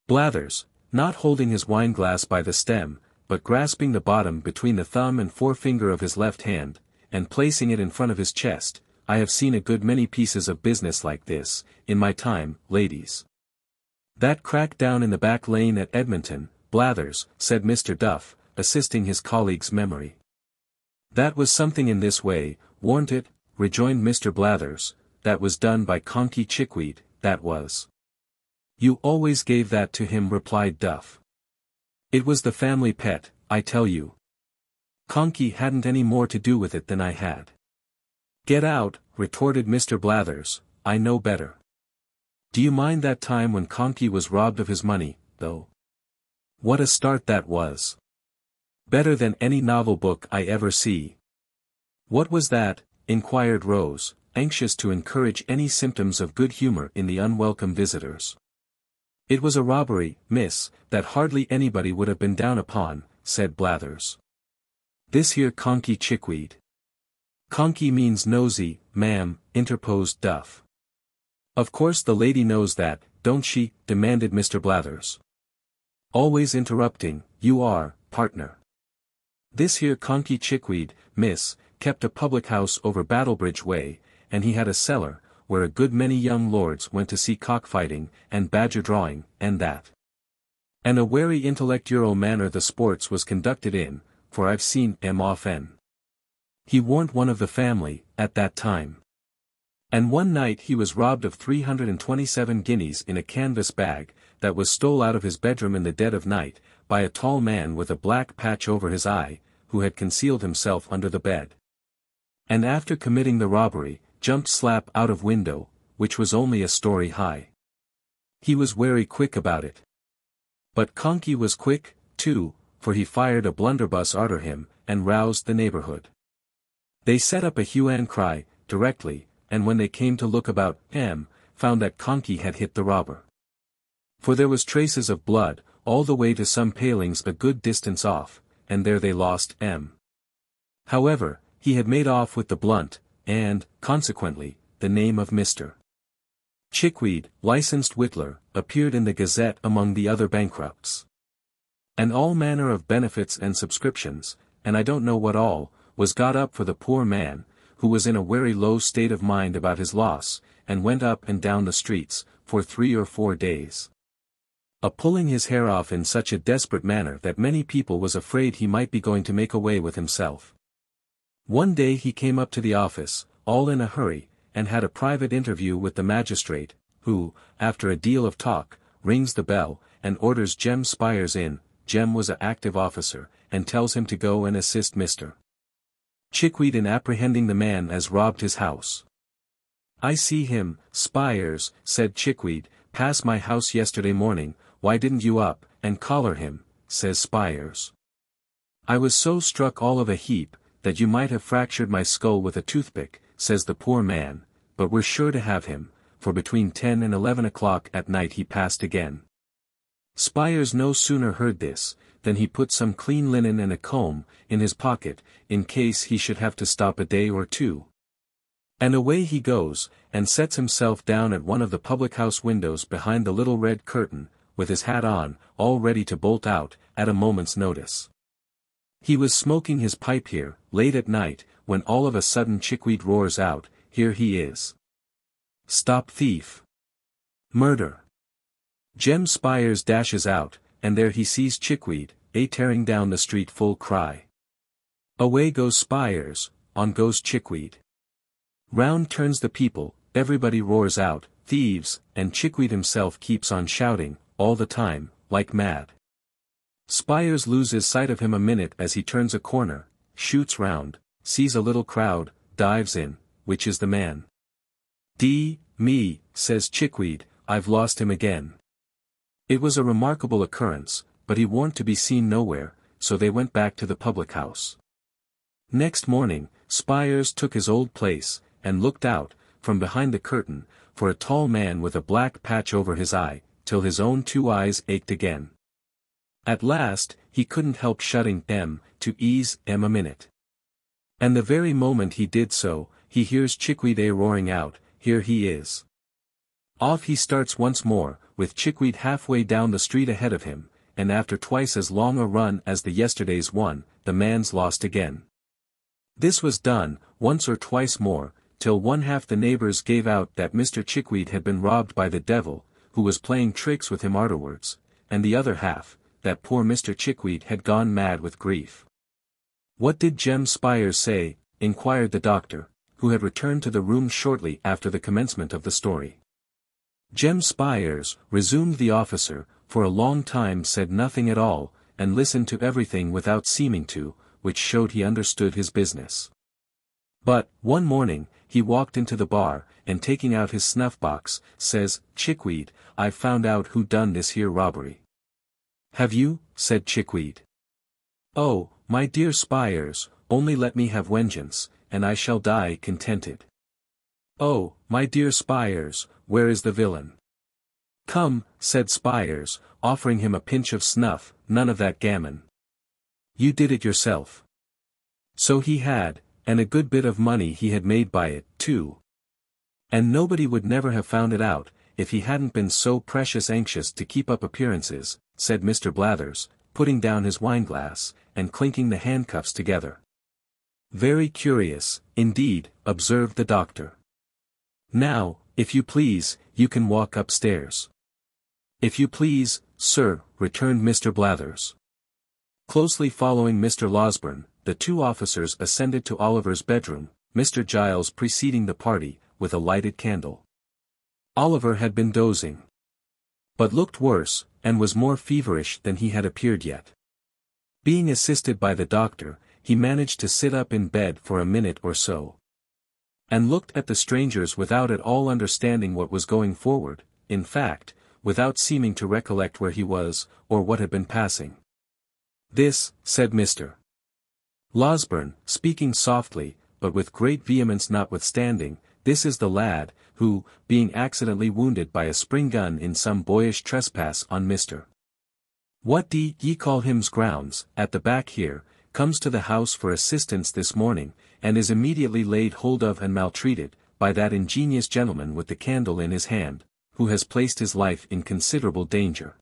Blathers, not holding his wineglass by the stem, but grasping the bottom between the thumb and forefinger of his left hand, and placing it in front of his chest, I have seen a good many pieces of business like this, in my time, ladies. That crack down in the back lane at Edmonton, Blathers, said Mr. Duff, assisting his colleague's memory. That was something in this way, warn't it? Rejoined Mr. Blathers. That was done by Conkey Chickweed, that was. You always gave that to him, replied Duff. It was the family pet, I tell you. Conkey hadn't any more to do with it than I had. Get out, retorted Mr. Blathers, I know better. Do you mind that time when Conkey was robbed of his money, though? What a start that was. Better than any novel book I ever see. What was that? Inquired Rose, anxious to encourage any symptoms of good humor in the unwelcome visitors. It was a robbery, miss, that hardly anybody would have been down upon, said Blathers. This here Conkey Chickweed. Conkey means nosy, ma'am, interposed Duff. Of course the lady knows that, don't she? Demanded Mr. Blathers. Always interrupting, you are, partner. This here Conkey Chickweed, miss, kept a public house over Battlebridge Way, and he had a cellar, where a good many young lords went to see cockfighting, and badger drawing, and that. And a wary intellectual manner the sports was conducted in, for I've seen 'em often. He warn't one of the family, at that time. And one night he was robbed of 327 guineas in a canvas bag, that was stole out of his bedroom in the dead of night, by a tall man with a black patch over his eye, who had concealed himself under the bed. And after committing the robbery, jumped slap out of window, which was only a story high. He was very quick about it. But Conkey was quick, too, for he fired a blunderbuss arter him, and roused the neighborhood. They set up a hue and cry, directly, and when they came to look about, found that Conkey had hit the robber. For there was traces of blood, all the way to some palings a good distance off, and there they lost M. However, he had made off with the blunt, and, consequently, the name of Mr. Chickweed, licensed whittler, appeared in the Gazette among the other bankrupts. And all manner of benefits and subscriptions, and I don't know what all, was got up for the poor man, who was in a very low state of mind about his loss, and went up and down the streets, for 3 or 4 days. pulling his hair off in such a desperate manner that many people was afraid he might be going to make away with himself. One day he came up to the office, all in a hurry, and had a private interview with the magistrate, who, after a deal of talk, rings the bell, and orders Jem Spires in. Jem was a active officer, and tells him to go and assist Mr. Chickweed in apprehending the man as robbed his house. "I see him, Spires," said Chickweed, "pass my house yesterday morning. Why didn't you up and collar him?" says Spires. "I was so struck all of a heap, that you might have fractured my skull with a toothpick," says the poor man, "but we're sure to have him, for between 10 and 11 o'clock at night he passed again." Spires no sooner heard this, than he put some clean linen and a comb in his pocket, in case he should have to stop a day or two. And away he goes, and sets himself down at one of the public-house windows behind the little red curtain, with his hat on, all ready to bolt out, at a moment's notice. He was smoking his pipe here, late at night, when all of a sudden Chickweed roars out, "Here he is! Stop thief! Murder!" Jem Spires dashes out, and there he sees Chickweed, tearing down the street full cry. Away goes Spires, on goes Chickweed. Round turns the people, everybody roars out, "Thieves," and Chickweed himself keeps on shouting, all the time, like mad. Spires loses sight of him a minute as he turns a corner, shoots round, sees a little crowd, dives in, which is the man. "Me," says Chickweed, "I've lost him again." It was a remarkable occurrence, but he warn't to be seen nowhere, so they went back to the public-house. Next morning, Spires took his old place, and looked out, from behind the curtain, for a tall man with a black patch over his eye, till his own 2 eyes ached again. At last, he couldn't help shutting them, to ease them a minute. And the very moment he did so, he hears Chickweed roaring out, "Here he is!" Off he starts once more, with Chickweed halfway down the street ahead of him, and after twice as long a run as the yesterday's one, the man's lost again. This was done, once or twice more, till one half the neighbors gave out that Mr. Chickweed had been robbed by the devil, who was playing tricks with him arterwards, and the other half, that poor Mr. Chickweed had gone mad with grief. "What did Jem Spires say?" inquired the doctor, who had returned to the room shortly after the commencement of the story. "Jem Spires," resumed the officer, "for a long time said nothing at all, and listened to everything without seeming to, which showed he understood his business. But, one morning, he walked into the bar, and taking out his snuff-box, says, 'Chickweed, I've found out who done this here robbery.' 'Have you?' said Chickweed. 'Oh, my dear Spires, only let me have vengeance, and I shall die contented.' 'Oh, my dear Spires, where is the villain?' 'Come,' said Spires, offering him a pinch of snuff, 'none of that gammon. You did it yourself.' So he had, and a good bit of money he had made by it, too. And nobody would never have found it out, if he hadn't been so precious anxious to keep up appearances," said Mr. Blathers, putting down his wineglass, and clinking the handcuffs together. "Very curious, indeed," observed the doctor. "Now, if you please, you can walk upstairs." "If you please, sir," returned Mr. Blathers. Closely following Mr. Losberne, the two officers ascended to Oliver's bedroom, Mr. Giles preceding the party, with a lighted candle. Oliver had been dozing, but looked worse, and was more feverish than he had appeared yet. Being assisted by the doctor, he managed to sit up in bed for a minute or so, and looked at the strangers without at all understanding what was going forward, in fact, without seeming to recollect where he was, or what had been passing. "This," said Mr. Losberne, speaking softly, but with great vehemence notwithstanding, "this is the lad, who, being accidentally wounded by a spring gun in some boyish trespass on Mr. What ye call him's grounds, at the back here, comes to the house for assistance this morning, and is immediately laid hold of and maltreated, by that ingenious gentleman with the candle in his hand, who has placed his life in considerable danger,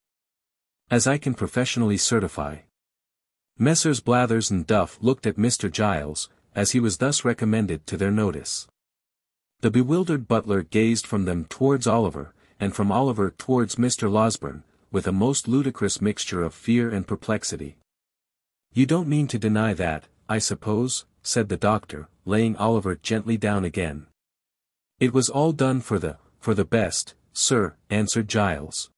as I can professionally certify." Messrs. Blathers and Duff looked at Mr. Giles, as he was thus recommended to their notice. The bewildered butler gazed from them towards Oliver, and from Oliver towards Mr. Losberne, with a most ludicrous mixture of fear and perplexity. "You don't mean to deny that, I suppose," said the doctor, laying Oliver gently down again. "It was all done for the best, sir," answered Giles.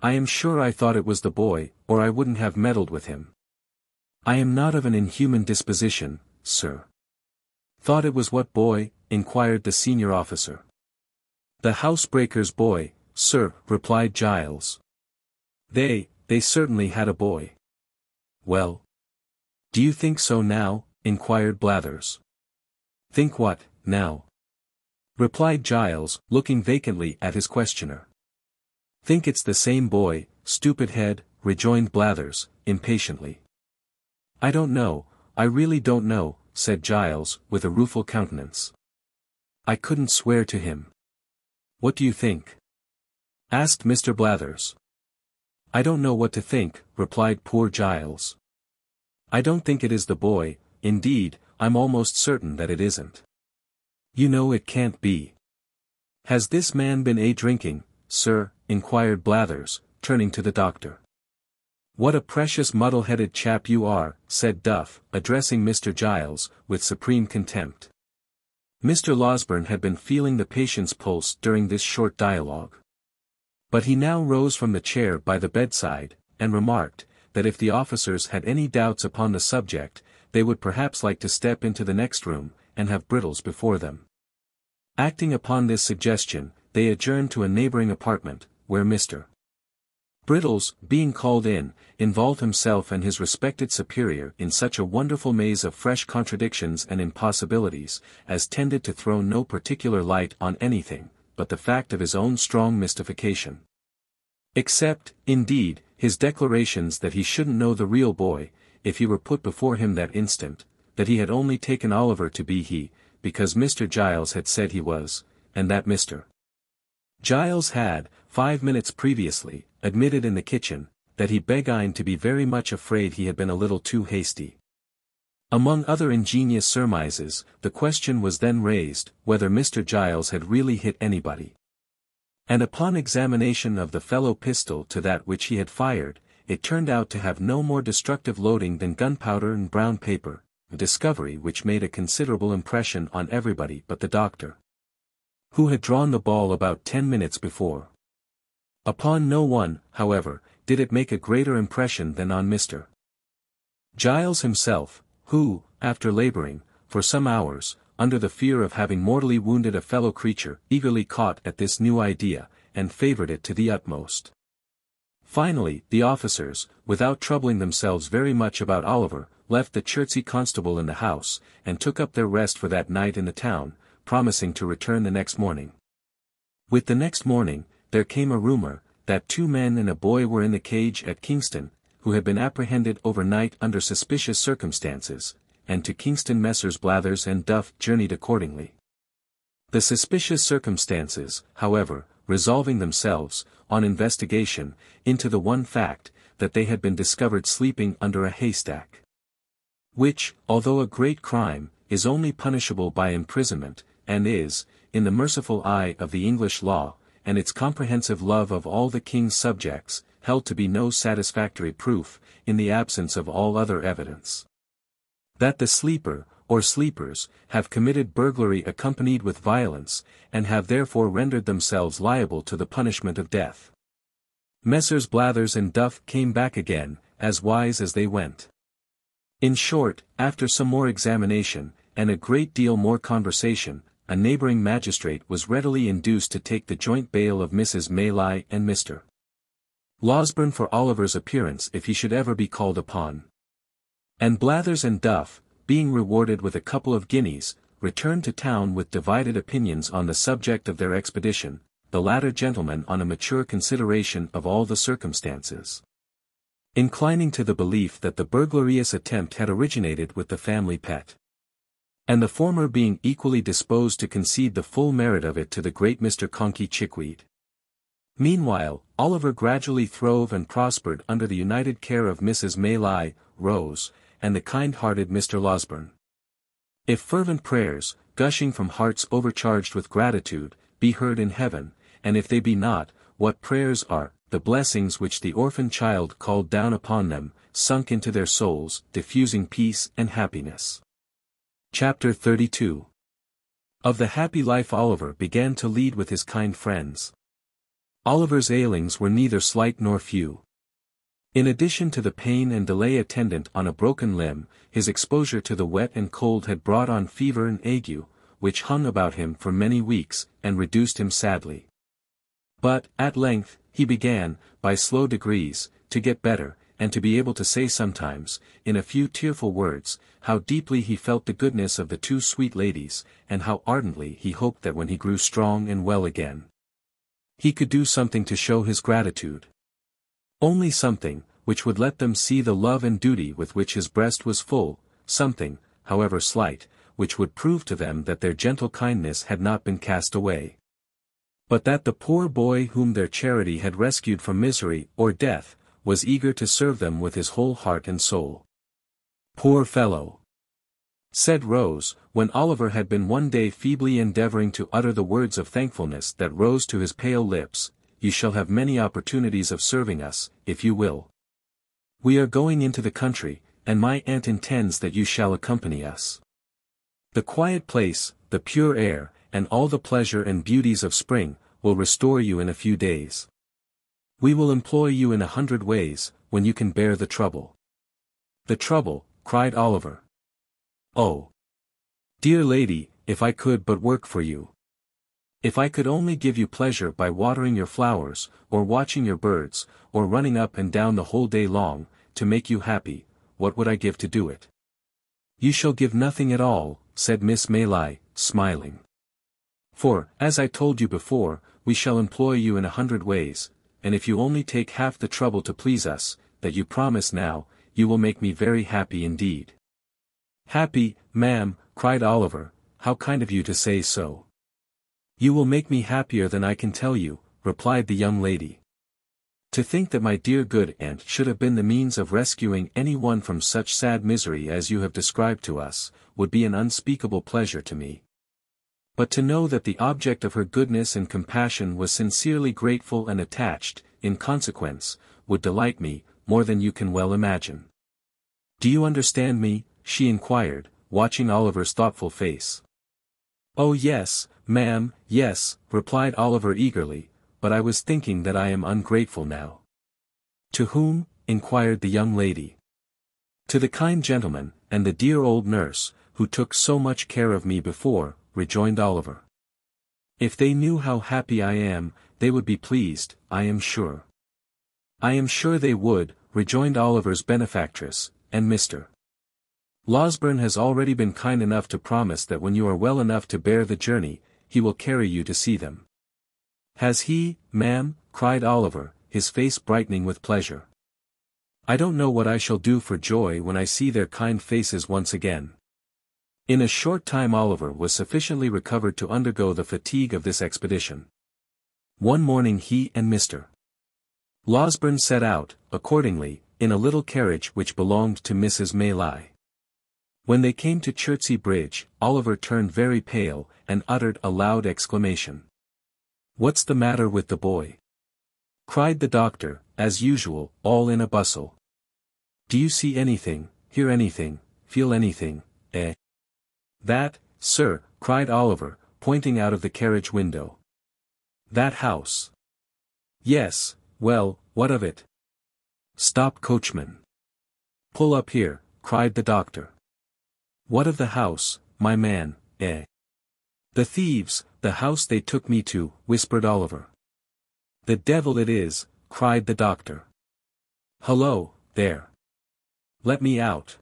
"I am sure I thought it was the boy, or I wouldn't have meddled with him. I am not of an inhuman disposition, sir." "Thought it was what boy?" inquired the senior officer. "The housebreaker's boy, sir," replied Giles. They certainly had a boy." "Well? Do you think so now?" inquired Blathers. "Think what, now?" replied Giles, looking vacantly at his questioner. "Think it's the same boy, stupid head," rejoined Blathers, impatiently. "I don't know, I really don't know," said Giles, with a rueful countenance. "I couldn't swear to him." "What do you think?" asked Mr. Blathers. "I don't know what to think," replied poor Giles. "I don't think it is the boy, indeed, I'm almost certain that it isn't." "You know it can't be." "Has this man been drinking, sir?" inquired Blathers, turning to the doctor. "What a precious muddle-headed chap you are," said Duff, addressing Mr. Giles, with supreme contempt. Mr. Losberne had been feeling the patient's pulse during this short dialogue. But he now rose from the chair by the bedside, and remarked, that if the officers had any doubts upon the subject, they would perhaps like to step into the next room, and have Brittles before them. Acting upon this suggestion, they adjourned to a neighboring apartment, where Mr. Brittles, being called in, involved himself and his respected superior in such a wonderful maze of fresh contradictions and impossibilities, as tended to throw no particular light on anything, but the fact of his own strong mystification. Except, indeed, his declarations that he shouldn't know the real boy, if he were put before him that instant, that he had only taken Oliver to be he, because Mr. Giles had said he was, and that Mr. Giles had, 5 minutes previously, admitted in the kitchen, that he began to be very much afraid he had been a little too hasty. Among other ingenious surmises, the question was then raised, whether Mr. Giles had really hit anybody. And upon examination of the fellow pistol to that which he had fired, it turned out to have no more destructive loading than gunpowder and brown paper, a discovery which made a considerable impression on everybody but the doctor, who had drawn the ball about 10 minutes before. Upon no one, however, did it make a greater impression than on Mr. Giles himself, who, after laboring, for some hours, under the fear of having mortally wounded a fellow creature, eagerly caught at this new idea, and favored it to the utmost. Finally, the officers, without troubling themselves very much about Oliver, left the Chertsey constable in the house, and took up their rest for that night in the town, promising to return the next morning. With the next morning, there came a rumor, that 2 men and a boy were in the cage at Kingston, who had been apprehended overnight under suspicious circumstances, and to Kingston Messrs. Blathers and Duff journeyed accordingly. The suspicious circumstances, however, resolving themselves, on investigation, into the one fact, that they had been discovered sleeping under a haystack. Which, although a great crime, is only punishable by imprisonment, and is, in the merciful eye of the English law, and its comprehensive love of all the king's subjects, held to be no satisfactory proof, in the absence of all other evidence, that the sleeper, or sleepers, have committed burglary accompanied with violence, and have therefore rendered themselves liable to the punishment of death. Messrs. Blathers and Duff came back again, as wise as they went. In short, after some more examination, and a great deal more conversation, a neighboring magistrate was readily induced to take the joint bail of Mrs. Maylie and Mr. Losberne for Oliver's appearance if he should ever be called upon. And Blathers and Duff, being rewarded with a couple of guineas, returned to town with divided opinions on the subject of their expedition, the latter gentleman on a mature consideration of all the circumstances, inclining to the belief that the burglarious attempt had originated with the family pet, and the former being equally disposed to concede the full merit of it to the great Mr. Conkey Chickweed. Meanwhile, Oliver gradually throve and prospered under the united care of Mrs. Maylie, Rose, and the kind-hearted Mr. Losberne. If fervent prayers, gushing from hearts overcharged with gratitude, be heard in heaven, and if they be not, what prayers are the blessings which the orphan child called down upon them, sunk into their souls, diffusing peace and happiness. Chapter 32. Of the happy life Oliver began to lead with his kind friends. Oliver's ailings were neither slight nor few. In addition to the pain and delay attendant on a broken limb, his exposure to the wet and cold had brought on fever and ague, which hung about him for many weeks, and reduced him sadly. But, at length, he began, by slow degrees, to get better, and to be able to say sometimes, in a few tearful words, how deeply he felt the goodness of the two sweet ladies, and how ardently he hoped that when he grew strong and well again, he could do something to show his gratitude. Only something, which would let them see the love and duty with which his breast was full, something, however slight, which would prove to them that their gentle kindness had not been cast away, but that the poor boy whom their charity had rescued from misery or death, was eager to serve them with his whole heart and soul. "Poor fellow!" said Rose, when Oliver had been one day feebly endeavoring to utter the words of thankfulness that rose to his pale lips. "You shall have many opportunities of serving us, if you will. We are going into the country, and my aunt intends that you shall accompany us. The quiet place, the pure air, and all the pleasure and beauties of spring, will restore you in a few days. We will employ you in 100 ways, when you can bear the trouble." "The trouble," cried Oliver. "Oh, dear lady, if I could but work for you! If I could only give you pleasure by watering your flowers, or watching your birds, or running up and down the whole day long, to make you happy, what would I give to do it?" "You shall give nothing at all," said Miss Maylie, smiling. "For, as I told you before, we shall employ you in 100 ways, and if you only take half the trouble to please us, that you promise now, you will make me very happy indeed." "Happy, ma'am," cried Oliver, "how kind of you to say so." "You will make me happier than I can tell you," replied the young lady. "To think that my dear good aunt should have been the means of rescuing any one from such sad misery as you have described to us, would be an unspeakable pleasure to me. But to know that the object of her goodness and compassion was sincerely grateful and attached, in consequence, would delight me, more than you can well imagine. Do you understand me?" she inquired, watching Oliver's thoughtful face. "Oh yes, ma'am, yes," replied Oliver eagerly, "but I was thinking that I am ungrateful now." "To whom?" inquired the young lady. "To the kind gentleman, and the dear old nurse, who took so much care of me before," rejoined Oliver. "If they knew how happy I am, they would be pleased, I am sure." "I am sure they would," rejoined Oliver's benefactress, "and Mr. Losberne has already been kind enough to promise that when you are well enough to bear the journey, he will carry you to see them." "Has he, ma'am?" cried Oliver, his face brightening with pleasure. "I don't know what I shall do for joy when I see their kind faces once again." In a short time Oliver was sufficiently recovered to undergo the fatigue of this expedition. One morning he and Mr. Losberne set out, accordingly, in a little carriage which belonged to Mrs. Maylie. When they came to Chertsey Bridge, Oliver turned very pale, and uttered a loud exclamation. "What's the matter with the boy?" cried the doctor, as usual, all in a bustle. "Do you see anything, hear anything, feel anything, eh?" "That, sir," cried Oliver, pointing out of the carriage window. "That house." "Yes, well, what of it?" "Stop, coachman. Pull up here," cried the doctor. "What of the house, my man, eh?" "The thieves, the house they took me to," whispered Oliver. "The devil it is," cried the doctor. "Hullo, there. Let me out."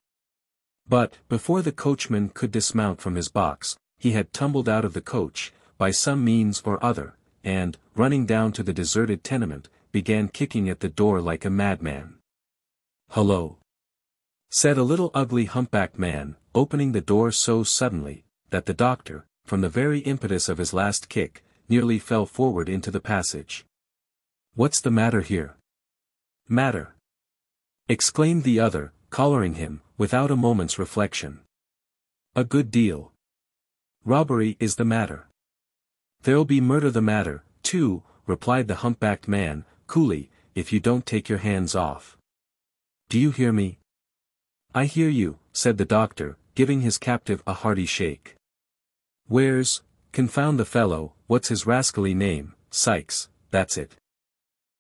But, before the coachman could dismount from his box, he had tumbled out of the coach, by some means or other, and, running down to the deserted tenement, began kicking at the door like a madman. "Hullo!" said a little ugly humpbacked man, opening the door so suddenly, that the doctor, from the very impetus of his last kick, nearly fell forward into the passage. "What's the matter here?" "Matter!" exclaimed the other, collaring him, without a moment's reflection. "A good deal. Robbery is the matter." "There'll be murder the matter, too," replied the humpbacked man, coolly, if you don't take your hands off. Do you hear me? I hear you, said the doctor, giving his captive a hearty shake. Where's, confound the fellow, what's his rascally name? Sikes, that's it.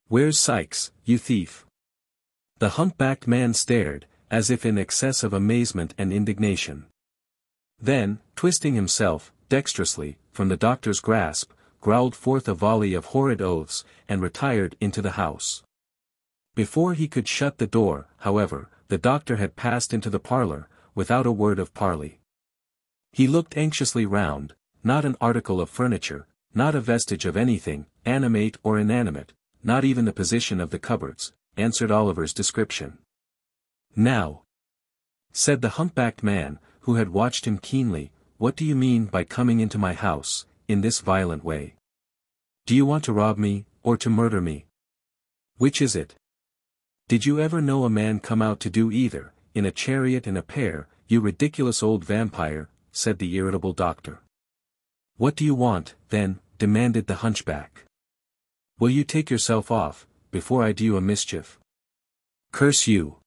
Where's Sikes, you thief? The humpbacked man stared, as if in excess of amazement and indignation. Then, twisting himself, dexterously, from the doctor's grasp, growled forth a volley of horrid oaths, and retired into the house. Before he could shut the door, however, the doctor had passed into the parlour, without a word of parley. He looked anxiously round, not an article of furniture, not a vestige of anything, animate or inanimate, not even the position of the cupboards, answered Oliver's description. Now, said the humpbacked man, who had watched him keenly, what do you mean by coming into my house, in this violent way? Do you want to rob me, or to murder me? Which is it? Did you ever know a man come out to do either, in a chariot and a pair, you ridiculous old vampire, said the irritable doctor. What do you want, then, demanded the hunchback. Will you take yourself off, before I do you a mischief? Curse you!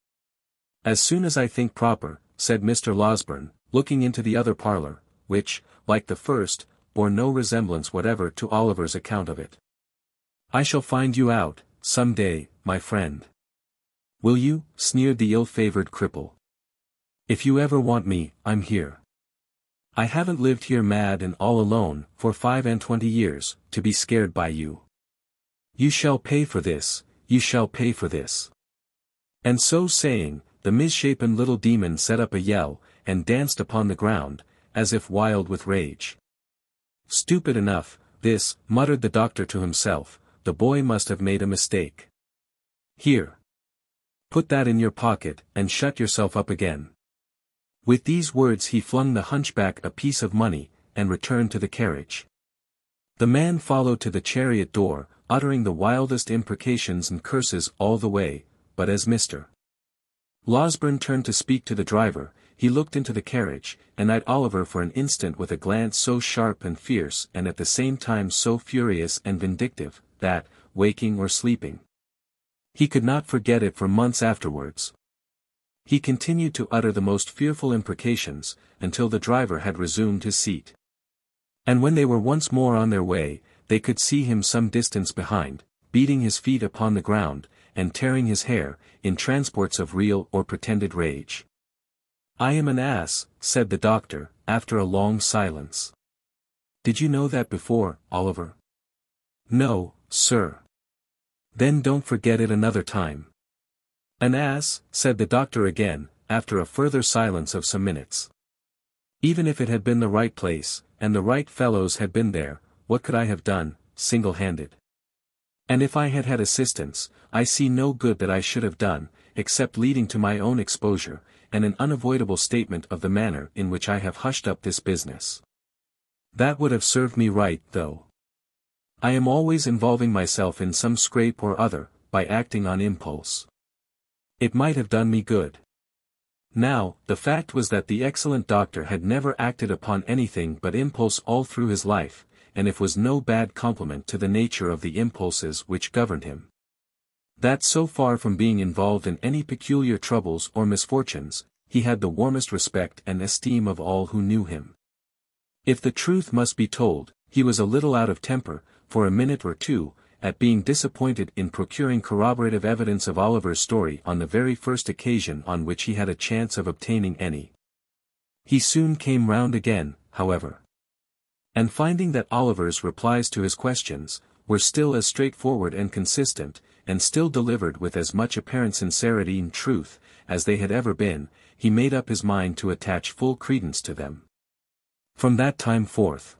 As soon as I think proper, said Mr. Losberne, looking into the other parlour, which, like the first, bore no resemblance whatever to Oliver's account of it. I shall find you out, some day, my friend. Will you? Sneered the ill-favoured cripple. If you ever want me, I'm here. I haven't lived here mad and all alone, for 25 years, to be scared by you. You shall pay for this, you shall pay for this. And so saying, the misshapen little demon set up a yell, and danced upon the ground, as if wild with rage. Stupid enough, this, muttered the doctor to himself, the boy must have made a mistake. Here. Put that in your pocket, and shut yourself up again. With these words he flung the hunchback a piece of money, and returned to the carriage. The man followed to the chariot door, uttering the wildest imprecations and curses all the way, but as Mr. Losberne turned to speak to the driver, he looked into the carriage, and eyed Oliver for an instant with a glance so sharp and fierce and at the same time so furious and vindictive, that, waking or sleeping, he could not forget it for months afterwards. He continued to utter the most fearful imprecations, until the driver had resumed his seat. And when they were once more on their way, they could see him some distance behind, beating his feet upon the ground, and tearing his hair, in transports of real or pretended rage. I am an ass, said the doctor, after a long silence. Did you know that before, Oliver? No, sir. Then don't forget it another time. An ass, said the doctor again, after a further silence of some minutes. Even if it had been the right place, and the right fellows had been there, what could I have done, single-handed? And if I had had assistance, I see no good that I should have done, except leading to my own exposure, and an unavoidable statement of the manner in which I have hushed up this business. That would have served me right, though. I am always involving myself in some scrape or other, by acting on impulse. It might have done me good. Now, the fact was that the excellent doctor had never acted upon anything but impulse all through his life, and it was no bad compliment to the nature of the impulses which governed him. That so far from being involved in any peculiar troubles or misfortunes, he had the warmest respect and esteem of all who knew him. If the truth must be told, he was a little out of temper, for a minute or two, at being disappointed in procuring corroborative evidence of Oliver's story on the very first occasion on which he had a chance of obtaining any. He soon came round again, however. And finding that Oliver's replies to his questions were still as straightforward and consistent, and still delivered with as much apparent sincerity and truth, as they had ever been, he made up his mind to attach full credence to them. From that time forth,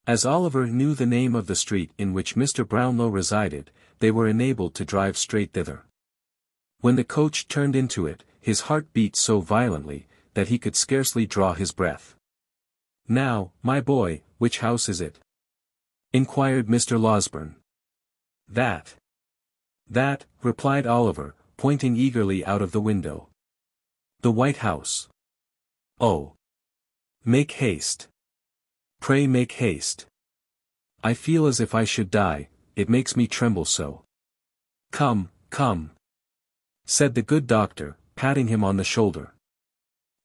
as Oliver knew the name of the street in which Mr. Brownlow resided, they were enabled to drive straight thither. When the coach turned into it, his heart beat so violently, that he could scarcely draw his breath. Now, my boy, which house is it? Inquired Mr. Losberne. That, replied Oliver, pointing eagerly out of the window. The White House. Oh. Make haste. Pray make haste. I feel as if I should die, it makes me tremble so. "Come, come," said the good doctor, patting him on the shoulder.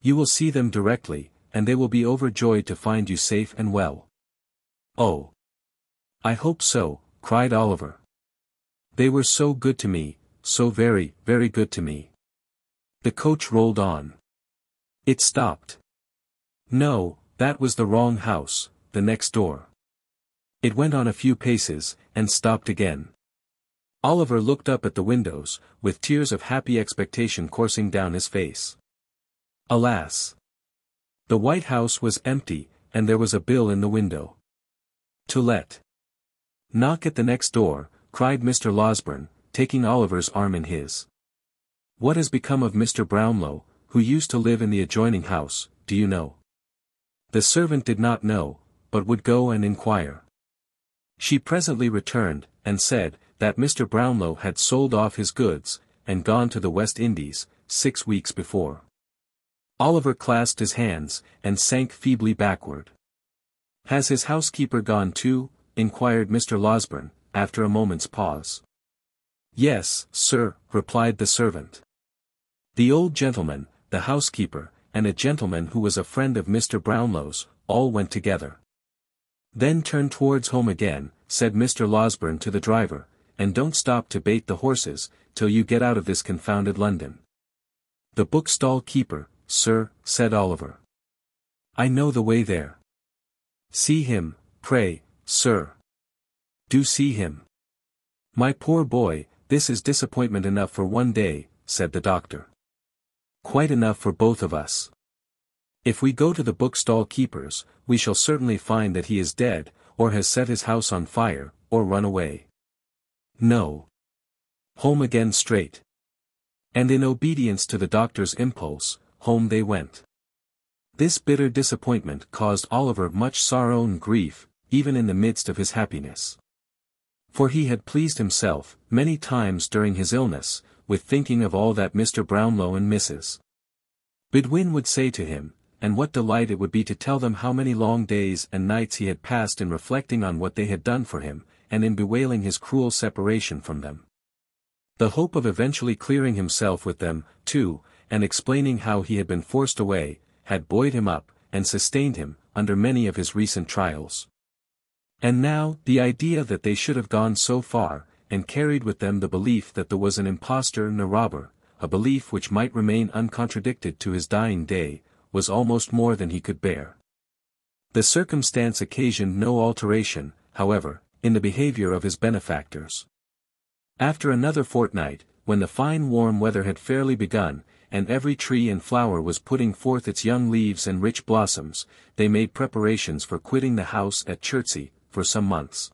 "You will see them directly, and they will be overjoyed to find you safe and well." "Oh, I hope so," cried Oliver. "They were so good to me, so very, very good to me." The coach rolled on. It stopped. No, that was the wrong house, the next door. It went on a few paces, and stopped again. Oliver looked up at the windows, with tears of happy expectation coursing down his face. Alas! The white house was empty, and there was a bill in the window. "To let." "Knock at the next door," cried Mr. Losberne, taking Oliver's arm in his. "What has become of Mr. Brownlow, who used to live in the adjoining house, do you know?" The servant did not know, but would go and inquire. She presently returned, and said, that Mr. Brownlow had sold off his goods, and gone to the West Indies, 6 weeks before. Oliver clasped his hands, and sank feebly backward. "Has his housekeeper gone too?" inquired Mr. Losberne, after a moment's pause. "Yes, sir," replied the servant. The old gentleman, the housekeeper, and a gentleman who was a friend of Mr. Brownlow's, all went together. "Then turn towards home again," said Mr. Losberne to the driver, "and don't stop to bait the horses, till you get out of this confounded London." "The bookstall keeper, sir," said Oliver. "I know the way there." "See him, pray, sir." "Do see him." "My poor boy, this is disappointment enough for one day," said the doctor. "Quite enough for both of us. If we go to the bookstall keeper's, we shall certainly find that he is dead, or has set his house on fire, or run away. No. Home again straight." And in obedience to the doctor's impulse, home they went. This bitter disappointment caused Oliver much sorrow and grief, even in the midst of his happiness. For he had pleased himself, many times during his illness, with thinking of all that Mr. Brownlow and Mrs. Bidwin would say to him, and what delight it would be to tell them how many long days and nights he had passed in reflecting on what they had done for him, and in bewailing his cruel separation from them. The hope of eventually clearing himself with them, too, and explaining how he had been forced away, had buoyed him up, and sustained him, under many of his recent trials. And now, the idea that they should have gone so far, and carried with them the belief that there was an impostor and a robber, a belief which might remain uncontradicted to his dying day, was almost more than he could bear. The circumstance occasioned no alteration, however, in the behavior of his benefactors. After another fortnight, when the fine warm weather had fairly begun, and every tree and flower was putting forth its young leaves and rich blossoms, they made preparations for quitting the house at Chertsey, for some months.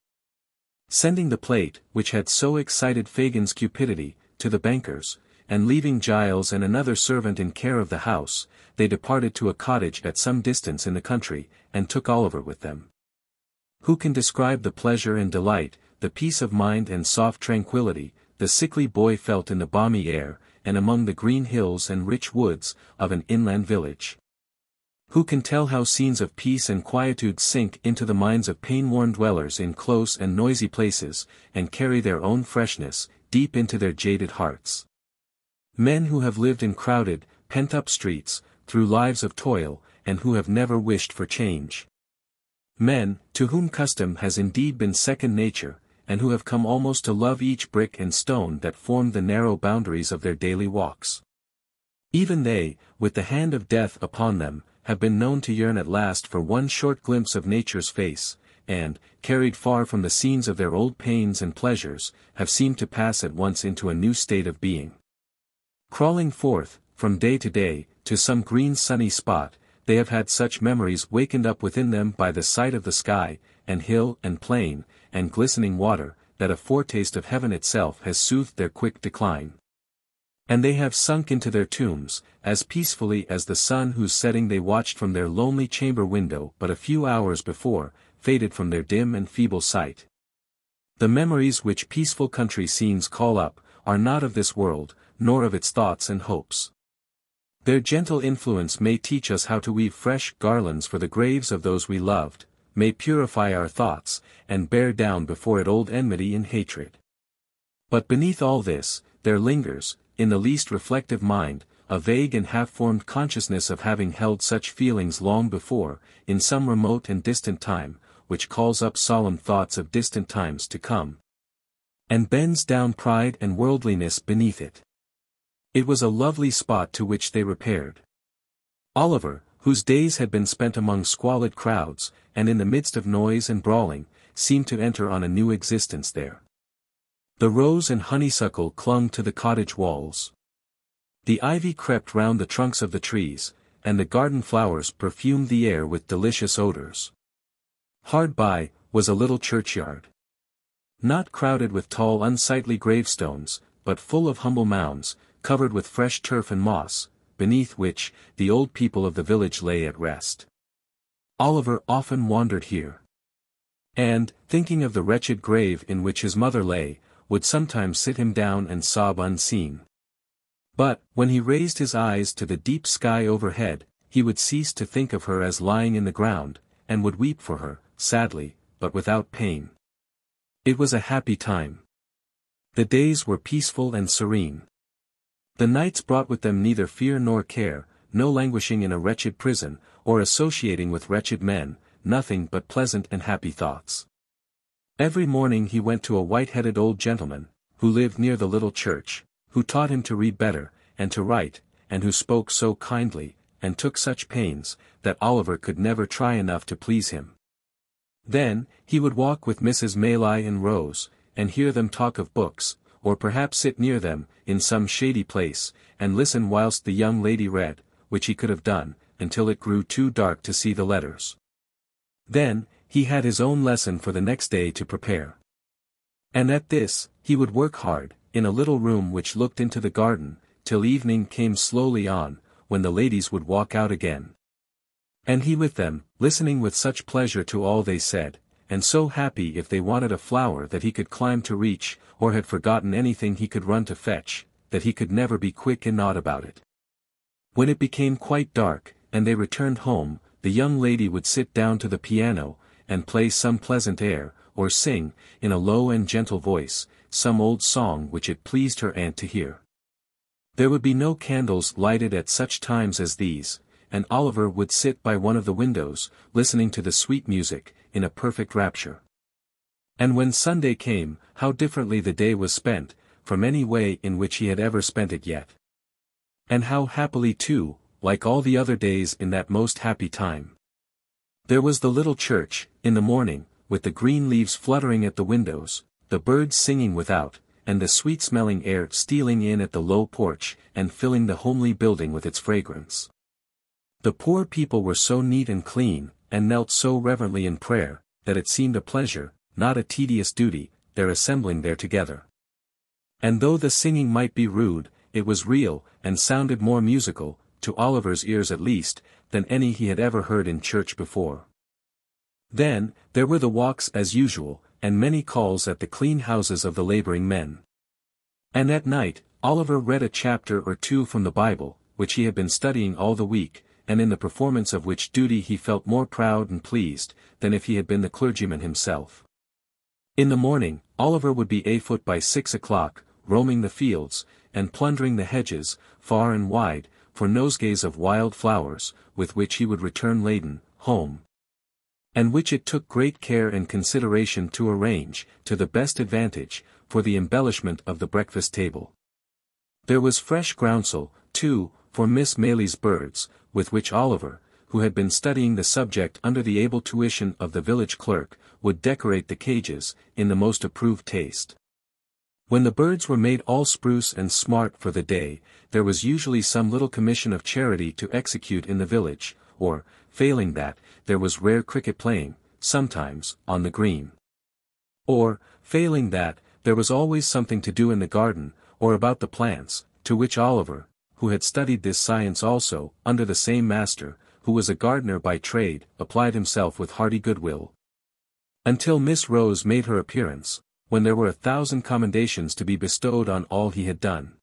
Sending the plate, which had so excited Fagin's cupidity, to the bankers, and leaving Giles and another servant in care of the house, they departed to a cottage at some distance in the country, and took Oliver with them. Who can describe the pleasure and delight, the peace of mind and soft tranquillity, the sickly boy felt in the balmy air, and among the green hills and rich woods, of an inland village? Who can tell how scenes of peace and quietude sink into the minds of pain-worn dwellers in close and noisy places, and carry their own freshness, deep into their jaded hearts? Men who have lived in crowded, pent-up streets, through lives of toil, and who have never wished for change. Men, to whom custom has indeed been second nature, and who have come almost to love each brick and stone that formed the narrow boundaries of their daily walks. Even they, with the hand of death upon them, have been known to yearn at last for one short glimpse of nature's face, and, carried far from the scenes of their old pains and pleasures, have seemed to pass at once into a new state of being. Crawling forth, from day to day, to some green sunny spot, they have had such memories wakened up within them by the sight of the sky, and hill and plain, and glistening water, that a foretaste of heaven itself has soothed their quick decline. And they have sunk into their tombs, as peacefully as the sun whose setting they watched from their lonely chamber window but a few hours before, faded from their dim and feeble sight. The memories which peaceful country scenes call up, are not of this world, nor of its thoughts and hopes. Their gentle influence may teach us how to weave fresh garlands for the graves of those we loved, may purify our thoughts, and bear down before it old enmity and hatred. But beneath all this, there lingers, in the least reflective mind, a vague and half-formed consciousness of having held such feelings long before, in some remote and distant time, which calls up solemn thoughts of distant times to come, and bends down pride and worldliness beneath it. It was a lovely spot to which they repaired. Oliver, whose days had been spent among squalid crowds, and in the midst of noise and brawling, seemed to enter on a new existence there. The rose and honeysuckle clung to the cottage walls. The ivy crept round the trunks of the trees, and the garden flowers perfumed the air with delicious odors. Hard by, was a little churchyard. Not crowded with tall unsightly gravestones, but full of humble mounds, covered with fresh turf and moss, beneath which, the old people of the village lay at rest. Oliver often wandered here. And, thinking of the wretched grave in which his mother lay, would sometimes sit him down and sob unseen. But, when he raised his eyes to the deep sky overhead, he would cease to think of her as lying in the ground, and would weep for her, sadly, but without pain. It was a happy time. The days were peaceful and serene. The nights brought with them neither fear nor care, no languishing in a wretched prison, or associating with wretched men, nothing but pleasant and happy thoughts. Every morning he went to a white-headed old gentleman, who lived near the little church, who taught him to read better, and to write, and who spoke so kindly, and took such pains, that Oliver could never try enough to please him. Then, he would walk with Mrs. Maylai and Rose, and hear them talk of books, or perhaps sit near them, in some shady place, and listen whilst the young lady read, which he could have done, until it grew too dark to see the letters. Then, he had his own lesson for the next day to prepare. And at this, he would work hard, in a little room which looked into the garden, till evening came slowly on, when the ladies would walk out again. And he with them, listening with such pleasure to all they said, and so happy if they wanted a flower that he could climb to reach, or had forgotten anything he could run to fetch, that he could never be quick and naught about it. When it became quite dark, and they returned home, the young lady would sit down to the piano, and play some pleasant air, or sing, in a low and gentle voice, some old song which it pleased her aunt to hear. There would be no candles lighted at such times as these, and Oliver would sit by one of the windows, listening to the sweet music, in a perfect rapture. And when Sunday came, how differently the day was spent, from any way in which he had ever spent it yet. And how happily too, like all the other days in that most happy time. There was the little church, in the morning, with the green leaves fluttering at the windows, the birds singing without, and the sweet-smelling air stealing in at the low porch, and filling the homely building with its fragrance. The poor people were so neat and clean, and knelt so reverently in prayer, that it seemed a pleasure, not a tedious duty, their assembling there together. And though the singing might be rude, it was real, and sounded more musical, to Oliver's ears at least, than any he had ever heard in church before. Then, there were the walks as usual, and many calls at the clean houses of the laboring men. And at night, Oliver read a chapter or two from the Bible, which he had been studying all the week, and in the performance of which duty he felt more proud and pleased, than if he had been the clergyman himself. In the morning, Oliver would be afoot by 6 o'clock, roaming the fields, and plundering the hedges, far and wide, for nosegays of wild flowers, with which he would return laden, home. And which it took great care and consideration to arrange, to the best advantage, for the embellishment of the breakfast table. There was fresh groundsel, too, for Miss Maylie's birds, with which Oliver, who had been studying the subject under the able tuition of the village clerk, would decorate the cages, in the most approved taste. When the birds were made all spruce and smart for the day, there was usually some little commission of charity to execute in the village, or, failing that, there was rare cricket playing, sometimes, on the green. Or, failing that, there was always something to do in the garden, or about the plants, to which Oliver, who had studied this science also, under the same master, who was a gardener by trade, applied himself with hearty goodwill. Until Miss Rose made her appearance, when there were 1,000 commendations to be bestowed on all he had done.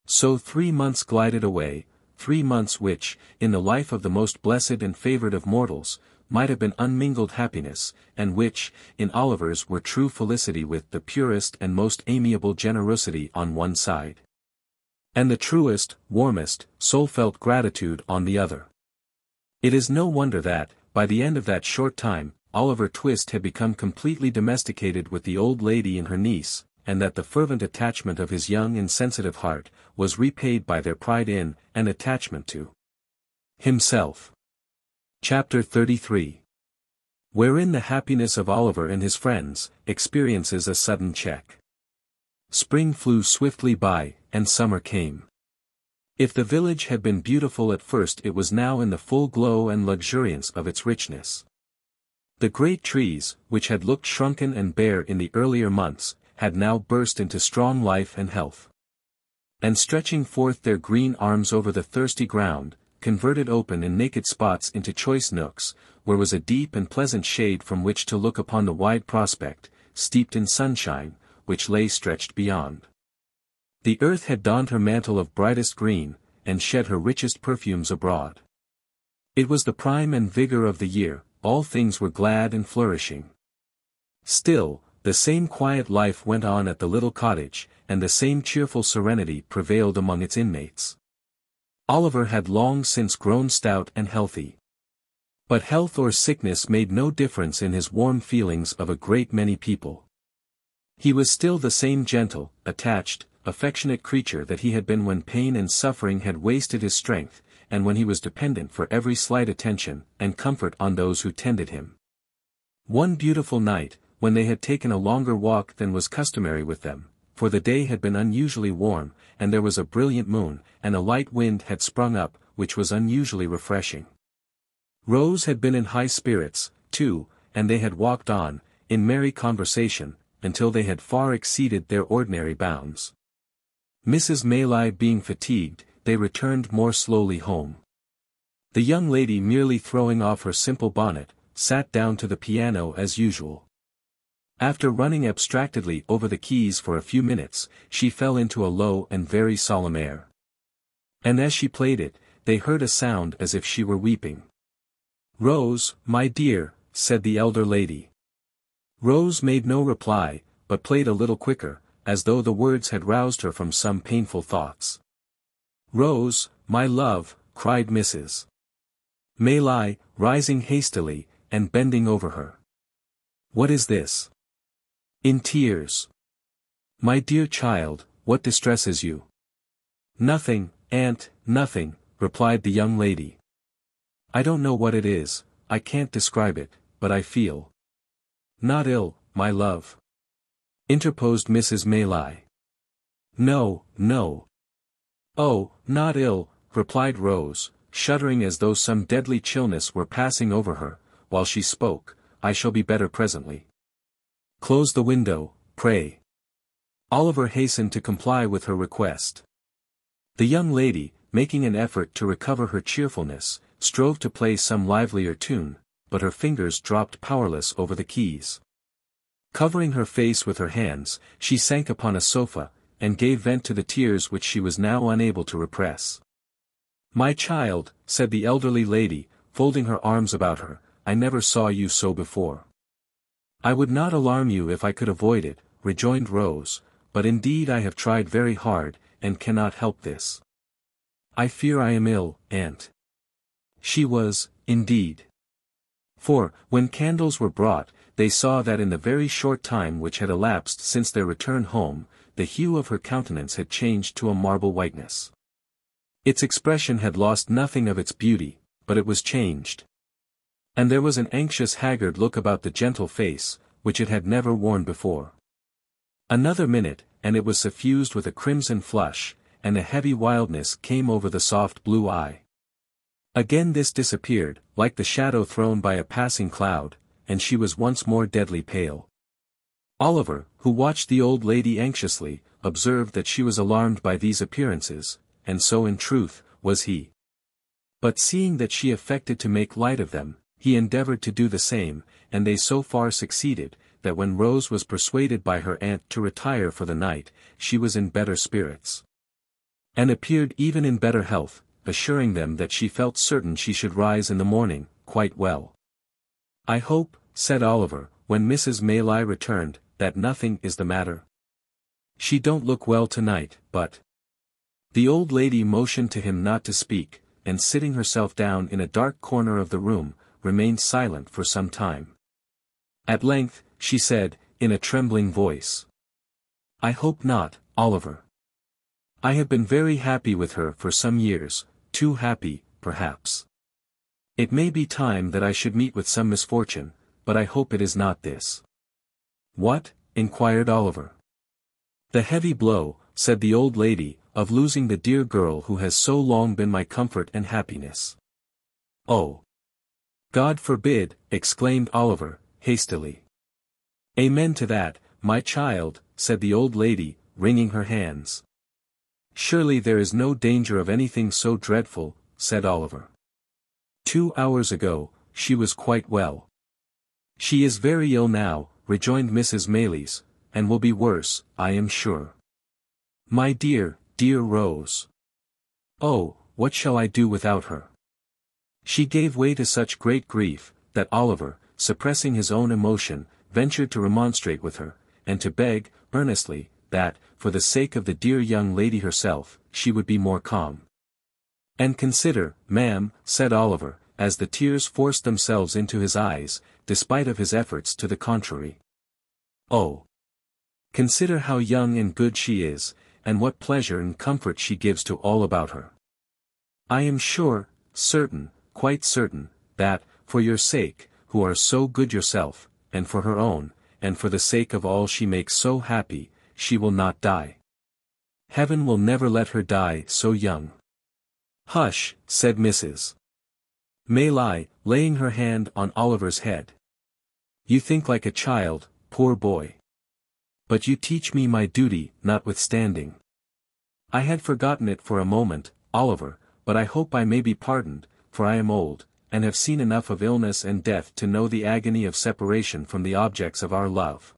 So 3 months glided away, 3 months which, in the life of the most blessed and favored of mortals, might have been unmingled happiness, and which, in Oliver's were true felicity with the purest and most amiable generosity on one side, and the truest, warmest, soul-felt gratitude on the other. It is no wonder that, by the end of that short time, Oliver Twist had become completely domesticated with the old lady and her niece, and that the fervent attachment of his young and sensitive heart was repaid by their pride in, and attachment to, himself. Chapter 33. Wherein the happiness of Oliver and his friends experiences a sudden check. Spring flew swiftly by, and summer came. If the village had been beautiful at first, it was now in the full glow and luxuriance of its richness. The great trees, which had looked shrunken and bare in the earlier months, had now burst into strong life and health. And stretching forth their green arms over the thirsty ground, converted open and naked spots into choice nooks, where was a deep and pleasant shade from which to look upon the wide prospect, steeped in sunshine, which lay stretched beyond. The earth had donned her mantle of brightest green, and shed her richest perfumes abroad. It was the prime and vigor of the year, all things were glad and flourishing. Still, the same quiet life went on at the little cottage, and the same cheerful serenity prevailed among its inmates. Oliver had long since grown stout and healthy. But health or sickness made no difference in his warm feelings of a great many people. He was still the same gentle, attached, affectionate creature that he had been when pain and suffering had wasted his strength, and when he was dependent for every slight attention and comfort on those who tended him. One beautiful night, when they had taken a longer walk than was customary with them, for the day had been unusually warm, and there was a brilliant moon, and a light wind had sprung up, which was unusually refreshing. Rose had been in high spirits, too, and they had walked on, in merry conversation, until they had far exceeded their ordinary bounds. Mrs. Maylie being fatigued, they returned more slowly home. The young lady, merely throwing off her simple bonnet, sat down to the piano as usual. After running abstractedly over the keys for a few minutes, she fell into a low and very solemn air. And as she played it, they heard a sound as if she were weeping. "Rose, my dear," said the elder lady. Rose made no reply, but played a little quicker, as though the words had roused her from some painful thoughts. "Rose, my love," cried Mrs. Maylie, rising hastily, and bending over her. "What is this?" In tears. "My dear child, what distresses you?" "Nothing, aunt, nothing," replied the young lady. "I don't know what it is, I can't describe it, but I feel—" "Not ill, my love," interposed Mrs. Maylie. "No, no." "Oh, not ill," replied Rose, shuddering as though some deadly chillness were passing over her, while she spoke. "I shall be better presently." "Close the window, pray." Oliver hastened to comply with her request. The young lady, making an effort to recover her cheerfulness, strove to play some livelier tune, but her fingers dropped powerless over the keys. Covering her face with her hands, she sank upon a sofa, and gave vent to the tears which she was now unable to repress. "My child," said the elderly lady, folding her arms about her, "I never saw you so before." "I would not alarm you if I could avoid it," rejoined Rose, "but indeed I have tried very hard, and cannot help this. I fear I am ill, aunt." She was, indeed. For, when candles were brought, they saw that in the very short time which had elapsed since their return home, the hue of her countenance had changed to a marble whiteness. Its expression had lost nothing of its beauty, but it was changed. And there was an anxious haggard look about the gentle face, which it had never worn before. Another minute, and it was suffused with a crimson flush, and a heavy wildness came over the soft blue eye. Again this disappeared, like the shadow thrown by a passing cloud, and she was once more deadly pale. Oliver, who watched the old lady anxiously, observed that she was alarmed by these appearances, and so in truth, was he. But seeing that she affected to make light of them, he endeavored to do the same, and they so far succeeded, that when Rose was persuaded by her aunt to retire for the night, she was in better spirits, and appeared even in better health, assuring them that she felt certain she should rise in the morning, quite well. "I hope," said Oliver, when Mrs. Maylie returned, "that nothing is the matter. She don't look well tonight, but—" The old lady motioned to him not to speak, and sitting herself down in a dark corner of the room, remained silent for some time. At length, she said, in a trembling voice, "I hope not, Oliver. I have been very happy with her for some years, too happy, perhaps. It may be time that I should meet with some misfortune, but I hope it is not this." "What?" inquired Oliver. "The heavy blow," said the old lady, "of losing the dear girl who has so long been my comfort and happiness." "Oh! God forbid!" exclaimed Oliver, hastily. "Amen to that, my child," said the old lady, wringing her hands. "Surely there is no danger of anything so dreadful," said Oliver. "2 hours ago, she was quite well." "She is very ill now," rejoined Mrs. Maylie, "and will be worse, I am sure. My dear, dear Rose. Oh, what shall I do without her?" She gave way to such great grief, that Oliver, suppressing his own emotion, ventured to remonstrate with her, and to beg, earnestly, that, for the sake of the dear young lady herself, she would be more calm. "And consider, ma'am," said Oliver, as the tears forced themselves into his eyes, despite of his efforts to the contrary. "Oh! Consider how young and good she is, and what pleasure and comfort she gives to all about her. I am sure, certain, quite certain, that, for your sake, who are so good yourself, and for her own, and for the sake of all she makes so happy, she will not die. Heaven will never let her die so young." "Hush," said Mrs. Maylie, laying her hand on Oliver's head. "You think like a child, poor boy. But you teach me my duty, notwithstanding. I had forgotten it for a moment, Oliver, but I hope I may be pardoned, for I am old, and have seen enough of illness and death to know the agony of separation from the objects of our love.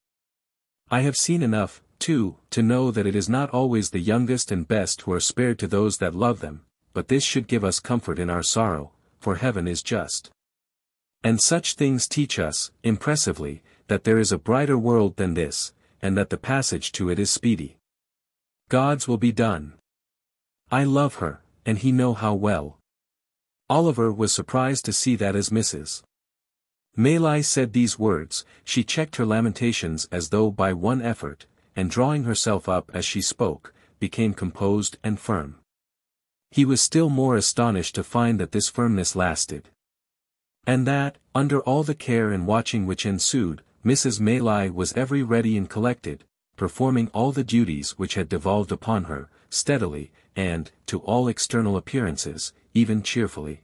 I have seen enough, too, to know that it is not always the youngest and best who are spared to those that love them, but this should give us comfort in our sorrow, for heaven is just. And such things teach us, impressively, that there is a brighter world than this, and that the passage to it is speedy. God's will be done. I love her, and he know how well." Oliver was surprised to see that as Mrs. Maylie said these words, she checked her lamentations as though by one effort, and drawing herself up as she spoke, became composed and firm. He was still more astonished to find that this firmness lasted. And that, under all the care and watching which ensued, Mrs. Maylie was ever ready and collected, performing all the duties which had devolved upon her, steadily, and, to all external appearances, even cheerfully.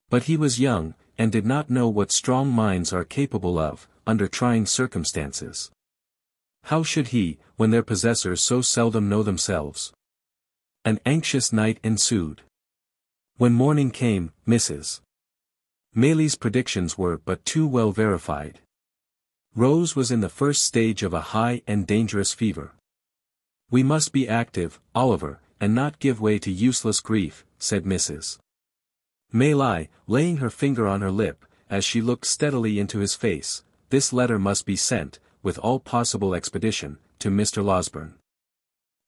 But he was young, and did not know what strong minds are capable of, under trying circumstances. How should he, when their possessors so seldom know themselves? An anxious night ensued. When morning came, Mrs. Maylie's predictions were but too well verified. Rose was in the first stage of a high and dangerous fever. "We must be active, Oliver, and not give way to useless grief," said Mrs. Maylie, laying her finger on her lip, as she looked steadily into his face. "This letter must be sent, with all possible expedition, to Mr. Losberne.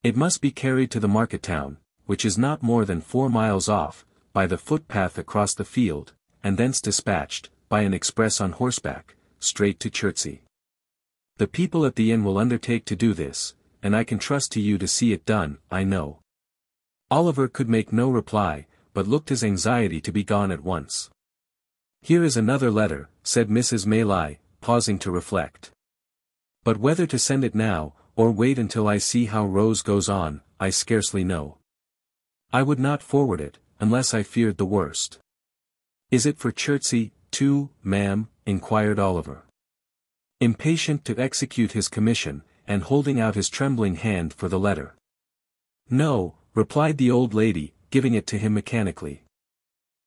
It must be carried to the market town, which is not more than 4 miles off, by the footpath across the field, and thence dispatched, by an express on horseback, straight to XXIII. The people at the inn will undertake to do this, and I can trust to you to see it done, I know." Oliver could make no reply, but looked his anxiety to be gone at once. "Here is another letter," said Mrs. Maylie, pausing to reflect. "But whether to send it now, or wait until I see how Rose goes on, I scarcely know. I would not forward it, unless I feared the worst." "Is it for XXIII, too, ma'am?" inquired Oliver, impatient to execute his commission, and holding out his trembling hand for the letter. "No," replied the old lady, giving it to him mechanically.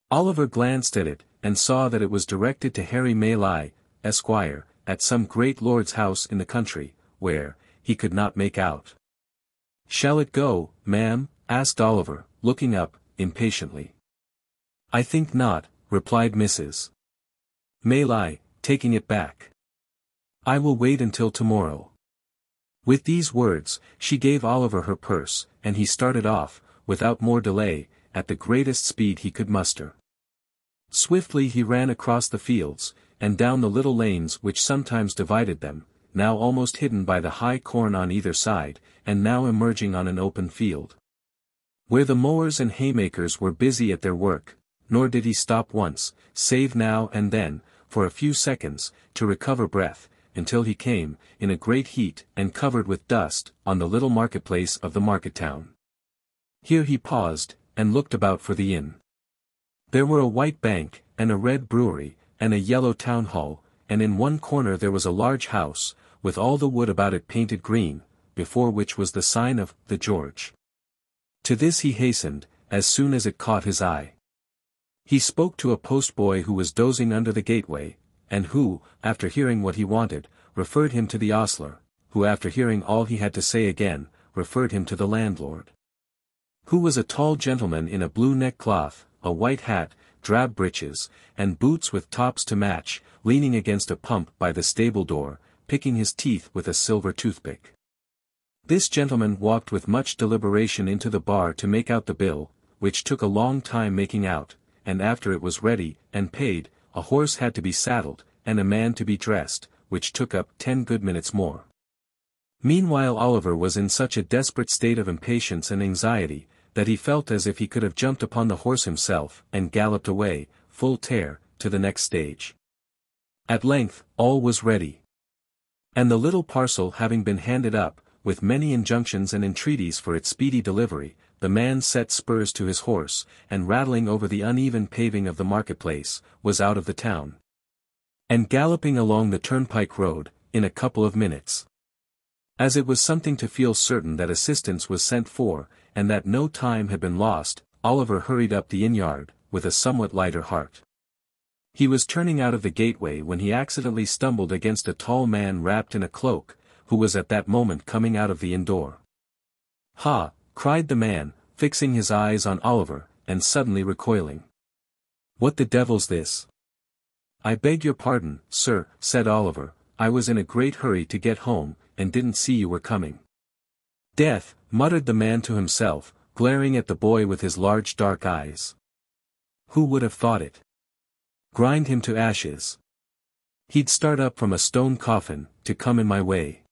Oliver glanced at it, and saw that it was directed to Harry Maylie, Esquire, at some great lord's house in the country, where, he could not make out. "Shall it go, ma'am?" asked Oliver, looking up, impatiently. "I think not," replied Mrs. Maylie, taking it back. "I will wait until tomorrow." With these words, she gave Oliver her purse, and he started off, without more delay, at the greatest speed he could muster. Swiftly he ran across the fields, and down the little lanes which sometimes divided them, now almost hidden by the high corn on either side, and now emerging on an open field, where the mowers and haymakers were busy at their work, nor did he stop once, save now and then, for a few seconds, to recover breath, until he came, in a great heat and covered with dust, on the little marketplace of the market town. Here he paused, and looked about for the inn. There were a white bank, and a red brewery, and a yellow town hall, and in one corner there was a large house, with all the wood about it painted green, before which was the sign of the George. To this he hastened, as soon as it caught his eye. He spoke to a postboy who was dozing under the gateway, and who, after hearing what he wanted, referred him to the ostler, who after hearing all he had to say again, referred him to the landlord, who was a tall gentleman in a blue neckcloth, a white hat, drab breeches, and boots with tops to match, leaning against a pump by the stable door, picking his teeth with a silver toothpick. This gentleman walked with much deliberation into the bar to make out the bill, which took a long time making out, and after it was ready and paid, a horse had to be saddled, and a man to be dressed, which took up 10 good minutes more. Meanwhile Oliver was in such a desperate state of impatience and anxiety, that he felt as if he could have jumped upon the horse himself, and galloped away, full tear, to the next stage. At length, all was ready. And the little parcel having been handed up, with many injunctions and entreaties for its speedy delivery, the man set spurs to his horse, and rattling over the uneven paving of the marketplace, was out of the town, and galloping along the turnpike road, in a couple of minutes. As it was something to feel certain that assistance was sent for, and that no time had been lost, Oliver hurried up the inn-yard, with a somewhat lighter heart. He was turning out of the gateway when he accidentally stumbled against a tall man wrapped in a cloak, who was at that moment coming out of the inn door. "Ha!" cried the man, fixing his eyes on Oliver, and suddenly recoiling. "What the devil's this?" "I beg your pardon, sir," said Oliver, "I was in a great hurry to get home, and didn't see you were coming." "Death," muttered the man to himself, glaring at the boy with his large dark eyes. "Who would have thought it? Grind him to ashes. He'd start up from a stone coffin, to come in my way."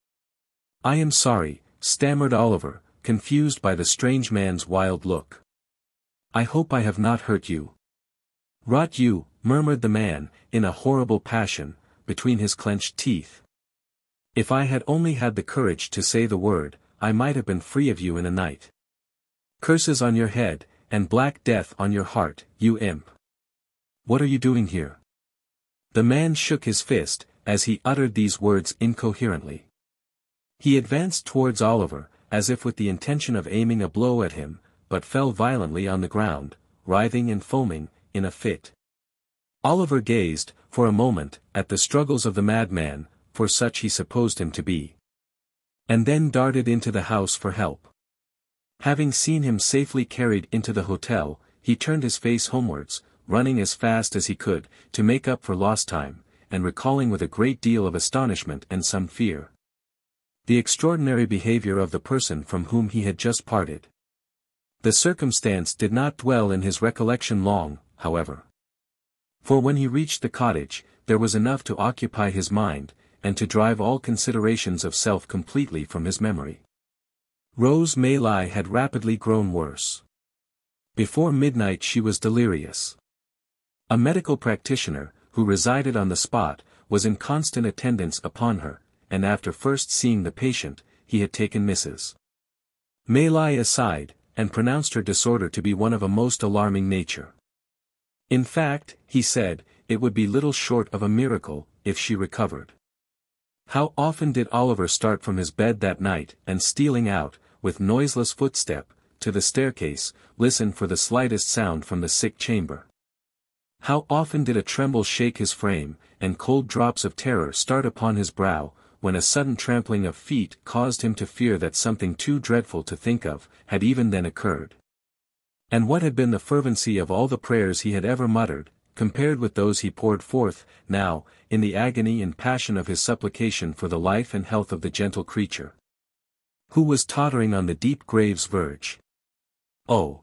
"I am sorry," stammered Oliver, confused by the strange man's wild look. "I hope I have not hurt you." "Rot you," murmured the man, in a horrible passion, between his clenched teeth. "If I had only had the courage to say the word, I might have been free of you in a night. Curses on your head, and black death on your heart, you imp. What are you doing here?" The man shook his fist, as he uttered these words incoherently. He advanced towards Oliver, as if with the intention of aiming a blow at him, but fell violently on the ground, writhing and foaming, in a fit. Oliver gazed, for a moment, at the struggles of the madman, for such he supposed him to be, and then darted into the house for help. Having seen him safely carried into the hotel, he turned his face homewards, running as fast as he could, to make up for lost time, and recalling with a great deal of astonishment and some fear the extraordinary behavior of the person from whom he had just parted. The circumstance did not dwell in his recollection long, however. For when he reached the cottage, there was enough to occupy his mind, and to drive all considerations of self completely from his memory. Rose Maylie had rapidly grown worse. Before midnight she was delirious. A medical practitioner, who resided on the spot, was in constant attendance upon her, and after first seeing the patient, he had taken Mrs. Maylie aside, and pronounced her disorder to be one of a most alarming nature. In fact, he said, it would be little short of a miracle, if she recovered. How often did Oliver start from his bed that night, and stealing out, with noiseless footstep, to the staircase, listen for the slightest sound from the sick chamber. How often did a tremble shake his frame, and cold drops of terror start upon his brow, when a sudden trampling of feet caused him to fear that something too dreadful to think of, had even then occurred. And what had been the fervency of all the prayers he had ever muttered, compared with those he poured forth, now, in the agony and passion of his supplication for the life and health of the gentle creature, who was tottering on the deep grave's verge. Oh!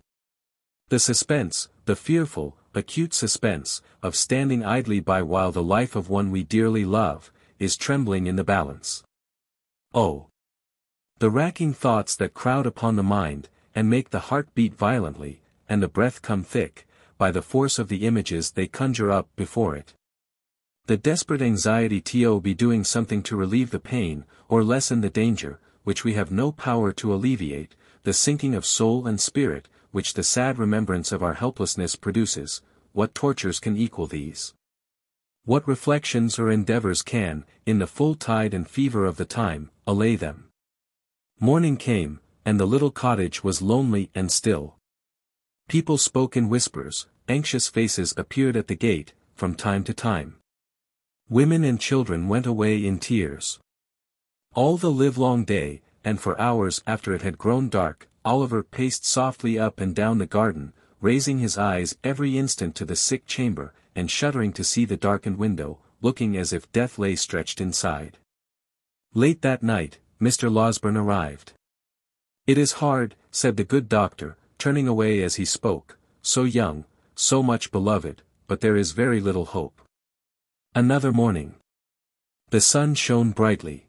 The suspense, the fearful, acute suspense, of standing idly by while the life of one we dearly love, is trembling in the balance. Oh! The racking thoughts that crowd upon the mind, and make the heart beat violently, and the breath come thick, by the force of the images they conjure up before it. The desperate anxiety to be doing something to relieve the pain, or lessen the danger, which we have no power to alleviate, the sinking of soul and spirit, which the sad remembrance of our helplessness produces, what tortures can equal these? What reflections or endeavors can, in the full tide and fever of the time, allay them? Morning came, and the little cottage was lonely and still. People spoke in whispers, anxious faces appeared at the gate, from time to time. Women and children went away in tears. All the livelong day, and for hours after it had grown dark, Oliver paced softly up and down the garden, raising his eyes every instant to the sick chamber, and shuddering to see the darkened window, looking as if death lay stretched inside. Late that night, Mr. Losberne arrived. "It is hard," said the good doctor, turning away as he spoke, "so young, so much beloved, but there is very little hope." Another morning. The sun shone brightly.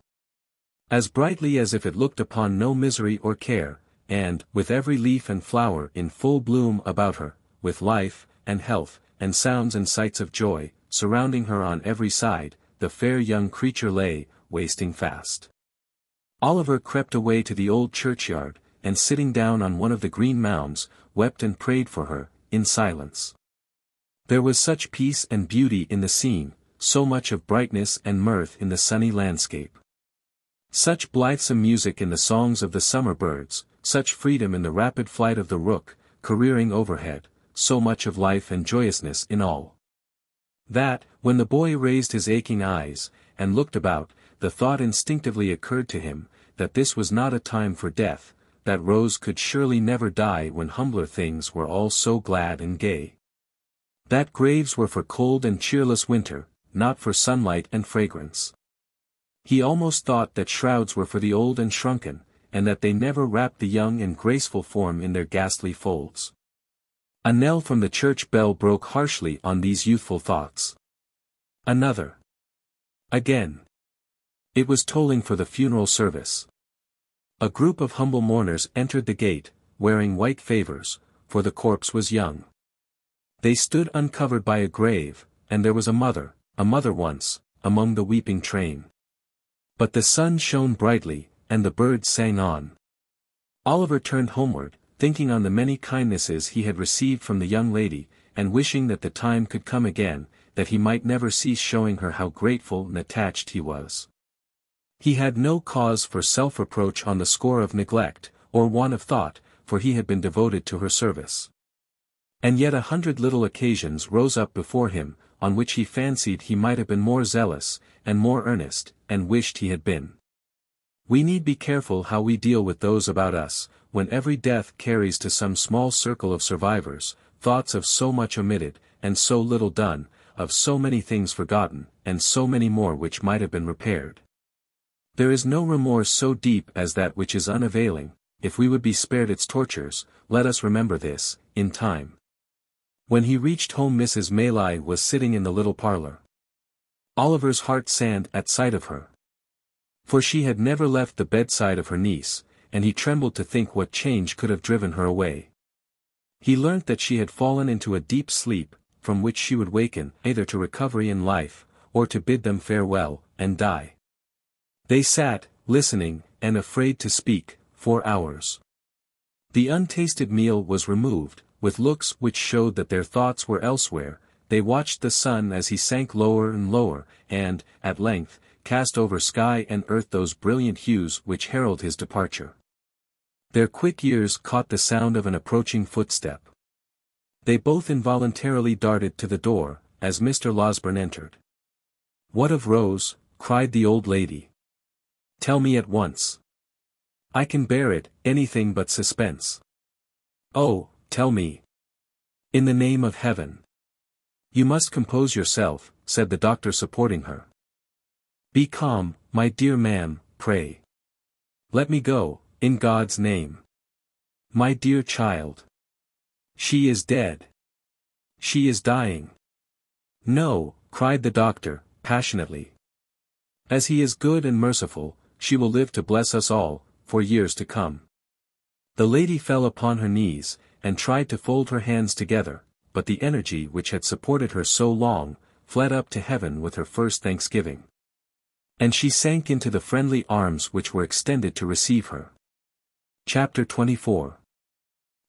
As brightly as if it looked upon no misery or care, and, with every leaf and flower in full bloom about her, with life, and health, and sounds and sights of joy, surrounding her on every side, the fair young creature lay, wasting fast. Oliver crept away to the old churchyard, and sitting down on one of the green mounds, wept and prayed for her, in silence. There was such peace and beauty in the scene, so much of brightness and mirth in the sunny landscape. Such blithesome music in the songs of the summer birds, such freedom in the rapid flight of the rook, careering overhead, so much of life and joyousness in all. That, when the boy raised his aching eyes, and looked about, the thought instinctively occurred to him, that this was not a time for death, that Rose could surely never die when humbler things were all so glad and gay. That graves were for cold and cheerless winter, not for sunlight and fragrance. He almost thought that shrouds were for the old and shrunken, and that they never wrapped the young and graceful form in their ghastly folds. A knell from the church bell broke harshly on these youthful thoughts. Another. Again. It was tolling for the funeral service. A group of humble mourners entered the gate, wearing white favors, for the corpse was young. They stood uncovered by a grave, and there was a mother once, among the weeping train. But the sun shone brightly, and the birds sang on. Oliver turned homeward, thinking on the many kindnesses he had received from the young lady, and wishing that the time could come again, that he might never cease showing her how grateful and attached he was. He had no cause for self-reproach on the score of neglect, or want of thought, for he had been devoted to her service. And yet 100 little occasions rose up before him, on which he fancied he might have been more zealous, and more earnest, and wished he had been. We need be careful how we deal with those about us, when every death carries to some small circle of survivors, thoughts of so much omitted, and so little done, of so many things forgotten, and so many more which might have been repaired. There is no remorse so deep as that which is unavailing. If we would be spared its tortures, let us remember this, in time. When he reached home Mrs. Maylie was sitting in the little parlor. Oliver's heart sank at sight of her. For she had never left the bedside of her niece, and he trembled to think what change could have driven her away. He learnt that she had fallen into a deep sleep, from which she would waken either to recovery in life, or to bid them farewell, and die. They sat, listening, and afraid to speak, for hours. The untasted meal was removed, with looks which showed that their thoughts were elsewhere. They watched the sun as he sank lower and lower, and, at length, cast over sky and earth those brilliant hues which herald his departure. Their quick ears caught the sound of an approaching footstep. They both involuntarily darted to the door, as Mr. Losberne entered. "What of Rose?" cried the old lady. "Tell me at once. I can bear it, anything but suspense. Oh, tell me. In the name of heaven. You must compose yourself, said the doctor supporting her. Be calm, my dear ma'am, pray. Let me go, in God's name. My dear child. She is dead. She is dying. No, cried the doctor, passionately. As he is good and merciful, she will live to bless us all, for years to come. The lady fell upon her knees, and tried to fold her hands together, but the energy which had supported her so long, fled up to heaven with her first thanksgiving. And she sank into the friendly arms which were extended to receive her. Chapter 24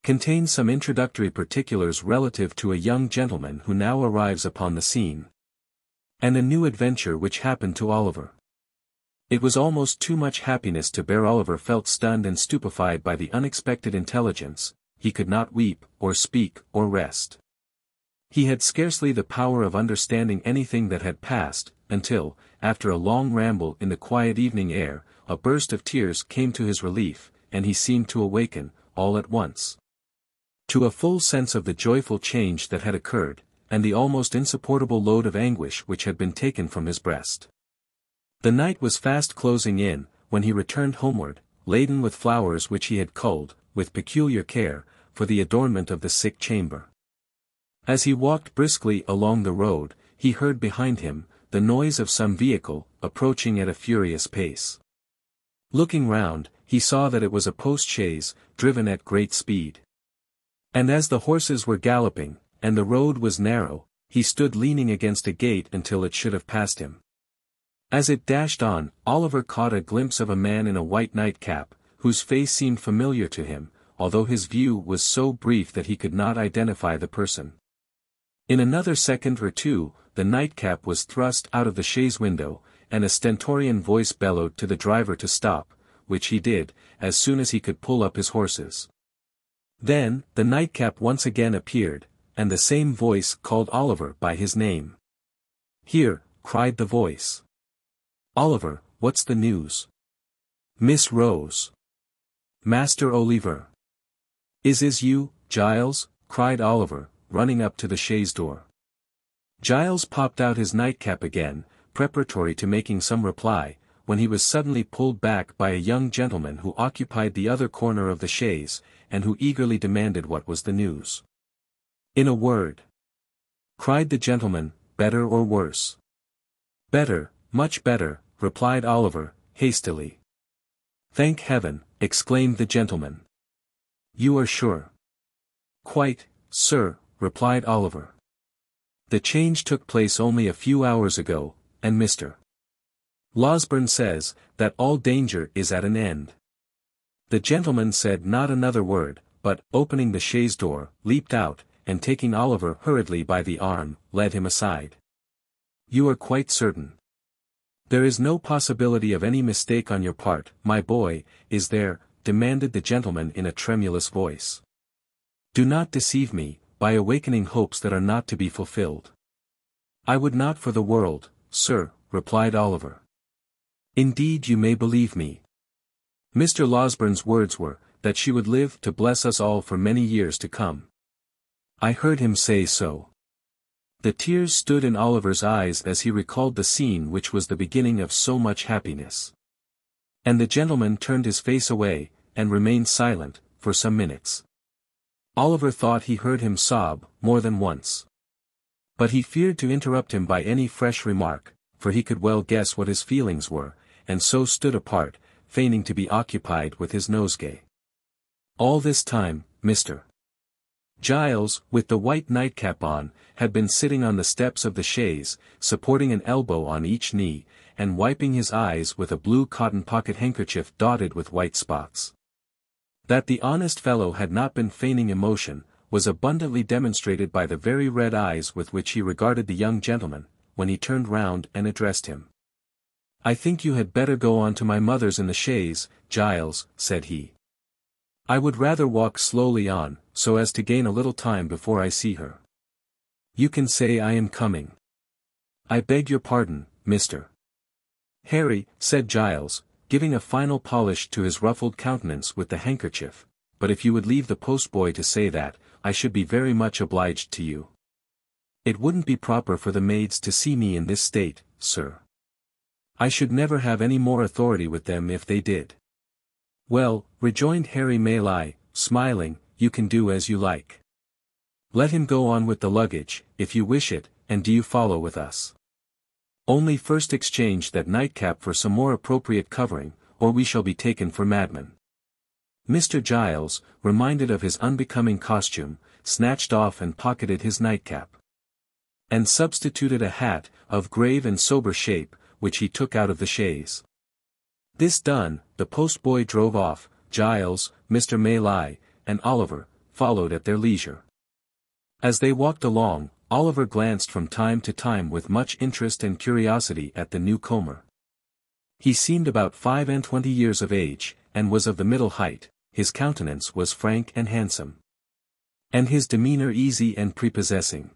contains some introductory particulars relative to a young gentleman who now arrives upon the scene, and a new adventure which happened to Oliver. It was almost too much happiness to bear. Oliver felt stunned and stupefied by the unexpected intelligence. He could not weep, or speak, or rest. He had scarcely the power of understanding anything that had passed, until, after a long ramble in the quiet evening air, a burst of tears came to his relief, and he seemed to awaken, all at once, to a full sense of the joyful change that had occurred, and the almost insupportable load of anguish which had been taken from his breast. The night was fast closing in, when he returned homeward, laden with flowers which he had culled, with peculiar care, for the adornment of the sick chamber. As he walked briskly along the road, he heard behind him the noise of some vehicle, approaching at a furious pace. Looking round, he saw that it was a post-chaise, driven at great speed. And as the horses were galloping, and the road was narrow, he stood leaning against a gate until it should have passed him. As it dashed on, Oliver caught a glimpse of a man in a white nightcap, whose face seemed familiar to him, although his view was so brief that he could not identify the person. In another second or two, the nightcap was thrust out of the chaise window, and a stentorian voice bellowed to the driver to stop, which he did, as soon as he could pull up his horses. Then, the nightcap once again appeared, and the same voice called Oliver by his name. "Here," cried the voice. "Oliver, what's the news?" "Miss Rose." "Master Oliver." Is you, Giles?" cried Oliver, running up to the chaise door. Giles popped out his nightcap again, preparatory to making some reply, when he was suddenly pulled back by a young gentleman who occupied the other corner of the chaise, and who eagerly demanded what was the news. "In a word," cried the gentleman, "better or worse?" "Better, much better," replied Oliver, hastily. "Thank heaven," exclaimed the gentleman. "You are sure?" "Quite, sir," replied Oliver. "The change took place only a few hours ago, and Mr. Losberne says, that all danger is at an end." The gentleman said not another word, but, opening the chaise door, leaped out, and taking Oliver hurriedly by the arm, led him aside. "You are quite certain? There is no possibility of any mistake on your part, my boy, is there?" demanded the gentleman in a tremulous voice. "Do not deceive me, by awakening hopes that are not to be fulfilled." "I would not for the world, sir," replied Oliver. "Indeed you may believe me. Mr. Losberne's words were, that she would live to bless us all for many years to come. I heard him say so." The tears stood in Oliver's eyes as he recalled the scene which was the beginning of so much happiness. And the gentleman turned his face away, and remained silent, for some minutes. Oliver thought he heard him sob, more than once. But he feared to interrupt him by any fresh remark, for he could well guess what his feelings were, and so stood apart, feigning to be occupied with his nosegay. All this time, Mr. Giles, with the white nightcap on, had been sitting on the steps of the chaise, supporting an elbow on each knee, and wiping his eyes with a blue cotton pocket-handkerchief dotted with white spots. That the honest fellow had not been feigning emotion, was abundantly demonstrated by the very red eyes with which he regarded the young gentleman, when he turned round and addressed him. "I think you had better go on to my mother's in the chaise, Giles," said he. "I would rather walk slowly on, so as to gain a little time before I see her." "You can say I am coming." "I beg your pardon, Mr. Harry," said Giles, giving a final polish to his ruffled countenance with the handkerchief, "but if you would leave the postboy to say that, I should be very much obliged to you." It wouldn't be proper for the maids to see me in this state, sir. I should never have any more authority with them if they did. Well, rejoined Harry Maylie, smiling, you can do as you like. Let him go on with the luggage, if you wish it, and do you follow with us. Only first exchange that nightcap for some more appropriate covering, or we shall be taken for madmen. Mr. Giles, reminded of his unbecoming costume, snatched off and pocketed his nightcap. And substituted a hat, of grave and sober shape, which he took out of the chaise. This done, the postboy drove off, Giles, Mr. Maylie, and Oliver, followed at their leisure. As they walked along, Oliver glanced from time to time with much interest and curiosity at the newcomer. He seemed about 25 years of age, and was of the middle height, his countenance was frank and handsome. And his demeanour easy and prepossessing.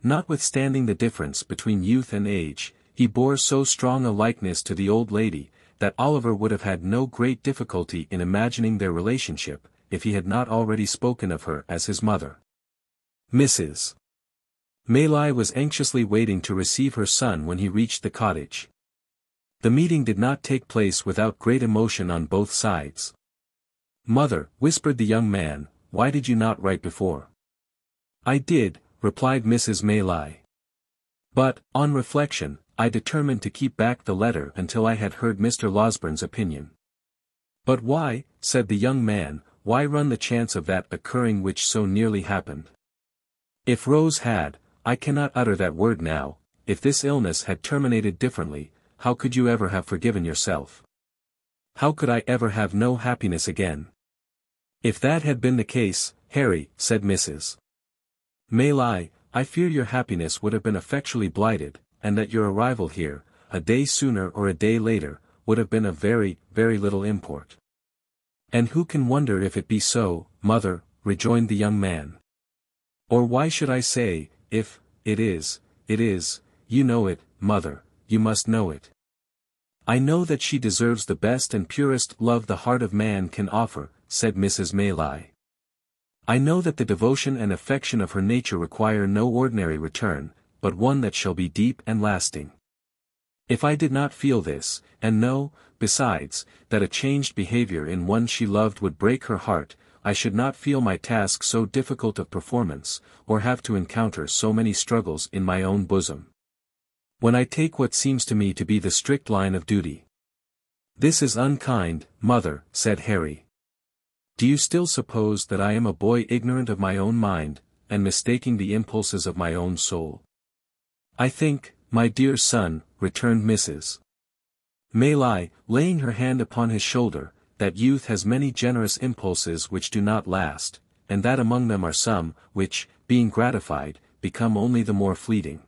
Notwithstanding the difference between youth and age, he bore so strong a likeness to the old lady, that Oliver would have had no great difficulty in imagining their relationship, if he had not already spoken of her as his mother. Mrs. Maylie was anxiously waiting to receive her son when he reached the cottage. The meeting did not take place without great emotion on both sides. "Mother," whispered the young man, "why did you not write before?" "I did," replied Mrs. Maylie. "But, on reflection, I determined to keep back the letter until I had heard Mr. Losbern's opinion." "But why," said the young man, "why run the chance of that occurring which so nearly happened? If Rose had, I cannot utter that word now, if this illness had terminated differently, how could you ever have forgiven yourself? How could I ever have no happiness again?" "If that had been the case, Harry," said Mrs. Maylie, "I fear your happiness would have been effectually blighted, and that your arrival here, a day sooner or a day later, would have been of very, very little import." "And who can wonder if it be so, mother," rejoined the young man. "Or why should I say, if it is, you know it, mother, you must know it. I know that she deserves the best and purest love the heart of man can offer," said Mrs. Maylie. "I know that the devotion and affection of her nature require no ordinary return, but one that shall be deep and lasting. If I did not feel this, and know, besides, that a changed behavior in one she loved would break her heart, I should not feel my task so difficult of performance, or have to encounter so many struggles in my own bosom. When I take what seems to me to be the strict line of duty." "This is unkind, mother," said Harry. "Do you still suppose that I am a boy ignorant of my own mind, and mistaking the impulses of my own soul?" "I think, my dear son," returned Mrs. Maylie, laying her hand upon his shoulder, "that youth has many generous impulses which do not last, and that among them are some, which, being gratified, become only the more fleeting.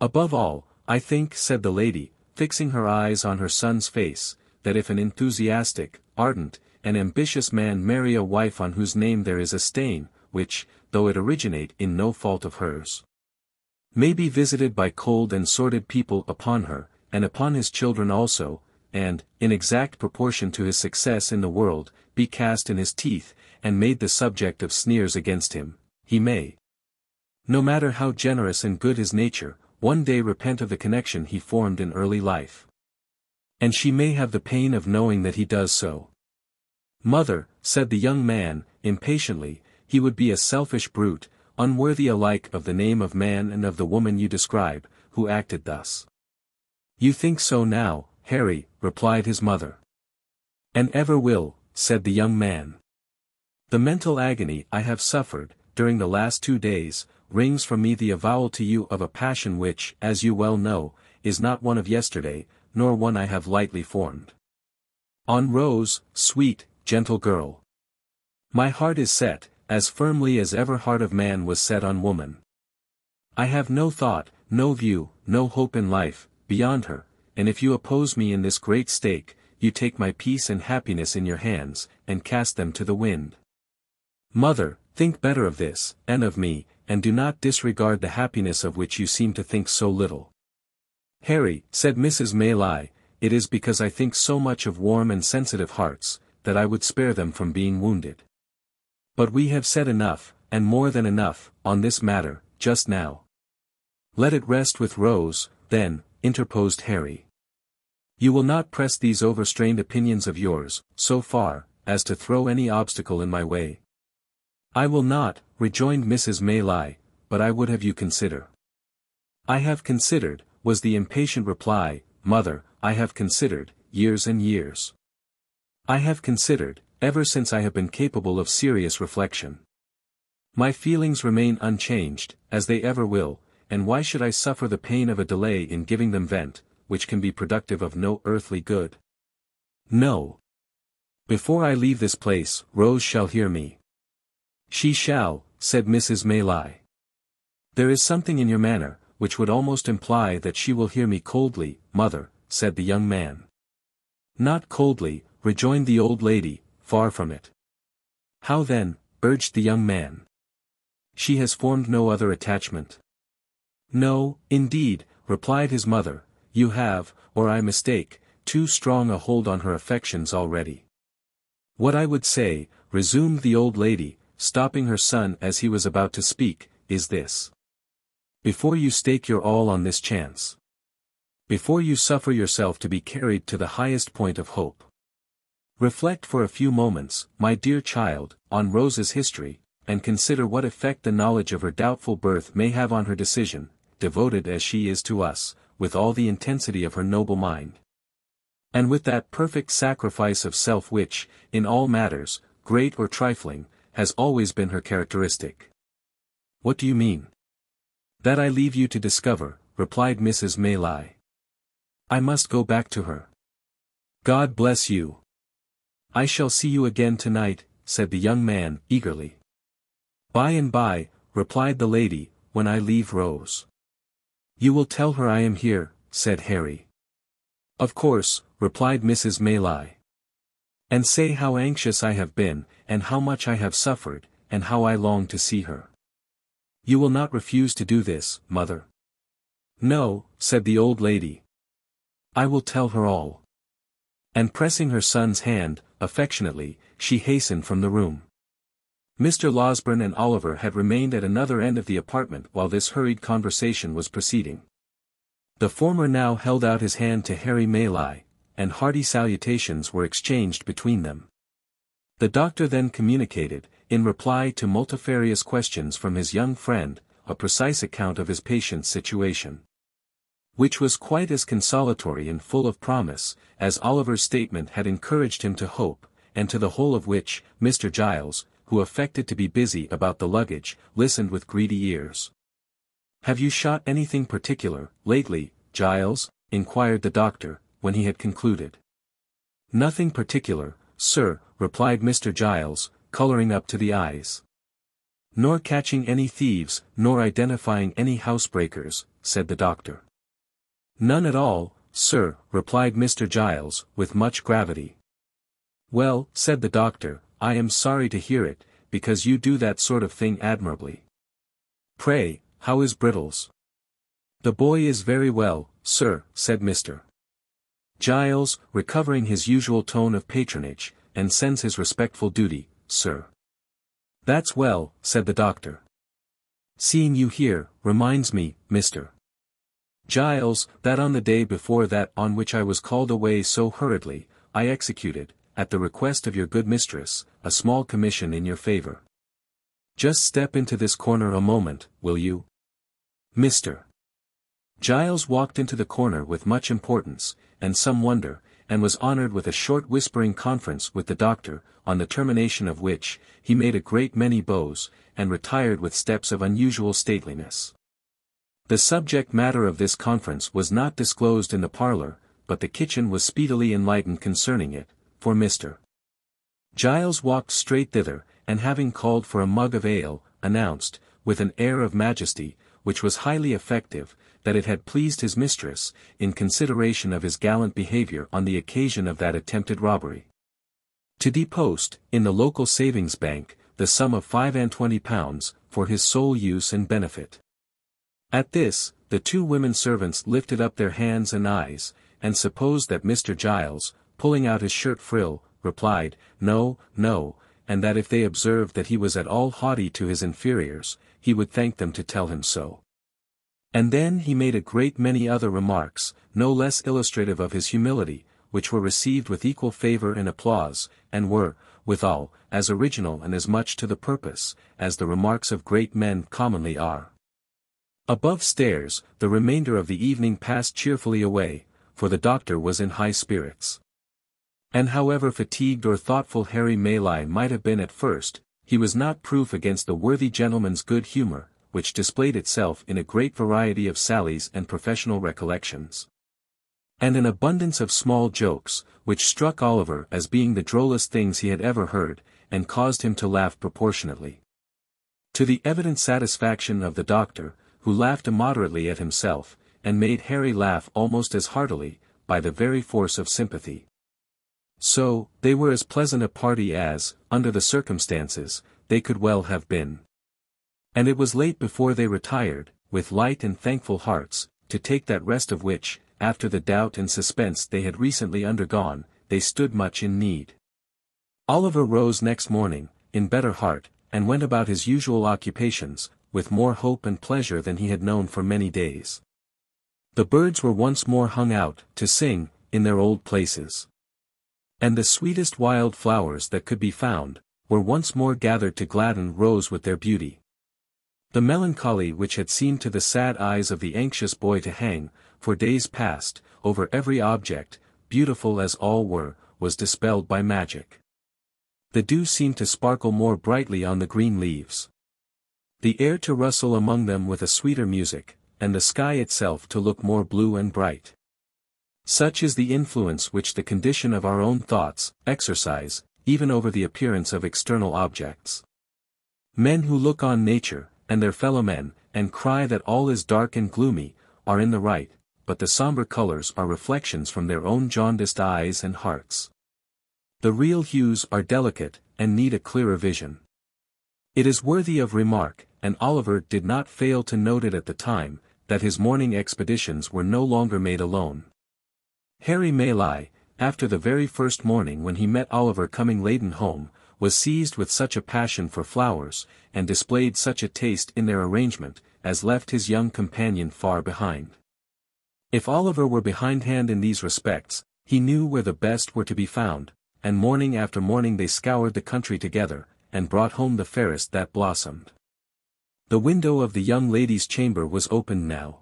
Above all, I think," said the lady, fixing her eyes on her son's face, "that if an enthusiastic, ardent, and ambitious man marry a wife on whose name there is a stain, which, though it originate in no fault of hers, may be visited by cold and sordid people upon her, and upon his children also, and, in exact proportion to his success in the world, be cast in his teeth, and made the subject of sneers against him, he may, no matter how generous and good his nature, one day repent of the connection he formed in early life. And she may have the pain of knowing that he does so." "Mother," said the young man, impatiently, "he would be a selfish brute, unworthy alike of the name of man and of the woman you describe, who acted thus." "You think so now, Harry," replied his mother. "And ever will," said the young man. "The mental agony I have suffered, during the last 2 days, wrings from me the avowal to you of a passion which, as you well know, is not one of yesterday, nor one I have lightly formed. On Rose, sweet, gentle girl. My heart is set, as firmly as ever heart of man was set on woman. I have no thought, no view, no hope in life, beyond her, and if you oppose me in this great stake, you take my peace and happiness in your hands, and cast them to the wind. Mother, think better of this, and of me, and do not disregard the happiness of which you seem to think so little." "Harry," said Mrs. Maylie, "it is because I think so much of warm and sensitive hearts, that I would spare them from being wounded. But we have said enough, and more than enough, on this matter, just now. Let it rest with Rose, then, interposed Harry. You will not press these overstrained opinions of yours, so far, as to throw any obstacle in my way. I will not, rejoined Mrs. Maylie, but I would have you consider. I have considered, was the impatient reply, mother, I have considered, years and years. I have considered, ever since I have been capable of serious reflection. My feelings remain unchanged, as they ever will, and why should I suffer the pain of a delay in giving them vent, which can be productive of no earthly good? No. Before I leave this place, Rose shall hear me. She shall, said Mrs. Maylie. There is something in your manner, which would almost imply that she will hear me coldly, mother, said the young man. Not coldly, rejoined the old lady, far from it. How then, urged the young man. She has formed no other attachment. No, indeed, replied his mother, you have, or I mistake, too strong a hold on her affections already. What I would say, resumed the old lady, stopping her son as he was about to speak, is this. Before you stake your all on this chance. Before you suffer yourself to be carried to the highest point of hope. Reflect for a few moments, my dear child, on Rose's history, and consider what effect the knowledge of her doubtful birth may have on her decision, devoted as she is to us, with all the intensity of her noble mind. And with that perfect sacrifice of self which, in all matters, great or trifling, has always been her characteristic. What do you mean? That I leave you to discover, replied Mrs. Maylie. I must go back to her. God bless you. I shall see you again tonight, said the young man, eagerly. By and by, replied the lady, when I leave Rose. You will tell her I am here, said Harry. Of course, replied Mrs. Maylie. And say how anxious I have been, and how much I have suffered, and how I long to see her. You will not refuse to do this, mother? No, said the old lady. I will tell her all. And pressing her son's hand, affectionately, she hastened from the room. Mr. Losberne and Oliver had remained at another end of the apartment while this hurried conversation was proceeding. The former now held out his hand to Harry Maylie, and hearty salutations were exchanged between them. The doctor then communicated, in reply to multifarious questions from his young friend, a precise account of his patient's situation, which was quite as consolatory and full of promise, as Oliver's statement had encouraged him to hope, and to the whole of which, Mr. Giles, who affected to be busy about the luggage, listened with greedy ears. Have you shot anything particular, lately, Giles? Inquired the doctor, when he had concluded. Nothing particular, sir, replied Mr. Giles, coloring up to the eyes. Nor catching any thieves, nor identifying any housebreakers, said the doctor. None at all, sir, replied Mr. Giles, with much gravity. Well, said the doctor, I am sorry to hear it, because you do that sort of thing admirably. Pray, how is Brittles? The boy is very well, sir, said Mr. Giles, recovering his usual tone of patronage, and sends his respectful duty, sir. That's well, said the doctor. Seeing you here, reminds me, Mr. Giles, that on the day before that on which I was called away so hurriedly, I executed, at the request of your good mistress, a small commission in your favor. Just step into this corner a moment, will you? Mr. Giles walked into the corner with much importance, and some wonder, and was honored with a short whispering conference with the doctor, on the termination of which, he made a great many bows, and retired with steps of unusual stateliness. The subject matter of this conference was not disclosed in the parlor, but the kitchen was speedily enlightened concerning it, for Mr. Giles walked straight thither, and having called for a mug of ale, announced, with an air of majesty, which was highly effective, that it had pleased his mistress, in consideration of his gallant behavior on the occasion of that attempted robbery, to deposit, in the local savings bank, the sum of £25, for his sole use and benefit. At this, the two women servants lifted up their hands and eyes, and supposed that Mr. Giles, pulling out his shirt frill, replied, no, no, and that if they observed that he was at all haughty to his inferiors, he would thank them to tell him so. And then he made a great many other remarks, no less illustrative of his humility, which were received with equal favour and applause, and were, withal, as original and as much to the purpose, as the remarks of great men commonly are. Above stairs, the remainder of the evening passed cheerfully away, for the doctor was in high spirits. And however fatigued or thoughtful Harry Maylie might have been at first, he was not proof against the worthy gentleman's good humour, which displayed itself in a great variety of sallies and professional recollections. And an abundance of small jokes, which struck Oliver as being the drollest things he had ever heard, and caused him to laugh proportionately. To the evident satisfaction of the doctor, who laughed immoderately at himself, and made Harry laugh almost as heartily, by the very force of sympathy. So, they were as pleasant a party as, under the circumstances, they could well have been. And it was late before they retired, with light and thankful hearts, to take that rest of which, after the doubt and suspense they had recently undergone, they stood much in need. Oliver rose next morning, in better heart, and went about his usual occupations, with more hope and pleasure than he had known for many days. The birds were once more hung out, to sing, in their old places. And the sweetest wild flowers that could be found, were once more gathered to gladden Rose with their beauty. The melancholy which had seemed to the sad eyes of the anxious boy to hang, for days past, over every object, beautiful as all were, was dispelled by magic. The dew seemed to sparkle more brightly on the green leaves. The air to rustle among them with a sweeter music, and the sky itself to look more blue and bright. Such is the influence which the condition of our own thoughts exercise, even over the appearance of external objects. Men who look on nature, and their fellow-men, and cry that all is dark and gloomy, are in the right, but the sombre colours are reflections from their own jaundiced eyes and hearts. The real hues are delicate, and need a clearer vision. It is worthy of remark, and Oliver did not fail to note it at the time, that his morning expeditions were no longer made alone. Harry Maylie, after the very first morning when he met Oliver coming laden home, was seized with such a passion for flowers, and displayed such a taste in their arrangement, as left his young companion far behind. If Oliver were behindhand in these respects, he knew where the best were to be found, and morning after morning they scoured the country together, and brought home the fairest that blossomed. The window of the young lady's chamber was opened now.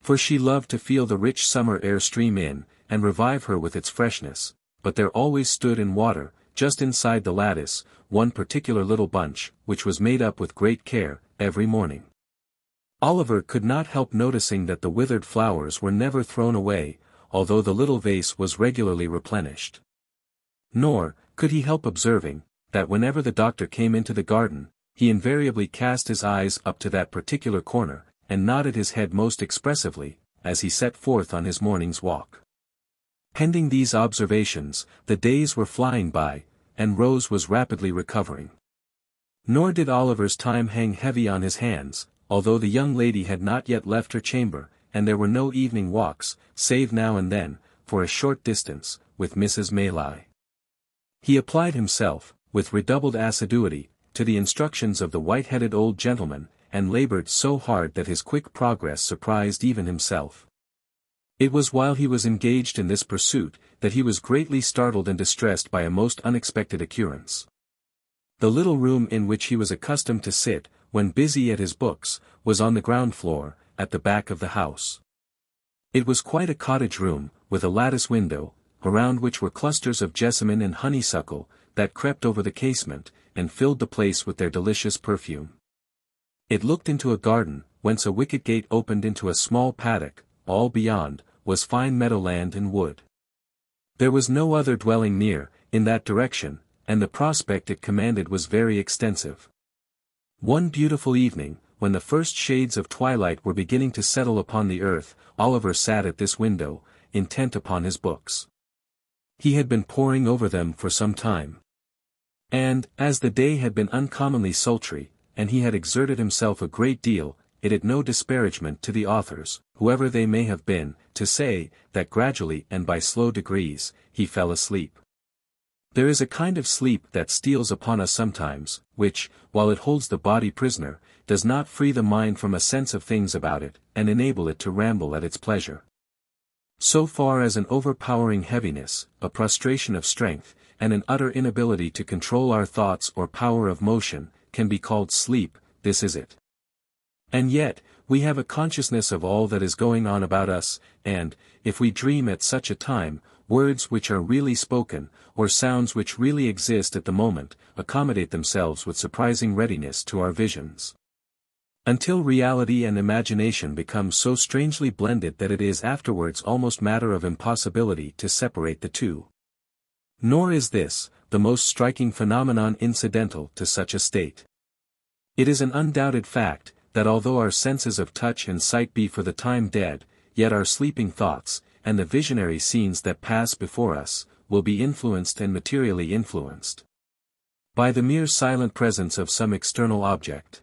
For she loved to feel the rich summer air stream in, and revive her with its freshness, but there always stood in water, just inside the lattice, one particular little bunch, which was made up with great care, every morning. Oliver could not help noticing that the withered flowers were never thrown away, although the little vase was regularly replenished. Nor, could he help observing, that whenever the doctor came into the garden, he invariably cast his eyes up to that particular corner, and nodded his head most expressively, as he set forth on his morning's walk. Pending these observations, the days were flying by, and Rose was rapidly recovering. Nor did Oliver's time hang heavy on his hands, although the young lady had not yet left her chamber, and there were no evening walks, save now and then, for a short distance, with Mrs. Maylie. He applied himself, with redoubled assiduity, to the instructions of the white-headed old gentleman, and laboured so hard that his quick progress surprised even himself. It was while he was engaged in this pursuit, that he was greatly startled and distressed by a most unexpected occurrence. The little room in which he was accustomed to sit, when busy at his books, was on the ground floor, at the back of the house. It was quite a cottage room, with a lattice window, around which were clusters of jessamine and honeysuckle, that crept over the casement, and filled the place with their delicious perfume. It looked into a garden, whence a wicket gate opened into a small paddock. All beyond, was fine meadowland and wood. There was no other dwelling near, in that direction, and the prospect it commanded was very extensive. One beautiful evening, when the first shades of twilight were beginning to settle upon the earth, Oliver sat at this window, intent upon his books. He had been poring over them for some time. And, as the day had been uncommonly sultry, and he had exerted himself a great deal, it is no disparagement to the authors, whoever they may have been, to say, that gradually and by slow degrees, he fell asleep. There is a kind of sleep that steals upon us sometimes, which, while it holds the body prisoner, does not free the mind from a sense of things about it, and enable it to ramble at its pleasure. So far as an overpowering heaviness, a prostration of strength, and an utter inability to control our thoughts or power of motion, can be called sleep, this is it. And yet, we have a consciousness of all that is going on about us, and, if we dream at such a time, words which are really spoken, or sounds which really exist at the moment, accommodate themselves with surprising readiness to our visions. Until reality and imagination become so strangely blended that it is afterwards almost matter of impossibility to separate the two. Nor is this, the most striking phenomenon incidental to such a state. It is an undoubted fact, that although our senses of touch and sight be for the time dead, yet our sleeping thoughts, and the visionary scenes that pass before us, will be influenced and materially influenced by the mere silent presence of some external object,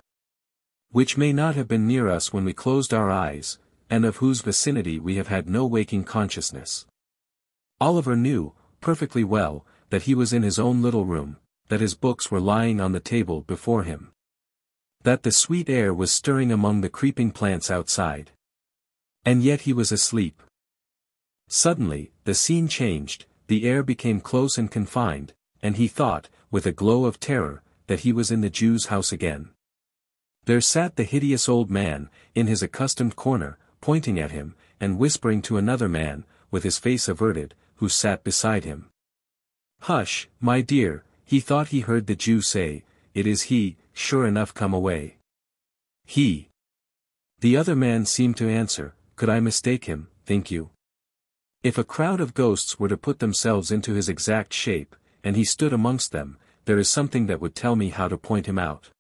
which may not have been near us when we closed our eyes, and of whose vicinity we have had no waking consciousness. Oliver knew, perfectly well, that he was in his own little room, that his books were lying on the table before him, that the sweet air was stirring among the creeping plants outside. And yet he was asleep. Suddenly, the scene changed, the air became close and confined, and he thought, with a glow of terror, that he was in the Jew's house again. There sat the hideous old man, in his accustomed corner, pointing at him, and whispering to another man, with his face averted, who sat beside him. "Hush, my dear," he thought he heard the Jew say, "it is he, sure enough, come away." He. The other man seemed to answer, "Could I mistake him, think you? If a crowd of ghosts were to put themselves into his exact shape, and he stood amongst them, there is something that would tell me how to point him out.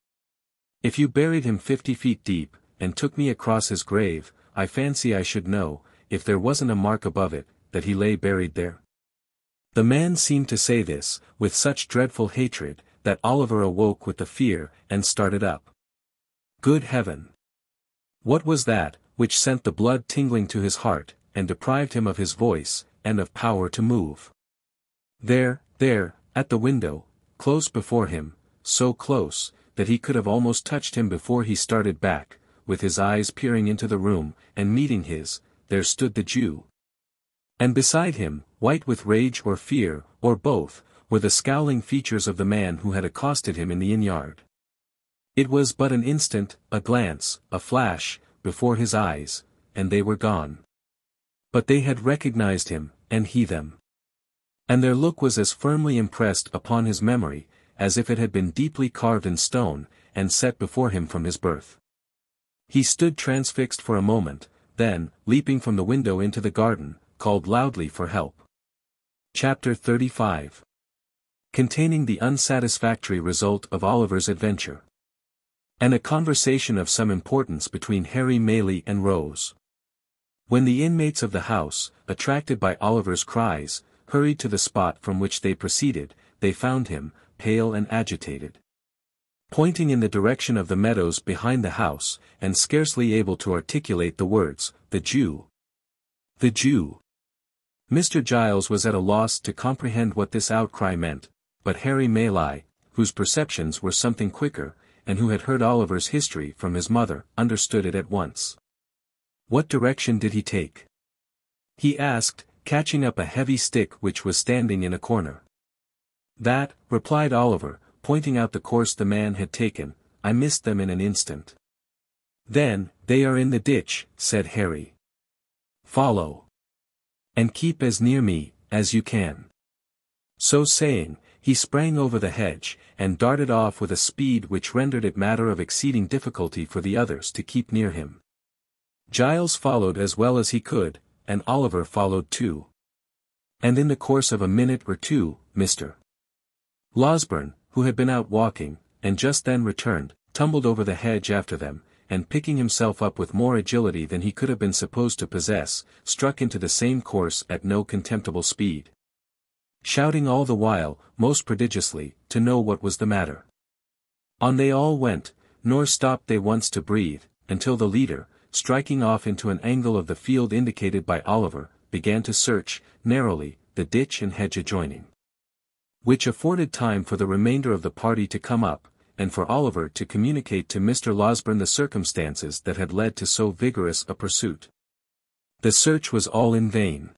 If you buried him 50 feet deep, and took me across his grave, I fancy I should know, if there wasn't a mark above it, that he lay buried there." The man seemed to say this, with such dreadful hatred, that Oliver awoke with the fear, and started up. Good heaven! What was that, which sent the blood tingling to his heart, and deprived him of his voice, and of power to move? There, at the window, close before him, so close, that he could have almost touched him before he started back, with his eyes peering into the room, and meeting his, there stood the Jew. And beside him, white with rage or fear, or both, were the scowling features of the man who had accosted him in the inn-yard. It was but an instant, a glance, a flash, before his eyes, and they were gone. But they had recognized him, and he them. And their look was as firmly impressed upon his memory, as if it had been deeply carved in stone, and set before him from his birth. He stood transfixed for a moment, then, leaping from the window into the garden, called loudly for help. Chapter 35. Containing the unsatisfactory result of Oliver's adventure. And a conversation of some importance between Harry Maylie and Rose. When the inmates of the house, attracted by Oliver's cries, hurried to the spot from which they proceeded, they found him, pale and agitated, pointing in the direction of the meadows behind the house, and scarcely able to articulate the words, "The Jew! The Jew!" Mr. Giles was at a loss to comprehend what this outcry meant, but Harry Maylie, whose perceptions were something quicker, and who had heard Oliver's history from his mother, understood it at once. "What direction did he take?" he asked, catching up a heavy stick which was standing in a corner. "That," replied Oliver, pointing out the course the man had taken, "I missed them in an instant." "Then, they are in the ditch," said Harry. "Follow. And keep as near me, as you can." So saying, he sprang over the hedge, and darted off with a speed which rendered it matter of exceeding difficulty for the others to keep near him. Giles followed as well as he could, and Oliver followed too. And in the course of a minute or two, Mr. Losberne, who had been out walking, and just then returned, tumbled over the hedge after them, and picking himself up with more agility than he could have been supposed to possess, struck into the same course at no contemptible speed, shouting all the while, most prodigiously, to know what was the matter. On they all went, nor stopped they once to breathe, until the leader, striking off into an angle of the field indicated by Oliver, began to search, narrowly, the ditch and hedge adjoining. which afforded time for the remainder of the party to come up, and for Oliver to communicate to Mr. Losberne the circumstances that had led to so vigorous a pursuit. The search was all in vain.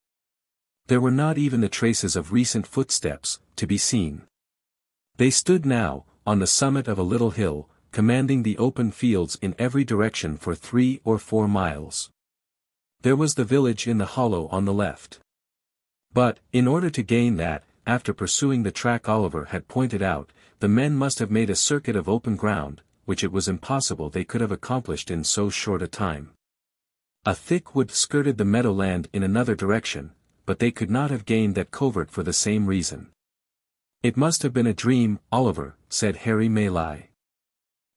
There were not even the traces of recent footsteps to be seen. They stood now, on the summit of a little hill, commanding the open fields in every direction for 3 or 4 miles. There was the village in the hollow on the left. But, in order to gain that, after pursuing the track Oliver had pointed out, the men must have made a circuit of open ground, which it was impossible they could have accomplished in so short a time. A thick wood skirted the meadowland in another direction, but they could not have gained that covert for the same reason. "It must have been a dream, Oliver," said Harry Maylie.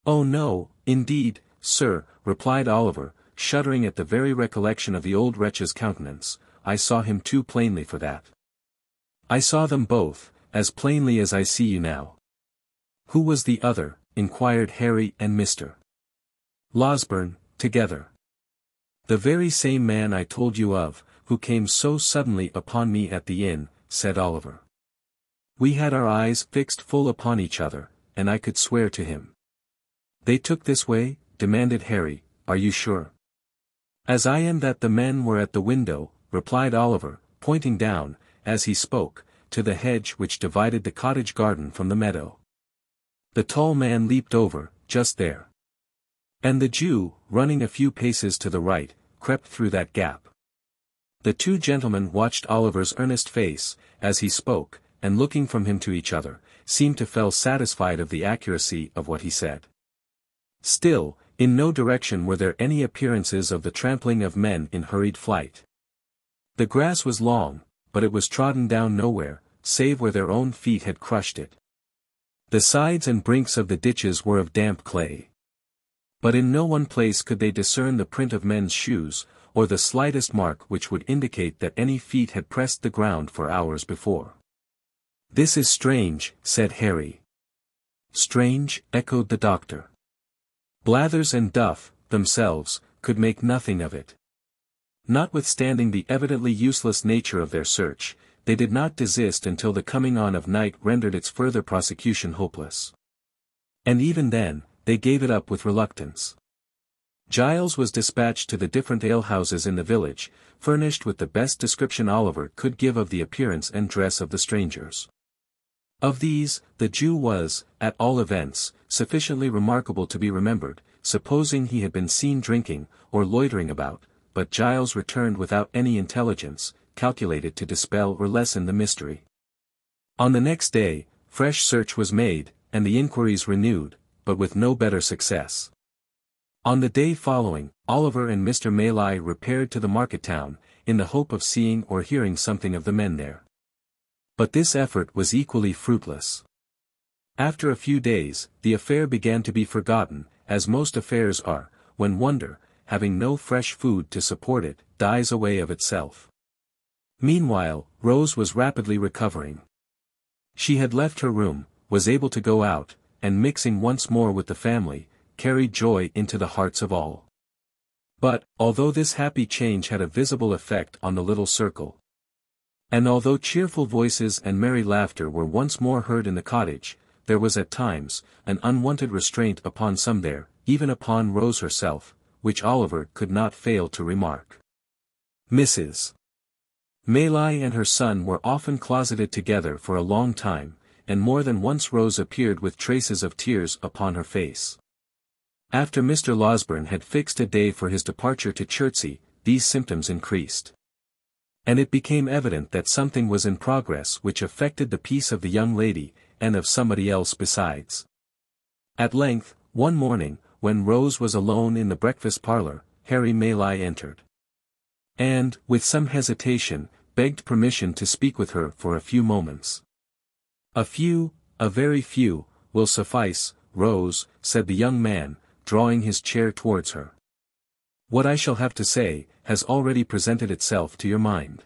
"Oh no, indeed, sir," replied Oliver, shuddering at the very recollection of the old wretch's countenance. "I saw him too plainly for that. I saw them both, as plainly as I see you now." "Who was the other?" inquired Harry and Mr. Losberne, together. "The very same man I told you of, who came so suddenly upon me at the inn," said Oliver. "We had our eyes fixed full upon each other, and I could swear to him." "They took this way?" demanded Harry. "Are you sure?" "As I am that the men were at the window," replied Oliver, pointing down, as he spoke, to the hedge which divided the cottage garden from the meadow. The tall man leaped over, just there. And the Jew, running a few paces to the right, crept through that gap. The two gentlemen watched Oliver's earnest face, as he spoke, and looking from him to each other, seemed to feel satisfied of the accuracy of what he said. Still, in no direction were there any appearances of the trampling of men in hurried flight. The grass was long, but it was trodden down nowhere, save where their own feet had crushed it. The sides and brinks of the ditches were of damp clay. But in no one place could they discern the print of men's shoes, or the slightest mark which would indicate that any feet had pressed the ground for hours before. "This is strange," said Harry. "Strange," echoed the doctor. Blathers and Duff, themselves, could make nothing of it. Notwithstanding the evidently useless nature of their search, they did not desist until the coming on of night rendered its further prosecution hopeless. And even then, they gave it up with reluctance. Giles was dispatched to the different alehouses in the village, furnished with the best description Oliver could give of the appearance and dress of the strangers. Of these, the Jew was, at all events, sufficiently remarkable to be remembered, supposing he had been seen drinking, or loitering about, but Giles returned without any intelligence, calculated to dispel or lessen the mystery. On the next day, fresh search was made, and the inquiries renewed, but with no better success. On the day following, Oliver and Mr. Maylie repaired to the market town, in the hope of seeing or hearing something of the men there. But this effort was equally fruitless. After a few days, the affair began to be forgotten, as most affairs are, when wonder, having no fresh food to support it, dies away of itself. Meanwhile, Rose was rapidly recovering. She had left her room, was able to go out, and mixing once more with the family, carried joy into the hearts of all. But, although this happy change had a visible effect on the little circle, and although cheerful voices and merry laughter were once more heard in the cottage, there was at times, an unwonted restraint upon some there, even upon Rose herself, which Oliver could not fail to remark. Mrs. Maylie and her son were often closeted together for a long time, and more than once Rose appeared with traces of tears upon her face. After Mr. Losberne had fixed a day for his departure to Chertsey, these symptoms increased. And it became evident that something was in progress which affected the peace of the young lady, and of somebody else besides. At length, one morning, when Rose was alone in the breakfast parlour, Harry Maylie entered. And, with some hesitation, begged permission to speak with her for a few moments. "A few, a very few, will suffice, Rose," said the young man, drawing his chair towards her. "What I shall have to say, has already presented itself to your mind.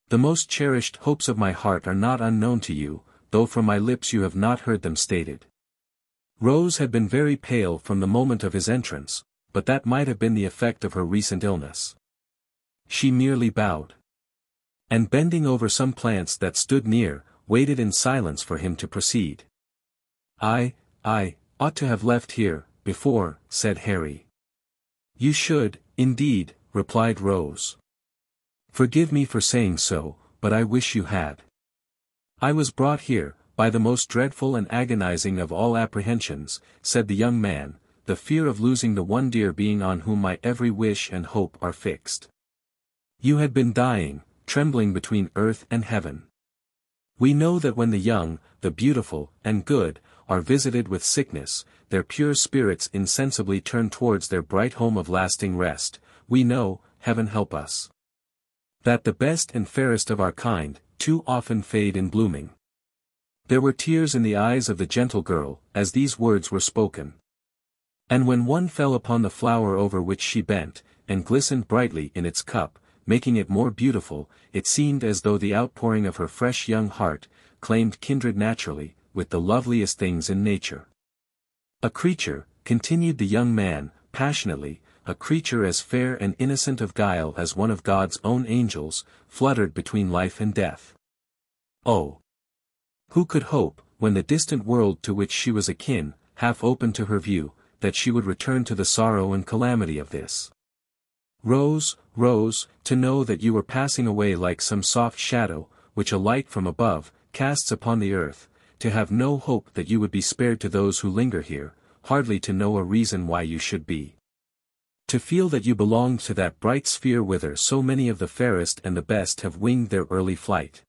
The most cherished hopes of my heart are not unknown to you, though from my lips you have not heard them stated." Rose had been very pale from the moment of his entrance, but that might have been the effect of her recent illness. She merely bowed. And bending over some plants that stood near, waited in silence for him to proceed. I ought to have left here, before," said Harry. "You should, indeed," replied Rose. "Forgive me for saying so, but I wish you had. I was brought here, by the most dreadful and agonizing of all apprehensions," said the young man, "the fear of losing the one dear being on whom my every wish and hope are fixed. You had been dying, trembling between earth and heaven. We know that when the young, the beautiful, and good, are visited with sickness, their pure spirits insensibly turn towards their bright home of lasting rest. We know, heaven help us, that the best and fairest of our kind, too often fade in blooming." There were tears in the eyes of the gentle girl, as these words were spoken. And when one fell upon the flower over which she bent, and glistened brightly in its cup, making it more beautiful, it seemed as though the outpouring of her fresh young heart, claimed kindred naturally, with the loveliest things in nature. "A creature," continued the young man, passionately, "a creature as fair and innocent of guile as one of God's own angels, fluttered between life and death. Oh! Who could hope, when the distant world to which she was akin, half opened to her view, that she would return to the sorrow and calamity of this? Rose, Rose, to know that you were passing away like some soft shadow, which a light from above, casts upon the earth, to have no hope that you would be spared to those who linger here, hardly to know a reason why you should be. To feel that you belonged to that bright sphere whither so many of the fairest and the best have winged their early flight.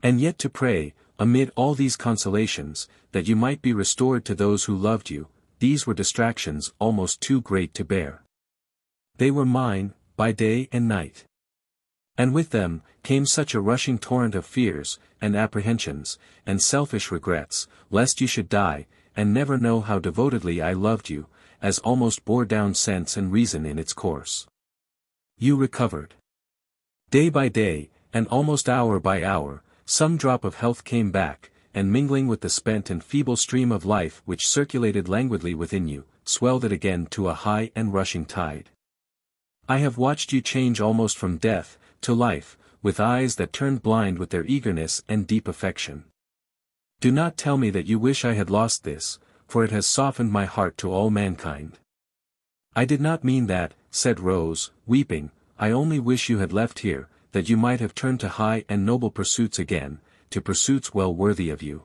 And yet to pray, amid all these consolations, that you might be restored to those who loved you, these were distractions almost too great to bear. They were mine, by day and night. And with them, came such a rushing torrent of fears, and apprehensions, and selfish regrets, lest you should die, and never know how devotedly I loved you, as almost bore down sense and reason in its course. You recovered. Day by day, and almost hour by hour, some drop of health came back, and mingling with the spent and feeble stream of life which circulated languidly within you, swelled it again to a high and rushing tide. I have watched you change almost from death to life, with eyes that turned blind with their eagerness and deep affection. Do not tell me that you wish I had lost this, for it has softened my heart to all mankind. I did not mean that, said Rose, weeping, I only wish you had left here, that you might have turned to high and noble pursuits again, to pursuits well worthy of you.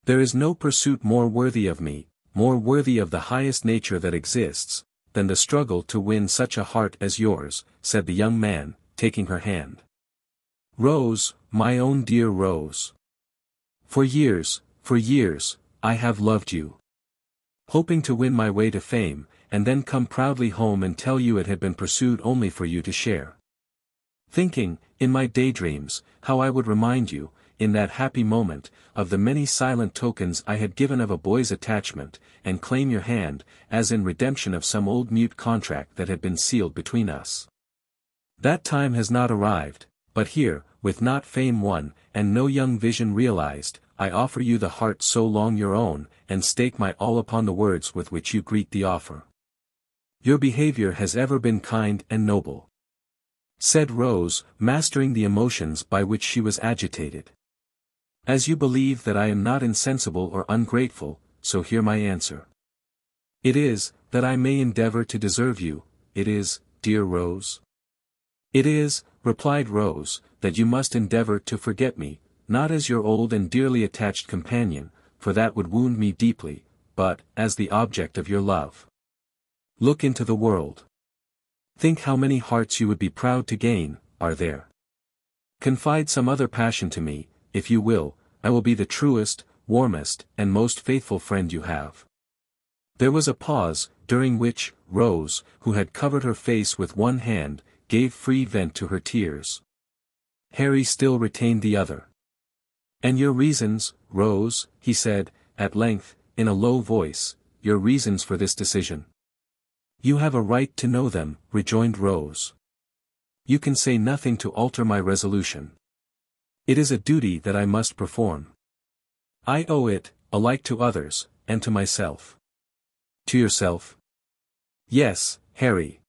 There is no pursuit more worthy of me, more worthy of the highest nature that exists, than the struggle to win such a heart as yours, said the young man, taking her hand. Rose, my own dear Rose. For years, I have loved you. Hoping to win my way to fame, and then come proudly home and tell you it had been pursued only for you to share. Thinking, in my daydreams, how I would remind you, in that happy moment, of the many silent tokens I had given of a boy's attachment, and claim your hand, as in redemption of some old mute contract that had been sealed between us. That time has not arrived, but here, with not fame won, and no young vision realized, I offer you the heart so long your own, and stake my all upon the words with which you greet the offer. Your behavior has ever been kind and noble, said Rose, mastering the emotions by which she was agitated. As you believe that I am not insensible or ungrateful, so hear my answer. It is, that I may endeavor to deserve you, it is, dear Rose. It is, replied Rose, that you must endeavor to forget me, not as your old and dearly attached companion, for that would wound me deeply, but, as the object of your love. Look into the world. Think how many hearts you would be proud to gain, are there. Confide some other passion to me, if you will, I will be the truest, warmest, and most faithful friend you have. There was a pause, during which, Rose, who had covered her face with one hand, gave free vent to her tears. Harry still retained the other. And your reasons, Rose, he said, at length, in a low voice, your reasons for this decision. You have a right to know them, rejoined Rose. You can say nothing to alter my resolution. It is a duty that I must perform. I owe it, alike to others, and to myself. To yourself? Yes, Harry.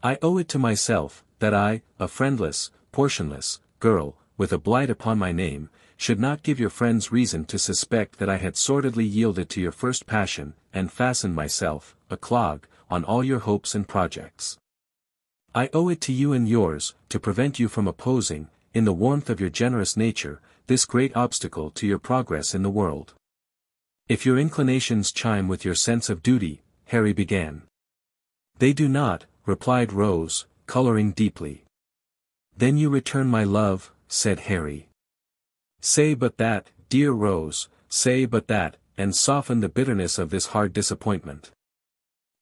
I owe it to myself, that I, a friendless, portionless, girl, with a blight upon my name, should not give your friends reason to suspect that I had sordidly yielded to your first passion, and fastened myself, a clog, on all your hopes and projects. I owe it to you and yours, to prevent you from opposing, in the warmth of your generous nature, this great obstacle to your progress in the world. If your inclinations chime with your sense of duty, Harry began. They do not, replied Rose, coloring deeply. Then you return my love, said Harry. Say but that, dear Rose, say but that, and soften the bitterness of this hard disappointment.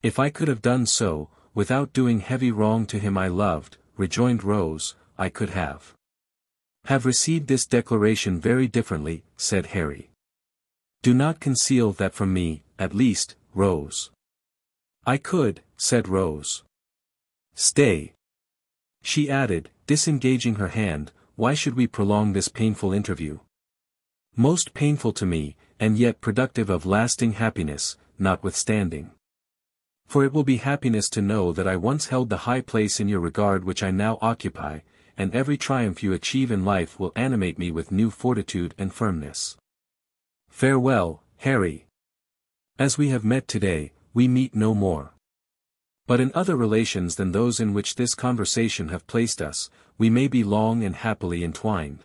If I could have done so, without doing heavy wrong to him I loved, rejoined Rose, I could have received this declaration very differently, said Harry. Do not conceal that from me, at least, Rose. I could, said Rose. Stay. She added, disengaging her hand, why should we prolong this painful interview? Most painful to me, and yet productive of lasting happiness, notwithstanding. For it will be happiness to know that I once held the high place in your regard which I now occupy, and every triumph you achieve in life will animate me with new fortitude and firmness. Farewell, Harry. As we have met today, we meet no more. But in other relations than those in which this conversation have placed us, we may be long and happily entwined.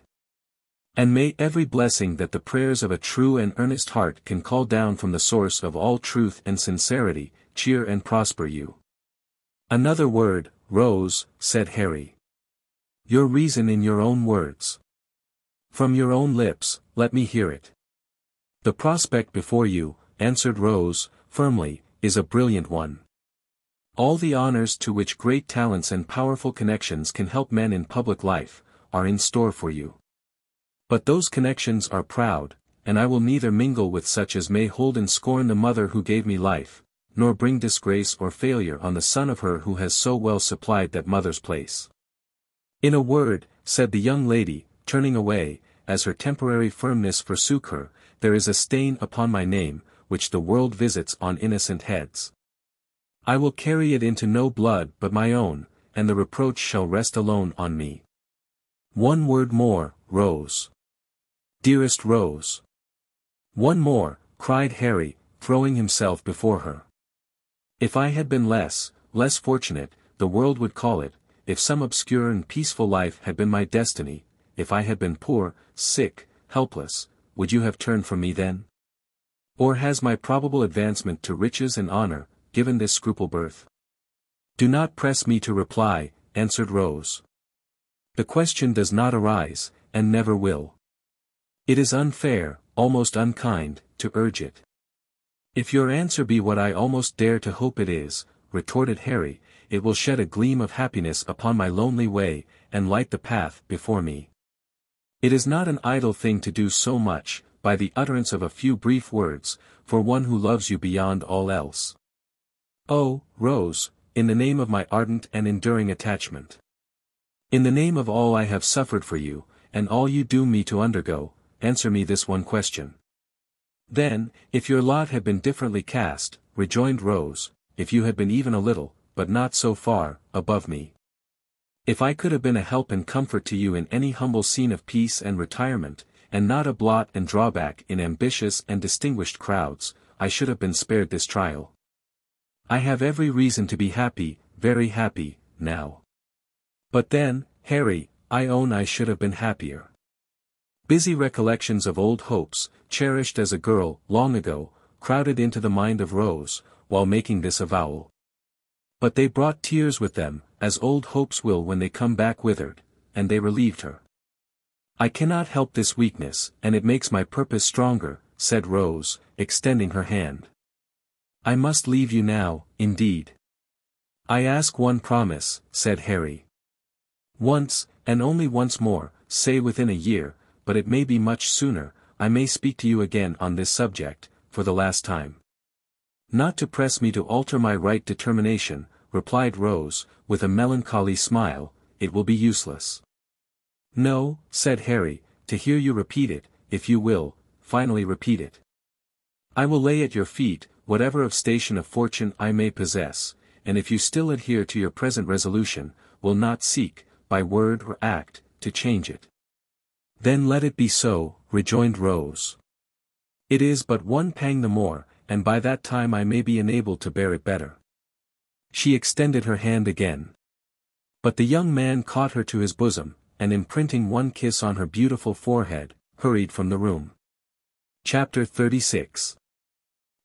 And may every blessing that the prayers of a true and earnest heart can call down from the source of all truth and sincerity, cheer and prosper you. Another word, Rose, said Harry. Your reason in your own words. From your own lips, let me hear it. The prospect before you, answered Rose, firmly, is a brilliant one. All the honors to which great talents and powerful connections can help men in public life, are in store for you. But those connections are proud, and I will neither mingle with such as may hold in scorn the mother who gave me life, nor bring disgrace or failure on the son of her who has so well supplied that mother's place. In a word, said the young lady, turning away, as her temporary firmness forsook her, there is a stain upon my name, which the world visits on innocent heads. I will carry it into no blood but my own, and the reproach shall rest alone on me. One word more, Rose. Dearest Rose. One more, cried Harry, throwing himself before her. If I had been less fortunate, the world would call it, if some obscure and peaceful life had been my destiny, if I had been poor, sick, helpless, would you have turned from me then? Or has my probable advancement to riches and honor, given this scruple birth? Do not press me to reply, answered Rose. The question does not arise, and never will. It is unfair, almost unkind, to urge it. If your answer be what I almost dare to hope it is, retorted Harry, it will shed a gleam of happiness upon my lonely way, and light the path before me. It is not an idle thing to do so much, by the utterance of a few brief words, for one who loves you beyond all else. Oh, Rose, in the name of my ardent and enduring attachment. In the name of all I have suffered for you, and all you doom me to undergo, answer me this one question. Then, if your lot had been differently cast, rejoined Rose, if you had been even a little, but not so far, above me. If I could have been a help and comfort to you in any humble scene of peace and retirement, and not a blot and drawback in ambitious and distinguished crowds, I should have been spared this trial. I have every reason to be happy, very happy, now. But then, Harry, I own I should have been happier. Busy recollections of old hopes, cherished as a girl, long ago, crowded into the mind of Rose, while making this avowal. But they brought tears with them, as old hopes will when they come back withered, and they relieved her. I cannot help this weakness, and it makes my purpose stronger, said Rose, extending her hand. I must leave you now, indeed. I ask one promise, said Harry. Once, and only once more, say within a year, but it may be much sooner, I may speak to you again on this subject, for the last time. Not to press me to alter my right determination, replied Rose, with a melancholy smile, it will be useless. No, said Harry, to hear you repeat it, if you will, finally repeat it. I will lay at your feet, whatever of station of fortune I may possess, and if you still adhere to your present resolution, will not seek, by word or act, to change it. Then let it be so, rejoined Rose. It is but one pang the more, and by that time I may be enabled to bear it better. She extended her hand again. But the young man caught her to his bosom, and imprinting one kiss on her beautiful forehead, hurried from the room. Chapter 36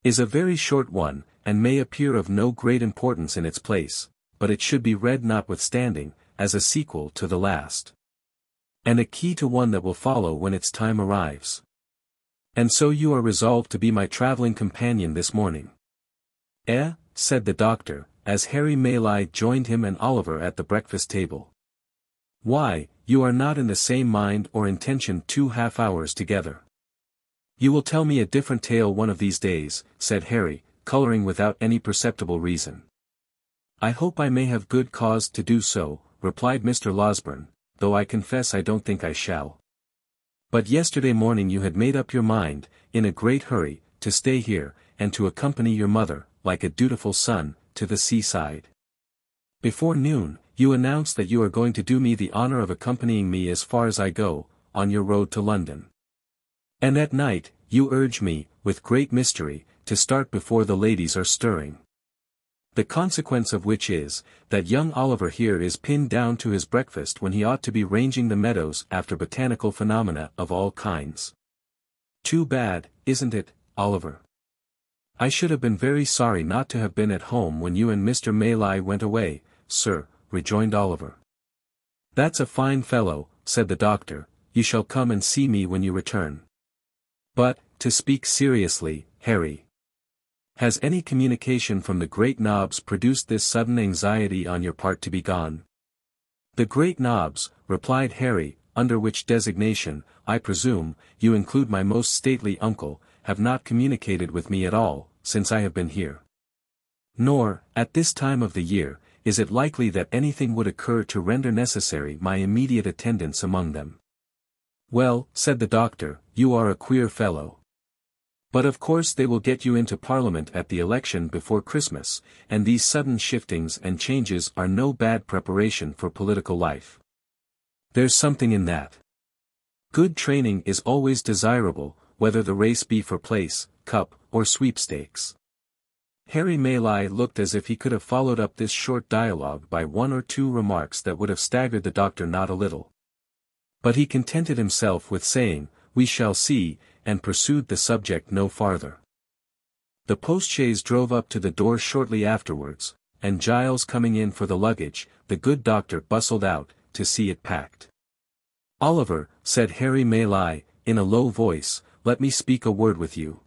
is a very short one, and may appear of no great importance in its place, but it should be read notwithstanding, as a sequel to the last. And a key to one that will follow when its time arrives. And so you are resolved to be my travelling companion this morning? Eh? Said the doctor, as Harry Maylie joined him and Oliver at the breakfast table. Why, you are not in the same mind or intention 2 hours together. You will tell me a different tale one of these days, said Harry, colouring without any perceptible reason. I hope I may have good cause to do so, replied Mr. Losberne, though I confess I don't think I shall. But yesterday morning you had made up your mind, in a great hurry, to stay here, and to accompany your mother, like a dutiful son, to the seaside. Before noon, you announced that you are going to do me the honour of accompanying me as far as I go, on your road to London. And at night, you urge me, with great mystery, to start before the ladies are stirring. The consequence of which is, that young Oliver here is pinned down to his breakfast when he ought to be ranging the meadows after botanical phenomena of all kinds. Too bad, isn't it, Oliver? I should have been very sorry not to have been at home when you and Mr. Maylie went away, sir, rejoined Oliver. That's a fine fellow, said the doctor, you shall come and see me when you return. But, to speak seriously, Harry. Has any communication from the great Knobs produced this sudden anxiety on your part to be gone? The great Knobs, replied Harry, under which designation, I presume, you include my most stately uncle, have not communicated with me at all, since I have been here. Nor, at this time of the year, is it likely that anything would occur to render necessary my immediate attendance among them. Well, said the doctor, you are a queer fellow. But of course they will get you into Parliament at the election before Christmas, and these sudden shiftings and changes are no bad preparation for political life. There's something in that. Good training is always desirable, whether the race be for place, cup, or sweepstakes. Harry Maylie looked as if he could have followed up this short dialogue by one or two remarks that would have staggered the doctor not a little. But he contented himself with saying, we shall see, and pursued the subject no farther. The postchaise drove up to the door shortly afterwards, and Giles coming in for the luggage, the good doctor bustled out, to see it packed. Oliver, said Harry Maylie, in a low voice, let me speak a word with you.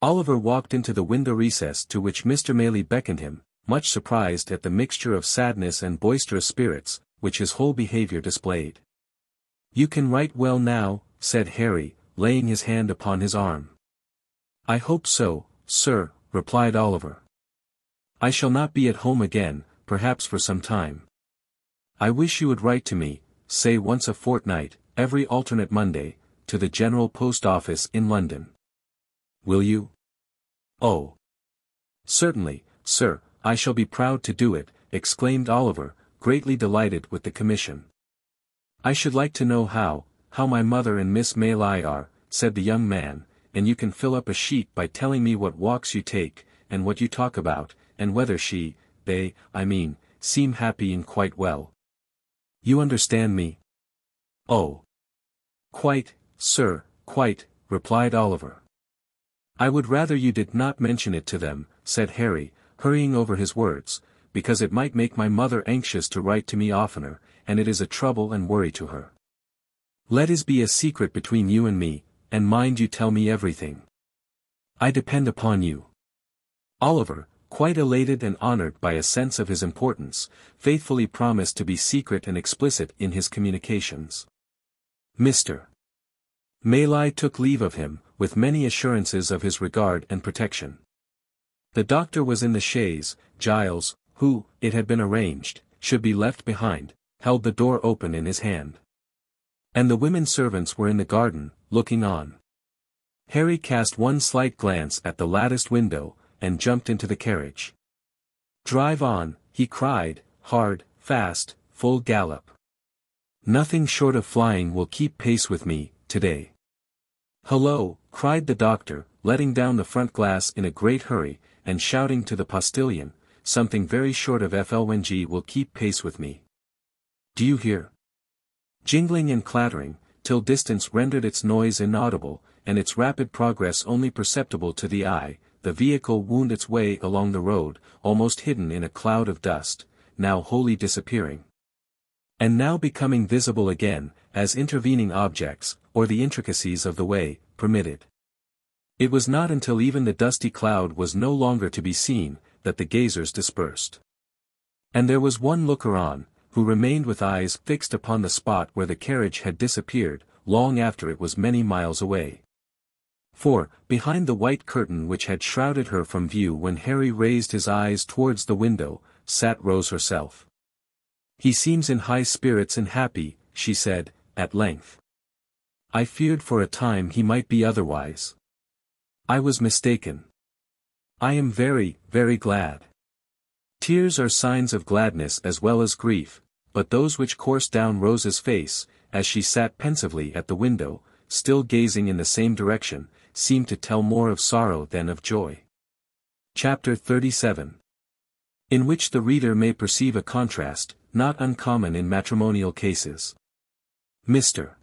Oliver walked into the window recess to which Mr. Maylie beckoned him, much surprised at the mixture of sadness and boisterous spirits, which his whole behaviour displayed. You can write well now, said Harry, laying his hand upon his arm. I hope so, sir, replied Oliver. I shall not be at home again, perhaps for some time. I wish you would write to me, say once a fortnight, every alternate Monday, to the General Post Office in London. Will you? Oh. Certainly, sir, I shall be proud to do it, exclaimed Oliver, greatly delighted with the commission. I should like to know how my mother and Miss Maylie are, said the young man, and you can fill up a sheet by telling me what walks you take, and what you talk about, and whether they, seem happy and quite well. You understand me? Oh. Quite, sir, quite, replied Oliver. I would rather you did not mention it to them, said Harry, hurrying over his words, because it might make my mother anxious to write to me oftener, and it is a trouble and worry to her. Let it be a secret between you and me, and mind you tell me everything. I depend upon you. Oliver, quite elated and honoured by a sense of his importance, faithfully promised to be secret and explicit in his communications. Mr. Maylie took leave of him, with many assurances of his regard and protection. The doctor was in the chaise. Giles, who, it had been arranged, should be left behind, held the door open in his hand. And the women servants were in the garden, looking on. Harry cast one slight glance at the latticed window, and jumped into the carriage. Drive on, he cried, hard, fast, full gallop. Nothing short of flying will keep pace with me, today. Hullo, cried the doctor, letting down the front glass in a great hurry, and shouting to the postilion, something very short of FLNG will keep pace with me. Do you hear? Jingling and clattering, till distance rendered its noise inaudible, and its rapid progress only perceptible to the eye, the vehicle wound its way along the road, almost hidden in a cloud of dust, now wholly disappearing, and now becoming visible again, as intervening objects, or the intricacies of the way, permitted. It was not until even the dusty cloud was no longer to be seen, that the gazers dispersed. And there was one looker-on, who remained with eyes fixed upon the spot where the carriage had disappeared, long after it was many miles away. For, behind the white curtain which had shrouded her from view when Harry raised his eyes towards the window, sat Rose herself. "He seems in high spirits and happy," she said, at length. "I feared for a time he might be otherwise. I was mistaken. I am very, very glad." Tears are signs of gladness as well as grief, but those which coursed down Rose's face, as she sat pensively at the window, still gazing in the same direction, seemed to tell more of sorrow than of joy. Chapter 37. In which the reader may perceive a contrast, not uncommon in matrimonial cases. Mr.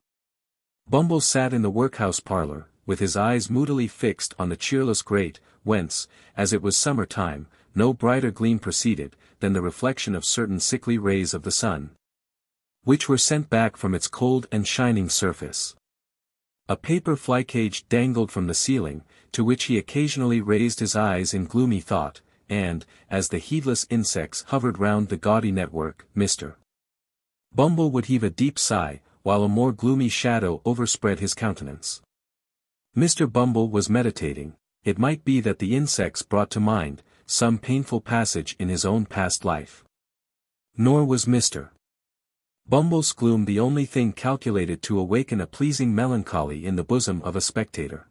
Bumble sat in the workhouse parlour, with his eyes moodily fixed on the cheerless grate, whence, as it was summer time, no brighter gleam proceeded, than the reflection of certain sickly rays of the sun, which were sent back from its cold and shining surface. A paper fly-cage dangled from the ceiling, to which he occasionally raised his eyes in gloomy thought, and, as the heedless insects hovered round the gaudy network, Mr. Bumble would heave a deep sigh, while a more gloomy shadow overspread his countenance. Mr. Bumble was meditating. It might be that the insects brought to mind some painful passage in his own past life. Nor was Mr. Bumble's gloom the only thing calculated to awaken a pleasing melancholy in the bosom of a spectator.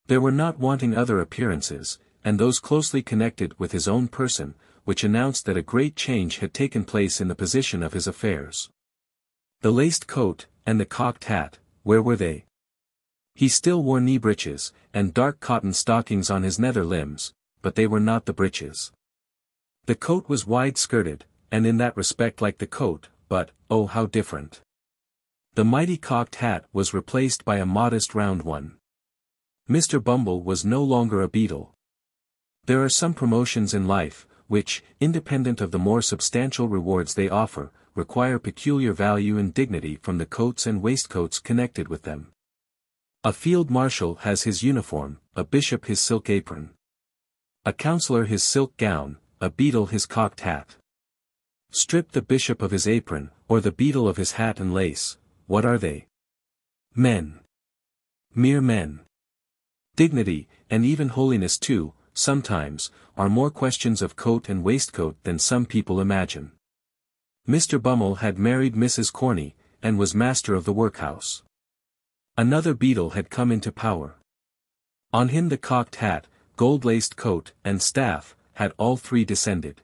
There were not wanting other appearances, and those closely connected with his own person, which announced that a great change had taken place in the position of his affairs. The laced coat, and the cocked hat, where were they? He still wore knee breeches, and dark cotton stockings on his nether limbs, but they were not the breeches. The coat was wide-skirted, and in that respect like the coat, but, oh how different. The mighty cocked hat was replaced by a modest round one. Mr. Bumble was no longer a beadle. There are some promotions in life, which, independent of the more substantial rewards they offer, require peculiar value and dignity from the coats and waistcoats connected with them. A field marshal has his uniform, a bishop his silk apron, a councillor his silk gown, a beadle his cocked hat. Strip the bishop of his apron, or the beadle of his hat and lace, what are they? Men. Mere men. Dignity, and even holiness too, sometimes, are more questions of coat and waistcoat than some people imagine. Mr. Bumble had married Mrs. Corney, and was master of the workhouse. Another beadle had come into power. On him the cocked hat, gold-laced coat, and staff, had all three descended.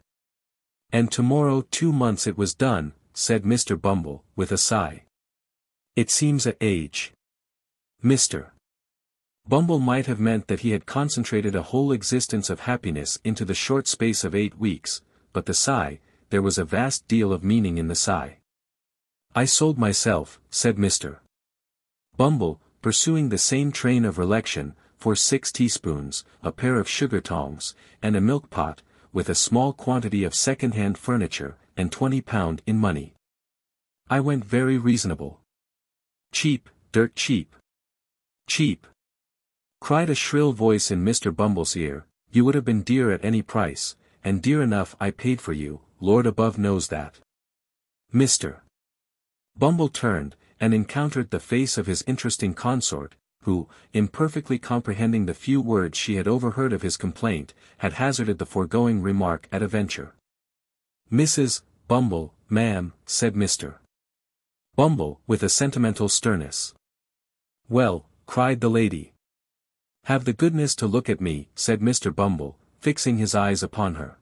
"And tomorrow 2 months it was done," said Mr. Bumble, with a sigh. "It seems a age." Mr. Bumble might have meant that he had concentrated a whole existence of happiness into the short space of 8 weeks, but the sigh, there was a vast deal of meaning in the sigh. "I sold myself," said Mr. Bumble, pursuing the same train of recollection, for 6 teaspoons, a pair of sugar tongs, and a milk pot, with a small quantity of second-hand furniture, and £20 in money. I went very reasonable. "Cheap, dirt cheap." "Cheap!" cried a shrill voice in Mr. Bumble's ear. "You would have been dear at any price, and dear enough I paid for you, Lord above knows that." Mr. Bumble turned, and encountered the face of his interesting consort, who, imperfectly comprehending the few words she had overheard of his complaint, had hazarded the foregoing remark at a venture. "Mrs. Bumble, ma'am," said Mr. Bumble, with a sentimental sternness. "Well," cried the lady. "Have the goodness to look at me," said Mr. Bumble, fixing his eyes upon her.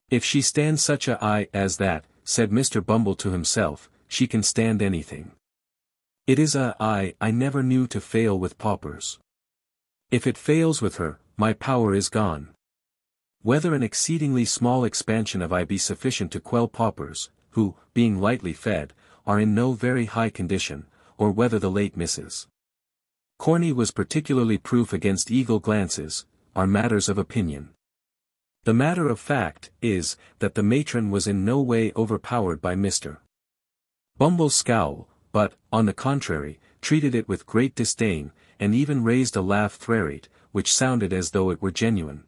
"If she stands such a eye as that," said Mr. Bumble to himself, she can stand anything. It is I never knew to fail with paupers. If it fails with her, my power is gone. Whether an exceedingly small expansion of I be sufficient to quell paupers, who, being lightly fed, are in no very high condition, or whether the late Mrs. Corney was particularly proof against eagle glances, are matters of opinion. The matter of fact is, that the matron was in no way overpowered by Mr. Bumble's scowl, but, on the contrary, treated it with great disdain, and even raised a laugh threat, which sounded as though it were genuine.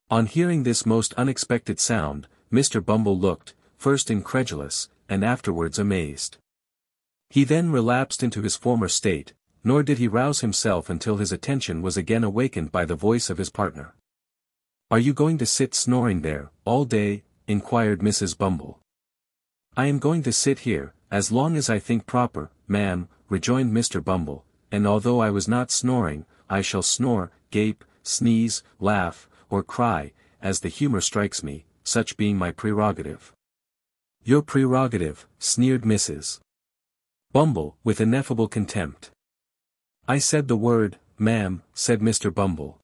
On hearing this most unexpected sound, Mr. Bumble looked, first incredulous, and afterwards amazed. He then relapsed into his former state, nor did he rouse himself until his attention was again awakened by the voice of his partner. "Are you going to sit snoring there, all day?" inquired Mrs. Bumble. "I am going to sit here, as long as I think proper, ma'am," rejoined Mr. Bumble, "and although I was not snoring, I shall snore, gape, sneeze, laugh, or cry, as the humor strikes me, such being my prerogative." "Your prerogative," sneered Mrs. Bumble, with ineffable contempt. "I said the word, ma'am," said Mr. Bumble.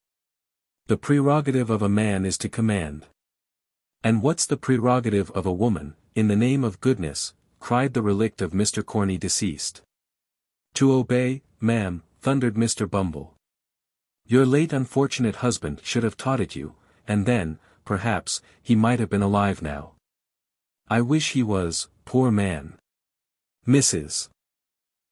"The prerogative of a man is to command." "And what's the prerogative of a woman, in the name of goodness?" cried the relict of Mr. Corney deceased. "To obey, ma'am," thundered Mr. Bumble. "Your late unfortunate husband should have taught it you, and then, perhaps, he might have been alive now. I wish he was, poor man." Mrs.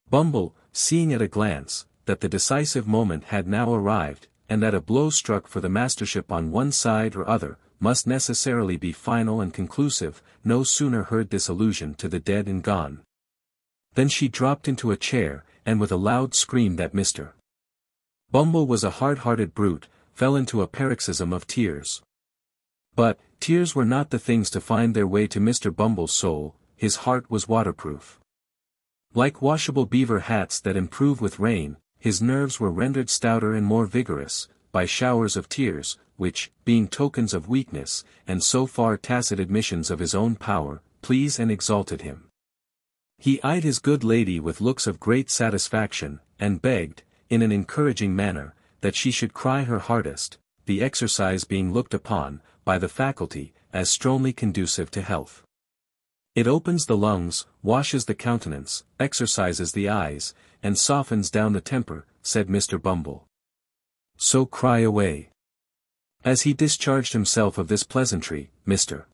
Bumble, seeing at a glance, that the decisive moment had now arrived, and that a blow struck for the mastership on one side or other, must necessarily be final and conclusive, no sooner heard this allusion to the dead and gone, than she dropped into a chair, and with a loud scream that Mr. Bumble was a hard-hearted brute, fell into a paroxysm of tears. But, tears were not the things to find their way to Mr. Bumble's soul, his heart was waterproof. Like washable beaver hats that improve with rain, his nerves were rendered stouter and more vigorous, by showers of tears, which, being tokens of weakness, and so far tacit admissions of his own power, pleased and exalted him. He eyed his good lady with looks of great satisfaction, and begged, in an encouraging manner, that she should cry her hardest, the exercise being looked upon, by the faculty, as strongly conducive to health. "It opens the lungs, washes the countenance, exercises the eyes, and softens down the temper," said Mr. Bumble. "So cry away." As he discharged himself of this pleasantry, Mr.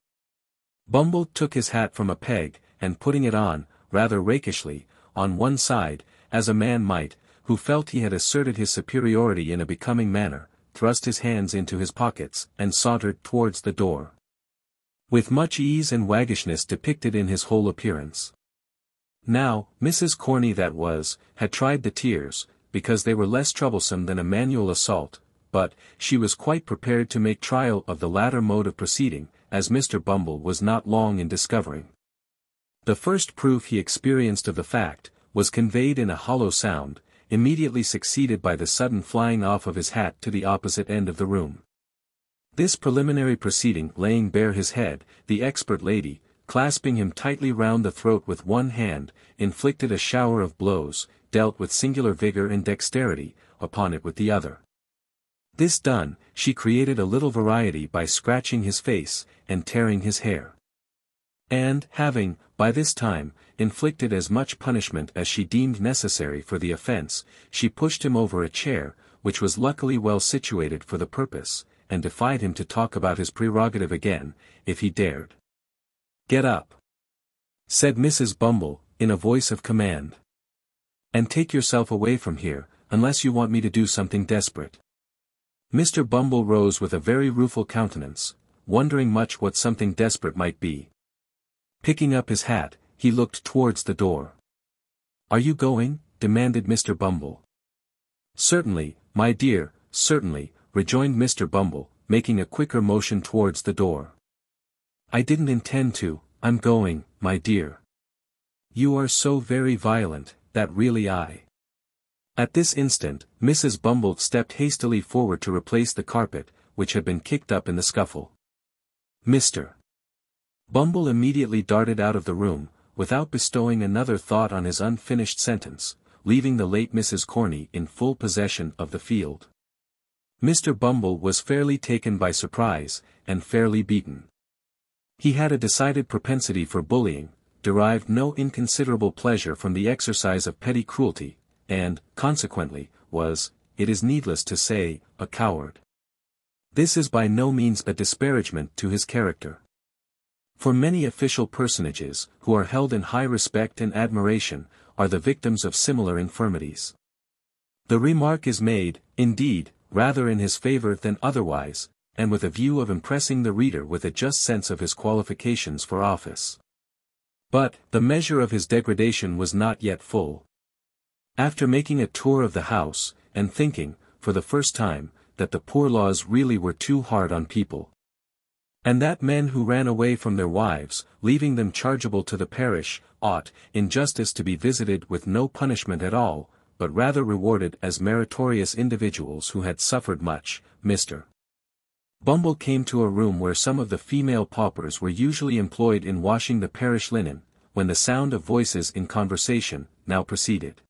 Bumble took his hat from a peg, and putting it on, rather rakishly, on one side, as a man might, who felt he had asserted his superiority in a becoming manner, thrust his hands into his pockets, and sauntered towards the door, with much ease and waggishness depicted in his whole appearance. Now, Mrs. Corney that was, had tried the tears, because they were less troublesome than a manual assault, but, she was quite prepared to make trial of the latter mode of proceeding, as Mr. Bumble was not long in discovering. The first proof he experienced of the fact, was conveyed in a hollow sound, immediately succeeded by the sudden flying off of his hat to the opposite end of the room. This preliminary proceeding laying bare his head, the expert lady, clasping him tightly round the throat with one hand, inflicted a shower of blows, dealt with singular vigor and dexterity, upon it with the other. This done, she created a little variety by scratching his face, and tearing his hair. And, having, by this time, inflicted as much punishment as she deemed necessary for the offence, she pushed him over a chair, which was luckily well situated for the purpose, and defied him to talk about his prerogative again, if he dared. "Get up," said Mrs. Bumble, in a voice of command. "And take yourself away from here, unless you want me to do something desperate." Mr. Bumble rose with a very rueful countenance, wondering much what something desperate might be. Picking up his hat, he looked towards the door. "Are you going?" demanded Mr. Bumble. "Certainly, my dear, certainly," rejoined Mr. Bumble, making a quicker motion towards the door. "I didn't intend to, I'm going, my dear." "You are so very violent, that really I—" At this instant, Mrs. Bumble stepped hastily forward to replace the carpet, which had been kicked up in the scuffle. Mr. Bumble immediately darted out of the room, without bestowing another thought on his unfinished sentence, leaving the late Mrs. Corney in full possession of the field. Mr. Bumble was fairly taken by surprise, and fairly beaten. He had a decided propensity for bullying, derived no inconsiderable pleasure from the exercise of petty cruelty, and, consequently, was, it is needless to say, a coward. This is by no means a disparagement to his character. For many official personages, who are held in high respect and admiration, are the victims of similar infirmities. The remark is made, indeed, rather in his favor than otherwise, and with a view of impressing the reader with a just sense of his qualifications for office. But, the measure of his degradation was not yet full. After making a tour of the house, and thinking, for the first time, that the poor laws really were too hard on people, and that men who ran away from their wives, leaving them chargeable to the parish, ought, in justice, to be visited with no punishment at all, but rather rewarded as meritorious individuals who had suffered much, Mr. Bumble came to a room where some of the female paupers were usually employed in washing the parish linen, when the sound of voices in conversation now proceeded.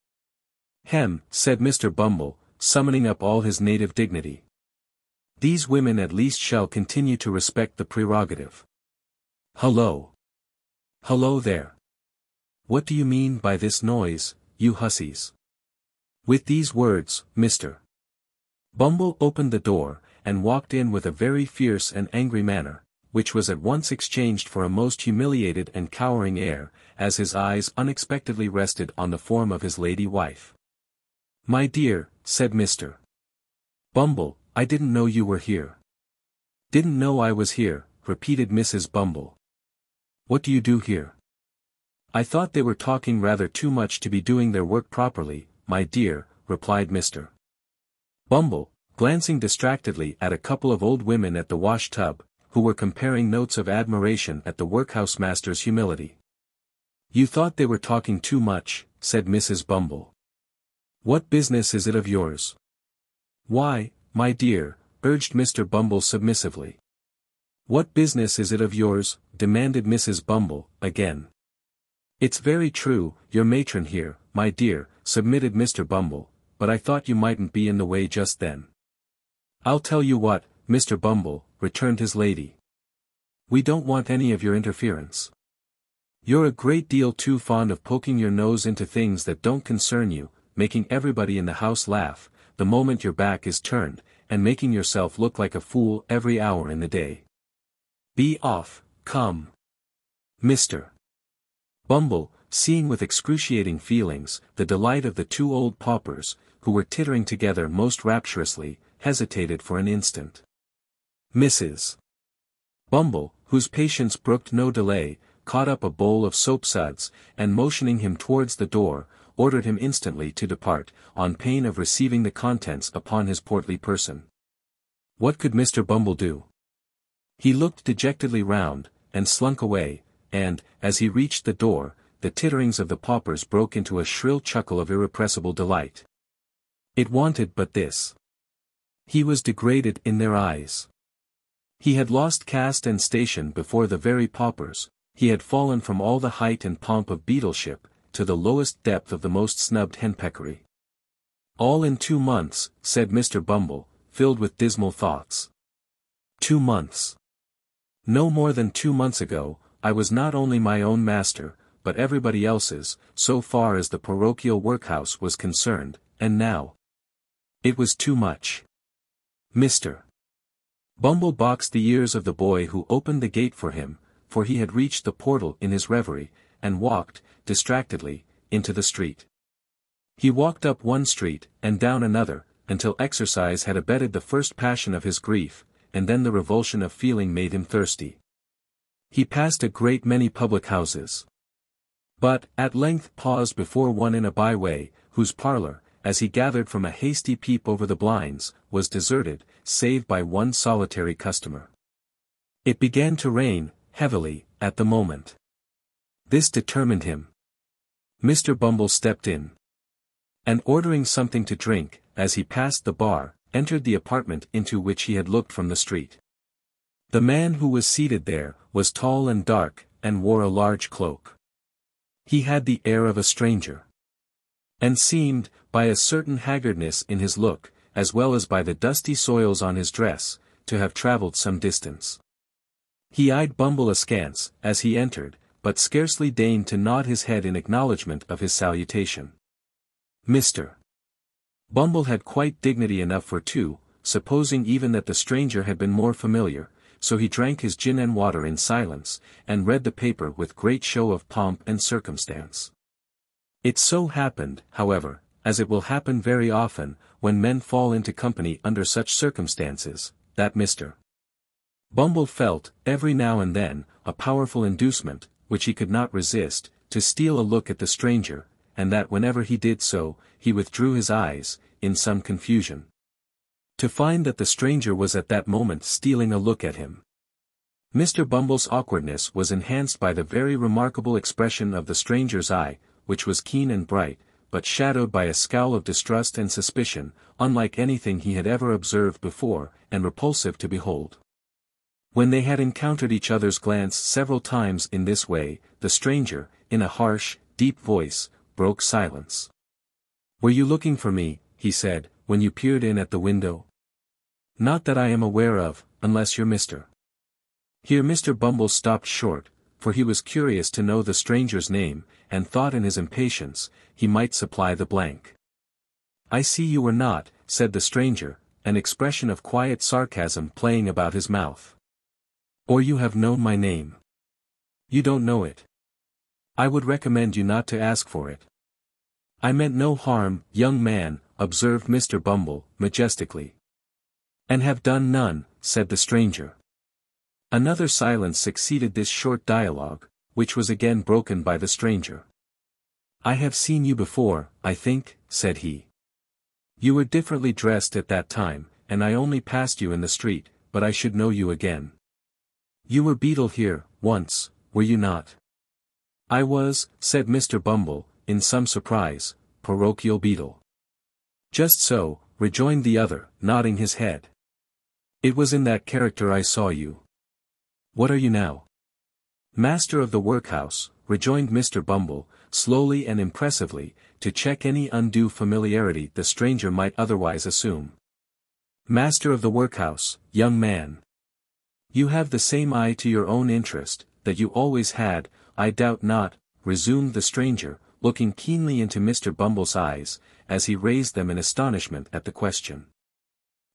"Hem," said Mr. Bumble, summoning up all his native dignity. "These women at least shall continue to respect the prerogative. Hullo! Hullo there! What do you mean by this noise, you hussies?" With these words, Mr. Bumble opened the door, and walked in with a very fierce and angry manner, which was at once exchanged for a most humiliated and cowering air, as his eyes unexpectedly rested on the form of his lady wife. "My dear," said Mr. Bumble, "I didn't know you were here." "Didn't know I was here," repeated Mrs. Bumble. "What do you do here?" "I thought they were talking rather too much to be doing their work properly, my dear," replied Mr. Bumble, glancing distractedly at a couple of old women at the wash-tub, who were comparing notes of admiration at the workhouse master's humility. "You thought they were talking too much," said Mrs. Bumble. "What business is it of yours?" "Why, my dear," urged Mr. Bumble submissively. "What business is it of yours?" demanded Mrs. Bumble, again. "It's very true, your matron here, my dear," submitted Mr. Bumble, "but I thought you mightn't be in the way just then." "I'll tell you what, Mr. Bumble," returned his lady. "We don't want any of your interference. You're a great deal too fond of poking your nose into things that don't concern you, making everybody in the house laugh, the moment your back is turned, and making yourself look like a fool every hour in the day. Be off, come." Mr. Bumble, seeing with excruciating feelings, the delight of the two old paupers, who were tittering together most rapturously, hesitated for an instant. Mrs. Bumble, whose patience brooked no delay, caught up a bowl of soapsuds, and motioning him towards the door, ordered him instantly to depart, on pain of receiving the contents upon his portly person. What could Mr. Bumble do? He looked dejectedly round, and slunk away, and, as he reached the door, the titterings of the paupers broke into a shrill chuckle of irrepressible delight. It wanted but this. He was degraded in their eyes. He had lost caste and station before the very paupers, he had fallen from all the height and pomp of beadleship, to the lowest depth of the most snubbed henpeckary. "All in 2 months," said Mr. Bumble, filled with dismal thoughts. 2 months. No more than 2 months ago, I was not only my own master, but everybody else's, so far as the parochial workhouse was concerned, and now. It was too much. Mr. Bumble boxed the ears of the boy who opened the gate for him, for he had reached the portal in his reverie, and walked, distractedly, into the street. He walked up one street, and down another, until exercise had abated the first passion of his grief, and then the revulsion of feeling made him thirsty. He passed a great many public houses, but, at length paused before one in a by-way, whose parlour, as he gathered from a hasty peep over the blinds, was deserted, save by one solitary customer. It began to rain, heavily, at the moment. This determined him. Mr. Bumble stepped in, and ordering something to drink, as he passed the bar, entered the apartment into which he had looked from the street. The man who was seated there, was tall and dark, and wore a large cloak. He had the air of a stranger. And seemed, by a certain haggardness in his look, as well as by the dusty soils on his dress, to have travelled some distance. He eyed Bumble askance, as he entered, but scarcely deigned to nod his head in acknowledgment of his salutation. Mr. Bumble had quite dignity enough for two, supposing even that the stranger had been more familiar, so he drank his gin and water in silence, and read the paper with great show of pomp and circumstance. It so happened, however, as it will happen very often, when men fall into company under such circumstances, that Mr. Bumble felt, every now and then, a powerful inducement, which he could not resist, to steal a look at the stranger, and that whenever he did so, he withdrew his eyes, in some confusion. To find that the stranger was at that moment stealing a look at him. Mr. Bumble's awkwardness was enhanced by the very remarkable expression of the stranger's eye, which was keen and bright, but shadowed by a scowl of distrust and suspicion, unlike anything he had ever observed before, and repulsive to behold. When they had encountered each other's glance several times in this way, the stranger, in a harsh, deep voice, broke silence. "Were you looking for me," he said, "when you peered in at the window?" "Not that I am aware of, unless you're Mr." Here Mr. Bumble stopped short, for he was curious to know the stranger's name, and thought in his impatience, he might supply the blank. "I see you were not," said the stranger, an expression of quiet sarcasm playing about his mouth. "Or you have known my name. You don't know it. I would recommend you not to ask for it." "I meant no harm, young man," observed Mr. Bumble, majestically. "And have done none," said the stranger. Another silence succeeded this short dialogue, which was again broken by the stranger. "I have seen you before, I think," said he. "You were differently dressed at that time, and I only passed you in the street, but I should know you again. You were beadle here, once, were you not?" "I was," said Mr. Bumble, in some surprise, "parochial beadle." "Just so," rejoined the other, nodding his head. "It was in that character I saw you. What are you now?" "Master of the workhouse," rejoined Mr. Bumble, slowly and impressively, to check any undue familiarity the stranger might otherwise assume. "Master of the workhouse, young man. You have the same eye to your own interest, that you always had, I doubt not," resumed the stranger, looking keenly into Mr. Bumble's eyes, as he raised them in astonishment at the question.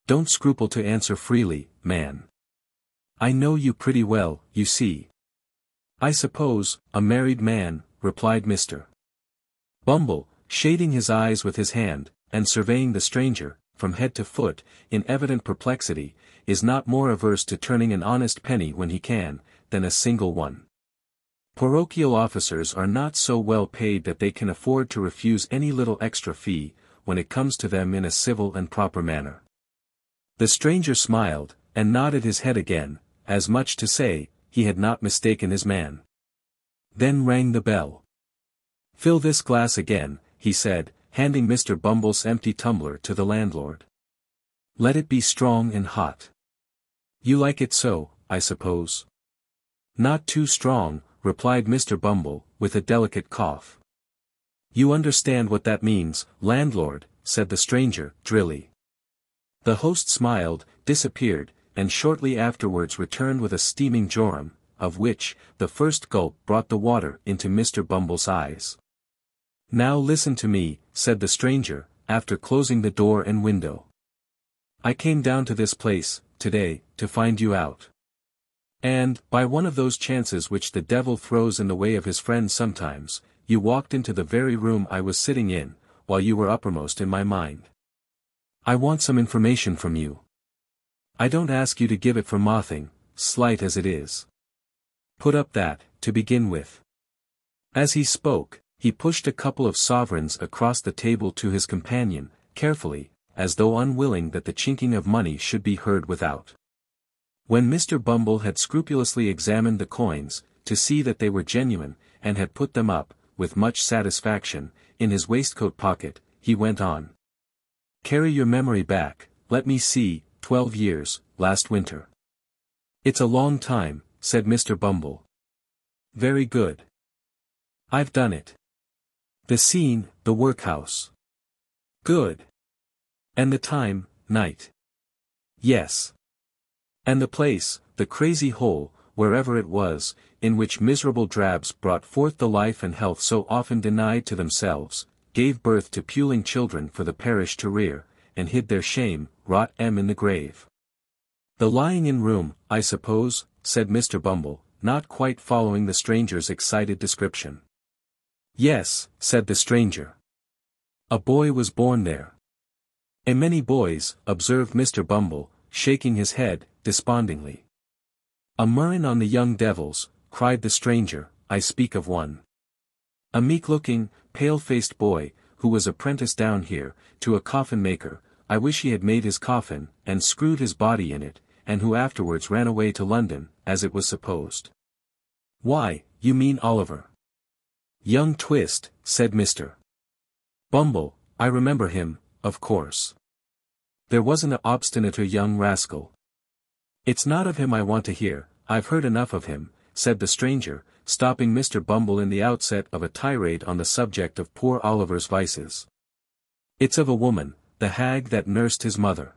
"Don't scruple to answer freely, man. I know you pretty well, you see." "I suppose, a married man," replied Mr. Bumble, shading his eyes with his hand, and surveying the stranger, from head to foot, in evident perplexity, is not more averse to turning an honest penny when he can, than a single one. Parochial officers are not so well paid that they can afford to refuse any little extra fee, when it comes to them in a civil and proper manner. The stranger smiled, and nodded his head again, as much to say, he had not mistaken his man. Then rang the bell. "Fill this glass again," he said, handing Mr. Bumble's empty tumbler to the landlord. "Let it be strong and hot. You like it so, I suppose?" "Not too strong," replied Mr. Bumble, with a delicate cough. "You understand what that means, landlord," said the stranger, drily. The host smiled, disappeared, and shortly afterwards returned with a steaming jorum, of which, the first gulp brought the water into Mr. Bumble's eyes. "Now listen to me," said the stranger, after closing the door and window. "I came down to this place, today, to find you out. And, by one of those chances which the devil throws in the way of his friends sometimes, you walked into the very room I was sitting in, while you were uppermost in my mind. I want some information from you. I don't ask you to give it for nothing, slight as it is. Put up that, to begin with." As he spoke, he pushed a couple of sovereigns across the table to his companion, carefully, as though unwilling that the chinking of money should be heard without. When Mr. Bumble had scrupulously examined the coins, to see that they were genuine, and had put them up, with much satisfaction, in his waistcoat pocket, he went on. "Carry your memory back, let me see, 12 years, last winter." "It's a long time," said Mr. Bumble. "Very good. I've done it. The scene, the workhouse. Good. And the time, night. Yes. And the place, the crazy hole, wherever it was, in which miserable drabs brought forth the life and health so often denied to themselves, gave birth to puling children for the parish to rear, and hid their shame, rot in the grave. The lying-in room, I suppose, said Mr. Bumble, not quite following the stranger's excited description. Yes, said the stranger. A boy was born there. A many boys, observed Mr. Bumble, shaking his head, despondingly. A murrain on the young devils, cried the stranger, I speak of one. A meek-looking, pale-faced boy, who was apprenticed down here, to a coffin-maker, I wish he had made his coffin, and screwed his body in it, and who afterwards ran away to London, as it was supposed. Why, you mean Oliver. Young Twist, said Mr. Bumble, I remember him, of course. There wasn't an obstinater young rascal. It's not of him I want to hear, I've heard enough of him, said the stranger, stopping Mr. Bumble in the outset of a tirade on the subject of poor Oliver's vices. It's of a woman, the hag that nursed his mother.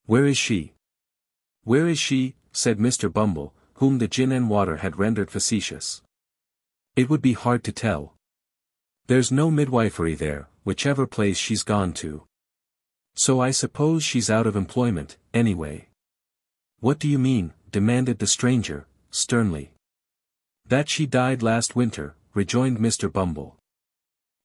Where is she? Where is she, said Mr. Bumble, whom the gin and water had rendered facetious. It would be hard to tell. There's no midwifery there, whichever place she's gone to. So I suppose she's out of employment, anyway. What do you mean? Demanded the stranger, sternly. That she died last winter, rejoined Mr. Bumble.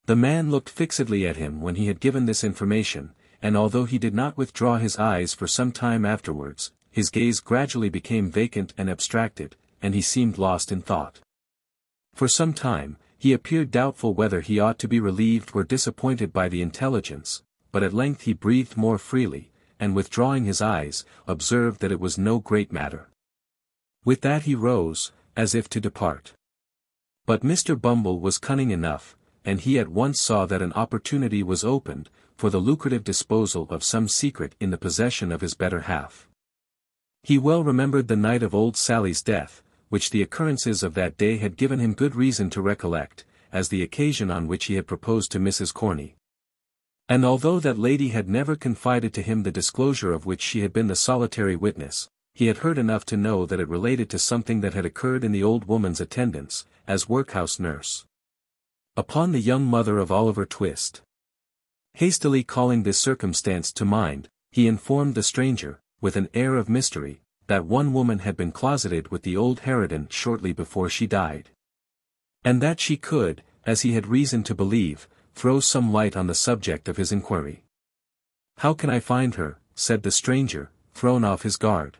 The man looked fixedly at him when he had given this information, and although he did not withdraw his eyes for some time afterwards, his gaze gradually became vacant and abstracted, and he seemed lost in thought. For some time, he appeared doubtful whether he ought to be relieved or disappointed by the intelligence, but at length he breathed more freely, and withdrawing his eyes, observed that it was no great matter. With that he rose, as if to depart. But Mr. Bumble was cunning enough, and he at once saw that an opportunity was opened, for the lucrative disposal of some secret in the possession of his better half. He well remembered the night of old Sally's death, which the occurrences of that day had given him good reason to recollect, as the occasion on which he had proposed to Mrs. Corney. And although that lady had never confided to him the disclosure of which she had been the solitary witness, he had heard enough to know that it related to something that had occurred in the old woman's attendance, as workhouse nurse, upon the young mother of Oliver Twist. Hastily calling this circumstance to mind, he informed the stranger, with an air of mystery, that one woman had been closeted with the old harridan shortly before she died. And that she could, as he had reason to believe, throw some light on the subject of his inquiry. How can I find her? Said the stranger, thrown off his guard.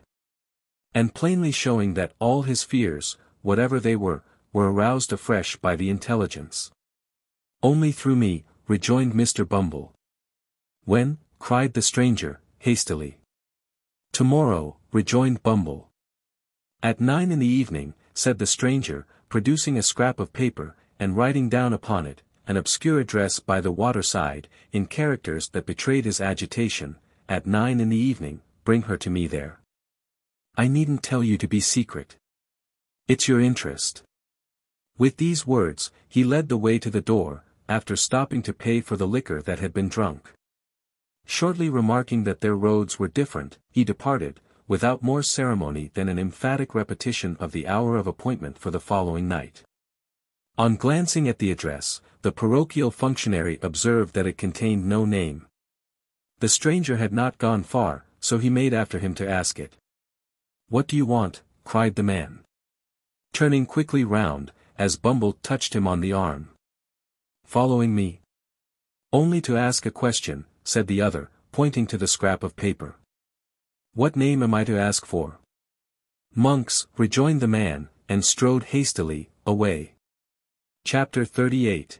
And plainly showing that all his fears, whatever they were aroused afresh by the intelligence. Only through me, rejoined Mr. Bumble. When? Cried the stranger, hastily. Tomorrow, rejoined Bumble. At 9 in the evening, said the stranger, producing a scrap of paper, and writing down upon it, an obscure address by the waterside, in characters that betrayed his agitation, at 9 in the evening, bring her to me there. I needn't tell you to be secret. It's your interest. With these words, he led the way to the door, after stopping to pay for the liquor that had been drunk. Shortly remarking that their roads were different, he departed, without more ceremony than an emphatic repetition of the hour of appointment for the following night. On glancing at the address, the parochial functionary observed that it contained no name. The stranger had not gone far, so he made after him to ask it. What do you want? Cried the man, turning quickly round, as Bumble touched him on the arm. Following me? Only to ask a question, said the other, pointing to the scrap of paper. What name am I to ask for? Monks, rejoined the man, and strode hastily away. Chapter 38.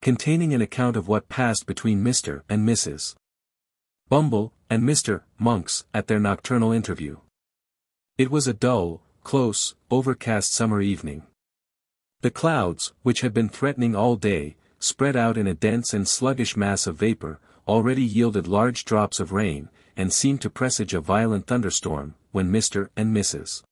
Containing an account of what passed between Mr. and Mrs. Bumble, and Mr. Monks, at their nocturnal interview. It was a dull, close, overcast summer evening. The clouds, which had been threatening all day, spread out in a dense and sluggish mass of vapor, already yielded large drops of rain, and seemed to presage a violent thunderstorm, when Mr. and Mrs.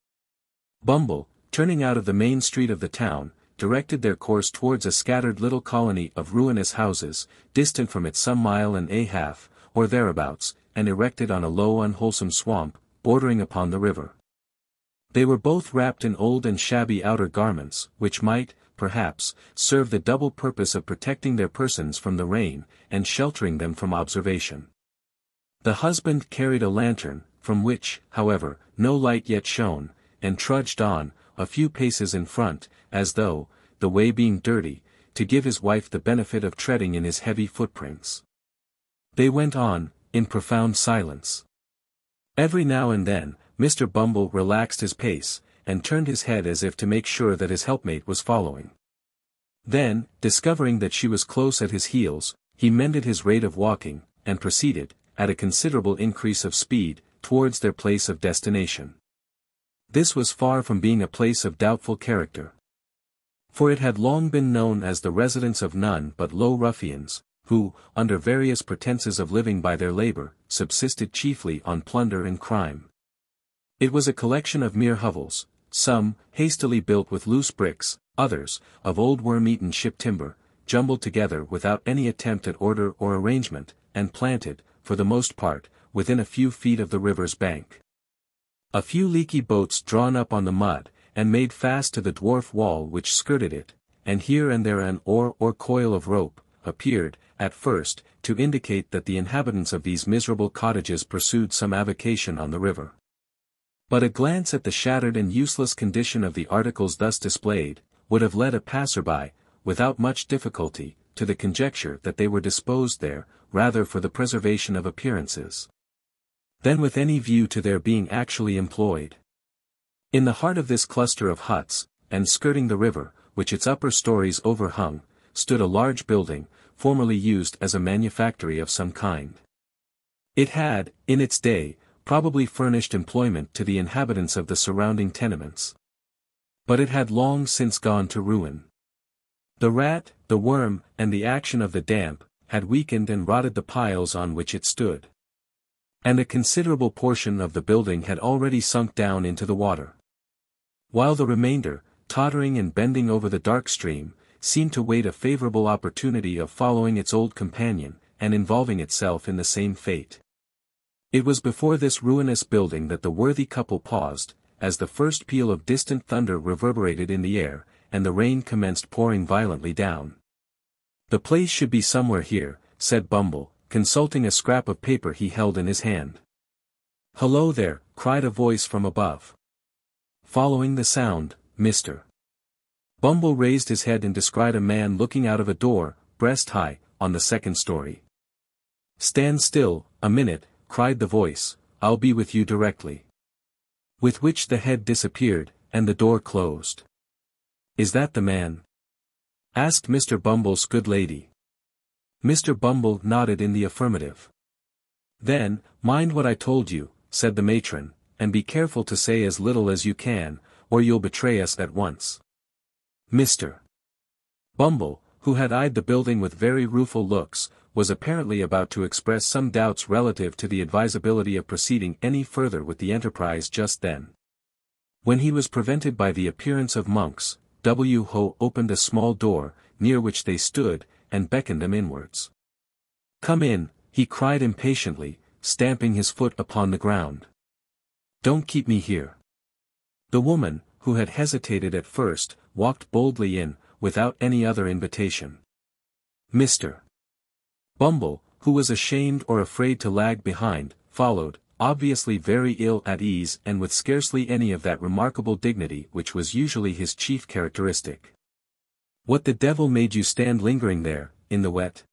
Bumble, turning out of the main street of the town, directed their course towards a scattered little colony of ruinous houses, distant from it some mile and a half, or thereabouts, and erected on a low unwholesome swamp, bordering upon the river. They were both wrapped in old and shabby outer garments, which might, perhaps, serve the double purpose of protecting their persons from the rain, and sheltering them from observation. The husband carried a lantern, from which, however, no light yet shone, and trudged on, a few paces in front, as though, the way being dirty, to give his wife the benefit of treading in his heavy footprints. They went on, in profound silence. Every now and then, Mr. Bumble relaxed his pace, and turned his head as if to make sure that his helpmate was following. Then, discovering that she was close at his heels, he mended his rate of walking, and proceeded, at a considerable increase of speed, towards their place of destination. This was far from being a place of doubtful character. For it had long been known as the residence of none but low ruffians, who, under various pretenses of living by their labor, subsisted chiefly on plunder and crime. It was a collection of mere hovels, some, hastily built with loose bricks, others, of old worm-eaten ship timber, jumbled together without any attempt at order or arrangement, and planted, for the most part, within a few feet of the river's bank. A few leaky boats drawn up on the mud, and made fast to the dwarf wall which skirted it, and here and there an oar or coil of rope, appeared, at first, to indicate that the inhabitants of these miserable cottages pursued some avocation on the river. But a glance at the shattered and useless condition of the articles thus displayed, would have led a passer-by, without much difficulty, to the conjecture that they were disposed there, rather for the preservation of appearances, than with any view to their being actually employed. In the heart of this cluster of huts, and skirting the river, which its upper stories overhung, stood a large building, formerly used as a manufactory of some kind. It had, in its day, probably furnished employment to the inhabitants of the surrounding tenements. But it had long since gone to ruin. The rat, the worm, and the action of the damp, had weakened and rotted the piles on which it stood. And a considerable portion of the building had already sunk down into the water. While the remainder, tottering and bending over the dark stream, seemed to wait a favorable opportunity of following its old companion, and involving itself in the same fate. It was before this ruinous building that the worthy couple paused, as the first peal of distant thunder reverberated in the air, and the rain commenced pouring violently down. "The place should be somewhere here," said Bumble, consulting a scrap of paper he held in his hand. "Hello there," cried a voice from above. Following the sound, Mr. Bumble raised his head and descried a man looking out of a door, breast high, on the second story. "Stand still, a minute," cried the voice, "I'll be with you directly." With which the head disappeared, and the door closed. "Is that the man?" asked Mr. Bumble's good lady. Mr. Bumble nodded in the affirmative. "Then, mind what I told you," said the matron, "and be careful to say as little as you can, or you'll betray us at once." Mr. Bumble, who had eyed the building with very rueful looks, was apparently about to express some doubts relative to the advisability of proceeding any further with the enterprise just then, when he was prevented by the appearance of Monks. Who opened a small door, near which they stood, and beckoned them inwards. "Come in," he cried impatiently, stamping his foot upon the ground. "Don't keep me here." The woman, who had hesitated at first, walked boldly in, without any other invitation. Mr. Bumble, who was ashamed or afraid to lag behind, followed, obviously very ill at ease and with scarcely any of that remarkable dignity which was usually his chief characteristic. "What the devil made you stand lingering there, in the wet?"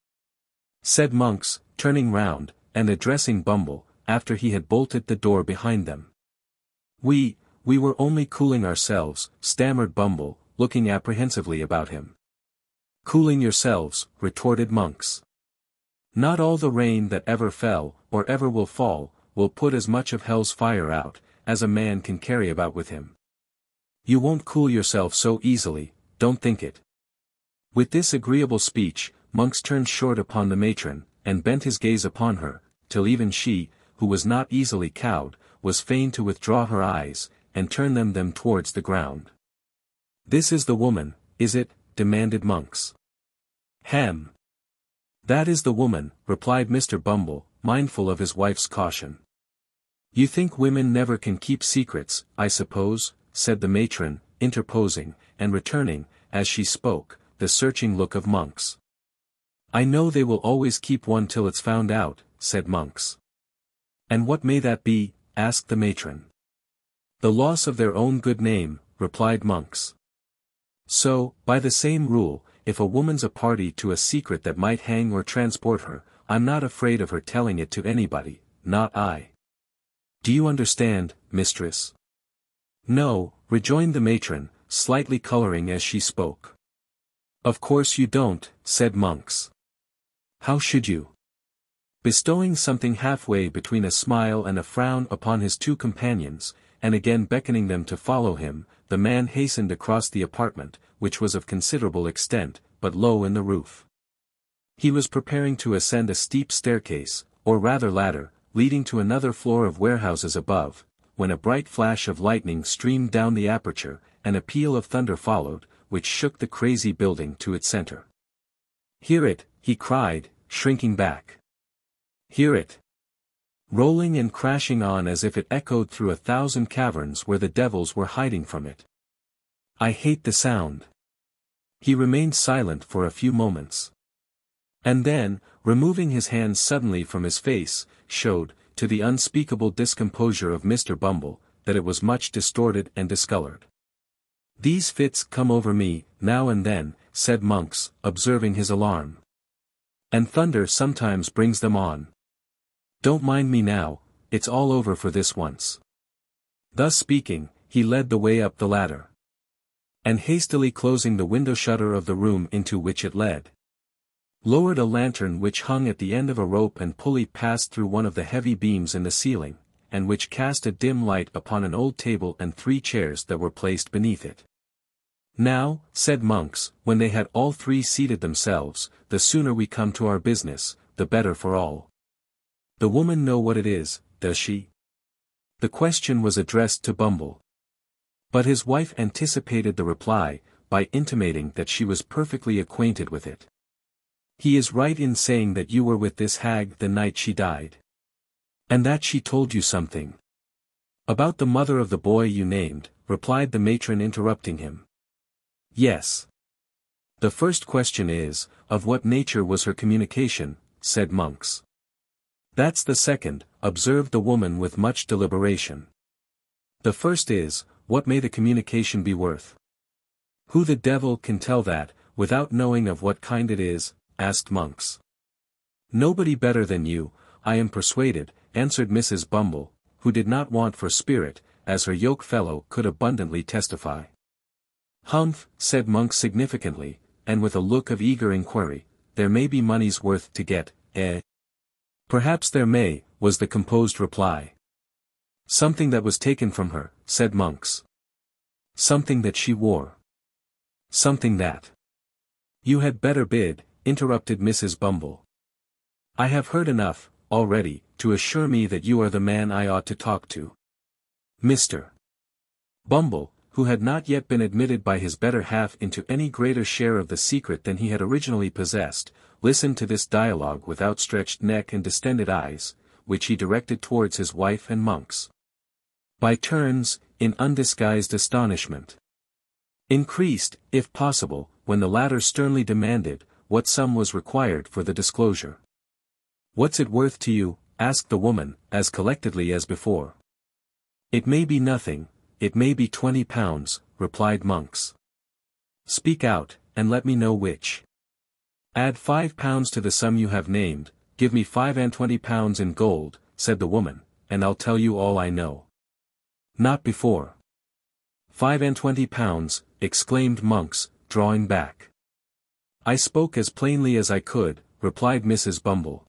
said Monks, turning round, and addressing Bumble, after he had bolted the door behind them. We were only cooling ourselves," stammered Bumble, looking apprehensively about him. "Cooling yourselves," retorted Monks. "Not all the rain that ever fell, or ever will fall, will put as much of hell's fire out, as a man can carry about with him. You won't cool yourself so easily, don't think it." With this agreeable speech, Monks turned short upon the matron, and bent his gaze upon her, till even she, who was not easily cowed, was fain to withdraw her eyes, and turn them towards the ground. "This is the woman," is it?" demanded Monks. "Ham. That is the woman," replied Mr. Bumble, mindful of his wife's caution. "You think women never can keep secrets, I suppose," said the matron, interposing, and returning, as she spoke, the searching look of Monks. "I know they will always keep one till it's found out," said Monks. "And what may that be?" asked the matron. "The loss of their own good name," replied Monks. "So, by the same rule, if a woman's a party to a secret that might hang or transport her, I'm not afraid of her telling it to anybody, not I. Do you understand, mistress?" "No," rejoined the matron, slightly coloring as she spoke. "Of course you don't," said Monks. "How should you?" Bestowing something halfway between a smile and a frown upon his two companions, and again beckoning them to follow him, the man hastened across the apartment, which was of considerable extent, but low in the roof. He was preparing to ascend a steep staircase, or rather ladder, leading to another floor of warehouses above, when a bright flash of lightning streamed down the aperture, and a peal of thunder followed, which shook the crazy building to its center. "Hear it," he cried, shrinking back. "Hear it. Rolling and crashing on as if it echoed through 1,000 caverns where the devils were hiding from it. I hate the sound." He remained silent for a few moments. And then, removing his hands suddenly from his face, showed, to the unspeakable discomposure of Mr. Bumble, that it was much distorted and discolored. "These fits come over me, now and then," said Monks, observing his alarm. "And thunder sometimes brings them on. Don't mind me now, it's all over for this once." Thus speaking, he led the way up the ladder. And hastily closing the window shutter of the room into which it led, lowered a lantern which hung at the end of a rope and pulley passed through one of the heavy beams in the ceiling, and which cast a dim light upon an old table and 3 chairs that were placed beneath it. "Now," said Monks, when they had all 3 seated themselves, "the sooner we come to our business, the better for all. The woman know what it is, does she?" The question was addressed to Bumble. But his wife anticipated the reply, by intimating that she was perfectly acquainted with it. "He is right in saying that you were with this hag the night she died. And that she told you something." "About the mother of the boy you named," replied the matron interrupting him. "Yes. The first question is, of what nature was her communication," said Monks. "That's the second," observed the woman with much deliberation. "The first is, what may the communication be worth?" "Who the devil can tell that, without knowing of what kind it is?" asked Monks. "Nobody better than you, I am persuaded," answered Mrs. Bumble, who did not want for spirit, as her yoke-fellow could abundantly testify. "Humph," said Monks significantly, and with a look of eager inquiry, "there may be money's worth to get, eh?" "Perhaps there may," was the composed reply. "Something that was taken from her," said Monks. "Something that she wore." "Something that—" "You had better bid," interrupted Mrs. Bumble. "I have heard enough, already, to assure me that you are the man I ought to talk to." Mr. Bumble, who had not yet been admitted by his better half into any greater share of the secret than he had originally possessed, listened to this dialogue with outstretched neck and distended eyes, which he directed towards his wife and Monks. By turns, in undisguised astonishment. Increased, if possible, when the latter sternly demanded, what sum was required for the disclosure. "What's it worth to you?" asked the woman, as collectedly as before. "It may be nothing, it may be £20, replied Monks. "Speak out, and let me know which. Add £5 to the sum you have named, give me £25 in gold," said the woman, "and I'll tell you all I know." "Not before." £25, exclaimed Monks, drawing back. "I spoke as plainly as I could," replied Mrs. Bumble.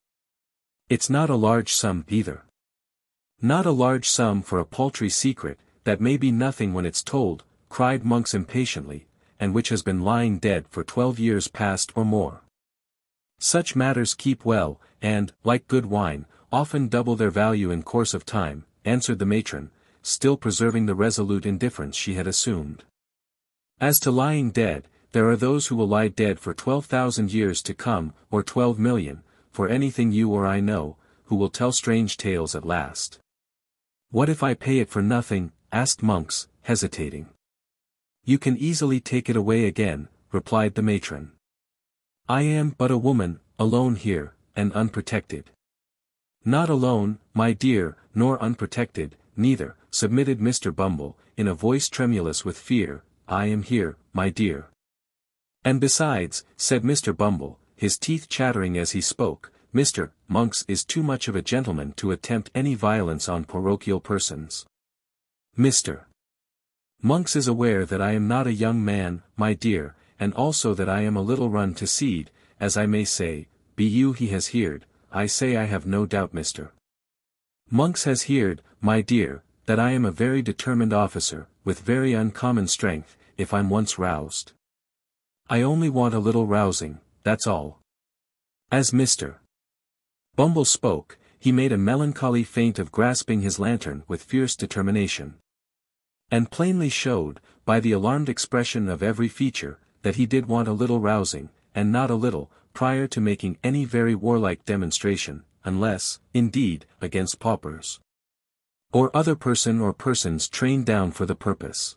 "It's not a large sum either." "Not a large sum for a paltry secret, that may be nothing when it's told," cried Monks impatiently, "and which has been lying dead for 12 years past or more. Such matters keep well, and, like good wine, often double their value in course of time," answered the matron, still preserving the resolute indifference she had assumed. "As to lying dead, there are those who will lie dead for 12,000 years to come, or 12,000,000, for anything you or I know, who will tell strange tales at last. What if I pay it for nothing? Asked Monks, hesitating. You can easily take it away again, replied the matron. I am but a woman, alone here, and unprotected. Not alone, my dear, nor unprotected, neither, submitted Mr. Bumble, in a voice tremulous with fear, I am here, my dear. And besides, said Mr. Bumble, his teeth chattering as he spoke, Mr. Monks is too much of a gentleman to attempt any violence on parochial persons. Mr. Monks is aware that I am not a young man, my dear, and also that I am a little run to seed, as I may say, be you he has heard, I say I have no doubt Mr. Monks has heard, my dear, that I am a very determined officer, with very uncommon strength, if I'm once roused. I only want a little rousing, that's all. As Mr. Bumble spoke, he made a melancholy feint of grasping his lantern with fierce determination. And plainly showed, by the alarmed expression of every feature, that he did want a little rousing, and not a little, prior to making any very warlike demonstration, unless, indeed, against paupers. Or other person or persons trained down for the purpose.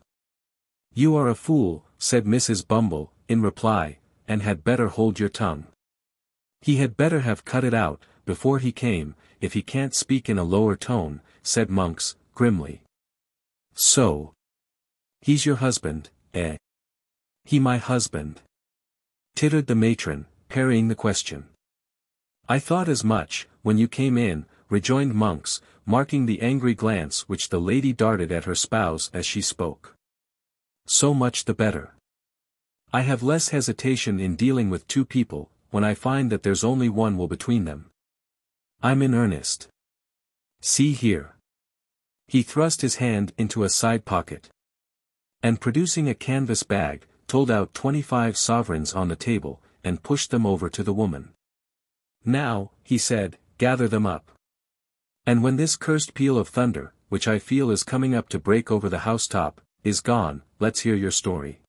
You are a fool, said Mrs. Bumble, in reply, and had better hold your tongue. He had better have cut it out, before he came, if he can't speak in a lower tone, said Monks, grimly. So. He's your husband, eh? He my husband? Tittered the matron, parrying the question. I thought as much, when you came in, rejoined Monks, marking the angry glance which the lady darted at her spouse as she spoke. So much the better. I have less hesitation in dealing with two people, when I find that there's only one will between them. I'm in earnest. See here. He thrust his hand into a side pocket. And producing a canvas bag, told out 25 sovereigns on the table, and pushed them over to the woman. Now, he said, gather them up. And when this cursed peal of thunder, which I feel is coming up to break over the housetop, is gone, let's hear your story.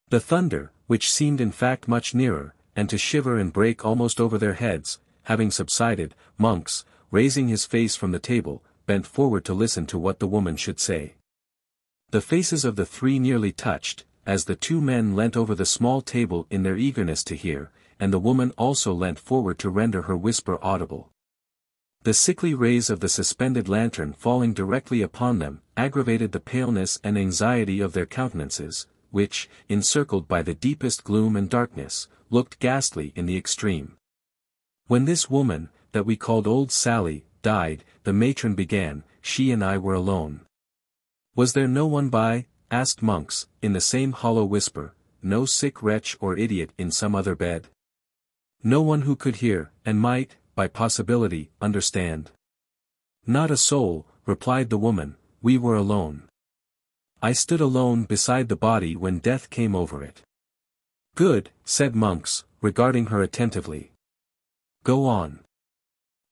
The thunder, which seemed in fact much nearer, and to shiver and break almost over their heads, having subsided, Monks, raising his face from the table, bent forward to listen to what the woman should say. The faces of the three nearly touched, as the two men leant over the small table in their eagerness to hear, and the woman also leant forward to render her whisper audible. The sickly rays of the suspended lantern falling directly upon them, aggravated the paleness and anxiety of their countenances, which, encircled by the deepest gloom and darkness, looked ghastly in the extreme. When this woman, that we called Old Sally, died, the matron began, she and I were alone. Was there no one by? Asked Monks, in the same hollow whisper, no sick wretch or idiot in some other bed? No one who could hear, and might, by possibility, understand? Not a soul, replied the woman, we were alone. I stood alone beside the body when death came over it. Good, said Monks, regarding her attentively. Go on.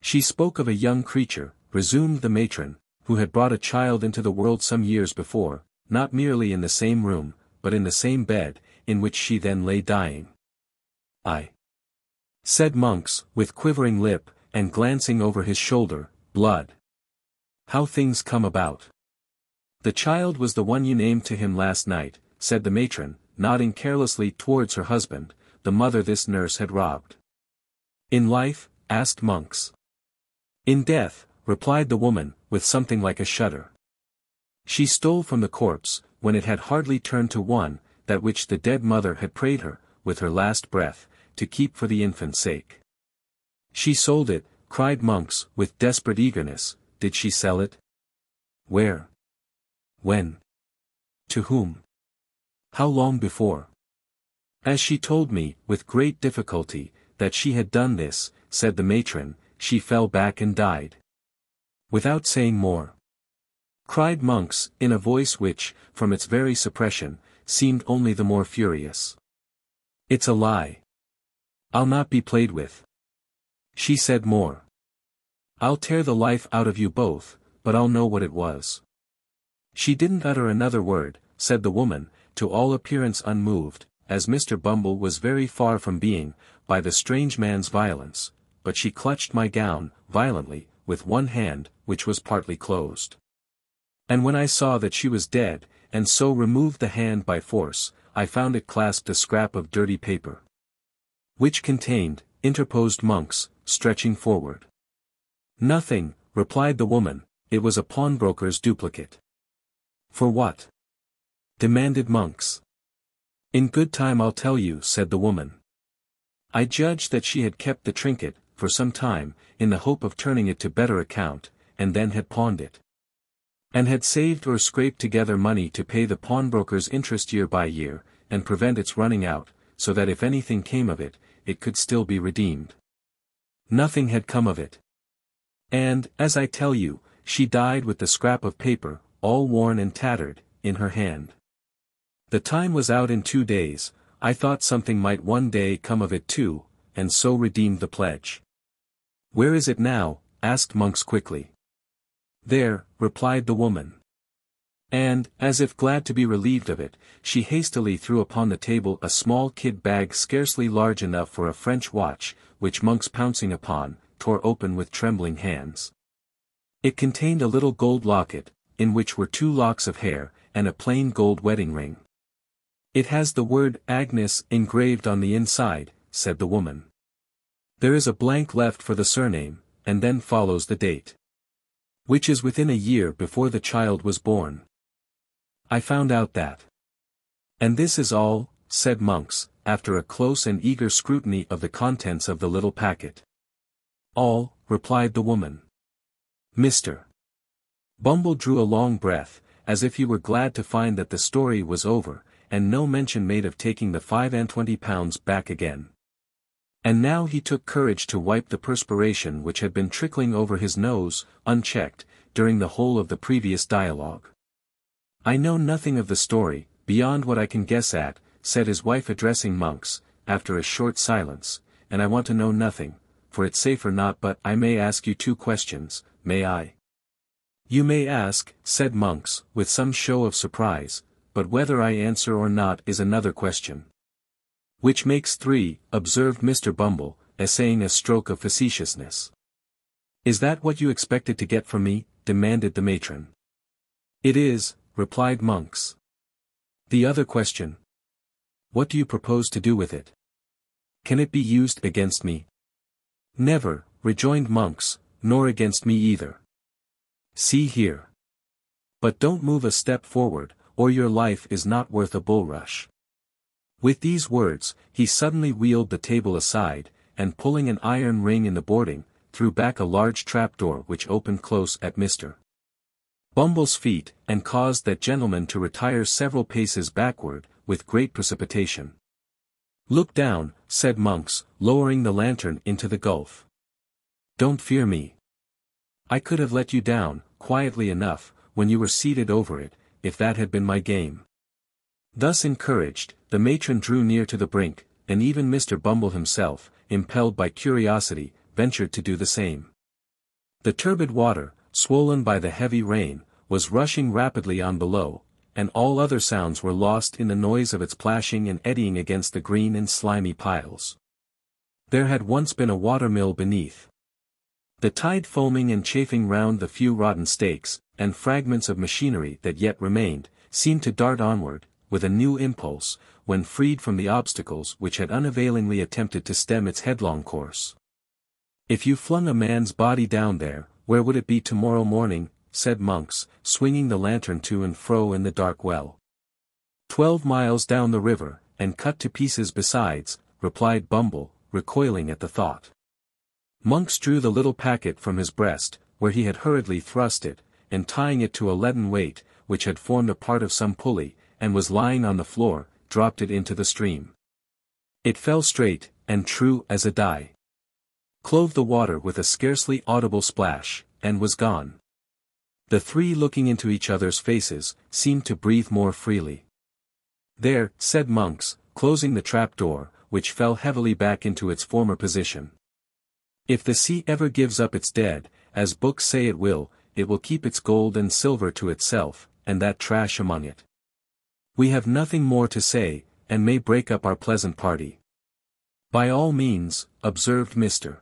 She spoke of a young creature, resumed the matron, who had brought a child into the world some years before, not merely in the same room, but in the same bed, in which she then lay dying. I. Said Monks, with quivering lip, and glancing over his shoulder, blood. How things come about. The child was the one you named to him last night, said the matron, nodding carelessly towards her husband, the mother this nurse had robbed. In life? Asked Monks. In death, replied the woman, with something like a shudder. She stole from the corpse, when it had hardly turned to one, that which the dead mother had prayed her, with her last breath, to keep for the infant's sake. She sold it, cried Monks, with desperate eagerness. Did she sell it? Where? When? To whom? How long before? As she told me, with great difficulty, that she had done this, said the matron, she fell back and died. Without saying more. Cried Monks, in a voice which, from its very suppression, seemed only the more furious. It's a lie. I'll not be played with. She said more. I'll tear the life out of you both, but I'll know what it was. She didn't utter another word, said the woman, to all appearance unmoved, as Mr. Bumble was very far from being, by the strange man's violence, but she clutched my gown, violently, with one hand, which was partly closed. And when I saw that she was dead, and so removed the hand by force, I found it clasped a scrap of dirty paper. Which contained, interposed Monks, stretching forward. Nothing, replied the woman, it was a pawnbroker's duplicate. For what? Demanded Monks. In good time I'll tell you, said the woman. I judged that she had kept the trinket, for some time, in the hope of turning it to better account, and then had pawned it. And had saved or scraped together money to pay the pawnbroker's interest year by year, and prevent its running out, so that if anything came of it, it could still be redeemed. Nothing had come of it. And, as I tell you, she died with the scrap of paper, all worn and tattered, in her hand. The time was out in 2 days, I thought something might one day come of it too, and so redeemed the pledge. Where is it now? Asked Monks quickly. There, replied the woman. And, as if glad to be relieved of it, she hastily threw upon the table a small kid bag scarcely large enough for a French watch, which Monks pouncing upon, tore open with trembling hands. It contained a little gold locket, in which were 2 locks of hair, and a plain gold wedding ring. It has the word Agnes engraved on the inside, said the woman. There is a blank left for the surname, and then follows the date. Which is within a year before the child was born. I found out that. And this is all, said Monks, after a close and eager scrutiny of the contents of the little packet. All, replied the woman. Mr. Bumble drew a long breath, as if he were glad to find that the story was over, and no mention made of taking the £25 back again. And now he took courage to wipe the perspiration which had been trickling over his nose, unchecked, during the whole of the previous dialogue. I know nothing of the story, beyond what I can guess at, said his wife addressing Monks, after a short silence, and I want to know nothing, for it's safer not, but I may ask you 2 questions, may I? You may ask, said Monks, with some show of surprise, but whether I answer or not is another question. Which makes 3, observed Mr. Bumble, essaying a stroke of facetiousness. Is that what you expected to get from me? Demanded the matron. It is, replied Monks. The other question? What do you propose to do with it? Can it be used against me? Never, rejoined Monks, nor against me either. See here. But don't move a step forward, or your life is not worth a bulrush. With these words, he suddenly wheeled the table aside, and pulling an iron ring in the boarding, threw back a large trapdoor which opened close at Mr. Bumble's feet, and caused that gentleman to retire several paces backward, with great precipitation. Look down, said Monks, lowering the lantern into the gulf. Don't fear me. I could have let you down, quietly enough, when you were seated over it, if that had been my game. Thus encouraged, the matron drew near to the brink, and even Mr. Bumble himself, impelled by curiosity, ventured to do the same. The turbid water, swollen by the heavy rain, was rushing rapidly on below, and all other sounds were lost in the noise of its plashing and eddying against the green and slimy piles. There had once been a water-mill beneath. The tide foaming and chafing round the few rotten stakes, and fragments of machinery that yet remained, seemed to dart onward, with a new impulse, when freed from the obstacles which had unavailingly attempted to stem its headlong course. If you flung a man's body down there, where would it be tomorrow morning? Said Monks, swinging the lantern to and fro in the dark well. 12 miles down the river, and cut to pieces besides, replied Bumble, recoiling at the thought. Monks drew the little packet from his breast, where he had hurriedly thrust it, and tying it to a leaden weight, which had formed a part of some pulley, and was lying on the floor, dropped it into the stream. It fell straight, and true as a die. Clove the water with a scarcely audible splash, and was gone. The 3 looking into each other's faces, seemed to breathe more freely. There, said Monks, closing the trap-door, which fell heavily back into its former position. If the sea ever gives up its dead, as books say it will keep its gold and silver to itself, and that trash among it. We have nothing more to say, and may break up our pleasant party. By all means, observed Mr.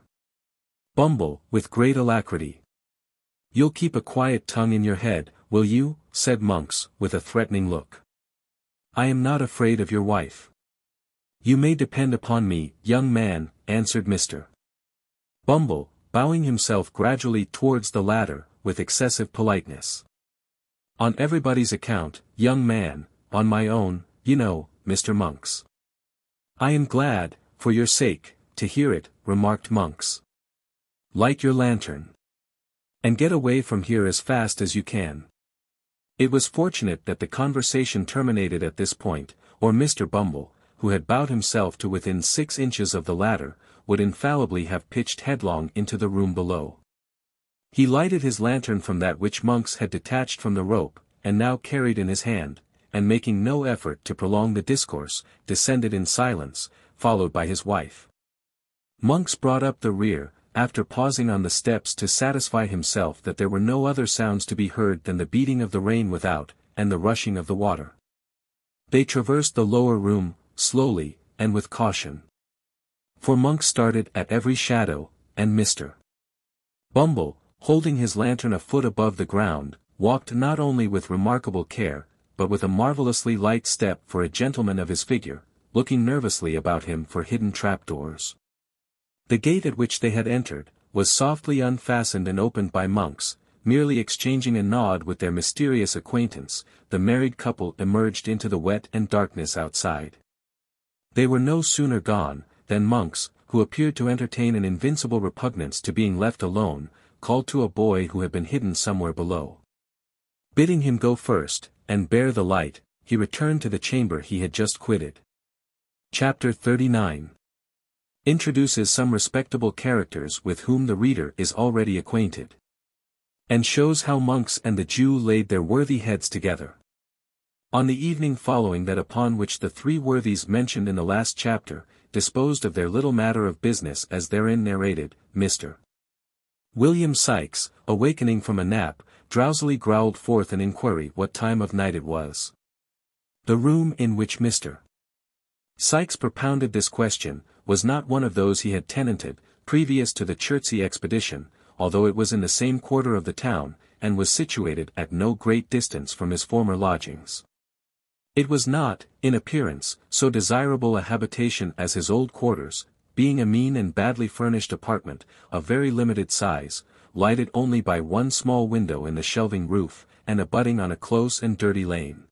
Bumble, with great alacrity. You'll keep a quiet tongue in your head, will you? Said Monks, with a threatening look. I am not afraid of your wife. You may depend upon me, young man, answered Mr. Bumble, bowing himself gradually towards the latter, with excessive politeness. On everybody's account, young man, on my own, you know, Mr. Monks. I am glad, for your sake, to hear it, remarked Monks. Light your lantern. And get away from here as fast as you can. It was fortunate that the conversation terminated at this point, or Mr. Bumble, who had bowed himself to within 6 inches of the ladder, would infallibly have pitched headlong into the room below. He lighted his lantern from that which Monks had detached from the rope, and now carried in his hand, and making no effort to prolong the discourse, descended in silence, followed by his wife. Monks brought up the rear, after pausing on the steps to satisfy himself that there were no other sounds to be heard than the beating of the rain without, and the rushing of the water. They traversed the lower room, slowly, and with caution. For Monks started at every shadow, and Mr. Bumble, holding his lantern a foot above the ground, walked not only with remarkable care, but with a marvellously light step for a gentleman of his figure, looking nervously about him for hidden trapdoors. The gate at which they had entered, was softly unfastened and opened by Monks. Merely exchanging a nod with their mysterious acquaintance, the married couple emerged into the wet and darkness outside. They were no sooner gone, than Monks, who appeared to entertain an invincible repugnance to being left alone, called to a boy who had been hidden somewhere below. Bidding him go first, and bear the light, he returned to the chamber he had just quitted. Chapter 39 introduces some respectable characters with whom the reader is already acquainted, and shows how Monks and the Jew laid their worthy heads together. On the evening following that upon which the 3 worthies mentioned in the last chapter, disposed of their little matter of business as therein narrated, Mr. William Sikes, awakening from a nap, drowsily growled forth an inquiry what time of night it was. The room in which Mr. Sikes propounded this question, was not one of those he had tenanted, previous to the Chertsey expedition, although it was in the same quarter of the town, and was situated at no great distance from his former lodgings. It was not, in appearance, so desirable a habitation as his old quarters, being a mean and badly furnished apartment, of very limited size, lighted only by one small window in the shelving roof, and abutting on a close and dirty lane.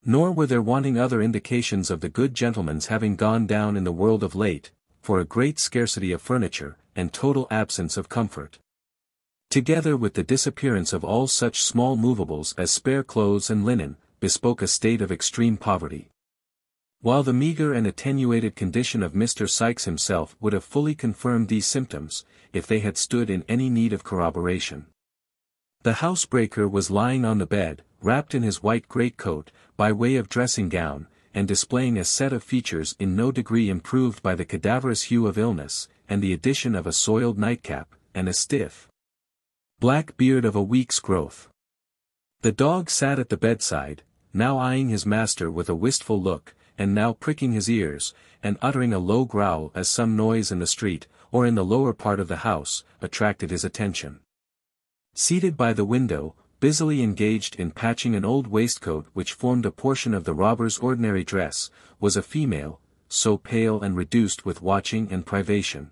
Nor were there wanting other indications of the good gentleman's having gone down in the world of late, for a great scarcity of furniture, and total absence of comfort. Together with the disappearance of all such small movables as spare clothes and linen, bespoke a state of extreme poverty. While the meager and attenuated condition of Mr. Sikes himself would have fully confirmed these symptoms, if they had stood in any need of corroboration. The housebreaker was lying on the bed, wrapped in his white greatcoat, by way of dressing gown, and displaying a set of features in no degree improved by the cadaverous hue of illness, and the addition of a soiled nightcap, and a stiff black beard of a week's growth. The dog sat at the bedside, now eyeing his master with a wistful look, and now pricking his ears, and uttering a low growl as some noise in the street, or in the lower part of the house, attracted his attention. Seated by the window, busily engaged in patching an old waistcoat which formed a portion of the robber's ordinary dress, was a female, so pale and reduced with watching and privation,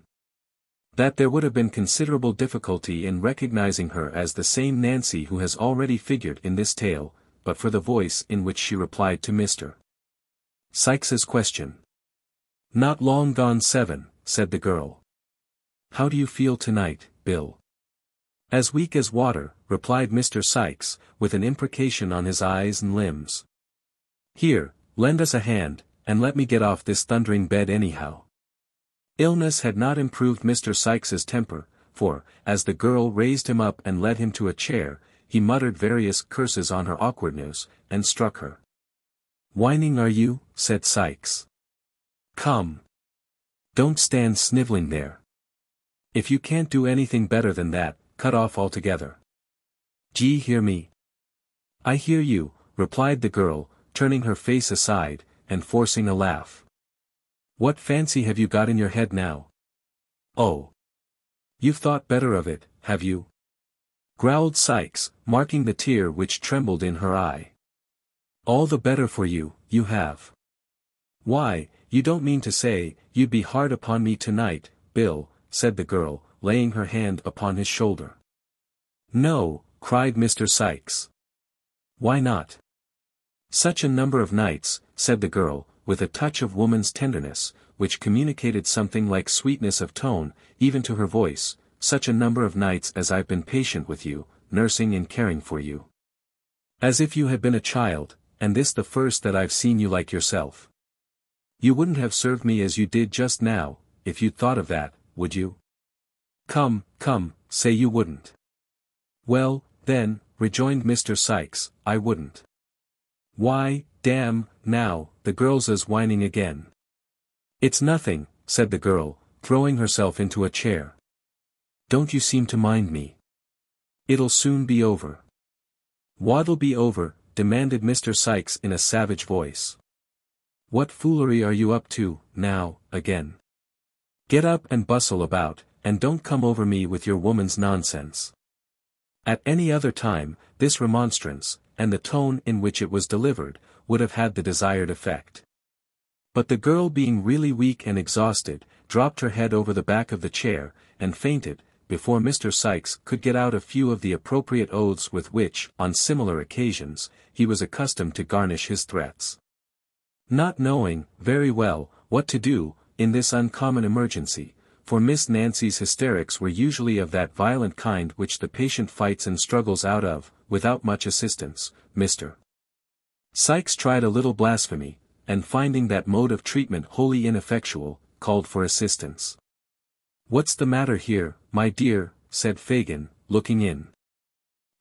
that there would have been considerable difficulty in recognizing her as the same Nancy who has already figured in this tale, but for the voice in which she replied to Mr. Sikes's question. "Not long gone 7, said the girl. "How do you feel tonight, Bill?" "As weak as water," replied Mr. Sikes, with an imprecation on his eyes and limbs. "Here, lend us a hand, and let me get off this thundering bed anyhow." Illness had not improved Mr. Sikes's temper, for, as the girl raised him up and led him to a chair, he muttered various curses on her awkwardness, and struck her. "Whining are you?" said Sikes. "Come. Don't stand snivelling there. If you can't do anything better than that, cut off altogether. D'ye hear me?" "I hear you," replied the girl, turning her face aside, and forcing a laugh. "What fancy have you got in your head now? Oh. You've thought better of it, have you?" growled Sikes, marking the tear which trembled in her eye. "All the better for you, you have. Why, you don't mean to say, you'd be hard upon me tonight, Bill," said the girl, laying her hand upon his shoulder. "No," cried Mr. Sikes. "Why not?" "Such a number of nights," said the girl, with a touch of woman's tenderness, which communicated something like sweetness of tone, even to her voice, "such a number of nights as I've been patient with you, nursing and caring for you. As if you had been a child, and this the first that I've seen you like yourself. You wouldn't have served me as you did just now, if you'd thought of that, would you? Come, say you wouldn't." "Well, then," rejoined Mr. Sikes, "I wouldn't." "Why, damn, now, the girl's whining again." "It's nothing," said the girl, throwing herself into a chair. "Don't you seem to mind me. It'll soon be over." "What'll be over?" demanded Mr. Sikes in a savage voice. "What foolery are you up to, now, again? Get up and bustle about, and don't come over me with your woman's nonsense." At any other time, this remonstrance, and the tone in which it was delivered, would have had the desired effect. But the girl being really weak and exhausted, dropped her head over the back of the chair, and fainted, before Mr. Sikes could get out a few of the appropriate oaths with which, on similar occasions, he was accustomed to garnish his threats. Not knowing, very well, what to do, in this uncommon emergency, for Miss Nancy's hysterics were usually of that violent kind which the patient fights and struggles out of, without much assistance, Mr. Sikes tried a little blasphemy, and finding that mode of treatment wholly ineffectual, called for assistance. "What's the matter here, my dear?" said Fagin, looking in.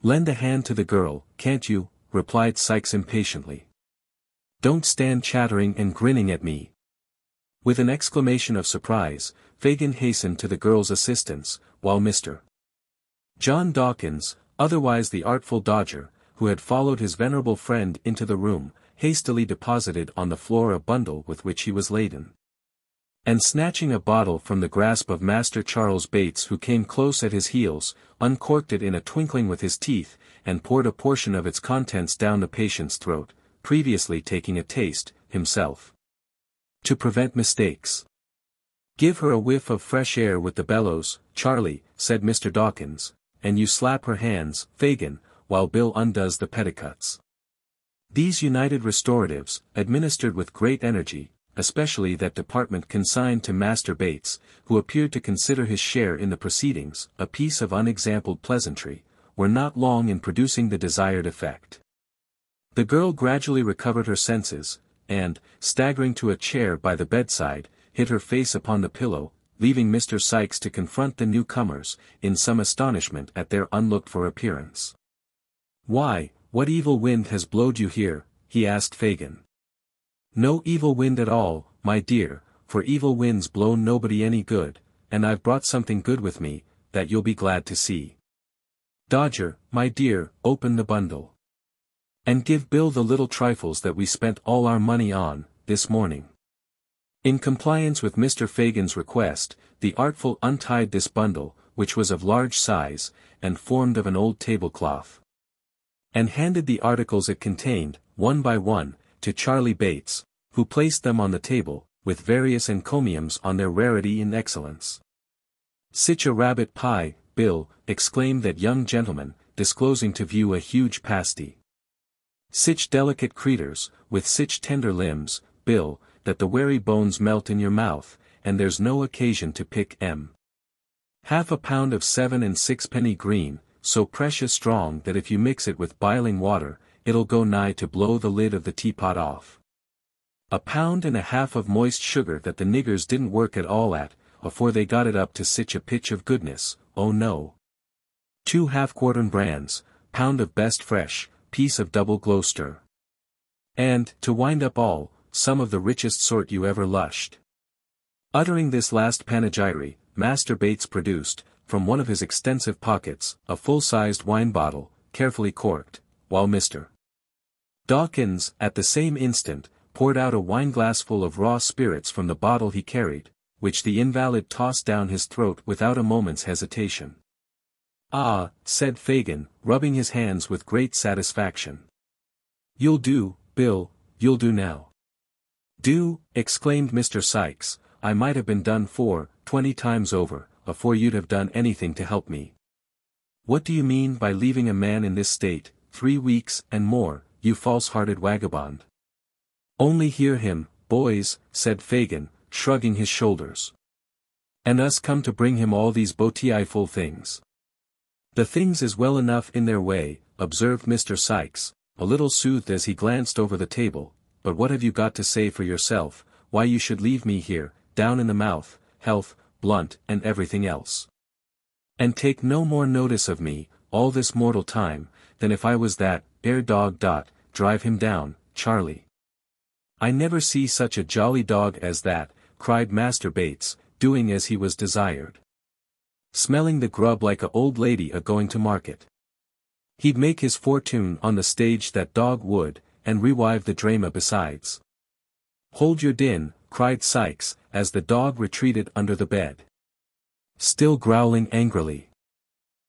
"Lend a hand to the girl, can't you?" replied Sikes impatiently. "Don't stand chattering and grinning at me." With an exclamation of surprise, Fagin hastened to the girl's assistance, while Mr. John Dawkins, otherwise the Artful Dodger, who had followed his venerable friend into the room, hastily deposited on the floor a bundle with which he was laden. And snatching a bottle from the grasp of Master Charles Bates, who came close at his heels, uncorked it in a twinkling with his teeth, and poured a portion of its contents down the patient's throat, previously taking a taste, himself. To prevent mistakes. "Give her a whiff of fresh air with the bellows, Charlie," said Mr. Dawkins, "and you slap her hands, Fagin, while Bill undoes the petticoats." These united restoratives, administered with great energy, especially that department consigned to Master Bates, who appeared to consider his share in the proceedings a piece of unexampled pleasantry, were not long in producing the desired effect. The girl gradually recovered her senses, and, staggering to a chair by the bedside, hid her face upon the pillow, leaving Mr. Sikes to confront the newcomers, in some astonishment at their unlooked-for appearance. "Why, what evil wind has blowed you here?" he asked Fagin. "No evil wind at all, my dear, for evil winds blow nobody any good, and I've brought something good with me, that you'll be glad to see. Dodger, my dear, open the bundle. And give Bill the little trifles that we spent all our money on, this morning." In compliance with Mr. Fagin's request, the Artful untied this bundle, which was of large size, and formed of an old tablecloth, and handed the articles it contained, one by one, to Charlie Bates, who placed them on the table, with various encomiums on their rarity and excellence. "Sich a rabbit pie, Bill," exclaimed that young gentleman, disclosing to view a huge pasty. "Sich delicate creeters, with sich tender limbs, Bill, that the wery bones melt in your mouth, and there's no occasion to pick 'em. Half a pound of 7 and 6 green, so precious strong that if you mix it with biling water, it'll go nigh to blow the lid of the teapot off. 1.5 pounds of moist sugar that the niggers didn't work at all at, afore they got it up to sich a pitch of goodness, oh no. 2 half-quartern brands, pound of best fresh, piece of double Gloucester. And, to wind up all, some of the richest sort you ever lushed." Uttering this last panegyric, Master Bates produced, from one of his extensive pockets, a full-sized wine bottle, carefully corked, while Mr. Dawkins, at the same instant, poured out a wineglassful of raw spirits from the bottle he carried, which the invalid tossed down his throat without a moment's hesitation. "Ah," said Fagin, rubbing his hands with great satisfaction. "You'll do, Bill, you'll do now." "Do?" exclaimed Mr. Sikes, "I might have been done for, 20 times over, afore you'd have done anything to help me." "What do you mean by leaving a man in this state, 3 weeks and more, you false-hearted vagabond?" "Only hear him, boys," said Fagin, shrugging his shoulders. "And us come to bring him all these beautiful things." "The things is well enough in their way," observed Mr. Sikes, a little soothed as he glanced over the table, "but what have you got to say for yourself, why you should leave me here, down in the mouth, health, blunt and everything else? And take no more notice of me, all this mortal time, than if I was that dog. Drive him down, Charlie." "I never see such a jolly dog as that," cried Master Bates, doing as he was desired. "Smelling the grub like a old lady a-going to market. He'd make his fortune on the stage, that dog would, and rewive the drama besides." "Hold your din," cried Sikes, as the dog retreated under the bed, still growling angrily.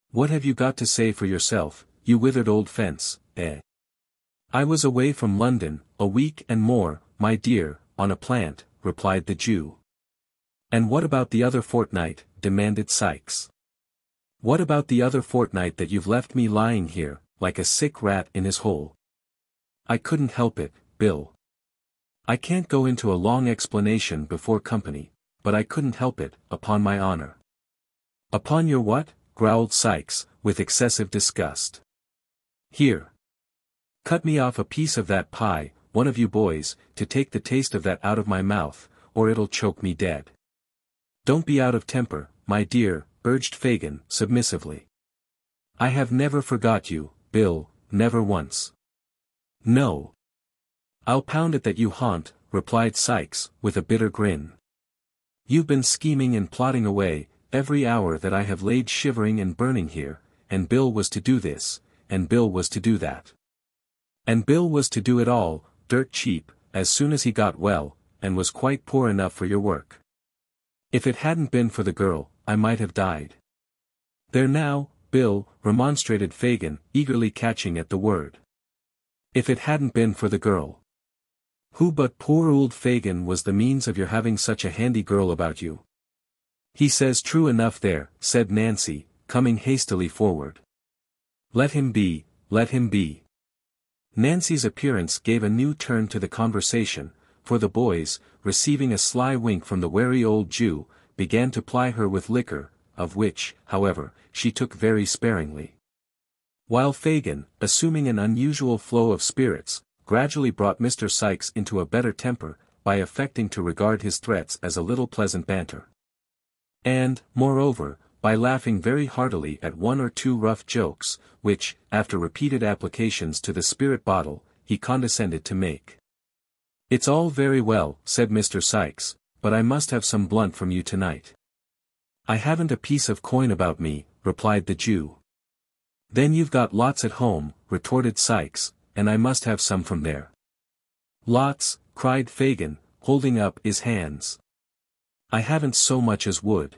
"What have you got to say for yourself, you withered old fence, eh?" "I was away from London, a week and more, my dear, on a plant," replied the Jew. "And what about the other fortnight?" demanded Sikes. "What about the other fortnight that you've left me lying here, like a sick rat in his hole?" "I couldn't help it, Bill. I can't go into a long explanation before company, but I couldn't help it, upon my honor." "Upon your what?" growled Sikes, with excessive disgust. "Here. Cut me off a piece of that pie, one of you boys, to take the taste of that out of my mouth, or it'll choke me dead." "Don't be out of temper, my dear," urged Fagin, submissively. "I have never forgot you, Bill, never once." "No. I'll pound it that you haunt," replied Sikes, with a bitter grin. "You've been scheming and plotting away, every hour that I have laid shivering and burning here, and Bill was to do this, and Bill was to do that. And Bill was to do it all, dirt cheap, as soon as he got well, and was quite poor enough for your work. If it hadn't been for the girl, I might have died." "There now, Bill," remonstrated Fagin, eagerly catching at the word. "If it hadn't been for the girl. Who but poor old Fagin was the means of your having such a handy girl about you?" "He says true enough there," said Nancy, coming hastily forward. "Let him be, let him be." Nancy's appearance gave a new turn to the conversation, for the boys, receiving a sly wink from the wary old Jew, began to ply her with liquor, of which, however, she took very sparingly. While Fagin, assuming an unusual flow of spirits, gradually brought Mr. Sikes into a better temper, by affecting to regard his threats as a little pleasant banter. And, moreover, by laughing very heartily at one or two rough jokes, which, after repeated applications to the spirit bottle, he condescended to make. "It's all very well," said Mr. Sikes, "but I must have some blunt from you tonight." "I haven't a piece of coin about me," replied the Jew. "Then you've got lots at home," retorted Sikes, "and I must have some from there." "Lots," cried Fagin, holding up his hands. "I haven't so much as wood."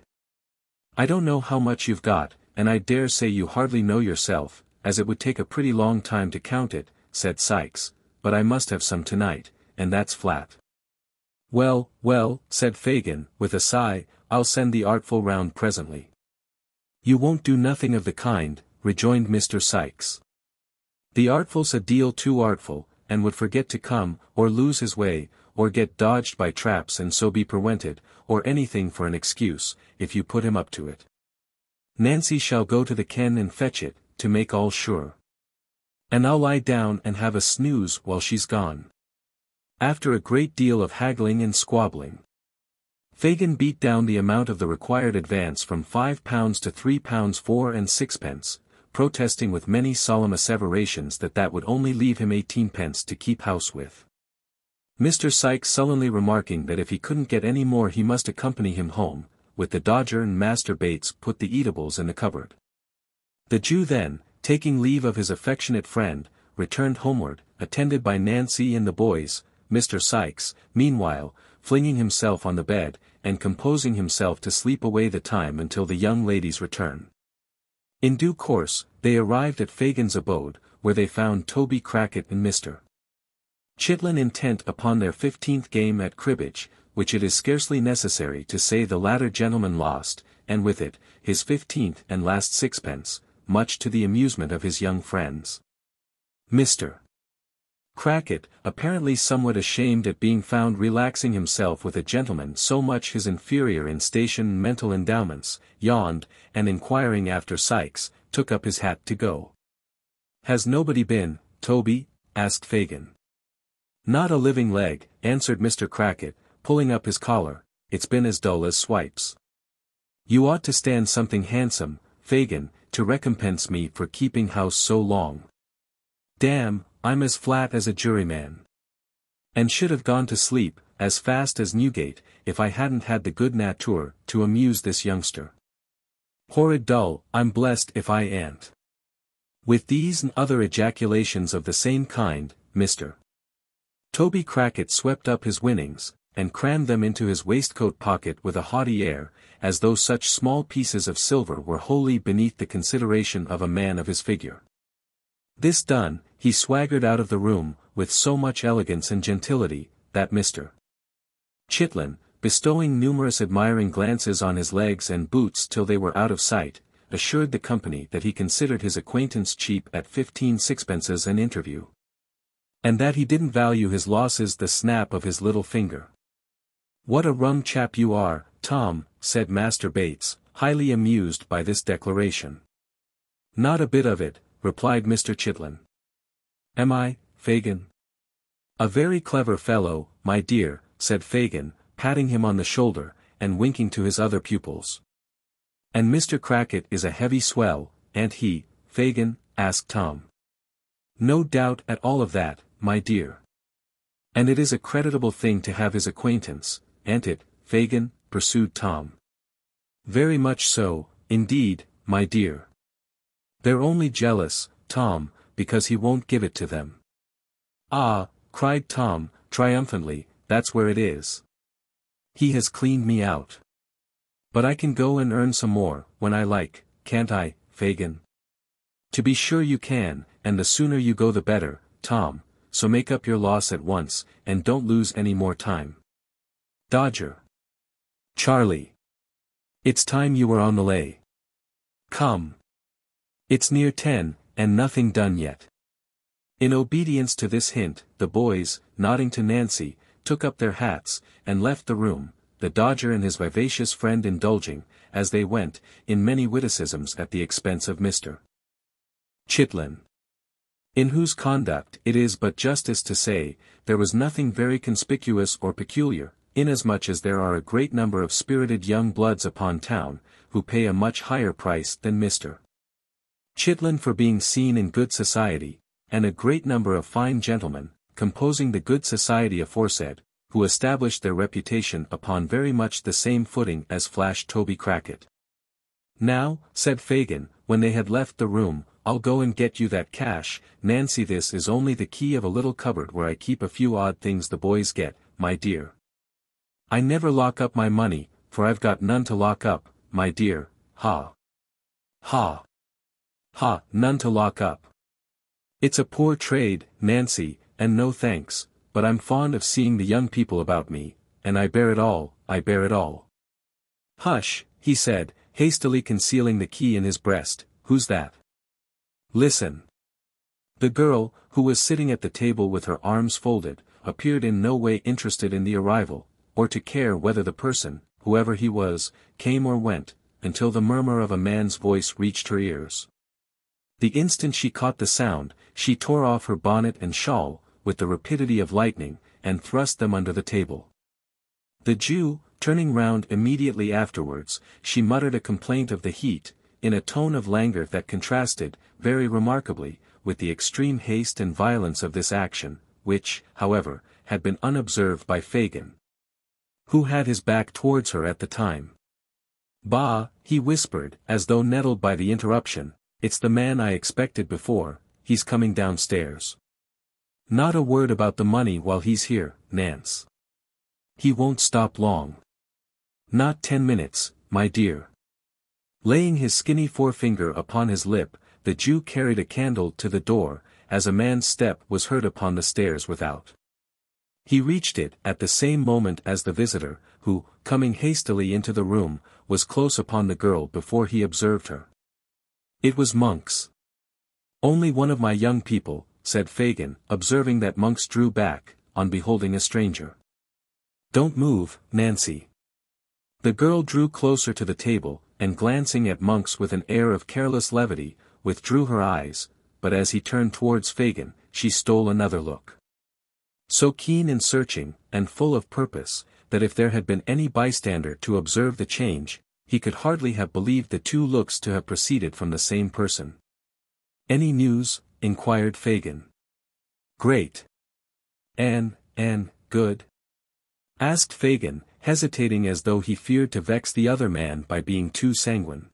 "I don't know how much you've got, and I dare say you hardly know yourself, as it would take a pretty long time to count it," said Sikes, "but I must have some tonight, and that's flat." "Well, well," said Fagin, with a sigh, "I'll send the Artful round presently." "You won't do nothing of the kind," rejoined Mr. Sikes. "The Artful's a deal too artful, and would forget to come, or lose his way, or get dodged by traps and so be prewented, or anything for an excuse, if you put him up to it. Nancy shall go to the ken and fetch it, to make all sure. And I'll lie down and have a snooze while she's gone." After a great deal of haggling and squabbling, Fagin beat down the amount of the required advance from £5 to £3 4 and sixpence, protesting with many solemn asseverations that would only leave him 18 pence to keep house with. Mr. Sikes sullenly remarking that if he couldn't get any more he must accompany him home, with the Dodger and Master Bates put the eatables in the cupboard. The Jew then, taking leave of his affectionate friend, returned homeward, attended by Nancy and the boys, Mr. Sikes, meanwhile, flinging himself on the bed, and composing himself to sleep away the time until the young lady's return. In due course, they arrived at Fagin's abode, where they found Toby Crackit and Mr. Chitlin intent upon their 15th game at cribbage, which it is scarcely necessary to say the latter gentleman lost, and with it, his 15th and last sixpence, much to the amusement of his young friends. Mr. Crackit, apparently somewhat ashamed at being found relaxing himself with a gentleman so much his inferior in station and mental endowments, yawned, and inquiring after Sikes, took up his hat to go. "Has nobody been, Toby?" asked Fagin. "Not a living leg," answered Mr. Crackit, pulling up his collar. "It's been as dull as swipes. You ought to stand something handsome, Fagin, to recompense me for keeping house so long. Damn, I'm as flat as a juryman. And should have gone to sleep, as fast as Newgate, if I hadn't had the good nature to amuse this youngster. Horrid dull, I'm blessed if I ain't." With these and other ejaculations of the same kind, Mr. Toby Crackit swept up his winnings, and crammed them into his waistcoat pocket with a haughty air, as though such small pieces of silver were wholly beneath the consideration of a man of his figure. This done, he swaggered out of the room, with so much elegance and gentility, that Mr. Chitlin, bestowing numerous admiring glances on his legs and boots till they were out of sight, assured the company that he considered his acquaintance cheap at 15 sixpences an interview. And that he didn't value his losses the snap of his little finger. "What a rum chap you are, Tom," said Master Bates, highly amused by this declaration. "Not a bit of it," replied Mr. Chitlin. "Am I, Fagin?" "A very clever fellow, my dear," said Fagin, patting him on the shoulder, and winking to his other pupils. "And Mr. Crackit is a heavy swell, ain't he, Fagin?" asked Tom. "No doubt at all of that, my dear. And it is a creditable thing to have his acquaintance, ain't it, Fagin?" pursued Tom. "Very much so, indeed, my dear. They're only jealous, Tom, because he won't give it to them." "Ah," cried Tom, triumphantly, "that's where it is. He has cleaned me out. But I can go and earn some more, when I like, can't I, Fagin?" "To be sure you can, and the sooner you go the better, Tom, so make up your loss at once, and don't lose any more time. Dodger. Charlie. It's time you were on the lay. Come. It's near 10, and nothing done yet." In obedience to this hint, the boys, nodding to Nancy, took up their hats, and left the room, the Dodger and his vivacious friend indulging, as they went, in many witticisms at the expense of Mr. Chitlin, in whose conduct it is but justice to say, there was nothing very conspicuous or peculiar, inasmuch as there are a great number of spirited young bloods upon town, who pay a much higher price than Mr. Chitlin for being seen in good society, and a great number of fine gentlemen, composing the good society aforesaid, who established their reputation upon very much the same footing as Flash Toby Crackit. "Now," said Fagin, when they had left the room, "I'll go and get you that cash, Nancy. This is only the key of a little cupboard where I keep a few odd things the boys get, my dear. I never lock up my money, for I've got none to lock up, my dear, ha. Ha. Ha, none to lock up. It's a poor trade, Nancy, and no thanks, but I'm fond of seeing the young people about me, and I bear it all, I bear it all." "Hush," he said, hastily concealing the key in his breast, "who's that? Listen." The girl, who was sitting at the table with her arms folded, appeared in no way interested in the arrival, or to care whether the person, whoever he was, came or went, until the murmur of a man's voice reached her ears. The instant she caught the sound, she tore off her bonnet and shawl, with the rapidity of lightning, and thrust them under the table. The Jew, turning round immediately afterwards, she muttered a complaint of the heat, in a tone of languor that contrasted, very remarkably, with the extreme haste and violence of this action, which, however, had been unobserved by Fagin, who had his back towards her at the time. "Bah," he whispered, as though nettled by the interruption, "it's the man I expected before, he's coming downstairs." Not a word about the money while he's here, Nance. He won't stop long. Not 10 minutes, my dear. Laying his skinny forefinger upon his lip, the Jew carried a candle to the door, as a man's step was heard upon the stairs without. He reached it at the same moment as the visitor, who, coming hastily into the room, was close upon the girl before he observed her. It was Monks. Only one of my young people, said Fagin, observing that Monks drew back, on beholding a stranger. Don't move, Nancy. The girl drew closer to the table, and glancing at Monks with an air of careless levity, withdrew her eyes, but as he turned towards Fagin, she stole another look. So keen and searching, and full of purpose, that if there had been any bystander to observe the change, he could hardly have believed the two looks to have proceeded from the same person. Any news? Inquired Fagin. Great. And, good? Asked Fagin, hesitating as though he feared to vex the other man by being too sanguine.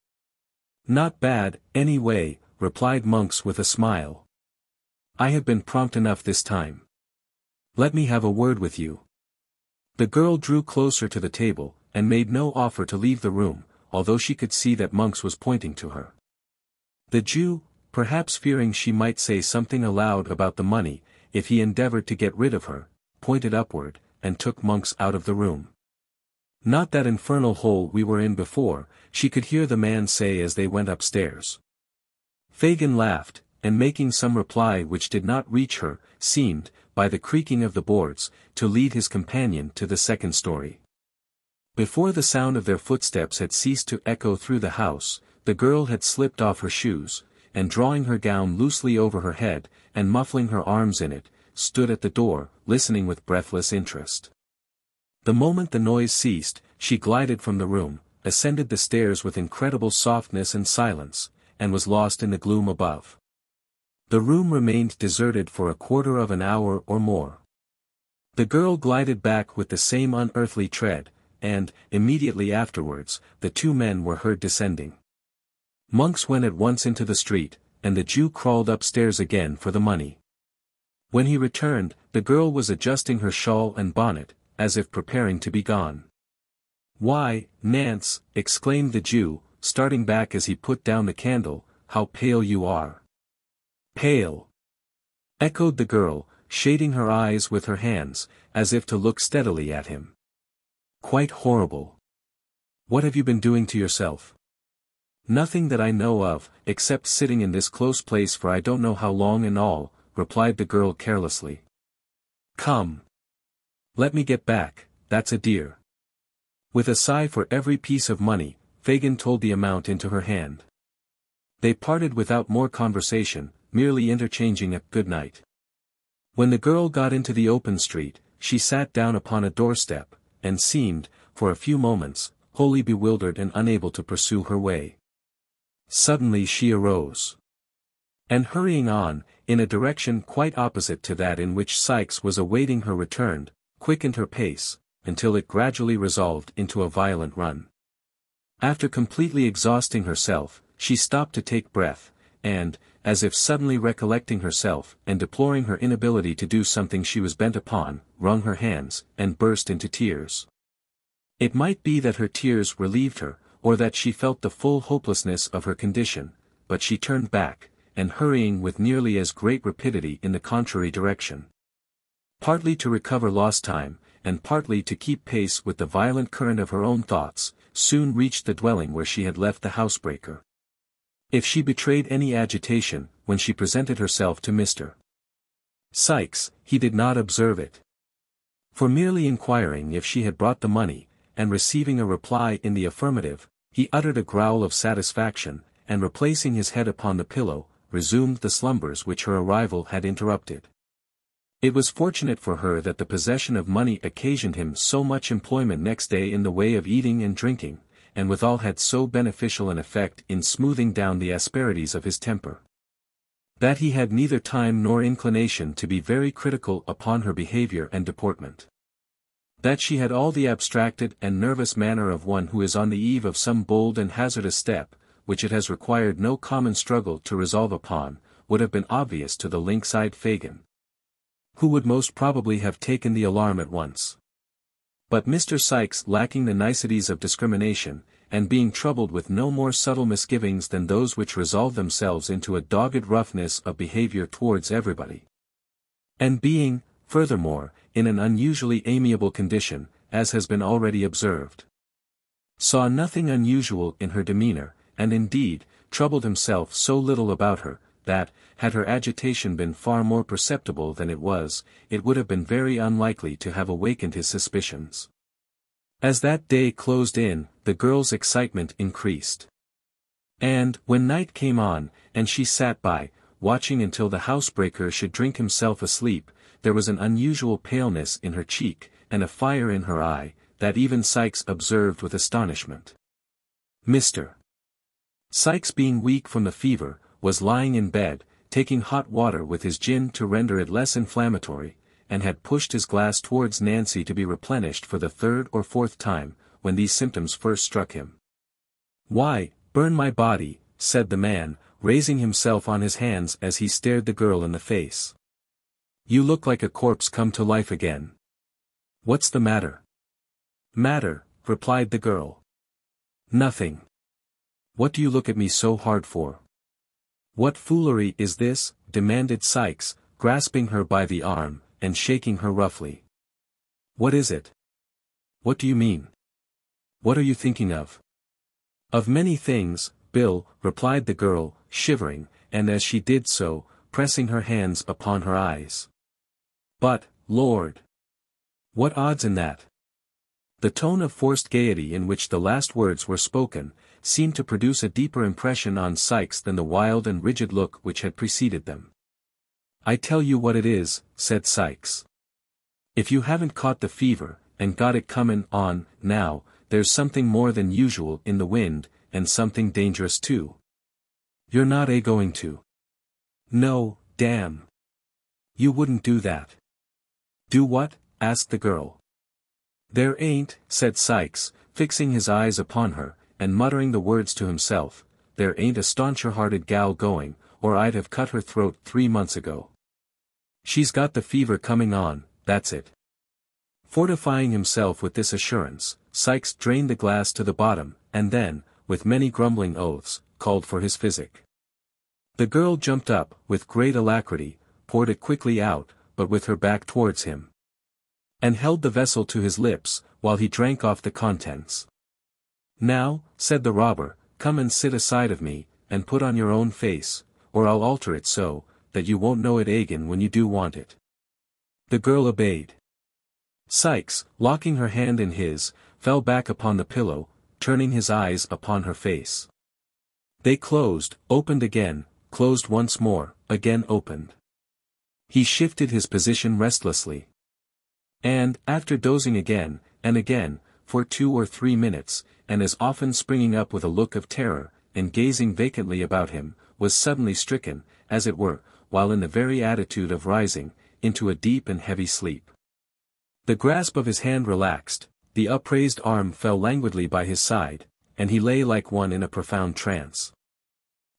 Not bad, anyway, replied Monks with a smile. I have been prompt enough this time. Let me have a word with you. The girl drew closer to the table, and made no offer to leave the room, although she could see that Monks was pointing to her. The Jew, perhaps fearing she might say something aloud about the money, if he endeavored to get rid of her, pointed upward, and took Monks out of the room. Not that infernal hole we were in before, she could hear the man say as they went upstairs. Fagin laughed, and making some reply which did not reach her, seemed, by the creaking of the boards, to lead his companion to the second story. Before the sound of their footsteps had ceased to echo through the house, the girl had slipped off her shoes, and drawing her gown loosely over her head, and muffling her arms in it, stood at the door, listening with breathless interest. The moment the noise ceased, she glided from the room, ascended the stairs with incredible softness and silence, and was lost in the gloom above. The room remained deserted for a quarter of an hour or more. The girl glided back with the same unearthly tread, and, immediately afterwards, the two men were heard descending. Monks went at once into the street, and the Jew crawled upstairs again for the money. When he returned, the girl was adjusting her shawl and bonnet, as if preparing to be gone. Why, Nance, exclaimed the Jew, starting back as he put down the candle, how pale you are. Pale! Echoed the girl, shading her eyes with her hands, as if to look steadily at him. Quite horrible. What have you been doing to yourself? Nothing that I know of, except sitting in this close place for I don't know how long and all, replied the girl carelessly. Come. Let me get back, that's a dear. With a sigh for every piece of money, Fagin told the amount into her hand. They parted without more conversation, merely interchanging a good night. When the girl got into the open street, she sat down upon a doorstep, and seemed, for a few moments, wholly bewildered and unable to pursue her way. Suddenly she arose. And hurrying on, in a direction quite opposite to that in which Sikes was awaiting her return, quickened her pace, until it gradually resolved into a violent run. After completely exhausting herself, she stopped to take breath, and, as if suddenly recollecting herself and deploring her inability to do something she was bent upon, wrung her hands, and burst into tears. It might be that her tears relieved her, or that she felt the full hopelessness of her condition, but she turned back, and hurrying with nearly as great rapidity in the contrary direction. Partly to recover lost time, and partly to keep pace with the violent current of her own thoughts, soon reached the dwelling where she had left the housebreaker. If she betrayed any agitation, when she presented herself to Mr. Sikes, he did not observe it. For merely inquiring if she had brought the money, and receiving a reply in the affirmative, he uttered a growl of satisfaction, and replacing his head upon the pillow, resumed the slumbers which her arrival had interrupted. It was fortunate for her that the possession of money occasioned him so much employment next day in the way of eating and drinking, and withal had so beneficial an effect in smoothing down the asperities of his temper, that he had neither time nor inclination to be very critical upon her behavior and deportment. That she had all the abstracted and nervous manner of one who is on the eve of some bold and hazardous step, which it has required no common struggle to resolve upon, would have been obvious to the lynx-eyed Fagin. who would most probably have taken the alarm at once. But Mr. Sikes, lacking the niceties of discrimination, and being troubled with no more subtle misgivings than those which resolve themselves into a dogged roughness of behavior towards everybody, and being, furthermore, in an unusually amiable condition, as has been already observed, saw nothing unusual in her demeanor, and indeed, troubled himself so little about her, that, had her agitation been far more perceptible than it was, it would have been very unlikely to have awakened his suspicions. As that day closed in, the girl's excitement increased. And, when night came on, and she sat by, watching until the housebreaker should drink himself asleep, there was an unusual paleness in her cheek, and a fire in her eye, that even Sikes observed with astonishment. Mr. Sikes, being weak from the fever, was lying in bed, taking hot water with his gin to render it less inflammatory, and had pushed his glass towards Nancy to be replenished for the third or fourth time, when these symptoms first struck him. "Why, burn my body," said the man, raising himself on his hands as he stared the girl in the face. "You look like a corpse come to life again. What's the matter?" "Matter," replied the girl. "Nothing. What do you look at me so hard for?" "What foolery is this?" demanded Sikes, grasping her by the arm, and shaking her roughly. "What is it? What do you mean? What are you thinking of?" "Of many things, Bill," replied the girl, shivering, and as she did so, pressing her hands upon her eyes. "But, Lord! What odds in that?" The tone of forced gaiety in which the last words were spoken, seemed to produce a deeper impression on Sikes than the wild and rigid look which had preceded them. "I tell you what it is," said Sikes. "If you haven't caught the fever, and got it comin' on, now, there's something more than usual in the wind, and something dangerous too. You're not going to?" "No, damn. You wouldn't do that." "Do what?" asked the girl. "There ain't," said Sikes, fixing his eyes upon her, and muttering the words to himself, "there ain't a stauncher-hearted gal going, or I'd have cut her throat 3 months ago. She's got the fever coming on, that's it." Fortifying himself with this assurance, Sikes drained the glass to the bottom, and then, with many grumbling oaths, called for his physic. The girl jumped up, with great alacrity, poured it quickly out, but with her back towards him, and held the vessel to his lips, while he drank off the contents. "Now," said the robber, "come and sit aside of me, and put on your own face, or I'll alter it so, that you won't know it again when you do want it." The girl obeyed. Sikes, locking her hand in his, fell back upon the pillow, turning his eyes upon her face. They closed, opened again, closed once more, again opened. He shifted his position restlessly. And, after dozing again, and again, for 2 or 3 minutes, and as often springing up with a look of terror, and gazing vacantly about him, was suddenly stricken, as it were, while in the very attitude of rising, into a deep and heavy sleep. The grasp of his hand relaxed, the upraised arm fell languidly by his side, and he lay like one in a profound trance.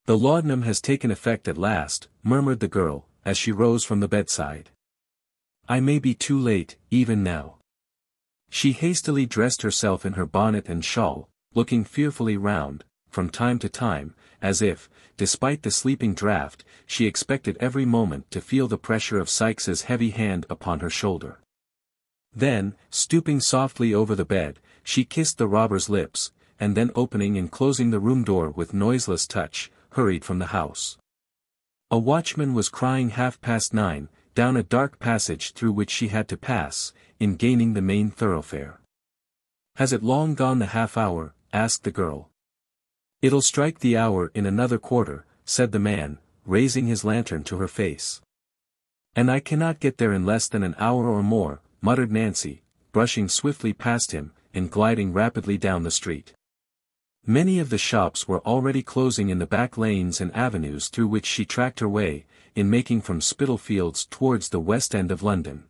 "The laudanum has taken effect at last," murmured the girl, as she rose from the bedside. "I may be too late, even now." She hastily dressed herself in her bonnet and shawl, looking fearfully round, from time to time, as if, despite the sleeping draught, she expected every moment to feel the pressure of Sikes's heavy hand upon her shoulder. Then, stooping softly over the bed, she kissed the robber's lips, and then opening and closing the room door with noiseless touch, hurried from the house. A watchman was crying 9:30, down a dark passage through which she had to pass, in gaining the main thoroughfare. "Has it long gone the half-hour?" asked the girl. "It'll strike the hour in another quarter," said the man, raising his lantern to her face. "And I cannot get there in less than an hour or more," muttered Nancy, brushing swiftly past him, and gliding rapidly down the street. Many of the shops were already closing in the back lanes and avenues through which she tracked her way, in making from Spitalfields towards the West End of London.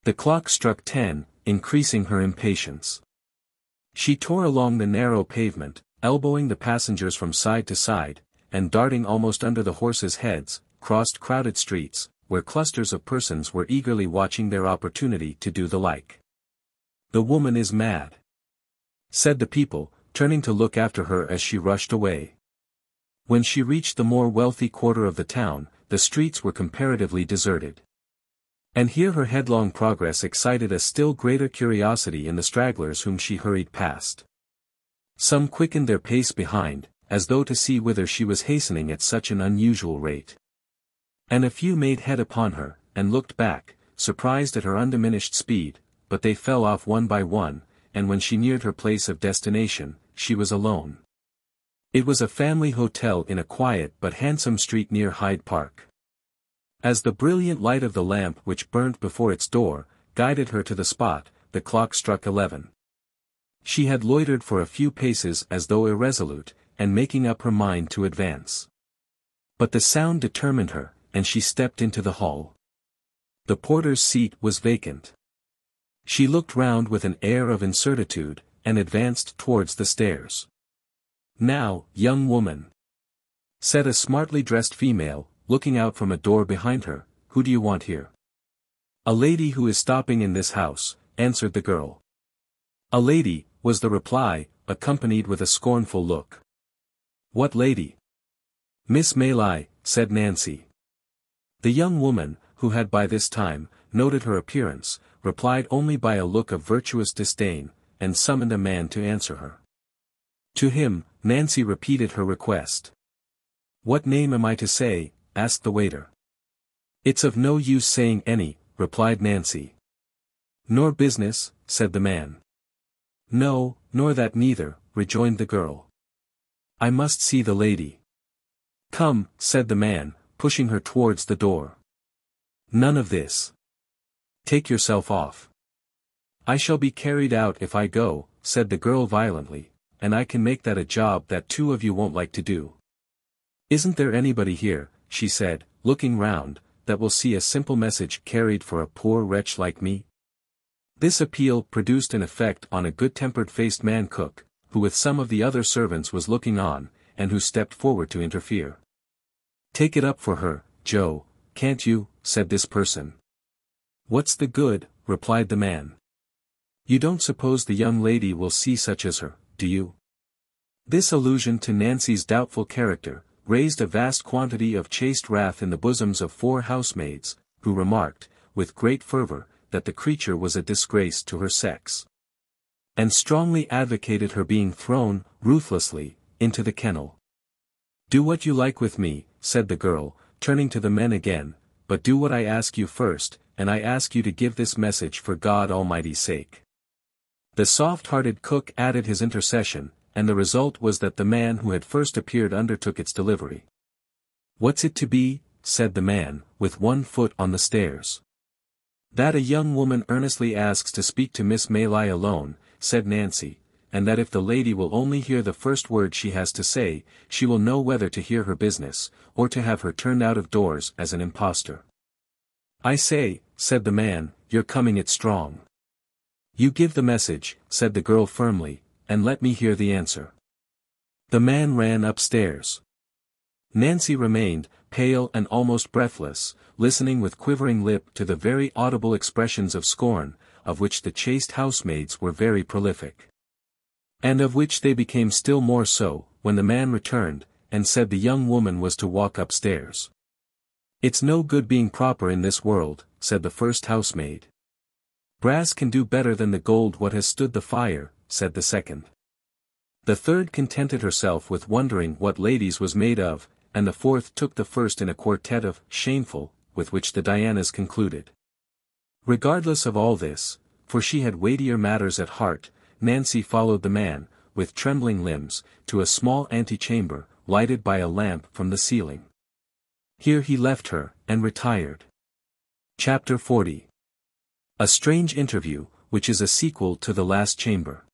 The clock struck 10, increasing her impatience. She tore along the narrow pavement, elbowing the passengers from side to side, and darting almost under the horses' heads, crossed crowded streets, where clusters of persons were eagerly watching their opportunity to do the like. "The woman is mad," said the people, turning to look after her as she rushed away. When she reached the more wealthy quarter of the town, the streets were comparatively deserted. And here her headlong progress excited a still greater curiosity in the stragglers whom she hurried past. Some quickened their pace behind, as though to see whither she was hastening at such an unusual rate. And a few made head upon her, and looked back, surprised at her undiminished speed, but they fell off one by one, and when she neared her place of destination, she was alone. It was a family hotel in a quiet but handsome street near Hyde Park. As the brilliant light of the lamp which burnt before its door, guided her to the spot, the clock struck 11. She had loitered for a few paces as though irresolute, and making up her mind to advance. But the sound determined her, and she stepped into the hall. The porter's seat was vacant. She looked round with an air of incertitude, and advanced towards the stairs. "Now, young woman," said a smartly dressed female, looking out from a door behind her, "who do you want here?" "A lady who is stopping in this house," answered the girl. "A lady," was the reply, accompanied with a scornful look. "What lady?" "Miss Maylie," said Nancy. The young woman, who had by this time noted her appearance, replied only by a look of virtuous disdain, and summoned a man to answer her. To him, Nancy repeated her request. "What name am I to say?" asked the waiter. "It's of no use saying any," replied Nancy. "Nor business?" said the man. "No, nor that neither," rejoined the girl. "I must see the lady." "Come," said the man, pushing her towards the door. "None of this. Take yourself off." "I shall be carried out if I go," said the girl violently, "and I can make that a job that two of you won't like to do." "Isn't there anybody here," she said, looking round, "that will see a simple message carried for a poor wretch like me?" This appeal produced an effect on a good-tempered faced man cook, who with some of the other servants was looking on, and who stepped forward to interfere. "Take it up for her, Joe, can't you?" said this person. "What's the good?" replied the man. "You don't suppose the young lady will see such as her, do you?" This allusion to Nancy's doubtful character raised a vast quantity of chaste wrath in the bosoms of 4 housemaids, who remarked, with great fervor, that the creature was a disgrace to her sex, and strongly advocated her being thrown, ruthlessly, into the kennel. "Do what you like with me," said the girl, turning to the men again, "but do what I ask you first, and I ask you to give this message for God Almighty's sake." The soft-hearted cook added his intercession, and the result was that the man who had first appeared undertook its delivery. "What's it to be?" said the man, with one foot on the stairs. "That a young woman earnestly asks to speak to Miss Maylie alone," said Nancy, "and that if the lady will only hear the first word she has to say, she will know whether to hear her business, or to have her turned out of doors as an impostor." "I say," said the man, "you're coming it strong." "You give the message," said the girl firmly, "and let me hear the answer." The man ran upstairs. Nancy remained, pale and almost breathless, listening with quivering lip to the very audible expressions of scorn, of which the chaste housemaids were very prolific. And of which they became still more so, when the man returned, and said the young woman was to walk upstairs. "It's no good being proper in this world," said the first housemaid. "Brass can do better than the gold what has stood the fire," said the second. The third contented herself with wondering what ladies was made of, and the fourth took the first in a quartet of "shameful," with which the Dianas concluded. Regardless of all this, for she had weightier matters at heart, Nancy followed the man, with trembling limbs, to a small antechamber, lighted by a lamp from the ceiling. Here he left her, and retired. Chapter 40. A strange interview, which is a sequel to the last chamber.